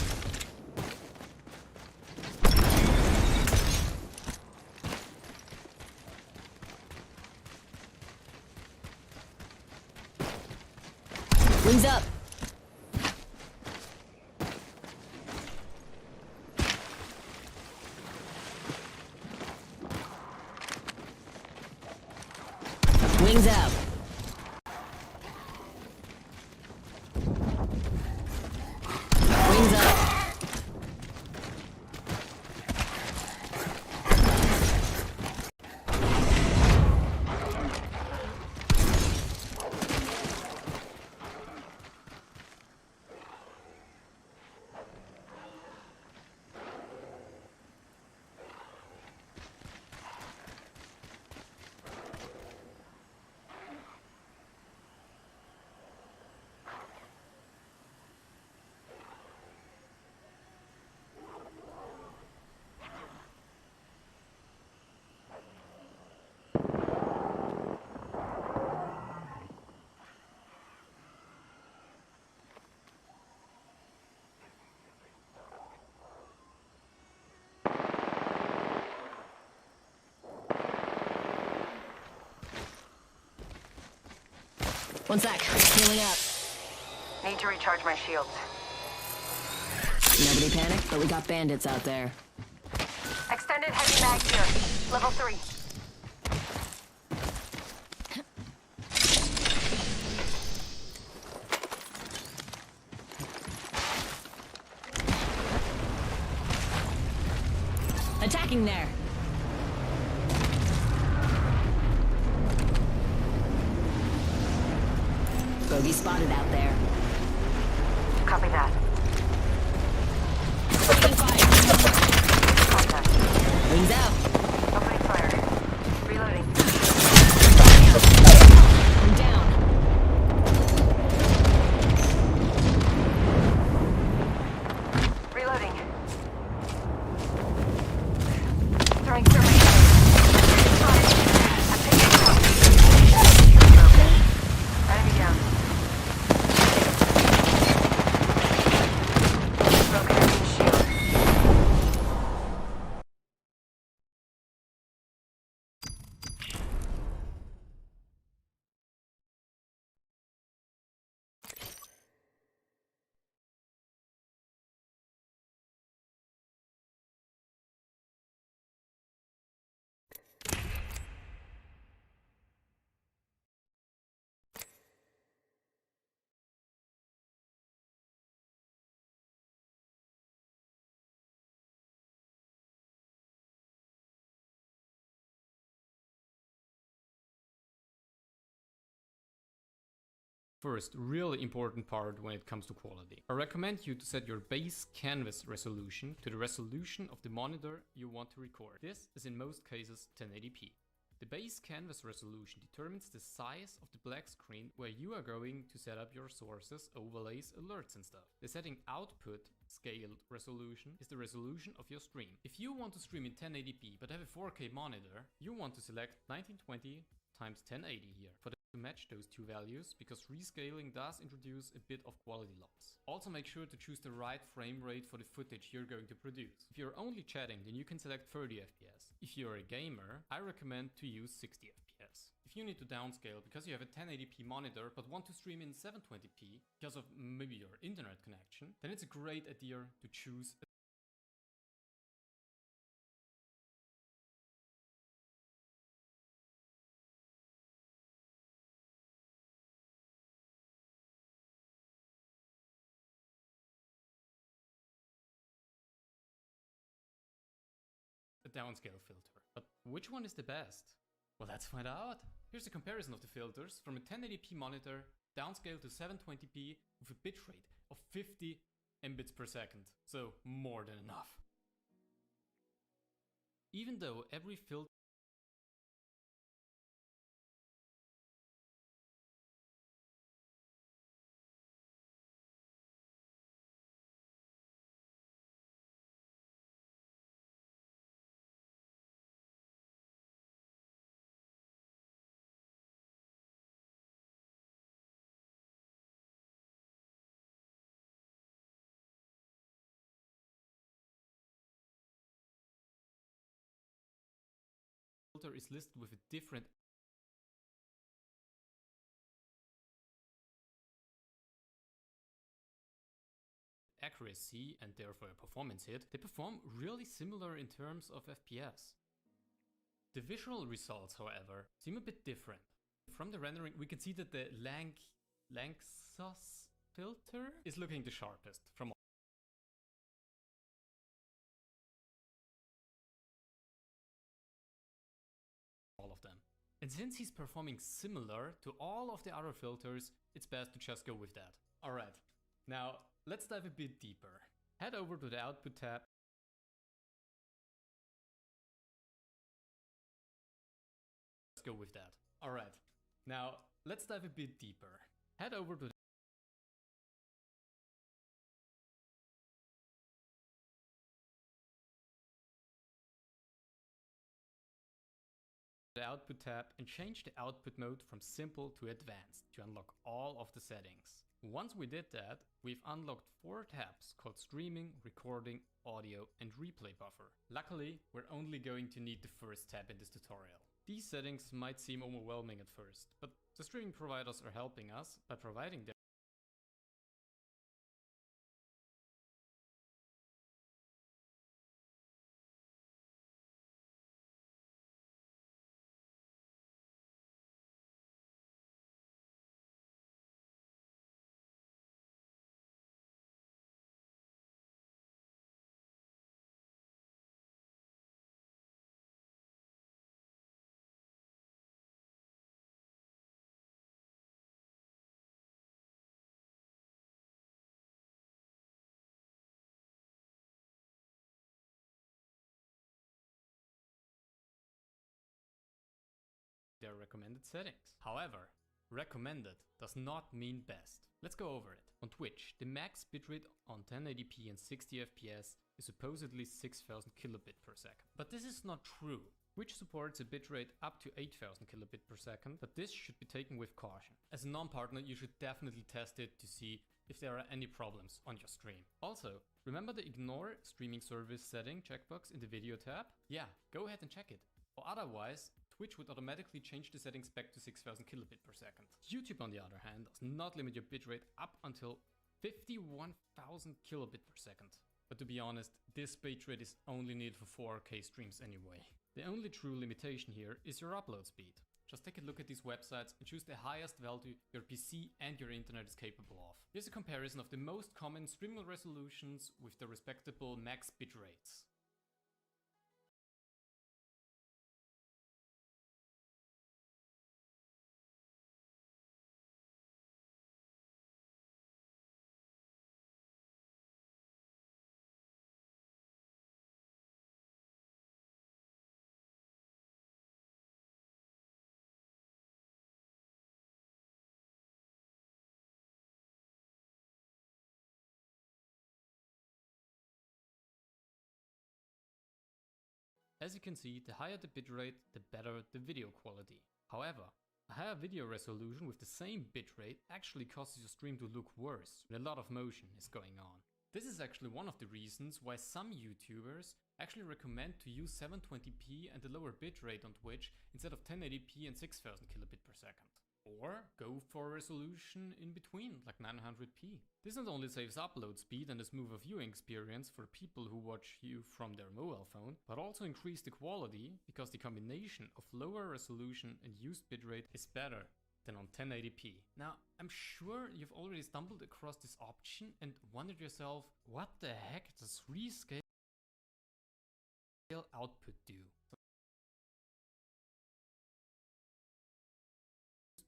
Speaker 10: Wings up. Wings out. Wings up. One sec. Healing up.
Speaker 5: Need to recharge my shields.
Speaker 10: Nobody panic, but we got bandits out there.
Speaker 5: Extended heavy mag here. Level 3.
Speaker 10: Attacking there. Bogey spotted out there.
Speaker 5: Copy that.
Speaker 10: Taking fire.
Speaker 5: Contact.
Speaker 10: Wings out.
Speaker 5: Opening fire. Reloading.
Speaker 10: I'm down.
Speaker 5: Reloading. Throwing thermite. Spotted. I'm taking out. Enemy down. Broken enemy shield.
Speaker 20: First, really important part when it comes to quality. I recommend you to set your base canvas resolution to the resolution of the monitor you want to record. This is in most cases 1080p. The base canvas resolution determines the size of the black screen where you are going to set up your sources, overlays, alerts and stuff. The setting output scaled resolution is the resolution of your stream. If you want to stream in 1080p but have a 4K monitor, you want to select 1920 x 1080 here to match those two values, because rescaling does introduce a bit of quality loss. Also make sure to choose the right frame rate for the footage you're going to produce. If you're only chatting, then you can select 30 FPS. If you're a gamer, I recommend to use 60 FPS. If you need to downscale because you have a 1080p monitor but want to stream in 720p because of maybe your internet connection, then it's a great idea to choose a downscale filter. But which one is the best? Well, let's find out. Here's a comparison of the filters from a 1080p monitor downscale to 720p with a bitrate of 50 Mbits per second, so more than enough. Even though every filter is listed with a different accuracy and therefore a performance hit, they perform really similar in terms of FPS. The visual results, however, seem a bit different. From the rendering, we can see that the Lanczos filter is looking the sharpest from all of them. And since he's performing similar to all of the other filters, it's best to just go with that. Alright, now let's dive a bit deeper. Head over to the output tab. Let's go with that. Alright, now let's dive a bit deeper. Head over to the output tab and change the output mode from simple to advanced to unlock all of the settings. Once we did that, we've unlocked 4 tabs called streaming, recording, audio and replay buffer. Luckily, we're only going to need the first tab in this tutorial. These settings might seem overwhelming at first, but the streaming providers are helping us by providing their recommended settings. However, recommended does not mean best. Let's go over it. On Twitch, the max bitrate on 1080p and 60 FPS is supposedly 6000 kilobit per second. But this is not true. Twitch supports a bitrate up to 8000 kilobit per second, but this should be taken with caution. As a non-partner, you should definitely test it to see if there are any problems on your stream. Also, remember the ignore streaming service setting checkbox in the video tab? Yeah, go ahead and check it. Or otherwise, Twitch would automatically change the settings back to 6000 kilobit per second. YouTube, on the other hand, does not limit your bitrate up until 51,000 kilobit per second. But to be honest, this bitrate is only needed for 4K streams anyway. The only true limitation here is your upload speed. Just take a look at these websites and choose the highest value your PC and your internet is capable of. Here's a comparison of the most common streaming resolutions with the respectable max bitrates. As you can see, the higher the bitrate, the better the video quality. However, a higher video resolution with the same bitrate actually causes your stream to look worse when a lot of motion is going on. This is actually one of the reasons why some YouTubers actually recommend to use 720p and a lower bitrate on Twitch instead of 1080p and 6000 kilobit per second. Or go for a resolution in between, like 900p. This not only saves upload speed and a smoother viewing experience for people who watch you from their mobile phone, but also increase the quality because the combination of lower resolution and used bitrate is better than on 1080p. Now, I'm sure you've already stumbled across this option and wondered yourself, what the heck does rescale output do?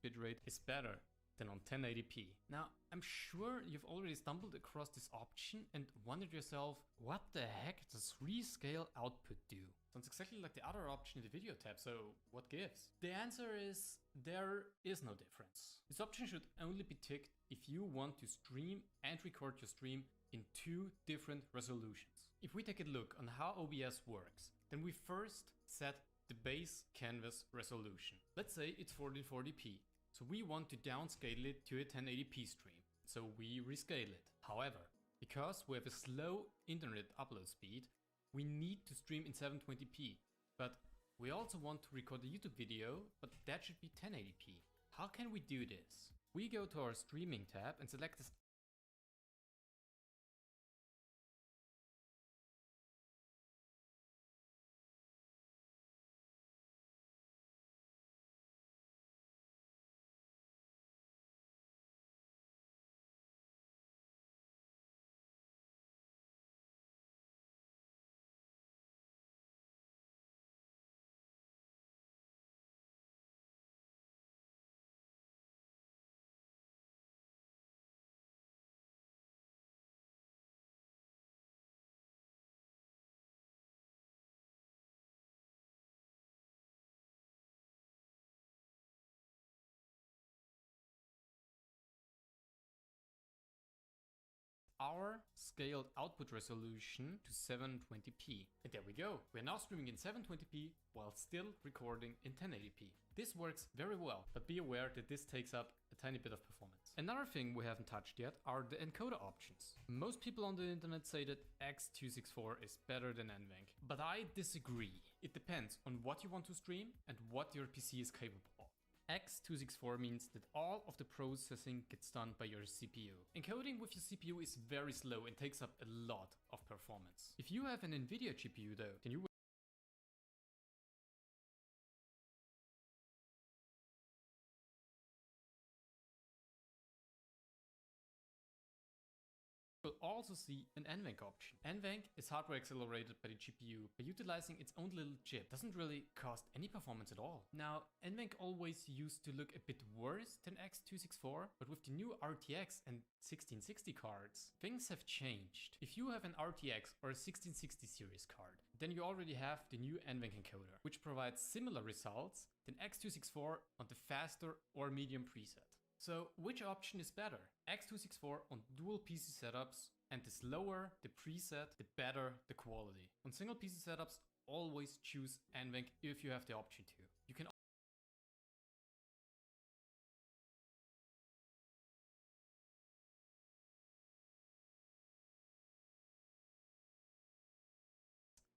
Speaker 20: Bitrate is better than on 1080p. Now, I'm sure you've already stumbled across this option and wondered yourself, what the heck does rescale output do? Sounds exactly like the other option in the video tab, so what gives? The answer is, there is no difference. This option should only be ticked if you want to stream and record your stream in 2 different resolutions. If we take a look on how OBS works, then we first set the base canvas resolution. Let's say it's 1440p. So we want to downscale it to a 1080p stream. So we rescale it. However, because we have a slow internet upload speed, we need to stream in 720p. But we also want to record a YouTube video, but that should be 1080p. How can we do this? We go to our streaming tab and select this our scaled output resolution to 720p. And there we go. We're now streaming in 720p while still recording in 1080p. This works very well, but be aware that this takes up a tiny bit of performance. Another thing we haven't touched yet are the encoder options. Most people on the internet say that X264 is better than NVENC, but I disagree. It depends on what you want to stream and what your PC is capable of. X264 means that all of the processing gets done by your CPU. Encoding with your CPU is very slow and takes up a lot of performance. If you have an Nvidia GPU though, then you will also see an NVENC option. NVENC is hardware accelerated by the GPU by utilizing its own little chip. Doesn't really cost any performance at all. Now, NVENC always used to look a bit worse than X264, but with the new RTX and 1660 cards, things have changed. If you have an RTX or a 1660 series card, then you already have the new NVENC encoder, which provides similar results than X264 on the faster or medium preset. So which option is better? X264 on dual PC setups, and the slower the preset, the better the quality. On single PC setups, always choose NVENC if you have the option to. You can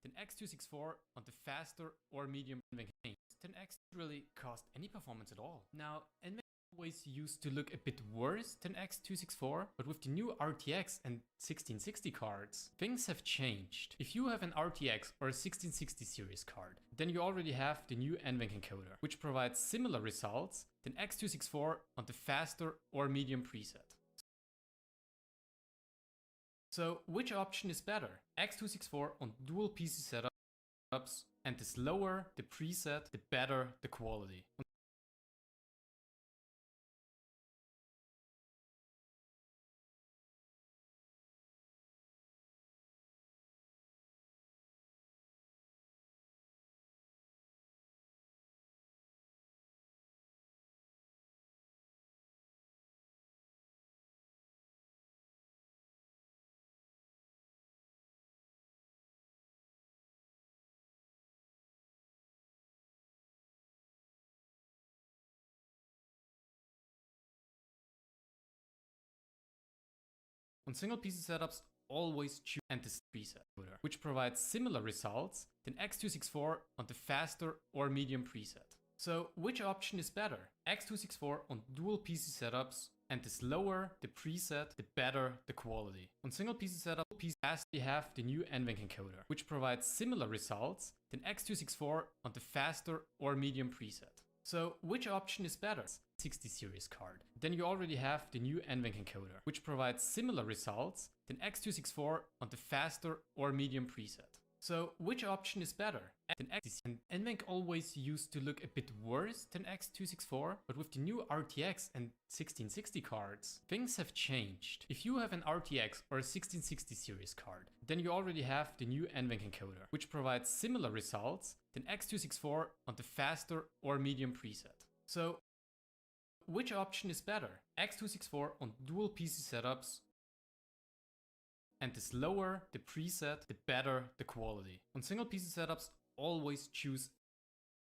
Speaker 20: then X264 on the faster or medium NVENC. Then X really cost any performance at all. Now, NVENC always used to look a bit worse than X264, but with the new RTX and 1660 cards, things have changed. If you have an RTX or a 1660 series card, then you already have the new NVENC encoder, which provides similar results than X264 on the faster or medium preset. So which option is better? X264 on dual PC setups, and the slower the preset, the better the quality. On single PC setups, always choose anti preset encoder, which provides similar results than X264 on the faster or medium preset. So which option is better? X264 on dual PC setups, and the slower the preset, the better the quality. On single PC setup, we have the new NVENC encoder, which provides similar results than X264 on the faster or medium preset. So which option is better? 60 series card. Then you already have the new NVENC encoder, which provides similar results than X264 on the faster or medium preset. So which option is better? Than X264. And NVENC always used to look a bit worse than X264, but with the new RTX and 1660 cards, things have changed. If you have an RTX or a 1660 series card, then you already have the new NVENC encoder, which provides similar results than X264 on the faster or medium preset. So which option is better? X264 on dual PC setups, and the slower the preset, the better the quality. On single PC setups, always choose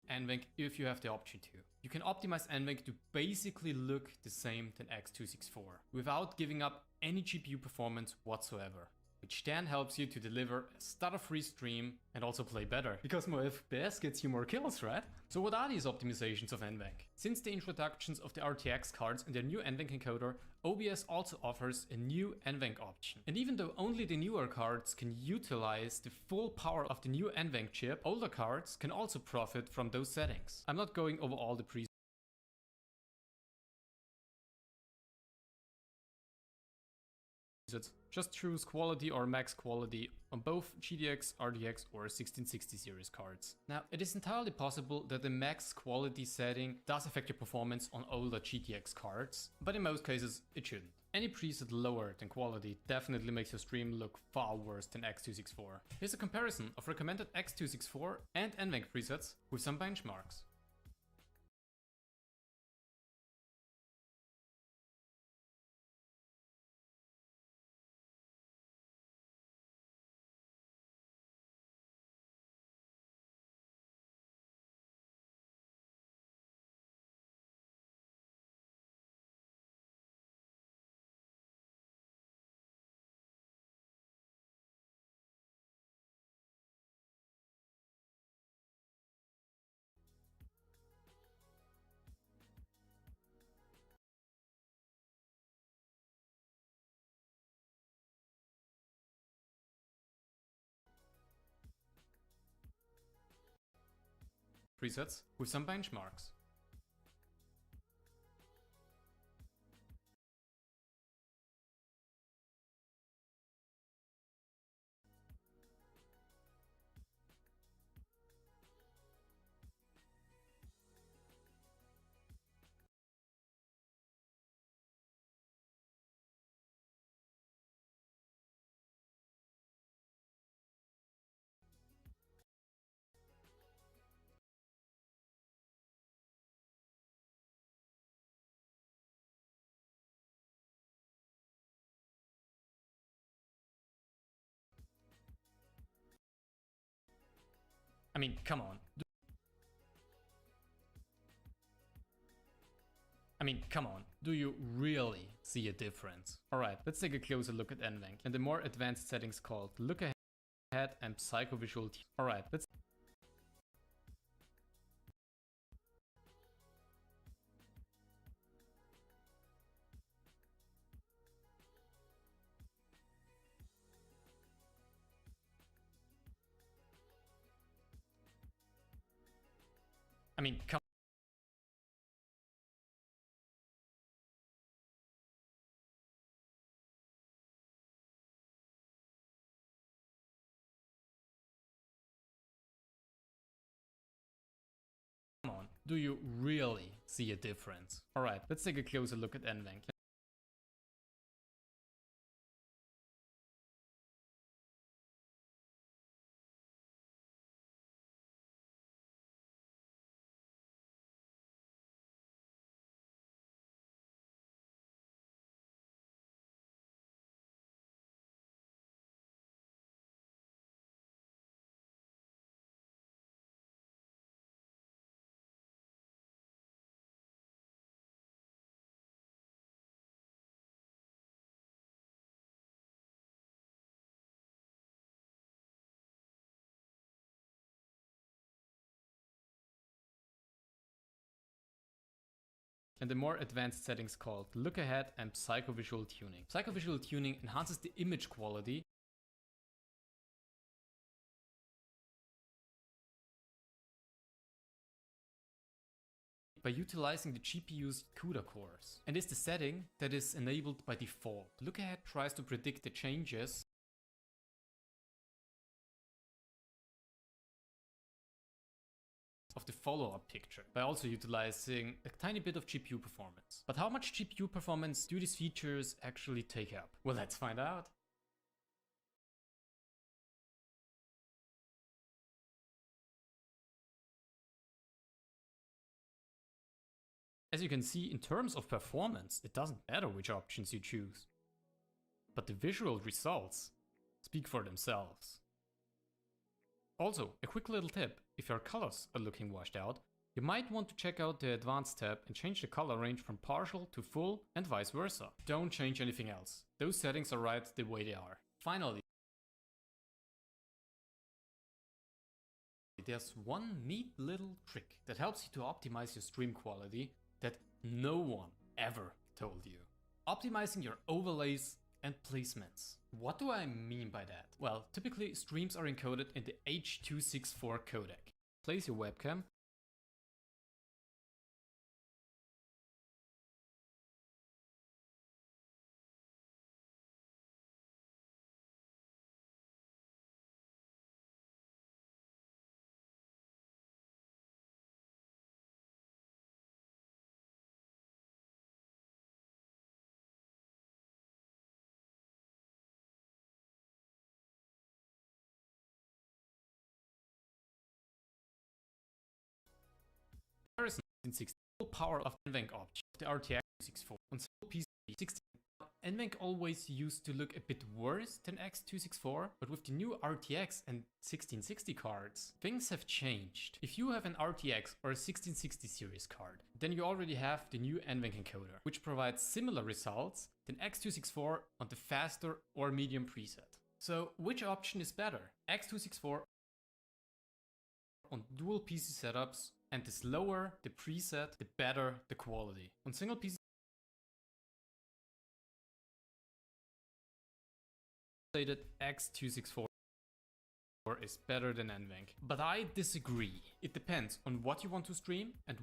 Speaker 20: NVENC if you have the option to. You can optimize NVENC to basically look the same than X264 without giving up any GPU performance whatsoever, which then helps you to deliver a stutter-free stream and also play better, because more FPS gets you more kills, right? So what are these optimizations of NVENC? Since the introductions of the RTX cards and their new NVENC encoder, OBS also offers a new NVENC option. And even though only the newer cards can utilize the full power of the new NVENC chip, older cards can also profit from those settings. I'm not going over all the presets. Just choose quality or max quality on both GTX, RTX or 1660 series cards. Now, it is entirely possible that the max quality setting does affect your performance on older GTX cards, but in most cases it shouldn't. Any preset lower than quality definitely makes your stream look far worse than X264. Here's a comparison of recommended X264 and NVENC presets with some benchmarks. Presets with some benchmarks. I mean, come on. Do you really see a difference? Alright, let's take a closer look at NVENC and the more advanced settings called Look Ahead and Psychovisual. Alright, let's... I mean, come on. Do you really see a difference? Alright, let's take a closer look at NVENC. and the more advanced settings called Look Ahead and Psychovisual Tuning. Psychovisual Tuning enhances the image quality by utilizing the GPU's CUDA cores, and is the setting that is enabled by default. Look Ahead tries to predict the changes of the follow-up picture by also utilizing a tiny bit of GPU performance. But how much GPU performance do these features actually take up? Well, let's find out. As you can see, in terms of performance, it doesn't matter which options you choose. But the visual results speak for themselves. Also, a quick little tip, if your colors are looking washed out, you might want to check out the Advanced tab and change the color range from partial to full and vice versa. Don't change anything else. Those settings are right the way they are. Finally, there's one neat little trick that helps you to optimize your stream quality that no one ever told you. Optimizing your overlays and placements. What do I mean by that? Well, typically streams are encoded in the H.264 codec. Place your webcam there is 1960 full power of NVENC option of the RTX 264 on single PC 16. NVENC always used to look a bit worse than X264, but with the new RTX and 1660 cards, things have changed. If you have an RTX or a 1660 series card, then you already have the new NVENC encoder, which provides similar results than X264 on the faster or medium preset. So which option is better? X264 on dual PC setups, and the slower the preset, the better the quality. On single PC that X264 is better than NVENC. But I disagree. It depends on what you want to stream and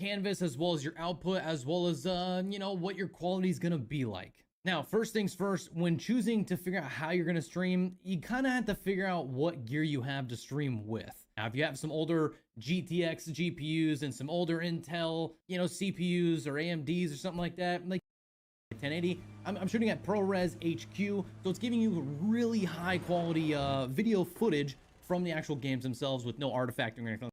Speaker 9: canvas, as well as your output, as well as, you know, what your quality is going to be like. Now, first things first, when choosing to figure out how you're going to stream, you kind of have to figure out what gear you have to stream with. Now, if you have some older GTX GPUs and some older Intel, you know, CPUs or AMDs or something like that, like 1080, I'm shooting at ProRes HQ, so it's giving you really high quality video footage from the actual games themselves with no artifacting or anything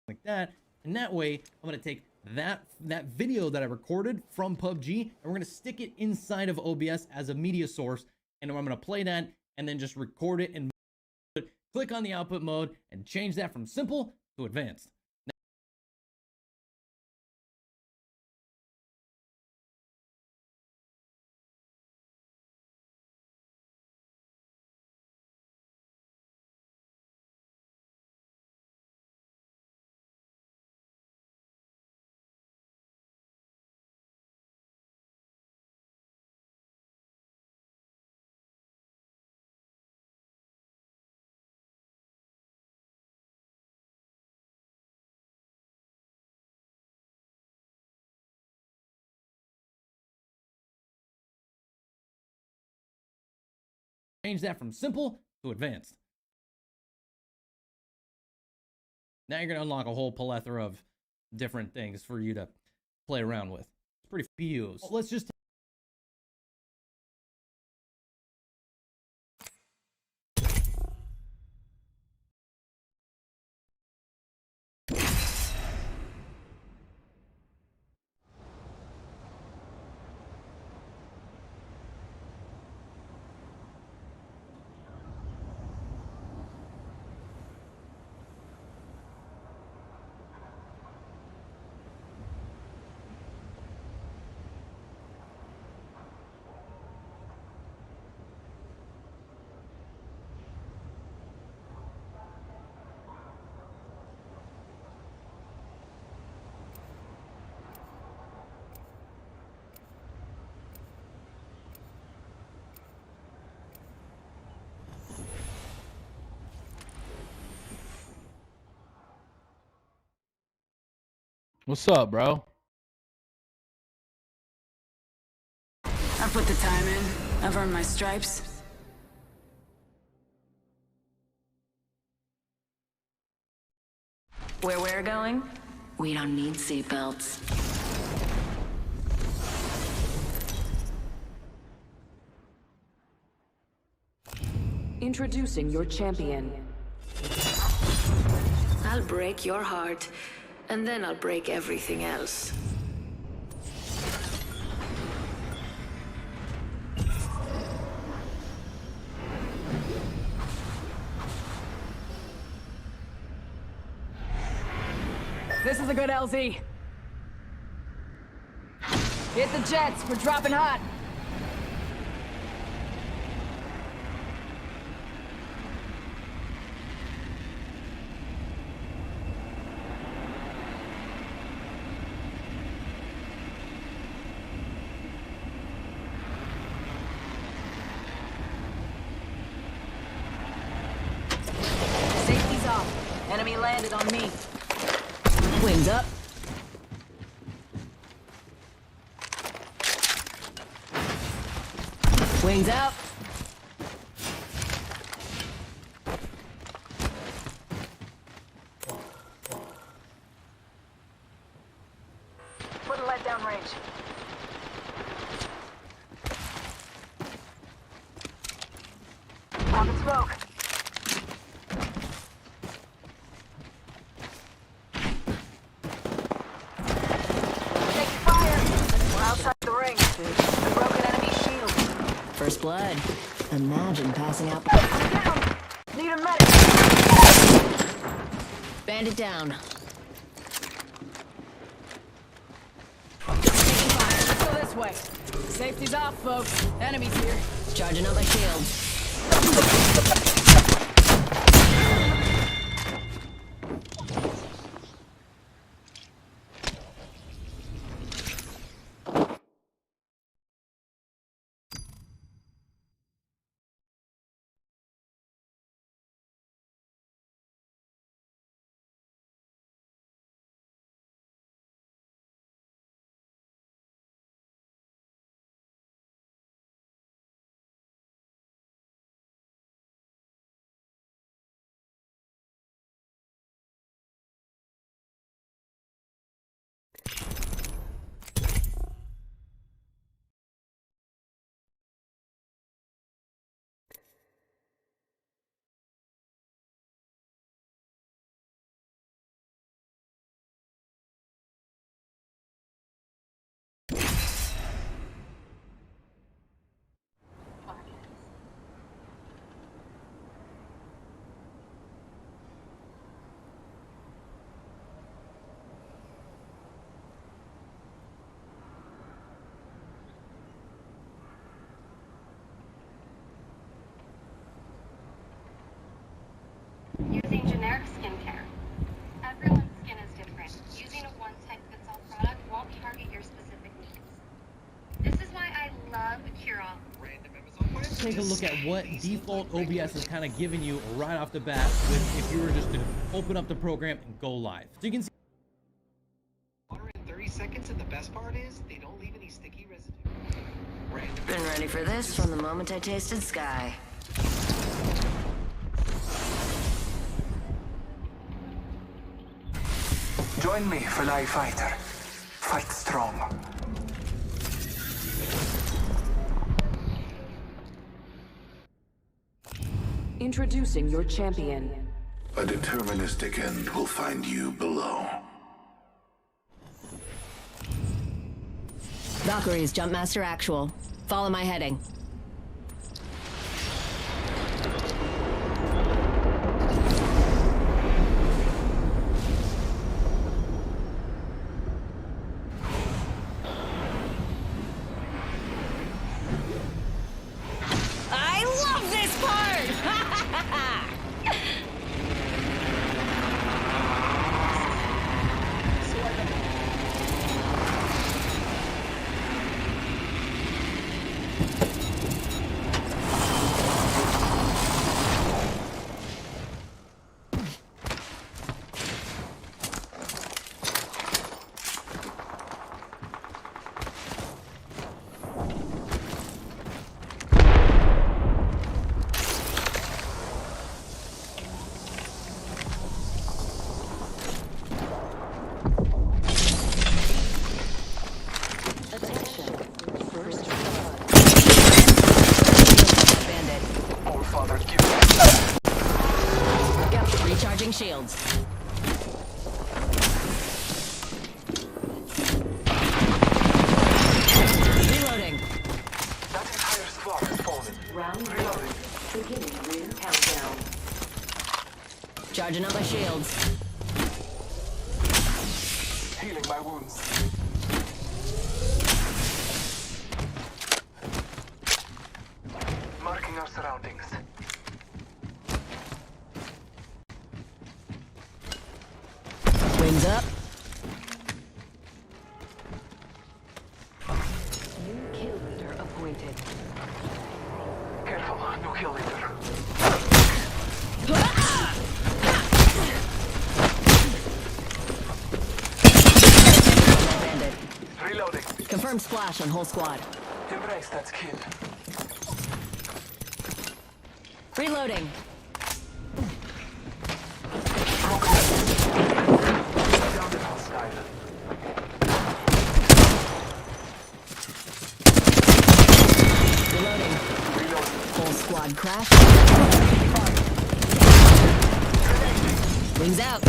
Speaker 9: like that. And that way, I'm going to take that video that I recorded from PUBG, and we're going to stick it inside of OBS as a media source, and I'm going to play that and then just record it and click on the output mode and change that from simple to advanced. Change that from simple to advanced. Now you're going to unlock a whole plethora of different things for you to play around with. It's pretty views. Let's just
Speaker 15: What's up, bro?
Speaker 7: I've put the time in. I've earned my stripes. Where we're going? We don't need seatbelts.
Speaker 2: Introducing your champion. I'll break your heart, and then I'll break everything else.
Speaker 10: This is a good LZ. Hit the jets, we're dropping hot.
Speaker 7: Safety's off. Enemy landed on me. Wings up. Wings out.
Speaker 16: Put a lead down range. Popping smoke.
Speaker 7: First blood. Imagine passing out.
Speaker 16: Need a medic.
Speaker 7: Bandit down.
Speaker 10: Taking fire. Let's go this way. Safety's off, folks. Enemies here.
Speaker 7: Charging up my shield.
Speaker 9: Take a look at what default OBS is kind of giving you right off the bat with if you were just to open up the program and go live. So you can see
Speaker 6: 30 seconds, and the best part is they don't leave any sticky residue.
Speaker 7: Been ready for this from the moment I tasted Sky.
Speaker 1: Join me, Fly Fighter. Fight strong.
Speaker 7: Introducing your champion.
Speaker 15: A deterministic end will find you below.
Speaker 7: Valkyries, Jumpmaster Actual. Follow my heading. I love this part! Recharging shields. Reloading.
Speaker 1: That entire squad has fallen.
Speaker 7: Round reloading. Beginning ring countdown. Charging up my shields.
Speaker 1: Healing my wounds. Marking our surroundings.
Speaker 7: Wings up.
Speaker 5: New kill leader appointed.
Speaker 1: Careful, no kill leader.
Speaker 7: Bandit.
Speaker 1: Reloading.
Speaker 7: Confirm splash on whole squad.
Speaker 1: Embrace that kill.
Speaker 7: Reloading.
Speaker 1: Sounded hostile.
Speaker 7: Reloading. Whole squad crash. Wings out.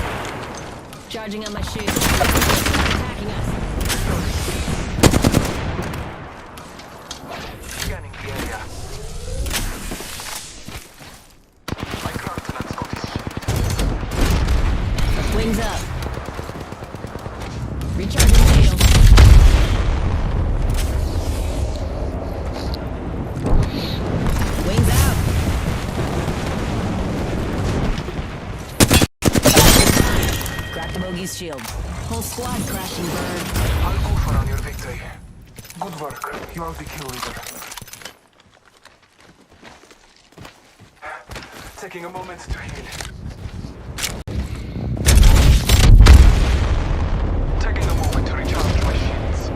Speaker 7: Charging on my shield. Attacking us.
Speaker 1: Scanning the area. My countenance got his shield.
Speaker 7: Wings up. Recharging shield. Wings out. Crack the bogey's shield. Whole squad crashing bird.
Speaker 1: I'll offer on your victory. Good work. You are the kill leader. Taking a moment to heal. Taking a moment to recharge my shields.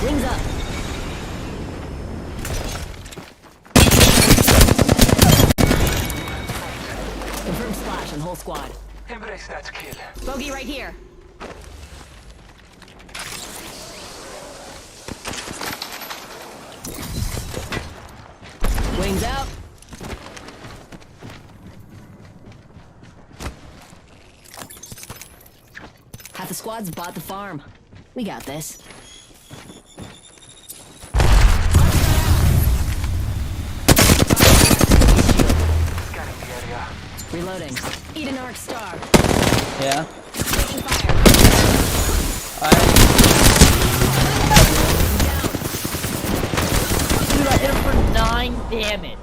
Speaker 7: Wings up. Confirm splash on whole squad.
Speaker 1: Embrace that kill.
Speaker 7: Bogey right here. Wings out. Half the squad's bought the farm. We got this.
Speaker 1: Scanning the area.
Speaker 7: Reloading. Eat an arc star.
Speaker 4: Yeah.
Speaker 7: Taking fire.
Speaker 17: Dude, I hit him for 9 damage.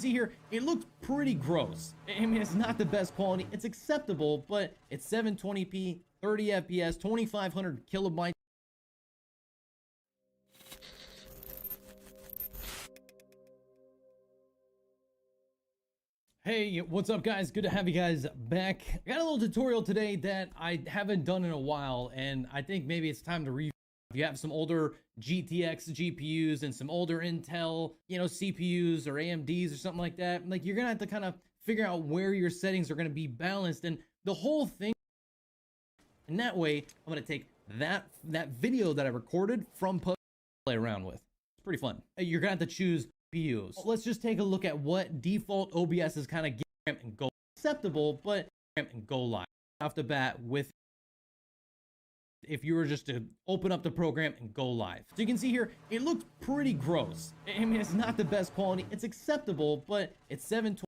Speaker 9: see here, it looks pretty gross. I mean, it's not the best quality. It's acceptable, but it's 720p, 30 FPS, 2500 kilobytes. Hey, what's up guys? Good to have you guys back. I got a little tutorial today that I haven't done in a while, and I think maybe it's time to review. If you have some older GTX GPUs and some older Intel, CPUs or AMDs or something like that, like you're gonna have to kind of figure out where your settings are gonna be balanced, and the whole thing. And that way, I'm gonna take that video that I recorded from PUBG, play around with. It's pretty fun. You're gonna have to choose GPUs. Let's just take a look at what default OBS is kind of giving and go acceptable, but and go live off the bat with. If you were just to open up the program and go live. So you can see here, it looks pretty gross. I mean, it's not the best quality. It's acceptable, but it's 720p,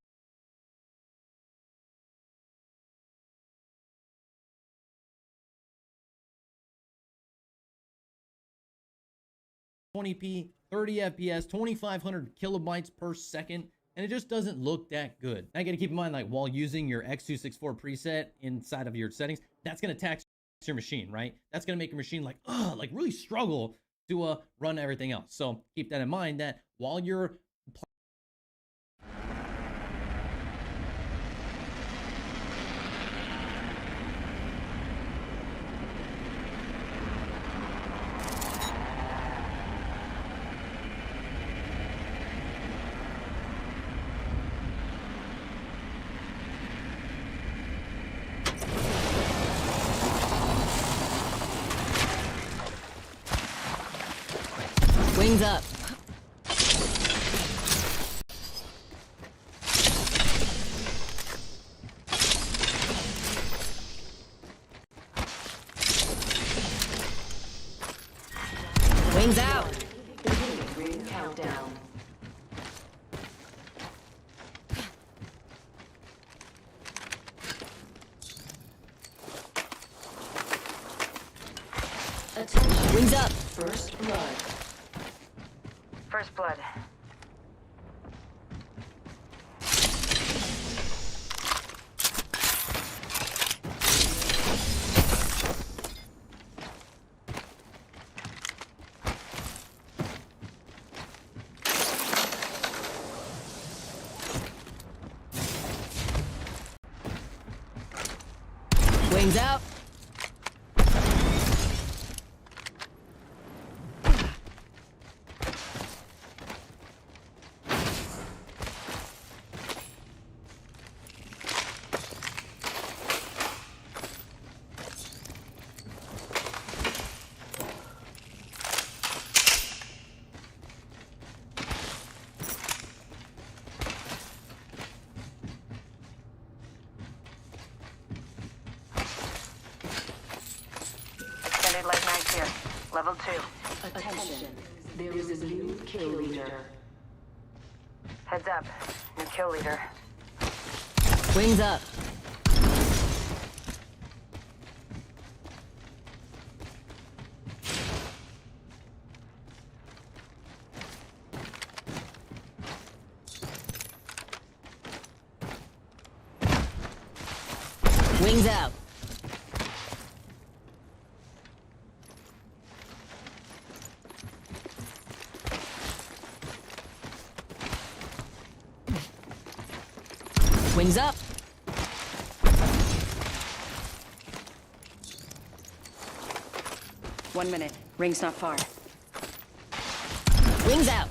Speaker 9: 30 FPS, 2500 kilobytes per second, and it just doesn't look that good. Now you gotta keep in mind, like while using your X264 preset inside of your settings, that's gonna tax your machine, right? That's gonna make your machine like really struggle to run everything else. So keep that in mind, that while you're
Speaker 10: Wings up. Wings out.
Speaker 7: Ring countdown. Attention.
Speaker 10: Wings up.
Speaker 7: First blood.
Speaker 16: First blood.
Speaker 10: Wings out.
Speaker 16: Light knife here. Level 2.
Speaker 7: Attention. There is a new kill leader.
Speaker 16: Heads up. New kill leader.
Speaker 10: Wings up. Wings out. Wings up. One minute. Ring's not far. Wings out.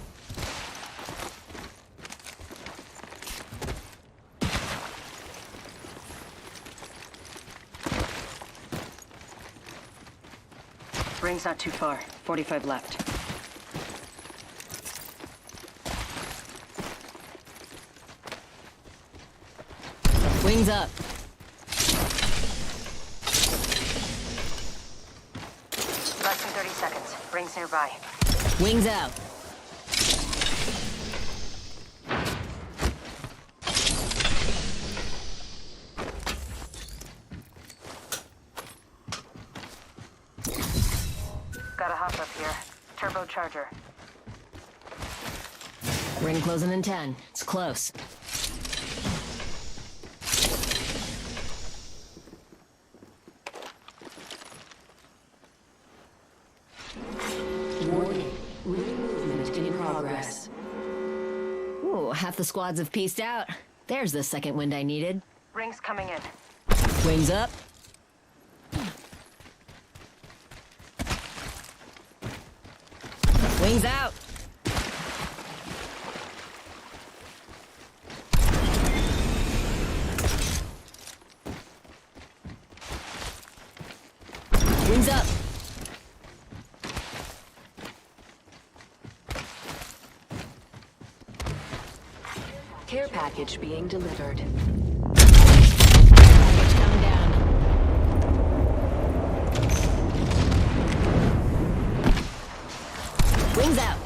Speaker 10: Ring's not too far. 45 left. Wings up.
Speaker 16: Less than 30 seconds. Ring's nearby.
Speaker 10: Wings out.
Speaker 16: Gotta hop up here. Turbocharger.
Speaker 7: Ring closing in 10. It's close. Warning. Ring movement in progress. Ooh, half the squads have pieced out. There's the second wind I needed.
Speaker 10: Ring's coming in.
Speaker 7: Wings up. Wings out. Wings up. Care package being delivered. Package coming down. Wings out.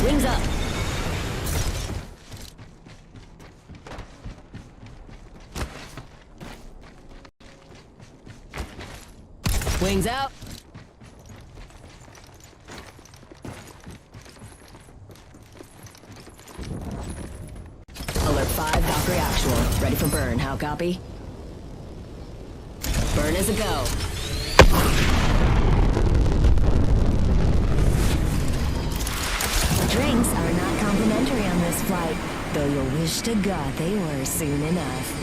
Speaker 7: Wings up. Wings out. Alert 5, Valkyrie actual. Ready for burn. How copy? Burn is a go. Drinks are not complimentary on this flight, though you'll wish to God they were soon enough.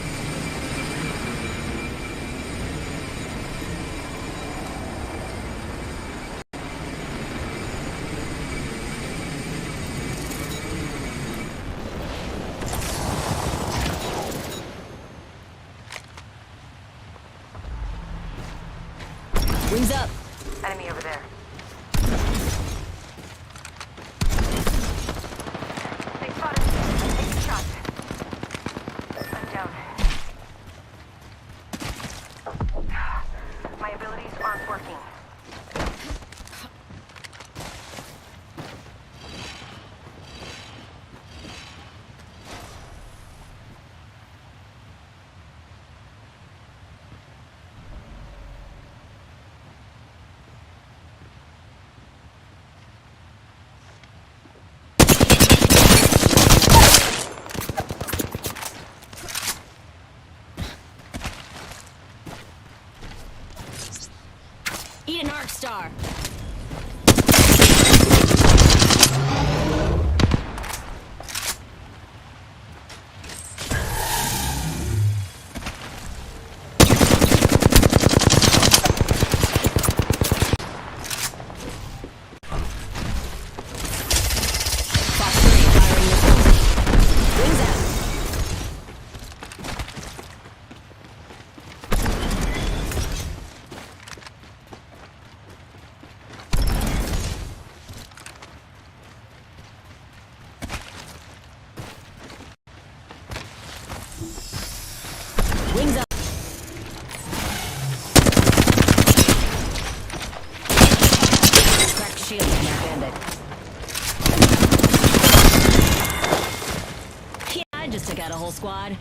Speaker 7: Wings up.
Speaker 10: Enemy over there. They spotted me. I'm taking shots. I'm down. My abilities aren't working.
Speaker 7: Eat an arc star. Fox 3 firing missiles. Wings out. Wings up. Cracked shield on that bandit. Yeah, I just took out a whole squad.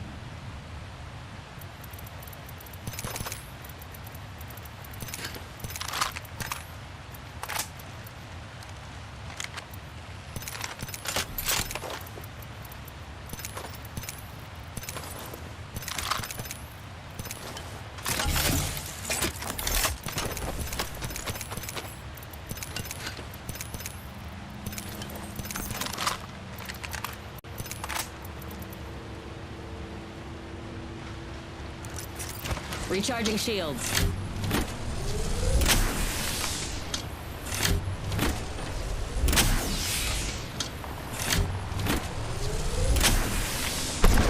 Speaker 7: Recharging shields.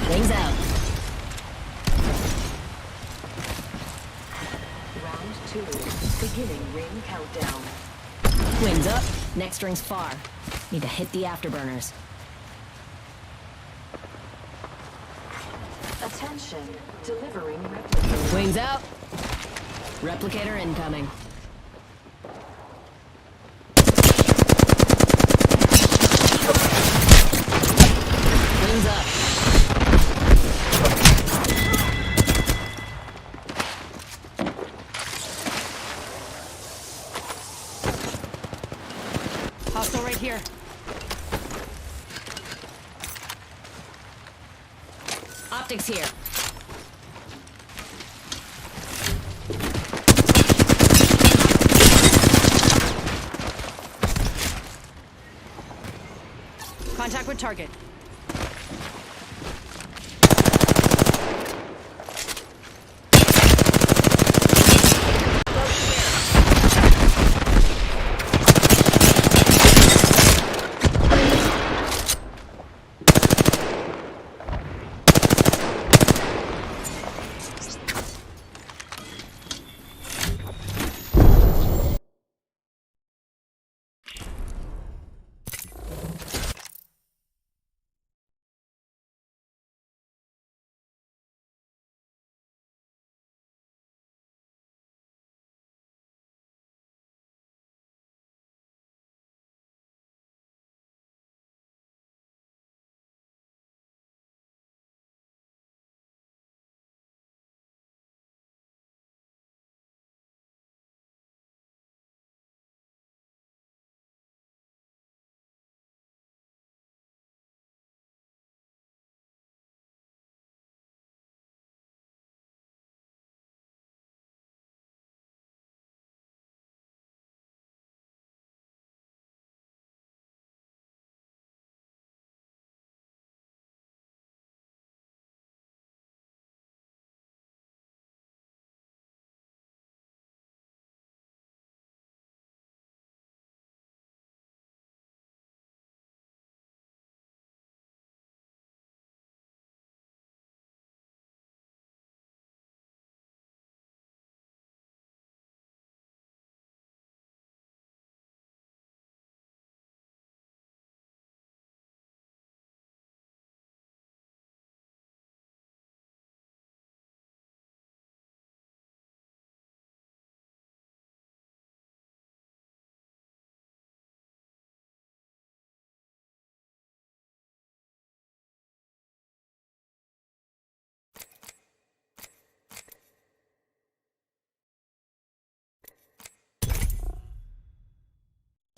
Speaker 7: Wings out.
Speaker 12: Round 2. Beginning ring countdown.
Speaker 7: Wings up. Next ring's far. Need to hit the afterburners.
Speaker 12: Attention. Delivering replicator.
Speaker 7: Wings out. Replicator incoming. Wings up. Optics here.
Speaker 10: Contact with target.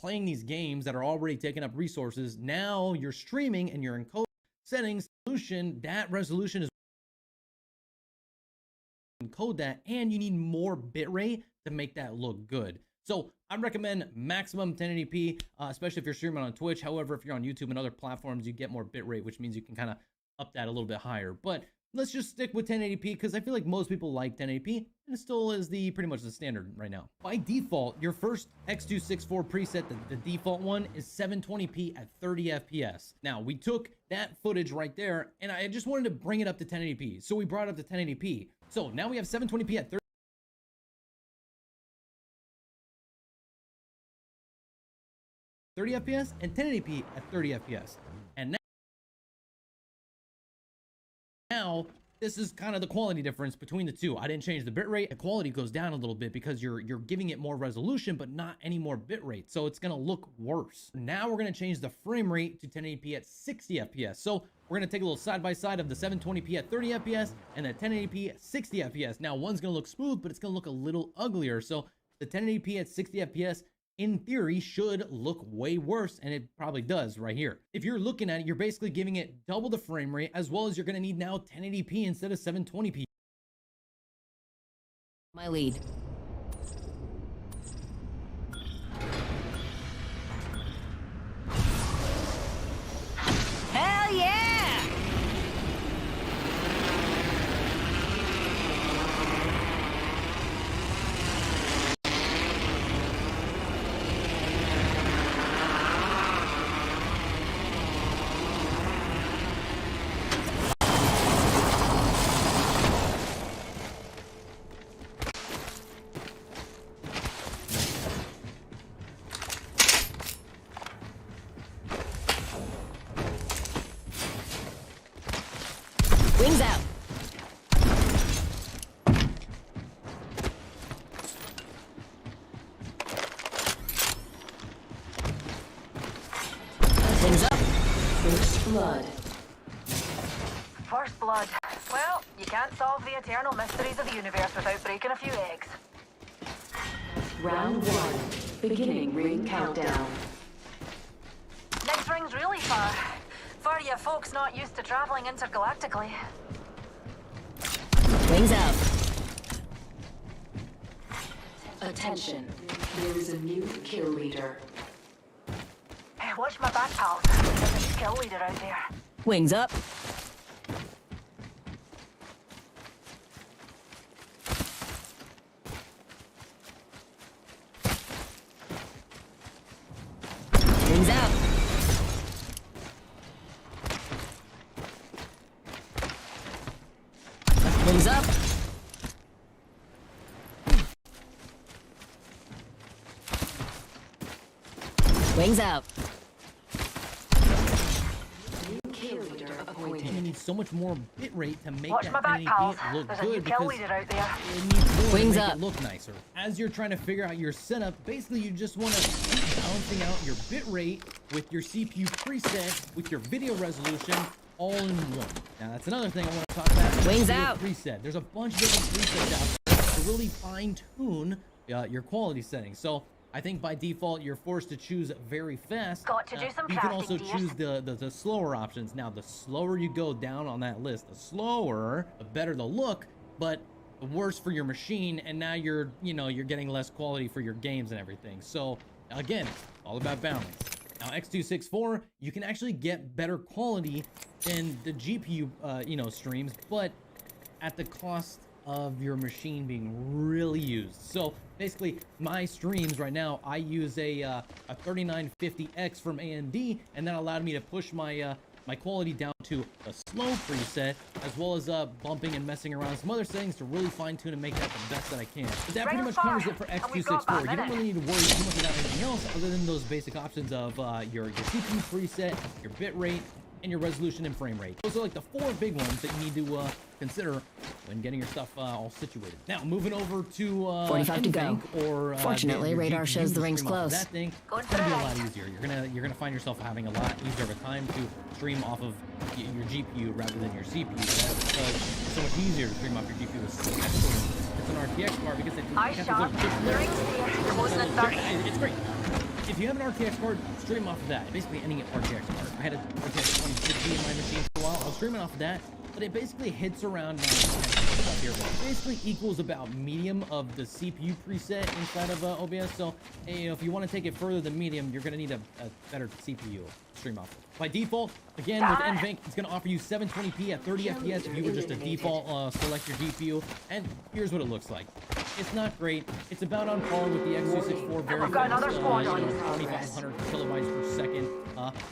Speaker 9: Playing these games that are already taking up resources, now you're streaming and you're in code settings, resolution, that resolution is encode that, and you need more bitrate to make that look good. So I recommend maximum 1080p, especially if you're streaming on Twitch. However, if you're on YouTube and other platforms, you get more bitrate, which means you can kind of up that a little bit higher. But let's just stick with 1080p because I feel like most people like 1080p, and it still is pretty much the standard right now. By default, your first X264 preset, the default one, is 720p at 30 FPS. Now, we took that footage right there, and I just wanted to bring it up to 1080p. So we brought it up to 1080p. So now we have 720p at 30 FPS and 1080p at 30 FPS. And now this is kind of the quality difference between the two. I didn't change the bitrate. The quality goes down a little bit because you're giving it more resolution, but not any more bitrate. So it's gonna look worse. Now we're gonna change the frame rate to 1080p at 60 FPS. So we're gonna take a little side by side of the 720p at 30 FPS and the 1080p at 60 FPS. Now one's gonna look smooth, but it's gonna look a little uglier. So the 1080p at 60 FPS in theory should look way worse, and it probably does right here. If you're looking at it, you're basically giving it double the frame rate, as well as you're gonna need now 1080p instead of 720p.
Speaker 7: My lead. Hell yeah! Wings out. Wings up.
Speaker 12: First blood.
Speaker 16: First blood. Well, you can't solve the eternal mysteries of the universe without breaking a few eggs.
Speaker 12: Round one. Beginning ring countdown.
Speaker 16: Next ring's really far. For you folks not used to traveling intergalactically.
Speaker 7: Wings out.
Speaker 12: Attention. There is a new kill leader.
Speaker 16: Hey, watch my back, pals. There's a skill leader out there.
Speaker 7: Wings up. Wings out. Wings up. Wings out.
Speaker 12: New kill leader
Speaker 9: You
Speaker 12: appointed.
Speaker 9: need so much more bitrate to make
Speaker 16: Watch
Speaker 9: that
Speaker 16: my back,
Speaker 9: 1080p
Speaker 16: pals.
Speaker 9: look
Speaker 16: There's a new
Speaker 9: good
Speaker 16: kill
Speaker 9: because
Speaker 16: leader out there.
Speaker 9: it needs more
Speaker 7: Wings
Speaker 9: to make
Speaker 7: up.
Speaker 9: it look nicer. As you're trying to figure out your setup, basically you just want to keep balancing out your bitrate with your CPU preset, with your video resolution, all in one. Now that's another thing I want to talk about.
Speaker 7: Wings
Speaker 9: Video
Speaker 7: out.
Speaker 9: Preset. There's a bunch of different presets out there to really fine tune your quality settings. So I think by default you're forced to choose very fast.
Speaker 16: Got to do some
Speaker 9: You can
Speaker 16: crafting,
Speaker 9: also
Speaker 16: dears.
Speaker 9: choose the slower options. Now the slower you go down on that list, the slower, the better the look, but the worse for your machine. And now you're getting less quality for your games and everything. So again, all about balance. Now X264, you can actually get better quality than the GPU streams, but at the cost of your machine being really used. So basically my streams right now, I use a 3950X from AMD, and that allowed me to push my my quality down to a slow preset, as well as bumping and messing around with some other settings to really fine tune and make that the best that I can. But that pretty much covers it for X264. You don't really need to worry too much about anything else other than those basic options of your CPU preset, your bit rate, and your resolution and frame rate. Those are like the 4 big ones that you need to consider when getting your stuff all situated. Now, moving over to
Speaker 7: 45 to go.
Speaker 9: NVENC or
Speaker 7: Fortunately,
Speaker 9: your
Speaker 7: radar
Speaker 9: GPU
Speaker 7: shows the
Speaker 9: to
Speaker 7: ring's
Speaker 9: stream off of
Speaker 7: close.
Speaker 9: That thing, it's gonna be a lot easier. You're gonna find yourself having a lot easier of a time to stream off of your GPU rather than your CPU. It's so much easier to stream off your GPU. It's an RTX card because
Speaker 16: I shot. The ring's here. You're holding it back.
Speaker 9: it's great. If you have an RTX card, stream off of that. Basically any RTX card. I had a RTX 2060 in my machine for a while. I was streaming off of that, but it basically hits around stuff here. It basically equals about medium of the CPU preset inside of OBS. So if you want to take it further than medium, you're going to need a better CPU to stream off of. By default, again, with NVENC, it's going to offer you 720p at 30 FPS if you were just a default select your GPU. And here's what it looks like. It's not great. It's about on par with the X264 very
Speaker 16: We've got another squad on.
Speaker 9: 2500 kilobytes per second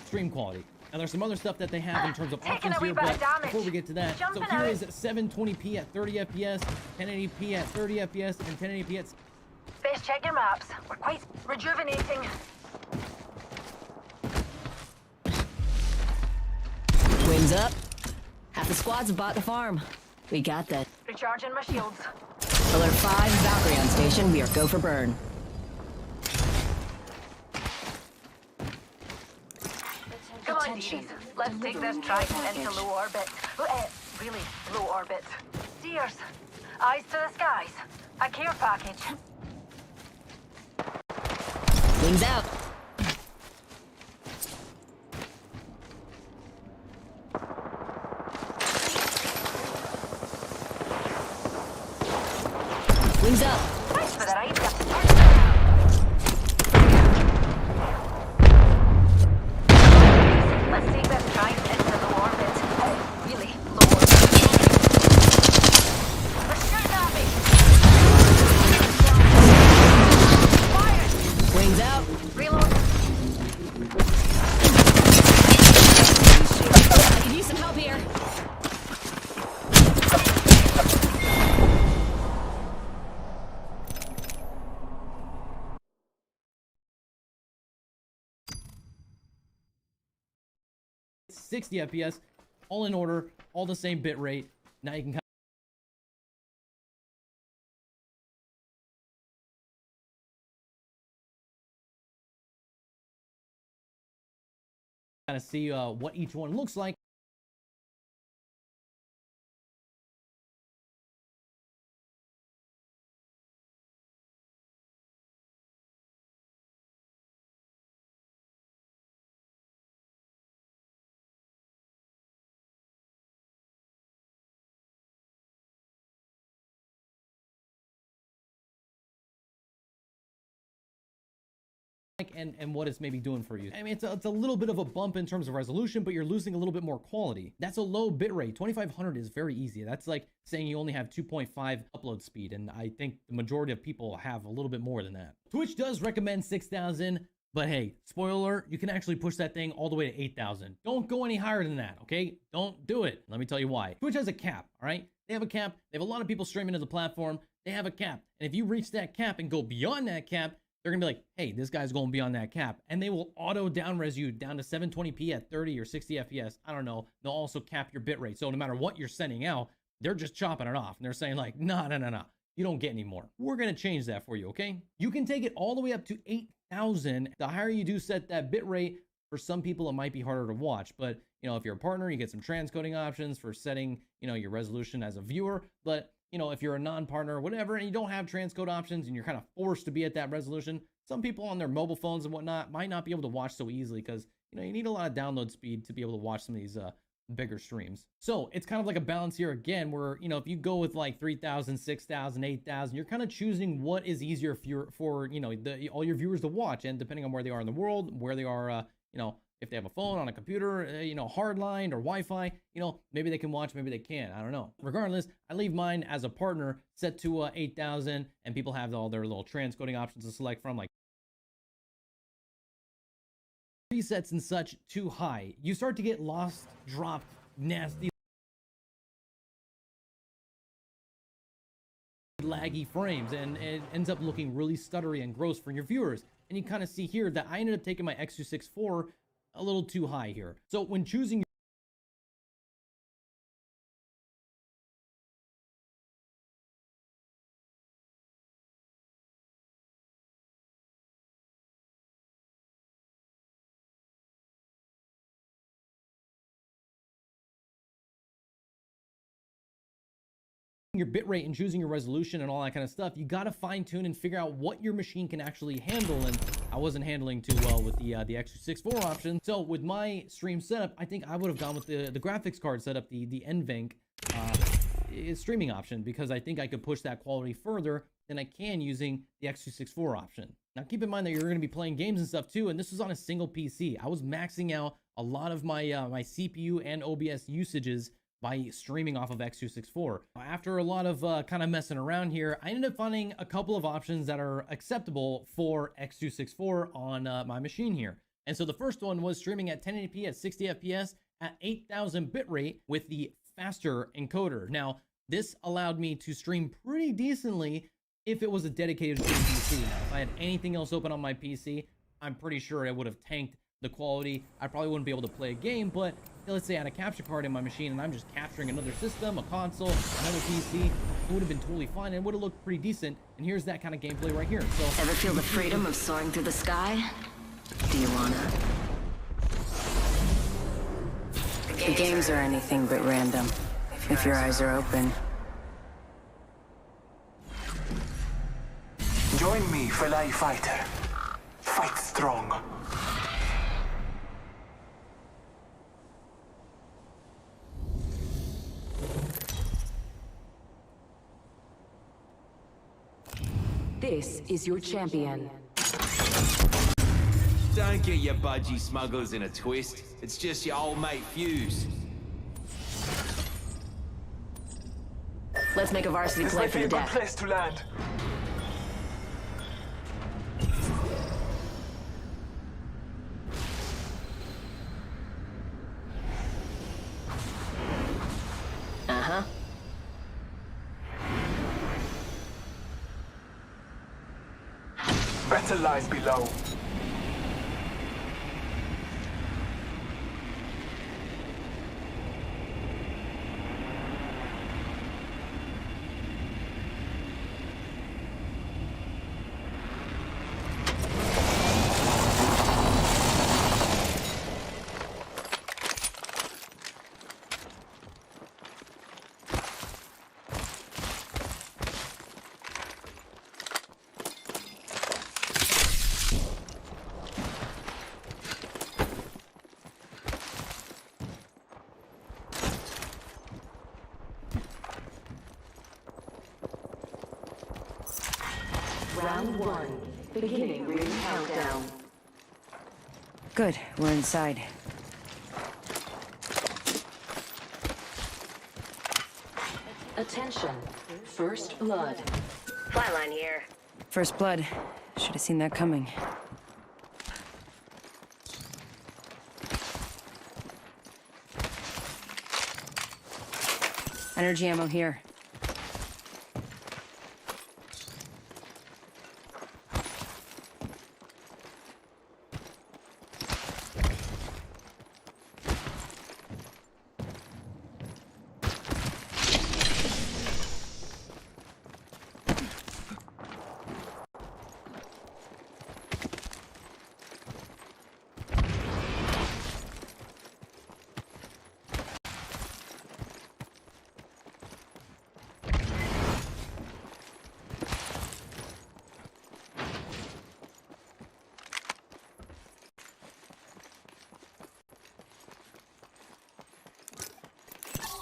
Speaker 9: stream quality. Now there's some other stuff that they have in terms of
Speaker 16: Taking
Speaker 9: options
Speaker 16: a wee
Speaker 9: here,
Speaker 16: bit
Speaker 9: but
Speaker 16: of damage.
Speaker 9: before we get to that,
Speaker 16: Jumping
Speaker 9: so here
Speaker 16: out.
Speaker 9: is 720p at 30 FPS, 1080p at 30 FPS, and 1080p at...
Speaker 16: Best check your maps. We're quite rejuvenating.
Speaker 7: Wings up. Half the squads have bought the farm. We got that.
Speaker 16: Recharging my shields.
Speaker 7: Alert 5, Valkyrie on station. We are go for burn.
Speaker 16: Come on, Dees. Let's take this Trident into low orbit. Really, low orbit. Deers, eyes to the skies. A care package.
Speaker 7: Wings out. Wings up.
Speaker 16: Thanks for the ride. Let's take this Trident into low orbit. Really, low orbit. They're shooting at me. Fire!
Speaker 7: Wings out.
Speaker 16: Reload.
Speaker 7: I could use some help here.
Speaker 9: It's 60 FPS, all in order, all the same bit rate. Now you can kind of see what each one looks like. and what it's maybe doing for you. I mean, it's a little bit of a bump in terms of resolution, but you're losing a little bit more quality. That's a low bitrate. 2500 is very easy. That's like saying you only have 2.5 upload speed, and I think the majority of people have a little bit more than that. Twitch does recommend 6000, but hey, spoiler alert, you can actually push that thing all the way to 8000. Don't go any higher than that, okay? Don't do it. Let me tell you why. Twitch has a cap, all right? They have a cap. They have a lot of people streaming to the platform. They have a cap. And if you reach that cap and go beyond that cap, they're gonna be like, hey, this guy's going beyond that cap. And they will auto down-res you down to 720p at 30 or 60 FPS. I don't know. They'll also cap your bitrate. So no matter what you're sending out, they're just chopping it off. And they're saying like, no. You don't get any more. We're gonna change that for you, okay? You can take it all the way up to 8000. The higher you do set that bitrate, for some people it might be harder to watch. But you know, if you're a partner, you get some transcoding options for setting, you know, your resolution as a viewer. But you know, if you're a non-partner or whatever, and you don't have transcode options and you're kind of forced to be at that resolution, some people on their mobile phones and whatnot might not be able to watch so easily because, you know, you need a lot of download speed to be able to watch some of these bigger streams. So it's kind of like a balance here again, where, you know, if you go with like 3000, 6000, 8000, you're kind of choosing what is easier for you know, all your viewers to watch. And depending on where they are in the world, where they are, you know, if they have a phone, on a computer, you know, hardline or Wi-Fi, you know, maybe they can watch, maybe they can't. I don't know. Regardless, I leave mine as a partner set to 8000, and people have all their little transcoding options to select from, like presets and such too high. You start to get lost, dropped, nasty, laggy frames, and it ends up looking really stuttery and gross for your viewers. And you kind of see here that I ended up taking my X264 a little too high here. So when choosing your bitrate and choosing your resolution and all that kind of stuff, you got to fine tune and figure out what your machine can actually handle. And I wasn't handling too well with the X264 option. So with my stream setup, I think I would have gone with the graphics card setup, the NVENC streaming option, because I think I could push that quality further than I can using the X264 option. Now keep in mind that you're going to be playing games and stuff too, and this was on a single PC. I was maxing out a lot of my my CPU and OBS usages by streaming off of X264. After a lot of kind of messing around here, I ended up finding a couple of options that are acceptable for X264 on my machine here. And so the first one was streaming at 1080p at 60 FPS at 8000 bitrate with the faster encoder. Now, this allowed me to stream pretty decently if it was a dedicated PC. Now, if I had anything else open on my PC, I'm pretty sure it would have tanked the quality. I probably wouldn't be able to play a game, but let's say I had a capture card in my machine and I'm just capturing another system, a console, another PC, it would have been totally fine and would have looked pretty decent. And here's that kind of gameplay right here. So
Speaker 5: ever feel the freedom of soaring through the sky? Do you wanna? The games are anything but random, if your eyes are open.
Speaker 1: Join me, Felai Fighter. Fight strong.
Speaker 12: This is your champion.
Speaker 13: Don't get your budgie smugglers in a twist. It's just your old mate Fuse.
Speaker 5: Let's make a varsity
Speaker 1: This
Speaker 5: play
Speaker 1: might
Speaker 5: for
Speaker 1: be
Speaker 5: the
Speaker 1: a good
Speaker 5: death.
Speaker 1: place to land.
Speaker 5: Uh-huh.
Speaker 1: Better lies below.
Speaker 12: Round one. Beginning ring countdown.
Speaker 10: Good, we're inside.
Speaker 12: Attention. First blood.
Speaker 5: Flyline here.
Speaker 10: First blood. Should have seen that coming. Energy ammo here.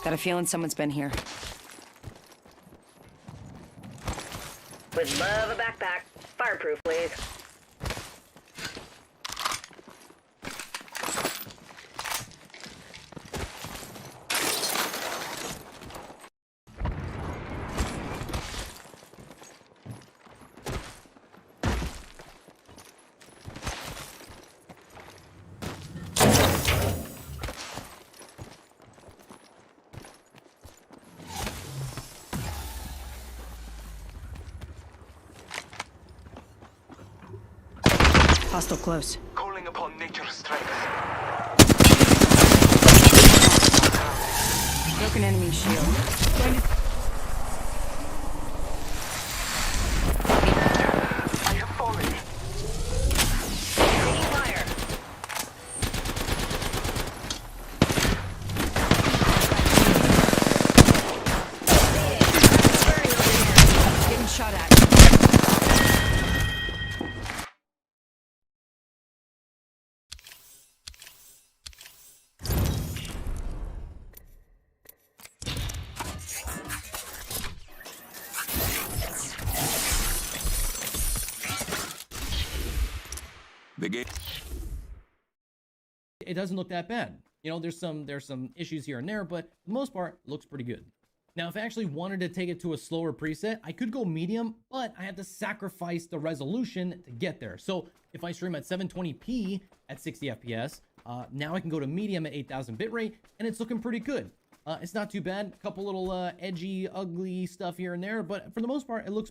Speaker 10: Got a feeling someone's been here.
Speaker 5: Would love a backpack. Fireproof, please.
Speaker 10: Hostile close.
Speaker 6: Calling upon nature's strength.
Speaker 10: Broken enemy shield. Going to...
Speaker 6: I have fallen.
Speaker 5: Taking fire.
Speaker 10: Getting shot at.
Speaker 9: It doesn't look that bad. You know, there's some issues here and there, but for the most part, it looks pretty good. Now, if I actually wanted to take it to a slower preset, I could go medium, but I have to sacrifice the resolution to get there. So if I stream at 720p at 60 FPS, now I can go to medium at 8000 bitrate, and it's looking pretty good. It's not too bad. A couple little edgy, ugly stuff here and there, but for the most part, it looks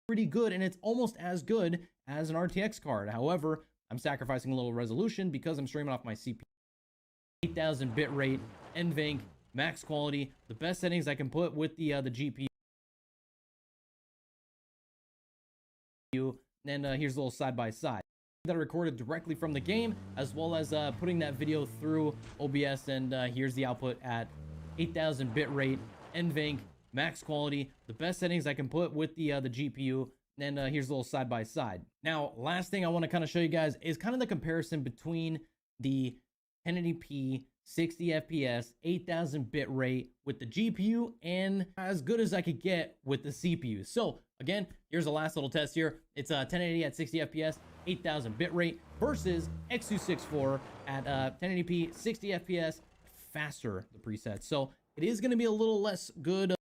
Speaker 9: pretty good, and it's almost as good as an RTX card. However, I'm sacrificing a little resolution because I'm streaming off my CPU. 8000 bitrate, NVENC, max quality, the best settings I can put with the GPU. And here's a little side by side that I recorded directly from the game, as well as putting that video through OBS. And here's the output at 8000 bitrate, NVENC, max quality, the best settings I can put with the GPU. And here's a little side by side. Now, last thing I want to kind of show you guys is kind of the comparison between the 1080p 60 FPS 8000 bit rate with the GPU and as good as I could get with the CPU. So again, here's the last little test here. It's 1080 at 60 FPS 8000 bit rate versus X264 at 1080p 60 FPS faster, the preset. So it is going to be a little less good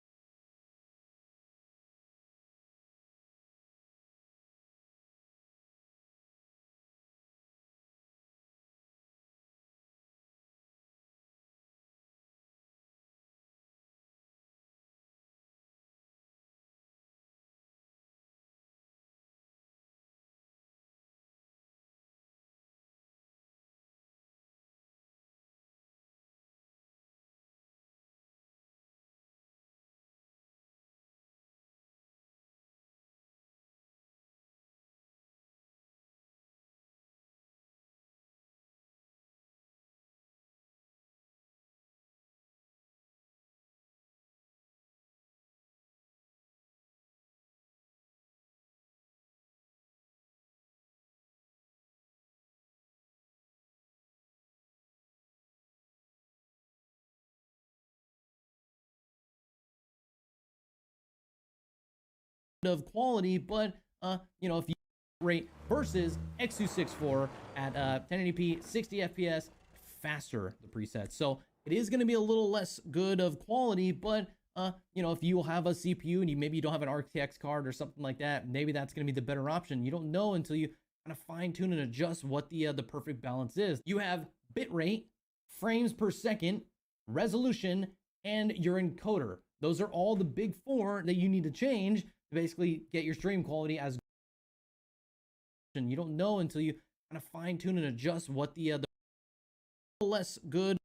Speaker 9: of quality, but you know, if you rate versus X264 at 1080p 60 FPS faster, the preset, so it is going to be a little less good of quality, but you know, if you have a CPU and maybe you don't have an RTX card or something like that, maybe that's going to be the better option. You don't know until you kind of fine tune and adjust what the perfect balance is. You have bitrate, frames per second, resolution, and your encoder. Those are all the big four that you need to change to basically get your stream quality as good. You don't know until you kind of fine tune and adjust what the less good